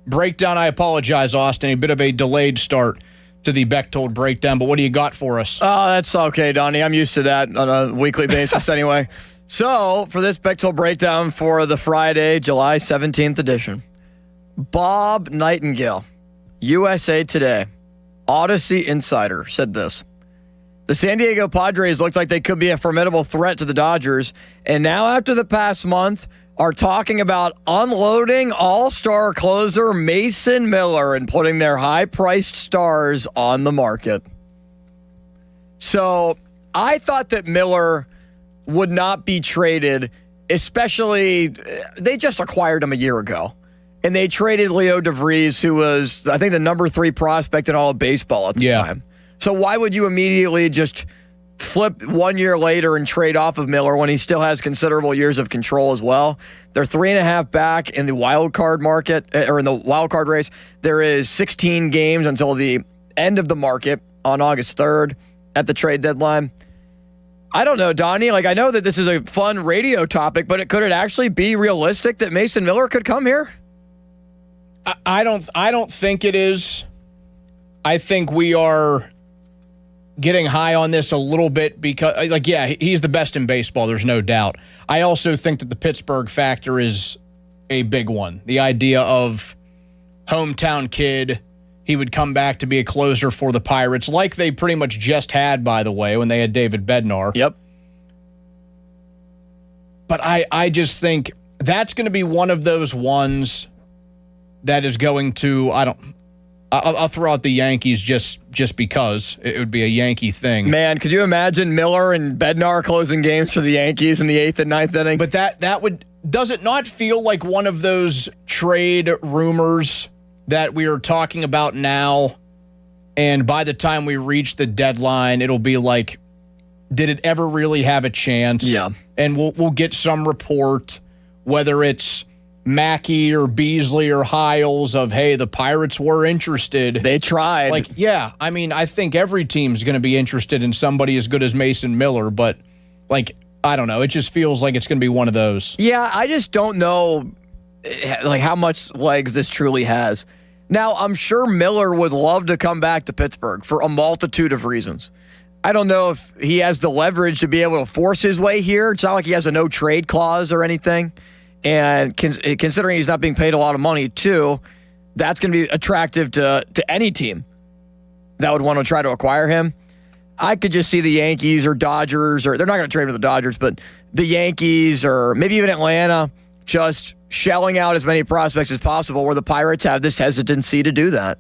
breakdown. I apologize, Austin. A bit of a delayed start to the Bechtold breakdown, but what do you got for us? Oh, that's okay, Donnie. I'm used to that on a weekly basis anyway. So, for this Bechtold breakdown for the Friday, July 17th edition, Bob Nightingale, USA Today, Odyssey Insider, said this. The San Diego Padres looked like they could be a formidable threat to the Dodgers, and now after the past month, are talking about unloading all-star closer Mason Miller and putting their high-priced stars on the market. So I thought that Miller would not be traded, especially they just acquired him a year ago. And they traded Leo DeVries, who was, I think, the number 3 prospect in all of baseball at the time. So why would you immediately just flip 1 year later and trade off of Miller when he still has considerable years of control as well? They're 3.5 back in the wild card market, or in the wild card race. There is 16 games until the end of the market on August 3rd at the trade deadline. I don't know, Donnie. Like, I know that this is a fun radio topic, but could it actually be realistic that Mason Miller could come here? I don't think it is. I think we are getting high on this a little bit because, like, yeah, he's the best in baseball. There's no doubt. I also think that the Pittsburgh factor is a big one. The idea of hometown kid, he would come back to be a closer for the Pirates, like they pretty much just had, by the way, when they had David Bednar. Yep. But I just think that's going to be one of those ones that is going to, I'll throw out the Yankees just because it would be a Yankee thing. Man, could you imagine Miller and Bednar closing games for the Yankees in the 8th and 9th inning? But that would, does it not feel like one of those trade rumors that we are talking about now, and by the time we reach the deadline, it'll be like, did it ever really have a chance? Yeah. And we'll get some report, whether it's Mackey or Beasley or Hiles, of, hey, the Pirates were interested. They tried. Like, yeah, I mean, I think every team's going to be interested in somebody as good as Mason Miller, but, like, I don't know. It just feels like it's going to be one of those. Yeah, I just don't know, like, how much legs this truly has. Now, I'm sure Miller would love to come back to Pittsburgh for a multitude of reasons. I don't know if he has the leverage to be able to force his way here. It's not like he has a no-trade clause or anything. And considering he's not being paid a lot of money, too, that's going to be attractive to any team that would want to try to acquire him. I could just see the Yankees or Dodgers, or they're not going to trade with the Dodgers, but the Yankees or maybe even Atlanta just shelling out as many prospects as possible, where the Pirates have this hesitancy to do that.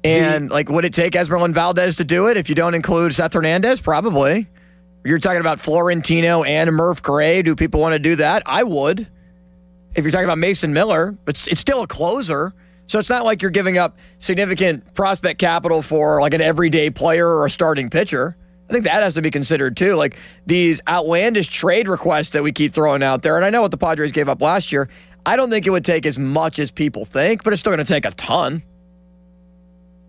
And, would it take Esmeralda Valdez to do it if you don't include Seth Hernandez? Probably. You're talking about Florentino and Murph Gray. Do people want to do that? I would. If you're talking about Mason Miller, but it's still a closer. So it's not like you're giving up significant prospect capital for like an everyday player or a starting pitcher. I think that has to be considered too. Like these outlandish trade requests that we keep throwing out there. And I know what the Padres gave up last year. I don't think it would take as much as people think, but it's still going to take a ton.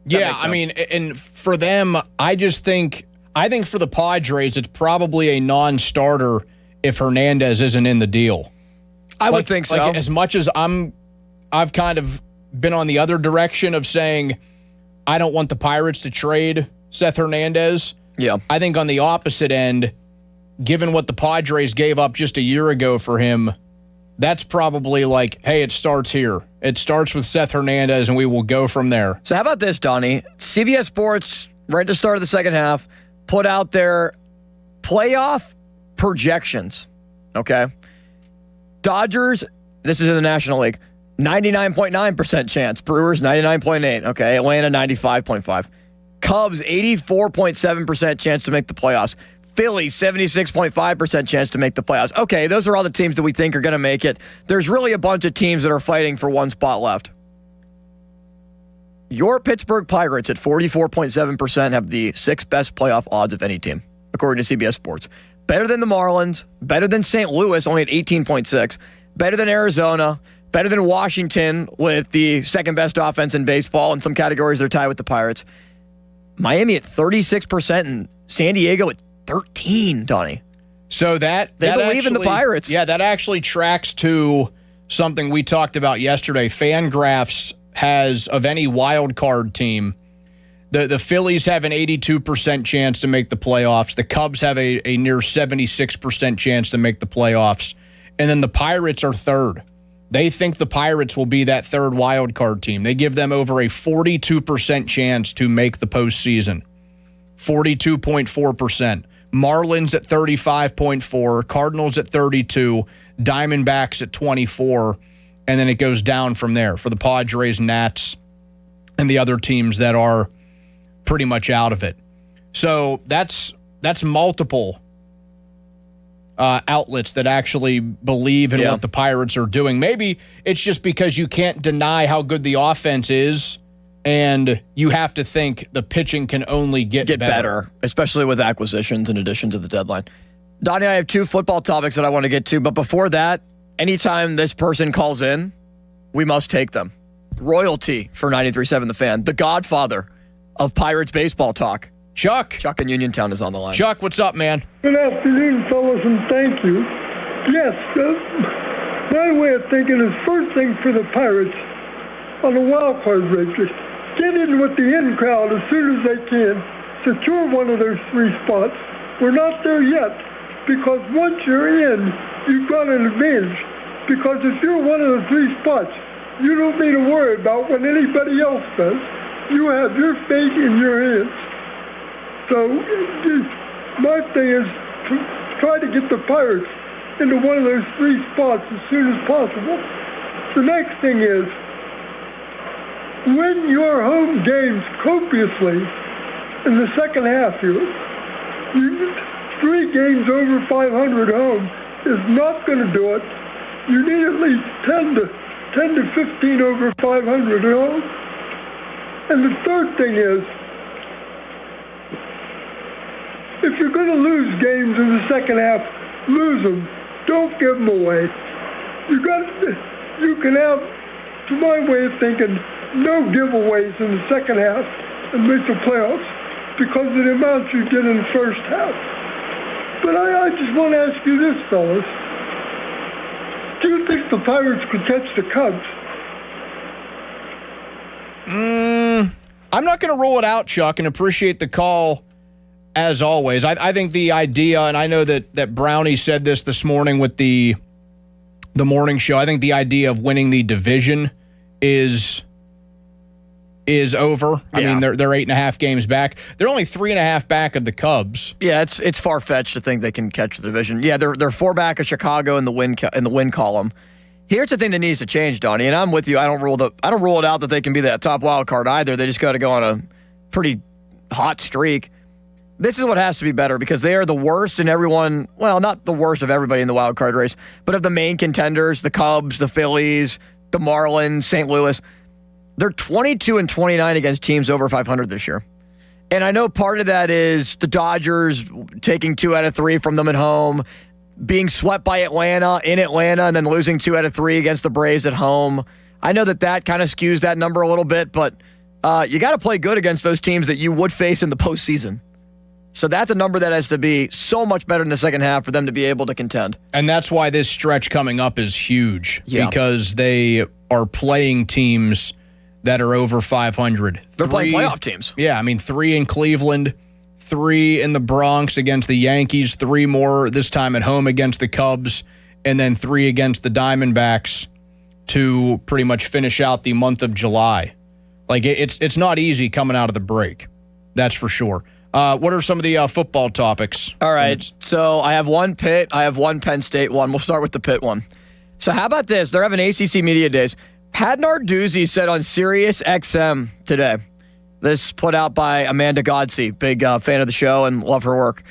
Yeah, I mean, and for them, I think for the Padres, it's probably a non-starter if Hernandez isn't in the deal. I would think so. Like, as much as I've kind of been on the other direction of saying I don't want the Pirates to trade Seth Hernandez. Yeah. I think on the opposite end, given what the Padres gave up just a year ago for him, that's probably like, hey, it starts here. It starts with Seth Hernandez, and we will go from there. So how about this, Donnie? CBS Sports, right at the start of the second half, put out their playoff projections, okay? Dodgers, this is in the National League, 99.9% chance. Brewers, 99.8%, okay? Atlanta, 95.5%. Cubs, 84.7% chance to make the playoffs. Phillies, 76.5% chance to make the playoffs. Okay, those are all the teams that we think are going to make it. There's really a bunch of teams that are fighting for one spot left. Your Pittsburgh Pirates at 44.7% have the sixth best playoff odds of any team, according to CBS Sports. Better than the Marlins, better than St. Louis, only at 18.6%, better than Arizona, better than Washington with the second best offense in baseball. In some categories, they're tied with the Pirates. Miami at 36% and San Diego at 13%, Donnie. So they believe in the Pirates. Yeah, that actually tracks to something we talked about yesterday. Fangraphs has, of any wild card team, the Phillies have an 82% chance to make the playoffs. The Cubs have a near 76% chance to make the playoffs. And then the Pirates are third. They think the Pirates will be that third wild card team. They give them over a 42% chance to make the postseason. 42.4%. Marlins at 35.4%, Cardinals at 32%, Diamondbacks at 24, and then it goes down from there for the Padres, Nats, and the other teams that are pretty much out of it. So that's multiple outlets that actually believe in what the Pirates are doing. Maybe it's just because you can't deny how good the offense is, and you have to think the pitching can only get better, especially with acquisitions in addition to the deadline. Donnie, I have 2 football topics that I want to get to, but before that, anytime this person calls in, we must take them. Royalty for 93.7 The Fan, the godfather of Pirates baseball talk. Chuck in Uniontown is on the line. Chuck, what's up, man? Good afternoon, fellas, and thank you. Yes, my way of thinking is first thing for the Pirates on the wild card race, just get in with the in crowd as soon as they can, secure one of those 3 spots. We're not there yet, because once you're in, you've got an advantage. Because if you're one of the 3 spots, you don't need to worry about what anybody else does. You have your fate in your hands. So my thing is to try to get the Pirates into one of those 3 spots as soon as possible. The next thing is win your home games copiously in the second half here. 3 games over 500 home is not going to do it. You need at least 10 to 15 over 500 home. And the third thing is, if you're going to lose games in the second half, lose them. Don't give them away. You can have, to my way of thinking, no giveaways in the second half and make the playoffs because of the amounts you did in the first half. But I just want to ask you this, fellas. Do you think the Pirates could catch the Cubs? I'm not going to rule it out, Chuck, and appreciate the call as always. I think the idea, and I know that Brownie said this morning with the morning show, I think the idea of winning the division is over. I mean, they're 8.5 games back. They're only 3.5 back of the Cubs. Yeah, it's far-fetched to think they can catch the division. Yeah, they're 4 back of Chicago in the win column. Here's the thing that needs to change, Donnie, and I'm with you. I don't rule it out that they can be that top wild card either. They just got to go on a pretty hot streak. This is what has to be better because they are the worst in everyone. Well, not the worst of everybody in the wild card race, but of the main contenders, the Cubs, the Phillies, the Marlins, St. Louis. They're 22-29 against teams over 500 this year. And I know part of that is the Dodgers taking 2 out of 3 from them at home, being swept by Atlanta in Atlanta, and then losing 2 out of 3 against the Braves at home. I know that kind of skews that number a little bit, but you got to play good against those teams that you would face in the postseason. So that's a number that has to be so much better in the second half for them to be able to contend. And that's why this stretch coming up is huge, because they are playing teams that are over 500. They're playing playoff teams. Yeah, I mean, 3 in Cleveland, 3 in the Bronx against the Yankees, 3 more this time at home against the Cubs, and then 3 against the Diamondbacks to pretty much finish out the month of July. Like, it's not easy coming out of the break. That's for sure. What are some of the football topics? All right, so I have 1 Pitt, I have 1 Penn State one. We'll start with the Pitt one. So how about this? They're having ACC Media Days. Pat Narduzzi said on Sirius XM today, this put out by Amanda Godsey, big fan of the show and love her work.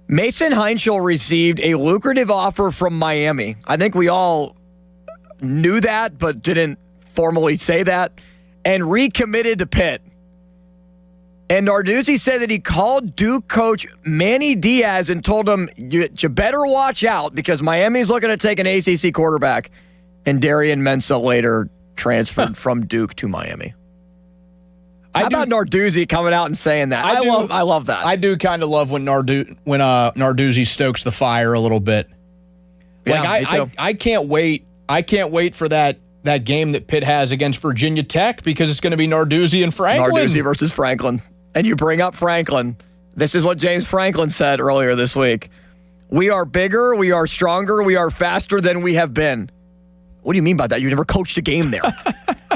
Mason Heinschel received a lucrative offer from Miami. I think we all knew that, but didn't formally say that, and recommitted to Pitt. And Narduzzi said that he called Duke coach Manny Diaz and told him, you better watch out because Miami's looking to take an ACC quarterback. And Darian Mensah later transferred from Duke to Miami. How about Narduzzi coming out and saying that? I love that. I do kind of love when Narduzzi stokes the fire a little bit. Yeah, I can't wait. I can't wait for that game that Pitt has against Virginia Tech because it's going to be Narduzzi and Franklin. Narduzzi versus Franklin. And you bring up Franklin. This is what James Franklin said earlier this week. We are bigger, we are stronger, we are faster than we have been. What do you mean by that? You never coached a game there.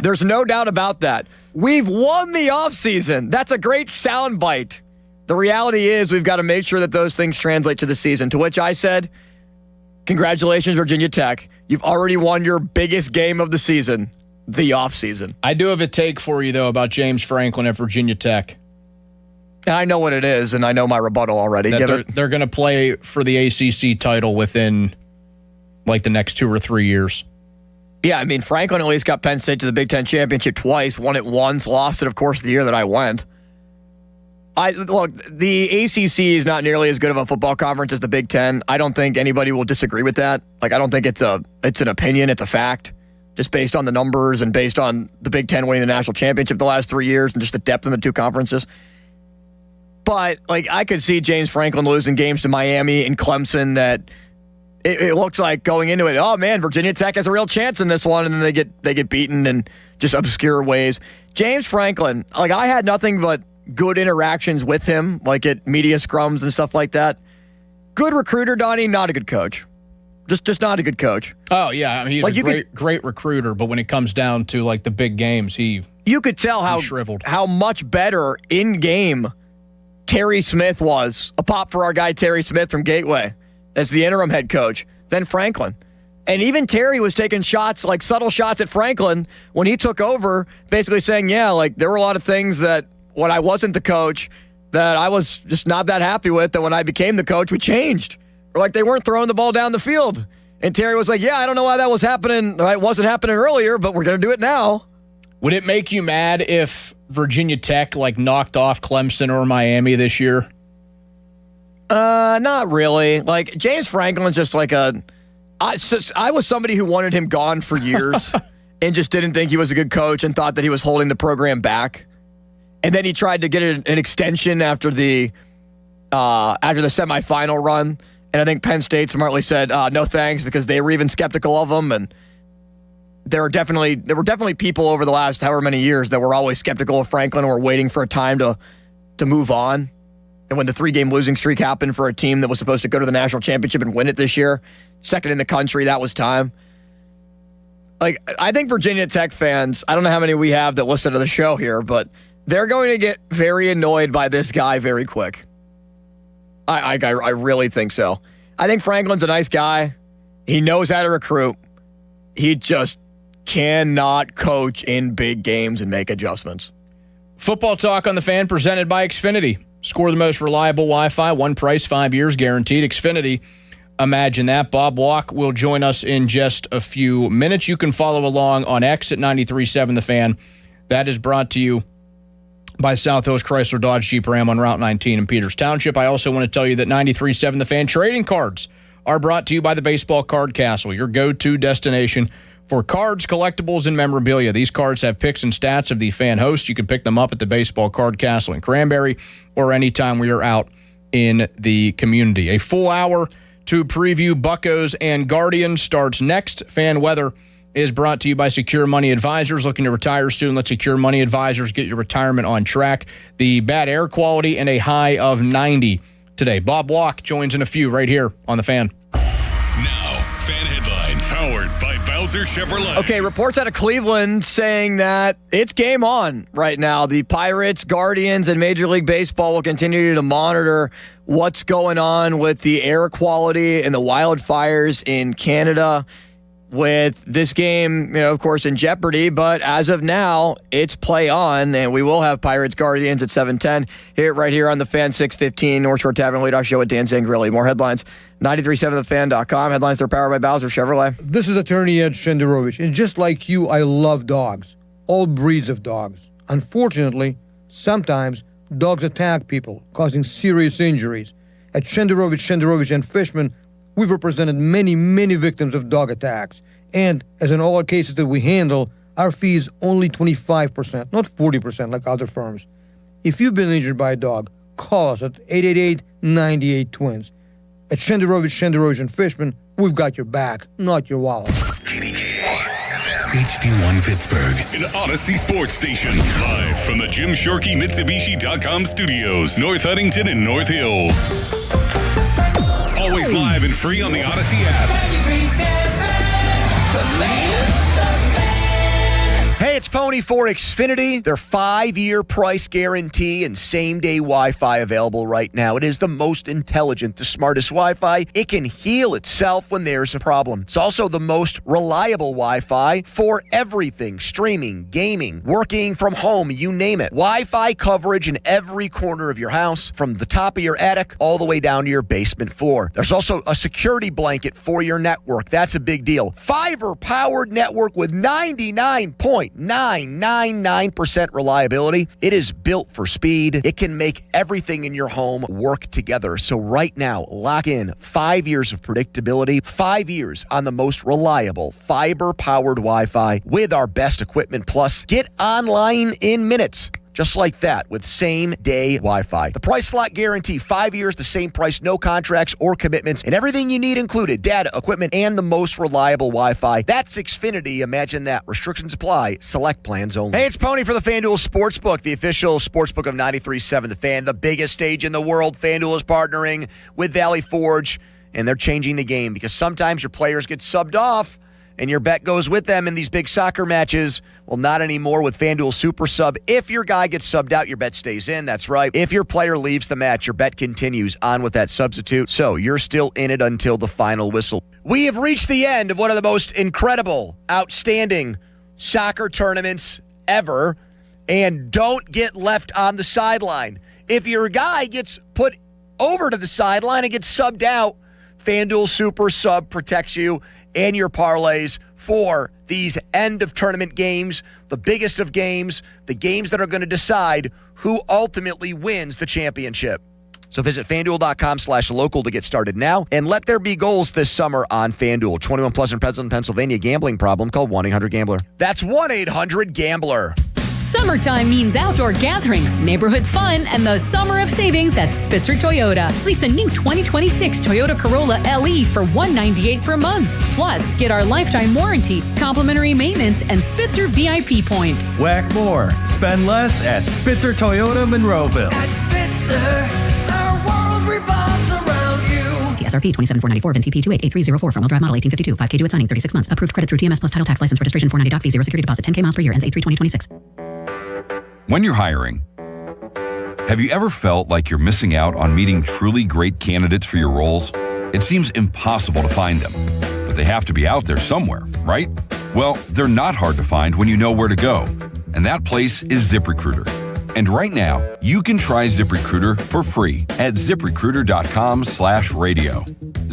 There's no doubt about that. We've won the offseason. That's a great soundbite. The reality is we've got to make sure that those things translate to the season, to which I said, Congratulations, Virginia Tech. You've already won your biggest game of the season, the offseason. I do have a take for you, though, about James Franklin at Virginia Tech. And I know what it is, and I know my rebuttal already. They're going to play for the ACC title within, like, the next 2 or 3 years. Yeah, I mean, Franklin at least got Penn State to the Big Ten championship twice, won it once, lost it, of course, the year that I went. Look, the ACC is not nearly as good of a football conference as the Big Ten. I don't think anybody will disagree with that. Like, I don't think it's an opinion, it's a fact, just based on the numbers and based on the Big Ten winning the national championship the last 3 years and just the depth in the two conferences. But, like, I could see James Franklin losing games to Miami and Clemson that it looks like going into it, oh, man, Virginia Tech has a real chance in this one, and then they get beaten in just obscure ways. James Franklin, like, I had nothing but good interactions with him, like at media scrums and stuff like that. Good recruiter, Donnie, not a good coach. Just not a good coach. Oh, yeah, I mean, he's like great recruiter, but when it comes down to, like, the big games, you could tell how much better in-game Terry Smith was, a pop for our guy Terry Smith from Gateway, as the interim head coach, than Franklin. And even Terry was taking shots, like subtle shots at Franklin when he took over, basically saying, yeah, like there were a lot of things that when I wasn't the coach that I was just not that happy with, that when I became the coach, we changed. Or like they weren't throwing the ball down the field. And Terry was like, yeah, I don't know why that was happening. It wasn't happening earlier, but we're going to do it now. Would it make you mad if Virginia Tech like knocked off Clemson or Miami this year? Not really. Like James Franklin's just like I was somebody who wanted him gone for years and just didn't think he was a good coach and thought that he was holding the program back. And then he tried to get an extension after the semifinal run. And I think Penn State smartly said, no thanks, because they were even skeptical of him. And there were definitely people over the last however many years that were always skeptical of Franklin and were waiting for a time to move on. And when the 3-game losing streak happened for a team that was supposed to go to the national championship and win it this year, second in the country, that was time. Like, I think Virginia Tech fans, I don't know how many we have that listen to the show here, but they're going to get very annoyed by this guy very quick. I really think so. I think Franklin's a nice guy. He knows how to recruit. He just cannot coach in big games and make adjustments. Football Talk on the Fan presented by Xfinity. Score the most reliable Wi-Fi, one price, 5 years guaranteed. Xfinity, imagine that. Bob Walk will join us in just a few minutes. You can follow along on X at 93.7 The Fan. That is brought to you by South Hills Chrysler Dodge Jeep Ram on Route 19 in Peters Township. I also want to tell you that 93.7 The Fan trading cards are brought to you by the Baseball Card Castle, your go-to destination for cards, collectibles, and memorabilia. These cards have pics and stats of the fan host. You can pick them up at the Baseball Card Castle in Cranberry or anytime we are out in the community. A full hour to preview Buccos and Guardians starts next. Fan weather is brought to you by Secure Money Advisors. Looking to retire soon? Let Secure Money Advisors get your retirement on track. The bad air quality and a high of 90 today. Bob Walk joins in a few right here on The Fan. Now, Fan Headlines, powered by Bowser Chevrolet. Okay, reports out of Cleveland saying that it's game on right now. The Pirates, Guardians, and Major League Baseball will continue to monitor what's going on with the air quality and the wildfires in Canada, with this game, of course, in jeopardy. But as of now, it's play on, and we will have Pirates Guardians at 7:10 right here on the Fan 615 North Shore Tavern Leadoff Show with Dan Zangrilli. More headlines, 937thefan.com. Headlines are powered by Bowser Chevrolet. This is attorney Ed Shenderovich, and just like you, I love dogs, all breeds of dogs. Unfortunately, sometimes dogs attack people, causing serious injuries. At Shenderovich, and Fishman, we've represented many, many victims of dog attacks. And as in all our cases that we handle, our fee is only 25%, not 40% like other firms. If you've been injured by a dog, call us at 888-98-TWINS. At Shenderovich, and Fishman, we've got your back, not your wallet. HD1 Pittsburgh, an Odyssey sports station, live from the Jim Shorkey Mitsubishi.com studios, North Huntington and North Hills. Always live and free on the Odyssey app. Hey, it's Pony for Xfinity. Their 5-year price guarantee and same-day Wi-Fi available right now. It is the most intelligent, the smartest Wi-Fi. It can heal itself when there's a problem. It's also the most reliable Wi-Fi for everything. Streaming, gaming, working from home, you name it. Wi-Fi coverage in every corner of your house, from the top of your attic all the way down to your basement floor. There's also a security blanket for your network. That's a big deal. Fiber-powered network with 99.999% reliability. It is built for speed. It can make everything in your home work together. So right now, lock in 5 years of predictability, 5 years on the most reliable fiber-powered Wi-Fi with our best equipment. Plus, get online in minutes. Just like that, with same-day Wi-Fi. The price slot guarantee, 5 years, the same price, no contracts or commitments, and everything you need included, data, equipment, and the most reliable Wi-Fi. That's Xfinity. Imagine that. Restrictions apply. Select plans only. Hey, it's Pony for the FanDuel Sportsbook, the official sportsbook of 93.7 The Fan, the biggest stage in the world. FanDuel is partnering with Valley Forge, and they're changing the game because sometimes your players get subbed off, and your bet goes with them in these big soccer matches. Well, not anymore with FanDuel Super Sub. If your guy gets subbed out, your bet stays in. That's right. If your player leaves the match, your bet continues on with that substitute. So you're still in it until the final whistle. We have reached the end of one of the most incredible, outstanding soccer tournaments ever. And don't get left on the sideline. If your guy gets put over to the sideline and gets subbed out, FanDuel Super Sub protects you and your parlays for these end-of-tournament games, the biggest of games, the games that are going to decide who ultimately wins the championship. So visit FanDuel.com/local to get started now, and let there be goals this summer on FanDuel. 21 plus in Pleasanton, Pennsylvania. Gambling problem? Call 1-800-GAMBLER. That's 1-800-GAMBLER. Summertime means outdoor gatherings, neighborhood fun, and the summer of savings at Spitzer Toyota. Lease a new 2026 Toyota Corolla LE for $198 per month. Plus, get our lifetime warranty, complimentary maintenance, and Spitzer VIP points. Whack more. Spend less at Spitzer Toyota Monroeville. At Spitzer, our world revolves around you. TSRP 27494 VIN TP 288304 front-wheel drive model 1852 5K due at signing 36 months. Approved credit through TMS plus title tax license registration 490 doc fee 0 security deposit 10K miles per year ends 8/3/2026. When you're hiring, have you ever felt like you're missing out on meeting truly great candidates for your roles? It seems impossible to find them, but they have to be out there somewhere, right? Well, they're not hard to find when you know where to go, and that place is ZipRecruiter. And right now, you can try ZipRecruiter for free at ZipRecruiter.com/radio.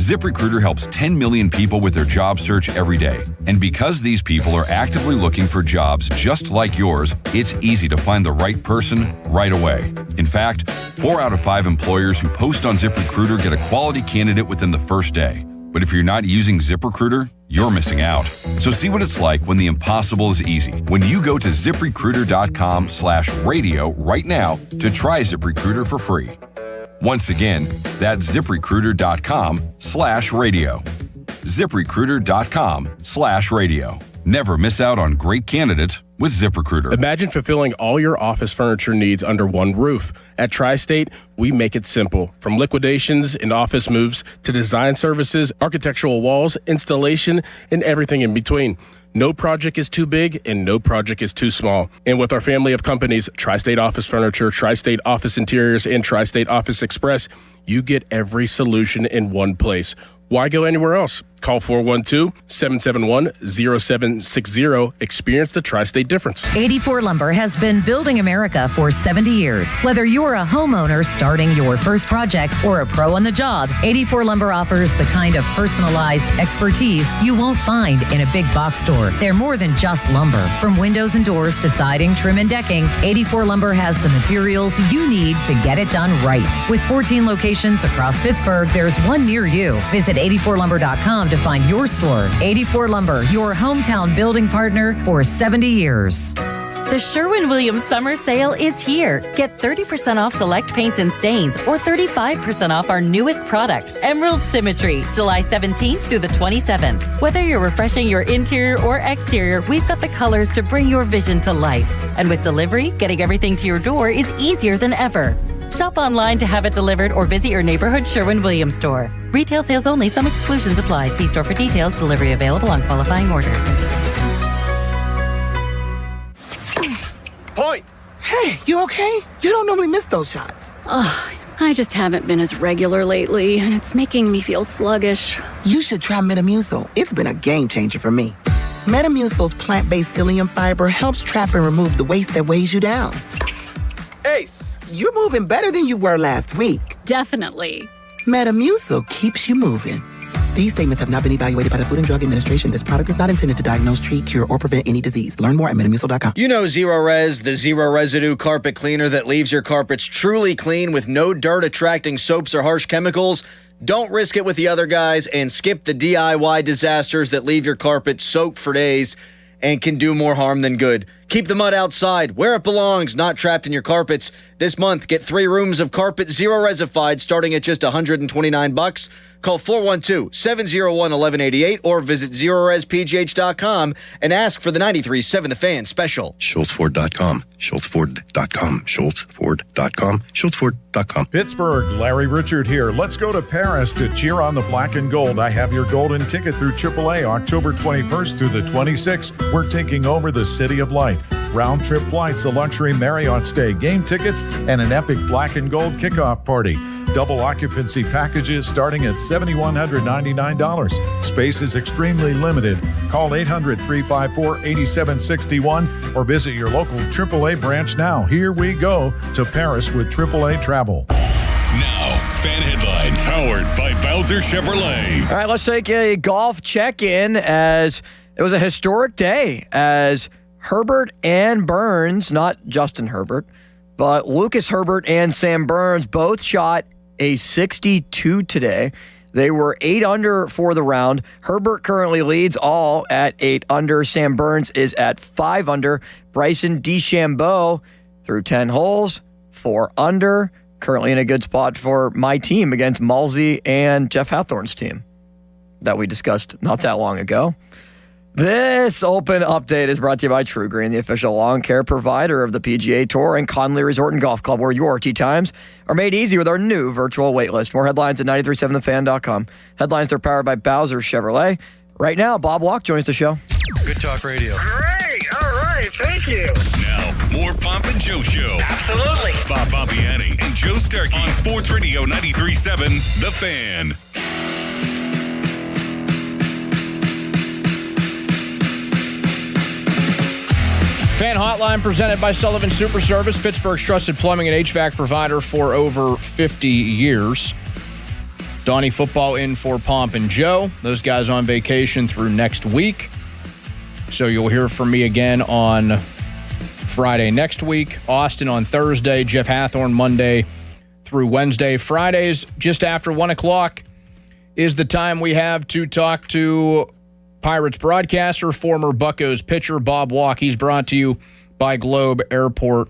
ZipRecruiter helps 10 million people with their job search every day. And because these people are actively looking for jobs just like yours, it's easy to find the right person right away. In fact, 4 out of 5 employers who post on ZipRecruiter get a quality candidate within the first day. But if you're not using ZipRecruiter, you're missing out. So see what it's like when the impossible is easy. When you go to ZipRecruiter.com/radio right now to try ZipRecruiter for free. Once again, that's ZipRecruiter.com/radio. ZipRecruiter.com/radio. Never miss out on great candidates with ZipRecruiter. Imagine fulfilling all your office furniture needs under one roof. At Tri-State, we make it simple. From liquidations and office moves to design services, architectural walls, installation, and everything in between. No project is too big and no project is too small. And with our family of companies, Tri-State Office Furniture, Tri-State Office Interiors, and Tri-State Office Express, you get every solution in one place. Why go anywhere else? Call 412-771-0760. Experience the Tri-State difference. 84 Lumber has been building America for 70 years. Whether you're a homeowner starting your first project or a pro on the job, 84 Lumber offers the kind of personalized expertise you won't find in a big box store. They're more than just lumber. From windows and doors to siding, trim, and decking, 84 Lumber has the materials you need to get it done right. With 14 locations across Pittsburgh, there's one near you. Visit 84lumber.com to find your store. 84 Lumber, your hometown building partner for 70 years. The Sherwin-Williams Summer Sale is here. Get 30% off select paints and stains or 35% off our newest product, Emerald Symmetry, July 17th through the 27th. Whether you're refreshing your interior or exterior, we've got the colors to bring your vision to life. And with delivery, getting everything to your door is easier than ever. Shop online to have it delivered or visit your neighborhood Sherwin-Williams store. Retail sales only. Some exclusions apply. See store for details. Delivery available on qualifying orders. Hey, you okay? You don't normally miss those shots. Ugh, I just haven't been as regular lately, and it's making me feel sluggish. You should try Metamucil. It's been a game changer for me. Metamucil's plant-based psyllium fiber helps trap and remove the waste that weighs you down. Ace, you're moving better than you were last week. Definitely. Metamucil keeps you moving. These statements have not been evaluated by the Food and Drug Administration. This product is not intended to diagnose, treat, cure, or prevent any disease. Learn more at Metamucil.com. You know Zero Res, the zero residue carpet cleaner that leaves your carpets truly clean with no dirt attracting soaps or harsh chemicals. Don't risk it with the other guys and skip the DIY disasters that leave your carpet soaked for days and can do more harm than good. Keep the mud outside, where it belongs, not trapped in your carpets. This month, get 3 rooms of carpet Zero Resified starting at just $129. Call 412-701-1188 or visit ZeroResPGH.com and ask for the 93.7 The Fan special. SchultzFord.com, SchultzFord.com, SchultzFord.com, SchultzFord.com. Pittsburgh, Larry Richard here. Let's go to Paris to cheer on the black and gold. I have your golden ticket through AAA October 21st through the 26th. We're taking over the City of Light. Round-trip flights, a luxury Marriott stay, game tickets, and an epic black and gold kickoff party. Double occupancy packages starting at $7,199. Space is extremely limited. Call 800-354-8761 or visit your local AAA branch now. Here we go to Paris with AAA Travel. Now, fan headlines powered by Bowser Chevrolet. All right, let's take a golf check-in as it was a historic day as Herbert and Burns, not Justin Herbert, but Lucas Herbert and Sam Burns both shot a 62 today. They were 8 under for the round. Herbert currently leads all at 8 under. Sam Burns is at 5 under. Bryson DeChambeau through 10 holes, 4 under. Currently in a good spot for my team against Malsey and Jeff Hathorn's team that we discussed not that long ago. This Open Update is brought to you by True Green, the official lawn care provider of the PGA Tour and Conley Resort and Golf Club, where your tee times are made easy with our new virtual waitlist. More headlines at 937thefan.com. Headlines, they're powered by Bowser Chevrolet. Right now, Bob Walk joins the show. Good Talk Radio. Great. All right. Thank you. Now, more Pomp and Joe Show. Absolutely. Bob Pompiani and Joe Starkey on Sports Radio 93.7 The Fan. Fan Hotline presented by Sullivan Super Service, Pittsburgh's trusted plumbing and HVAC provider for over 50 years. Donnie Football in for Pomp and Joe. Those guys on vacation through next week. So you'll hear from me again on Friday next week. Austin on Thursday. Jeff Hathorn Monday through Wednesday. Fridays, just after 1 o'clock, is the time we have to talk to Pirates broadcaster, former Buccos pitcher, Bob Walk. He's brought to you by Globe Airport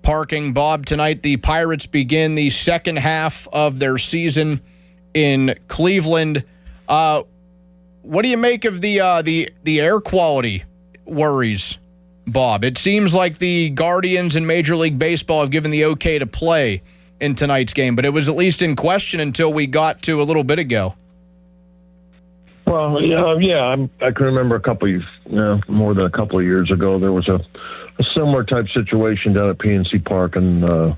Parking. Bob, tonight the Pirates begin the second half of their season in Cleveland. What do you make of the air quality worries, Bob? It seems like the Guardians and Major League Baseball have given the okay to play in tonight's game, but it was at least in question until we got to a little bit ago. Well, I can remember more than a couple of years ago, there was a similar type situation down at PNC Park, and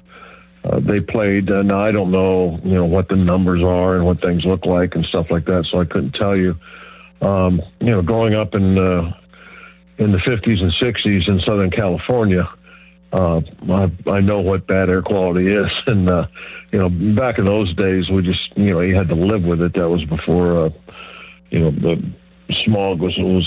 they played. Now, I don't know, what the numbers are and what things look like and stuff like that, so I couldn't tell you. Growing up in the 50s and 60s in Southern California, I know what bad air quality is, and back in those days, we just you had to live with it. That was before. The smog was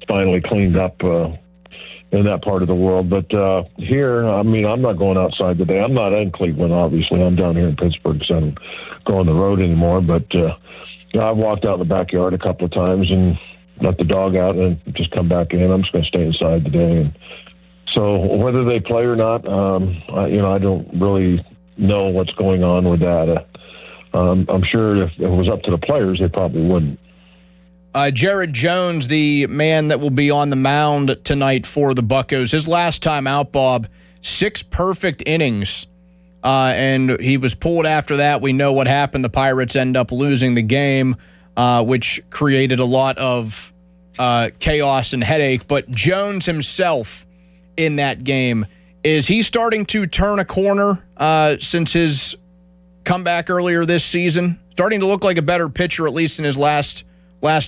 finally cleaned up in that part of the world. But here, I'm not going outside today. I'm not in Cleveland, obviously. I'm down here in Pittsburgh, so I don't go on the road anymore. But I've walked out in the backyard a couple of times and let the dog out and just come back in. I'm just going to stay inside today. And so whether they play or not, I don't really know what's going on with that. I'm sure if it was up to the players, they probably wouldn't. Jared Jones, the man that will be on the mound tonight for the Buccos, his last time out, Bob, 6 perfect innings, and he was pulled after that. We know what happened. The Pirates end up losing the game, which created a lot of chaos and headache. But Jones himself in that game, Is he starting to turn a corner since his comeback earlier this season? Starting to look like a better pitcher, at least in his last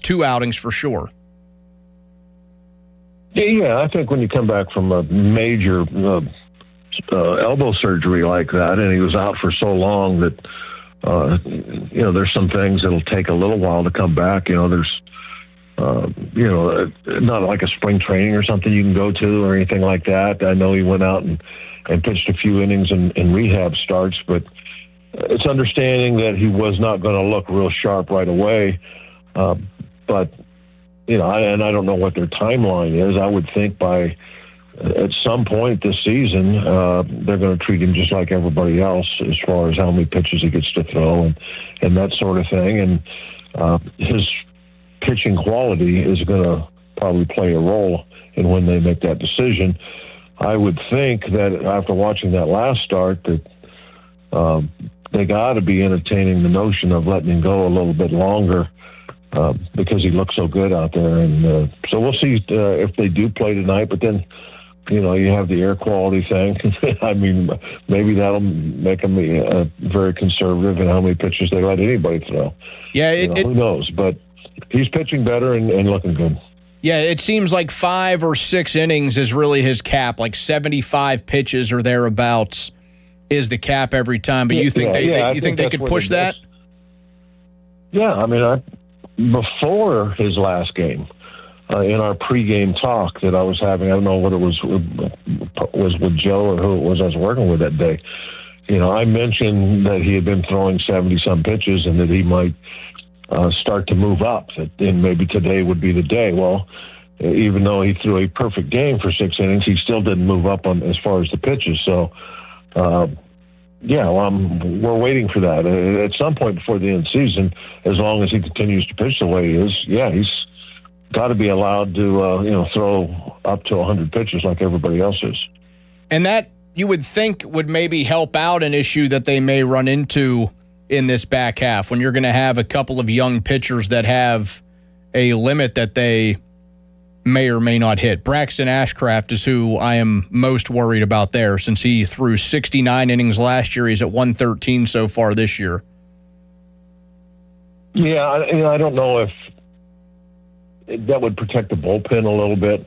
two outings for sure. Yeah, I think when you come back from a major elbow surgery like that, and he was out for so long that, there's some things that'll take a little while to come back. There's, not like a spring training or something you can go to or anything like that. I know he went out and pitched a few innings in rehab starts, but it's understanding that he was not going to look real sharp right away. But I don't know what their timeline is. I would think at some point this season, they're going to treat him just like everybody else as far as how many pitches he gets to throw and that sort of thing. And his pitching quality is going to probably play a role in when they make that decision. I would think that after watching that last start that they got to be entertaining the notion of letting him go a little bit longer because he looks so good out there. And so we'll see if they do play tonight. But then, you have the air quality thing. I mean, maybe that'll make them very conservative in how many pitches they let anybody throw. Yeah, who knows? But he's pitching better and looking good. Yeah, it seems like 5 or 6 innings is really his cap, like 75 pitches or thereabouts is the cap every time. But you think they could push that? Yeah, I mean, before his last game, in our pregame talk that I was having, I don't know what it was with Joe or who it was I was working with that day. I mentioned that he had been throwing 70-some pitches and that he might start to move up, and maybe today would be the day. Well, even though he threw a perfect game for 6 innings, he still didn't move up on as far as the pitches. So, we're waiting for that. At some point before the end of the season, as long as he continues to pitch the way he is, he's got to be allowed to, throw up to 100 pitches like everybody else is. And that, you would think, would maybe help out an issue that they may run into in this back half when you're going to have a couple of young pitchers that have a limit that they may or may not hit. Braxton Ashcraft is who I am most worried about there, since he threw 69 innings last year. He's at 113 so far this year. Yeah, I don't know if that would protect the bullpen a little bit,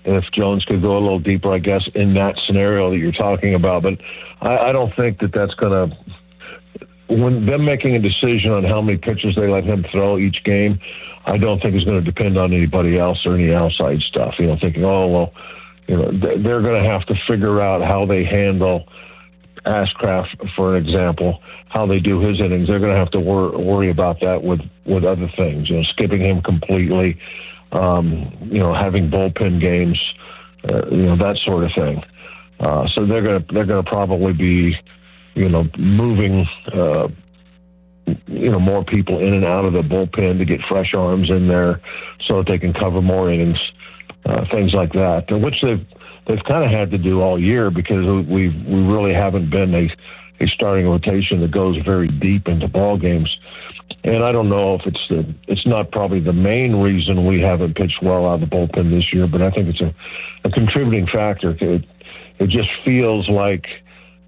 if Jones could go a little deeper, I guess, in that scenario that you're talking about. But I don't think that that's going to, when them making a decision on how many pitches they let him throw each game, I don't think it's going to depend on anybody else or any outside stuff. Thinking, they're going to have to figure out how they handle Ashcraft, for an example, how they do his innings. They're going to have to worry about that with other things. Skipping him completely, having bullpen games, that sort of thing. So they're going to probably be, moving, more people in and out of the bullpen to get fresh arms in there so that they can cover more innings, things like that, which they've kind of had to do all year because we really haven't been a starting rotation that goes very deep into ball games. And I don't know if it's not probably the main reason we haven't pitched well out of the bullpen this year, but I think it's a contributing factor. It just feels like,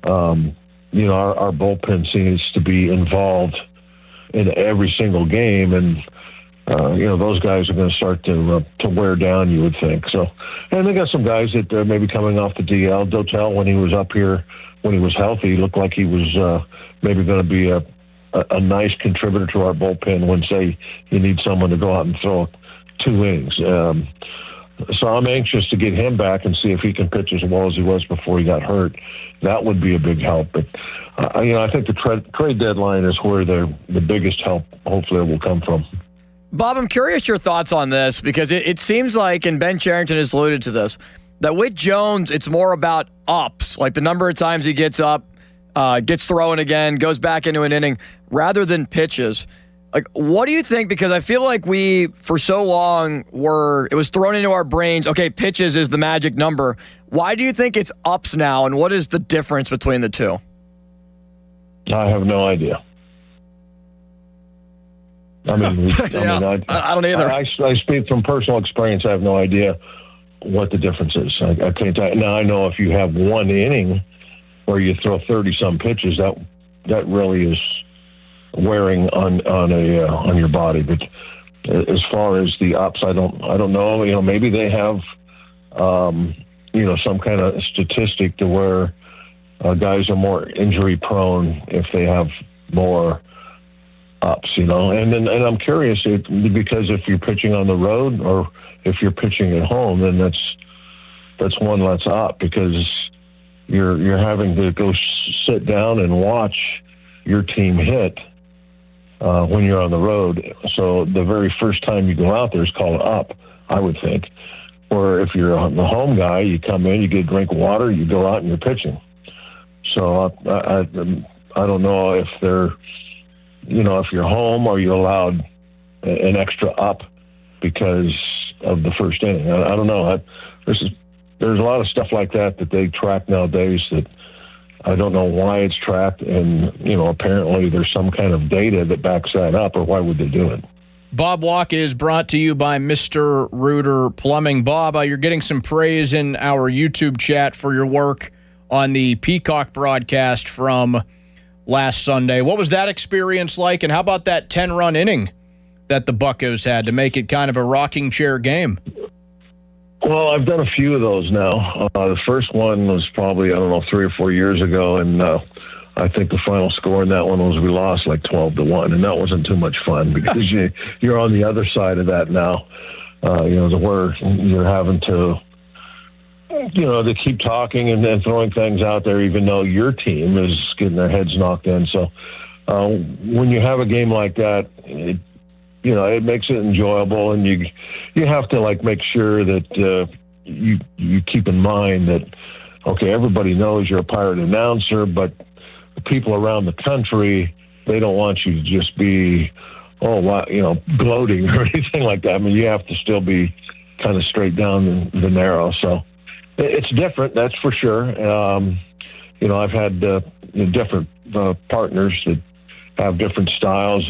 our bullpen seems to be involved in every single game, and those guys are going to start to wear down, you would think. So, and they got some guys that are maybe coming off the DL. Dotel, when he was up here, when he was healthy, looked like he was maybe going to be a nice contributor to our bullpen when, say, you need someone to go out and throw 2 innings. So I'm anxious to get him back and see if he can pitch as well as he was before he got hurt. That would be a big help. But, I think the trade deadline is where the biggest help hopefully will come from. Bob, I'm curious your thoughts on this because it seems like, and Ben Cherington has alluded to this, that with Jones, it's more about ups, like the number of times he gets up, gets thrown again, goes back into an inning, rather than pitches. Like, what do you think? Because I feel like we, for so long, it was thrown into our brains, okay, pitches is the magic number. Why do you think it's ups now, and what is the difference between the two? I have no idea. I mean, I don't either. I speak from personal experience. I have no idea what the difference is. I can't tell you. Now, I know if you have one inning where you throw 30-some pitches, that really is wearing on your body. But as far as the ups, I don't know. You know, maybe they have some kind of statistic to where guys are more injury prone if they have more ups. You know, and I'm curious because if you're pitching on the road or if you're pitching at home, then that's one less up because you're having to go sit down and watch your team hit when you're on the road. So the very first time you go out there is called up, I would think. Or if you're the home guy, you come in, you get a drink of water, you go out and you're pitching. So I don't know if if you're home, are you allowed an extra up because of the first inning? I don't know. There's a lot of stuff like that they track nowadays that I don't know why it's tracked, and apparently there's some kind of data that backs that up, or why would they do it? Bob Walk is brought to you by Mr. Reuter Plumbing. Bob, you're getting some praise in our YouTube chat for your work on the Peacock broadcast from last Sunday. What was that experience like, and how about that 10-run inning that the Buccos had to make it kind of a rocking chair game? Well, I've done a few of those now. The first one was probably, 3 or 4 years ago, and I think the final score in that one was we lost like 12-1, and that wasn't too much fun because you're on the other side of that now. Where you're having to, to keep talking and throwing things out there, even though your team is getting their heads knocked in. So when you have a game like that, it makes it enjoyable, and you have to make sure that you keep in mind that, okay, everybody knows you're a Pirate announcer, but the people around the country, they don't want you to just be, gloating or anything like that. I mean, you have to still be kind of straight down the narrow. So it's different, that's for sure. I've had different partners that have different styles.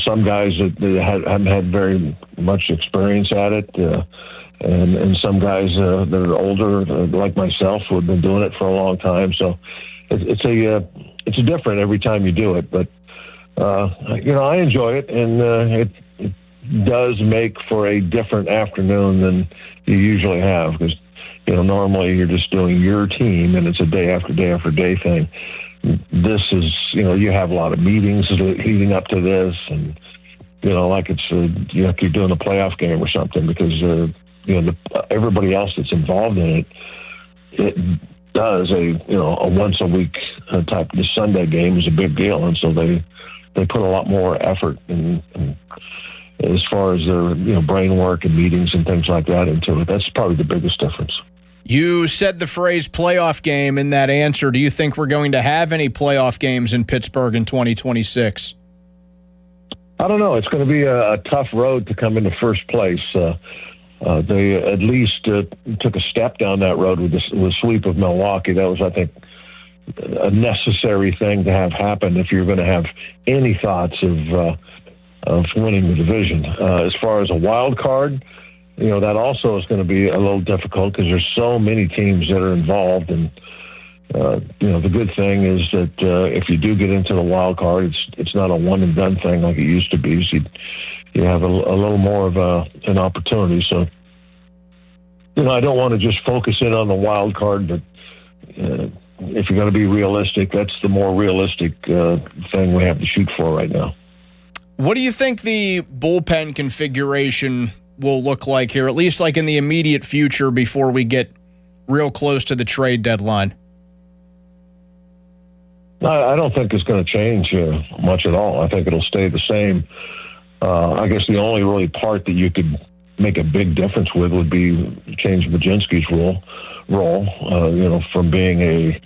Some guys that haven't had very much experience at it, and some guys that are older, like myself, who have been doing it for a long time. So it's different every time you do it. But I enjoy it, and it does make for a different afternoon than you usually have because normally you're just doing your team, and it's a day after day after day thing. This is, you have a lot of meetings leading up to this, and like it's like you're doing a playoff game or something because everybody else that's involved in it does a once a week type. The Sunday game is a big deal, and so they put a lot more effort and as far as their brain work and meetings and things like that into it. That's probably the biggest difference. You said the phrase playoff game in that answer. Do you think we're going to have any playoff games in Pittsburgh in 2026? I don't know. It's going to be a tough road to come into first place. They at least took a step down that road with the sweep of Milwaukee. That was, I think, a necessary thing to have happen if you're going to have any thoughts of winning the division. As far as a wild card, that also is going to be a little difficult because there's so many teams that are involved. And, the good thing is that if you do get into the wild card, it's not a one-and-done thing like it used to be. So you have a little more of an opportunity. So, I don't want to just focus in on the wild card, but if you're going to be realistic, that's the more realistic thing we have to shoot for right now. What do you think the bullpen configuration will look like here, at least like in the immediate future before we get real close to the trade deadline? I don't think it's going to change much at all. I think it'll stay the same. I guess the only really part that you could make a big difference with would be change Baczynski's role, from being a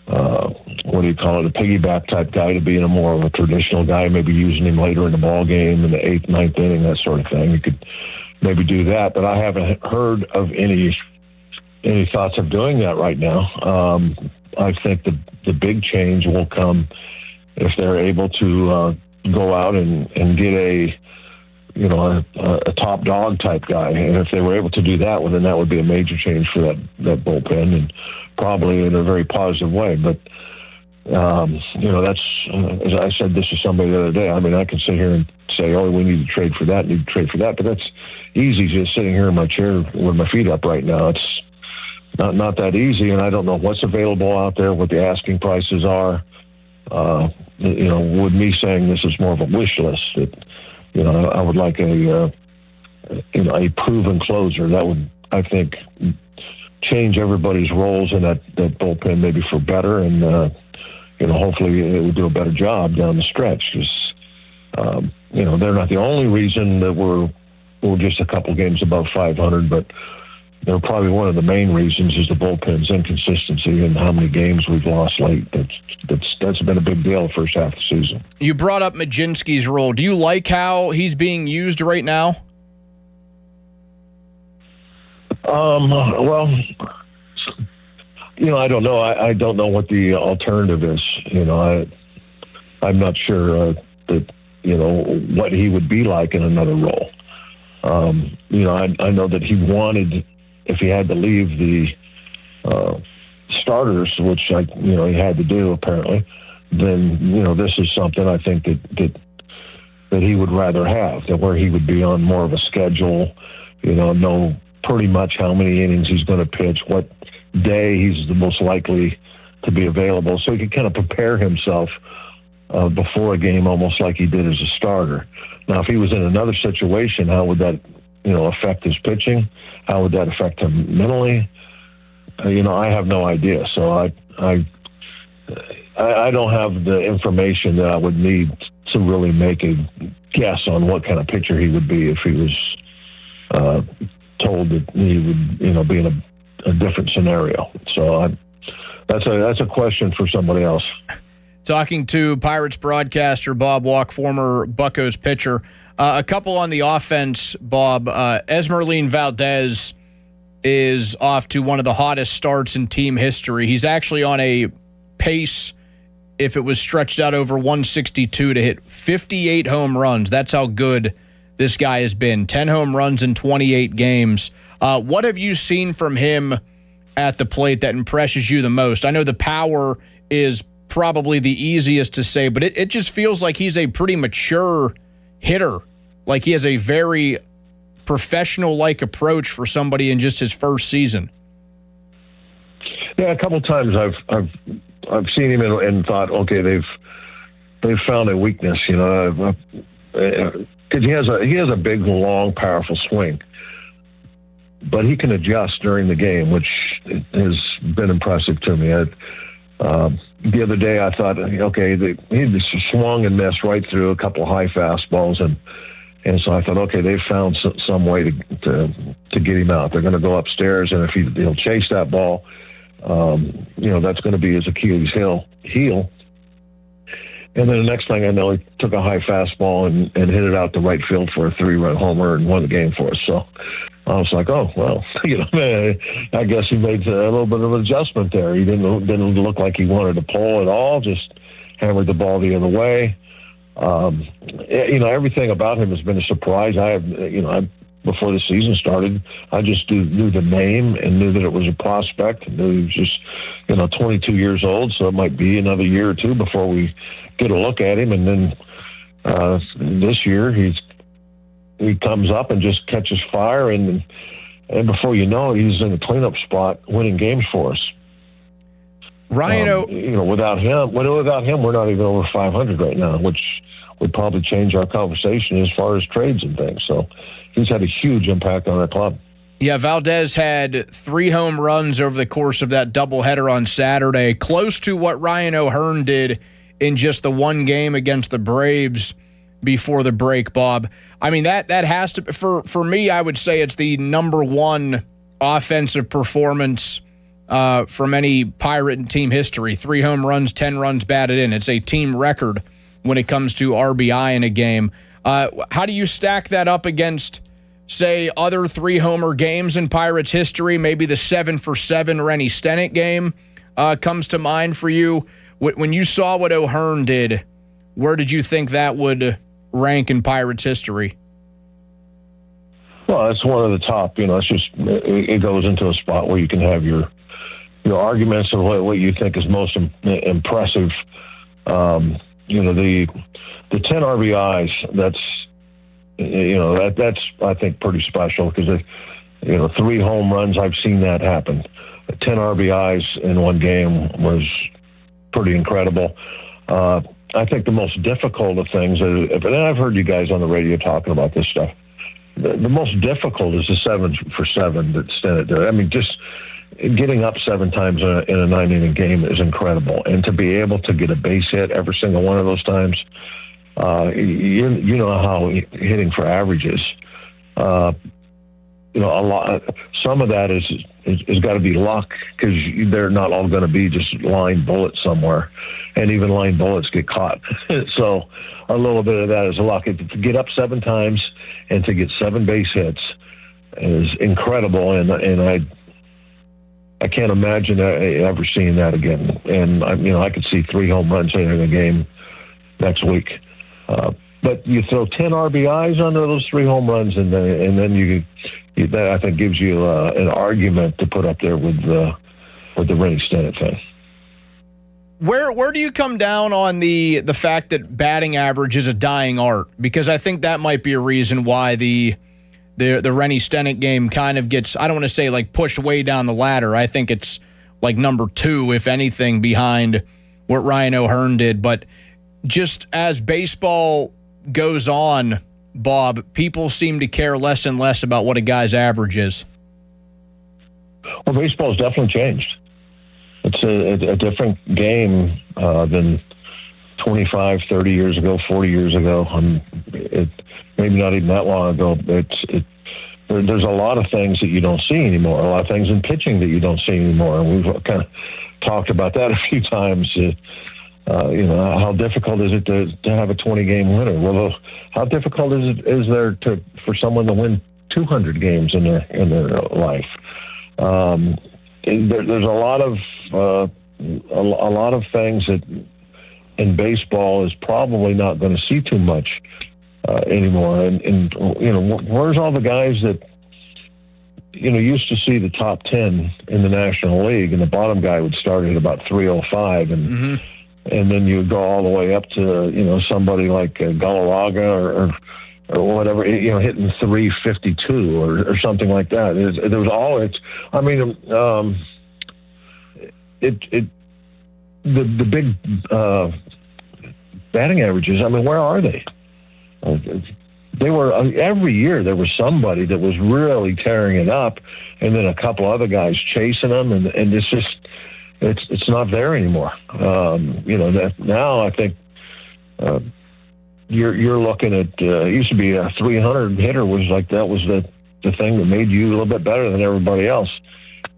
a piggyback type guy to being a more of a traditional guy, maybe using him later in the ball game in the 8th, 9th inning, that sort of thing. You could maybe do that, but I haven't heard of any thoughts of doing that right now. I think the big change will come if they're able to go out and get a top dog type guy. And if they were able to do that, well, then that would be a major change for that bullpen, and probably in a very positive way. But, that's, as I said this to somebody the other day, I mean, I can sit here and say, oh, we need to trade for that, but that's easy just sitting here in my chair with my feet up right now. It's not that easy, and I don't know what's available out there, what the asking prices are. With me saying this is more of a wish list, that, I would like a proven closer that would, I think, change everybody's roles in that bullpen maybe for better, and hopefully it would do a better job down the stretch. Because they're not the only reason that we're just a couple games above 500, but probably one of the main reasons is the bullpen's inconsistency and how many games we've lost late. That's been a big deal the first half of the season. You brought up Majinski's role. Do you like how he's being used right now? Well, I don't know. I don't know what the alternative is. I'm not sure that what he would be like in another role. I know that he wanted, if he had to leave the starters, which he had to do apparently, then this is something I think that he would rather have, that where he would be on more of a schedule, know pretty much how many innings he's going to pitch, what day he's the most likely to be available, so he could kind of prepare himself before a game, almost like he did as a starter. Now, if he was in another situation, how would that, affect his pitching? How would that affect him mentally? I have no idea. So I don't have the information that I would need to really make a guess on what kind of pitcher he would be if he was told that he would, be in a different scenario. So that's a question for somebody else. Talking to Pirates broadcaster Bob Walk, former Buccos pitcher. A couple on the offense, Bob. Esmeralyn Valdez is off to one of the hottest starts in team history. He's actually on a pace, if it was stretched out over 162, to hit 58 home runs. That's how good this guy has been. 10 home runs in 28 games. What have you seen from him at the plate that impresses you the most? I know the power is probably the easiest to say, but it just feels like he's a pretty mature hitter. Like he has a very professional-like approach for somebody in just his first season. Yeah, a couple times I've seen him and thought, okay, they've found a weakness, because he has a big, long, powerful swing, but he can adjust during the game, which has been impressive to me. The other day I thought, okay, he just swung and missed right through a couple of high fastballs, and so I thought, okay, they've found some way to get him out. They're going to go upstairs, and if he'll chase that ball, that's going to be his Achilles heel. And then the next thing I know, he took a high fastball and hit it out to right field for a 3-run homer and won the game for us. So I was like, oh, well, I guess he made a little bit of an adjustment there. He didn't look like he wanted to pull at all, just hammered the ball the other way. Everything about him has been a surprise. Before the season started, I just knew the name and knew that it was a prospect. And knew he was just, 22 years old, so it might be another year or two before we get a look at him. And then this year, he comes up and just catches fire, and before you know it, he's in a cleanup spot, winning games for us. Ryan, without him, we're not even over 500 right now, which would probably change our conversation as far as trades and things. So he's had a huge impact on our club. Yeah, Valdez had 3 home runs over the course of that doubleheader on Saturday, close to what Ryan O'Hearn did in just the one game against the Braves before the break, Bob. I mean, that has to, for me, I would say it's the number one offensive performance from any Pirate in team history. 3 home runs, 10 runs batted in. It's a team record when it comes to RBI in a game. How do you stack that up against, say, other 3-homer games in Pirates history? Maybe the 7-for-7 Rennie Stennett game comes to mind for you. When you saw what O'Hearn did, where did you think that would rank in Pirates history? Well, it's one of the top. It's just it goes into a spot where you can have your arguments of what you think is most impressive. The 10 RBIs. That's that's I think pretty special because 3 home runs. I've seen that happen. 10 RBIs in one game was pretty incredible. I think the most difficult of things, and I've heard you guys on the radio talking about this stuff. The most difficult is the 7 for 7 that Stennett did. I mean, just getting up 7 times in a 9-inning game is incredible, and to be able to get a base hit every single one of those times, you know how hitting for average is. A lot. Some of that is got to be luck because they're not all going to be just line bullets somewhere, and even line bullets get caught. So a little bit of that is luck. To get up 7 times and to get 7 base hits is incredible, and I can't imagine ever seeing that again. And I could see 3 home runs in a game next week. But you throw 10 RBIs under those 3 home runs, and then that I think gives you an argument to put up there with the Rennie Stennett thing. Where do you come down on the fact that batting average is a dying art? Because I think that might be a reason why the Rennie Stennett game kind of gets, I don't want to say like pushed way down the ladder. I think it's like number 2, if anything, behind what Ryan O'Hearn did. But just as baseball goes on, Bob, people seem to care less and less about what a guy's average is. Well, baseball's definitely changed. It's a different game than 25, 30 years ago, 40 years ago. Maybe not even that long ago. There's a lot of things that you don't see anymore, a lot of things in pitching that you don't see anymore. And we've kind of talked about that a few times. How difficult is it to have a 20-game winner? Well, how difficult is there for someone to win 200 games in their life? There's a lot of things that in baseball is probably not going to see too much anymore. And where's all the guys that used to see the top 10 in the National League, and the bottom guy would start at about 305 and. Mm-hmm. And then you would go all the way up to, somebody like Galarraga or whatever, hitting 352 or something like that. There was all the big batting averages. I mean, where are they? They were every year there was somebody that was really tearing it up, and then a couple other guys chasing them, and it's just. It's not there anymore. That now I think you're looking at it used to be a 300 hitter was the thing that made you a little bit better than everybody else.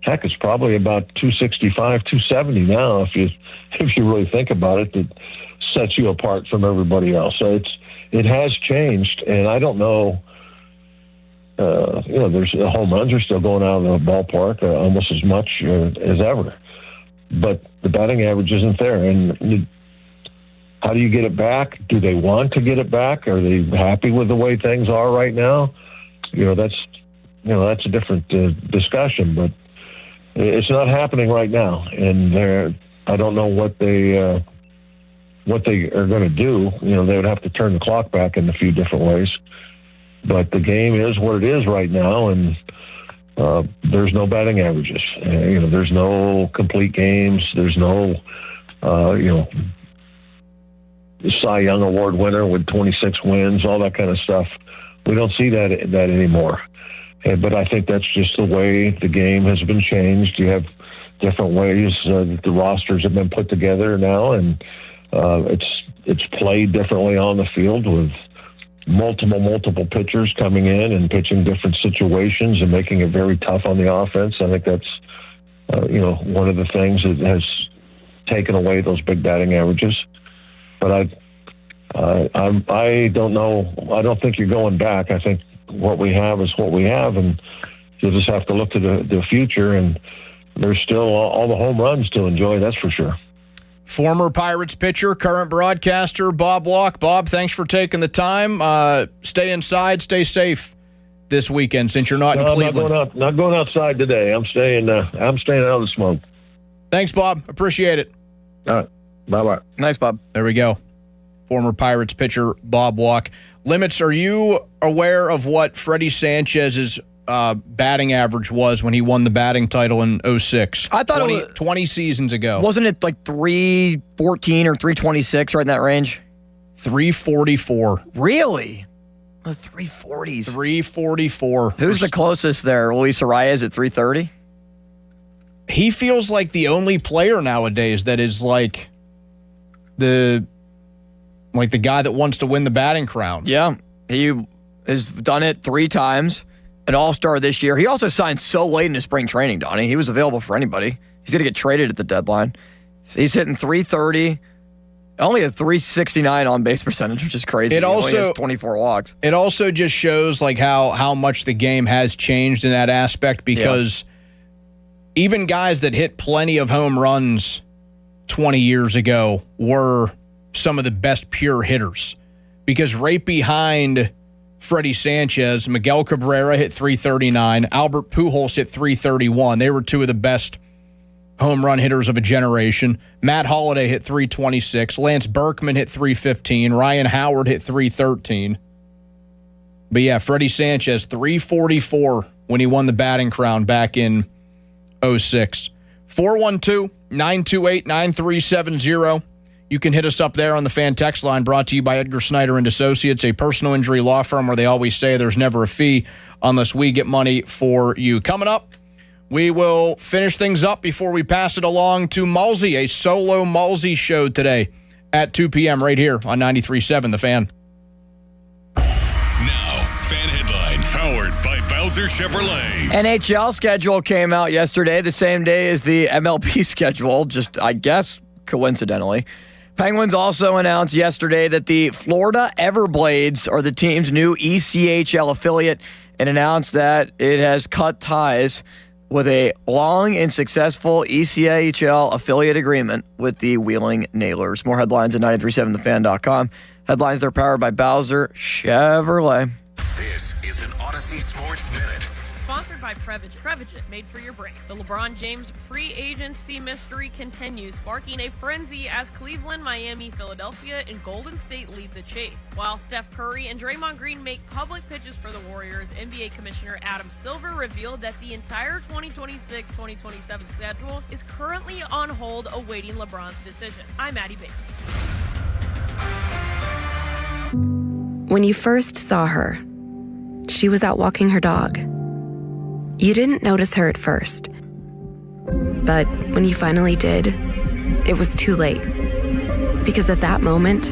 Heck, it's probably about 265, 270 now if you really think about it, that sets you apart from everybody else. So it has changed, and I don't know. There's the home runs are still going out of the ballpark almost as much as ever. But the batting average isn't there. And how do you get it back? Do they want to get it back? Are they happy with the way things are right now? That's a different discussion. But it's not happening right now. And I don't know what they are going to do. They would have to turn the clock back in a few different ways. But the game is what it is right now, and. There's no batting averages. There's no complete games. There's no, Cy Young Award winner with 26 wins, all that kind of stuff. We don't see that anymore. But I think that's just the way the game has been changed. You have different ways that the rosters have been put together now, and it's played differently on the field with multiple pitchers coming in and pitching different situations and making it very tough on the offense. I think that's, one of the things that has taken away those big batting averages. But I don't know. I don't think you're going back. I think what we have is what we have, and you'll just have to look to the future, and there's still all the home runs to enjoy, that's for sure. Former Pirates pitcher, current broadcaster, Bob Walk. Bob, thanks for taking the time. Stay inside, stay safe, this weekend since you're not in Cleveland? Not going outside today. I'm staying out of the smoke. Thanks, Bob. Appreciate it. All right. Bye-bye. Nice, Bob. There we go. Former Pirates pitcher Bob Walk. Limits, are you aware of what Freddie Sanchez's batting average was when he won the batting title in 06? I thought it was 20 seasons ago. Wasn't it like 314 or 326, right in that range? 344. Really? The 340s. 344. Who's the closest there? Luis Arias at 330? He feels like the only player nowadays that is like the guy that wants to win the batting crown. Yeah, he has done it 3 times. An all-star this year. He also signed so late into spring training, Donnie. He was available for anybody. He's going to get traded at the deadline. He's hitting 330, only a 369 on-base percentage, which is crazy. It also he only has 24 walks. It also just shows like how much the game has changed in that aspect, because even guys that hit plenty of home runs 20 years ago were some of the best pure hitters, because right behind Freddie Sanchez, Miguel Cabrera hit 339, Albert Pujols hit 331. They were two of the best home run hitters of a generation. Matt Holliday hit 326, Lance Berkman hit 315, Ryan Howard hit 313. But yeah, Freddie Sanchez 344 when he won the batting crown back in 06. 412-928-9370. You can hit us up there on the fan text line, brought to you by Edgar Snyder and Associates, a personal injury law firm where they always say there's never a fee unless we get money for you. Coming up, we will finish things up before we pass it along to Malsey, a solo Malsey show today at 2 p.m. right here on 93.7 The Fan. Now, fan headlines powered by Bowser Chevrolet. NHL schedule came out yesterday, the same day as the MLB schedule, just, I guess, coincidentally. Penguins also announced yesterday that the Florida Everblades are the team's new ECHL affiliate, and announced that it has cut ties with a long and successful ECHL affiliate agreement with the Wheeling Nailers. More headlines at 937thefan.com. Headlines, they're powered by Bowser Chevrolet. This is an Odyssey Sports Minute. Sponsored by Prevagen, made for your brain. The LeBron James free agency mystery continues, sparking a frenzy as Cleveland, Miami, Philadelphia, and Golden State lead the chase. While Steph Curry and Draymond Green make public pitches for the Warriors, NBA Commissioner Adam Silver revealed that the entire 2026-2027 schedule is currently on hold, awaiting LeBron's decision. I'm Maddie Bates. When you first saw her, she was out walking her dog. You didn't notice her at first. But when you finally did, it was too late. Because at that moment,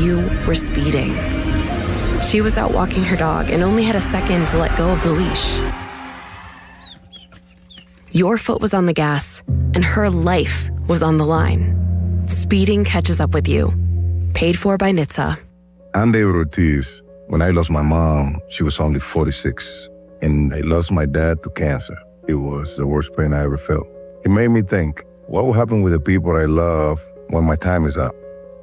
you were speeding. She was out walking her dog and only had a second to let go of the leash. Your foot was on the gas, and her life was on the line. Speeding catches up with you. Paid for by NHTSA. I'm David Ortiz. When I lost my mom, she was only 46. And I lost my dad to cancer. It was the worst pain I ever felt. It made me think, what will happen with the people I love when my time is up?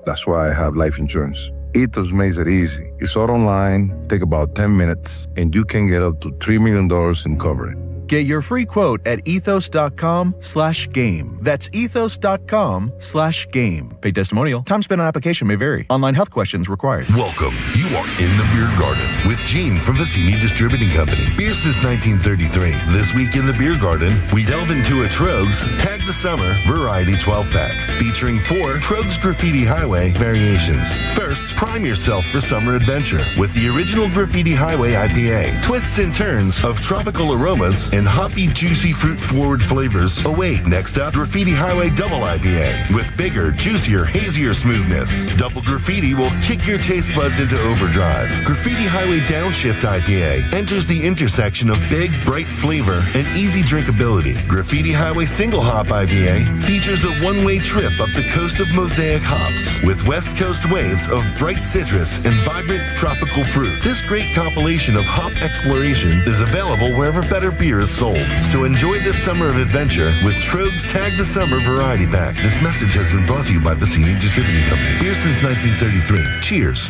That's why I have life insurance. Ethos makes it easy. It's all online, take about 10 minutes, and you can get up to $3 million in coverage. Get your free quote at ethos.com/game. That's ethos.com/game. Paid testimonial. Time spent on application may vary. Online health questions required. Welcome. You are in the Beer Garden with Gene from Vicini Distributing Company. Beer since 1933. This week in the Beer Garden, we delve into a Trogs Tag the Summer Variety 12-pack featuring 4 Trogs Graffiti Highway variations. First, prime yourself for summer adventure with the original Graffiti Highway IPA. Twists and turns of tropical aromas and hoppy, juicy, fruit-forward flavors await. Next up, Graffiti Highway Double IPA with bigger, juicier, hazier smoothness. Double Graffiti will kick your taste buds into overdrive. Graffiti Highway Downshift IPA enters the intersection of big, bright flavor and easy drinkability. Graffiti Highway Single Hop IPA features a one-way trip up the coast of Mosaic hops with West Coast waves of bright citrus and vibrant tropical fruit. This great compilation of hop exploration is available wherever better beer is sold. So enjoy this summer of adventure with Trogs Tag the Summer Variety Pack. This message has been brought to you by Vicini Distributing Company. Beer since 1933. Cheers.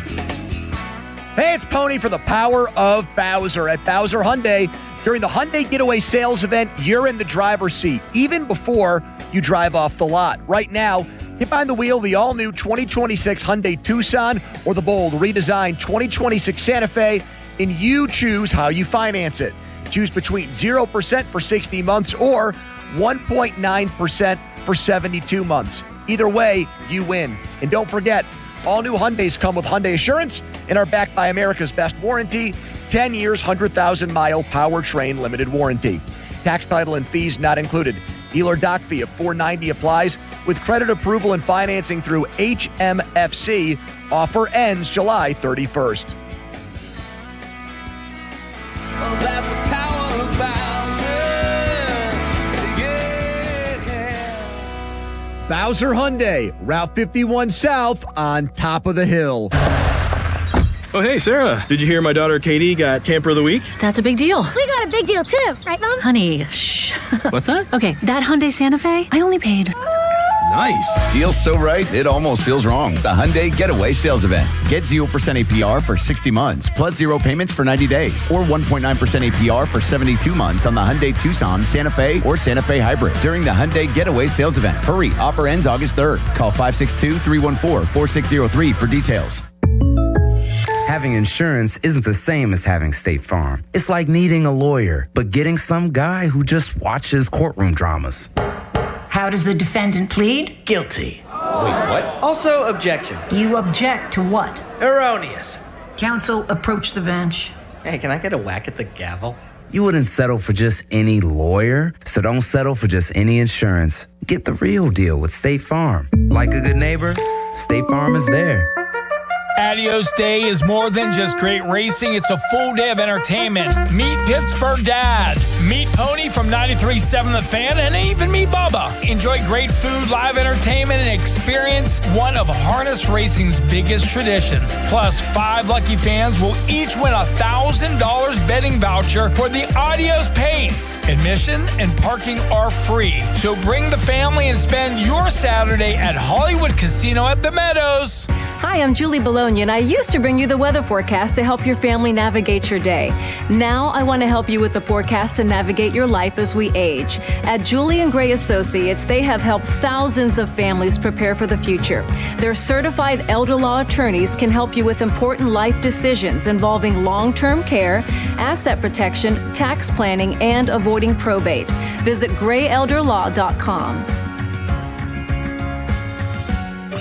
Hey, it's Pony for the power of Bowser at Bowser Hyundai. During the Hyundai Getaway Sales event, you're in the driver's seat, even before you drive off the lot. Right now, get behind the wheel of the all-new 2026 Hyundai Tucson or the bold, redesigned 2026 Santa Fe, and you choose how you finance it. Choose between 0% for 60 months or 1.9% for 72 months. Either way, you win. And don't forget, all new Hyundais come with Hyundai Assurance and are backed by America's best warranty, 10 years, 100,000 mile powertrain limited warranty. Tax, title, and fees not included. Dealer doc fee of $490 applies with credit approval and financing through HMFC. Offer ends July 31st. Well, that's the power of Bowser. Bowser Hyundai, Route 51 South on top of the hill. Oh, hey, Sarah. Did you hear my daughter Katie got Camper of the Week? That's a big deal. We got a big deal too, right, Mom? Honey, shh. What's that? Okay, that Hyundai Santa Fe, I only paid. Nice. Deal's so right, it almost feels wrong. The Hyundai Getaway Sales Event. Get 0% APR for 60 months, plus 0 payments for 90 days, or 1.9% APR for 72 months on the Hyundai Tucson, Santa Fe, or Santa Fe Hybrid during the Hyundai Getaway Sales Event. Hurry, offer ends August 3rd. Call 562-314-4603 for details. Having insurance isn't the same as having State Farm. It's like needing a lawyer, but getting some guy who just watches courtroom dramas. How does the defendant plead? Guilty. Wait, what? Also, objection. You object to what? Erroneous. Counsel, approach the bench. Hey, can I get a whack at the gavel? You wouldn't settle for just any lawyer, so don't settle for just any insurance. Get the real deal with State Farm. Like a good neighbor, State Farm is there. Adios Day is more than just great racing. It's a full day of entertainment. Meet Pittsburgh Dad. Meet Pony from 93.7 The Fan, and even meet Bubba. Enjoy great food, live entertainment, and experience one of harness racing's biggest traditions. Plus, 5 lucky fans will each win a $1,000 betting voucher for the Adios Pace. Admission and parking are free. So bring the family and spend your Saturday at Hollywood Casino at the Meadows. Hi, I'm Julie Bologna, and I used to bring you the weather forecast to help your family navigate your day. Now I want to help you with the forecast to navigate your life as we age. At Julie & Gray Associates, they have helped thousands of families prepare for the future. Their certified elder law attorneys can help you with important life decisions involving long-term care, asset protection, tax planning, and avoiding probate. Visit grayelderlaw.com.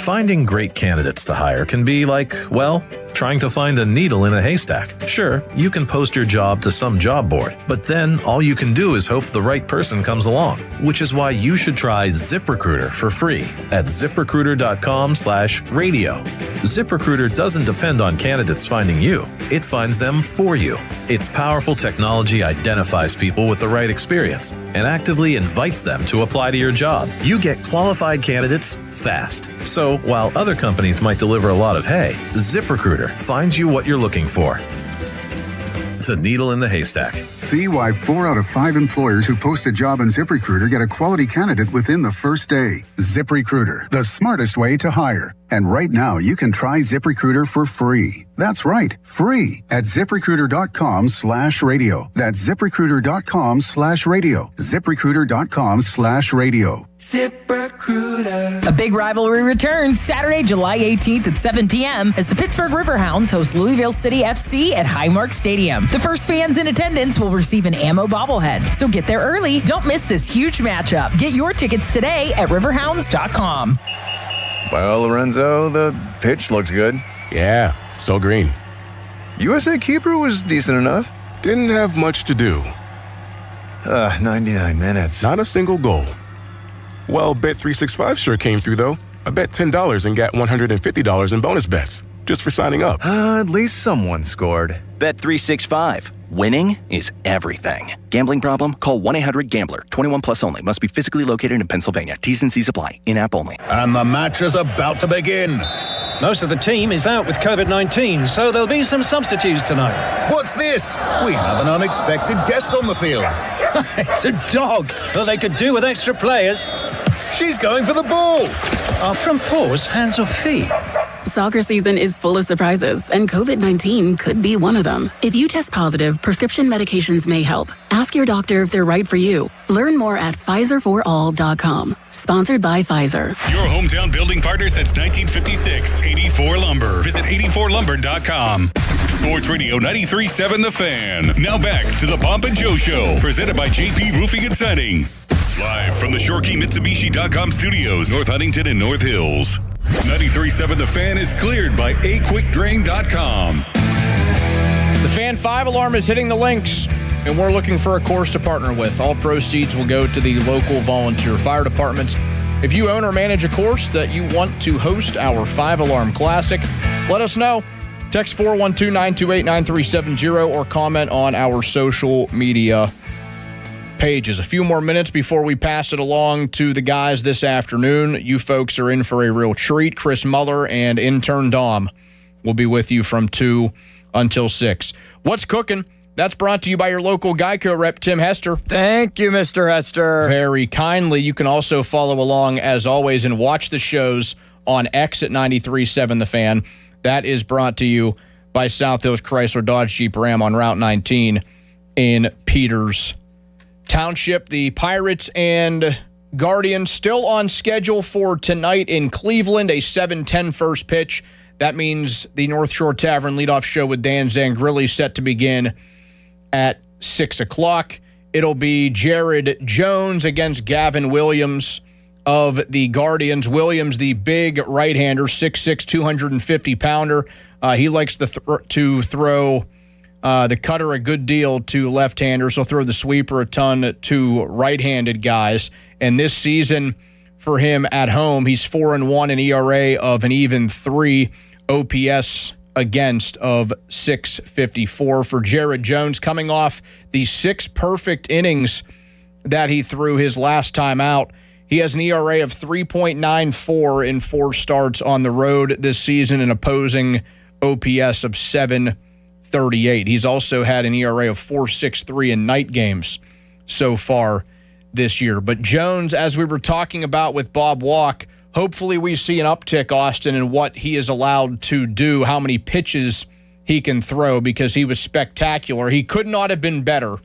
Finding great candidates to hire can be like, well, trying to find a needle in a haystack. Sure, you can post your job to some job board, but then all you can do is hope the right person comes along, which is why you should try ZipRecruiter for free at ZipRecruiter.com/radio. ZipRecruiter doesn't depend on candidates finding you. It finds them for you. Its powerful technology identifies people with the right experience and actively invites them to apply to your job. You get qualified candidates fast. So while other companies might deliver a lot of hay, ZipRecruiter finds you what you're looking for. The needle in the haystack. See why 4 out of 5 employers who post a job on ZipRecruiter get a quality candidate within the first day. ZipRecruiter, the smartest way to hire. And right now, you can try ZipRecruiter for free. That's right, free at ZipRecruiter.com/radio. That's ZipRecruiter.com/radio. ZipRecruiter.com/radio. ZipRecruiter. A big rivalry returns Saturday, July 18th at 7 p.m. as the Pittsburgh Riverhounds host Louisville City FC at Highmark Stadium. The first fans in attendance will receive an ammo bobblehead, so get there early. Don't miss this huge matchup. Get your tickets today at riverhounds.com. Well, Lorenzo, the pitch looked good. Yeah, so green. USA keeper was decent enough. Didn't have much to do. 99 minutes. Not a single goal. Well, Bet365 sure came through, though. I bet $10 and got $150 in bonus bets just for signing up. At least someone scored. Bet365. Winning is everything. Gambling problem? Call 1-800-GAMBLER. 21 plus only. Must be physically located in Pennsylvania. T's and C's apply. In-app only. And the match is about to begin. Most of the team is out with COVID-19, so there'll be some substitutes tonight. What's this? We have an unexpected guest on the field. It's a dog. Well, they could do with extra players. She's going for the ball. Our front paws, hands or feet? Soccer season is full of surprises, and COVID-19 could be one of them. If you test positive, prescription medications may help. Ask your doctor if they're right for you. Learn more at PfizerForAll.com. Sponsored by Pfizer. Your hometown building partner since 1956. 84 Lumber. Visit 84lumber.com. Sports Radio 93.7 The Fan. Now back to the Pomp and Joe Show. Presented by JP Roofing and Siding. Live from the ShoreKeyMitsubishi.com studios, North Huntington and North Hills. 93.7 The Fan is cleared by AQuickDrain.com. The Fan 5 alarm is hitting the links, and we're looking for a course to partner with. All proceeds will go to the local volunteer fire departments. If you own or manage a course that you want to host our 5-alarm classic, let us know. Text 412-928-9370 or comment on our social media pages. A few more minutes before we pass it along to the guys this afternoon. You folks are in for a real treat. Chris Muller and intern Dom will be with you from 2 until 6. What's cooking? That's brought to you by your local Geico rep, Tim Hester. Thank you, Mr. Hester. Very kindly. You can also follow along, as always, and watch the shows on X at 93.7 The Fan. That is brought to you by South Hills Chrysler Dodge Jeep Ram on Route 19 in Peters Township. The Pirates and Guardians still on schedule for tonight in Cleveland, a 7:10 first pitch. That means the North Shore Tavern leadoff show with Dan Zangrilli set to begin at 6 o'clock. It'll be Jared Jones against Gavin Williams of the Guardians. Williams, the big right-hander, 6'6", 250-pounder. He likes to throw the cutter a good deal to left-handers. He'll throw the sweeper a ton to right-handed guys. And this season for him at home, he's 4-1 in ERA of an even 3, OPS against of 654. For Jared Jones, coming off the 6 perfect innings that he threw his last time out, he has an ERA of 3.94 in 4 starts on the road this season, an opposing OPS of 738. He's also had an ERA of 4.63 in night games so far this year. But Jones, as we were talking about with Bob Walk, hopefully we see an uptick, Austin, in what he is allowed to do, how many pitches he can throw, because he was spectacular. He could not have been better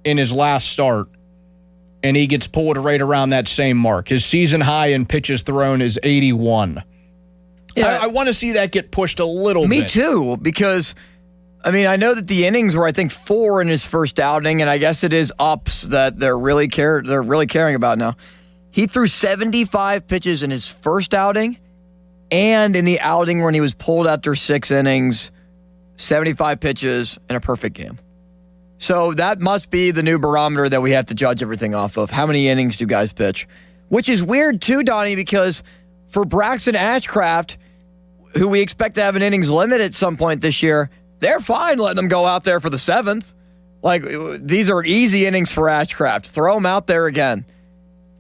in his last start, and he gets pulled right around that same mark. His season high in pitches thrown is 81. Yeah, I want to see that get pushed a little bit. Me too, because, I mean, I know that the innings were, I think, 4 in his first outing, and I guess it is ups that they're really caring about now. He threw 75 pitches in his first outing, and in the outing when he was pulled after 6 innings, 75 pitches in a perfect game. So that must be the new barometer that we have to judge everything off of. How many innings do guys pitch? Which is weird too, Donnie, because for Braxton Ashcraft, who we expect to have an innings limit at some point this year, they're fine letting him go out there for the 7th. Like, these are easy innings for Ashcraft. Throw him out there again.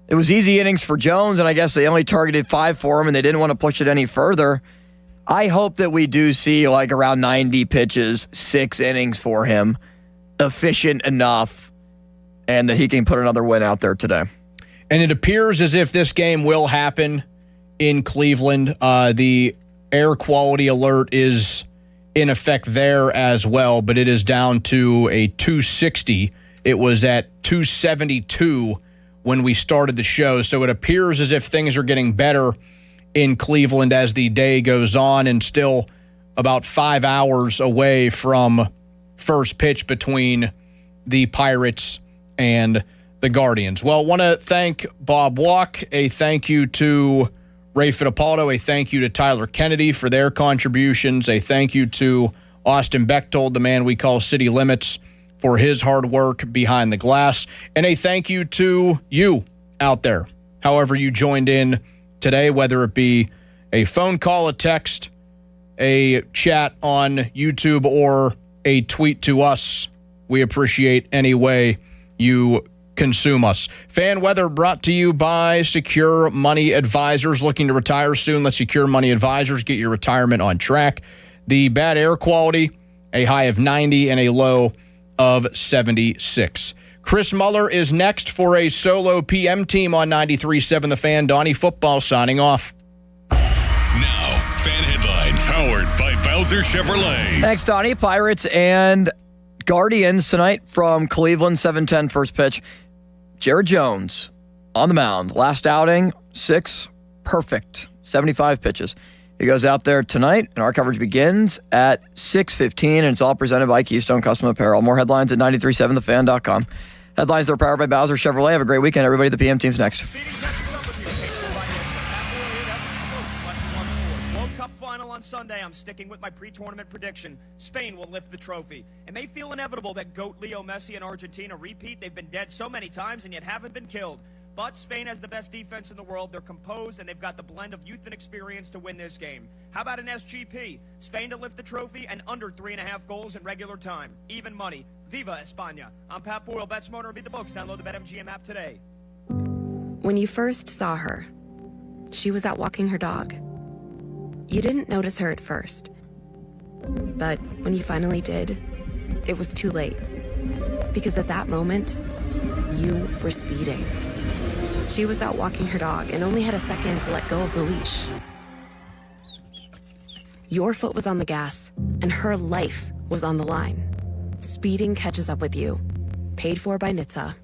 It was easy innings for Jones, and I guess they only targeted 5 for him, and they didn't want to push it any further. I hope that we do see like around 90 pitches, 6 innings for him, efficient enough, and that he can put another win out there today. And it appears as if this game will happen in Cleveland. The air quality alert is in effect there as well, but it is down to a 260. It was at 272 when we started the show, so it appears as if things are getting better in Cleveland as the day goes on, and still about 5 hours away from first pitch between the Pirates and the Guardians. Well, I want to thank Bob Walk, a thank you to Ray Fittipaldo, a thank you to Tyler Kennedy for their contributions, a thank you to Austin Bechtold, the man we call City Limits, for his hard work behind the glass, and a thank you to you out there, however you joined in today, whether it be a phone call, a text, a chat on YouTube, or a tweet to us. We appreciate any way you consume us. Fan weather brought to you by Secure Money Advisors. Looking to retire soon? Let Secure Money Advisors get your retirement on track. The bad air quality, a high of 90 and a low of 76. Chris Muller is next for a solo PM team on 93.7 The Fan. Donnie Football signing off. Now, Fan Powered by Bowser Chevrolet. Thanks, Donnie. Pirates and Guardians tonight from Cleveland, 7:10 first pitch. Jared Jones on the mound. Last outing, 6 perfect, 75 pitches. He goes out there tonight, and our coverage begins at 6:15, and it's all presented by Keystone Custom Apparel. More headlines at 937thefan.com. Headlines that are powered by Bowser Chevrolet. Have a great weekend, everybody. The PM team's next. World Cup final on Sunday. I'm sticking with my pre-tournament prediction. Spain will lift the trophy. It may feel inevitable that GOAT Leo Messi and Argentina repeat. They've been dead so many times and yet haven't been killed. But Spain has the best defense in the world. They're composed, and they've got the blend of youth and experience to win this game. How about an SGP? Spain to lift the trophy and under 3.5 goals in regular time. Even money. Viva España. I'm Pat Boyle. Bet Smarter. Beat the books. Download the BetMGM app today. When you first saw her, she was out walking her dog. You didn't notice her at first. But when you finally did, it was too late. Because at that moment, you were speeding. She was out walking her dog and only had a second to let go of the leash. Your foot was on the gas, and her life was on the line. Speeding catches up with you. Paid for by NHTSA.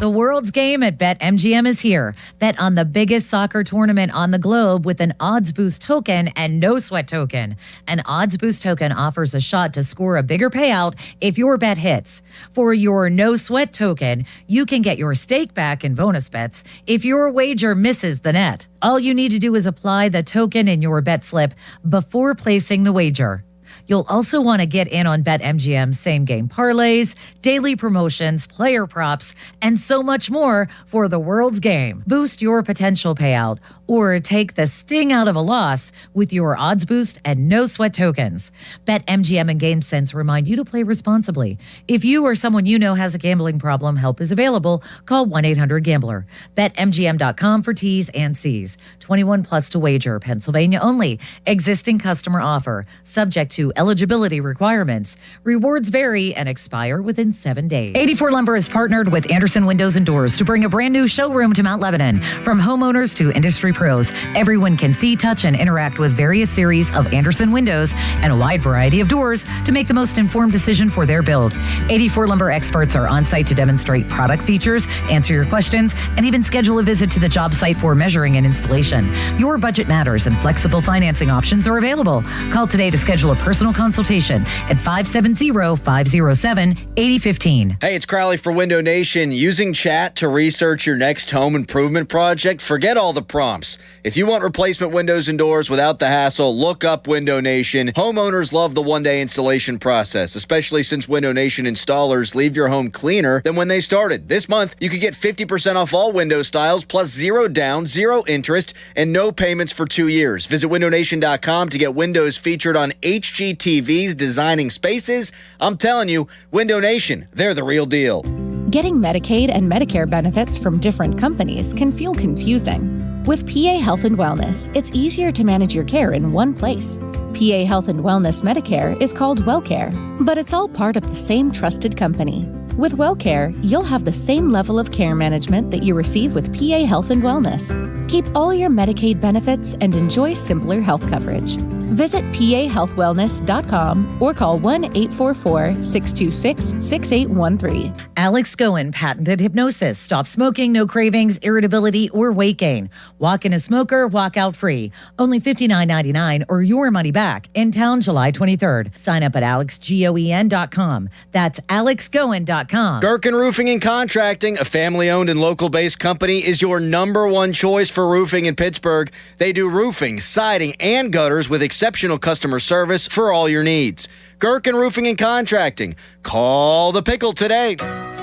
The world's game at BetMGM is here. Bet on the biggest soccer tournament on the globe with an Odds Boost token and no sweat token. An Odds Boost token offers a shot to score a bigger payout if your bet hits. For your no sweat token, you can get your stake back in bonus bets if your wager misses the net. All you need to do is apply the token in your bet slip before placing the wager. You'll also want to get in on BetMGM's same-game parlays, daily promotions, player props, and so much more for the world's game. Boost your potential payout or take the sting out of a loss with your Odds Boost and no sweat tokens. BetMGM and GameSense remind you to play responsibly. If you or someone you know has a gambling problem, help is available. Call 1-800-GAMBLER. BetMGM.com for T's and C's. 21 plus to wager. Pennsylvania only. Existing customer offer. Subject to eligibility requirements. Rewards vary and expire within 7 days. 84 Lumber is partnered with Anderson Windows and Doors to bring a brand new showroom to Mount Lebanon. From homeowners to industry pros, everyone can see, touch, and interact with various series of Anderson windows and a wide variety of doors to make the most informed decision for their build. 84 Lumber experts are on site to demonstrate product features, answer your questions, and even schedule a visit to the job site for measuring and installation. Your budget matters and flexible financing options are available. Call today to schedule a personal consultation at 570-507-8015. Hey, it's Crowley for Window Nation. Using chat to research your next home improvement project? Forget all the prompts. If you want replacement windows and doors without the hassle, look up Window Nation. Homeowners love the one-day installation process, especially since Window Nation installers leave your home cleaner than when they started. This month, you could get 50% off all window styles, plus 0 down, 0 interest, and no payments for 2 years. Visit windownation.com to get windows featured on HGTV's Designing Spaces. I'm telling you, Window Nation, they're the real deal. Getting Medicaid and Medicare benefits from different companies can feel confusing. With PA Health and Wellness, it's easier to manage your care in one place. PA Health and Wellness Medicare is called WellCare, but it's all part of the same trusted company. With WellCare, you'll have the same level of care management that you receive with PA Health and Wellness. Keep all your Medicaid benefits and enjoy simpler health coverage. Visit pahealthwellness.com or call 1-844-626-6813. Alex Goen patented hypnosis. Stop smoking, no cravings, irritability, or weight gain. Walk in a smoker, walk out free. Only $59.99 or your money back. In town July 23rd. Sign up at alexgoen.com. That's alexgoen.com. Gherkin Roofing and Contracting, a family-owned and local-based company, is your #1 choice for roofing in Pittsburgh. They do roofing, siding, and gutters with exceptional customer service for all your needs. Gherkin Roofing and Contracting. Call the Pickle today.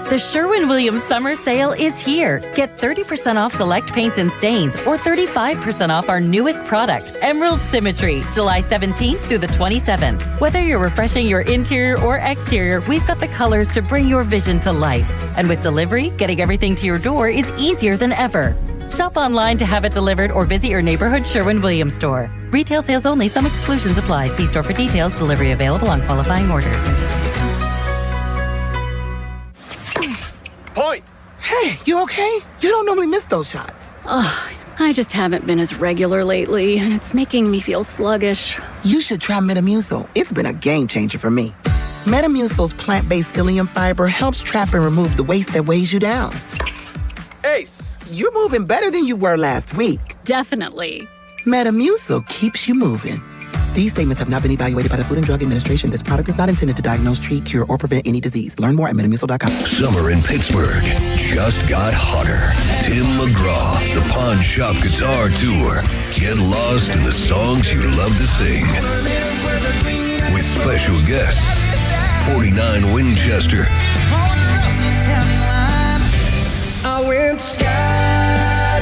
The Sherwin-Williams Summer Sale is here. Get 30% off select paints and stains or 35% off our newest product, Emerald Symmetry, July 17th through the 27th. Whether you're refreshing your interior or exterior, we've got the colors to bring your vision to life. And with delivery, getting everything to your door is easier than ever. Shop online to have it delivered or visit your neighborhood Sherwin-Williams store. Retail sales only. Some exclusions apply. See store for details. Delivery available on qualifying orders. Point. Hey, you okay? You don't normally miss those shots. I just haven't been as regular lately, and it's making me feel sluggish. You should try Metamucil. It's been a game changer for me. Metamucil's plant-based psyllium fiber helps trap and remove the waste that weighs you down. Ace, you're moving better than you were last week. Definitely. Metamucil keeps you moving. These statements have not been evaluated by the Food and Drug Administration. This product is not intended to diagnose, treat, cure, or prevent any disease. Learn more at Metamucil.com. Summer in Pittsburgh just got hotter. Tim McGraw, the Pawn Shop Guitar Tour. Get lost in the songs you love to sing. With special guests, 49 Winchester.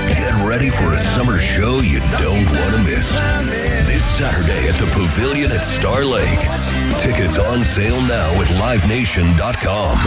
Get ready for a summer show you don't want to miss. This Saturday at the Pavilion at Star Lake. Tickets on sale now at livenation.com.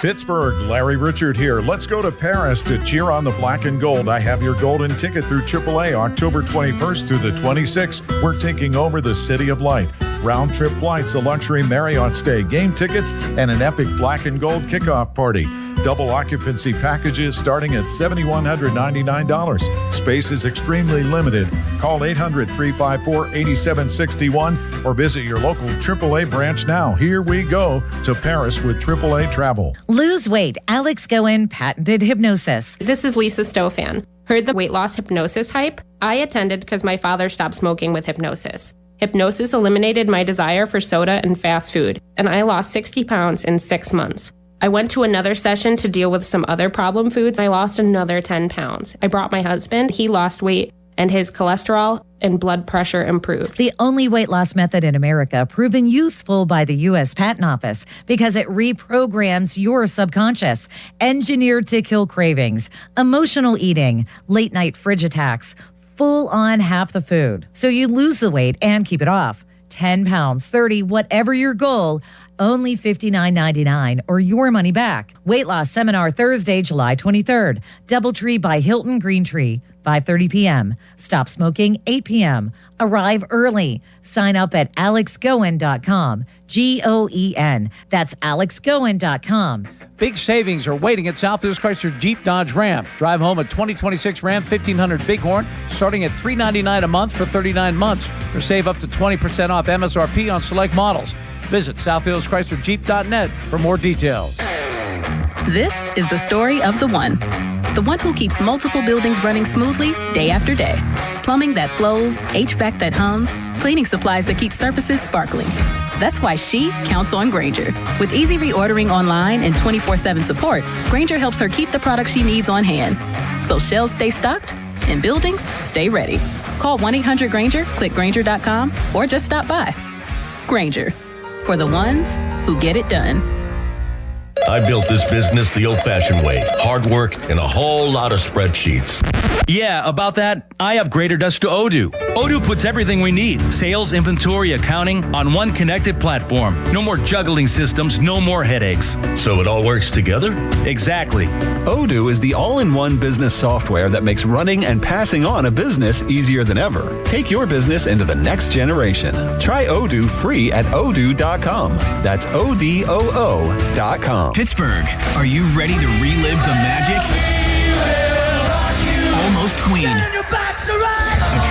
Pittsburgh, Larry Richard here. Let's go to Paris to cheer on the black and gold. I have your golden ticket through AAA October 21st through the 26th. We're taking over the City of Light. Round trip flights, a luxury Marriott stay, game tickets, and an epic black and gold kickoff party. Double occupancy packages starting at $7,199. Space is extremely limited. Call 800-354-8761 or visit your local AAA branch now. Here we go to Paris with AAA Travel. Lose weight. Alex Goen patented hypnosis. This is Lisa Stofan. Heard the weight loss hypnosis hype? I attended because my father stopped smoking with hypnosis. Hypnosis eliminated my desire for soda and fast food, and I lost 60 pounds in 6 months. I went to another session to deal with some other problem foods. I lost another 10 pounds. I brought my husband. He lost weight, and his cholesterol and blood pressure improved. The only weight loss method in America proven useful by the U.S. Patent Office because it reprograms your subconscious. Engineered to kill cravings, emotional eating, late night fridge attacks, full on half the food. So you lose the weight and keep it off. 10 pounds, 30, whatever your goal, only $59.99 or your money back. Weight loss seminar Thursday, July 23rd. Doubletree by Hilton Green Tree, 5:30 p.m. Stop smoking, 8 p.m. Arrive early. Sign up at alexgoen.com. Goen. That's alexgoen.com. Big savings are waiting at South Hills Chrysler Jeep Dodge Ram. Drive home a 2026 Ram 1500 Bighorn starting at $399 a month for 39 months, or save up to 20% off MSRP on select models. Visit southhillschryslerjeep.net for more details. This is the story of the one who keeps multiple buildings running smoothly day after day. Plumbing that flows, HVAC that hums, cleaning supplies that keep surfaces sparkling. That's why she counts on Grainger. With easy reordering online and 24/7 support, Grainger helps her keep the products she needs on hand. So shelves stay stocked and buildings stay ready. Call 1-800-GRAINGER, click Grainger.com, or just stop by. Grainger, for the ones who get it done. I built this business the old-fashioned way. Hard work and a whole lot of spreadsheets. Yeah, about that, I upgraded us to Odoo. Odoo puts everything we need, sales, inventory, accounting, on one connected platform. No more juggling systems, no more headaches. So it all works together? Exactly. Odoo is the all-in-one business software that makes running and passing on a business easier than ever. Take your business into the next generation. Try Odoo free at odoo.com. That's ODOO.com. Pittsburgh, are you ready to relive the magic? Almost Queen. A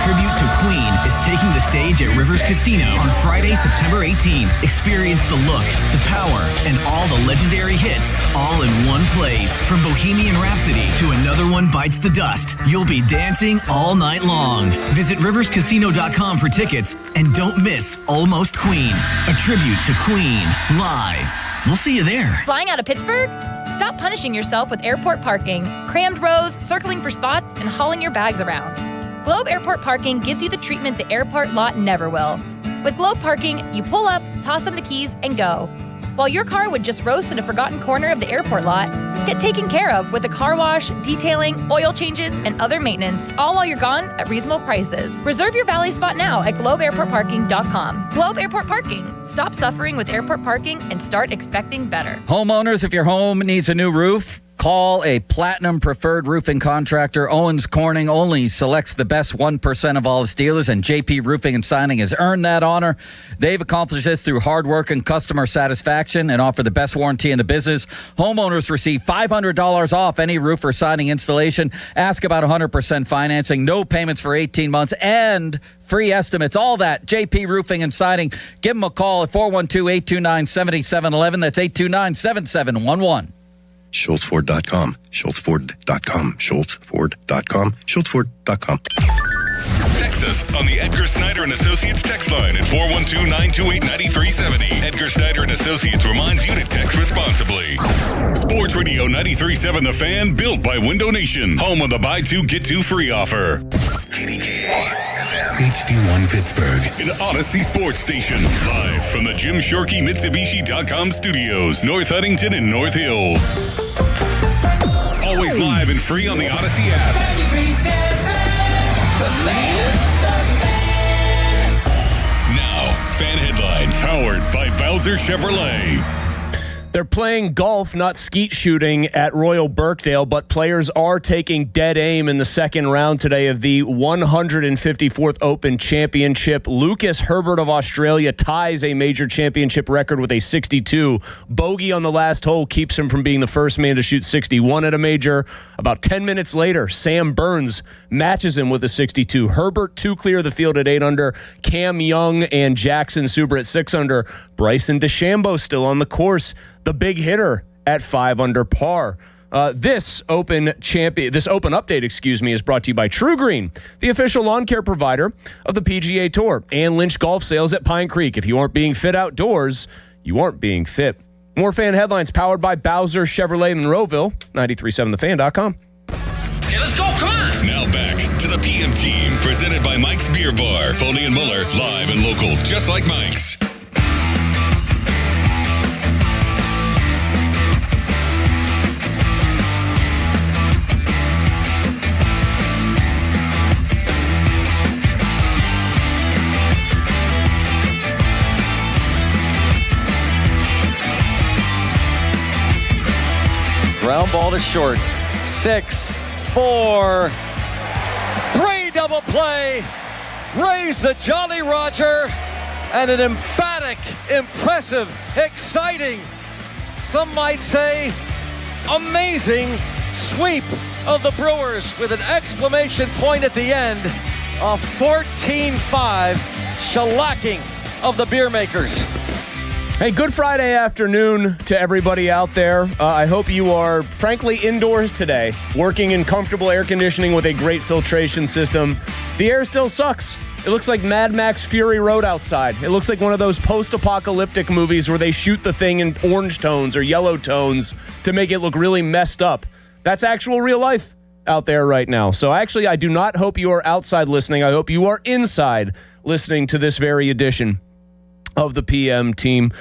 tribute to Queen is taking the stage at Rivers Casino on Friday, September 18th. Experience the look, the power, and all the legendary hits all in one place. From Bohemian Rhapsody to Another One Bites the Dust, you'll be dancing all night long. Visit riverscasino.com for tickets and don't miss Almost Queen, a tribute to Queen, live. We'll see you there. Flying out of Pittsburgh? Stop punishing yourself with airport parking, crammed rows, circling for spots, and hauling your bags around. Globe Airport Parking gives you the treatment the airport lot never will. With Globe Parking, you pull up, toss them the keys, and go. While your car would just roast in a forgotten corner of the airport lot, get taken care of with a car wash, detailing, oil changes, and other maintenance, all while you're gone at reasonable prices. Reserve your valet spot now at globeairportparking.com. Globe Airport Parking. Stop suffering with airport parking and start expecting better. Homeowners, if your home needs a new roof, Call a Platinum Preferred Roofing contractor. Owens Corning only selects the best 1% of all its dealers, and JP Roofing and Signing has earned that honor. They've accomplished this through hard work and customer satisfaction and offer the best warranty in the business. Homeowners receive $500 off any roof or siding installation. Ask about 100% financing, no payments for 18 months, and free estimates. All that, JP Roofing and Siding. Give them a call at 412-829-7711. That's 829-7711. SchultzFord.com. SchultzFord.com. SchultzFord.com. SchultzFord.com. Text us on the Edgar Snyder and Associates text line at 412-928-9370. Edgar Snyder and Associates reminds you to text responsibly. Sports Radio 93.7 The Fan, built by Window Nation. Home of the buy two, get two free offer. HD1 Pittsburgh, an Odyssey sports station. Live from the Jim Shorkey Mitsubishi.com studios, North Huntington and North Hills. Always live and free on the Odyssey app. Now, fan headlines powered by Bowser Chevrolet. They're playing golf, not skeet shooting at Royal Birkdale, but players are taking dead aim in the second round today of the 154th Open Championship. Lucas Herbert of Australia ties a major championship record with a 62. Bogey on the last hole keeps him from being the first man to shoot 61 at a major. About 10 minutes later, Sam Burns matches him with a 62. Herbert 2 clear of the field at 8 under. Cam Young and Jackson Suber at 6 under. Bryson DeChambeau still on the course, the big hitter at 5 under par. This open update, is brought to you by True Green, the official lawn care provider of the PGA Tour, and Lynch Golf Sales at Pine Creek. If you aren't being fit outdoors, you aren't being fit. More fan headlines powered by Bowser Chevrolet Monroeville, 93.7thefan.com. Okay, let's go. Come on. Now back to the PM team, presented by Mike's Beer Bar. Foley and Muller, live and local, just like Mike's. Ground ball to short. 6, 4, 3 double play. Raise the Jolly Roger. And an emphatic, impressive, exciting, some might say amazing sweep of the Brewers with an exclamation point at the end. A 14-5 shellacking of the beer makers. Hey, good Friday afternoon to everybody out there. I hope you are, frankly, indoors today, working in comfortable air conditioning with a great filtration system. The air still sucks. It looks like Mad Max Fury Road outside. It looks like one of those post-apocalyptic movies where they shoot the thing in orange tones or yellow tones to make it look really messed up. That's actual real life out there right now. So actually, I do not hope you are outside listening. I hope you are inside listening to this very edition of the PM team.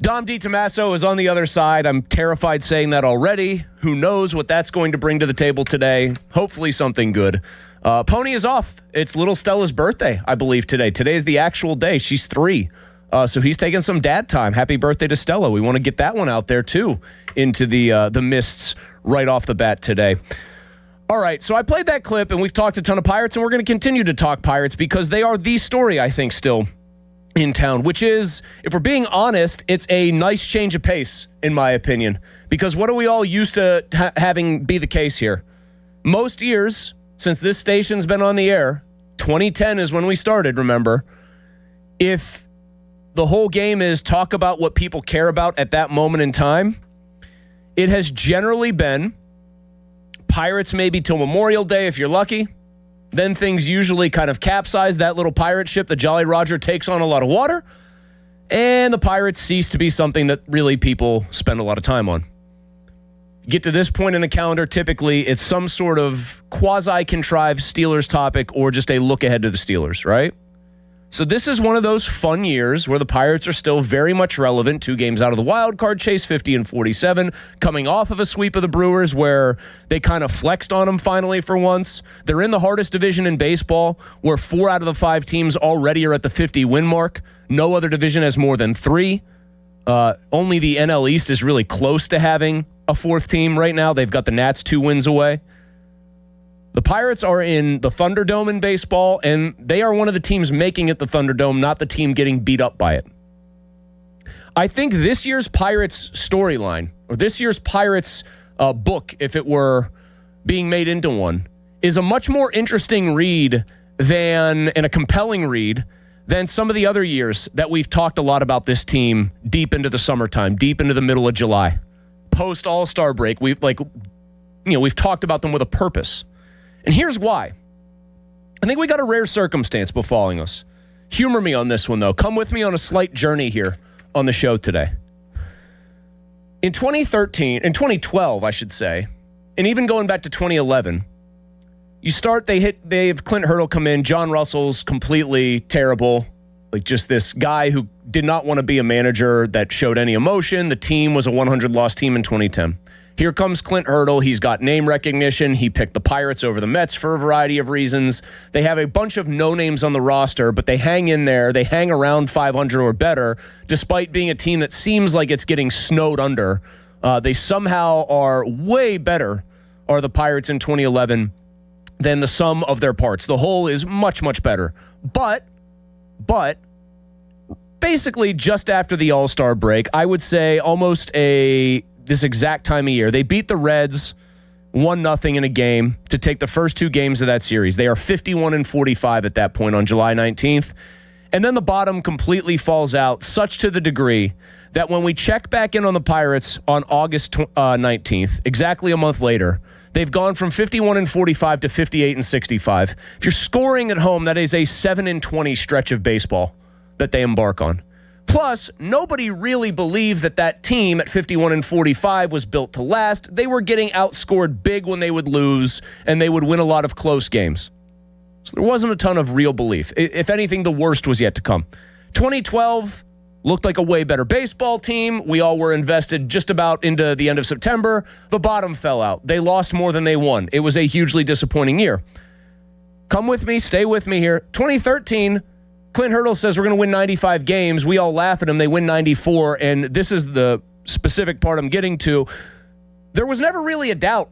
Dom DiTomaso is on the other side. I'm terrified saying that already. Who knows what that's going to bring to the table today? Hopefully something good. Pony is off. It's little Stella's birthday, I believe, today. Today is the actual day. She's 3. So he's taking some dad time. Happy birthday to Stella. We want to get that one out there, too, into the mists right off the bat today. All right, so I played that clip, and we've talked a ton of Pirates, and we're going to continue to talk Pirates because they are the story, I think, still in town, which is, if we're being honest, it's a nice change of pace, in my opinion, because what are we all used to having be the case here? Most years, since this station's been on the air, 2010 is when we started, remember, if the whole game is talk about what people care about at that moment in time, it has generally been Pirates maybe till Memorial Day if you're lucky. Then things usually kind of capsize. That little pirate ship, the Jolly Roger, takes on a lot of water, and the Pirates cease to be something that really people spend a lot of time on. Get to this point in the calendar, typically it's some sort of quasi-contrived Steelers topic or just a look ahead to the Steelers, right? So this is one of those fun years where the Pirates are still very much relevant. 2 games out of the wild card chase, 50-47, coming off of a sweep of the Brewers where they kind of flexed on them finally for once. They're in the hardest division in baseball where 4 out of the 5 teams already are at the 50-win mark. No other division has more than 3. Only the NL East is really close to having a fourth team right now. They've got the Nats 2 wins away. The Pirates are in the Thunderdome in baseball, and they are one of the teams making it the Thunderdome, not the team getting beat up by it. I think this year's Pirates storyline, or this year's Pirates book, if it were being made into one, is a much more interesting read and a compelling read than some of the other years that we've talked a lot about this team deep into the summertime, deep into the middle of July. Post All-Star break, we've talked about them with a purpose. And here's why. I think we got a rare circumstance befalling us. Humor me on this one, though. Come with me on a slight journey here on the show today. In 2012, I should say, and even going back to 2011, they have Clint Hurdle come in. John Russell's completely terrible. Like just this guy who did not want to be a manager that showed any emotion. The team was a 100-loss team in 2010. Here comes Clint Hurdle. He's got name recognition. He picked the Pirates over the Mets for a variety of reasons. They have a bunch of no-names on the roster, but they hang in there. They hang around 500 or better, despite being a team that seems like it's getting snowed under. They somehow are way better, are the Pirates in 2011, than the sum of their parts. The whole is much, much better. But basically just after the All-Star break, I would say almost this exact time of year, they beat the Reds 1-0 in a game to take the first 2 games of that series. They are 51-45 at that point on July 19th. And then the bottom completely falls out, such to the degree that when we check back in on the Pirates on August 19th, exactly a month later, they've gone from 51-45 to 58-65. If you're scoring at home, that is a 7-20 stretch of baseball that they embark on. Plus, nobody really believed that team at 51-45 was built to last. They were getting outscored big when they would lose, and they would win a lot of close games. So there wasn't a ton of real belief. If anything, the worst was yet to come. 2012 looked like a way better baseball team. We all were invested just about into the end of September. The bottom fell out. They lost more than they won. It was a hugely disappointing year. Come with me, stay with me here. 2013, Clint Hurdle says we're going to win 95 games. We all laugh at him. They win 94, and this is the specific part I'm getting to. There was never really a doubt.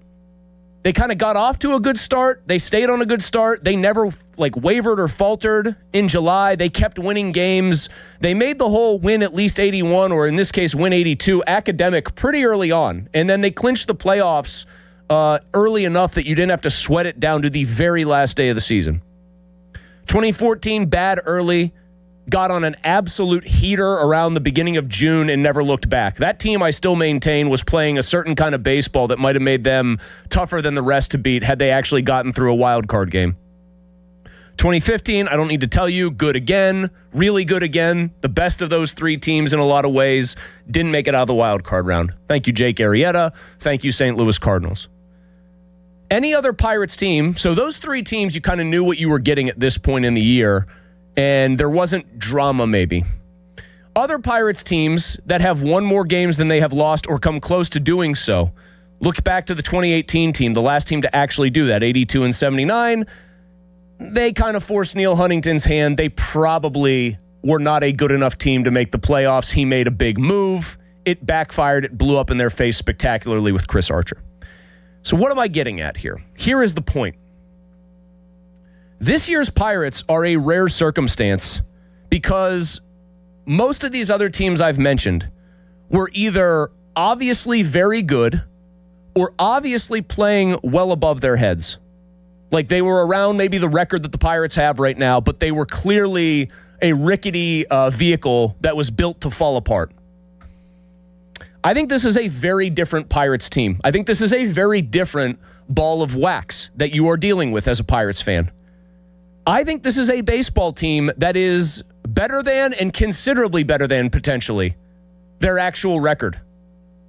They kind of got off to a good start. They stayed on a good start. They never wavered or faltered in July. They kept winning games. They made the whole win at least 81, or in this case, win 82, academic pretty early on. And then they clinched the playoffs early enough that you didn't have to sweat it down to the very last day of the season. 2014, bad early, got on an absolute heater around the beginning of June and never looked back. That team, I still maintain, was playing a certain kind of baseball that might have made them tougher than the rest to beat had they actually gotten through a wild card game. 2015, I don't need to tell you, good again, really good again. The best of those 3 teams in a lot of ways didn't make it out of the wild card round. Thank you, Jake Arrieta. Thank you, St. Louis Cardinals. Any other Pirates team, so those 3 teams, you kind of knew what you were getting at this point in the year, and there wasn't drama maybe. Other Pirates teams that have won more games than they have lost or come close to doing so, look back to the 2018 team, the last team to actually do that, 82-79. They kind of forced Neil Huntington's hand. They probably were not a good enough team to make the playoffs. He made a big move. It backfired. It blew up in their face spectacularly with Chris Archer. So what am I getting at here? Here is the point. This year's Pirates are a rare circumstance because most of these other teams I've mentioned were either obviously very good or obviously playing well above their heads. Like they were around maybe the record that the Pirates have right now, but they were clearly a rickety vehicle that was built to fall apart. I think this is a very different Pirates team. I think this is a very different ball of wax that you are dealing with as a Pirates fan. I think this is a baseball team that is better than and considerably better than potentially their actual record.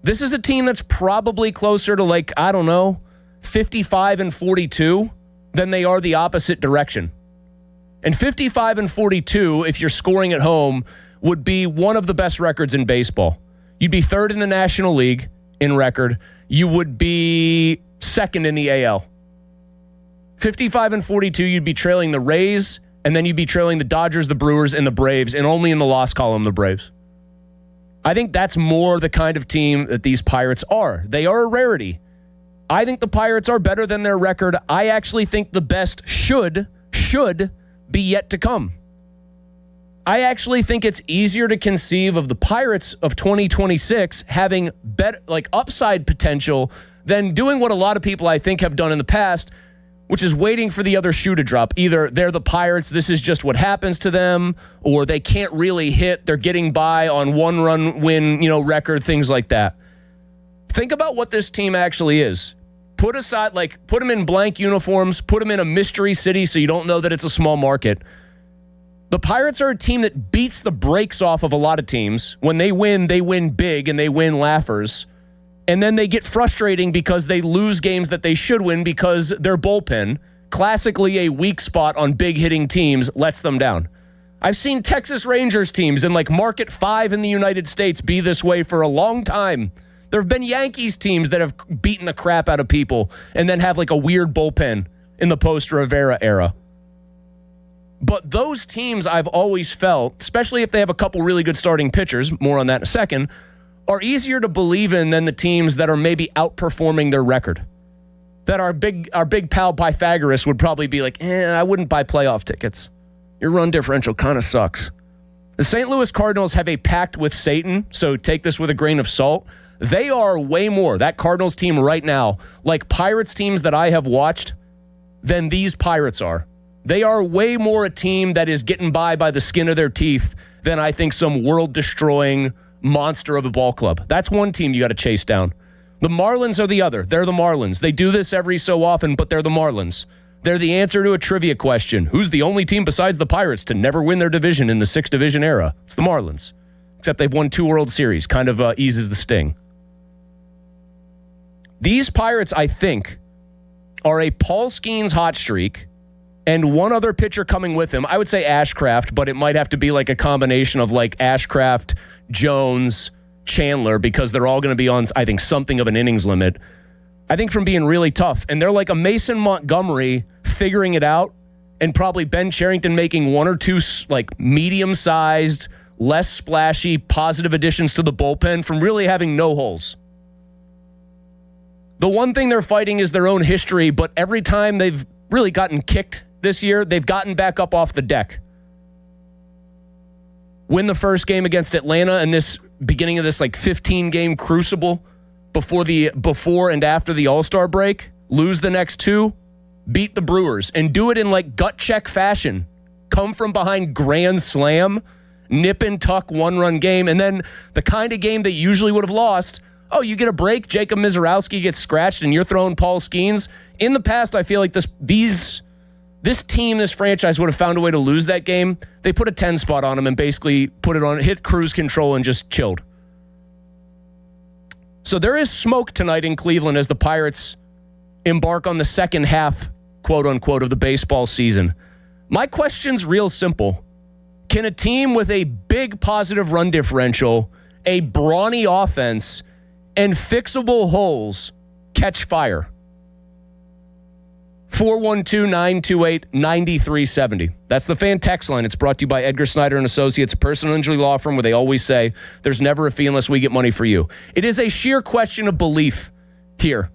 This is a team that's probably closer to 55-42 than they are the opposite direction. And 55-42, if you're scoring at home, would be one of the best records in baseball. You'd be 3rd in the National League in record. You would be 2nd in the AL. 55-42, you'd be trailing the Rays, and then you'd be trailing the Dodgers, the Brewers, and the Braves, and only in the loss column, the Braves. I think that's more the kind of team that these Pirates are. They are a rarity. I think the Pirates are better than their record. I actually think the best should be yet to come. I actually think it's easier to conceive of the Pirates of 2026 having better, like, upside potential than doing what a lot of people I think have done in the past, which is waiting for the other shoe to drop. Either they're the Pirates, this is just what happens to them, or they can't really hit, they're getting by on one-run win, record, things like that. Think about what this team actually is. Put them in blank uniforms, put them in a mystery city so you don't know that it's a small market. The Pirates are a team that beats the brakes off of a lot of teams. When they win big and they win laughers. And then they get frustrating because they lose games that they should win because their bullpen, classically a weak spot on big hitting teams, lets them down. I've seen Texas Rangers teams in like Market 5 in the United States be this way for a long time. There have been Yankees teams that have beaten the crap out of people and then have like a weird bullpen in the post-Rivera era. But those teams I've always felt, especially if they have a couple really good starting pitchers, more on that in a second, are easier to believe in than the teams that are maybe outperforming their record. That our big pal Pythagoras would probably be like, I wouldn't buy playoff tickets. Your run differential kind of sucks. The St. Louis Cardinals have a pact with Satan, so take this with a grain of salt. They are way more, that Cardinals team right now, like Pirates teams that I have watched, than these Pirates are. They are way more a team that is getting by the skin of their teeth than I think some world-destroying monster of a ball club. That's one team you got to chase down. The Marlins are the other. They're the Marlins. They do this every so often, but they're the Marlins. They're the answer to a trivia question. Who's the only team besides the Pirates to never win their division in the 6 division era? It's the Marlins. Except they've won 2 World Series. Kind of eases the sting. These Pirates, I think, are a Paul Skeens hot streak and one other pitcher coming with him. I would say Ashcraft, but it might have to be like a combination of like Ashcraft, Jones, Chandler, because they're all going to be on, I think, something of an innings limit. I think from being really tough. And they're like a Mason Montgomery figuring it out, and probably Ben Cherington making 1 or 2 like medium-sized, less splashy, positive additions to the bullpen from really having no holes. The one thing they're fighting is their own history, but every time they've really gotten kicked this year, they've gotten back up off the deck. Win the first game against Atlanta and this beginning of this like 15-game crucible before and after the All-Star break. Lose the next 2, beat the Brewers, and do it in like gut check fashion. Come from behind grand slam, nip and tuck 1-run game, and then the kind of game they usually would have lost. Oh, you get a break, Jacob Mizorowski gets scratched, and you're throwing Paul Skeens. In the past, I feel like this franchise would have found a way to lose that game. They put a 10 spot on him and basically hit cruise control and just chilled. So there is smoke tonight in Cleveland as the Pirates embark on the second half, quote unquote, of the baseball season. My question's real simple. Can a team with a big positive run differential, a brawny offense, and fixable holes catch fire? 412-928-9370. That's the fan text line. It's brought to you by Edgar Snyder and Associates, a personal injury law firm where they always say there's never a fee unless we get money for you. It is a sheer question of belief here.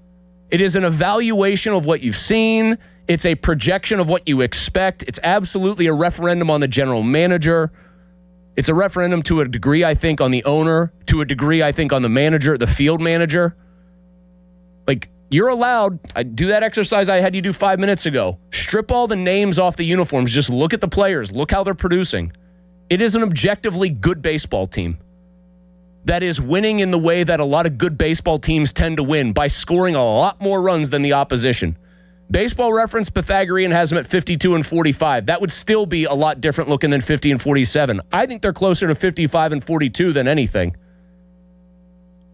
It is an evaluation of what you've seen. It's a projection of what you expect. It's absolutely a referendum on the general manager. It's a referendum to a degree, I think, on the owner, to a degree, I think, on the manager, the field manager. Like, you're allowed, I do that exercise I had you do 5 minutes ago. Strip all the names off the uniforms. Just look at the players. Look how they're producing. It is an objectively good baseball team that is winning in the way that a lot of good baseball teams tend to win, by scoring a lot more runs than the opposition. Baseball Reference Pythagorean has them at 52 and 45. That would still be a lot different looking than 50 and 47. I think they're closer to 55 and 42 than anything.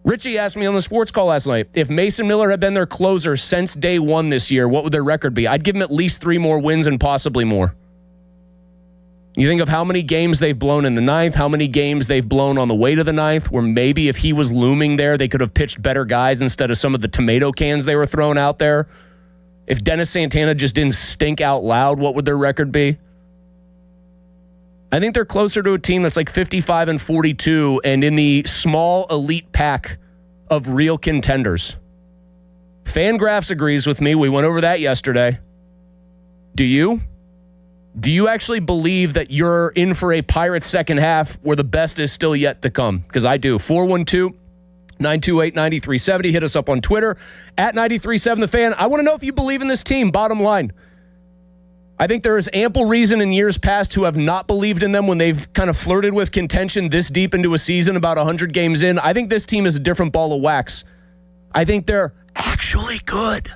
Richie asked me on the sports call last night, if Mason Miller had been their closer since day one this year, what would their record be? I'd give them at least 3 more wins and possibly more. You think of how many games they've blown in the 9th, how many games they've blown on the way to the 9th, where maybe if he was looming there, they could have pitched better guys instead of some of the tomato cans they were throwing out there. If Dennis Santana just didn't stink out loud, what would their record be? I think they're closer to a team that's like 55-42 and in the small elite pack of real contenders. Fangraphs agrees with me. We went over that yesterday. Do you? Do you actually believe that you're in for a Pirates second half where the best is still yet to come? Because I do. 412-928-9370. Hit us up on Twitter at 93.7 The Fan. I want to know if you believe in this team, bottom line. I think there is ample reason in years past to have not believed in them when they've kind of flirted with contention this deep into a season, about 100 games in. I think this team is a different ball of wax. I think they're actually good.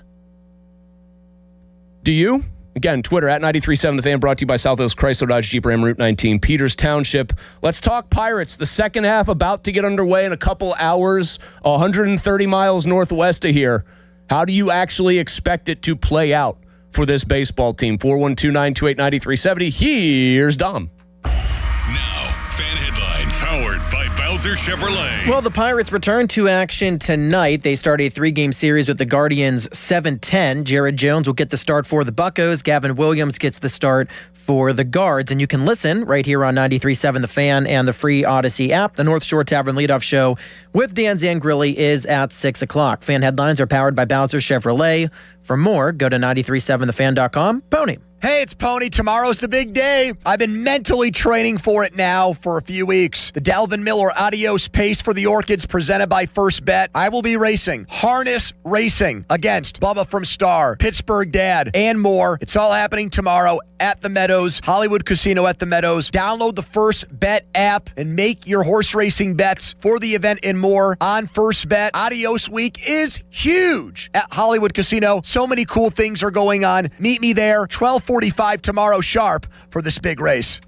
Do you? Again, Twitter at 93.7 The Fan, brought to you by Southwest Chrysler Dodge Jeep Ram Route 19, Peters Township. Let's talk Pirates. The second half about to get underway in a couple hours, 130 miles northwest of here. How do you actually expect it to play out for this baseball team? 412-928-9370. Here's Dom. Now, fan headlines powered by Bowser Chevrolet. Well, the Pirates return to action tonight. They start a 3-game series with the Guardians 7-10. Jared Jones will get the start for the Buccos. Gavin Williams gets the start for the Guards. And you can listen right here on 93.7 The Fan and the free Odyssey app. The North Shore Tavern Leadoff Show with Dan Zangrilli is at 6 o'clock. Fan headlines are powered by Bowser Chevrolet. For more, go to 937thefan.com. Pony. Hey, it's Pony. Tomorrow's the big day. I've been mentally training for it now for a few weeks. The Dalvin Miller Adios Pace for the Orchids presented by First Bet. I will be racing, harness racing against Bubba from Star, Pittsburgh Dad, and more. It's all happening tomorrow at the Meadows, Hollywood Casino at the Meadows. Download the First Bet app and make your horse racing bets for the event and more on First Bet. Adios Week is huge at Hollywood Casino. So many cool things are going on. Meet me there, 12:45 tomorrow sharp for this big race.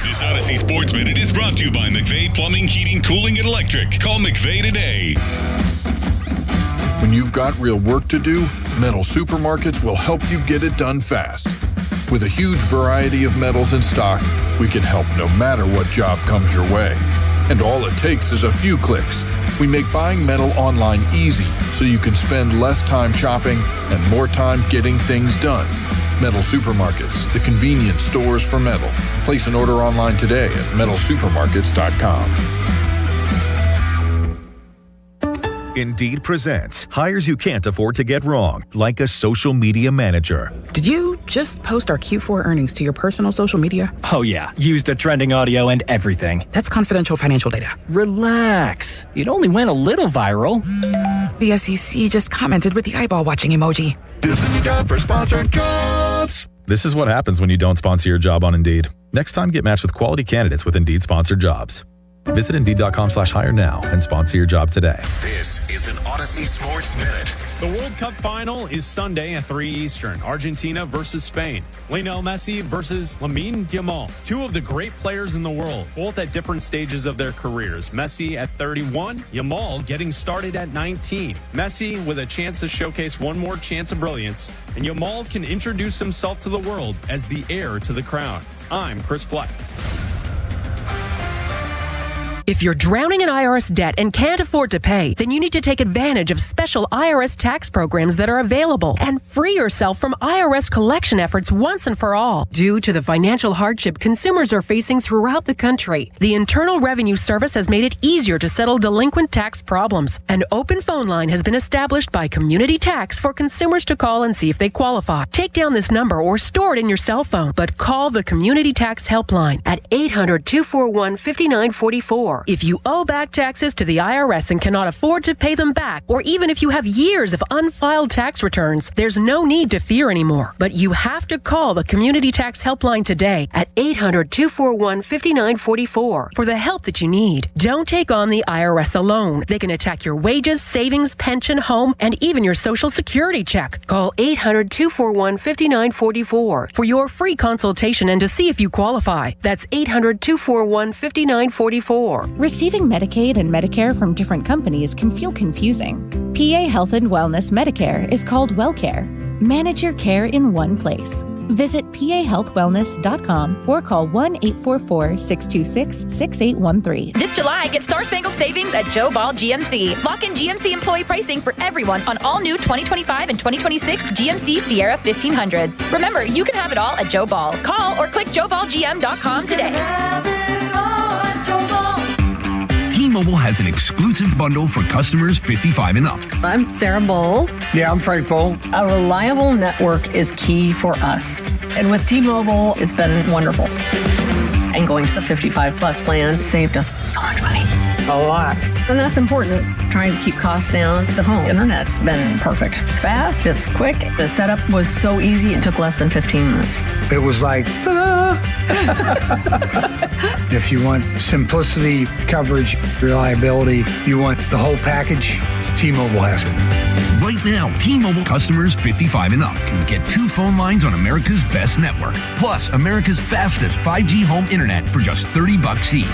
This Odyssey Sports Minute is brought to you by McVeigh Plumbing, Heating, Cooling, and Electric. Call McVeigh today. When you've got real work to do, Metal Supermarkets will help you get it done fast. With a huge variety of metals in stock, we can help no matter what job comes your way. And all it takes is a few clicks. We make buying metal online easy so you can spend less time shopping and more time getting things done. Metal Supermarkets, the convenience stores for metal. Place an order online today at metalsupermarkets.com. Indeed presents hires you can't afford to get wrong, like a social media manager. Did you just post our Q4 earnings to your personal social media? Oh yeah, used a trending audio and everything. That's confidential financial data. Relax. It only went a little viral. The SEC just commented with the eyeball watching emoji. This is your job for sponsored jobs. This is what happens when you don't sponsor your job on Indeed. Next time, get matched with quality candidates with Indeed sponsored jobs. Visit Indeed.com/hire now and sponsor your job today. This is an Odyssey Sports Minute. The World Cup final is Sunday at 3 Eastern. Argentina versus Spain. Lionel Messi versus Lamine Yamal. Two of the great players in the world, both at different stages of their careers. Messi at 31, Yamal getting started at 19. Messi with a chance to showcase one more chance of brilliance, and Yamal can introduce himself to the world as the heir to the crown. I'm Chris Black. If you're drowning in IRS debt and can't afford to pay, then you need to take advantage of special IRS tax programs that are available and free yourself from IRS collection efforts once and for all. Due to the financial hardship consumers are facing throughout the country, the Internal Revenue Service has made it easier to settle delinquent tax problems. An open phone line has been established by Community Tax for consumers to call and see if they qualify. Take down this number or store it in your cell phone, but call the Community Tax Helpline at 800-241-5944. If you owe back taxes to the IRS and cannot afford to pay them back, or even if you have years of unfiled tax returns, there's no need to fear anymore. But you have to call the Community Tax Helpline today at 800-241-5944 for the help that you need. Don't take on the IRS alone. They can attack your wages, savings, pension, home, and even your Social Security check. Call 800-241-5944 for your free consultation and to see if you qualify. That's 800-241-5944. Receiving Medicaid and Medicare from different companies can feel confusing. PA Health and Wellness Medicare is called WellCare. Manage your care in one place. Visit pahealthwellness.com or call 1-844-626-6813. This July, get Star Spangled Savings at Joe Ball GMC. Lock in GMC employee pricing for everyone on all new 2025 and 2026 GMC Sierra 1500s. Remember, you can have it all at Joe Ball. Call or click joeballgm.com today. T-Mobile has an exclusive bundle for customers 55 and up. I'm Sarah Bowl. Yeah, I'm Frank Bowl. A reliable network is key for us. And with T-Mobile, it's been wonderful. And going to the 55 plus plan saved us so much money. A lot. And that's important. Trying to keep costs down. The home internet's been perfect. It's fast, it's quick. The setup was so easy, it took less than 15 minutes. It was like, if you want simplicity, coverage, reliability, you want the whole package, T-Mobile has it. Right now, T-Mobile customers 55 and up can get 2 phone lines on America's best network, plus America's fastest 5G home internet for just $30 each.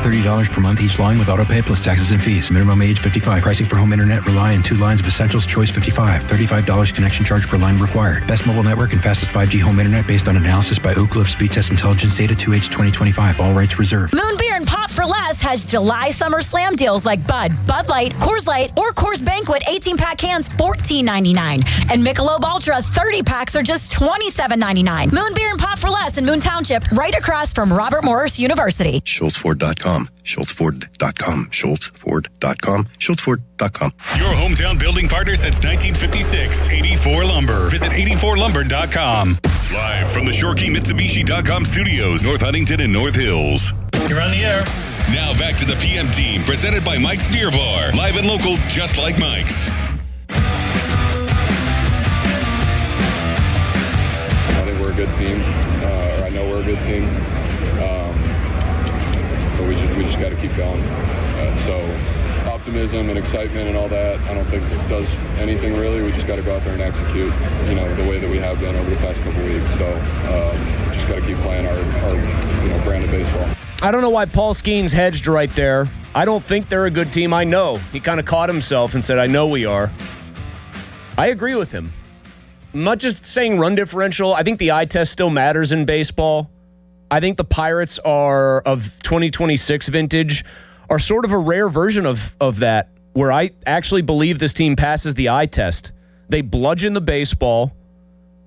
$30 per month each line with autopay plus taxes and fees. Minimum age 55. Pricing for home internet rely on 2 lines of Essentials Choice 55. $35 connection charge per line required. Best mobile network and fastest 5G home internet based on analysis by Oak Cliff Speed Test Intelligence Data 2H 2025. All rights reserved. Moon Beer and Pop for Less has July Summer Slam deals like Bud Light, Coors Light, or Coors Banquet 18-pack cans $14.99. And Michelob Ultra 30 packs are just $27.99. Moon Beer and Pop for Less in Moon Township, right across from Robert Morris University. SchultzFord.com. SchultzFord.com. SchultzFord.com. SchultzFord.com. Your hometown building partner since 1956. 84 Lumber. Visit 84lumber.com. Live from the ShoreKeyMitsubishi.com studios, North Huntington and North Hills. You're on the air. Now back to the PM Team, presented by Mike's Beer Bar. Live and local, just like Mike's. I think we're a good team. I know we're a good team. But we just got to keep going. So optimism and excitement and all that, I don't think it does anything really. We just got to go out there and execute, the way that we have been over the past couple of weeks. So just got to keep playing our brand of baseball. I don't know why Paul Skeens hedged right there. I don't think they're a good team. I know. He kind of caught himself and said, I know we are. I agree with him. I'm not just saying run differential. I think the eye test still matters in baseball. I think the Pirates are of 2026 vintage are sort of a rare version of that, where I actually believe this team passes the eye test. They bludgeon the baseball.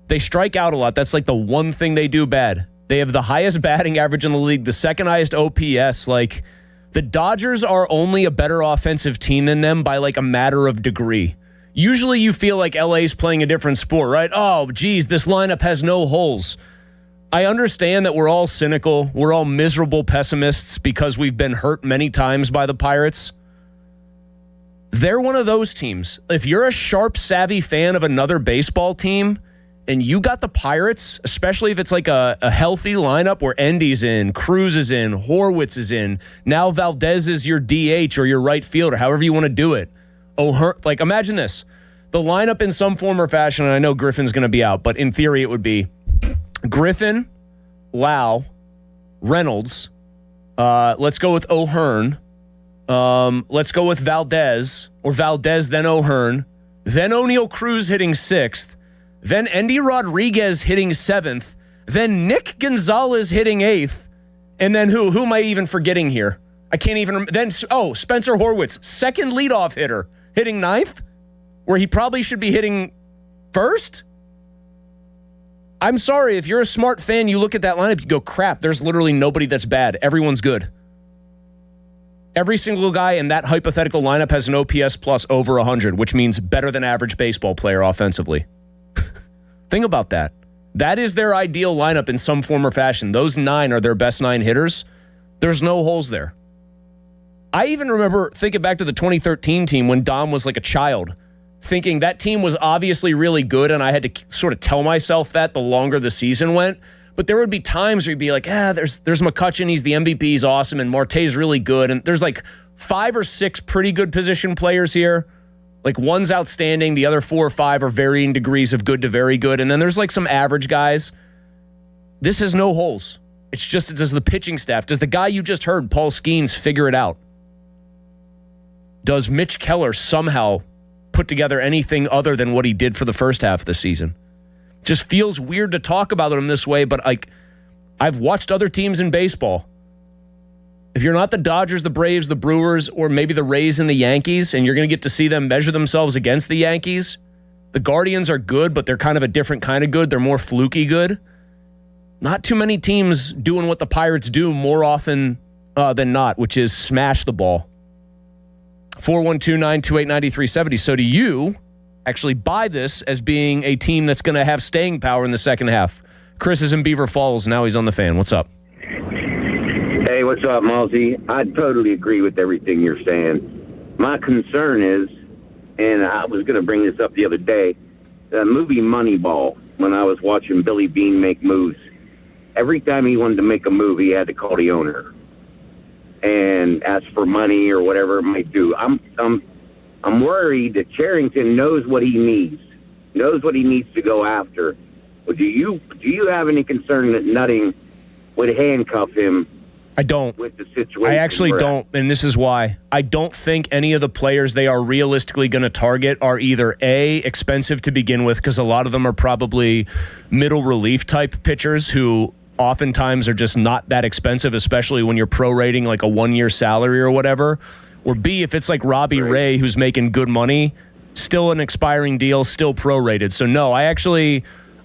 They strike out a lot. That's like the one thing they do bad. They have the highest batting average in the league, the second highest OPS. Like, the Dodgers are only a better offensive team than them by like a matter of degree. Usually you feel like LA's playing a different sport, right? Oh, geez, this lineup has no holes. I understand that we're all cynical. We're all miserable pessimists because we've been hurt many times by the Pirates. They're one of those teams. If you're a sharp, savvy fan of another baseball team and you got the Pirates, especially if it's like a healthy lineup where Endy's in, Cruz is in, Horwitz is in, now Valdez is your DH or your right fielder, however you want to do it. Like, imagine this. The lineup in some form or fashion, and I know Griffin's going to be out, but in theory it would be Griffin, Lau, Reynolds. Let's go with O'Hearn. Let's go with Valdez, or Valdez, then O'Hearn. Then O'Neal Cruz hitting 6th. Then Endy Rodriguez hitting 7th. Then Nick Gonzalez hitting 8th. And then who? Who am I even forgetting here? I can't even. Then, Spencer Horwitz, second leadoff hitter, hitting 9th, where he probably should be hitting 1st. I'm sorry, if you're a smart fan, you look at that lineup, you go, crap, there's literally nobody that's bad. Everyone's good. Every single guy in that hypothetical lineup has an OPS plus over 100, which means better than average baseball player offensively. Think about that. That is their ideal lineup in some form or fashion. Those 9 are their best 9 hitters. There's no holes there. I even remember thinking back to the 2013 team when Dom was like a child, thinking that team was obviously really good, and I had to sort of tell myself that the longer the season went. But there would be times where you'd be like, there's McCutchen, he's the MVP, he's awesome, and Marte's really good. And there's like 5 or 6 pretty good position players here. Like, one's outstanding, the other 4 or 5 are varying degrees of good to very good. And then there's like some average guys. This has no holes. It's just, does the pitching staff, does the guy you just heard, Paul Skeens, figure it out? Does Mitch Keller somehow put together anything other than what he did for the first half of the season? Just feels weird to talk about them this way, but like I've watched other teams in baseball. If you're not the Dodgers, the Braves, the Brewers, or maybe the Rays and the Yankees, and you're going to get to see them measure themselves against the Yankees, the Guardians are good, but they're kind of a different kind of good. They're more fluky good. Not too many teams doing what the Pirates do more often than not, which is smash the ball. 412-928-9370. So do you actually buy this as being a team that's going to have staying power in the second half? Chris is in Beaver Falls. Now he's on the Fan. What's up? Hey, what's up, Malzy? I totally agree with everything you're saying. My concern is, and I was going to bring this up the other day, the movie Moneyball, when I was watching Billy Beane make moves, every time he wanted to make a move, he had to call the owner and ask for money or whatever it might do. I'm worried that Cherington knows what he needs to go after. But do you have any concern that Nutting would handcuff him? I don't. With the situation, I actually don't, and this is why. I don't think any of the players they are realistically going to target are either A, expensive to begin with, because a lot of them are probably middle relief type pitchers who oftentimes are just not that expensive, especially when you're prorating like a 1-year salary or whatever. Or B, if it's like Robbie Ray, who's making good money, still an expiring deal, still prorated. So no, I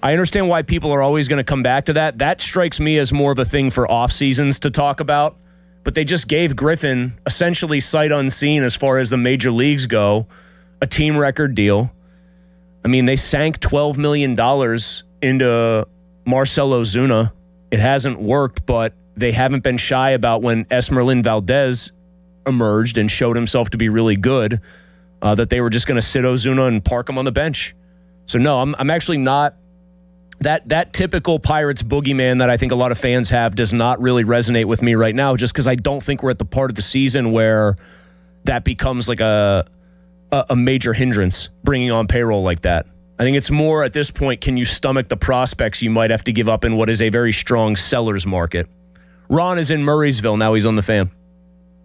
understand why people are always going to come back to that. That strikes me as more of a thing for off seasons to talk about. But they just gave Griffin, essentially sight unseen as far as the major leagues go, a team record deal. I mean, they sank $12 million into Marcell Ozuna. It hasn't worked, but they haven't been shy about when Esmeralyn Valdez emerged and showed himself to be really good, that they were just going to sit Ozuna and park him on the bench. So no, I'm actually not. That typical Pirates boogeyman that I think a lot of fans have does not really resonate with me right now, just because I don't think we're at the part of the season where that becomes like a major hindrance, bringing on payroll like that. I think it's more at this point, can you stomach the prospects you might have to give up in what is a very strong seller's market? Ron is in Murraysville. Now he's on the Fan.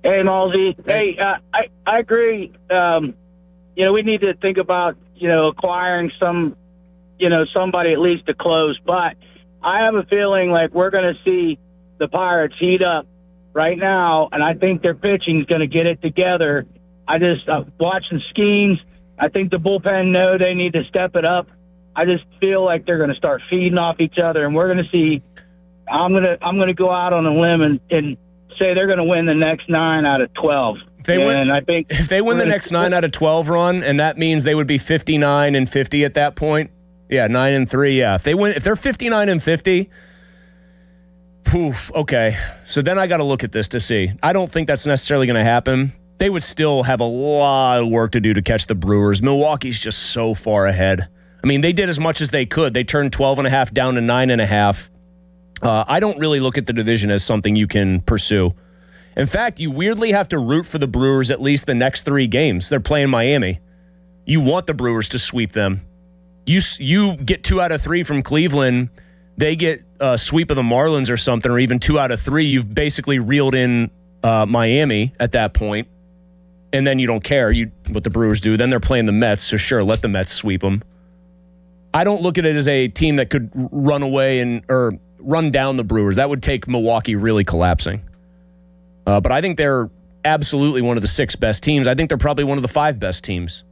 Hey, Malzy. Hey, I agree. We need to think about, acquiring somebody at least to close. But I have a feeling like we're going to see the Pirates heat up right now, and I think their pitching is going to get it together. I just watching Skeens. I think the bullpen know they need to step it up. I just feel like they're going to start feeding off each other, and we're going to see. I'm going to go out on a limb and say they're going to win the next 9 out of 12. If they win the next 9 out of 12, Ron, and that means they would be 59-50 at that point. Yeah, 9-3. Yeah, if they're 59-50, poof. Okay, so then I got to look at this to see. I don't think that's necessarily going to happen. They would still have a lot of work to do to catch the Brewers. Milwaukee's just so far ahead. I mean, they did as much as they could. They turned 12.5 down to 9.5. I don't really look at the division as something you can pursue. In fact, you weirdly have to root for the Brewers at least the next 3 games. They're playing Miami. You want the Brewers to sweep them. You get 2 out of 3 from Cleveland. They get a sweep of the Marlins or something, or even 2 out of 3. You've basically reeled in Miami at that point, and then you don't care what the Brewers do. Then they're playing the Mets, so sure, let the Mets sweep them. I don't look at it as a team that could run away or run down the Brewers. That would take Milwaukee really collapsing. But I think they're absolutely one of the 6 best teams. I think they're probably one of the 5 best teams.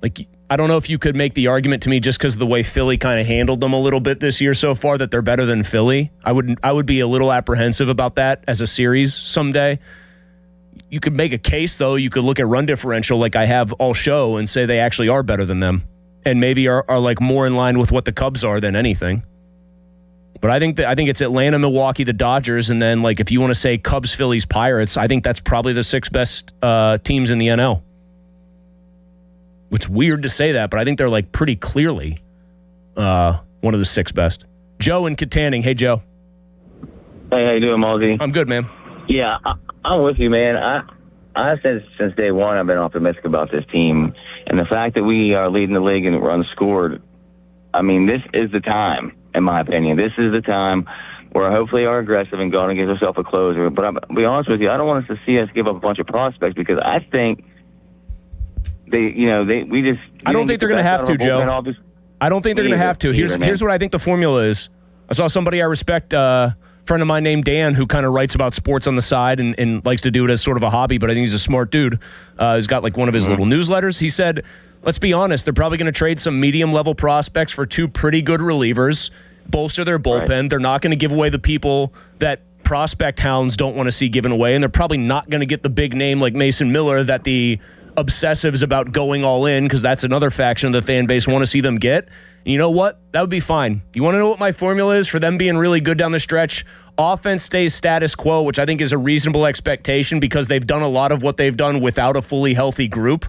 Like, I don't know if you could make the argument to me just because of the way Philly kind of handled them a little bit this year so far that they're better than Philly. I would be a little apprehensive about that as a series someday. You could make a case, though. You could look at run differential like I have all show and say they actually are better than them and maybe are like more in line with what the Cubs are than anything. But I think it's Atlanta, Milwaukee, the Dodgers, and then like if you want to say Cubs, Phillies, Pirates, I think that's probably the 6 best teams in the NL. It's weird to say that, but I think they're like pretty clearly one of the 6 best. Joe in Katanning. Hey, Joe. Hey, how you doing, Malzy? I'm good, man. Yeah, I'm with you, man. I said since day one I've been optimistic about this team, and the fact that we are leading the league and we're unscored. I mean, this is the time, in my opinion. This is the time where hopefully are aggressive and going to give ourselves a closer. But I'll be honest with you, I don't want us to see us give up a bunch of prospects because I think I don't think they're going to have to, Joe. I don't think they're going to have to. Here's what I think the formula is. I saw somebody I respect, a friend of mine named Dan, who kind of writes about sports on the side and likes to do it as sort of a hobby, but I think he's a smart dude. He's got like one of his little newsletters. He said, let's be honest, they're probably going to trade some medium-level prospects for 2 pretty good relievers, bolster their bullpen. Right. They're not going to give away the people that prospect hounds don't want to see given away, and they're probably not going to get the big name like Mason Miller that the obsessives about going all in, because that's another faction of the fan base, want to see them get. And you know what? That would be fine. You want to know what my formula is for them being really good down the stretch? Offense stays status quo, which I think is a reasonable expectation because they've done a lot of what they've done without a fully healthy group.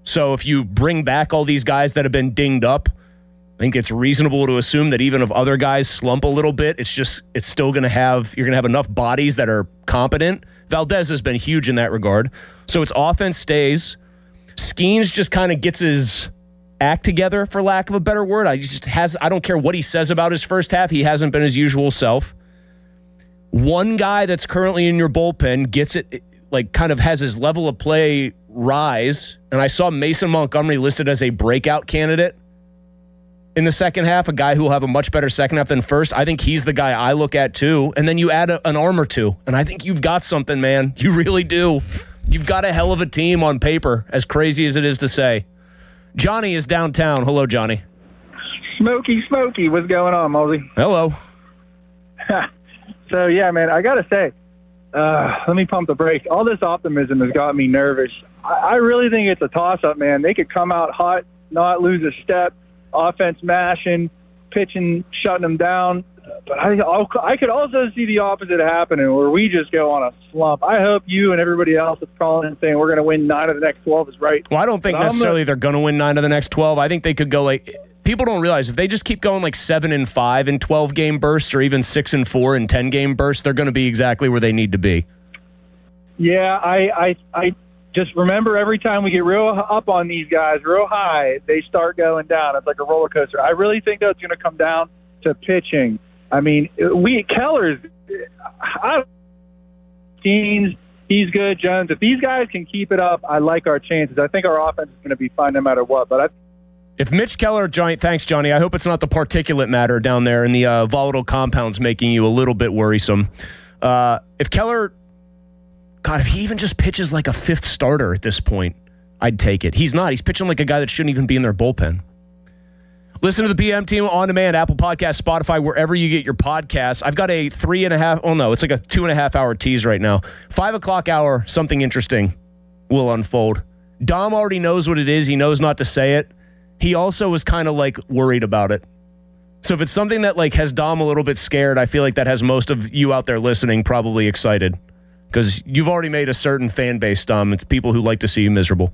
So if you bring back all these guys that have been dinged up, I think it's reasonable to assume that even if other guys slump a little bit, you're going to have enough bodies that are competent. Valdez has been huge in that regard. So its offense stays. Skeens just kind of gets his act together, for lack of a better word. I don't care what he says about his first half. He hasn't been his usual self. One guy that's currently in your bullpen gets it, like kind of has his level of play rise. And I saw Mason Montgomery listed as a breakout candidate in the second half, a guy who will have a much better second half than first. I think he's the guy I look at too. And then you add an arm or two, and I think you've got something, man. You really do. You've got a hell of a team on paper, as crazy as it is to say. Johnny is downtown. Hello, Johnny. Smokey, what's going on, Mosey? Hello. So, yeah, man, I got to say, let me pump the brakes. All this optimism has got me nervous. I really think it's a toss-up, man. They could come out hot, not lose a step, offense mashing, pitching, shutting them down. But I could also see the opposite happening, where we just go on a slump. I hope you and everybody else that's calling and saying we're going to win 9 of the next 12 is right. Well, I don't think necessarily they're going to win 9 of the next 12. I think they could go like – people don't realize if they just keep going like 7-5 in 12-game bursts, or even 6-4 in 10-game bursts, they're going to be exactly where they need to be. Yeah, I just remember every time we get real up on these guys, real high, they start going down. It's like a roller coaster. I really think that's going to come down to pitching. I mean, Keller's he's good. Jones, if these guys can keep it up, I like our chances. I think our offense is going to be fine no matter what. But if Mitch Keller, thanks, Johnny. I hope it's not the particulate matter down there and the volatile compounds making you a little bit worrisome. If Keller, God, if he even just pitches like a 5th starter at this point, I'd take it. He's not. He's pitching like a guy that shouldn't even be in their bullpen. Listen to the PM Team on demand, Apple Podcasts, Spotify, wherever you get your podcasts. I've got a 2.5 hour tease right now. 5 o'clock hour, something interesting will unfold. Dom already knows what it is. He knows not to say it. He also was kind of like worried about it. So if it's something that like has Dom a little bit scared, I feel like that has most of you out there listening probably excited, because you've already made a certain fan base, Dom. It's people who like to see you miserable.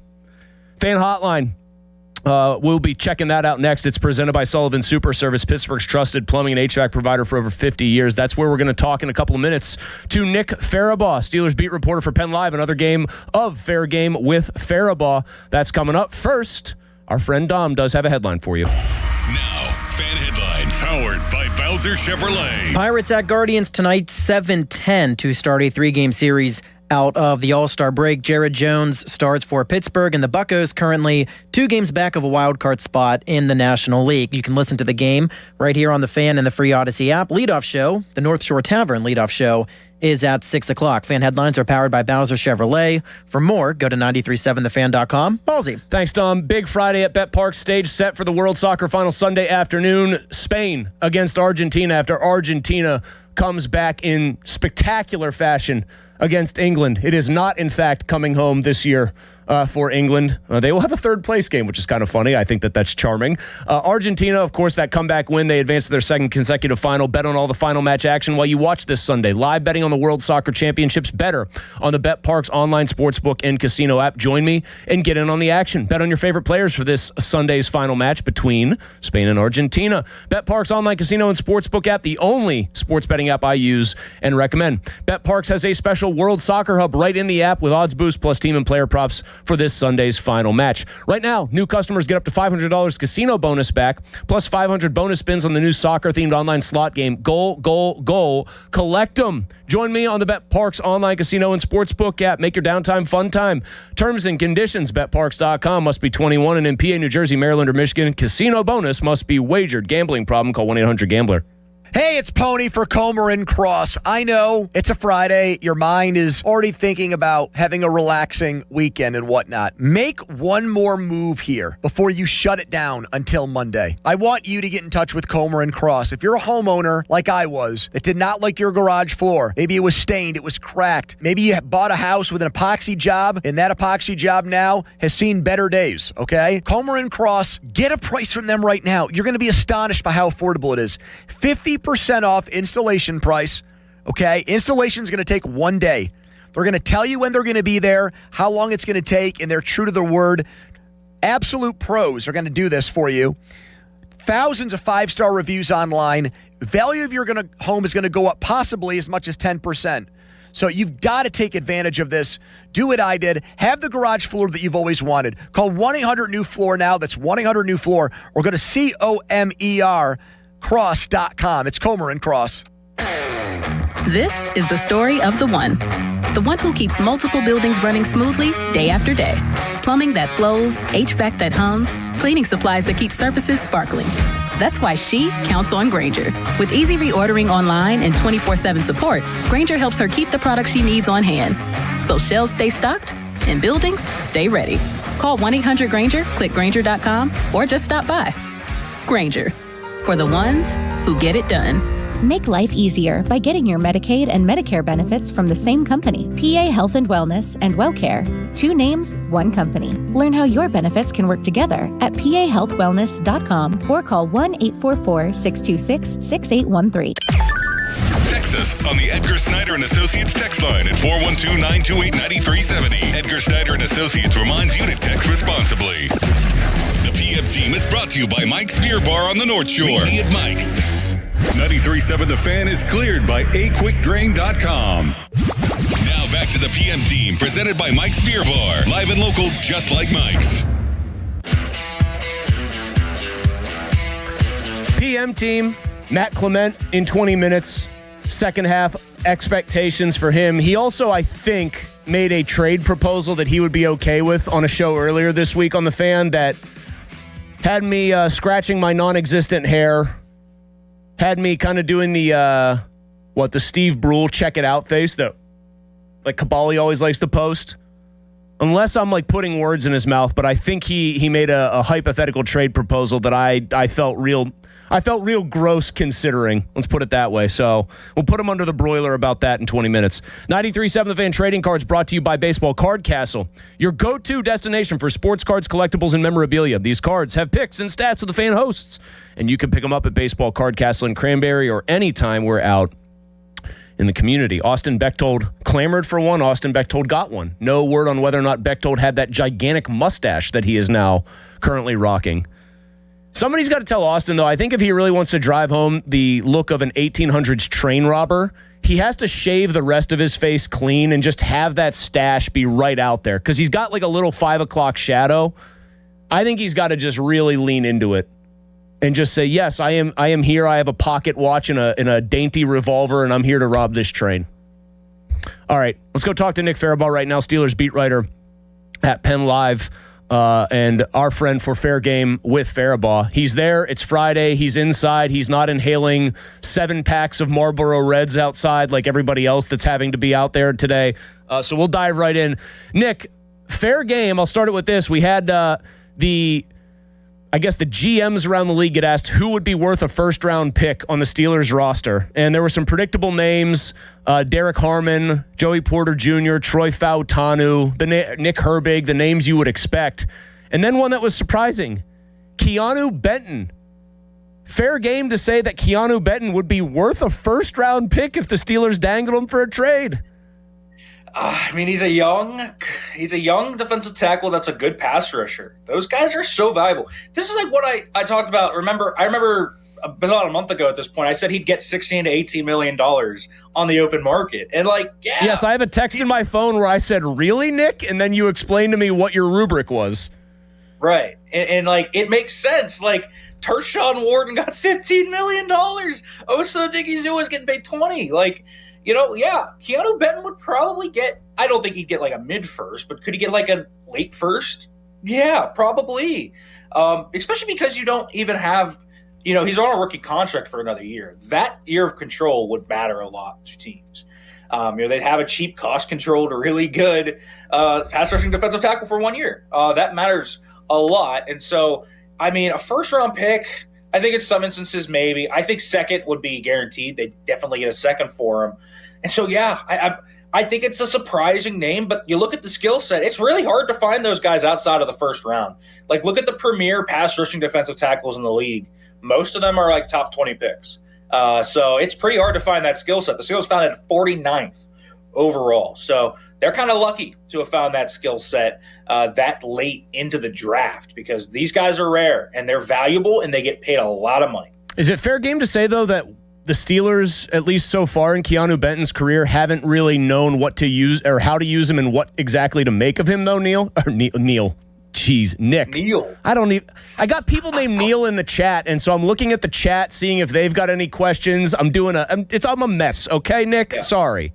Fan Hotline. We'll be checking that out next. It's presented by Sullivan Super Service, Pittsburgh's trusted plumbing and HVAC provider for over 50 years. That's where we're going to talk in a couple of minutes to Nick Farabaugh, Steelers beat reporter for Penn Live. Another game of Fair Game with Farabaugh. That's coming up. First, our friend Dom does have a headline for you. Now, Fan Headlines, powered by Bowser Chevrolet. Pirates at Guardians tonight, 7-10 to start a 3-game series out of the All-Star break. Jared Jones starts for Pittsburgh, and the Buccos currently 2 games back of a wild card spot in the National League. You can listen to the game right here on the Fan and the free Odyssey app. Leadoff show, the North Shore Tavern leadoff show, is at 6 o'clock. Fan Headlines are powered by Bowser Chevrolet. For more, go to 937thefan.com. Ballsy. Thanks, Tom. Big Friday at Bet Park. Stage set for the World Soccer Final Sunday afternoon. Spain against Argentina after Argentina comes back in spectacular fashion against England. It is not, in fact, coming home this year for England. They will have a 3rd-place game, which is kind of funny. I think that's charming. Argentina, of course, that comeback win. They advanced to their 2nd consecutive final. Bet on all the final match action while you watch this Sunday. Live betting on the World Soccer Championships better on the Bet Parks online sportsbook and casino app. Join me and get in on the action. Bet on your favorite players for this Sunday's final match between Spain and Argentina. Bet Parks online casino and sportsbook app, the only sports betting app I use and recommend. Bet Parks has a special World Soccer Hub right in the app with odds boost plus team and player props for this Sunday's final match. Right now, new customers get up to $500 casino bonus back, plus 500 bonus spins on the new soccer-themed online slot game, Goal, Goal, Goal. Collect them. Join me on the BetParks online casino and sportsbook app. Make your downtime fun time. Terms and conditions, betparks.com. Must be 21 and in PA, New Jersey, Maryland, or Michigan. Casino bonus must be wagered. Gambling problem? Call 1-800-GAMBLER. Hey, it's Pony for Comer and Cross. I know it's a Friday. Your mind is already thinking about having a relaxing weekend and whatnot. Make one more move here before you shut it down until Monday. I want you to get in touch with Comer and Cross. If you're a homeowner like I was that did not like your garage floor, maybe it was stained, it was cracked, maybe you bought a house with an epoxy job and that epoxy job now has seen better days, okay? Comer and Cross, get a price from them right now. You're going to be astonished by how affordable it is. 50% off installation price, okay? Installation is going to take 1 day. They're going to tell you when they're going to be there, how long it's going to take, and they're true to their word. Absolute pros are going to do this for you. Thousands of 5-star reviews online. Value of your home is going to go up possibly as much as 10%. So you've got to take advantage of this. Do what I did. Have the garage floor that you've always wanted. Call 1-800-NEW-FLOOR now. That's 1-800-NEW-FLOOR. Or go to COMER Cross.com. It's Comer and Cross. This is the story of the one who keeps multiple buildings running smoothly day after day. Plumbing that flows, HVAC that hums, cleaning supplies that keep surfaces sparkling. That's why she counts on Grainger. With easy reordering online and 24/7 support, Grainger helps her keep the products she needs on hand. So shelves stay stocked and buildings stay ready. Call 1-800-GRAINGER, click Grainger.com, or just stop by. Grainger. For the ones who get it done. Make life easier by getting your Medicaid and Medicare benefits from the same company. PA Health and Wellness and WellCare. 2 names, 1 company. Learn how your benefits can work together at pahealthwellness.com or call 1-844-626-6813. Text us on the Edgar Snyder and Associates text line at 412-928-9370. Edgar Snyder and Associates reminds you to text responsibly. The PM team is brought to you by Mike's Beer Bar on the North Shore. Meet me at Mike's. 93.7 The Fan is cleared by aquickdrain.com. Now back to the PM team, presented by Mike's Beer Bar. Live and local, just like Mike's. PM team, Matt Clement in 20 minutes. Second half expectations for him. He also, I think, made a trade proposal that he would be okay with on a show earlier this week on The Fan that had me scratching my non-existent hair. Had me kind of doing the Steve Brule check it out face that like Kabali always likes to post. Unless I'm like putting words in his mouth, but I think he made a hypothetical trade proposal that I felt real gross considering. Let's put it that way. So we'll put him under the broiler about that in 20 minutes. 93.7 The Fan Trading Cards brought to you by Baseball Card Castle, your go-to destination for sports cards, collectibles, and memorabilia. These cards have picks and stats of the fan hosts, and you can pick them up at Baseball Card Castle in Cranberry or anytime we're out in the community. Austin Bechtold clamored for one. Austin Bechtold got one. No word on whether or not Bechtold had that gigantic mustache that he is now currently rocking. Somebody's got to tell Austin, though, I think if he really wants to drive home the look of an 1800s train robber, he has to shave the rest of his face clean and just have that stash be right out there. Because he's got like a little 5 o'clock shadow. I think he's got to just really lean into it and just say, yes, I am here. I have a pocket watch and a dainty revolver, and I'm here to rob this train. All right, let's go talk to Nick Farabaugh right now, Steelers beat writer at Penn Live. And our friend for Fair Game with Farabaugh. He's there. It's Friday. He's inside. He's not inhaling 7 packs of Marlboro Reds outside like everybody else that's having to be out there today. So we'll dive right in. Nick, Fair Game. I'll start it with this. We had the GMs around the league get asked who would be worth a first-round pick on the Steelers roster. And there were some predictable names. Derek Harmon, Joey Porter Jr., Troy Fautanu, Nick Herbig, the names you would expect. And then one that was surprising, Keanu Benton. Fair game to say that Keanu Benton would be worth a first-round pick if the Steelers dangled him for a trade. I mean, he's a young defensive tackle that's a good pass rusher. Those guys are so valuable. This is like what I talked about. I remember about a month ago at this point, I said he'd get $16 to $18 million on the open market. And Yes, I have a text in my phone where I said, really, Nick? And then you explained to me what your rubric was. Right. And it makes sense. Tershawn Wharton got $15 million. Osa Odighizuwa is getting paid $20 million. Keanu Benton would probably get, I don't think he'd get a mid-first, but could he get a late first? Yeah, probably. Especially because you don't even have, he's on a rookie contract for another year. That year of control would matter a lot to teams. They'd have a cheap, cost-controlled, really good pass-rushing defensive tackle for 1 year. That matters a lot. And so, a first-round pick, I think in some instances maybe. I think second would be guaranteed. They definitely get a second for him. And so, I think it's a surprising name, but you look at the skill set, it's really hard to find those guys outside of the first round. Look at the premier pass-rushing defensive tackles in the league. Most of them are top 20 picks. So it's pretty hard to find that skill set. The Steelers found it at 49th overall. So they're kind of lucky to have found that skill set that late into the draft because these guys are rare and they're valuable and they get paid a lot of money. Is it fair game to say, though, that the Steelers, at least so far in Keanu Benton's career, haven't really known what to use or how to use him and what exactly to make of him, though, Neil? Or Neil. Jeez, Nick. Neil. I got people named Neil in the chat, and so I'm looking at the chat, seeing if they've got any questions. I'm a mess, okay, Nick? Yeah. Sorry.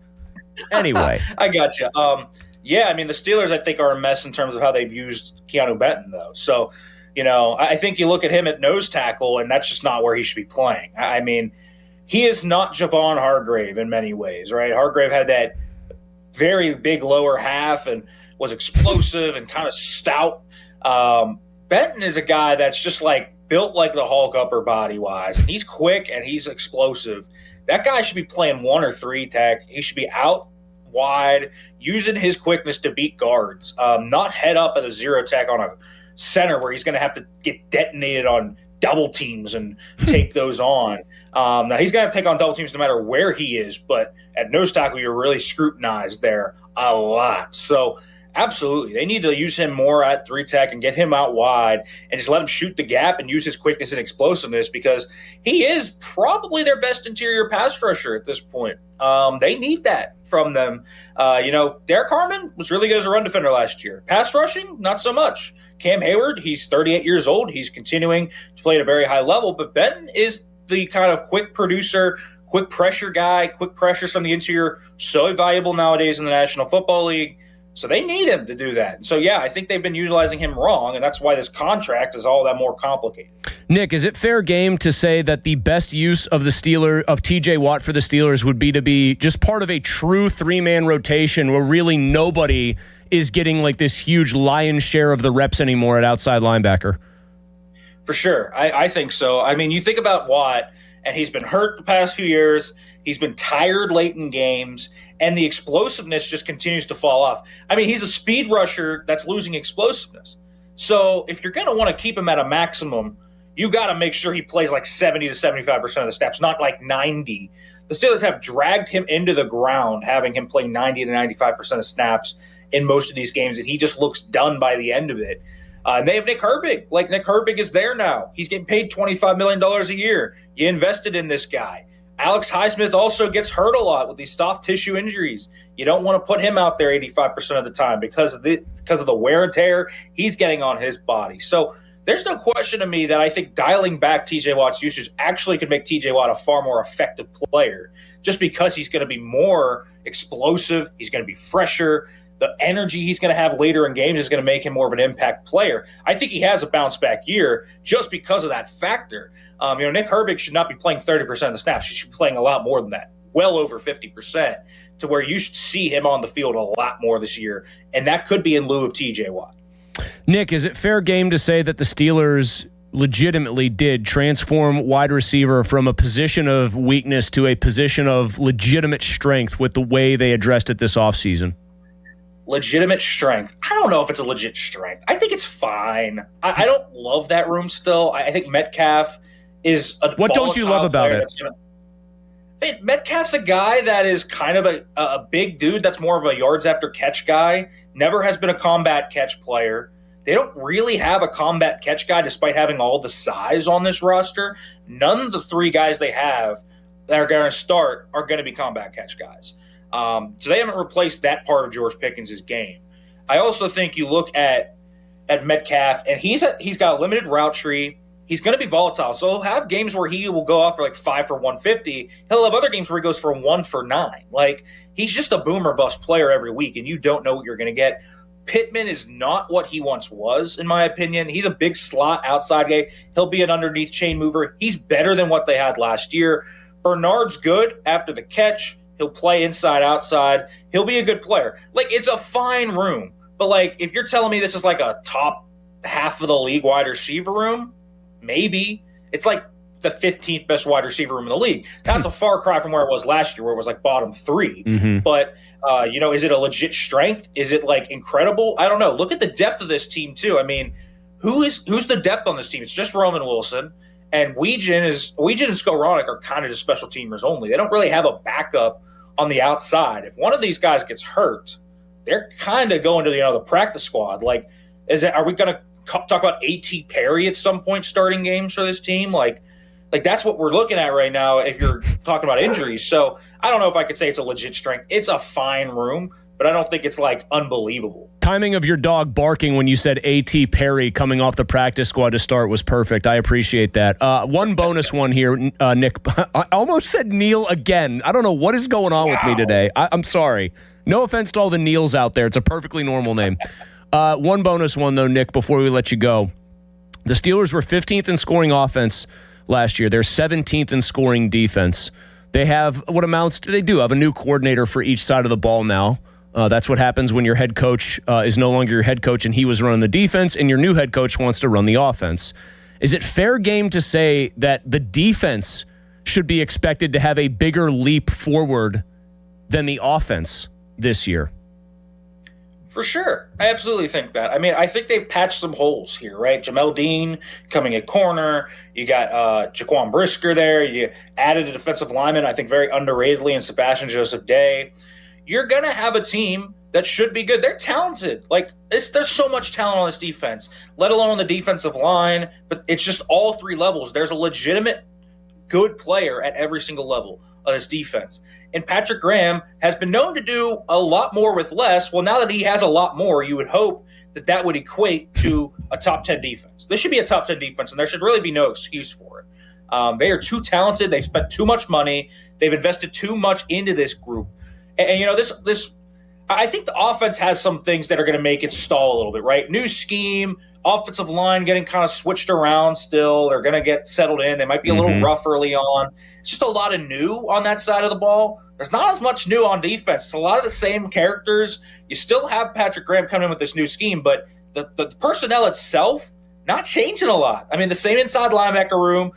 Anyway. I got you. The Steelers, I think, are a mess in terms of how they've used Keanu Benton, though. So, I think you look at him at nose tackle, and that's just not where he should be playing. He is not Javon Hargrave in many ways, right? Hargrave had that very big lower half and was explosive and kind of stout. Benton is a guy that's just built like the Hulk upper body wise. He's quick and he's explosive. That guy should be playing 1 or 3 tech. He should be out wide, using his quickness to beat guards, not head up at a 0 tech on a center where he's going to have to get detonated on double teams and take those on. Now he's going to take on double teams no matter where he is, but at nose tackle, you're really scrutinized there a lot. So absolutely, they need to use him more at 3 tech and get him out wide and just let him shoot the gap and use his quickness and explosiveness because he is probably their best interior pass rusher at this point. They need that from them. Derek Harmon was really good as a run defender last year. Pass rushing, not so much. Cam Hayward, he's 38 years old. He's continuing to play at a very high level, but Benton is the kind of quick producer, quick pressure guy. Quick pressures from the interior, so valuable nowadays in the National Football League. So they need him to do that. And so, I think they've been utilizing him wrong, and that's why this contract is all that more complicated. Nick, is it fair game to say that the best use of TJ Watt for the Steelers would be to be just part of a true 3-man rotation where really nobody is getting this huge lion's share of the reps anymore at outside linebacker? For sure. I think so. You think about Watt, and he's been hurt the past few years. He's been tired late in games, and the explosiveness just continues to fall off. He's a speed rusher that's losing explosiveness. So if you're going to want to keep him at a maximum, you got to make sure he plays 70 to 75% of the snaps, not 90. The Steelers have dragged him into the ground, having him play 90 to 95% of snaps in most of these games, and he just looks done by the end of it. And they have Nick Herbig. Nick Herbig is there now. He's getting paid $25 million a year. You invested in this guy. Alex Highsmith also gets hurt a lot with these soft tissue injuries. You don't want to put him out there 85% of the time because of the wear and tear he's getting on his body. So there's no question to me that I think dialing back TJ Watt's usage actually could make TJ Watt a far more effective player just because he's going to be more explosive. He's going to be fresher. The energy he's going to have later in games is going to make him more of an impact player. I think he has a bounce-back year just because of that factor. Nick Herbig should not be playing 30% of the snaps. He should be playing a lot more than that, well over 50%, to where you should see him on the field a lot more this year, and that could be in lieu of TJ Watt. Nick, is it fair game to say that the Steelers legitimately did transform wide receiver from a position of weakness to a position of legitimate strength with the way they addressed it this offseason? Legitimate strength. I don't know if it's a legit strength. I think it's fine. I don't love that room still. I think Metcalf is a What don't you love about it? Metcalf's a guy that is kind of a big dude that's more of a yards after catch guy. Never has been a combat catch player. They don't really have a combat catch guy despite having all the size on this roster. None of the 3 guys they have that are going to start are going to be combat catch guys. So they haven't replaced that part of George Pickens' game. I also think you look at Metcalf, and he's got a limited route tree. He's going to be volatile. So he'll have games where he will go off for like 5 for 150. He'll have other games where he goes for 1 for 9. Like, he's just a boomer bust player every week, and you don't know what you're going to get. Pittman is not what he once was, in my opinion. He's a big slot outside guy. He'll be an underneath chain mover. He's better than what they had last year. Bernard's good after the catch. He'll play inside, outside. He'll be a good player. Like, it's a fine room. But, like, if you're telling me this is like a top half of the league wide receiver room, maybe. It's like the 15th best wide receiver room in the league. That's a far cry from where it was last year, where it was like bottom 3. Mm-hmm. But, is it a legit strength? Is it like incredible? I don't know. Look at the depth of this team too. I mean, who's the depth on this team? It's just Roman Wilson, and Weegen and Skowronek are kind of just special teamers only. They don't really have a backup on the outside. If one of these guys gets hurt, they're kind of going to the practice squad. Like, are we going to talk about A.T. Perry at some point starting games for this team? Like that's what we're looking at right now if you're talking about injuries. So I don't know if I could say it's a legit strength. It's a fine room, but I don't think it's like unbelievable. Timing of your dog barking when you said A.T. Perry coming off the practice squad to start was perfect. I appreciate that. One bonus one here, Nick. I almost said Neil again. I don't know what is going on with me today. I'm sorry. No offense to all the Neils out there. It's a perfectly normal name. One bonus one, though, Nick, before we let you go. The Steelers were 15th in scoring offense last year. They're 17th in scoring defense. They have they do have a new coordinator for each side of the ball now. That's what happens when your head coach is no longer your head coach and he was running the defense and your new head coach wants to run the offense. Is it fair game to say that the defense should be expected to have a bigger leap forward than the offense this year? For sure. I absolutely think that. I mean, I think they've patched some holes here, right? Jamel Dean coming at corner. You got Jaquan Brisker there. You added a defensive lineman, I think very underratedly, in Sebastian Joseph Day. You're going to have a team that should be good. They're talented. Like, there's so much talent on this defense, let alone on the defensive line. But it's just all 3 levels. There's a legitimate good player at every single level of this defense. And Patrick Graham has been known to do a lot more with less. Well, now that he has a lot more, you would hope that would equate to a top 10 defense. This should be a top 10 defense, and there should really be no excuse for it. They are too talented. They've spent too much money. They've invested too much into this group. And this I think the offense has some things that are going to make it stall a little bit, right? New scheme, offensive line getting kind of switched around still. They're going to get settled in. They might be a little rough early on. It's just a lot of new on that side of the ball. There's not as much new on defense. It's a lot of the same characters. You still have Patrick Graham coming in with this new scheme, but the personnel itself not changing a lot. I mean, the same inside linebacker room,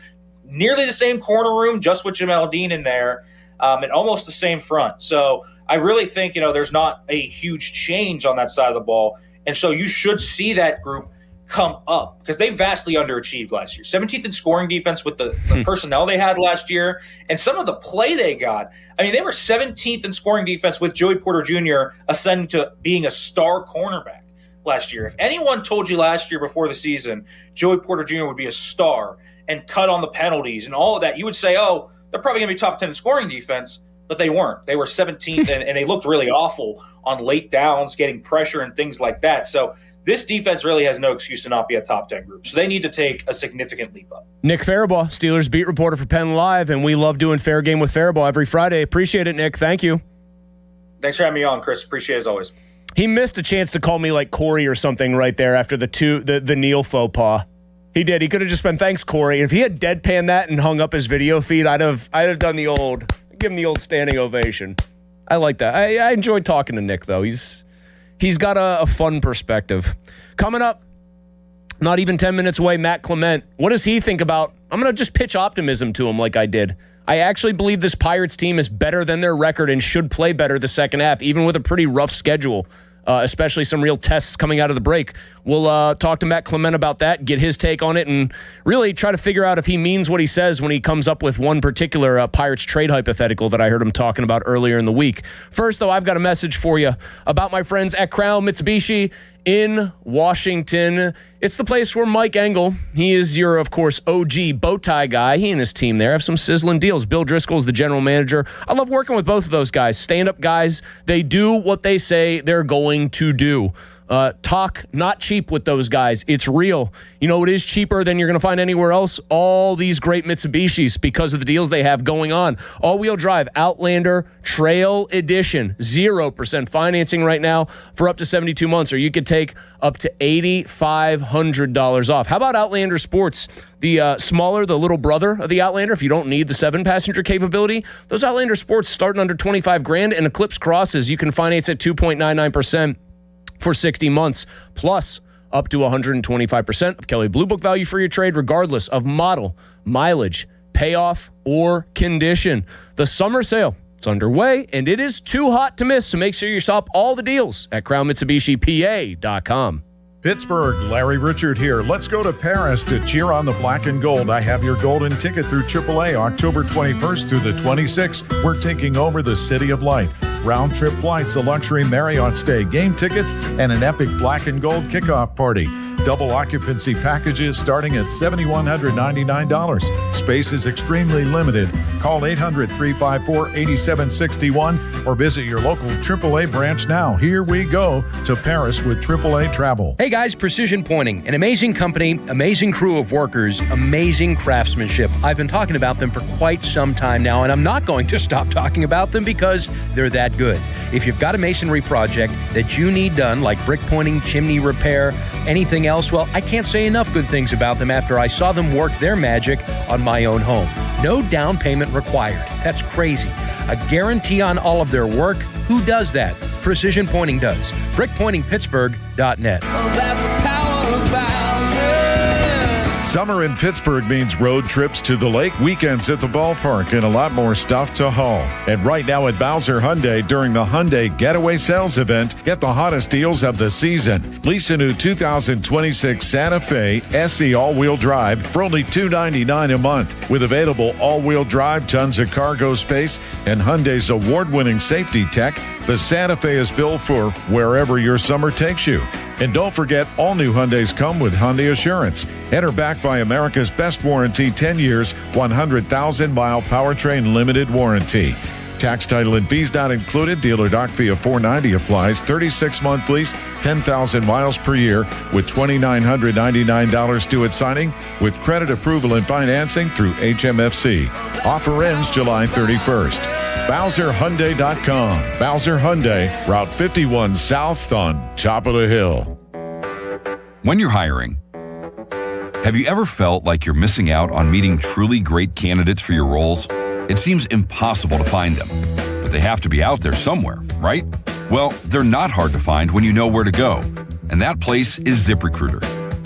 nearly the same corner room, just with Jamel Dean in there, and almost the same front. So I really think, there's not a huge change on that side of the ball. And so you should see that group come up because they vastly underachieved last year. 17th in scoring defense with the personnel they had last year and some of the play they got. I mean, they were 17th in scoring defense with Joey Porter Jr. ascending to being a star cornerback last year. If anyone told you last year before the season Joey Porter Jr. would be a star and cut on the penalties and all of that, you would say, oh, they're probably going to be top 10 in scoring defense, but they weren't. They were 17th, and they looked really awful on late downs, getting pressure and things like that. So this defense really has no excuse to not be a top 10 group. So they need to take a significant leap up. Nick Faribaugh, Steelers beat reporter for Penn Live, and we love doing Fair Game with Faribaugh every Friday. Appreciate it, Nick. Thank you. Thanks for having me on, Chris. Appreciate it as always. He missed a chance to call me like Corey or something right there after the Neil faux pas. He did. He could have just been, thanks, Corey. If he had deadpanned that and hung up his video feed, I'd have done the old, give him the old standing ovation. I like that. I enjoyed talking to Nick, though. He's got a fun perspective. Coming up, not even 10 minutes away, Matt Clement. What does he think about? I'm going to just pitch optimism to him like I did. I actually believe this Pirates team is better than their record and should play better the second half, even with a pretty rough schedule, especially some real tests coming out of the break. We'll talk to Matt Clement about that, get his take on it, and really try to figure out if he means what he says when he comes up with one particular Pirates trade hypothetical that I heard him talking about earlier in the week. First, though, I've got a message for you about my friends at Crown Mitsubishi in Washington. It's the place where Mike Engel, he is your, of course, OG bow tie guy. He and his team there have some sizzling deals. Bill Driscoll is the general manager. I love working with both of those guys. Stand-up guys. They do what they say they're going to do. Talk not cheap with those guys. It's real. You know, it is cheaper than you're going to find anywhere else. All these great Mitsubishis because of the deals they have going on. All-wheel drive, Outlander, Trail Edition, 0% financing right now for up to 72 months, or you could take up to $8,500 off. How about Outlander Sports? The smaller, the little brother of the Outlander, if you don't need the 7-passenger capability, those Outlander Sports starting under $25,000, and Eclipse Crosses, you can finance at 2.99%. for 60 months, plus up to 125% of Kelley Blue Book value for your trade, regardless of model, mileage, payoff, or condition. The summer sale, it's underway, and it is too hot to miss, so make sure you shop all the deals at CrownMitsubishiPA.com. Pittsburgh, Larry Richard here. Let's go to Paris to cheer on the black and gold. I have your golden ticket through AAA October 21st through the 26th. We're taking over the City of Light. Round-trip flights, a luxury Marriott stay, game tickets, and an epic black and gold kickoff party. Double occupancy packages starting at $7,199. Space is extremely limited. Call 800-354-8761 or visit your local AAA branch now. Here we go to Paris with AAA Travel. Hey guys, Precision Pointing, an amazing company, amazing crew of workers, amazing craftsmanship. I've been talking about them for quite some time now, and I'm not going to stop talking about them because they're that good. If you've got a masonry project that you need done, like brick pointing, chimney repair, anything else, well, I can't say enough good things about them after I saw them work their magic on my own home. No down payment required. That's crazy. A guarantee on all of their work. Who does that? Precision Pointing does. BrickPointingPittsburgh.net. Summer in Pittsburgh means road trips to the lake, weekends at the ballpark, and a lot more stuff to haul. And right now at Bowser Hyundai, during the Hyundai Getaway Sales Event, get the hottest deals of the season. Lease a new 2026 Santa Fe SE all-wheel drive for only $299 a month. With available all-wheel drive, tons of cargo space, and Hyundai's award-winning safety tech, the Santa Fe is built for wherever your summer takes you. And don't forget, all new Hyundais come with Hyundai Assurance. Enter backed by America's best warranty, 10 years, 100,000-mile powertrain limited warranty. Tax, title, and fees not included. Dealer doc fee of $490 applies. 36-month lease, 10,000 miles per year with $2,999 due at signing with credit approval and financing through HMFC. Offer ends July 31st. BowserHyundai.com. Bowser Hyundai, Route 51 South on top of the hill. When you're hiring, have you ever felt like you're missing out on meeting truly great candidates for your roles? It seems impossible to find them, but they have to be out there somewhere, right? Well, they're not hard to find when you know where to go, and that place is ZipRecruiter.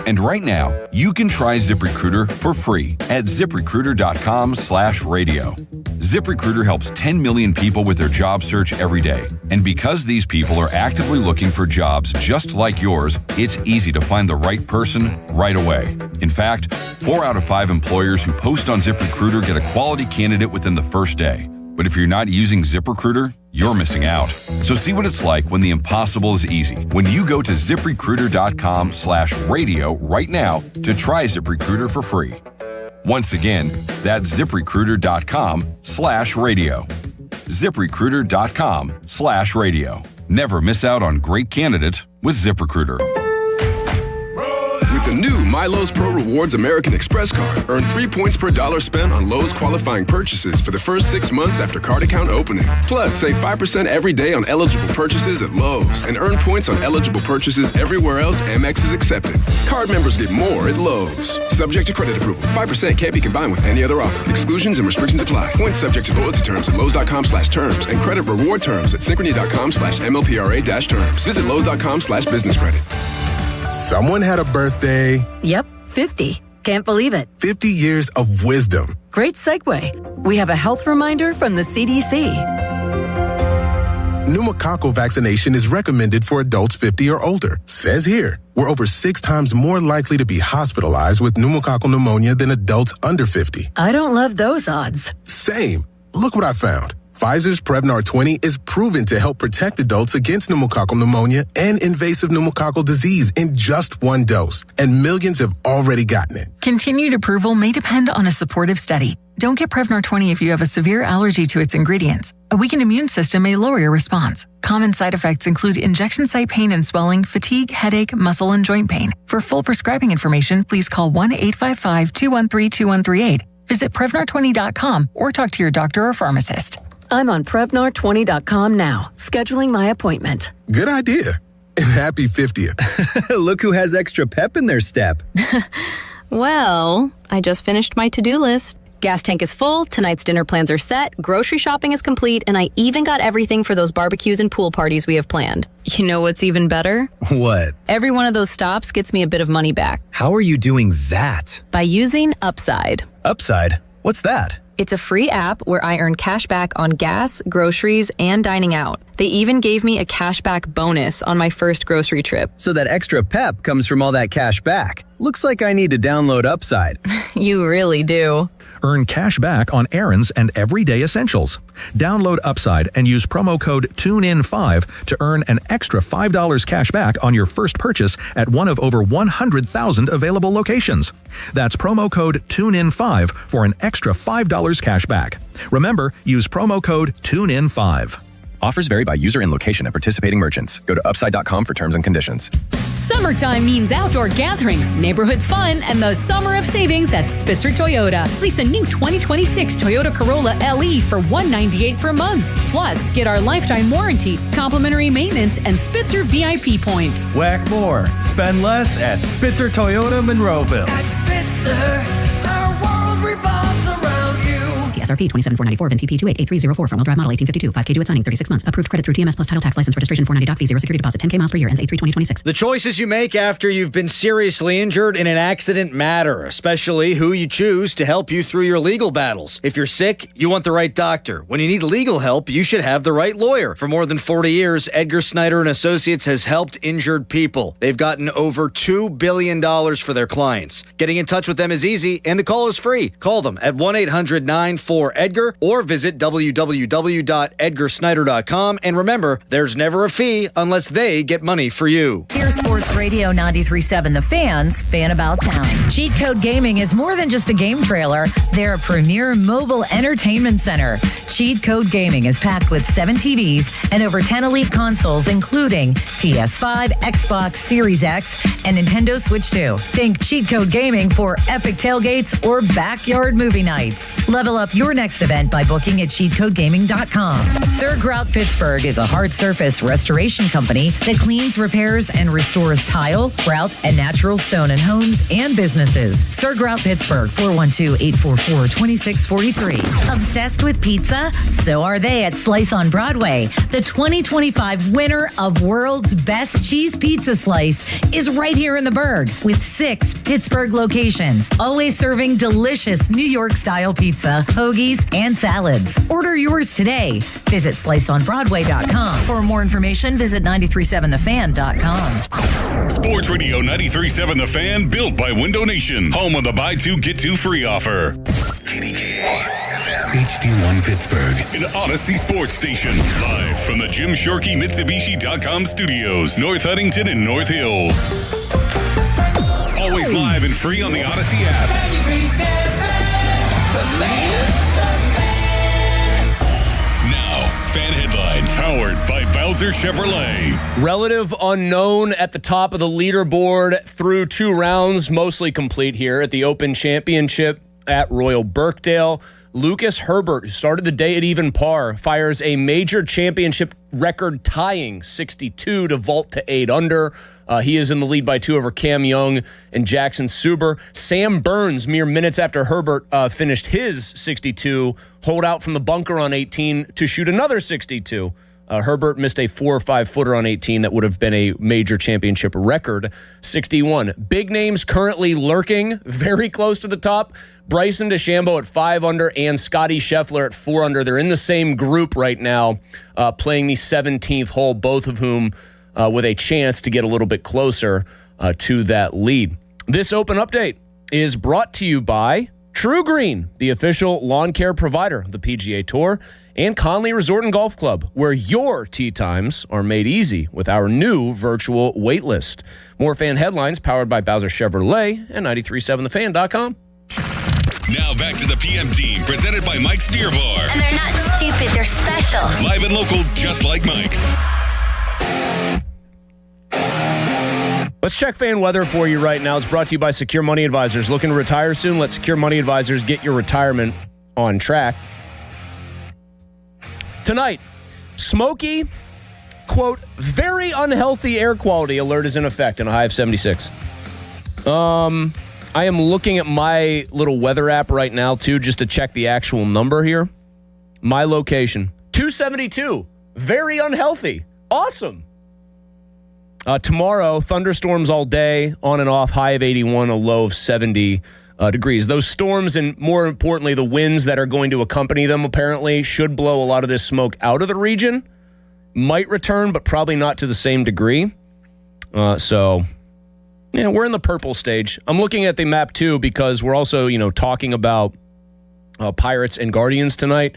And right now, you can try ZipRecruiter for free at ZipRecruiter.com/radio. ZipRecruiter helps 10 million people with their job search every day. And because these people are actively looking for jobs just like yours, it's easy to find the right person right away. In fact, 4 out of 5 employers who post on ZipRecruiter get a quality candidate within the first day. But if you're not using ZipRecruiter, you're missing out. So see what it's like when the impossible is easy. When you go to ZipRecruiter.com/radio right now to try ZipRecruiter for free. Once again, that's ZipRecruiter.com/radio. ZipRecruiter.com/radio. Never miss out on great candidates with ZipRecruiter. With the new MyLowe's Pro Rewards American Express card, earn 3 points per dollar spent on Lowe's qualifying purchases for the first 6 months after card account opening. Plus, save 5% every day on eligible purchases at Lowe's and earn points on eligible purchases everywhere else Amex is accepted. Card members get more at Lowe's. Subject to credit approval. 5% can't be combined with any other offer. Exclusions and restrictions apply. Points subject to loyalty terms at Lowe's.com/terms and credit reward terms at Synchrony.com/MLPRA-terms. Visit Lowe's.com/business credit. Someone had a birthday. Yep, 50. Can't believe it. 50 years of wisdom. Great segue. We have a health reminder from the CDC. Pneumococcal vaccination is recommended for adults 50 or older. Says here. We're over 6 times more likely to be hospitalized with pneumococcal pneumonia than adults under 50. I don't love those odds. Same. Look what I found. Pfizer's Prevnar 20 is proven to help protect adults against pneumococcal pneumonia and invasive pneumococcal disease in just 1 dose, and millions have already gotten it. Continued approval may depend on a supportive study. Don't get Prevnar 20 if you have a severe allergy to its ingredients. A weakened immune system may lower your response. Common side effects include injection site pain and swelling, fatigue, headache, muscle, and joint pain. For full prescribing information, please call 1-855-213-2138. Visit Prevnar20.com or talk to your doctor or pharmacist. I'm on Prevnar20.com now, scheduling my appointment. Good idea. And happy 50th. Look who has extra pep in their step. Well, I just finished my to-do list. Gas tank is full, tonight's dinner plans are set, grocery shopping is complete, and I even got everything for those barbecues and pool parties we have planned. You know what's even better? What? Every one of those stops gets me a bit of money back. How are you doing that? By using Upside. Upside? What's that? It's a free app where I earn cash back on gas, groceries, and dining out. They even gave me a cashback bonus on my first grocery trip. So that extra pep comes from all that cash back. Looks like I need to download Upside. You really do. Earn cash back on errands and everyday essentials. Download Upside and use promo code TUNEIN5 to earn an extra $5 cash back on your first purchase at one of over 100,000 available locations. That's promo code TUNEIN5 for an extra $5 cash back. Remember, use promo code TUNEIN5. Offers vary by user and location at participating merchants. Go to upside.com for terms and conditions. Summertime means outdoor gatherings, neighborhood fun, and the summer of savings at Spitzer Toyota. Lease a new 2026 Toyota Corolla LE for $198 per month. Plus, get our lifetime warranty, complimentary maintenance, and Spitzer VIP points. Whack more. Spend less at Spitzer Toyota Monroeville. At Spitzer, our world revolves around you. TSRP 27494 VIN TP 288304 front-wheel drive model 1852 5K due at signing 36 months. Approved credit through TMS plus title tax license registration 490 doc fee 0 security deposit 10K miles per year ends 8/3/2026. The choices you make after you've been seriously injured in an accident matter, especially who you choose to help you through your legal battles. If you're sick, you want the right doctor. When you need legal help, you should have the right lawyer. For more than 40 years, Edgar Snyder & Associates has helped injured people. They've gotten over $2 billion for their clients. Getting in touch with them is easy, and the call is free. Call them at 1-800-94-EDGAR or visit www.edgarsnyder.com. And remember, there's never a fee unless they get money for you. Here's Sports Radio 93.7 The Fan's Fan About Town. Cheat Code Gaming is more than just a game trailer. They're a premier mobile entertainment center. Cheat Code Gaming is packed with 7 TVs and over 10 elite consoles, including PS5, Xbox Series X, and Nintendo Switch 2. Think Cheat Code Gaming for epic tailgates or backyard movie nights. Level up your next event by booking at cheatcodegaming.com. Sir Grout Pittsburgh is a hard surface restoration company that cleans, repairs, and restores tile, grout, and natural stone in homes and businesses. Sir Grout Pittsburgh, 412-844-2643. Obsessed with pizza? So are they at Slice on Broadway. The 2025 winner of World's Best Cheese Pizza Slice is right here in the Berg with 6 Pittsburgh locations, always serving delicious New York-style pizza, hoagies, and salads. Order yours today. Visit sliceonbroadway.com. For more information, visit 937thefan.com. Sports Radio 93.7 The Fan, built by Window Nation, home of the buy 2 get 2 free offer. HD1 Pittsburgh. An Odyssey Sports Station, live from the Jim Shorkey Mitsubishi.com studios, North Huntington and North Hills. Always live and free on the Odyssey app. 93.7 The Fan. Now, fan headlines powered by Bowser Chevrolet. Relative unknown at the top of the leaderboard through 2 rounds, mostly complete here at the Open Championship at Royal Birkdale. Lucas Herbert, who started the day at even par, fires a major championship record-tying 62 to vault to 8 under. He is in the lead by 2 over Cam Young and Jackson Suber. Sam Burns, mere minutes after Herbert finished his 62, holed out from the bunker on 18 to shoot another 62. Herbert missed a 4 or 5 footer on 18 that would have been a major championship record. 61. Big names currently lurking very close to the top. Bryson DeChambeau at 5 under and Scotty Scheffler at 4 under. They're in the same group right now, playing the 17th hole, both of whom with a chance to get a little bit closer. to that lead. This open update is brought to you by True Green, the official lawn care provider of the PGA Tour, and Conley Resort and Golf Club, where your tee times are made easy with our new virtual wait list. More fan headlines powered by Bowser Chevrolet and 937thefan.com. Now back to the PM Team, presented by Mike's Beer Bar. And they're not stupid, they're special. Live and local, just like Mike's. Let's check fan weather for you right now. It's brought to you by Secure Money Advisors. Looking to retire soon? Let Secure Money Advisors get your retirement on track. Tonight, smoky, quote, very unhealthy air quality alert is in effect and a high of 76. I am looking at my little weather app right now, too, just to check the actual number here. My location, 272. Very unhealthy. Awesome. Tomorrow, thunderstorms all day, on and off, high of 81, a low of 70 degrees. Those storms and, more importantly, the winds that are going to accompany them, apparently, should blow a lot of this smoke out of the region. Might return, but probably not to the same degree. So, yeah, we're in the purple stage. I'm looking at the map, too, because we're also, talking about Pirates and Guardians tonight.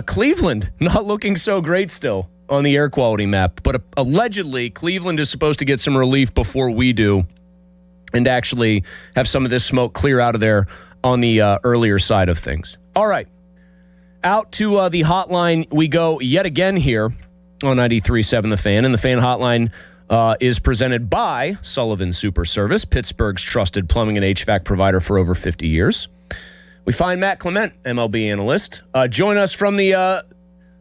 Cleveland, not looking so great still on the air quality map, but allegedly Cleveland is supposed to get some relief before we do and actually have some of this smoke clear out of there on the earlier side of things. All right, out to the hotline we go yet again here on 93.7 The Fan, and the Fan hotline is presented by Sullivan Super Service, Pittsburgh's trusted plumbing and HVAC provider for over 50 years. We find Matt Clement, MLB analyst, join us from the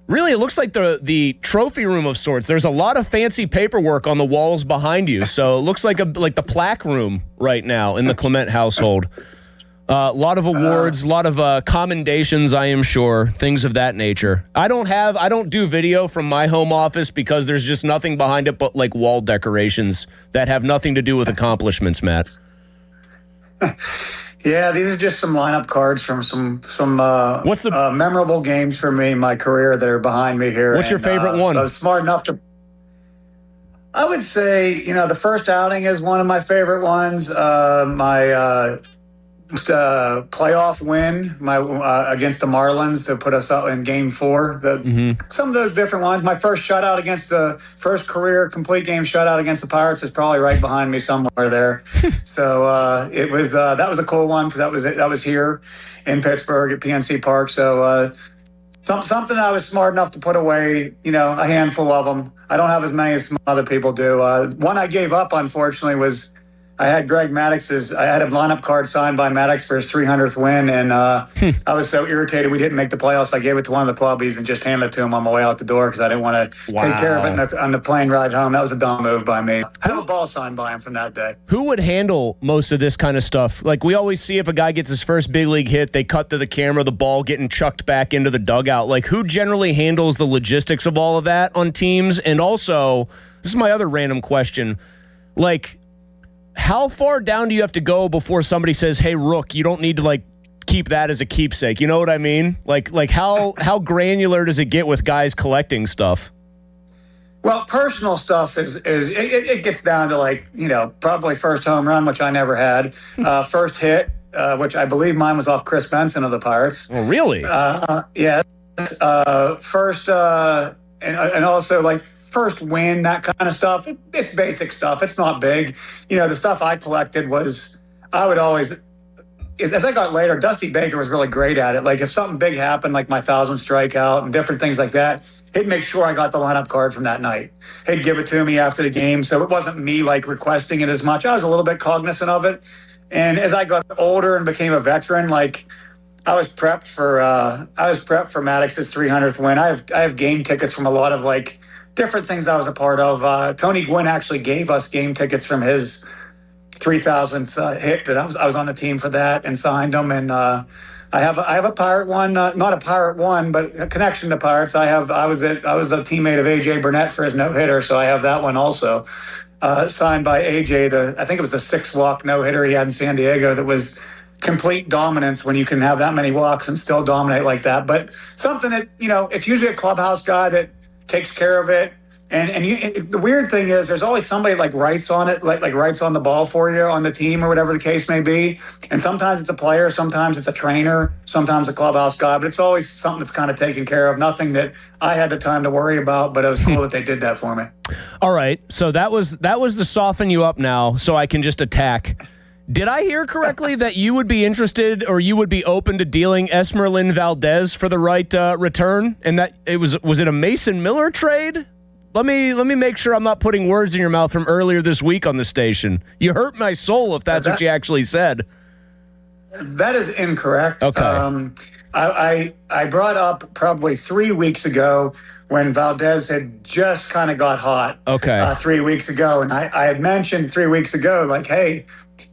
really, it looks like the trophy room of sorts. There's a lot of fancy paperwork on the walls behind you, so it looks like the plaque room right now in the Clement household. A lot of awards, a lot of commendations, I am sure, things of that nature. I don't do video from my home office because there's just nothing behind it but like wall decorations that have nothing to do with accomplishments, Matt. Yeah, these are just some lineup cards from some memorable games for me in my career that are behind me here. What's your favorite one? I was smart enough to. I would say, the first outing is one of my favorite ones. My playoff win against the Marlins to put us up in Game 4. Some of those different ones. My first shutout against the first career complete game shutout against the Pirates is probably right behind me somewhere there. So it was that was a cool one because that was here in Pittsburgh at PNC Park. So something I was smart enough to put away. A handful of them. I don't have as many as some other people do. One I gave up, unfortunately, was. I had Greg Maddox's. I had a lineup card signed by Maddox for his 300th win, and I was so irritated we didn't make the playoffs. I gave it to one of the clubbies and just handed it to him on my way out the door because I didn't want to take care of it on the plane ride home. That was a dumb move by me. I have a ball signed by him from that day. Who would handle most of this kind of stuff? Like we always see if a guy gets his first big league hit, they cut to the camera, the ball getting chucked back into the dugout. Like who generally handles the logistics of all of that on teams? And also, this is my other random question, like. How far down do you have to go before somebody says, "Hey, Rook, you don't need to keep that as a keepsake"? You know what I mean? Like how granular does it get with guys collecting stuff? Well, personal stuff is it gets down to probably first home run, which I never had, first hit, which I believe mine was off Chris Benson of the Pirates. Oh, really? Yeah. First and also first win, that kind of stuff. It's basic stuff. It's not big. The stuff I collected was, I would always, as I got later, Dusty Baker was really great at it. Like if something big happened, like my 1,000 strikeout and different things like that, he'd make sure I got the lineup card from that night. He'd give it to me after the game. So it wasn't me requesting it as much. I was a little bit cognizant of it. And as I got older and became a veteran, I was prepped for Maddox's 300th win. I have game tickets from a lot of different things I was a part of. Tony Gwynn actually gave us game tickets from his 3,000th hit that I was on the team for that and signed them. And I have a Pirate one, not a Pirate one, but a connection to Pirates. I was a teammate of AJ Burnett for his no hitter, so I have that one also signed by AJ. I think it was a 6-walk no hitter he had in San Diego that was complete dominance when you can have that many walks and still dominate like that. But something that it's usually a clubhouse guy that takes care of it And the weird thing is, there's always somebody like writes on it, like writes on the ball for you on the team or whatever the case may be. And sometimes it's a player, sometimes it's a trainer, sometimes a clubhouse guy, but it's always something that's kind of taken care of. Nothing that I had the time to worry about, but it was cool that they did that for me. All right, so that was to soften you up now, so I can just attack. Did I hear correctly that you would be interested or you would be open to dealing Esmeralyn Valdez for the right return, and that was it a Mason Miller trade? Let me make sure I'm not putting words in your mouth from earlier this week on the station. You hurt my soul if that's what you actually said. That is incorrect. Okay. I brought up probably 3 weeks ago when Valdez had just kind of got hot. Okay. 3 weeks ago, and I had mentioned 3 weeks ago, like, hey,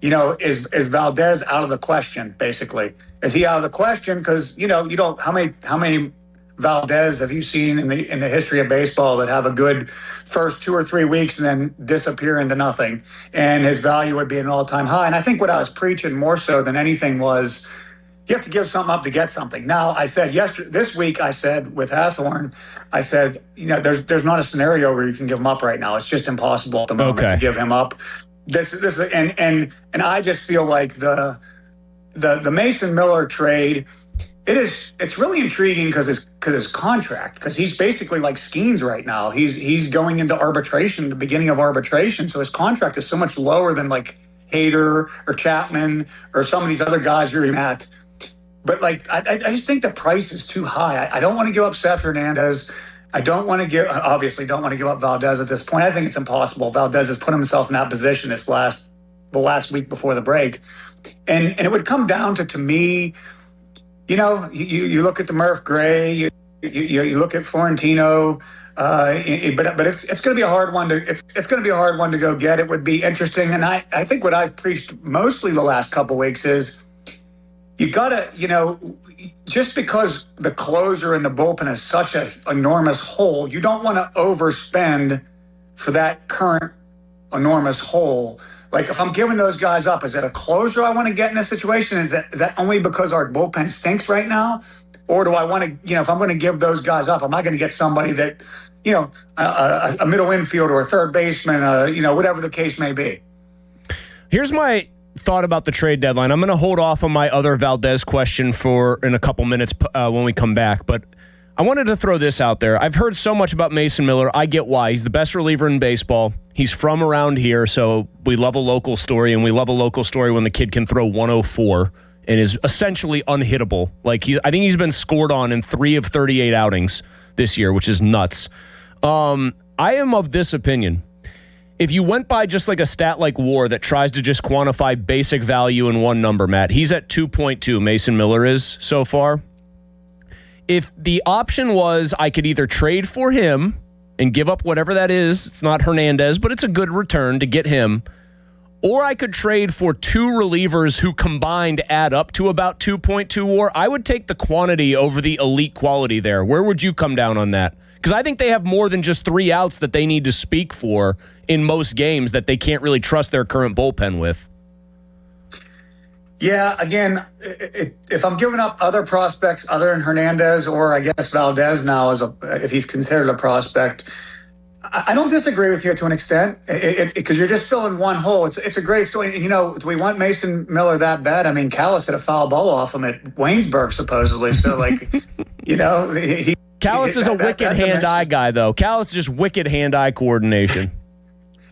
is Valdez out of the question? Basically, is he out of the question? Because you don't how many Valdez have you seen in the history of baseball that have a good first 2 or 3 weeks and then disappear into nothing? And his value would be an all-time high. And I think what I was preaching more so than anything was you have to give something up to get something. Now, I said this week, I said with Hathorn, I said, there's not a scenario where you can give him up right now. It's just impossible at the moment to give him up. This and I just feel like the Mason Miller trade, it's really intriguing because his contract, because he's basically like Skeens right now. He's going into arbitration, the beginning of arbitration. So his contract is so much lower than like Hader or Chapman or some of these other guys you're at. But like, I just think the price is too high. I don't want to give up Seth Hernandez. Obviously don't want to give up Valdez at this point. I think it's impossible. Valdez has put himself in that position the last week before the break. And it would come down to me, you look at the Murph Gray, you look at Florentino, but it's going to be a hard one it's going to be a hard one to go get. It would be interesting. And I think what I've preached mostly the last couple of weeks is you got to, just because the closer in the bullpen is such an enormous hole, you don't want to overspend for that current enormous hole. Like, if I'm giving those guys up, is it a closer I want to get in this situation? Is that only because our bullpen stinks right now? Or do I want to, if I'm going to give those guys up, am I going to get somebody that, a middle infielder or a third baseman, whatever the case may be? Here's my thought about the trade deadline. I'm going to hold off on my other Valdez question in a couple minutes when we come back, but I wanted to throw this out there. I've heard so much about Mason Miller. I get why. He's the best reliever in baseball. He's from around here, so we love a local story, and we love a local story when the kid can throw 104 and is essentially unhittable. Like, I think he's been scored on in 3 of 38 outings this year, which is nuts. I am of this opinion. If you went by just like a stat like WAR that tries to just quantify basic value in one number, Matt, he's at 2.2, Mason Miller is so far. If the option was I could either trade for him and give up whatever that is, it's not Hernandez, but it's a good return to get him, or I could trade for 2 relievers who combined add up to about 2.2 WAR, I would take the quantity over the elite quality there. Where would you come down on that? Because I think they have more than just 3 outs that they need to speak for in most games that they can't really trust their current bullpen with. Yeah, again, if I'm giving up other prospects other than Hernandez, or I guess Valdez now if he's considered a prospect, I don't disagree with you to an extent, because you're just filling one hole. It's a great story. Do we want Mason Miller that bad? I mean, Callis hit a foul ball off him at Waynesburg, supposedly. So, Callis is a wicked hand-eye guy, though. Callis is just wicked hand-eye coordination.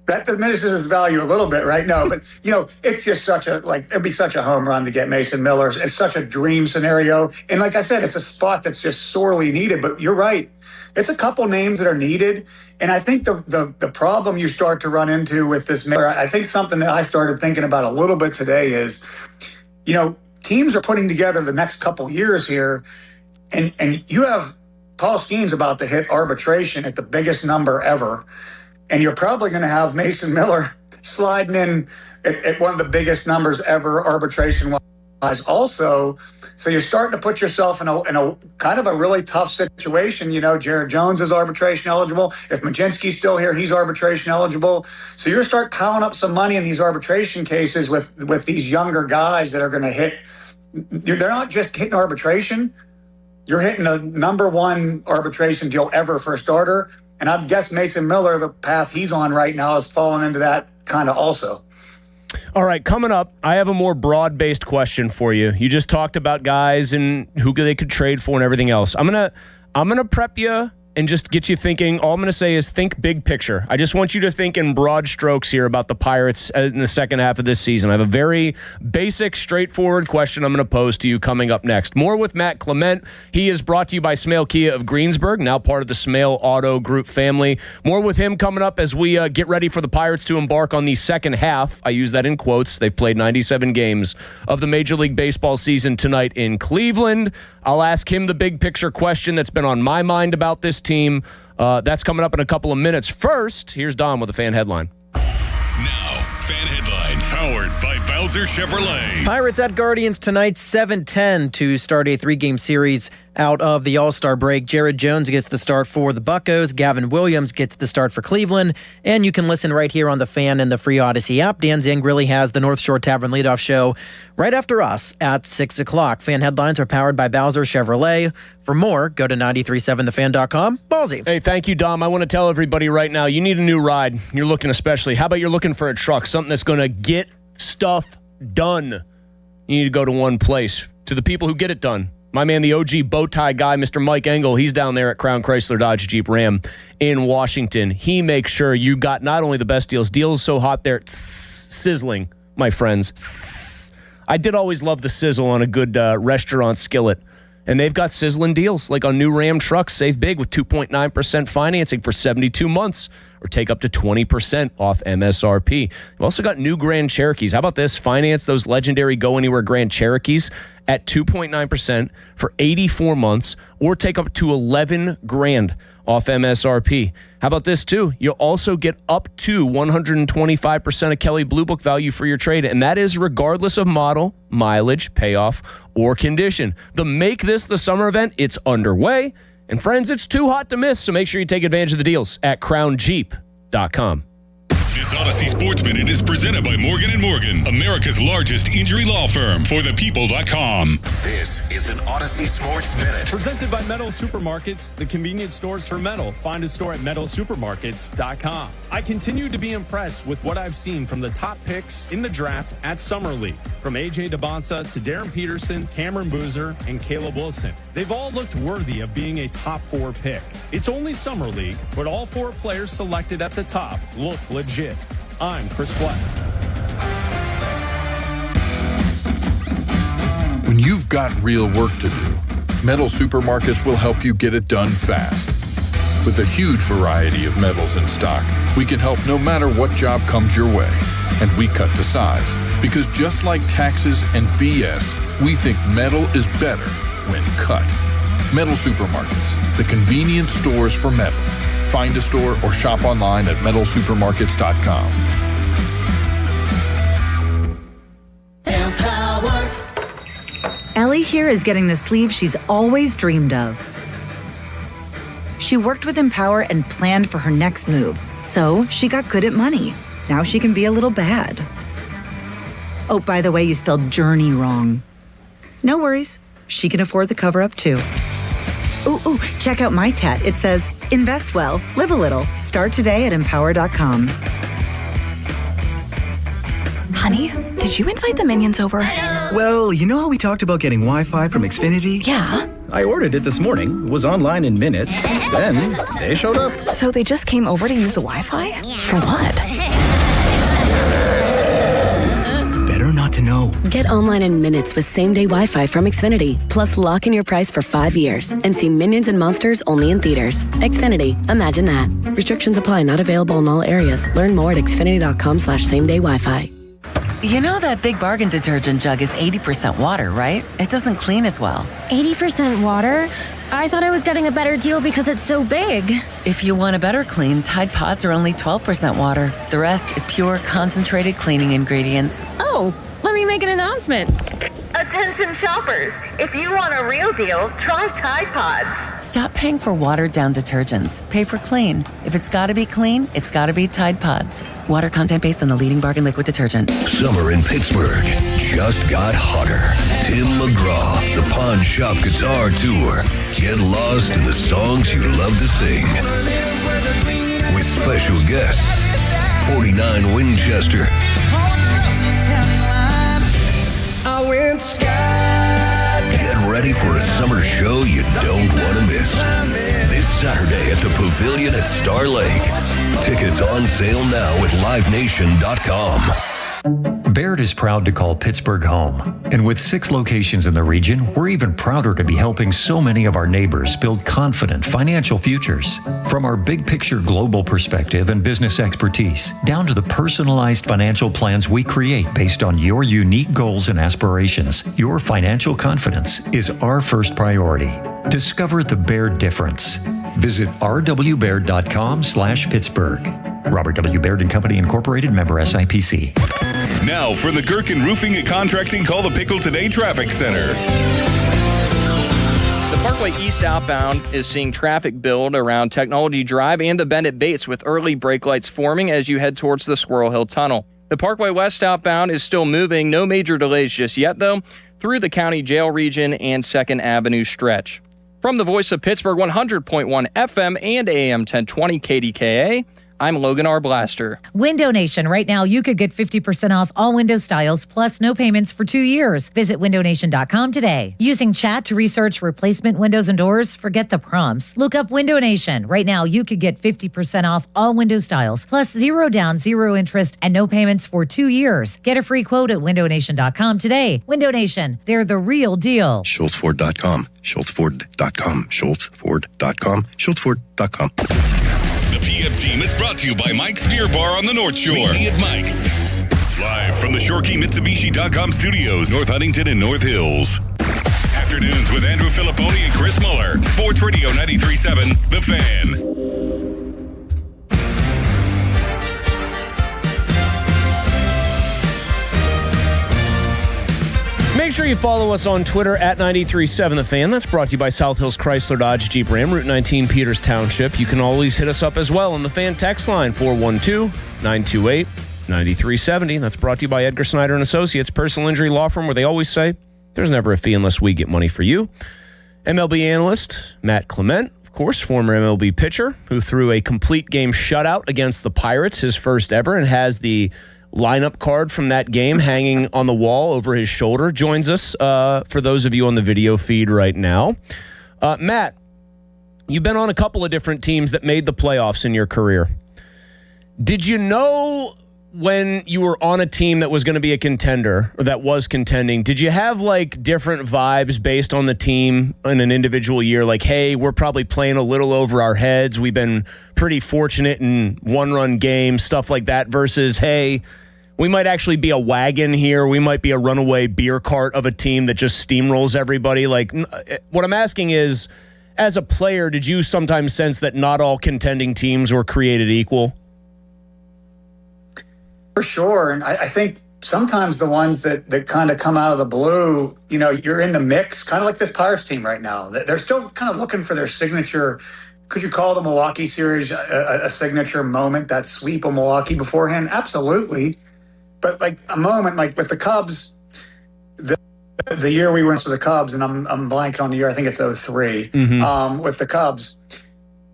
That diminishes his value a little bit, right? No, but, it's just it'd be such a home run to get Mason Miller. It's such a dream scenario. And like I said, it's a spot that's just sorely needed. But you're right. It's a couple names that are needed. And I think the problem you start to run into with this Miller, I think something that I started thinking about a little bit today is, teams are putting together the next couple years here, and you have Paul Skeens about to hit arbitration at the biggest number ever. And you're probably going to have Mason Miller sliding in at one of the biggest numbers ever arbitration-wise also. So you're starting to put yourself in a kind of a really tough situation. Jared Jones is arbitration eligible. If Majinski's still here, he's arbitration eligible. So you're start piling up some money in these arbitration cases with these younger guys that are going to hit. They're not just hitting arbitration. You're hitting the number 1 arbitration deal ever for a starter. And I'd guess Mason Miller, the path he's on right now, is falling into that kind of also. All right, coming up, I have a more broad-based question for you. You just talked about guys and who they could trade for and everything else. I'm gonna prep you and just get you thinking. All I'm going to say is think big picture. I just want you to think in broad strokes here about the Pirates in the second half of this season. I have a very basic, straightforward question I'm going to pose to you coming up next. More with Matt Clement. He is brought to you by Smale Kia of Greensburg, now part of the Smale Auto Group family. More with him coming up as we get ready for the Pirates to embark on the second half. I use that in quotes. They've played 97 games of the Major League Baseball season tonight in Cleveland. I'll ask him the big picture question that's been on my mind about this team. That's coming up in a couple of minutes. First, here's Dom with a fan headline. Now, fan headlines powered by Bowser Chevrolet. Pirates at Guardians tonight, 7:10 to start a 3-game series out of the All-Star break. Jared Jones gets the start for the Buccos. Gavin Williams gets the start for Cleveland. And you can listen right here on the Fan and the free Odyssey app. Dan Zangrilli has the North Shore Tavern leadoff show right after us at 6 o'clock. Fan headlines are powered by Bowser Chevrolet. For more, go to 937thefan.com. Ballsy. Hey, thank you, Dom. I want to tell everybody right now, you need a new ride. You're looking especially. How about you're looking for a truck, something that's going to get stuff done? You need to go to one place. To the people who get it done. My man, the OG bow tie guy, Mr. Mike Engel, he's down there at Crown Chrysler Dodge Jeep Ram in Washington. He makes sure you got not only the best deals so hot they're sizzling, my friends. I did always love the sizzle on a good restaurant skillet. And they've got sizzling deals, like on new Ram trucks. Save big with 2.9% financing for 72 months or take up to 20% off MSRP. We've also got new Grand Cherokees. How about this? Finance those legendary Go Anywhere Grand Cherokees at 2.9% for 84 months or take up to $11,000 off MSRP. How about this too? You'll also get up to 125% of Kelley Blue Book value for your trade, and that is regardless of model, mileage, payoff, or condition. The Make This the Summer event, it's underway. And friends, it's too hot to miss, so make sure you take advantage of the deals at crownjeep.com. This Odyssey Sports Minute is presented by Morgan & Morgan, America's largest injury law firm, forthepeople.com. This is an Odyssey Sports Minute. Presented by Metal Supermarkets, the convenience stores for metal. Find a store at metalsupermarkets.com. I continue to be impressed with what I've seen from the top picks in the draft at Summer League. From A.J. DeBonsa to Darren Peterson, Cameron Boozer, and Caleb Wilson. They've all looked worthy of being a top 4 pick. It's only Summer League, but all 4 players selected at the top look legit. I'm Chris Black. When you've got real work to do, Metal Supermarkets will help you get it done fast. With a huge variety of metals in stock, we can help no matter what job comes your way. And we cut to size, because just like taxes and BS, we think metal is better when cut. Metal Supermarkets, the convenience stores for metal. Find a store or shop online at metalsupermarkets.com. Empowered. Ellie here is getting the sleeve she's always dreamed of. She worked with Empower and planned for her next move, so she got good at money. Now she can be a little bad. Oh, by the way, you spelled journey wrong. No worries. She can afford the cover-up too. Ooh, check out my tat. It says, invest well, live a little. Start today at empower.com. Honey, did you invite the minions over? Well, you know how we talked about getting Wi-Fi from Xfinity? Yeah. I ordered it this morning, was online in minutes, then they showed up. So they just came over to use the Wi-Fi? For what? Better not to know. Get online in minutes with same-day Wi-Fi from Xfinity. Plus, lock in your price for 5 years and see Minions and Monsters only in theaters. Xfinity. Imagine that. Restrictions apply. Not available in all areas. Learn more at xfinity.com/same-day Wi-Fi. You know that Big Bargain detergent jug is 80% water, right? It doesn't clean as well. 80% water? I thought I was getting a better deal because it's so big. If you want a better clean, Tide Pods are only 12% water. The rest is pure, concentrated cleaning ingredients. Oh, let me make an announcement. Attention shoppers, if you want a real deal, try Tide Pods. Stop paying for watered-down detergents. Pay for clean. If it's gotta be clean, it's gotta be Tide Pods. Water content based on the leading bargain liquid detergent. Summer in Pittsburgh just got hotter. Tim McGraw, the Pawn Shop Guitar Tour. Get lost in the songs you love to sing. special guests. 49 Winchester. Get ready for a summer show you don't want to miss. This Saturday at the Pavilion at Star Lake. Tickets on sale now at livenation.com. Baird is proud to call Pittsburgh home. And with 6 locations in the region, we're even prouder to be helping so many of our neighbors build confident financial futures. From our big picture global perspective and business expertise, down to the personalized financial plans we create based on your unique goals and aspirations, your financial confidence is our first priority. Discover the Baird difference. Visit rwbaird.com/Pittsburgh. Robert W. Baird & Company Incorporated, member SIPC. Now for the Gherkin Roofing and Contracting Call the Pickle Today Traffic Center. The Parkway East outbound is seeing traffic build around Technology Drive and the Bend at Bates with early brake lights forming as you head towards the Squirrel Hill Tunnel. The Parkway West outbound is still moving. No major delays just yet, though, through the County Jail region and 2nd Avenue stretch. From the Voice of Pittsburgh, 100.1 FM and AM 1020 KDKA, I'm Logan R. Blaster. Window Nation. Right now, you could get 50% off all window styles, plus no payments for 2 years. Visit windownation.com today. Using chat to research replacement windows and doors? Forget the prompts. Look up Window Nation. Right now, you could get 50% off all window styles, plus 0 down, 0 interest, and no payments for 2 years. Get a free quote at windownation.com today. Window Nation. They're the real deal. SchultzFord.com. SchultzFord.com. SchultzFord.com. SchultzFord.com. The PM team is brought to you by Mike's Beer Bar on the North Shore. Meet me at Mike's. Live from the ShoreKeyMitsubishi.com studios, North Huntington and North Hills. Afternoons with Andrew Filipponi and Chris Muller. Sports Radio 93.7, The Fan. Make sure you follow us on Twitter at 93.7 The Fan. That's brought to you by South Hills Chrysler Dodge Jeep Ram, Route 19, Peters Township. You can always hit us up as well on the Fan text line, 412-928-9370. That's brought to you by Edgar Snyder & Associates, personal injury law firm, where they always say, there's never a fee unless we get money for you. MLB analyst Matt Clement, of course, former MLB pitcher, who threw a complete game shutout against the Pirates, his first ever, and has the lineup card from that game hanging on the wall over his shoulder, joins us for those of you on the video feed right now. Matt, you've been on a couple of different teams that made the playoffs in your career. Did you know when you were on a team that was going to be a contender, or that was contending, did you have like different vibes based on the team in an individual year? Like, hey, we're probably playing a little over our heads. We've been pretty fortunate in one-run games, stuff like that, versus, hey, we might actually be a wagon here. We might be a runaway beer cart of a team that just steamrolls everybody. Like, what I'm asking is, as a player, did you sometimes sense that not all contending teams were created equal? For sure. And I think sometimes the ones that kind of come out of the blue, you know, you're in the mix, kind of like this Pirates team right now. They're still kind of looking for their signature. Could you call the Milwaukee series a signature moment, that sweep of Milwaukee beforehand? Absolutely. But like a moment, like with the Cubs, the year we went to the Cubs, and I'm blanking on the year, I think it's 2003, with the Cubs,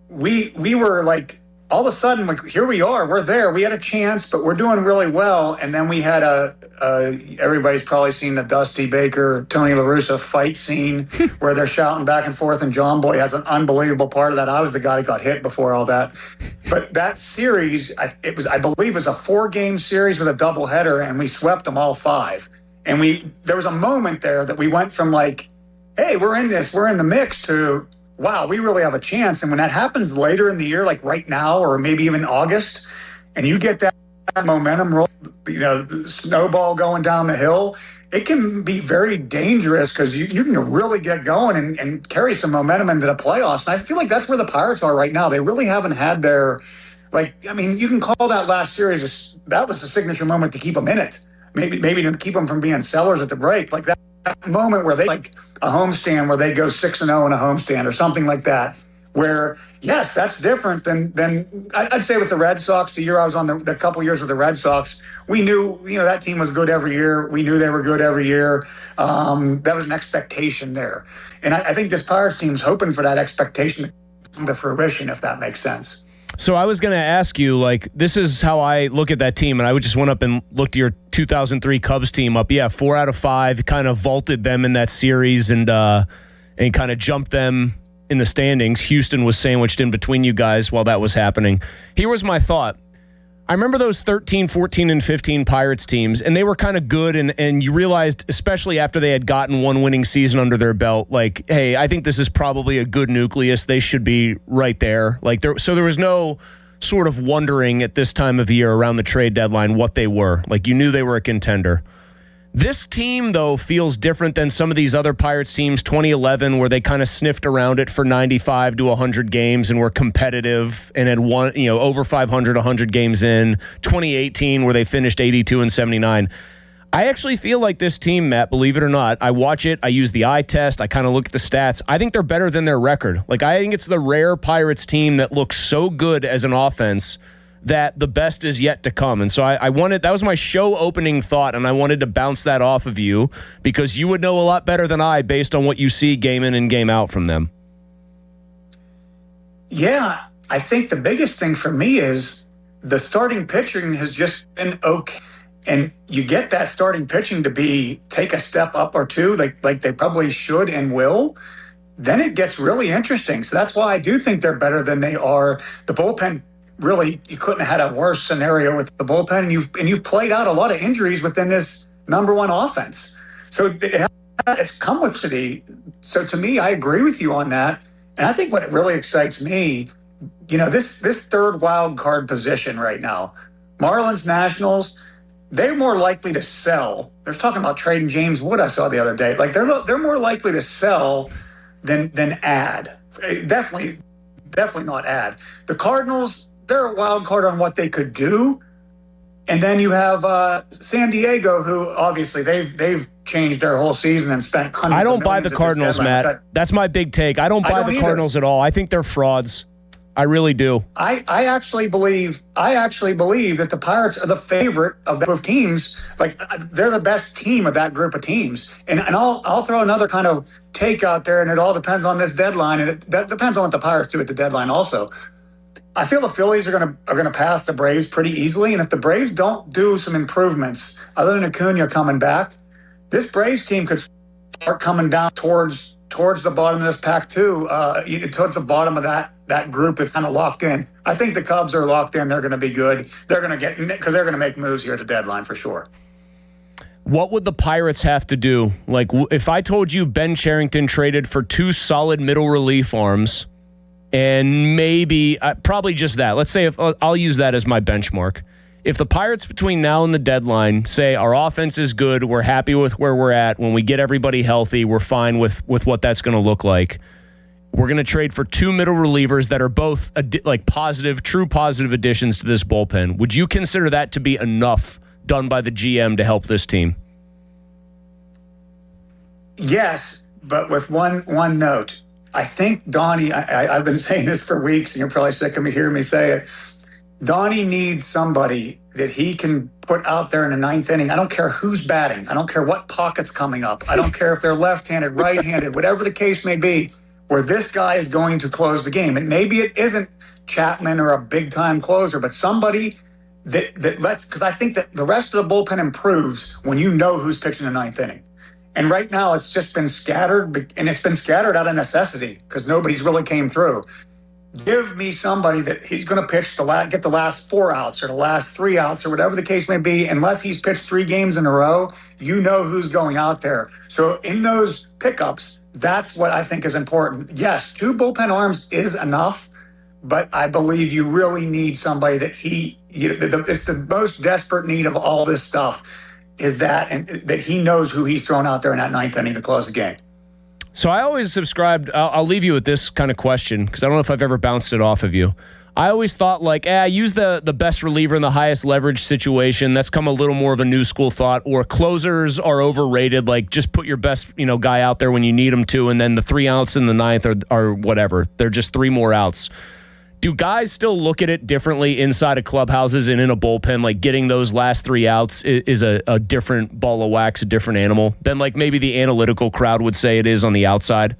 we were like, all of a sudden, like, here we are, we're there, we had a chance, but we're doing really well. And then we had everybody's probably seen the Dusty Baker, Tony La Russa fight scene where they're shouting back and forth, and John Boy has an unbelievable part of that. I was the guy that got hit before all that. But that series, I believe it was a 4-game series with a doubleheader, and we swept them all 5. And there was a moment there that we went from like, hey, we're in this, we're in the mix, to, wow, we really have a chance. And when that happens later in the year, like right now, or maybe even August, and you get that momentum roll, you know, the snowball going down the hill, it can be very dangerous because you can really get going and carry some momentum into the playoffs. And I feel like that's where the Pirates are right now. They really haven't had their, like, I mean, you can call that last series, that was a signature moment to keep them in it. Maybe to keep them from being sellers at the break. Like that moment where they, like a homestand where they go 6-0 in a homestand or something like that, where, yes, that's different than I'd say with the Red Sox. The year I was on the couple years with the Red Sox, we knew, you know, that team was good every year. We knew they were good every year. That was an expectation there. And I think this Pirates team's hoping for that expectation to come to fruition, if that makes sense. So I was going to ask you, like, this is how I look at that team, and I just went up and looked at your 2003 Cubs team up. Yeah, 4 out of 5, kind of vaulted them in that series and kind of jumped them in the standings. Houston was sandwiched in between you guys while that was happening. Here was my thought. I remember those 13, 14, and 15 Pirates teams, and they were kind of good, and you realized, especially after they had gotten one winning season under their belt, like, hey, I think this is probably a good nucleus. They should be right there. So there was no sort of wondering at this time of year around the trade deadline what they were. Like, you knew they were a contender. This team, though, feels different than some of these other Pirates teams, 2011, where they kind of sniffed around it for 95 to 100 games and were competitive and had won, over 500, 100 games in. 2018, where they finished 82 and 79. I actually feel like this team, Matt, believe it or not, I watch it, I use the eye test, I kind of look at the stats. I think they're better than their record. Like, I think it's the rare Pirates team that looks so good as an offense that the best is yet to come. And so that was my show opening thought, and I wanted to bounce that off of you because you would know a lot better than I based on what you see game in and game out from them. Yeah, I think the biggest thing for me is the starting pitching has just been okay. And you get that starting pitching to take a step up or two, like they probably should and will, then it gets really interesting. So that's why I do think they're better than they are. The bullpen, really, you couldn't have had a worse scenario with the bullpen, and you've played out a lot of injuries within this number one offense. So it's come with city. So to me, I agree with you on that. And I think what really excites me, this third wild card position right now, Marlins, Nationals, they're more likely to sell. They're talking about trading James Wood, I saw the other day. Like they're more likely to sell than add. Definitely not add. The Cardinals, they're a wild card on what they could do. And then you have San Diego, who obviously they've changed their whole season and spent hundreds of millions. I don't buy the Cardinals, Matt. That's my big take. I don't buy the Cardinals at all. I think they're frauds. I really do. I actually believe that the Pirates are the favorite of the group of teams. Like, they're the best team of that group of teams. And I'll throw another kind of take out there, and it all depends on this deadline, and that depends on what the Pirates do at the deadline also. I feel the Phillies are gonna pass the Braves pretty easily, and if the Braves don't do some improvements, other than Acuna coming back, this Braves team could start coming down towards the bottom of this pack too, towards the bottom of that group that's kind of locked in. I think the Cubs are locked in. They're going to be good. They're going to make moves here at the deadline for sure. What would the Pirates have to do? Like, if I told you Ben Cherington traded for 2 solid middle relief arms and maybe probably just that. Let's say I'll use that as my benchmark. If the Pirates between now and the deadline say our offense is good, we're happy with where we're at, when we get everybody healthy, we're fine with what that's going to look like. We're going to trade for 2 middle relievers that are both true positive additions to this bullpen. Would you consider that to be enough done by the GM to help this team? Yes, but with one note. I think Donnie, I've been saying this for weeks, and you're probably sick of me hearing me say it. Donnie needs somebody that he can put out there in the 9th inning. I don't care who's batting. I don't care what pocket's coming up. I don't care if they're left-handed, right-handed, whatever the case may be, where this guy is going to close the game. And maybe it isn't Chapman or a big-time closer, but somebody that lets, because I think that the rest of the bullpen improves when you know who's pitching the 9th inning. And right now it's just been scattered, and it's been scattered out of necessity because nobody's really came through. Give me somebody that he's going to pitch get the last 4 outs or the last 3 outs or whatever the case may be. Unless he's pitched 3 games in a row, you know who's going out there. So in those pickups, that's what I think is important. Yes, 2 bullpen arms is enough, but I believe you really need somebody that it's the most desperate need of all this stuff is that, and that he knows who he's throwing out there in that 9th inning to close the game. So I always subscribed, I'll leave you with this kind of question because I don't know if I've ever bounced it off of you. I always thought use the best reliever in the highest leverage situation. That's come a little more of a new school thought. Or closers are overrated. Like, just put your best guy out there when you need him to, and then the 3 outs in the 9th are whatever. They're just 3 more outs. Do guys still look at it differently inside of clubhouses and in a bullpen? Like, getting those last 3 outs is a different ball of wax, a different animal than maybe the analytical crowd would say it is on the outside?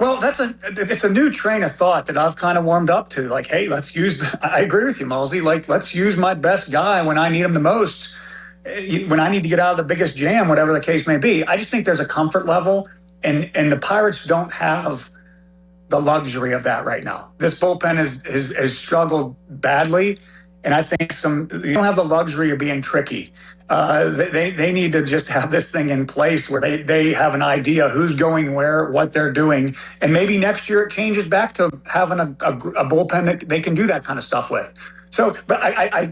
Well, it's a new train of thought that I've kind of warmed up to. Like, hey, I agree with you, Mulsey. Like, let's use my best guy when I need him the most, when I need to get out of the biggest jam, whatever the case may be. I just think there's a comfort level, and the Pirates don't have the luxury of that right now. This bullpen has struggled badly, and I think you don't have the luxury of being tricky. They need to just have this thing in place where they have an idea who's going where, what they're doing, and maybe next year it changes back to having a bullpen that they can do that kind of stuff with. So, but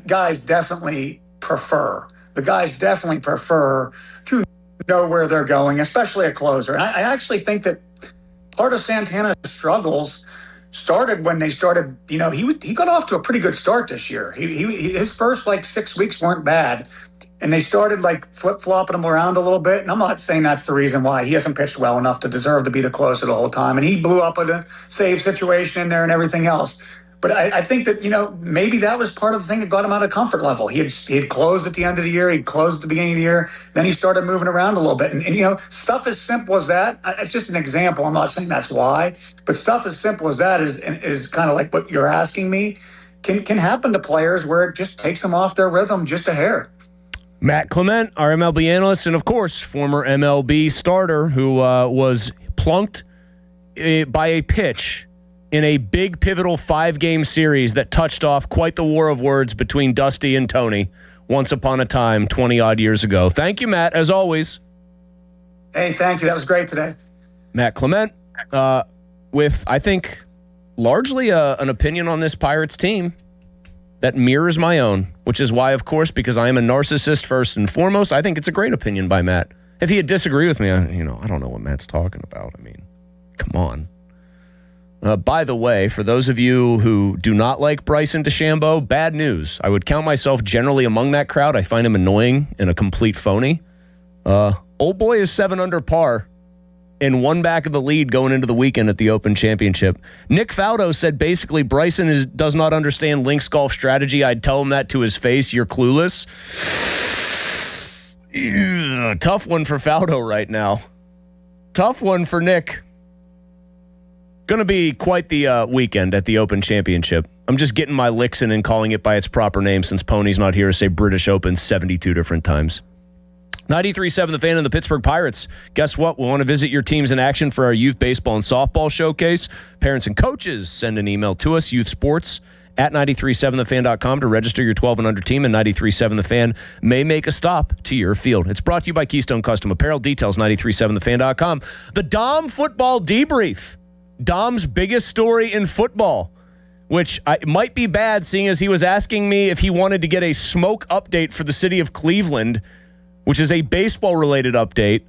guys definitely prefer to know where they're going, especially a closer. And I actually think that part of Santana's struggles started when they started, he got off to a pretty good start this year. His first 6 weeks weren't bad. And they started flip-flopping him around a little bit. And I'm not saying that's the reason why. He hasn't pitched well enough to deserve to be the closer the whole time. And he blew up with a save situation in there and everything else. But I think that, maybe that was part of the thing that got him out of comfort level. He had closed at the end of the year. He'd closed at the beginning of the year. Then he started moving around a little bit. And stuff as simple as that, it's just an example. I'm not saying that's why. But stuff as simple as that is kind of like what you're asking me, can happen to players where it just takes them off their rhythm just a hair. Matt Clement, our MLB analyst, and of course, former MLB starter who was plunked by a pitch in a big pivotal 5-game series that touched off quite the war of words between Dusty and Tony once upon a time 20-odd years ago. Thank you, Matt, as always. Hey, thank you. That was great today. Matt Clement with, I think, largely an opinion on this Pirates team that mirrors my own, which is why, of course, because I am a narcissist first and foremost, I think it's a great opinion by Matt. If he had disagreed with me, I don't know what Matt's talking about. I mean, come on. By the way, for those of you who do not like Bryson DeChambeau, bad news. I would count myself generally among that crowd. I find him annoying and a complete phony. Old boy is 7 under par and 1 back of the lead going into the weekend at the Open Championship. Nick Faudo said basically Bryson does not understand links golf strategy. I'd tell him that to his face. You're clueless. Tough one for Faudo right now. Tough one for Nick. Going to be quite the weekend at the Open Championship. I'm just getting my licks in and calling it by its proper name since Pony's not here to say British Open 72 different times. 93.7 The Fan and the Pittsburgh Pirates. Guess what? We want to visit your teams in action for our youth baseball and softball showcase. Parents and coaches, send an email to us, youthsports@937thefan.com to register your 12 and under team, and 93.7 The Fan may make a stop to your field. It's brought to you by Keystone Custom Apparel. Details, 937thefan.com. The Dom football debrief. Dom's biggest story in football, which might be bad seeing as he was asking me if he wanted to get a smoke update for the city of Cleveland, which is a baseball-related update.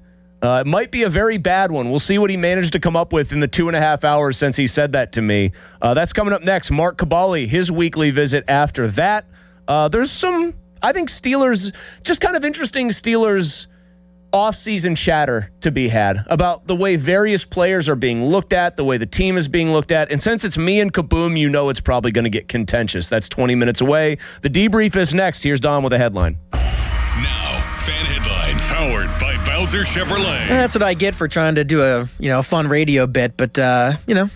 It might be a very bad one. We'll see what he managed to come up with in the 2.5 hours since he said that to me. That's coming up next. Mark Cabali, his weekly visit after that. There's some, I think, Steelers, just kind of interesting Steelers off-season chatter to be had about the way various players are being looked at, the way the team is being looked at. And since it's me and Kaboom, you know it's probably going to get contentious. That's 20 minutes away. The debrief is next. Here's Dom with a headline. Now, fan headlines powered by Bowser Chevrolet. That's what I get for trying to do a fun radio bit, but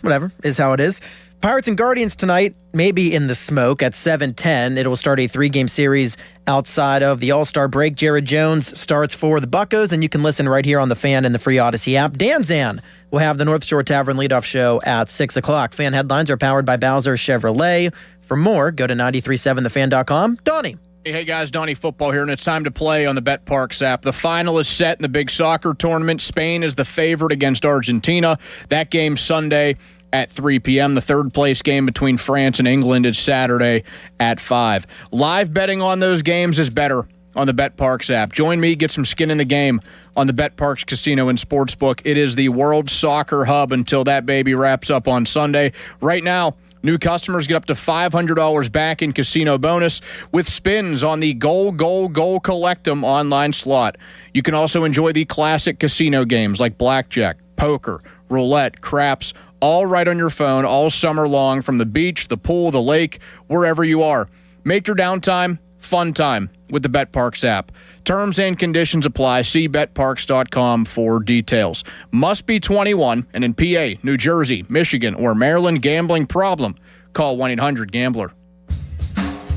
whatever is how it is. Pirates and Guardians tonight, maybe in the smoke at 7:10. It will start a 3-game series outside of the All-Star break. Jared Jones starts for the Buccos, and you can listen right here on the Fan and the free Odyssey app. Dan Zan will have the North Shore Tavern leadoff show at 6 o'clock. Fan headlines are powered by Bowser Chevrolet. For more, go to 937thefan.com. Donnie. Hey guys, Donnie Football here, and it's time to play on the BetParx app. The final is set in the big soccer tournament. Spain is the favorite against Argentina. That game Sunday at 3 p.m. The third-place game between France and England is Saturday at 5. Live betting on those games is better on the BetParx app. Join me, get some skin in the game on the BetParx Casino and Sportsbook. It is the world soccer hub until that baby wraps up on Sunday. Right now, new customers get up to $500 back in casino bonus with spins on the Goal Collect 'em online slot. You can also enjoy the classic casino games like blackjack, poker, roulette, craps, all right on your phone all summer long from the beach, the pool, the lake, wherever you are. Make your downtime fun time with the BetParx app. Terms and conditions apply. See betparks.com for details. Must be 21 and in PA, New Jersey, Michigan, or Maryland. Gambling problem? Call 1-800-GAMBLER.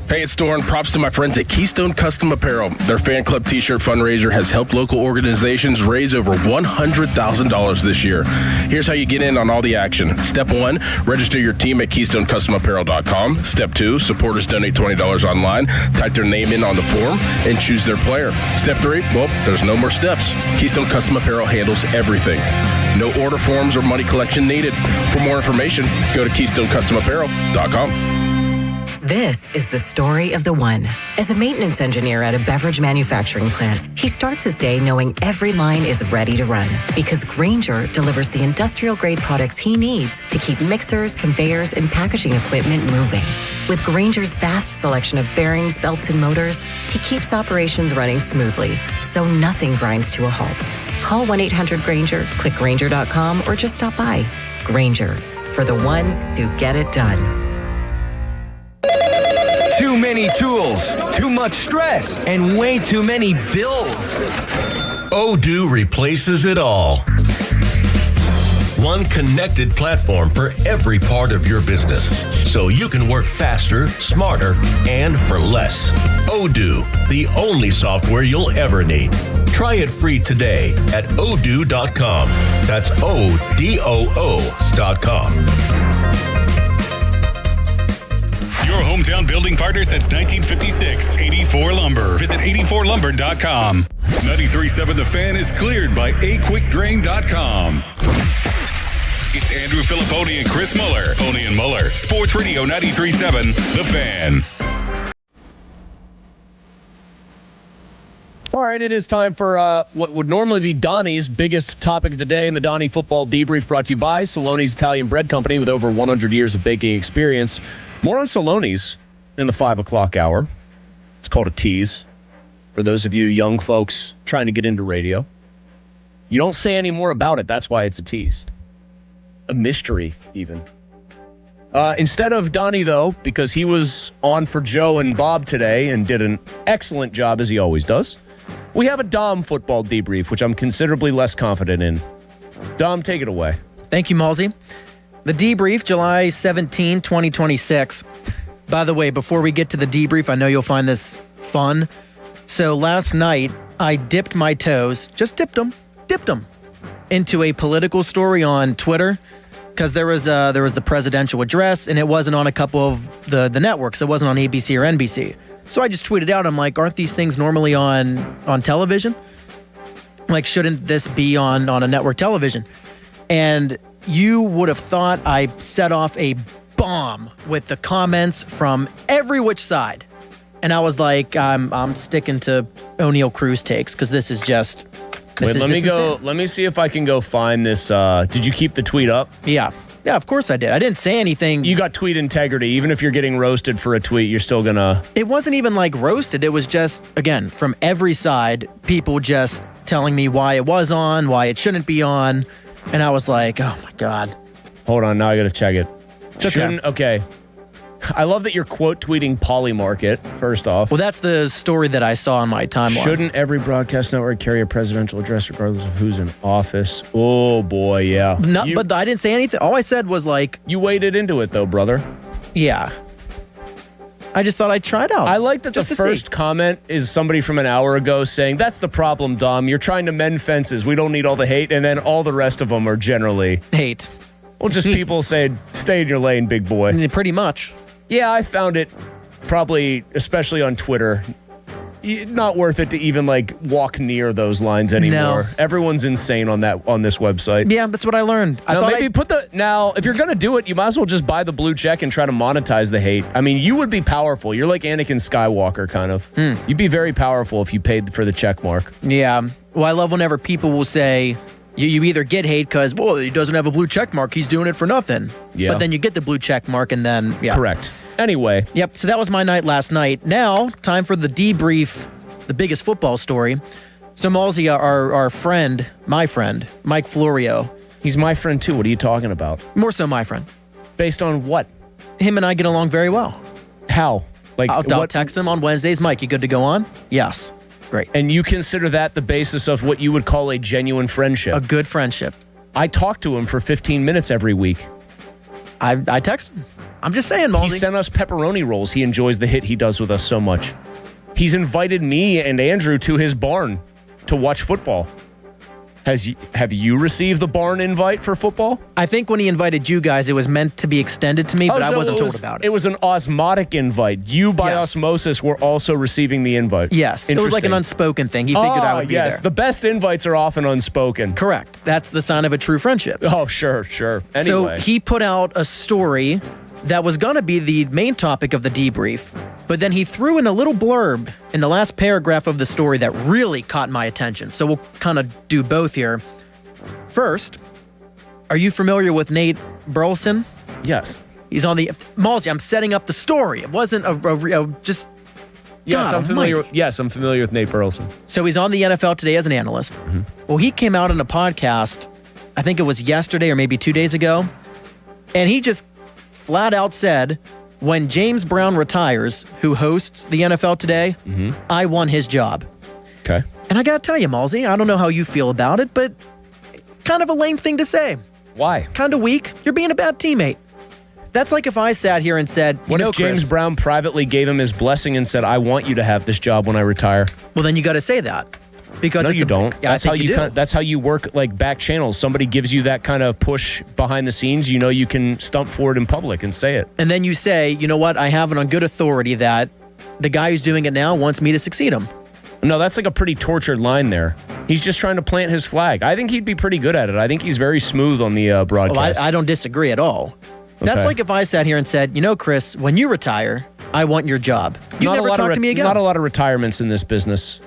Hey, it's Doran. Props to my friends at Keystone Custom Apparel. Their fan club t-shirt fundraiser has helped local organizations raise over $100,000 this year. Here's how you get in on all the action. Step 1, register your team at KeystoneCustomApparel.com. Step 2, supporters donate $20 online, type their name in on the form, and choose their player. Step 3, well, there's no more steps. Keystone Custom Apparel handles everything. No order forms or money collection needed. For more information, go to KeystoneCustomApparel.com. This is the story of the one. As a maintenance engineer at a beverage manufacturing plant, he starts his day knowing every line is ready to run because Grainger delivers the industrial-grade products he needs to keep mixers, conveyors, and packaging equipment moving. With Grainger's vast selection of bearings, belts, and motors, he keeps operations running smoothly, so nothing grinds to a halt. Call 1-800-GRAINGER, click Grainger.com, or just stop by. Grainger, for the ones who get it done. Too many tools, too much stress, and way too many bills. Odoo replaces it all. One connected platform for every part of your business, so you can work faster, smarter, and for less. Odoo, the only software you'll ever need. Try it free today at odoo.com. That's ODOO.com. Your hometown building partner since 1956, 84 Lumber. Visit 84lumber.com. 93.7 The Fan is cleared by aquickdrain.com. It's Andrew Filipponi and Chris Muller. Pony and Muller. Sports Radio 93.7 The Fan. All right, it is time for what would normally be Donnie's biggest topic of the day in the Donnie Football Debrief, brought to you by Saloni's Italian Bread Company with over 100 years of baking experience. More on Saloni's in the 5 o'clock hour. It's called a tease for those of you young folks trying to get into radio. You don't say any more about it. That's why it's a tease. A mystery, even. Instead of Donnie, though, because he was on for Joe and Bob today and did an excellent job, as he always does, we have a Dom Football Debrief, which I'm considerably less confident in. Dom, take it away. Thank you, Malsey. The debrief, July 17, 2026. By the way, before we get to the debrief, I know you'll find this fun. So last night, I dipped my toes, just dipped them, into a political story on Twitter, because there was the presidential address, and it wasn't on a couple of the networks. It wasn't on ABC or NBC. So I just tweeted out, I'm like, aren't these things normally on television? Like, shouldn't this be on a network television? And you would have thought I set off a bomb with the comments from every which side. And I was like, I'm sticking to O'Neal Cruz takes because this is just Wait, let me go. Let me see if I can go find this. Did you keep the tweet up? Yeah, of course I did. I didn't say anything. You got tweet integrity. Even if you're getting roasted for a tweet, you're still gonna. It wasn't even like roasted. It was just, again, from every side, people just telling me why it was on, why it shouldn't be on. And I was like, oh my God. Hold on, now I gotta check it. Okay. Okay. I love that you're quote tweeting Polymarket, first off. Well, that's the story that I saw on my timeline. Shouldn't every broadcast network carry a presidential address regardless of who's in office? Oh boy, yeah. No, but I didn't say anything. All I said was like... You waded into it though, brother. Yeah. I just thought I'd try it out. I like that the first comment is somebody from an hour ago saying, that's the problem, Dom. You're trying to mend fences. We don't need all the hate. And then all the rest of them are generally... hate. Well, just people saying, stay in your lane, big boy. Pretty much. Yeah, I found it probably, especially on Twitter, not worth it to even like walk near those lines anymore. No. Everyone's insane on this website. Yeah, that's what I learned. Now, if you're going to do it, you might as well just buy the blue check and try to monetize the hate. I mean, you would be powerful. You're like Anakin Skywalker, kind of. You'd be very powerful if you paid for the check mark. Yeah. Well, I love whenever people will say, you either get hate because, well, he doesn't have a blue check mark. He's doing it for nothing. Yeah. But then you get the blue check mark and then, yeah. Correct. Anyway. Yep. So that was my night last night. Now, time for the debrief, the biggest football story. So Malsey, our friend, my friend, Mike Florio. He's my friend too. What are you talking about? More so my friend. Based on what? Him and I get along very well. How? I'll text him on Wednesdays. Mike, you good to go on? Yes. Great. And you consider that the basis of what you would call a genuine friendship. A good friendship. I talk to him for 15 minutes every week. I text him. I'm just saying, Malsey. He sent us pepperoni rolls. He enjoys the hit he does with us so much. He's invited me and Andrew to his barn to watch football. Have you received the barn invite for football? I think when he invited you guys, it was meant to be extended to me, but I wasn't told about it. It was an osmotic invite. You, by osmosis, were also receiving the invite. Yes. It was like an unspoken thing. He figured I would be there. The best invites are often unspoken. Correct. That's the sign of a true friendship. Oh, sure. Anyway. So he put out a story that was going to be the main topic of the debrief, but then he threw in a little blurb in the last paragraph of the story that really caught my attention. So we'll kind of do both here. First, are you familiar with Nate Burleson? Yes. He's on the... Malsey, I'm setting up the story. It wasn't just... Yes, I'm familiar. Yes, I'm familiar with Nate Burleson. So he's on the NFL Today as an analyst. Mm-hmm. Well, he came out on a podcast, I think it was yesterday or maybe 2 days ago, and he just flat out said, when James Brown retires, who hosts the NFL Today, I won his job. Okay. And I got to tell you, Malsey, I don't know how you feel about it, but kind of a lame thing to say. Why? Kind of weak. You're being a bad teammate. That's like if I sat here and said, what if James Brown privately gave him his blessing and said, I want you to have this job when I retire? Well, then you got to say that. Because no, you don't. Yeah, that's how you. That's how you work, like back channels. Somebody gives you that kind of push behind the scenes. You know, you can stump for it in public and say it. And then you say, you know what? I have it on good authority that the guy who's doing it now wants me to succeed him. No, that's like a pretty tortured line there. He's just trying to plant his flag. I think he'd be pretty good at it. I think he's very smooth on the broadcast. Well, I don't disagree at all. That's like if I sat here and said, you know, Chris, when you retire, I want your job. You never talk to me again. Not a lot of retirements in this business.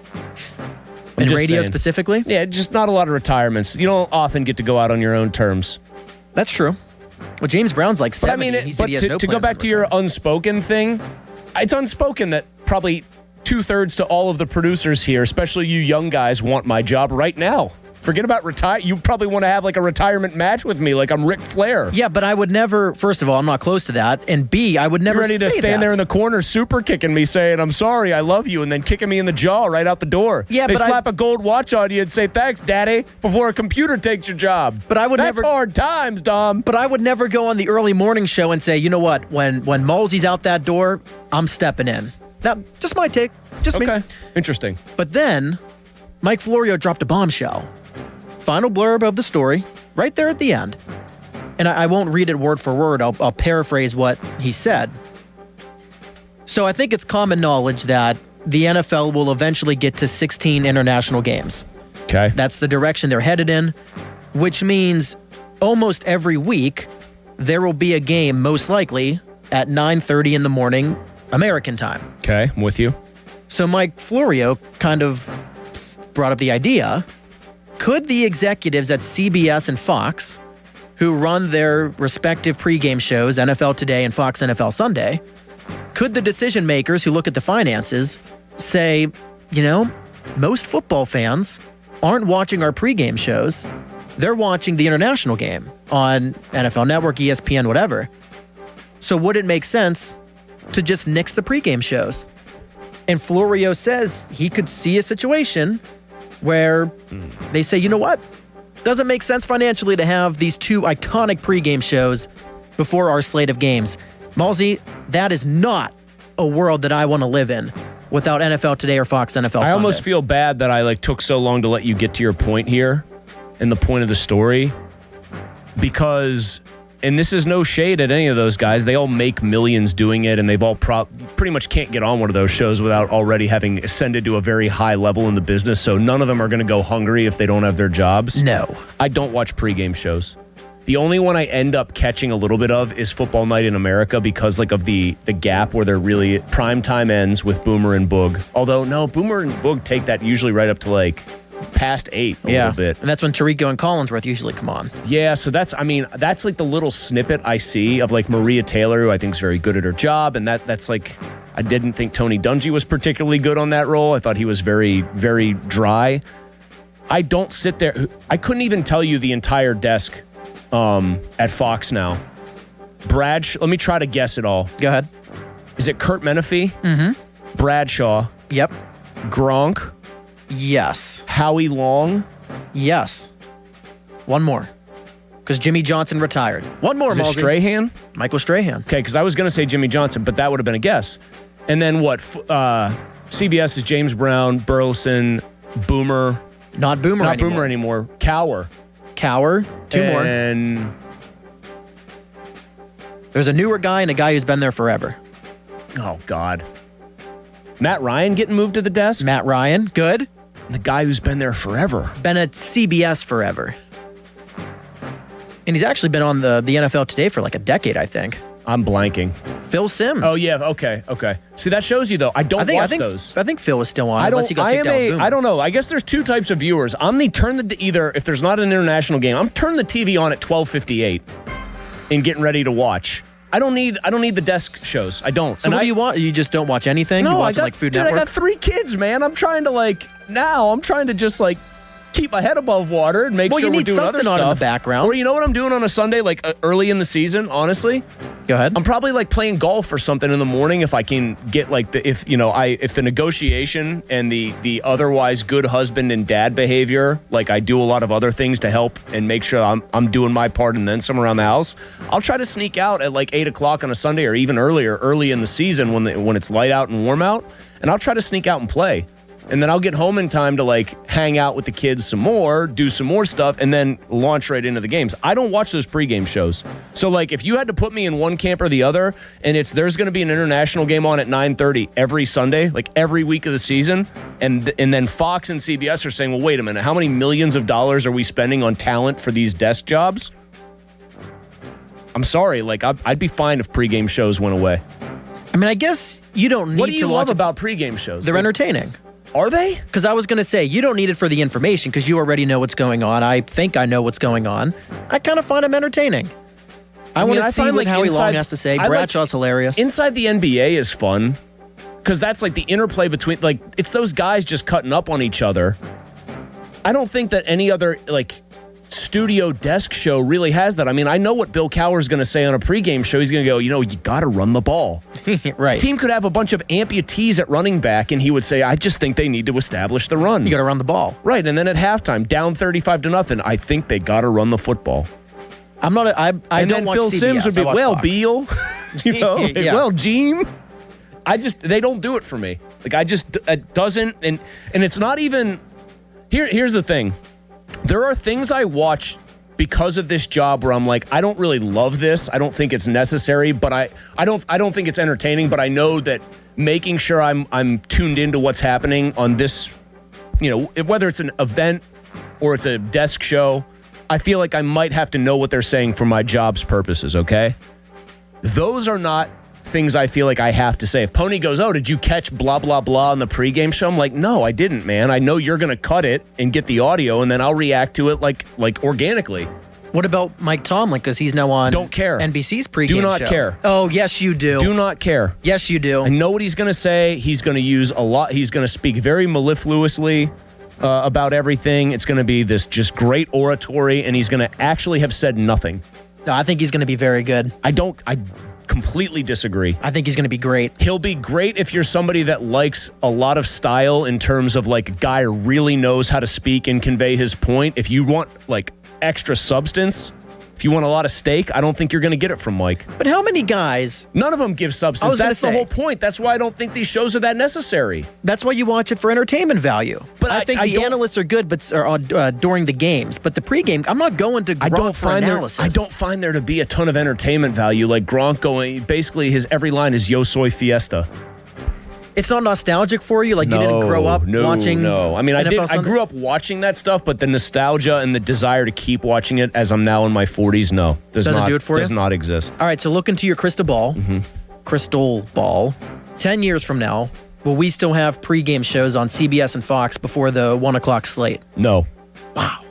In radio specifically? Yeah, just not a lot of retirements. You don't often get to go out on your own terms. That's true. Well, James Brown's like 70. To go back to your unspoken thing, it's unspoken that probably 2/3 to all of the producers here, especially you young guys, want my job right now. Forget about retire. You probably want to have like a retirement match with me, like I'm Ric Flair. Yeah, but I would never. First of all, I'm not close to that, and B, I would never. You're ready to stand there in the corner, super kicking me, saying "I'm sorry, I love you," and then kicking me in the jaw right out the door. Yeah, they slap a gold watch on you and say "Thanks, Daddy," before a computer takes your job. But I would never. That's hard times, Dom. But I would never go on the early morning show and say, you know what? When Malsey's out that door, I'm stepping in. Now, just my take. Just me. Interesting. But then, Mike Florio dropped a bombshell. Final blurb of the story, right there at the end. And I won't read it word for word. I'll paraphrase what he said. So I think it's common knowledge that the NFL will eventually get to 16 international games. Okay. That's the direction they're headed in, which means almost every week there will be a game, most likely, at 9:30 in the morning, American time. Okay, I'm with you. So Mike Florio kind of brought up the idea, could the executives at CBS and Fox, who run their respective pregame shows, NFL Today and Fox NFL Sunday, could the decision makers who look at the finances say, you know, most football fans aren't watching our pregame shows. They're watching the international game on NFL Network, ESPN, whatever. So would it make sense to just nix the pregame shows? And Florio says he could see a situation where they say, you know what? Doesn't make sense financially to have these two iconic pregame shows before our slate of games. Malsey, that is not a world that I want to live in without NFL Today or Fox NFL Sunday. I almost feel bad that I took so long to let you get to your point here and the point of the story, because, and this is no shade at any of those guys, they all make millions doing it, and they've all pretty much can't get on one of those shows without already having ascended to a very high level in the business, so none of them are going to go hungry if they don't have their jobs. No. I don't watch pregame shows. The only one I end up catching a little bit of is Football Night in America, because of the gap where they're really prime time ends with Boomer and Boog. Although, no, Boomer and Boog take that usually right up to past 8 a little bit. And that's when Tirico and Collinsworth usually come on. Yeah, so that's the little snippet I see of Maria Taylor, who I think is very good at her job, and that's I didn't think Tony Dungy was particularly good on that role. I thought he was very, very dry. I don't sit there. I couldn't even tell you the entire desk at Fox now. Let me try to guess it all. Go ahead. Is it Kurt Menefee? Mm-hmm. Bradshaw. Yep. Gronk. Yes. Howie Long? Yes. One more. Because Jimmy Johnson retired. One more, Is it Malsey. Strahan? Michael Strahan. Okay, because I was going to say Jimmy Johnson, but that would have been a guess. And then what? CBS is James Brown, Burleson, Boomer. Not Boomer Not anymore. Boomer anymore. Cower. Cower. Two more. And there's a newer guy and a guy who's been there forever. Oh, God. Matt Ryan getting moved to the desk? Matt Ryan. Good. The guy who's been there forever. Been at CBS forever. And he's actually been on the NFL Today for like a decade, I think. I'm blanking. Phil Simms. Oh, yeah. Okay. See, that shows you, though. I don't watch those. I think Phil is still on. Unless he got kicked out with Boomer. I don't know. I guess there's two types of viewers. I'm either, if there's not an international game, I'm turning the TV on at 12:58 and getting ready to watch. I don't need the desk shows. I don't. So what do you want? You just don't watch anything? No, you watch like Food Network? I got 3 kids, man. I'm trying to just keep my head above water and make sure we're doing other stuff on in the background. Or you know what I'm doing on a Sunday, early in the season, honestly? Go ahead. I'm probably playing golf or something in the morning if I can get if the negotiation and the otherwise good husband and dad behavior, I do a lot of other things to help and make sure I'm doing my part and then some around the house. I'll try to sneak out at 8 o'clock on a Sunday or even early in the season when it's light out and warm out, and I'll try to sneak out and play. And then I'll get home in time to hang out with the kids some more, do some more stuff, and then launch right into the games. I don't watch those pregame shows. So if you had to put me in one camp or the other, and there's going to be an international game on at 9:30 every Sunday, every week of the season, and then Fox and CBS are saying, well, wait a minute, how many millions of dollars are we spending on talent for these desk jobs? I'm sorry, I'd be fine if pregame shows went away. I mean, I guess you don't need to watch. What do you love about pregame shows? They're entertaining. Are they? Because I was going to say, you don't need it for the information because you already know what's going on. I think I know what's going on. I kind of find them entertaining. I want to see what Howie Long has to say. Bradshaw's hilarious. Inside the NBA is fun because that's the interplay between, it's those guys just cutting up on each other. I don't think that any other, studio desk show really has that. I mean, I know what Bill Cowher's going to say on a pregame show. He's going to go, you got to run the ball. Right. Team could have a bunch of amputees at running back, and he would say, I just think they need to establish the run. You got to run the ball. Right. And then at halftime, down 35-0, I think they got to run the football. I don't watch Phil CBS. Simms would be, Fox. Beal, Yeah. well, Gene. They don't do it for me. It doesn't, and it's not even, here's the thing. There are things I watch because of this job where I'm I don't really love this. I don't think it's necessary, but I don't think it's entertaining, but I know that making sure I'm tuned into what's happening on this, whether it's an event or it's a desk show, I feel like I might have to know what they're saying for my job's purposes, okay? Those are not things I feel like I have to say. If Pony goes, oh, did you catch blah, blah, blah on the pregame show? I'm no, I didn't, man. I know you're going to cut it and get the audio, and then I'll react to it like organically. What about Mike Tomlin? Because he's now on Don't care. NBC's pregame Do not show. care. Oh, yes, you do. Do not care. Yes, you do. I know what he's going to say. He's going to use a lot. He's going to speak very mellifluously about everything. It's going to be this just great oratory, and he's going to actually have said nothing. No, I think he's going to be very good. I completely disagree. I think he's going to be great. He'll be great if you're somebody that likes a lot of style in terms of a guy who really knows how to speak and convey his point. If you want extra substance, if you want a lot of steak, I don't think you're going to get it from Mike. But how many guys? None of them give substance. That's the whole point. That's why I don't think these shows are that necessary. That's why you watch it for entertainment value. But I think the analysts are good, but during the games. But the pregame, I'm not going to Gronk for analysis. I don't find there to be a ton of entertainment value. Gronk going, basically his every line is Yo Soy Fiesta. It's not nostalgic for you? You didn't grow up watching? No. I mean, I grew up watching that stuff, but the nostalgia and the desire to keep watching it as I'm now in my 40s, no. Doesn't do it for you? Does not exist. All right, so look into your crystal ball. Mm-hmm. Crystal ball. 10 years from now, will we still have pregame shows on CBS and Fox before the 1 o'clock slate? No. Wow.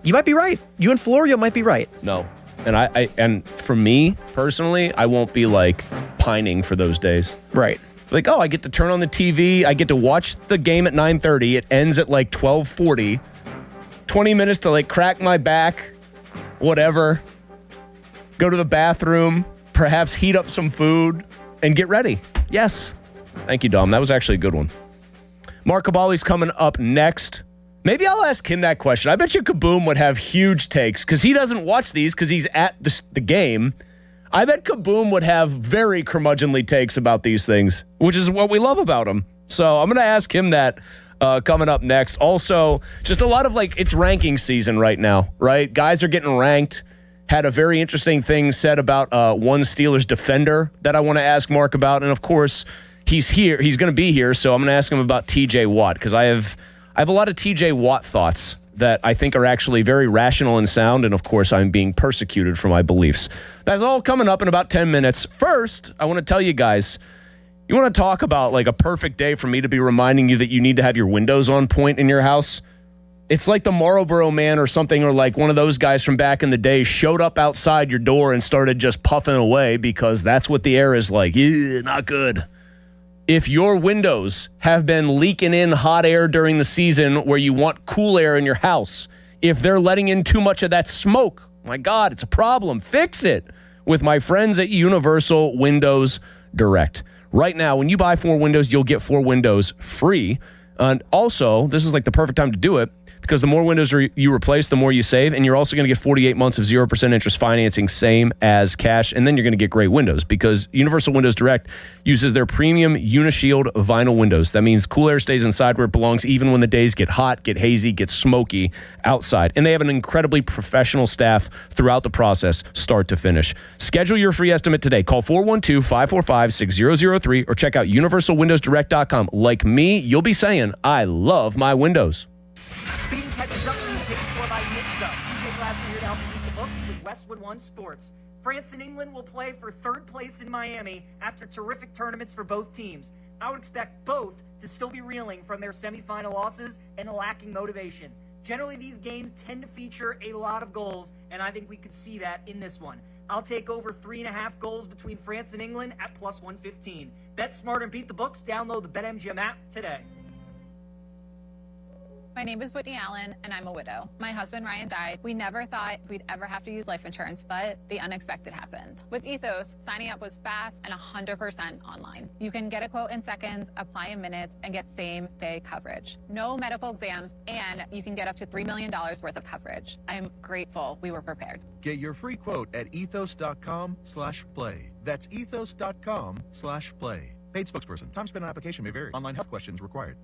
You might be right. You and Florio might be right. No. And and for me, personally, I won't be pining for those days. Right. I get to turn on the TV. I get to watch the game at 9:30. It ends at 12:40. 20 minutes to crack my back, whatever. Go to the bathroom, perhaps heat up some food, and get ready. Yes. Thank you, Dom. That was actually a good one. Mark Cabali's coming up next. Maybe I'll ask him that question. I bet you Kaboom would have huge takes because he doesn't watch these because he's at the game. I bet Kaboom would have very curmudgeonly takes about these things, which is what we love about him. So I'm going to ask him that coming up next. Also, just a lot of it's ranking season right now, right? Guys are getting ranked. Had a very interesting thing said about one Steelers defender that I want to ask Mark about. And of course, he's here. He's going to be here. So I'm going to ask him about TJ Watt because I have a lot of TJ Watt thoughts that I think are actually very rational and sound, and of course, I'm being persecuted for my beliefs. That's all coming up in about 10 minutes. First, I want to tell you guys, you want to talk about a perfect day for me to be reminding you that you need to have your windows on point in your house? It's like the Marlboro Man or something, or one of those guys from back in the day showed up outside your door and started just puffing away because that's what the air is like. Not good. If your windows have been leaking in hot air during the season where you want cool air in your house, if they're letting in too much of that smoke, my God, it's a problem. Fix it with my friends at Universal Windows Direct. Right now, when you buy 4 windows, you'll get 4 windows free. And also, this is the perfect time to do it because the more windows you replace, the more you save, and you're also going to get 48 months of 0% interest financing, same as cash, and then you're going to get great windows because Universal Windows Direct uses their premium Unishield vinyl windows. That means cool air stays inside where it belongs even when the days get hot, get hazy, get smoky outside. And they have an incredibly professional staff throughout the process, start to finish. Schedule your free estimate today. Call 412-545-6003 or check out universalwindowsdirect.com. Like me, you'll be saying, I love my windows. Speeding catches up to you, paid for by Nitsa. Take last year to help you beat the books with Westwood One Sports. France and England will play for 3rd place in Miami after terrific tournaments for both teams. I would expect both to still be reeling from their semifinal losses and lacking motivation. Generally, these games tend to feature a lot of goals, and I think we could see that in this one. I'll take over 3.5 goals between France and England at plus 115. Bet smart and beat the books. Download the BetMGM app today. My name is Whitney Allen, and I'm a widow. My husband, Ryan, died. We never thought we'd ever have to use life insurance, but the unexpected happened. With Ethos, signing up was fast and 100% online. You can get a quote in seconds, apply in minutes, and get same-day coverage. No medical exams, and you can get up to $3 million worth of coverage. I'm grateful we were prepared. Get your free quote at ethos.com/play. That's ethos.com/play. Paid spokesperson. Time spent on application may vary. Online health questions required.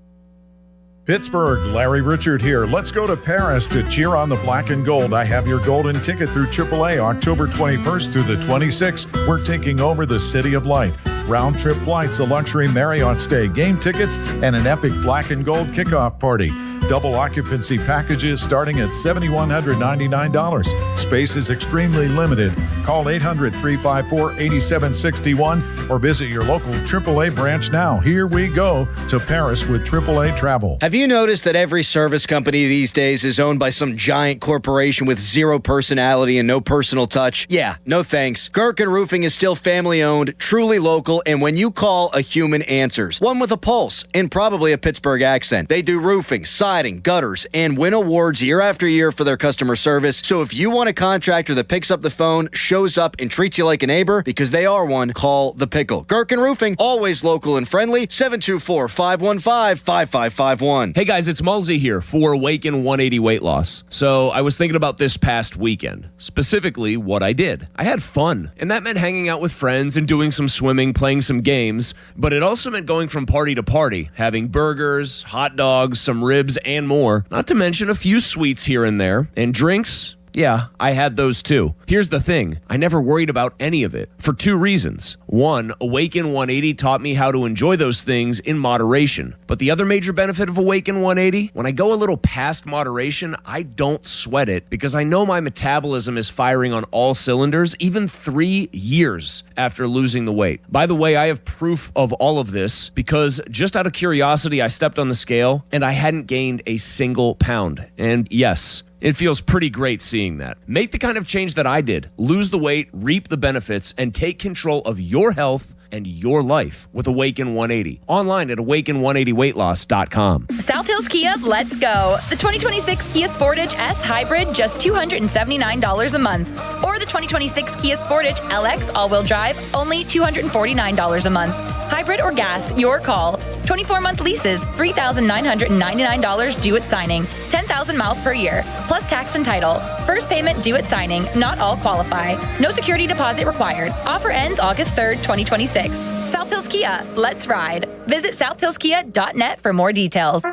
Pittsburgh, Larry Richard here. Let's go to Paris to cheer on the black and gold. I have your golden ticket through AAA October 21st through the 26th. We're taking over the City of Light. Round trip flights, a luxury Marriott stay, game tickets, and an epic black and gold kickoff party. Double occupancy packages starting at $7,199. Space is extremely limited. Call 800-354-8761 or visit your local AAA branch now. Here we go to Paris with AAA Travel. Have you noticed that every service company these days is owned by some giant corporation with zero personality and no personal touch? Yeah, no thanks. Gherkin Roofing is still family-owned, truly local, and when you call, a human answers. One with a pulse and probably a Pittsburgh accent. They do roofing, siding, gutters, and win awards year after year for their customer service. So if you want a contractor that picks up the phone, shows up, and treats you like a neighbor, because they are one, call The Pickle. Gherkin Roofing, always local and friendly, 724-515-5551. Hey guys, it's Mulsey here for Awaken 180 Weight Loss. So I was thinking about this past weekend, specifically what I did. I had fun, and that meant hanging out with friends and doing some swimming, playing some games, but it also meant going from party to party, having burgers, hot dogs, some ribs, and more, not to mention a few sweets here and there, and drinks. Yeah, I had those too. Here's the thing. I never worried about any of it for 2 reasons. One, Awaken 180 taught me how to enjoy those things in moderation. But the other major benefit of Awaken 180, when I go a little past moderation, I don't sweat it because I know my metabolism is firing on all cylinders even 3 years after losing the weight. By the way, I have proof of all of this because just out of curiosity, I stepped on the scale and I hadn't gained a single pound. And yes, it feels pretty great seeing that. Make the kind of change that I did. Lose the weight, reap the benefits, and take control of your health and your life with Awaken 180. Online at awaken180weightloss.com. South Hills Kia, let's go. The 2026 Kia Sportage S Hybrid, just $279 a month. Or the 2026 Kia Sportage LX all-wheel drive, only $249 a month. Hybrid or gas, your call. 24-month leases, $3,999 due at signing, 10,000 miles per year, plus tax and title. First payment due at signing, not all qualify. No security deposit required. Offer ends August 3rd, 2026. South Hills Kia, let's ride. Visit southhillskia.net for more details.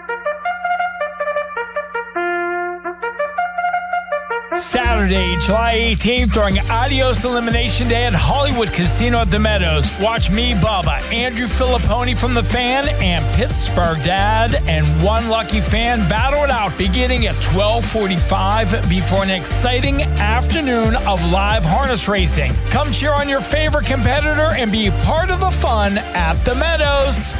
Saturday, July 18th, during Adios Elimination Day at Hollywood Casino at the Meadows. Watch me, Bubba, Andrew Filipponi from The Fan, and Pittsburgh Dad and one lucky fan battle it out beginning at 12:45 before an exciting afternoon of live harness racing. Come cheer on your favorite competitor and be part of the fun at the Meadows.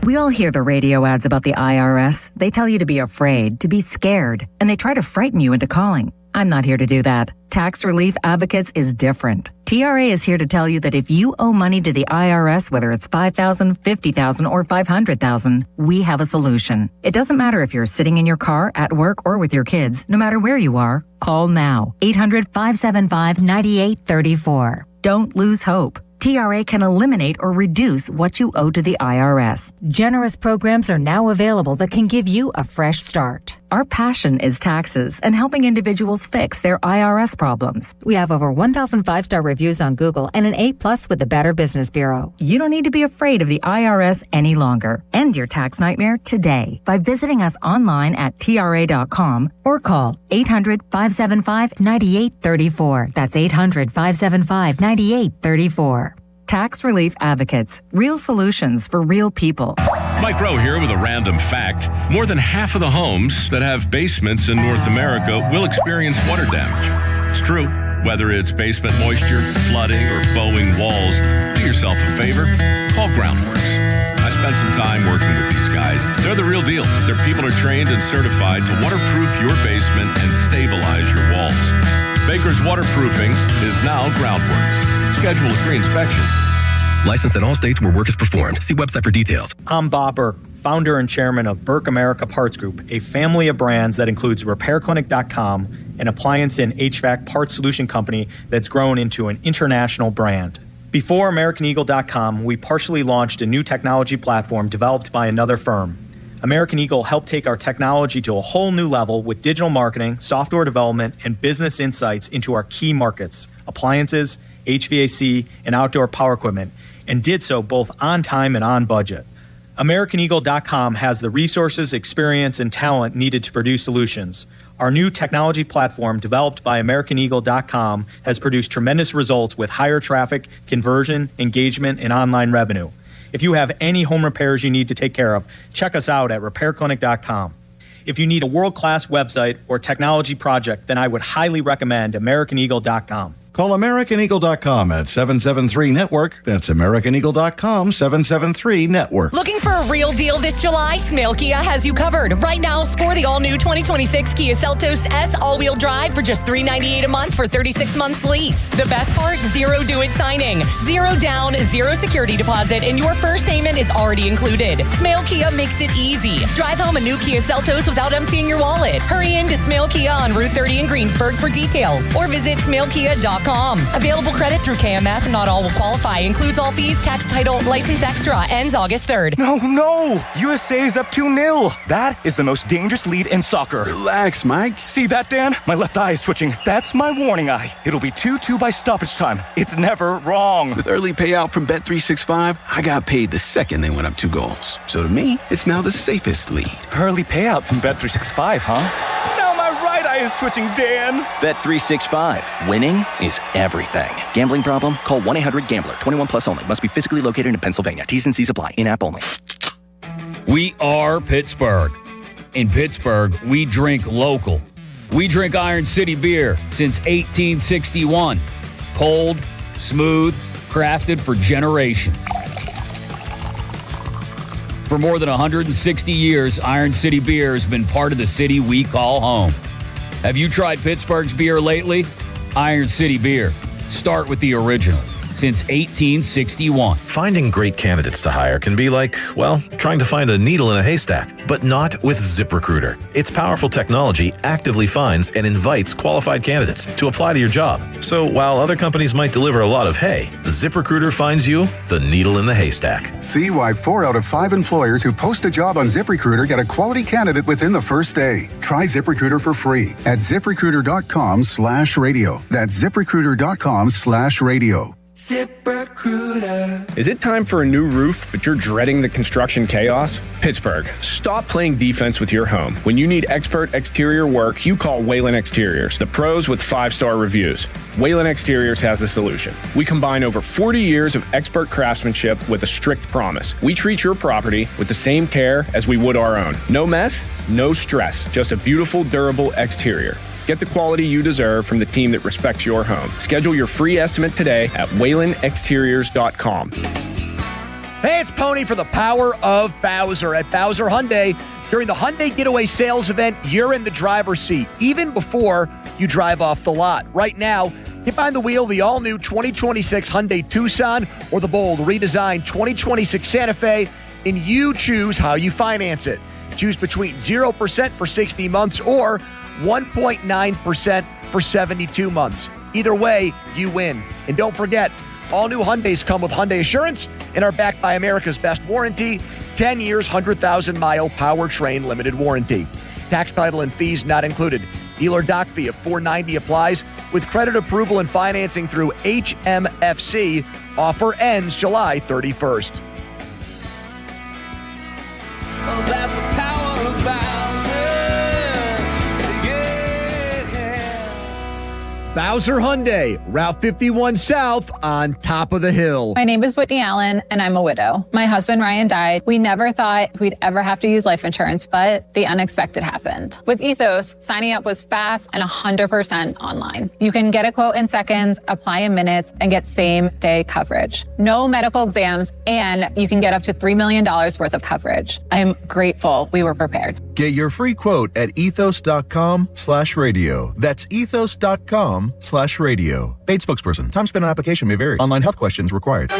We all hear the radio ads about the IRS. They tell you to be afraid, to be scared, and they try to frighten you into calling. I'm not here to do that. Tax Relief Advocates is different. TRA is here to tell you that if you owe money to the IRS, whether it's $5,000, $50,000, or $500,000, we have a solution. It doesn't matter if you're sitting in your car, at work, or with your kids. No matter where you are, call now. 800-575-9834. Don't lose hope. TRA can eliminate or reduce what you owe to the IRS. Generous programs are now available that can give you a fresh start. Our passion is taxes and helping individuals fix their IRS problems. We have over 1,000 5-star reviews on Google and an A+ with the Better Business Bureau. You don't need to be afraid of the IRS any longer. End your tax nightmare today by visiting us online at TRA.com or call 800-575-9834. That's 800-575-9834. Tax Relief Advocates. Real solutions for real people. Mike Rowe here with a random fact. More than half of the homes that have basements in North America will experience water damage. It's true. Whether it's basement moisture, flooding, or bowing walls, do yourself a favor. Call Groundworks. I spent some time working with these guys. They're the real deal. Their people are trained and certified to waterproof your basement and stabilize your walls. Baker's Waterproofing is now Groundworks. Schedule a free inspection. Licensed in all states where work is performed. See website for details. I'm Bob Burke, founder and chairman of Burke America Parts Group, a family of brands that includes RepairClinic.com, an appliance and HVAC parts solution company that's grown into an international brand. Before AmericanEagle.com, we partially launched a new technology platform developed by another firm. American Eagle helped take our technology to a whole new level with digital marketing, software development, and business insights into our key markets, appliances, HVAC, and outdoor power equipment, and did so both on time and on budget. AmericanEagle.com has the resources, experience, and talent needed to produce solutions. Our new technology platform, developed by AmericanEagle.com, has produced tremendous results with higher traffic, conversion, engagement, and online revenue. If you have any home repairs you need to take care of, check us out at RepairClinic.com. If you need a world-class website or technology project, then I would highly recommend AmericanEagle.com. Call AmericanEagle.com at 773-NETWORK. That's AmericanEagle.com, 773-NETWORK. Looking for a real deal this July? Smale Kia has you covered. Right now, score the all-new 2026 Kia Seltos S all-wheel drive for just $398 a month for 36 months lease. The best part? Zero do-it signing. Zero down, zero security deposit, and your first payment is already included. Smale Kia makes it easy. Drive home a new Kia Seltos without emptying your wallet. Hurry in to Smale Kia on Route 30 in Greensburg for details, or visit smalekia.com. Available credit through KMF. Not all will qualify. Includes all fees, tax, title, license extra. Ends August 3rd. No! USA is up 2-0. That is the most dangerous lead in soccer. Relax, Mike. See that, Dan? My left eye is twitching. That's my warning eye. It'll be 2-2 by stoppage time. It's never wrong. With early payout from Bet365, I got paid the second they went up 2 goals. So to me, it's now the safest lead. Early payout from Bet365, huh? Now my right eye is twitching, Dan. Bet365. Winning is everything. Gambling problem? Call 1-800-GAMBLER. 21 plus only. Must be physically located in Pennsylvania. T's and C's apply. In-app only. We are Pittsburgh. In Pittsburgh, we drink local. We drink Iron City beer since 1861. Cold, smooth, crafted for generations. For more than 160 years, Iron City beer has been part of the city we call home. Have you tried Pittsburgh's beer lately? Iron City beer. Start with the original. since 1861. Finding great candidates to hire can be like, well, trying to find a needle in a haystack, but not with ZipRecruiter. Its powerful technology actively finds and invites qualified candidates to apply to your job. So while other companies might deliver a lot of hay, ZipRecruiter finds you the needle in the haystack. See why 4 out of 5 employers who post a job on ZipRecruiter get a quality candidate within the first day. Try ZipRecruiter for free at ZipRecruiter.com/radio. That's ZipRecruiter.com/radio. ZipRecruiter. Is it time for a new roof, but you're dreading the construction chaos? Pittsburgh, stop playing defense with your home. When you need expert exterior work, you call Whalen Exteriors, the pros with 5-star reviews. Whalen Exteriors has the solution. We combine over 40 years of expert craftsmanship with a strict promise. We treat your property with the same care as we would our own. No mess, no stress, just a beautiful, durable exterior. Get the quality you deserve from the team that respects your home. Schedule your free estimate today at WhalenExteriors.com. Hey, it's Pony for the power of Bowser at Bowser Hyundai. During the Hyundai Getaway Sales event, you're in the driver's seat, even before you drive off the lot. Right now, get behind the wheel of the all-new 2026 Hyundai Tucson or the bold, redesigned 2026 Santa Fe, and you choose how you finance it. Choose between 0% for 60 months or 1.9% for 72 months. Either way, you win. And don't forget, all new Hyundais come with Hyundai Assurance and are backed by America's best warranty, 10 years, 100,000-mile powertrain limited warranty. Tax, title, and fees not included. Dealer doc fee of $490 applies with credit approval and financing through HMFC. Offer ends July 31st. Well, that's the power of Bowser. Bowser Hyundai, Route 51 South on top of the hill. My name is Whitney Allen, and I'm a widow. My husband, Ryan, died. We never thought we'd ever have to use life insurance, but the unexpected happened. With Ethos, signing up was fast and 100% online. You can get a quote in seconds, apply in minutes, and get same-day coverage. No medical exams, and you can get up to $3 million worth of coverage. I'm grateful we were prepared. Get your free quote at ethos.com/radio. That's ethos.com/radio. Paid spokesperson. Time spent on application may vary. Online health questions required.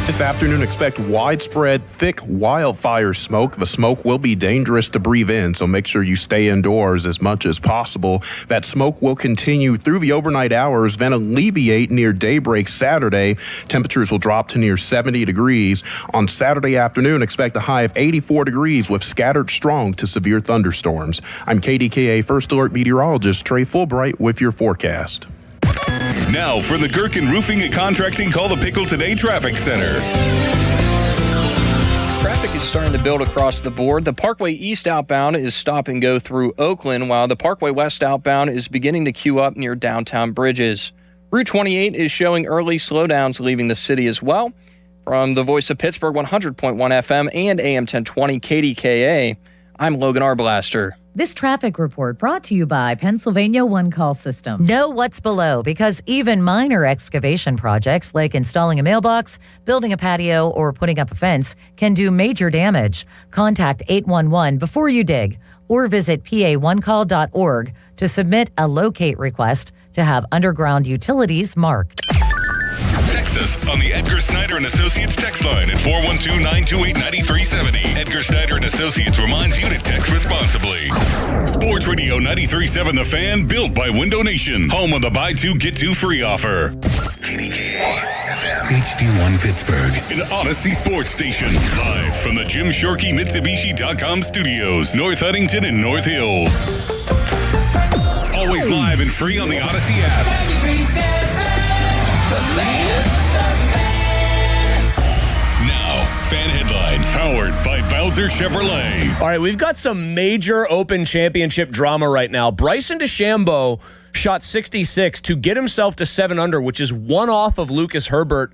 This afternoon, expect widespread, thick wildfire smoke. The smoke will be dangerous to breathe in, so make sure you stay indoors as much as possible. That smoke will continue through the overnight hours, then alleviate near daybreak Saturday. Temperatures will drop to near 70 degrees. On Saturday afternoon, expect a high of 84 degrees with scattered strong to severe thunderstorms. I'm KDKA First Alert meteorologist Trey Fulbright with your forecast. Now for the Gherkin Roofing and Contracting Call the Pickle Today Traffic Center. Traffic is starting to build across the board. The Parkway East outbound is stop and go through Oakland, while the Parkway West outbound is beginning to queue up near downtown Bridges. Route 28 is showing early slowdowns leaving the city as well. From the Voice of Pittsburgh 100.1 FM and AM 1020 KDKA, I'm Logan Arblaster. This traffic report brought to you by Pennsylvania One Call System. Know what's below, because even minor excavation projects like installing a mailbox, building a patio, or putting up a fence can do major damage. Contact 811 before you dig, or visit pa1call.org to submit a locate request to have underground utilities marked. Text us on the Edgar Snyder & Associates text line at 412-928-9370. Edgar Snyder & Associates reminds you to text responsibly. Sports Radio 93.7 The Fan, built by Window Nation. Home of the buy two, get two free offer. HD1 Pittsburgh. An Odyssey Sports Station. Live from the Jim Shorkey Mitsubishi.com studios. North Huntington and North Hills. Always live and free on the Odyssey app. Now, fan headlines powered by Bowser Chevrolet. All right, we've got some major Open Championship drama right now. Bryson DeChambeau shot 66 to get himself to 7 under, which is one off of Lucas Herbert,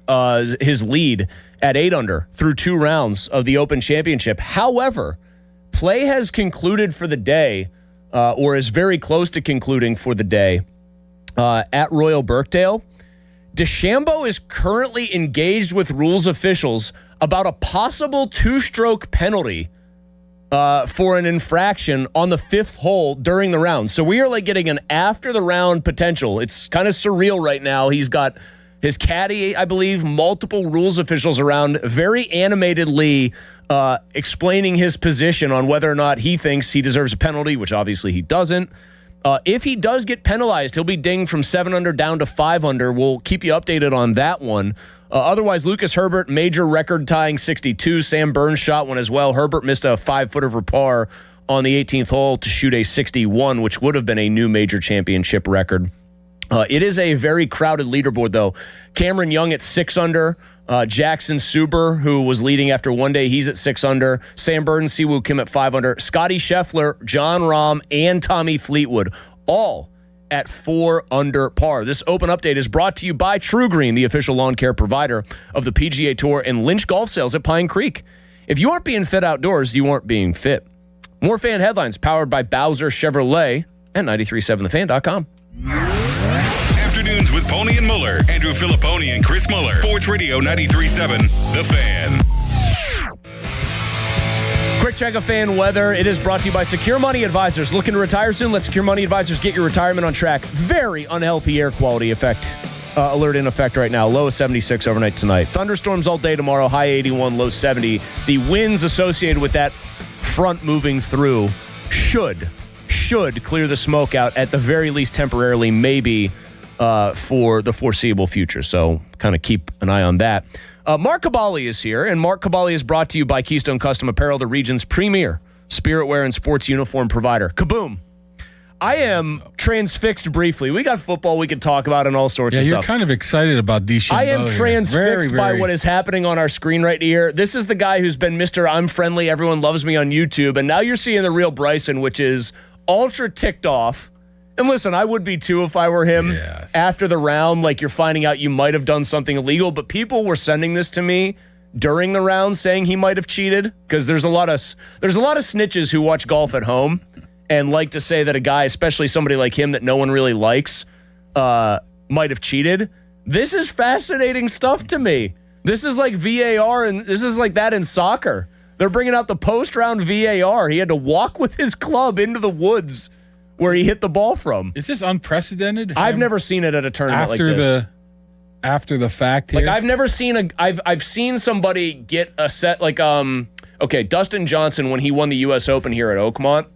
his lead at 8 under through 2 rounds of the Open Championship. However, play has concluded for the day, or is very close to concluding for the day at Royal Birkdale. DeChambeau is currently engaged with rules officials about a possible 2-stroke penalty for an infraction on the 5th hole during the round. So we are like getting an after the round potential. It's kind of surreal right now. He's got his caddy, I believe, multiple rules officials around, very animatedly explaining his position on whether or not he thinks he deserves a penalty, which obviously he doesn't. If he does get penalized, he'll be dinged from 7 under down to 5 under. We'll keep you updated on that one. Otherwise, Lucas Herbert, major record-tying 62. Sam Burns shot one as well. Herbert missed a 5-footer for par on the 18th hole to shoot a 61, which would have been a new major championship record. It is a very crowded leaderboard, though. Cameron Young at 6 under. Jackson Suber, who was leading after one day, he's at 6 under. Sam Burns, Siwoo Kim at 5 under. Scotty Scheffler, John Rahm, and Tommy Fleetwood, all at 4 under par. This open update is brought to you by True Green, the official lawn care provider of the PGA Tour and Lynch Golf Sales at Pine Creek. If you aren't being fit outdoors, you aren't being fit. More fan headlines powered by Bowser Chevrolet and 937thefan.com. Afternoons with Pony and Muller. Andrew Filipponi and Chris Muller. Sports Radio 93.7 The Fan. Quick check of fan weather. It is brought to you by Secure Money Advisors. Looking to retire soon? Let Secure Money Advisors get your retirement on track. Very unhealthy air quality alert in effect right now. Low of 76 overnight tonight. Thunderstorms all day tomorrow. High 81, low 70. The winds associated with that front moving through should clear the smoke out, at the very least temporarily, maybe for the foreseeable future. So kind of keep an eye on that. Mark Cabali is here, and Mark Cabali is brought to you by Keystone Custom Apparel, the region's premier spirit wear and sports uniform provider. Kaboom. I am transfixed briefly. We got football we could talk about and all sorts of stuff. You're kind of excited about DeChambeau. I am transfixed by what is happening on our screen right here. This is the guy who's been Mr. I'm friendly, everyone loves me on YouTube, and now you're seeing the real Bryson, which is ultra ticked off. And listen, I would be too if I were him. Yes. After the round, like you're finding out you might have done something illegal, but people were sending this to me during the round saying he might have cheated, because there's a lot of snitches who watch golf at home and like to say that a guy, especially somebody like him that no one really likes, might have cheated. This is fascinating stuff to me. This is like VAR, and this is like that in soccer. They're bringing out the post-round VAR. He had to walk with his club into the woods where he hit the ball from. Is this unprecedented? I've never seen it at a tournament like this. After the fact here? Like, I've never seen I've seen somebody get a set, like, Dustin Johnson, when he won the U.S. Open here at Oakmont,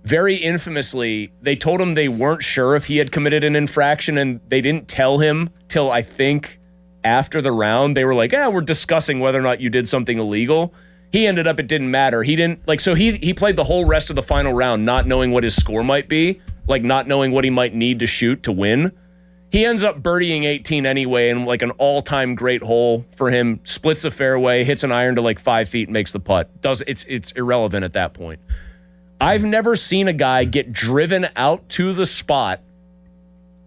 very infamously, they told him they weren't sure if he had committed an infraction, and they didn't tell him till, I think, after the round. They were like, we're discussing whether or not you did something illegal. He ended up, it didn't matter. He didn't, like, so he played the whole rest of the final round not knowing what his score might be, like not knowing what he might need to shoot to win. He ends up birdieing 18 anyway, and like an all-time great hole for him. Splits the fairway, hits an iron to like 5 feet, and makes the putt. It's irrelevant at that point. I've never seen a guy get driven out to the spot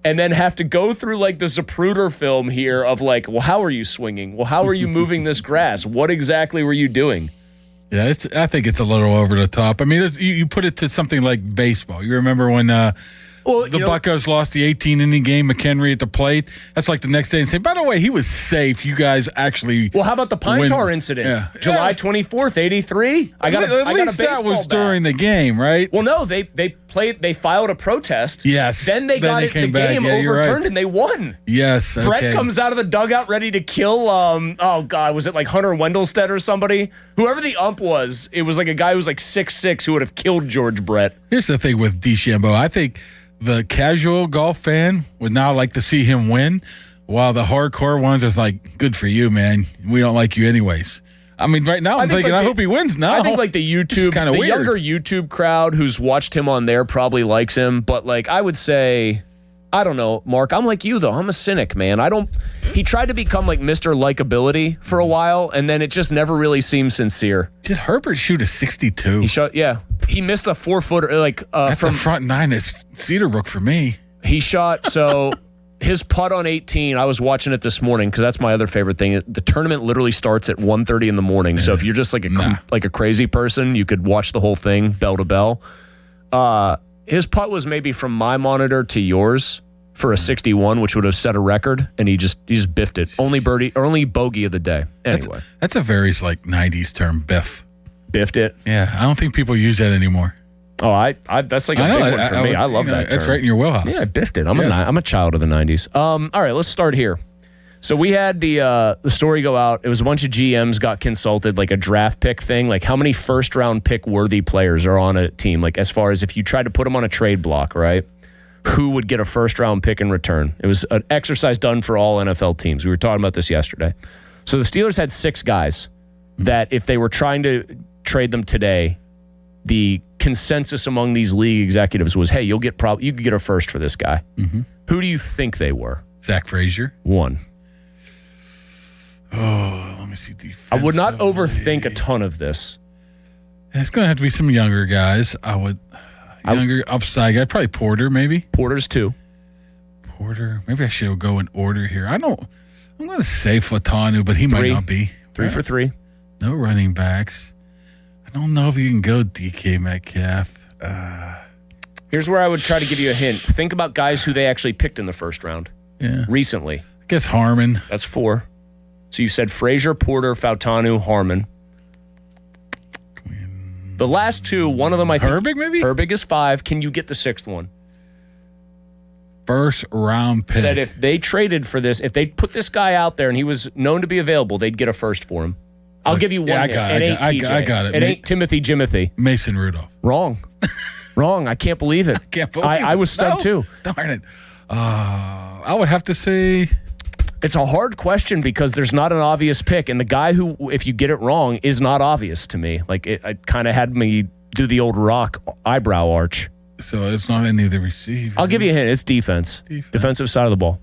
and then have to go through like the Zapruder film here of like, well, how are you swinging? Well, how are you moving this grass? What exactly were you doing? Yeah, I think it's a little over the top. I mean, you put it to something like baseball. You remember when the Buccos lost the 18-inning game, McHenry at the plate? That's like the next day and say, by the way, he was safe. You guys actually Well, how about the Pine Tar incident? Yeah. July 24th, 83? I got at least that was during the game, right? Well, no, they filed a protest. Yes. Then the game overturned and they won. Yes. Okay. Brett comes out of the dugout ready to kill, was it like Hunter Wendelstedt or somebody? Whoever the ump was, it was like a guy who was like 6'6" who would have killed George Brett. Here's the thing with DeChambeau. I think the casual golf fan would now like to see him win, while the hardcore ones are like, good for you, man. We don't like you anyways. I mean, right now I'm thinking, I hope he wins now. I think like the younger YouTube crowd who's watched him on there probably likes him, but like I would say, I don't know, Mark. I'm like you though. I'm a cynic, man. He tried to become like Mr. Likability for a while, and then it just never really seemed sincere. Did Herbert shoot a 62? He shot, yeah. He missed a 4-footer, like that's from the front nine at Cedarbrook for me. He shot his putt on 18. I was watching it this morning because that's my other favorite thing. The tournament literally starts at 1:30 in the morning. So if you're just like a crazy person, you could watch the whole thing bell to bell. His putt was maybe from my monitor to yours for a 61, which would have set a record, and he just Biffed it. Only bogey of the day. Anyway, that's a very like 90s term, biff. biffed it. Yeah, I don't think people use that anymore. Oh, that's like a big one for me. I love that term. That's right in your wheelhouse. Yeah, I biffed it. I'm a child of the 90s. All right, let's start here. So we had the story go out. It was a bunch of GMs got consulted, like a draft pick thing, like how many first-round pick-worthy players are on a team, like as far as if you tried to put them on a trade block, right? Who would get a first-round pick in return? It was an exercise done for all NFL teams. We were talking about this yesterday. So the Steelers had 6 guys that if they were trying to trade them today, the consensus among these league executives was, hey, you could get a first for this guy. Mm-hmm. Who do you think they were? Zach Frazier. 1. Oh, let me see. I would not overthink a ton of this. It's going to have to be some younger guys. Younger upside guy. Probably Porter, maybe. Porter's 2. Porter. Maybe I should go in order here. I'm going to say Fatanu, but he might not be. 3 for 3. No running backs. I don't know if you can go DK Metcalf. Here's where I would try to give you a hint. Think about guys who they actually picked in the first round. Yeah. Recently. I guess Harmon. That's 4. So you said Frazier, Porter, Fautanu, Harmon. The last 2, one of them I think. Herbig, maybe? Herbig is 5. Can you get the 6th one? First round pick. Said if they traded for this, if they put this guy out there and he was known to be available, they'd get a first for him. I'll give you one. I got it. I got it. It ain't Timothy Jimothy. Mason Rudolph. Wrong. Wrong. I can't believe it. I was stunned too. Darn it. I would have to say. It's a hard question because there's not an obvious pick. And the guy who, if you get it wrong, is not obvious to me. Like, it kind of had me do the old Rock eyebrow arch. So it's not any of the receivers. I'll give you a hint. It's defense. Defensive side of the ball.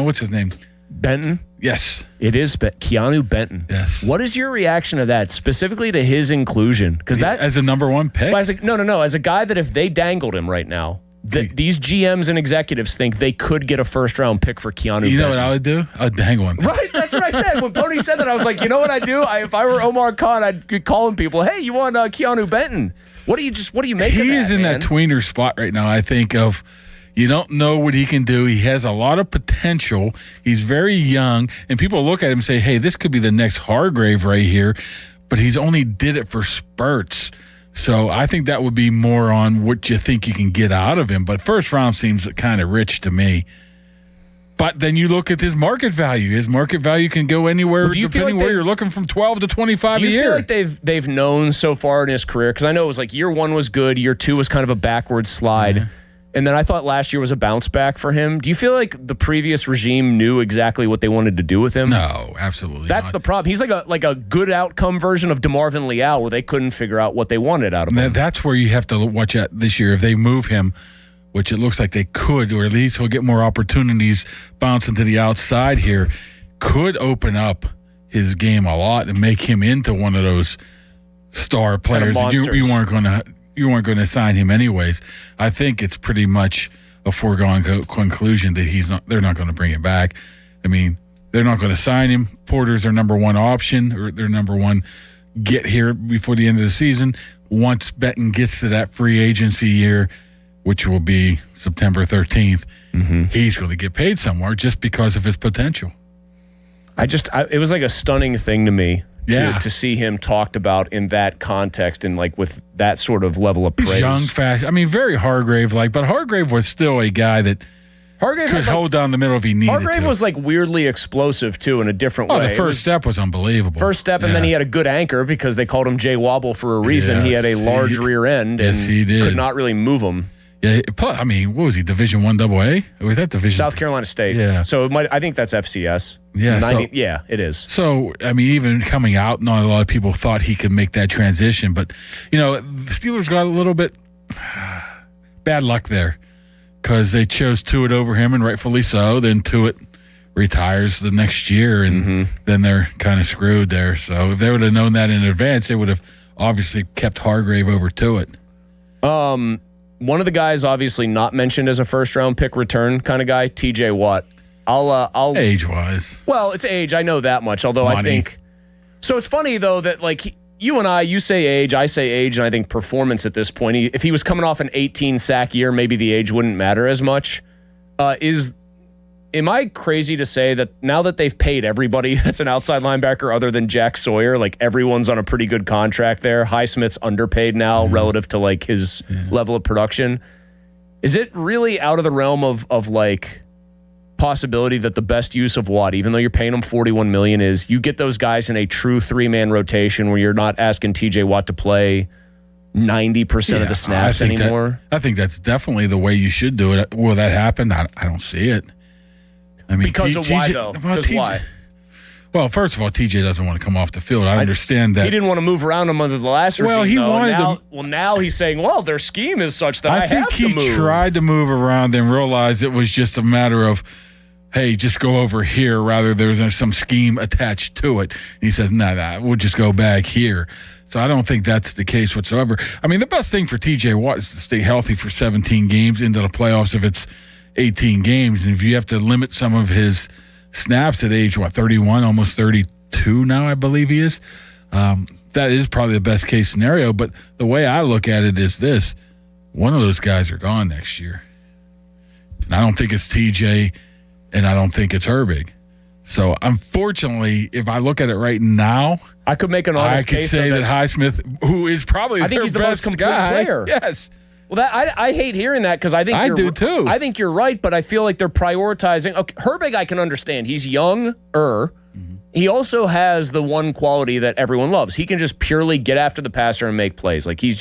What's his name? Benton? Yes. It is Keanu Benton. Yes. What is your reaction to that, specifically to his inclusion? Because that as a number 1 pick? No. As a guy that if they dangled him right now, these GMs and executives think they could get a first-round pick for Keanu Benton. You know what I would do? I'd dangle him. Right, that's what I said. When Pony said that, I was like, you know what I'd do? If I were Omar Khan, I'd be calling people, hey, you want Keanu Benton? What do you make of that, He is in that tweener spot right now, I think, of you don't know what he can do. He has a lot of potential. He's very young, and people look at him and say, hey, this could be the next Hargrave right here, but he's only did it for spurts. So I think that would be more on what you think you can get out of him. But first round seems kind of rich to me. But then you look at his market value. His market value can go anywhere depending where you're looking, from 12 to 25 a year. Do you feel like they've known so far in his career? Because I know it was like year 1 was good, year 2 was kind of a backward slide. Mm-hmm. And then I thought last year was a bounce back for him. Do you feel like the previous regime knew exactly what they wanted to do with him? No, absolutely That's not. the problem. He's like a good outcome version of DeMarvin Leal, where they couldn't figure out what they wanted out of him. That's where you have to watch out this year. If they move him, which it looks like they could, or at least he'll get more opportunities bouncing to the outside here, could open up his game a lot and make him into one of those star players that you weren't going to sign him anyways. I think it's pretty much a foregone conclusion that they're not going to bring him back. I mean, they're not going to sign him. Porter's their number 1 option, or their number 1 get here before the end of the season. Once Benton gets to that free agency year, which will be September 13th, he's going to get paid somewhere just because of his potential. It was like a stunning thing to me. Yeah. To see him talked about in that context and like with that sort of level of praise. Young, fast. I mean, very Hargrave-like, but Hargrave was still a guy that could hold down the middle if he needed to. Hargrave was like weirdly explosive too in a different way. The first step was unbelievable. First step, and then he had a good anchor because they called him Jay Wobble for a reason. Yes, he had a large rear end and he did. Could not really move him. Yeah, I mean, what was he, Division I AA? Or was that Division? South Carolina State. Yeah. So I think that's FCS. Yeah. Yeah, it is. So, I mean, even coming out, not a lot of people thought he could make that transition. But, the Steelers got a little bit bad luck there because they chose Tuitt over him, and rightfully so. Then Tuitt retires the next year, and then they're kind of screwed there. So if they would have known that in advance, they would have obviously kept Hargrave over Tuitt. One of the guys obviously not mentioned as a first-round pick return kind of guy, TJ Watt. I'll age-wise. Well, it's age. I know that much. Although I think so. It's funny though that like you and you say age, I say age, and I think performance at this point. If he was coming off an 18 sack year, maybe the age wouldn't matter as much. Is am I crazy to say that now that they've paid everybody that's an outside linebacker other than Jack Sawyer, like everyone's on a pretty good contract there. Highsmith's underpaid now relative to like his level of production. Is it really out of the realm of like possibility that the best use of Watt, even though you're paying him $41 million, is you get those guys in a true 3-man rotation where you're not asking TJ Watt to play 90% of the snaps anymore? I think that's definitely the way you should do it. Will that happen? I don't see it. I mean, because of why, though? Because why? Well, first of all, TJ doesn't want to come off the field. I understand that. He didn't want to move around him under the last regime. Well, he wanted to. Well, now he's saying, well, their scheme is such that I have to move. I think he tried to move around and realized it was just a matter of, hey, just go over here, rather there's some scheme attached to it. And he says, nah, we'll just go back here. So I don't think that's the case whatsoever. I mean, the best thing for TJ Watt is to stay healthy for 17 games into the playoffs if it's 18 games. And if you have to limit some of his snaps at age, 31, almost 32 now, I believe he is, that is probably the best case scenario. But the way I look at it is this: one of those guys are gone next year. And I don't think it's TJ, and I don't think it's Herbig. So, unfortunately, if I look at it right now, I could make an honest case. I could say that Highsmith, who is probably I think he's the most complete player. Yes. Well, I hate hearing that because I think I do too. I think you're right, but I feel like they're prioritizing. Okay, Herbig, I can understand. He's younger. He also has the one quality that everyone loves. He can just purely get after the passer and make plays. Like he's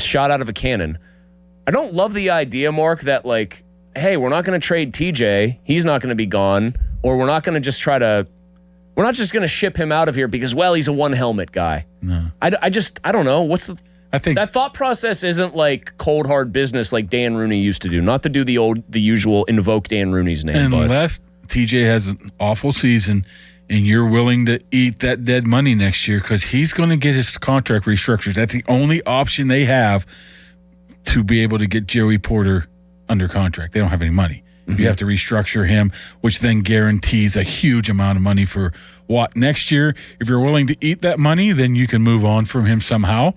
shot out of a cannon. I don't love the idea, Mark, that like, hey, we're not going to trade TJ. He's not going to be gone, or we're not going to just we're not just going to ship him out of here because, well, he's a one helmet guy. No. I don't know. I think that thought process isn't like cold hard business like Dan Rooney used to do. Not to do the usual invoke Dan Rooney's name. Unless TJ has an awful season and you're willing to eat that dead money next year because he's going to get his contract restructured. That's the only option they have to be able to get Joey Porter under contract. They don't have any money. You have to restructure him, which then guarantees a huge amount of money for Watt next year. If you're willing to eat that money, then you can move on from him somehow.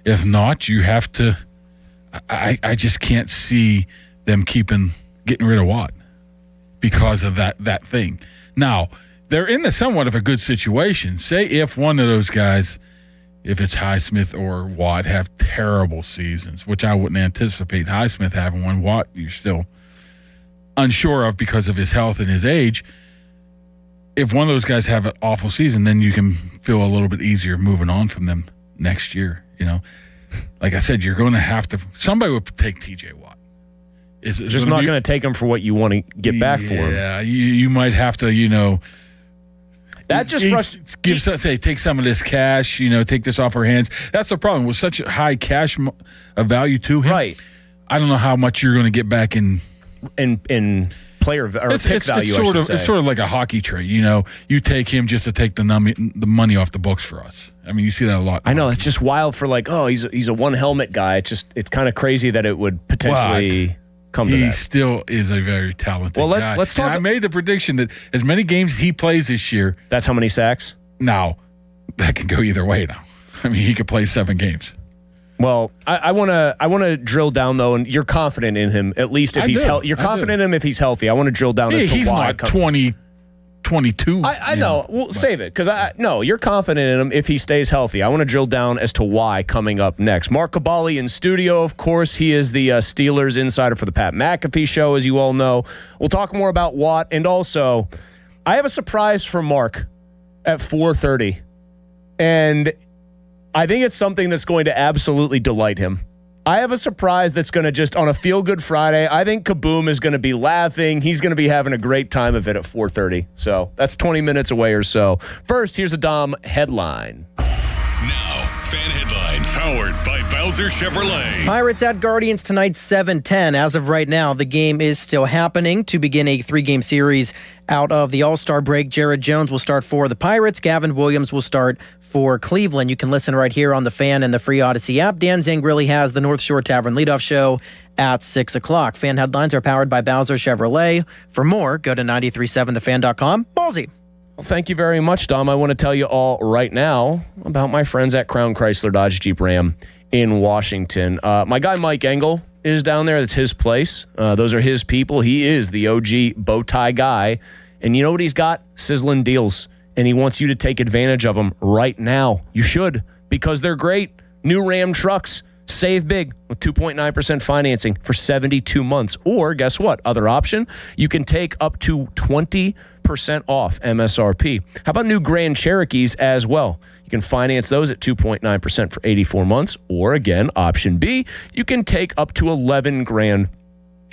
If not, you have to. I just can't see them getting rid of Watt because of that thing. Now, they're in somewhat of a good situation. Say if one of those guys, if it's Highsmith or Watt, have terrible seasons, which I wouldn't anticipate Highsmith having one. Watt, you're still unsure of because of his health and his age. If one of those guys have an awful season, then you can feel a little bit easier moving on from them next year. You know, like I said, you're going to have to. Somebody would take TJ Watt. It's just not going to take him for what you want to get back for him. Yeah, you might have to. That just take some of this cash. Take this off our hands. That's the problem with such a high cash value to him. Right. I don't know how much you're going to get back in player or pick value. It's sort of like a hockey trade. You take him just to take the money off the books for us. I mean, you see that a lot. I know it's just wild for like, oh, he's a one helmet guy. It's kind of crazy that it would potentially come to that. He still is a very talented guy. Let's talk. And I made the prediction that as many games he plays this year, that's how many sacks. Now, that can go either way. Now, I mean, he could play 7 games. Well, I want to drill down though, and you're confident in him at least if he's healthy. You're confident in him if he's healthy. I want to drill down as to he's why. He's not 22. I know. We'll save it because you're confident in him if he stays healthy. I want to drill down as to why coming up next. Mark Kaboly in studio, of course. He is the Steelers insider for the Pat McAfee Show, as you all know. We'll talk more about Watt, and also I have a surprise for Mark at 4:30, and I think it's something that's going to absolutely delight him. I have a surprise that's going to just, on a feel-good Friday, I think Kaboom is going to be laughing. He's going to be having a great time of it at 4:30. So that's 20 minutes away or so. First, here's a Dom headline. Now, fan headlines powered by Bowser Chevrolet. Pirates at Guardians tonight, 7:10. As of right now, the game is still happening to begin a 3-game series out of the All-Star break. Jared Jones will start for the Pirates. Gavin Williams will start for Cleveland. You can listen right here on the Fan and the free Odyssey app. Dan Zangrilli has the North Shore Tavern leadoff show at 6 o'clock. Fan headlines are powered by Bowser Chevrolet. For more, go to 937thefan.com. Ballsy. Well, thank you very much, Dom. I want to tell you all right now about my friends at Crown Chrysler Dodge Jeep Ram in Washington. My guy Mike Engel is down there. That's his place. Those are his people. He is the OG bow tie guy. And you know what he's got? Sizzling deals. And he wants you to take advantage of them right now. You should, because they're great. New Ram trucks. Save big with 2.9% financing for 72 months. Or guess what? Other option, you can take up to 20% off MSRP. How about new Grand Cherokees as well? You can finance those at 2.9% for 84 months. Or again, option B, you can take up to 11 grand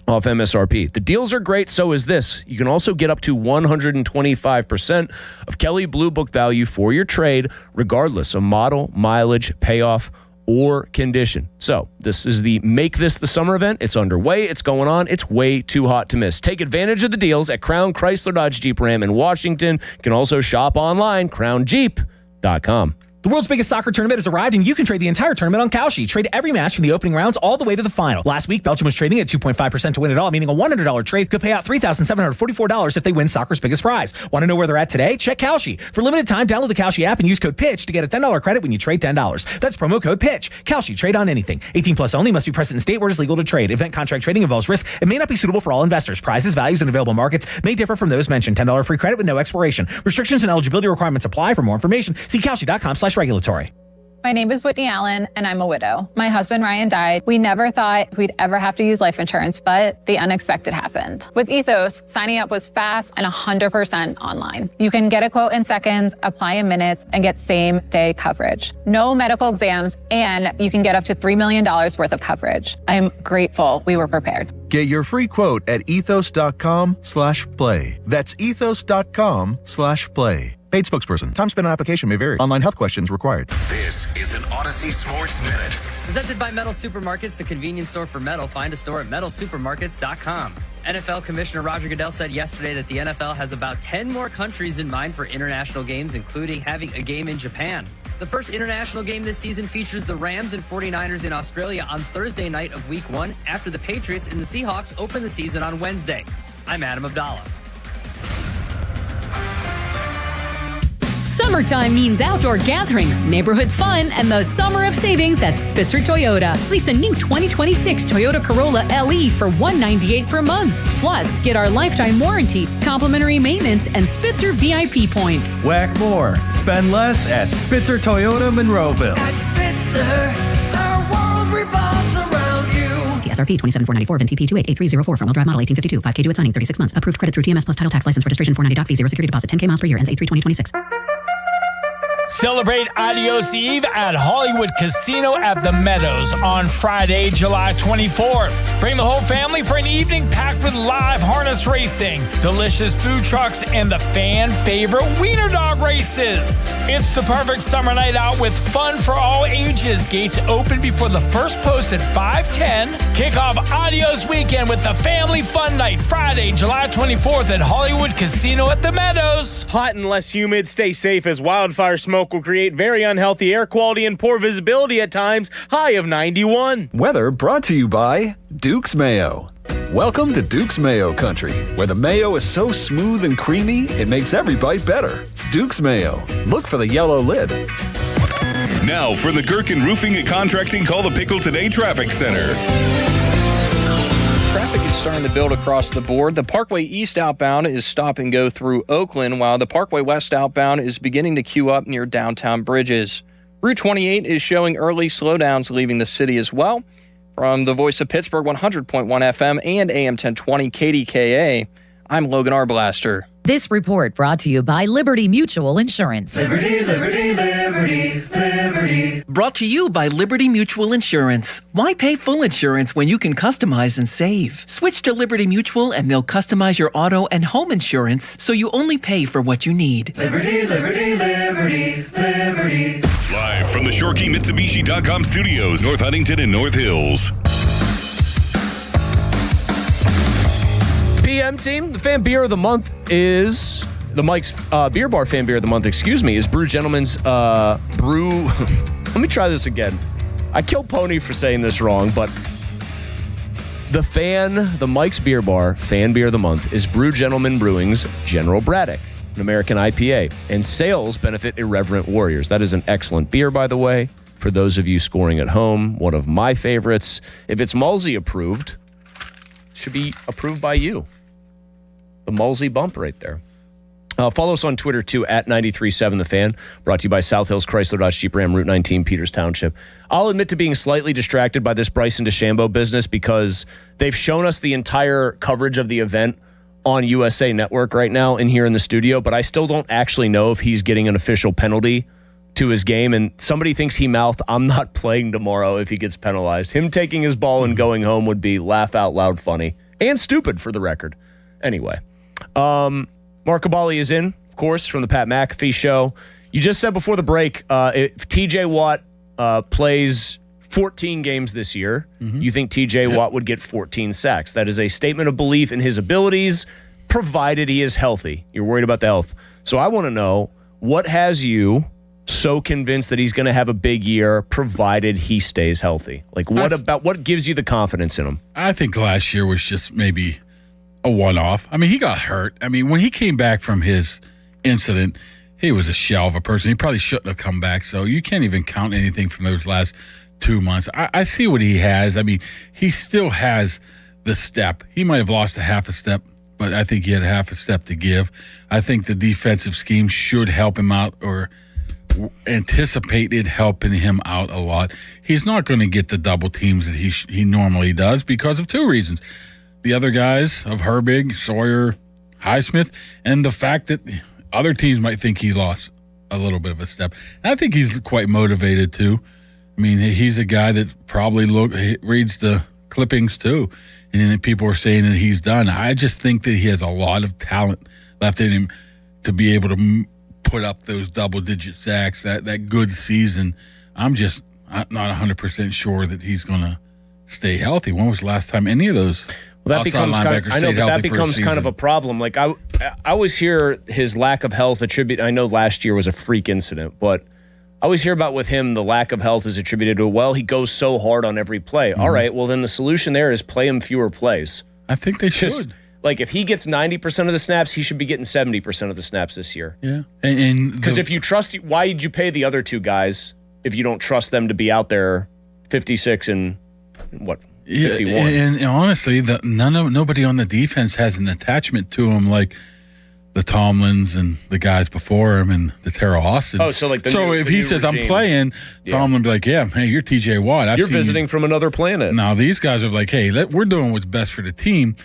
off MSRP. The deals are great, so is this. You can also get up to 125% of Kelley Blue Book value for your trade, regardless of model, mileage, payoff, or condition. So this is the Make This the Summer event. It's underway. It's going on. It's way too hot to miss. Take advantage of the deals at Crown Chrysler Dodge Jeep Ram in Washington. You can also shop online, crownjeep.com. The world's biggest soccer tournament has arrived, and you can trade the entire tournament on Kalshi. Trade every match from the opening rounds all the way to the final. Last week, Belgium was trading at 2.5% to win it all, meaning a $100 trade could pay out $3,744 if they win soccer's biggest prize. Want to know where they're at today? Check Kalshi. For limited time, download the Kalshi app and use code PITCH to get a $10 credit when you trade $10. That's promo code PITCH. Kalshi. Trade on anything. 18 plus only. Must be present in state where it is legal to trade. Event contract trading involves risk and may not be suitable for all investors. Prizes, values, and available markets may differ from those mentioned. $10 free credit with no expiration. Restrictions and eligibility requirements apply. For more information, see Kalshi.com/regulatory. My name is Whitney Allen, and I'm a widow. My husband, Ryan, died. We never thought we'd ever have to use life insurance, but the unexpected happened. With Ethos, signing up was fast and 100% online. You can get a quote in seconds, apply in minutes, and get same-day coverage. No medical exams, and you can get up to $3 million worth of coverage. I'm grateful we were prepared. Get your free quote at ethos.com/play. That's ethos.com/play. Paid spokesperson. Time spent on application may vary. Online health questions required. This is an Odyssey Sports Minute. Presented by Metal Supermarkets, the convenience store for metal. Find a store at metalsupermarkets.com. NFL Commissioner Roger Goodell said yesterday that the NFL has about 10 more countries in mind for international games, including having a game in Japan. The first international game this season features the Rams and 49ers in Australia on Thursday night of Week 1 after the Patriots and the Seahawks open the season on Wednesday. I'm Adam Abdallah. Summertime means outdoor gatherings, neighborhood fun, and the summer of savings at Spitzer Toyota. Lease a new 2026 Toyota Corolla LE for $198 per month. Plus, get our lifetime warranty, complimentary maintenance, and Spitzer VIP points. Whack more. Spend less at Spitzer Toyota Monroeville. At Spitzer, our world revolves around you. TSRP 27494 VIN TP 288304 front-wheel drive model 1852 5K due at signing 36 months. Approved credit through TMS plus title tax license registration 490 doc fee 0 security deposit 10K miles per year ends 8/3/2026. Celebrate Adios Eve at Hollywood Casino at the Meadows on Friday, July 24th. Bring the whole family for an evening packed with live harness racing, delicious food trucks, and the fan favorite wiener dog races. It's the perfect summer night out with fun for all ages. Gates open before the first post at 5:10. Kick off Adios weekend with the family fun night Friday, July 24th at Hollywood Casino at the Meadows. Hot and less humid. Stay safe as wildfire smoke will create very unhealthy air quality and poor visibility at times. High of 91. Weather brought to you by Duke's Mayo. Welcome to Duke's Mayo Country, where the mayo is so smooth and creamy, it makes every bite better. Duke's Mayo. Look for the yellow lid. Now for the Gherkin Roofing and Contracting Call the Pickle Today Traffic Center. Traffic is starting to build across the board. The Parkway East outbound is stop and go through Oakland, while the Parkway West outbound is beginning to queue up near downtown Bridges. Route 28 is showing early slowdowns leaving the city as well. From the Voice of Pittsburgh 100.1 FM and AM 1020 KDKA, I'm Logan Arblaster. This report brought to you by Liberty Mutual Insurance. Liberty, liberty, liberty, liberty. Brought to you by Liberty Mutual Insurance. Why pay full insurance when you can customize and save? Switch to Liberty Mutual and they'll customize your auto and home insurance so you only pay for what you need. Liberty, liberty, liberty, liberty. Live from the ShoreKeyMitsubishi.com studios, North Huntington and North Hills. PM team, the fan beer of the month is the Mike's Beer Bar fan beer of the month, is Brew Gentleman's Brew. Let me try this again. I killed Pony for saying this wrong, but the Mike's Beer Bar fan beer of the month is Brew Gentleman Brewing's General Braddock, an American IPA, and sales benefit Irreverent Warriors. That is an excellent beer, by the way. for those of you scoring at home. One of my favorites. If it's Mulsey approved, should be approved by you. The Mulsey bump right there. Follow us on Twitter, too, at 93.7 The Fan. Brought to you by South Hills Chrysler Dodge Jeep Ram, Route 19, Peters Township. I'll admit to being slightly distracted by this Bryson DeChambeau business because they've shown us the entire coverage of the event on USA Network right now and here in the studio, but I still don't actually know if he's getting an official penalty to his game. And somebody thinks he mouthed, "I'm not playing tomorrow" if he gets penalized. Him taking his ball and going home would be laugh out loud funny and stupid for the record. Anyway, Mark Cabali is in, of course, from the Pat McAfee Show. You just said before the break, if TJ Watt plays 14 games this year, you think TJ Watt would get 14 sacks. That is a statement of belief in his abilities, provided he is healthy. You're worried about the health. So I want to know, what has you so convinced that he's going to have a big year, provided he stays healthy? Like, what gives you the confidence in him? I think last year was just maybe a one-off. I mean, he got hurt. I mean, when he came back from his incident, he was a shell of a person. He probably shouldn't have come back. So you can't even count anything from those last 2 months. I see what he has. I mean, he still has the step. He might have lost a half a step, but I think he had a half a step to give. I think the defensive scheme should help him out, or anticipated helping him out a lot. He's not going to get the double teams that he normally does because of two reasons. The other guys of Herbig, Sawyer, Highsmith, and the fact that other teams might think he lost a little bit of a step. And I think he's quite motivated too. I mean, he's a guy that probably reads the clippings too, and then people are saying that he's done. I just think that he has a lot of talent left in him to be able to put up those double-digit sacks, that good season. I'm not 100% sure that he's going to stay healthy. When was the last time any of those that becomes kind of a problem. Like I always hear his lack of health attributed. I know last year was a freak incident, but I always hear about with him the lack of health is attributed to, well, he goes so hard on every play. All right, well then the solution there is play him fewer plays. I think they should. Like if he gets 90% of the snaps, he should be getting 70% of the snaps this year. Yeah, and because if you trust, why did you pay the other two guys if you don't trust them to be out there 56 and what? 51. And honestly, nobody on the defense has an attachment to him like the Tomlins and the guys before him and the Terrell Austins. Oh, so like if he says regime, I'm playing, Tomlin be like, yeah, hey, you're TJ Watt. You're visiting from another planet. Now these guys are like, hey, we're doing what's best for the team.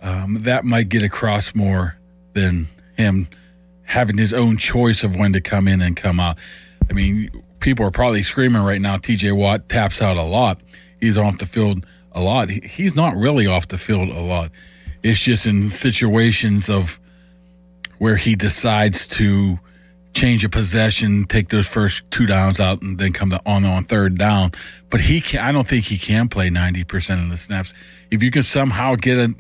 That might get across more than him having his own choice of when to come in and come out. I mean, people are probably screaming right now, TJ Watt taps out a lot. He's off the field a lot. He's not really off the field a lot. It's just in situations of where he decides to change a possession, take those first two downs out, and then come on third down. But I don't think he can play 90% of the snaps. If you can somehow get a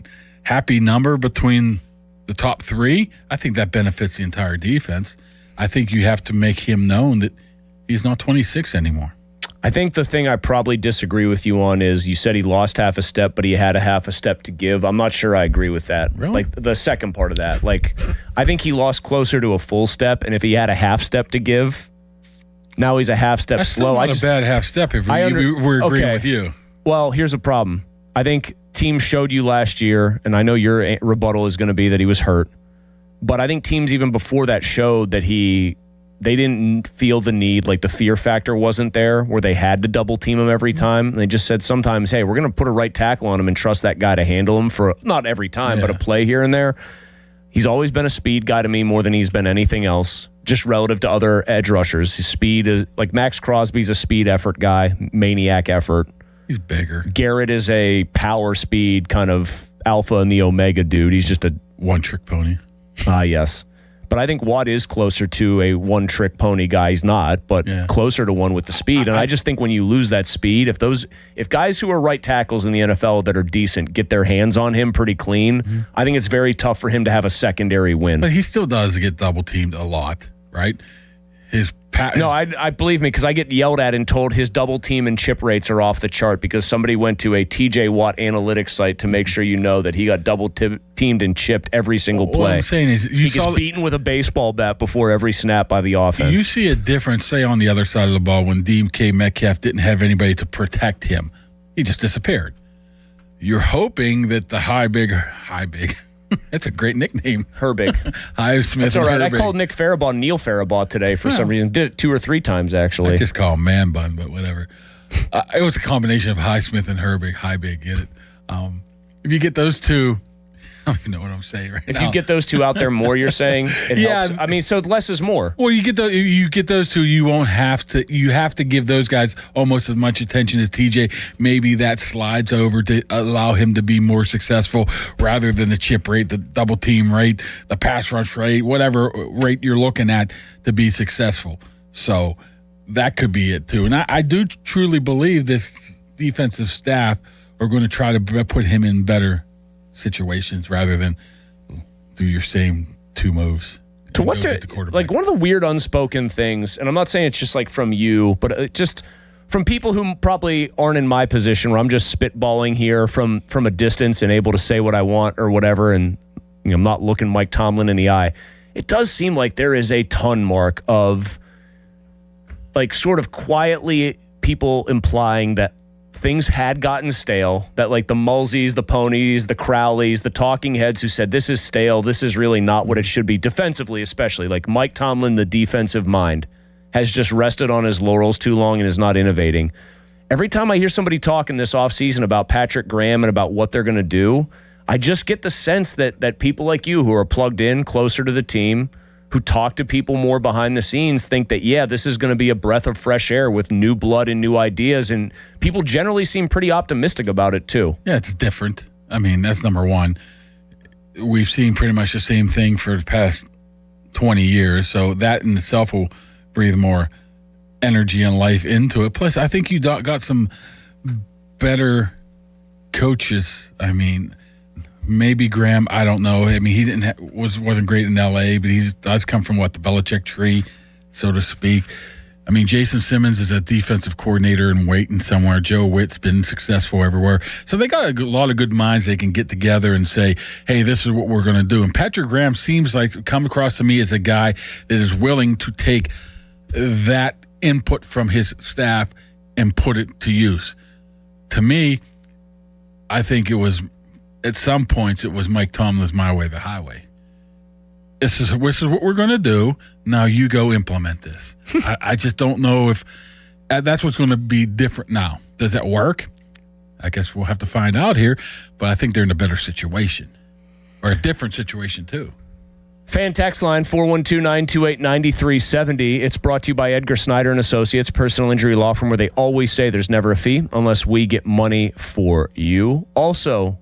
happy number between the top three, I think that benefits the entire defense. I think you have to make him known that he's not 26 anymore. I think the thing I probably disagree with you on is you said he lost half a step, but he had a half a step to give. I'm not sure I agree with that. Really? Like the second part of that. Like, I think he lost closer to a full step, and if he had a half step to give, now he's a half step slow. That's not a bad half step if we're agreeing with you. Well, here's a problem. I think teams showed you last year, and I know your rebuttal is going to be that he was hurt, but I think teams even before that showed that they didn't feel the need, like the fear factor wasn't there where they had to double team him every time. And they just said sometimes, hey, we're going to put a right tackle on him and trust that guy to handle him for not every time, but a play here and there. He's always been a speed guy to me more than he's been anything else, just relative to other edge rushers. His speed is like Max Crosby's a speed effort guy, maniac effort. He's bigger. Garrett is a power speed kind of alpha and the omega dude. He's just a one-trick pony. Yes. But I think Watt is closer to a one-trick pony guy. He's not, but closer to one with the speed. And I just think when you lose that speed, if guys who are right tackles in the NFL that are decent get their hands on him pretty clean, I think it's very tough for him to have a secondary win. But he still does get double-teamed a lot, right? his No, I believe me, because I get yelled at and told his double team and chip rates are off the chart because somebody went to a TJ Watt analytics site to make sure you know that he got double teamed and chipped every single play. What I'm saying is, he gets beaten with a baseball bat before every snap by the offense. You see a difference, say, on the other side of the ball when DK Metcalf didn't have anybody to protect him. He just disappeared. You're hoping that the high big. That's a great nickname. Herbig. Highsmith. That's all right. Herbig. I called Nick Faribault Neil Faribault today for some reason. Did it 2 or 3 times, actually. I just call him Man Bun, but whatever. It was a combination of Highsmith and Herbig. Highbig, get it? If you get those two, I don't even know what I'm saying right now. If you get those two out there more, you're saying it helps. I mean, so less is more. Well, you get those two, you won't have to. You have to give those guys almost as much attention as TJ. Maybe that slides over to allow him to be more successful, rather than the chip rate, the double team rate, the pass rush rate, whatever rate you're looking at to be successful. So that could be it too. And I do truly believe this defensive staff are going to try to put him in better situations rather than do your same 2 moves. To what like one of the weird unspoken things, and I'm not saying it's just like from you, but just from people who probably aren't in my position where I'm just spitballing here from a distance and able to say what I want or whatever, and I'm not looking Mike Tomlin in the eye. It does seem like there is a ton, Mark, of like sort of quietly people implying that things had gotten stale, that like the Mulseys, the Ponies, the Crowleys, the talking heads who said this is stale, this is really not what it should be, defensively especially. Like Mike Tomlin, the defensive mind, has just rested on his laurels too long and is not innovating. Every time I hear somebody talk in this offseason about Patrick Graham and about what they're going to do, I just get the sense that people like you who are plugged in closer to the team, who talk to people more behind the scenes, think that, yeah, this is going to be a breath of fresh air with new blood and new ideas. And people generally seem pretty optimistic about it, too. Yeah, it's different. I mean, that's number one. We've seen pretty much the same thing for the past 20 years. So that in itself will breathe more energy and life into it. Plus, I think you got some better coaches. I mean, maybe Graham, I don't know. I mean, he wasn't great in L.A., but he does come from, the Belichick tree, so to speak. I mean, Jason Simmons is a defensive coordinator and waiting somewhere. Joe Witt's been successful everywhere. So they got a lot of good minds they can get together and say, hey, this is what we're going to do. And Patrick Graham seems like come across to me as a guy that is willing to take that input from his staff and put it to use. To me, I think it was, at some points, it was Mike Tomlin's my way, the highway. This is what we're going to do. Now you go implement this. I just don't know if that's what's going to be different now. Does that work? I guess we'll have to find out here. But I think they're in a better situation, or a different situation too. Fan text line 412-928-9370. It's brought to you by Edgar Snyder and Associates, personal injury law firm, where they always say there's never a fee unless we get money for you. Also,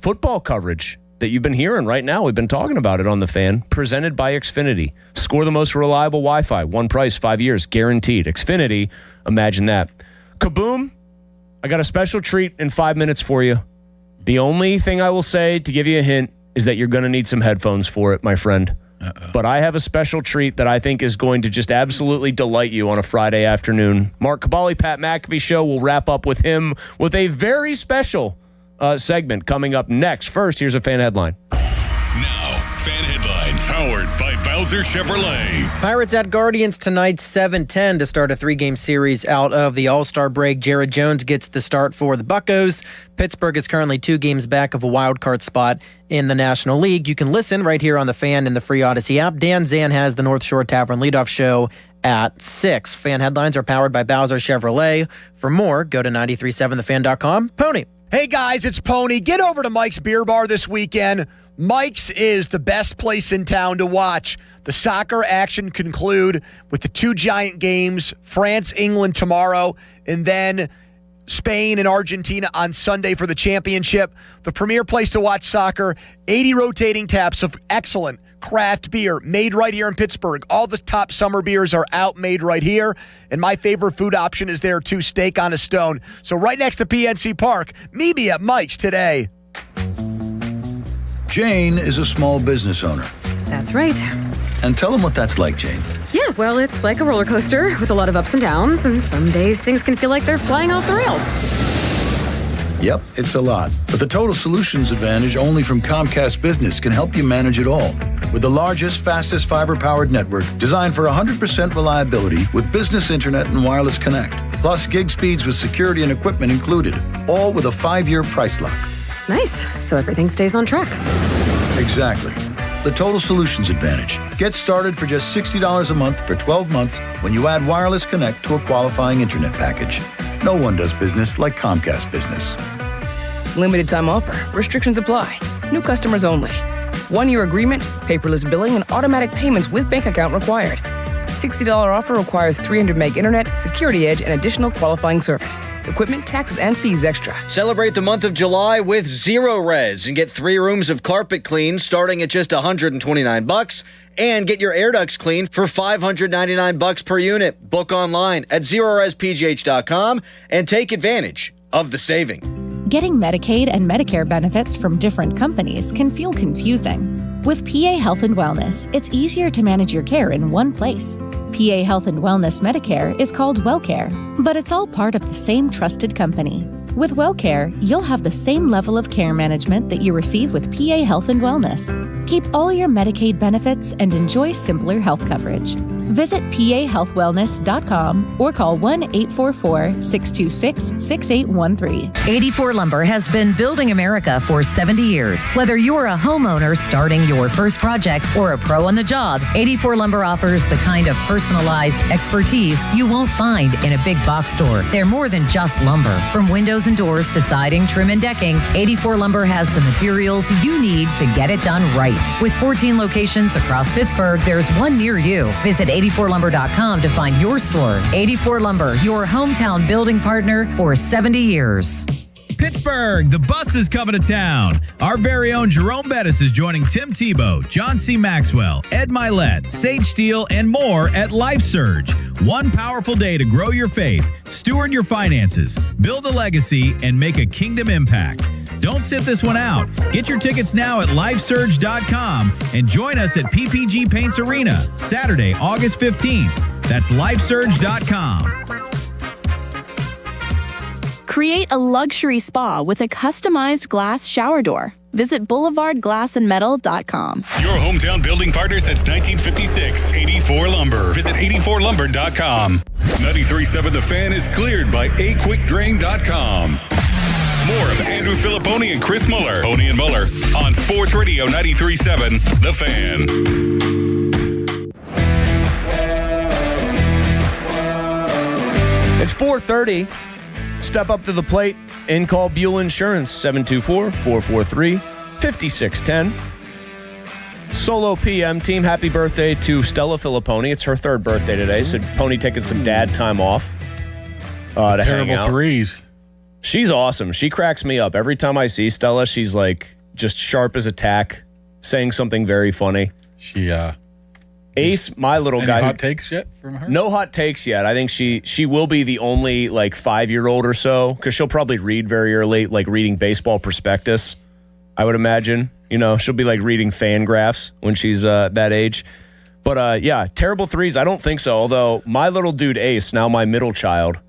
football coverage that you've been hearing right now. We've been talking about it on The Fan. Presented by Xfinity. Score the most reliable Wi-Fi. One price, 5 years, guaranteed. Xfinity, imagine that. Kaboom, I got a special treat in 5 minutes for you. The only thing I will say to give you a hint is that you're going to need some headphones for it, my friend. But I have a special treat that I think is going to just absolutely delight you on a Friday afternoon. Mark Cabali, Pat McAfee Show. We'll wrap up with him with a very special segment coming up next. First, here's a fan headline. Now, fan headlines powered by Bowser Chevrolet. Pirates at Guardians tonight, 7:10 to start a 3-game series out of the All-Star break. Jared Jones gets the start for the Buccos. Pittsburgh is currently 2 games back of a wild card spot in the National League. You can listen right here on The Fan in the free Odyssey app. Dan Zan has the North Shore Tavern leadoff show at 6. Fan headlines are powered by Bowser Chevrolet. For more, go to 937thefan.com. Pony. Hey guys, it's Pony. Get over to Mike's Beer Bar this weekend. Mike's is the best place in town to watch. The soccer action conclude with the 2 giant games, France, England tomorrow, and then Spain and Argentina on Sunday for the championship. The premier place to watch soccer, 80 rotating taps of excellent craft beer made right here in Pittsburgh. All the top summer beers are out, made right here. And my favorite food option is there too, steak on a stone. So right next to PNC Park, meet me at Mike's today. Jane is a small business owner. That's right. And tell them what that's like, Jane. Yeah, well, it's like a roller coaster with a lot of ups and downs, and some days things can feel like they're flying off the rails. Yep, it's a lot. But the Total Solutions Advantage only from Comcast Business can help you manage it all. With the largest, fastest fiber-powered network designed for 100% reliability with business internet and wireless connect. Plus gig speeds with security and equipment included. All with a 5-year price lock. Nice. So everything stays on track. Exactly. The Total Solutions Advantage. Get started for just $60 a month for 12 months when you add wireless connect to a qualifying internet package. No one does business like Comcast Business. Limited time offer. Restrictions apply. New customers only. 1-year agreement, paperless billing, and automatic payments with bank account required. $60 offer requires 300 meg internet, security edge, and additional qualifying service. Equipment, taxes, and fees extra. Celebrate the month of July with Zero Res and get 3 rooms of carpet clean starting at just $129. And get your air ducts cleaned for $599 per unit. Book online at ZeroResPGH.com and take advantage of the saving. Getting Medicaid and Medicare benefits from different companies can feel confusing. With PA Health and Wellness, it's easier to manage your care in one place. PA Health and Wellness Medicare is called WellCare, but it's all part of the same trusted company. With WellCare, you'll have the same level of care management that you receive with PA Health and Wellness. Keep all your Medicaid benefits and enjoy simpler health coverage. Visit pahealthwellness.com or call 1-844-626-6813. 84 Lumber has been building America for 70 years. Whether you're a homeowner starting your first project or a pro on the job, 84 Lumber offers the kind of personalized expertise you won't find in a big box store. They're more than just lumber. From windows and doors to siding, trim, and decking, 84 Lumber has the materials you need to get it done right. With 14 locations across Pittsburgh, there's one near you. Visit 84lumber.com to find your store. 84 Lumber, your hometown building partner for 70 years. Pittsburgh, the bus is coming to town. Our very own Jerome Bettis is joining Tim Tebow, John C. Maxwell, Ed Milet, Sage Steele, and more at Life Surge. One powerful day to grow your faith, steward your finances, build a legacy, and make a kingdom impact. Don't sit this one out. Get your tickets now at lifesurge.com and join us at PPG Paints Arena, Saturday, August 15th. That's lifesurge.com. Create a luxury spa with a customized glass shower door. Visit boulevardglassandmetal.com. Your hometown building partner since 1956, 84 Lumber. Visit 84lumber.com. 93.7 The Fan is cleared by aquickdrain.com. More of Andrew Filipponi and Chris Muller, Pony and Muller, on Sports Radio 93.7 The Fan. It's 4:30. Step up to the plate and call Buell Insurance, 724-443-5610. Solo PM team, happy birthday to Stella Filipponi. It's her 3rd birthday today, so Pony taking some dad time off to hang out. Threes. She's awesome. She cracks me up. Every time I see Stella, she's like just sharp as a tack, saying something very funny. She Ace, my little any guy. hot takes yet from her? No hot takes yet. I think she will be the only like 5-year-old or so, because she'll probably read very early, like reading Baseball Prospectus, I would imagine. You know, she'll be like reading Fangraphs when she's that age. But yeah, terrible threes, I don't think so. Although my little dude Ace, now my middle child,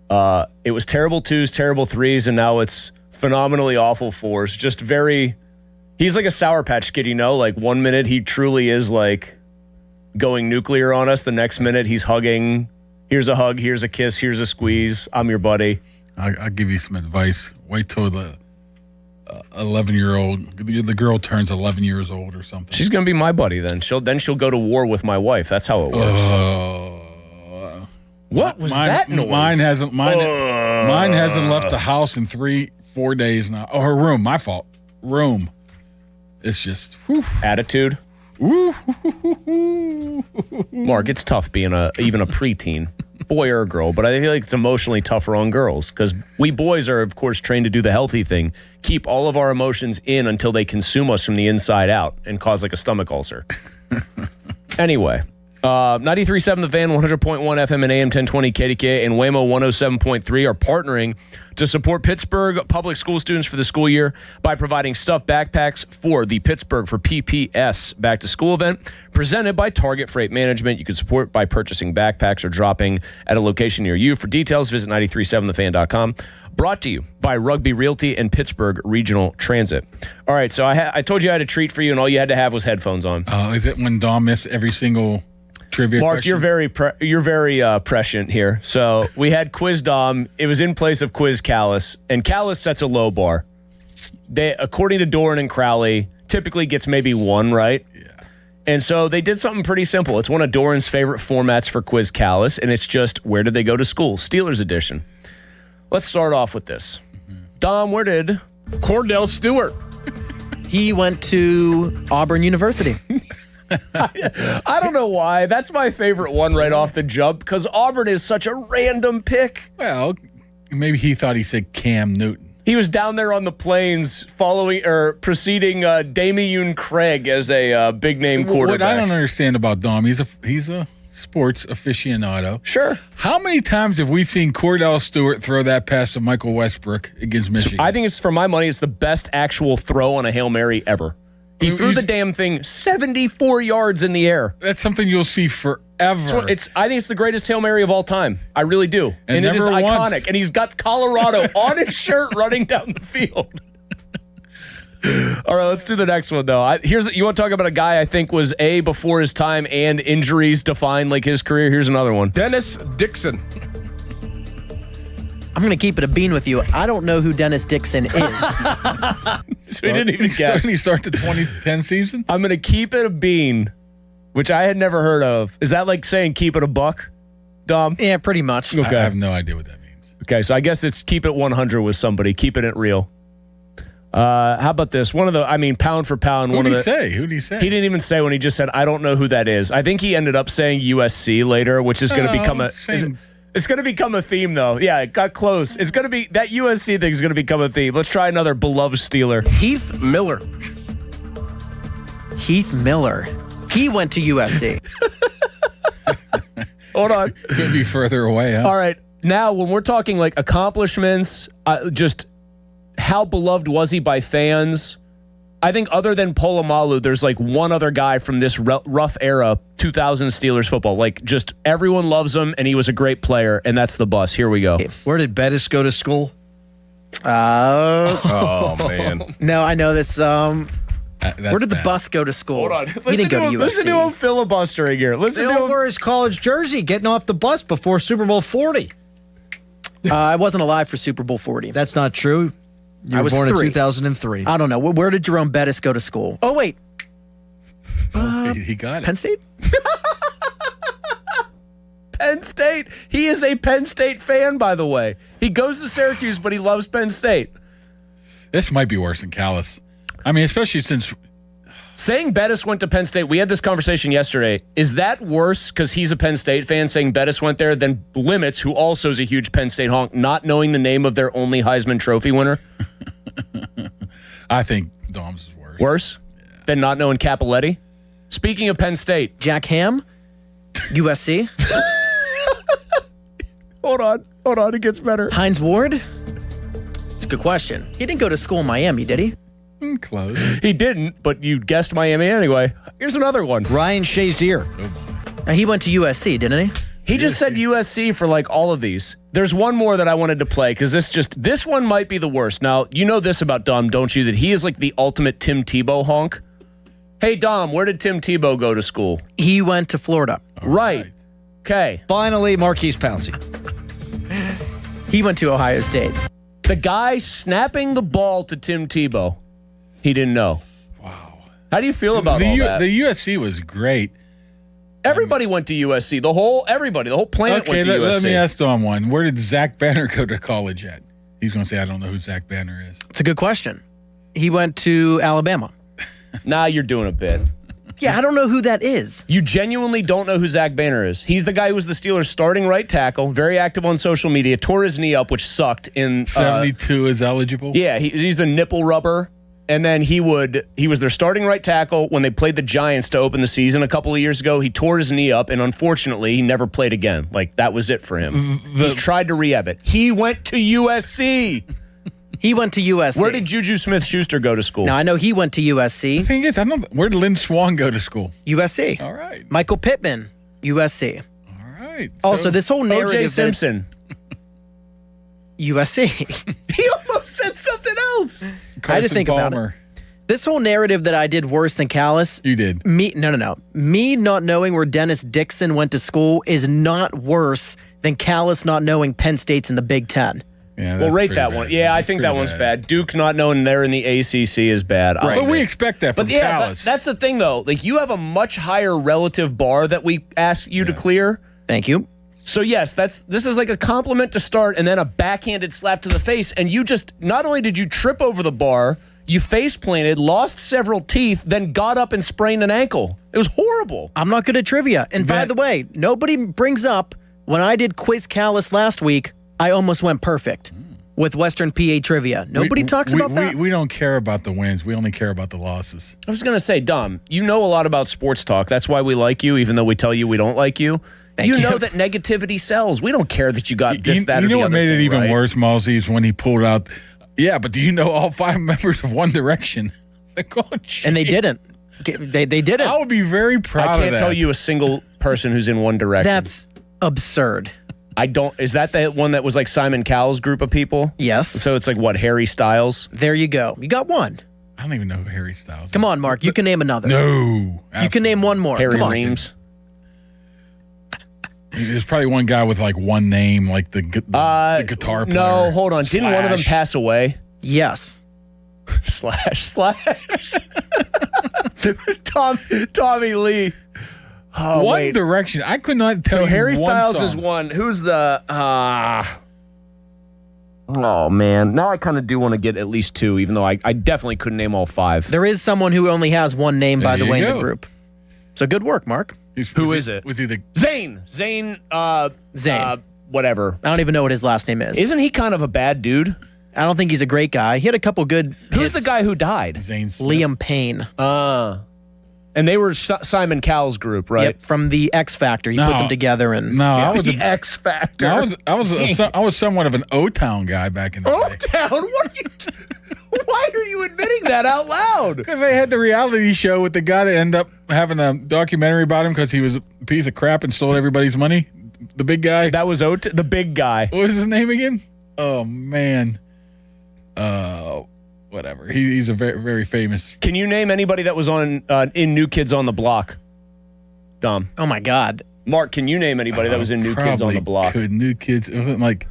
it was terrible twos, terrible threes, and now it's phenomenally awful fours. Just very, he's like a Sour Patch Kid, you know? Like 1 minute he truly is like going nuclear on us. The next minute he's hugging. Here's a hug, here's a kiss, here's a squeeze. I'm your buddy. I'll give you some advice. Wait till the 11-year-old, the girl turns 11 years old or something. She's going to be my buddy then. She'll go to war with my wife. That's how it works. What was that noise? Mine hasn't left the house in 3-4 days now. Oh, her room. My fault. Room. It's just attitude. Mark, it's tough being even a preteen, boy or a girl, but I feel like it's emotionally tougher on girls because we boys are, of course, trained to do the healthy thing, keep all of our emotions in until they consume us from the inside out and cause like a stomach ulcer. Anyway, 93.7 The Fan, 100.1 FM and AM 1020 KDK, and Waymo 107.3 are partnering to support Pittsburgh public school students for the school year by providing stuffed backpacks for the Pittsburgh for PPS Back to School event presented by Target Freight Management. You can support by purchasing backpacks or dropping at a location near you. For details, visit 937thefan.com. Brought to you by Rugby Realty and Pittsburgh Regional Transit. All right, so I told you I had a treat for you, and all you had to have was headphones on. Is it when Dom missed every single trivia Mark, question? you're very prescient here. So we had Quiz Dom. It was in place of Quiz Callis, and Callis sets a low bar. They, according to Doran and Crowley, typically gets maybe one right. Yeah. And so they did something pretty simple. It's one of Doran's favorite formats for Quiz Callis, and it's just where did they go to school? Steelers edition. Let's start off with this. Dom, where did Cordell Stewart? He went to Auburn University. I don't know why. That's my favorite one right off the jump because Auburn is such a random pick. Well, maybe he thought he said Cam Newton. He was down there on the plains preceding Damian Craig as a big name quarterback. What I don't understand about Dom, he's a sports aficionado. Sure. How many times have we seen Cordell Stewart throw that pass to Michael Westbrook against Michigan? I think it's, for my money, it's the best actual throw on a Hail Mary ever. He threw the damn thing 74 yards in the air. That's something you'll see forever. So I think it's the greatest Hail Mary of all time. I really do. And it is iconic. And he's got Colorado on his shirt running down the field. All right, let's do the next one, though. You want to talk about a guy I think was A, before his time, and injuries defined like his career? Here's another one. Dennis Dixon. I'm going to keep it a bean with you. I don't know who Dennis Dixon is. So he didn't even guess. Did he start the 2010 season? I'm going to keep it a bean, which I had never heard of. Is that like saying keep it a buck, Dom? Yeah, pretty much. Okay. I have no idea what that means. Okay, so I guess it's keep it 100 with somebody, keeping it real. How about this? Pound for pound. Who did he say? Who did he say? He didn't even say when he just said, I don't know who that is. I think he ended up saying USC later, which is going to become it's going to become a theme, though. Yeah, it got close. It's going to be, that USC thing is going to become a theme. Let's try another beloved Steeler. Heath Miller. Heath Miller. He went to USC. Hold on. Could be further away, huh? All right. Now, when we're talking like accomplishments, just how beloved was he by fans? I think other than Polamalu, there's like one other guy from this rough era, 2000 Steelers football. Like, just everyone loves him, and he was a great player, and that's the bus. Here we go. Where did Bettis go to school? Oh, man. No, I know this. Where did the bus go to school? Hold on. He didn't go to USC. Listen to him filibustering here. They all wear his college jersey getting off the bus before Super Bowl 40. I wasn't alive for Super Bowl 40. That's not true. You were born in 2003. I don't know. Where did Jerome Bettis go to school? Oh, wait. He got it. Penn State? Penn State. He is a Penn State fan, by the way. He goes to Syracuse, but he loves Penn State. This might be worse than Callis. I mean, especially since... Saying Bettis went to Penn State, we had this conversation yesterday. Is that worse because he's a Penn State fan saying Bettis went there than Limits, who also is a huge Penn State honk, not knowing the name of their only Heisman Trophy winner? I think Dom's is worse. Worse? Yeah. Than not knowing Capoletti? Speaking of Penn State. Jack Ham? USC? Hold on. It gets better. Hines Ward? It's a good question. He didn't go to school in Miami, did he? Close. He didn't, but you guessed Miami anyway. Here's another one. Ryan Shazier. He went to USC, didn't he? He just said USC for like all of these. There's one more that I wanted to play because this one might be the worst. Now, you know this about Dom, don't you? That he is like the ultimate Tim Tebow honk. Hey, Dom, where did Tim Tebow go to school? He went to Florida. Right. Okay. Finally, Marquise Pouncey. He went to Ohio State. The guy snapping the ball to Tim Tebow. He didn't know. Wow. How do you feel about all that? The USC was great. Everybody went to USC. The whole planet went to USC. Let me ask Dom one. Where did Zach Banner go to college at? He's going to say, I don't know who Zach Banner is. It's a good question. He went to Alabama. Nah, you're doing a bit. Yeah, I don't know who that is. You genuinely don't know who Zach Banner is. He's the guy who was the Steelers' starting right tackle, very active on social media, tore his knee up, which sucked in... 72 is eligible? Yeah, he's a nipple rubber. And then he was their starting right tackle when they played the Giants to open the season a couple of years ago. He tore his knee up, and unfortunately, he never played again. Like, that was it for him. He's tried to rehab it. He went to USC. He went to USC. Where did Juju Smith-Schuster go to school? Now, I know he went to USC. The thing is, where did Lynn Swan go to school? USC. All right. Michael Pittman, USC. All right. Also, this whole narrative. O.J. Simpson. USC. He almost said something else. I had to think about it. This whole narrative that I did worse than Callis. You did. No. Me not knowing where Dennis Dixon went to school is not worse than Callis not knowing Penn State's in the Big Ten. Yeah, we'll rate that one. Yeah, I think that one's bad. Duke not knowing they're in the ACC is bad. Right. But we expect that from Callis. That's the thing, though. Like, you have a much higher relative bar that we ask you to clear. Thank you. So, yes, this is like a compliment to start and then a backhanded slap to the face. And you just, not only did you trip over the bar, you face planted, lost several teeth, then got up and sprained an ankle. It was horrible. I'm not good at trivia. And by the way, nobody brings up when I did Quiz Callis last week, I almost went perfect with Western PA trivia. Nobody talks about that. We don't care about the wins. We only care about the losses. I was going to say, Dom, you know a lot about sports talk. That's why we like you, even though we tell you we don't like you. You know that negativity sells. We don't care that you got this, that, or the other. You know what made it even right? worse, Malsey, is when he pulled out, but do you know all 5 members of One Direction? Like, oh, and they didn't. They didn't. I would be very proud of that. I can't tell you a single person who's in One Direction. That's absurd. Is that the one that was like Simon Cowell's group of people? Yes. So it's like what, Harry Styles? There you go. You got one. I don't even know who Harry Styles is. Come on, Mark. You can name another. No. You can name one more. Harry Reams. There's probably one guy with like one name, like the guitar player. No, hold on. Didn't one of them pass away? Yes. Slash. Tommy Lee. Oh, One Direction. I could not tell you. So Harry one Styles song. is one. Who's the? Oh man, now I kind of do want to get at least 2, even though I definitely couldn't name all 5. There is someone who only has one name, by the way, in the group. So good work, Mark. Who is it? Was he the Zane? Zane. Whatever. I don't even know what his last name is. Isn't he kind of a bad dude? I don't think he's a great guy. He had a couple good. Who's the guy who died? Zane Smith. Liam Payne. And they were Simon Cowell's group, right? Yep, from the X Factor. You put them together and I was the X Factor. I was somewhat of an O-Town guy back in the day. O-Town? What are you? Why are you admitting that out loud? Because they had the reality show with the guy that ended up having a documentary about him because he was a piece of crap and stole everybody's money. The big guy. That was the big guy. What was his name again? Oh man. Whatever. He's a very, very famous. Can you name anybody that was on in New Kids on the Block? Dom. Oh my God. Mark, can you name anybody that was in New Kids on the Block? Could New Kids? It wasn't like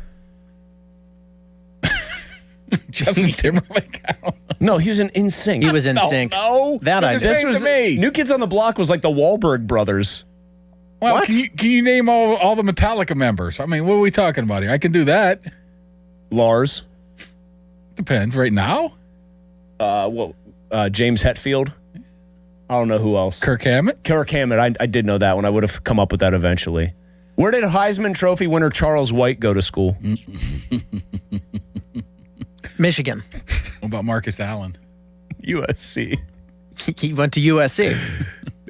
Justin Timberlake. No, he was in NSYNC. He was in NSYNC. No, that I this was me. New Kids on the Block was like the Wahlberg brothers. Well, What? can you name all the Metallica members? I mean, what are we talking about here? I can do that. Lars. Depends. Right now? James Hetfield. I don't know who else. Kirk Hammett? Kirk Hammett. I did know that one. I would have come up with that eventually. Where did Heisman Trophy winner Charles White go to school? Michigan. What about Marcus Allen? USC. He went to USC.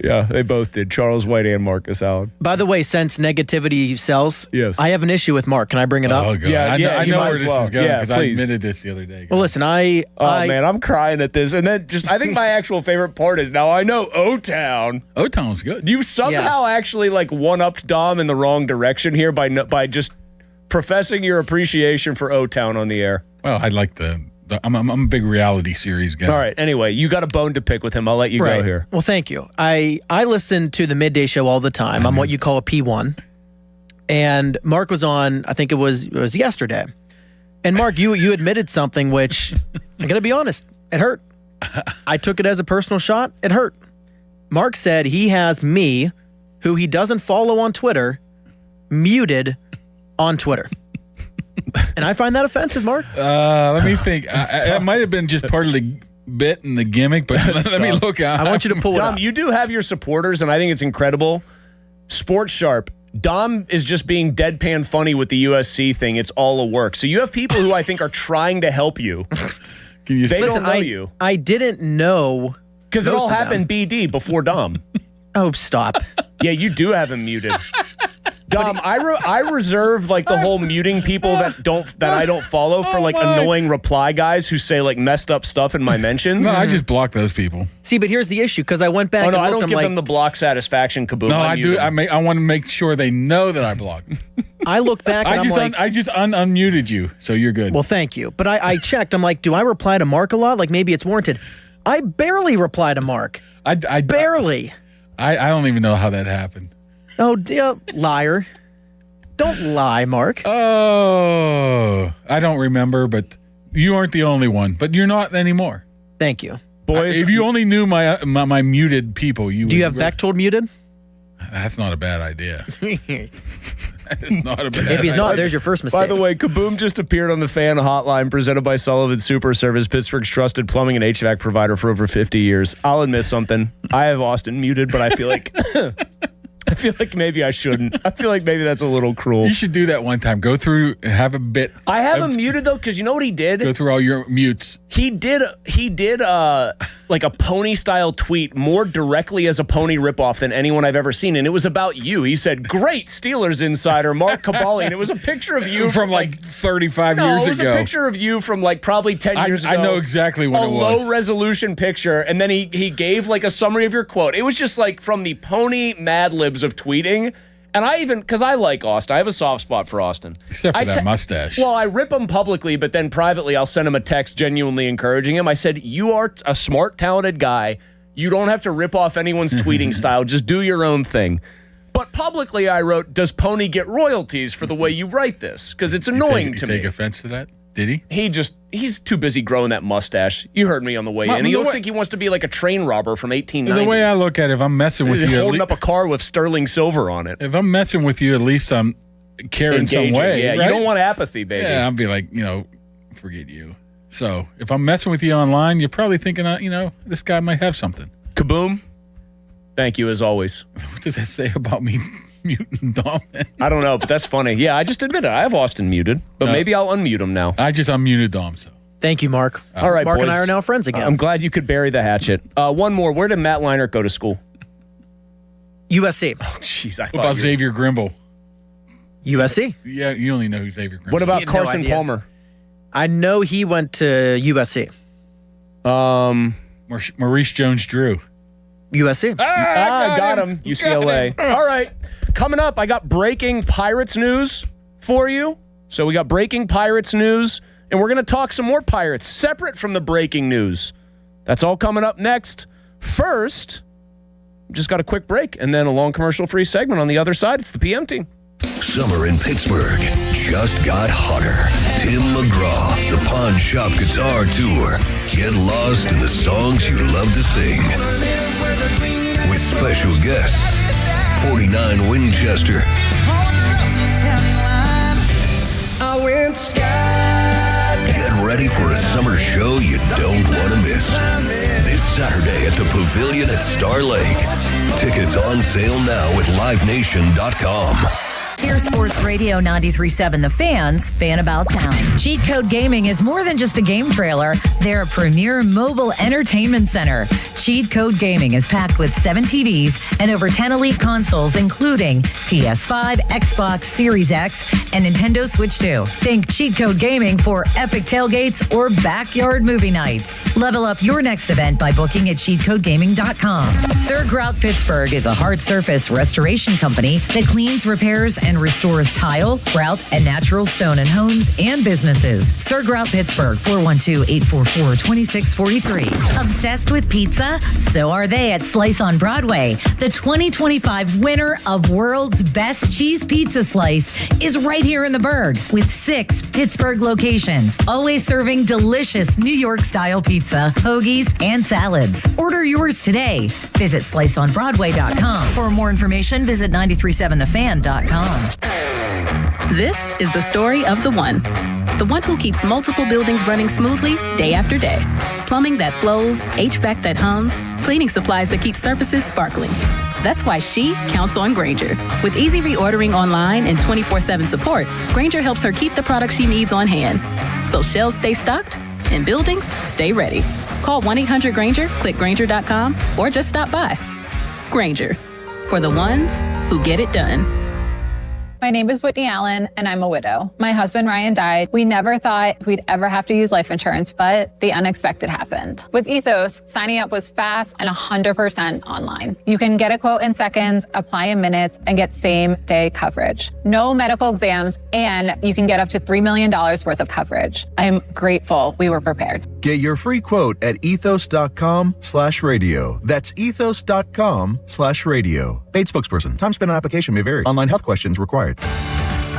Yeah, they both did. Charles White and Marcus Allen. By the way, since negativity sells, yes, I have an issue with Mark. Can I bring it up? Oh, God. Yeah, I know where this is going Yeah, because I please. admitted this the other day. Well, listen, man, I'm crying at this. And then I think my actual favorite part is now I know O-Town. O-Town's good. You somehow actually like one-upped Dom in the wrong direction here by just professing your appreciation for O-Town on the air. Well, I like I'm a big reality series guy. All right. Anyway, you got a bone to pick with him. I'll let you go here. Well, thank you. I listen to the midday show all the time. I'm what you call a P1. And Mark was on, I think it was yesterday. And Mark, you admitted something which, I'm going to be honest, it hurt. I took it as a personal shot. It hurt. Mark said he has me, who he doesn't follow on Twitter, muted on Twitter. And I find that offensive, Mark. Let me think. It might have been just part of the bit and the gimmick, but let me look out. I want you to pull it Dom, up. you do have your supporters, and I think it's incredible. Sports Sharp. Dom is just being deadpan funny with the USC thing. It's all a work. So you have people who I think are trying to help you. Can you They Listen, don't know you. I didn't know. Because it most all of them. happened BD before Dom. Oh, stop. Yeah, you do have him muted. Dom, I reserve like the whole muting people that I don't follow for like annoying reply guys who say like messed up stuff in my mentions. No, I just block those people. See, but here's the issue, because I went back Oh no, and I looked. don't I'm give like, them the block satisfaction, Kaboom. No, I mute do. them. I want to make sure they know that I block. I look back and I just unmuted you, so you're good. Well, thank you. But I checked. I'm like, do I reply to Mark a lot? Like maybe it's warranted. I barely reply to Mark. I barely. I don't even know how that happened. Oh, yeah, liar. Don't lie, Mark. Oh, I don't remember, but you aren't the only one. But you're not anymore. Thank you. Boys, if you only knew my muted people, you would. Do you have Bechtold muted? That's not a bad idea. That is not a bad If he's idea. not, there's your first mistake. By the way, Kaboom just appeared on the fan hotline presented by Sullivan Super Service, Pittsburgh's trusted plumbing and HVAC provider for over 50 years. I'll admit something. I have Austin muted, but I feel like maybe I shouldn't. I feel like maybe that's a little cruel. You should do that one time. Go through and have a bit. I have him muted though, because you know what he did? Go through all your mutes. He did like a pony style tweet more directly as a pony ripoff than anyone I've ever seen, and it was about you. He said, "Great Steelers insider Mark Cabali," and it was a picture of you from like 35 no, years it was ago. a picture of you from like probably 10 years ago. I know exactly what it was. A low resolution picture, and then he gave like a summary of your quote. It was just like from the pony Mad Libs of tweeting. And I even, because I like Austin, I have a soft spot for Austin. Except for that mustache. Well, I rip him publicly, but then privately I'll send him a text genuinely encouraging him. I said, you are a smart, talented guy. You don't have to rip off anyone's tweeting style. Just do your own thing. But publicly I wrote, does Pony get royalties for the way you write this? Because it's annoying to me. Take offense to that? Did he? He's too busy growing that mustache. You heard me on the way in. He looks like he wants to be like a train robber from 1890. The way I look at it, if I'm messing with He's you, holding up a car with sterling silver on it. if I'm messing with you, at least I'm caring Engaging, some way. yeah. Right? You don't want apathy, baby. Yeah, I'll be like, forget you. So if I'm messing with you online, you're probably thinking, this guy might have something. Kaboom. Thank you as always. What does that say about me muting Dom? I don't know, but that's funny. Yeah, I just admitted I have Austin muted, but maybe I'll unmute him now. I just unmuted Dom, so. Thank you, Mark. All right, Mark boys. and I are now friends again. I'm glad you could bury the hatchet. One more. Where did Matt Leinart go to school? USC. Oh, jeez. What about Xavier Grimble? USC. Yeah, you only know who Xavier Grimble is. What about You had no Carson idea. Palmer? I know he went to USC. Maurice Jones-Drew. USC. Got him. UCLA. All right. Coming up, I got breaking Pirates news for you. So we got breaking Pirates news, and we're going to talk some more Pirates separate from the breaking news. That's all coming up next. First, just got a quick break and then a long commercial-free segment on the other side. It's the PM team. Summer in Pittsburgh just got hotter. Tim McGraw, the Pawn Shop Guitar Tour. Get lost in the songs you love to sing. With special guests, 49 Winchester. Get ready for a summer show you don't want to miss. This Saturday at the Pavilion at Star Lake. Tickets on sale now at livenation.com. Here's Sports Radio 93.7 The Fans, Fan About Town. Cheat Code Gaming is more than just a game trailer. They're a premier mobile entertainment center. Cheat Code Gaming is packed with 7 TVs and over 10 elite consoles, including PS5, Xbox Series X, and Nintendo Switch 2. Think Cheat Code Gaming for epic tailgates or backyard movie nights. Level up your next event by booking at cheatcodegaming.com. Sir Grout Pittsburgh is a hard surface restoration company that cleans, repairs, and restores tile, grout, and natural stone in homes and businesses. Sir Grout Pittsburgh, 412-844-2643. Obsessed with pizza? So are they at Slice on Broadway. The 2025 winner of World's Best Cheese Pizza Slice is right here in the Berg with 6 Pittsburgh locations, always serving delicious New York-style pizza, hoagies, and salads. Order yours today. Visit sliceonbroadway.com. For more information, visit 937thefan.com. This is the story of the one who keeps multiple buildings running smoothly day after day. Plumbing that flows, HVAC that hums, cleaning supplies that keep surfaces sparkling. That's why she counts on Grainger. With easy reordering online and 24/7 support, Grainger helps her keep the products she needs on hand. So shelves stay stocked In buildings, stay ready. Call 1-800-GRANGER, click Grainger.com, or just stop by. Grainger, for the ones who get it done. My name is Whitney Allen, and I'm a widow. My husband, Ryan, died. We never thought we'd ever have to use life insurance, but the unexpected happened. With Ethos, signing up was fast and 100% online. You can get a quote in seconds, apply in minutes, and get same-day coverage. No medical exams, and you can get up to $3 million worth of coverage. I'm grateful we were prepared. Get your free quote at ethos.com/radio. That's ethos.com/radio. Paid spokesperson. Time spent on application may vary. Online health questions required.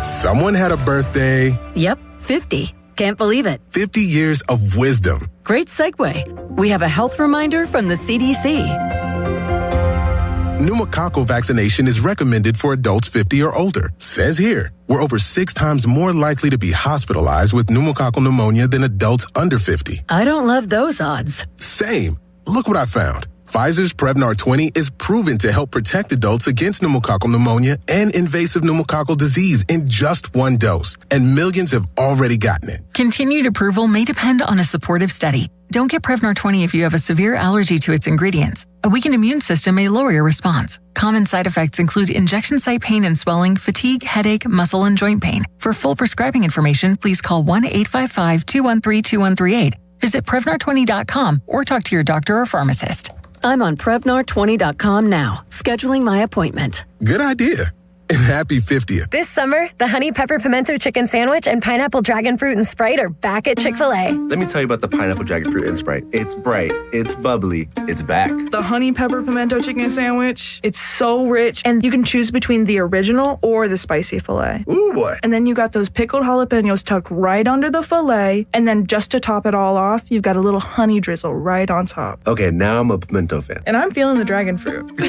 Someone had a birthday. Yep, 50. Can't believe it. 50 years of wisdom. Great segue. We have a health reminder from the CDC. Pneumococcal vaccination is recommended for adults 50 or older. Says here, we're over 6 times more likely to be hospitalized with pneumococcal pneumonia than adults under 50. I don't love those odds. Same. Look what I found. Pfizer's Prevnar 20 is proven to help protect adults against pneumococcal pneumonia and invasive pneumococcal disease in just 1 dose, and millions have already gotten it. Continued approval may depend on a supportive study. Don't get Prevnar 20 if you have a severe allergy to its ingredients. A weakened immune system may lower your response. Common side effects include injection site pain and swelling, fatigue, headache, muscle, and joint pain. For full prescribing information, please call 1-855-213-2138. Visit Prevnar20.com or talk to your doctor or pharmacist. I'm on Prevnar20.com now, scheduling my appointment. Good idea. And happy 50th. This summer, the Honey Pepper Pimento Chicken Sandwich and Pineapple Dragon Fruit and Sprite are back at Chick-fil-A. Let me tell you about the Pineapple Dragon Fruit and Sprite. It's bright, it's bubbly, it's back. The Honey Pepper Pimento Chicken Sandwich, it's so rich, and you can choose between the original or the spicy filet. Ooh, boy. And then you got those pickled jalapenos tucked right under the filet, and then just to top it all off, you've got a little honey drizzle right on top. Okay, now I'm a pimento fan. And I'm feeling the dragon fruit.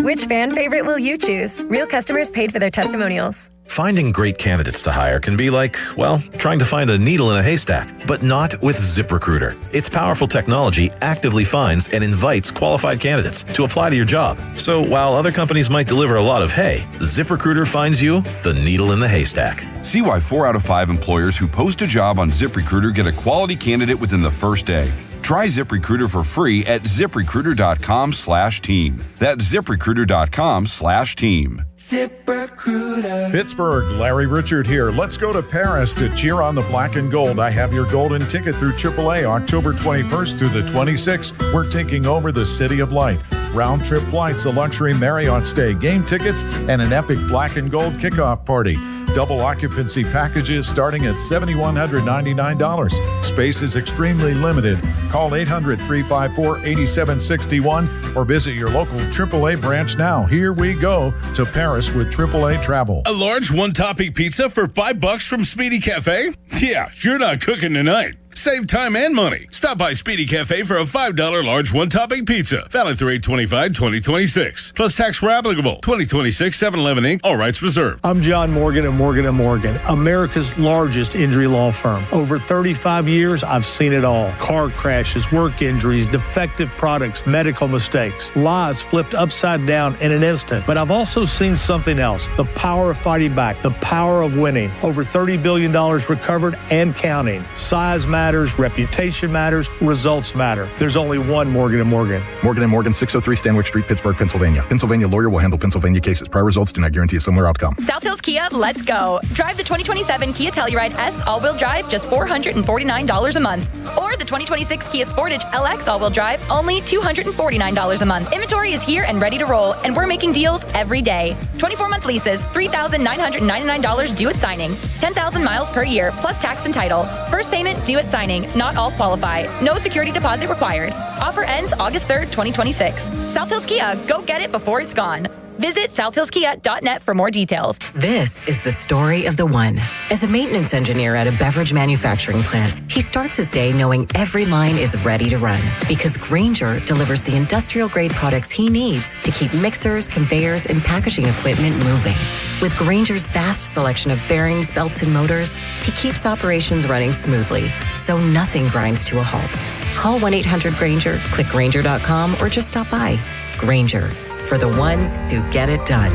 Which fan favorite will you choose? Real customers paid for their testimonials. Finding great candidates to hire can be like, well, trying to find a needle in a haystack, but not with ZipRecruiter. Its powerful technology actively finds and invites qualified candidates to apply to your job. So while other companies might deliver a lot of hay, ZipRecruiter finds you the needle in the haystack. See why 4 out of 5 employers who post a job on ZipRecruiter get a quality candidate within the first day. Try ZipRecruiter for free at ZipRecruiter.com/team. That's ZipRecruiter.com/team. ZipRecruiter. Pittsburgh, Larry Richard here. Let's go to Paris to cheer on the black and gold. I have your golden ticket through AAA October 21st through the 26th. We're taking over the City of Light. Round trip flights, a luxury Marriott stay, game tickets, and an epic black and gold kickoff party. Double occupancy packages starting at $7,199. Space is extremely limited. Call 800-354-8761 or visit your local AAA branch now. Here we go to Paris with AAA Travel. A large one-topping pizza for $5 from Speedy Cafe? Yeah, you're not cooking tonight. Save time and money. Stop by Speedy Cafe for a $5 large one-topping pizza. Valid through 8/25/2026. Plus tax where applicable. 2026 7-Eleven Inc. All rights reserved. I'm John Morgan of Morgan & Morgan, America's largest injury law firm. Over 35 years, I've seen it all. Car crashes, work injuries, defective products, medical mistakes, lives flipped upside down in an instant. But I've also seen something else. The power of fighting back, the power of winning. Over $30 billion recovered and counting. Size matters, reputation matters, results matter. There's only one Morgan & Morgan. Morgan & Morgan, 603 Stanwyck Street, Pittsburgh, Pennsylvania. Pennsylvania lawyer will handle Pennsylvania cases. Prior results do not guarantee a similar outcome. South Hills Kia, let's go. Drive the 2027 Kia Telluride S all-wheel drive, just $449 a month. Or the 2026 Kia Sportage LX all-wheel drive, only $249 a month. Inventory is here and ready to roll, and we're making deals every day. 24-month leases, $3,999 due at signing. 10,000 miles per year, plus tax and title. First payment due at signing. Not all qualify. No security deposit required. Offer ends August 3rd, 2026. South Hills Kia, go get it before it's gone. Visit southhillskia.net for more details. This is the story of the one. As a maintenance engineer at a beverage manufacturing plant, he starts his day knowing every line is ready to run because Grainger delivers the industrial-grade products he needs to keep mixers, conveyors, and packaging equipment moving. With Grainger's vast selection of bearings, belts, and motors, he keeps operations running smoothly, so nothing grinds to a halt. Call 1-800-GRAINGER, click Grainger.com, or just stop by. Grainger, for the ones who get it done.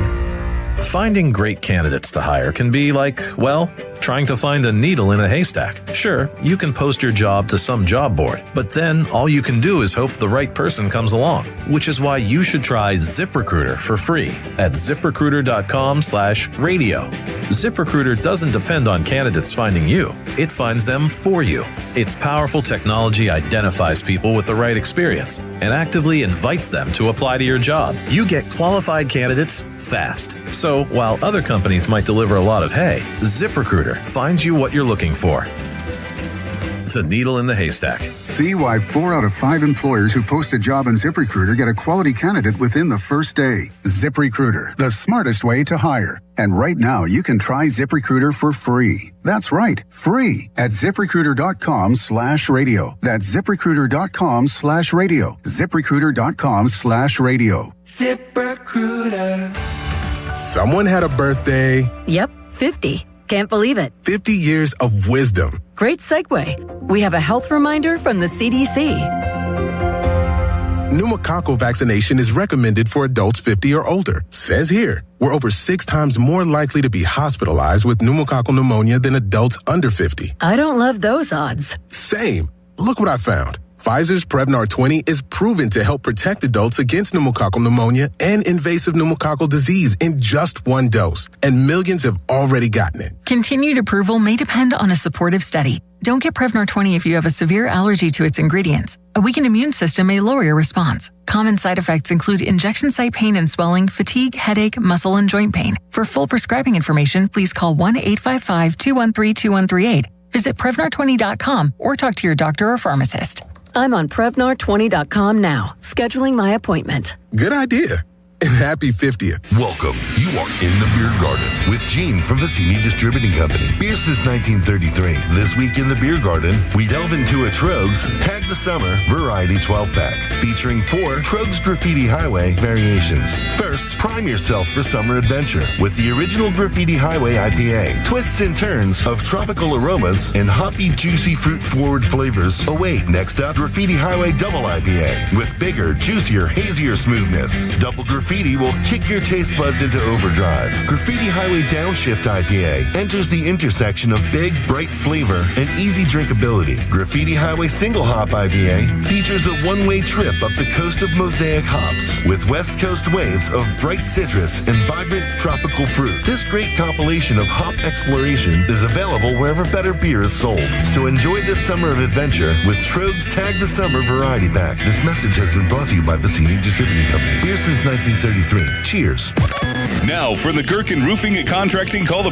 Finding great candidates to hire can be like, well, trying to find a needle in a haystack. Sure, you can post your job to some job board, but then all you can do is hope the right person comes along, which is why you should try ZipRecruiter for free at ZipRecruiter.com/radio. ZipRecruiter doesn't depend on candidates finding you. It finds them for you. Its powerful technology identifies people with the right experience and actively invites them to apply to your job. You get qualified candidates fast. So while other companies might deliver a lot of hay, ZipRecruiter finds you what you're looking for. The needle in the haystack. See why 4 out of 5 employers who post a job on ZipRecruiter get a quality candidate within the first day. ZipRecruiter, the smartest way to hire. And right now, you can try ZipRecruiter for free. That's right, free at ZipRecruiter.com/radio. That's ZipRecruiter.com/radio. ZipRecruiter.com/radio. ZipRecruiter. Someone had a birthday. Yep, 50. Can't believe it. 50 years of wisdom. Great segue. We have a health reminder from the CDC. Pneumococcal vaccination is recommended for adults 50 or older. Says here, we're over 6 times more likely to be hospitalized with pneumococcal pneumonia than adults under 50. I don't love those odds. Same. Look what I found. Pfizer's Prevnar 20 is proven to help protect adults against pneumococcal pneumonia and invasive pneumococcal disease in just 1 dose, and millions have already gotten it. Continued approval may depend on a supportive study. Don't get Prevnar 20 if you have a severe allergy to its ingredients. A weakened immune system may lower your response. Common side effects include injection site pain and swelling, fatigue, headache, muscle and joint pain. For full prescribing information, please call 1-855-213-2138. Visit Prevnar20.com or talk to your doctor or pharmacist. I'm on Prevnar20.com now, scheduling my appointment. Good idea. And happy 50th. Welcome. You are in the Beer Garden with Gene from Vicini Distributing Company. Beer since 1933. This week in the Beer Garden, we delve into a Trogs Tag the Summer Variety 12-pack featuring 4 Trogs Graffiti Highway variations. First, prime yourself for summer adventure with the original Graffiti Highway IPA. Twists and turns of tropical aromas and hoppy, juicy, fruit-forward flavors await. Next up, Graffiti Highway Double IPA with bigger, juicier, hazier smoothness. Double Graffiti will kick your taste buds into overdrive. Graffiti Highway Downshift IPA enters the intersection of big, bright flavor and easy drinkability. Graffiti Highway Single Hop IPA features a one-way trip up the coast of Mosaic hops with West Coast waves of bright citrus and vibrant tropical fruit. This great compilation of hop exploration is available wherever better beer is sold. So enjoy this summer of adventure with Trogs Tag the Summer Variety Pack. This message has been brought to you by Vicini Distributing Company. Beer since 1933. Cheers. Now for the Gherkin Roofing and Contracting, call the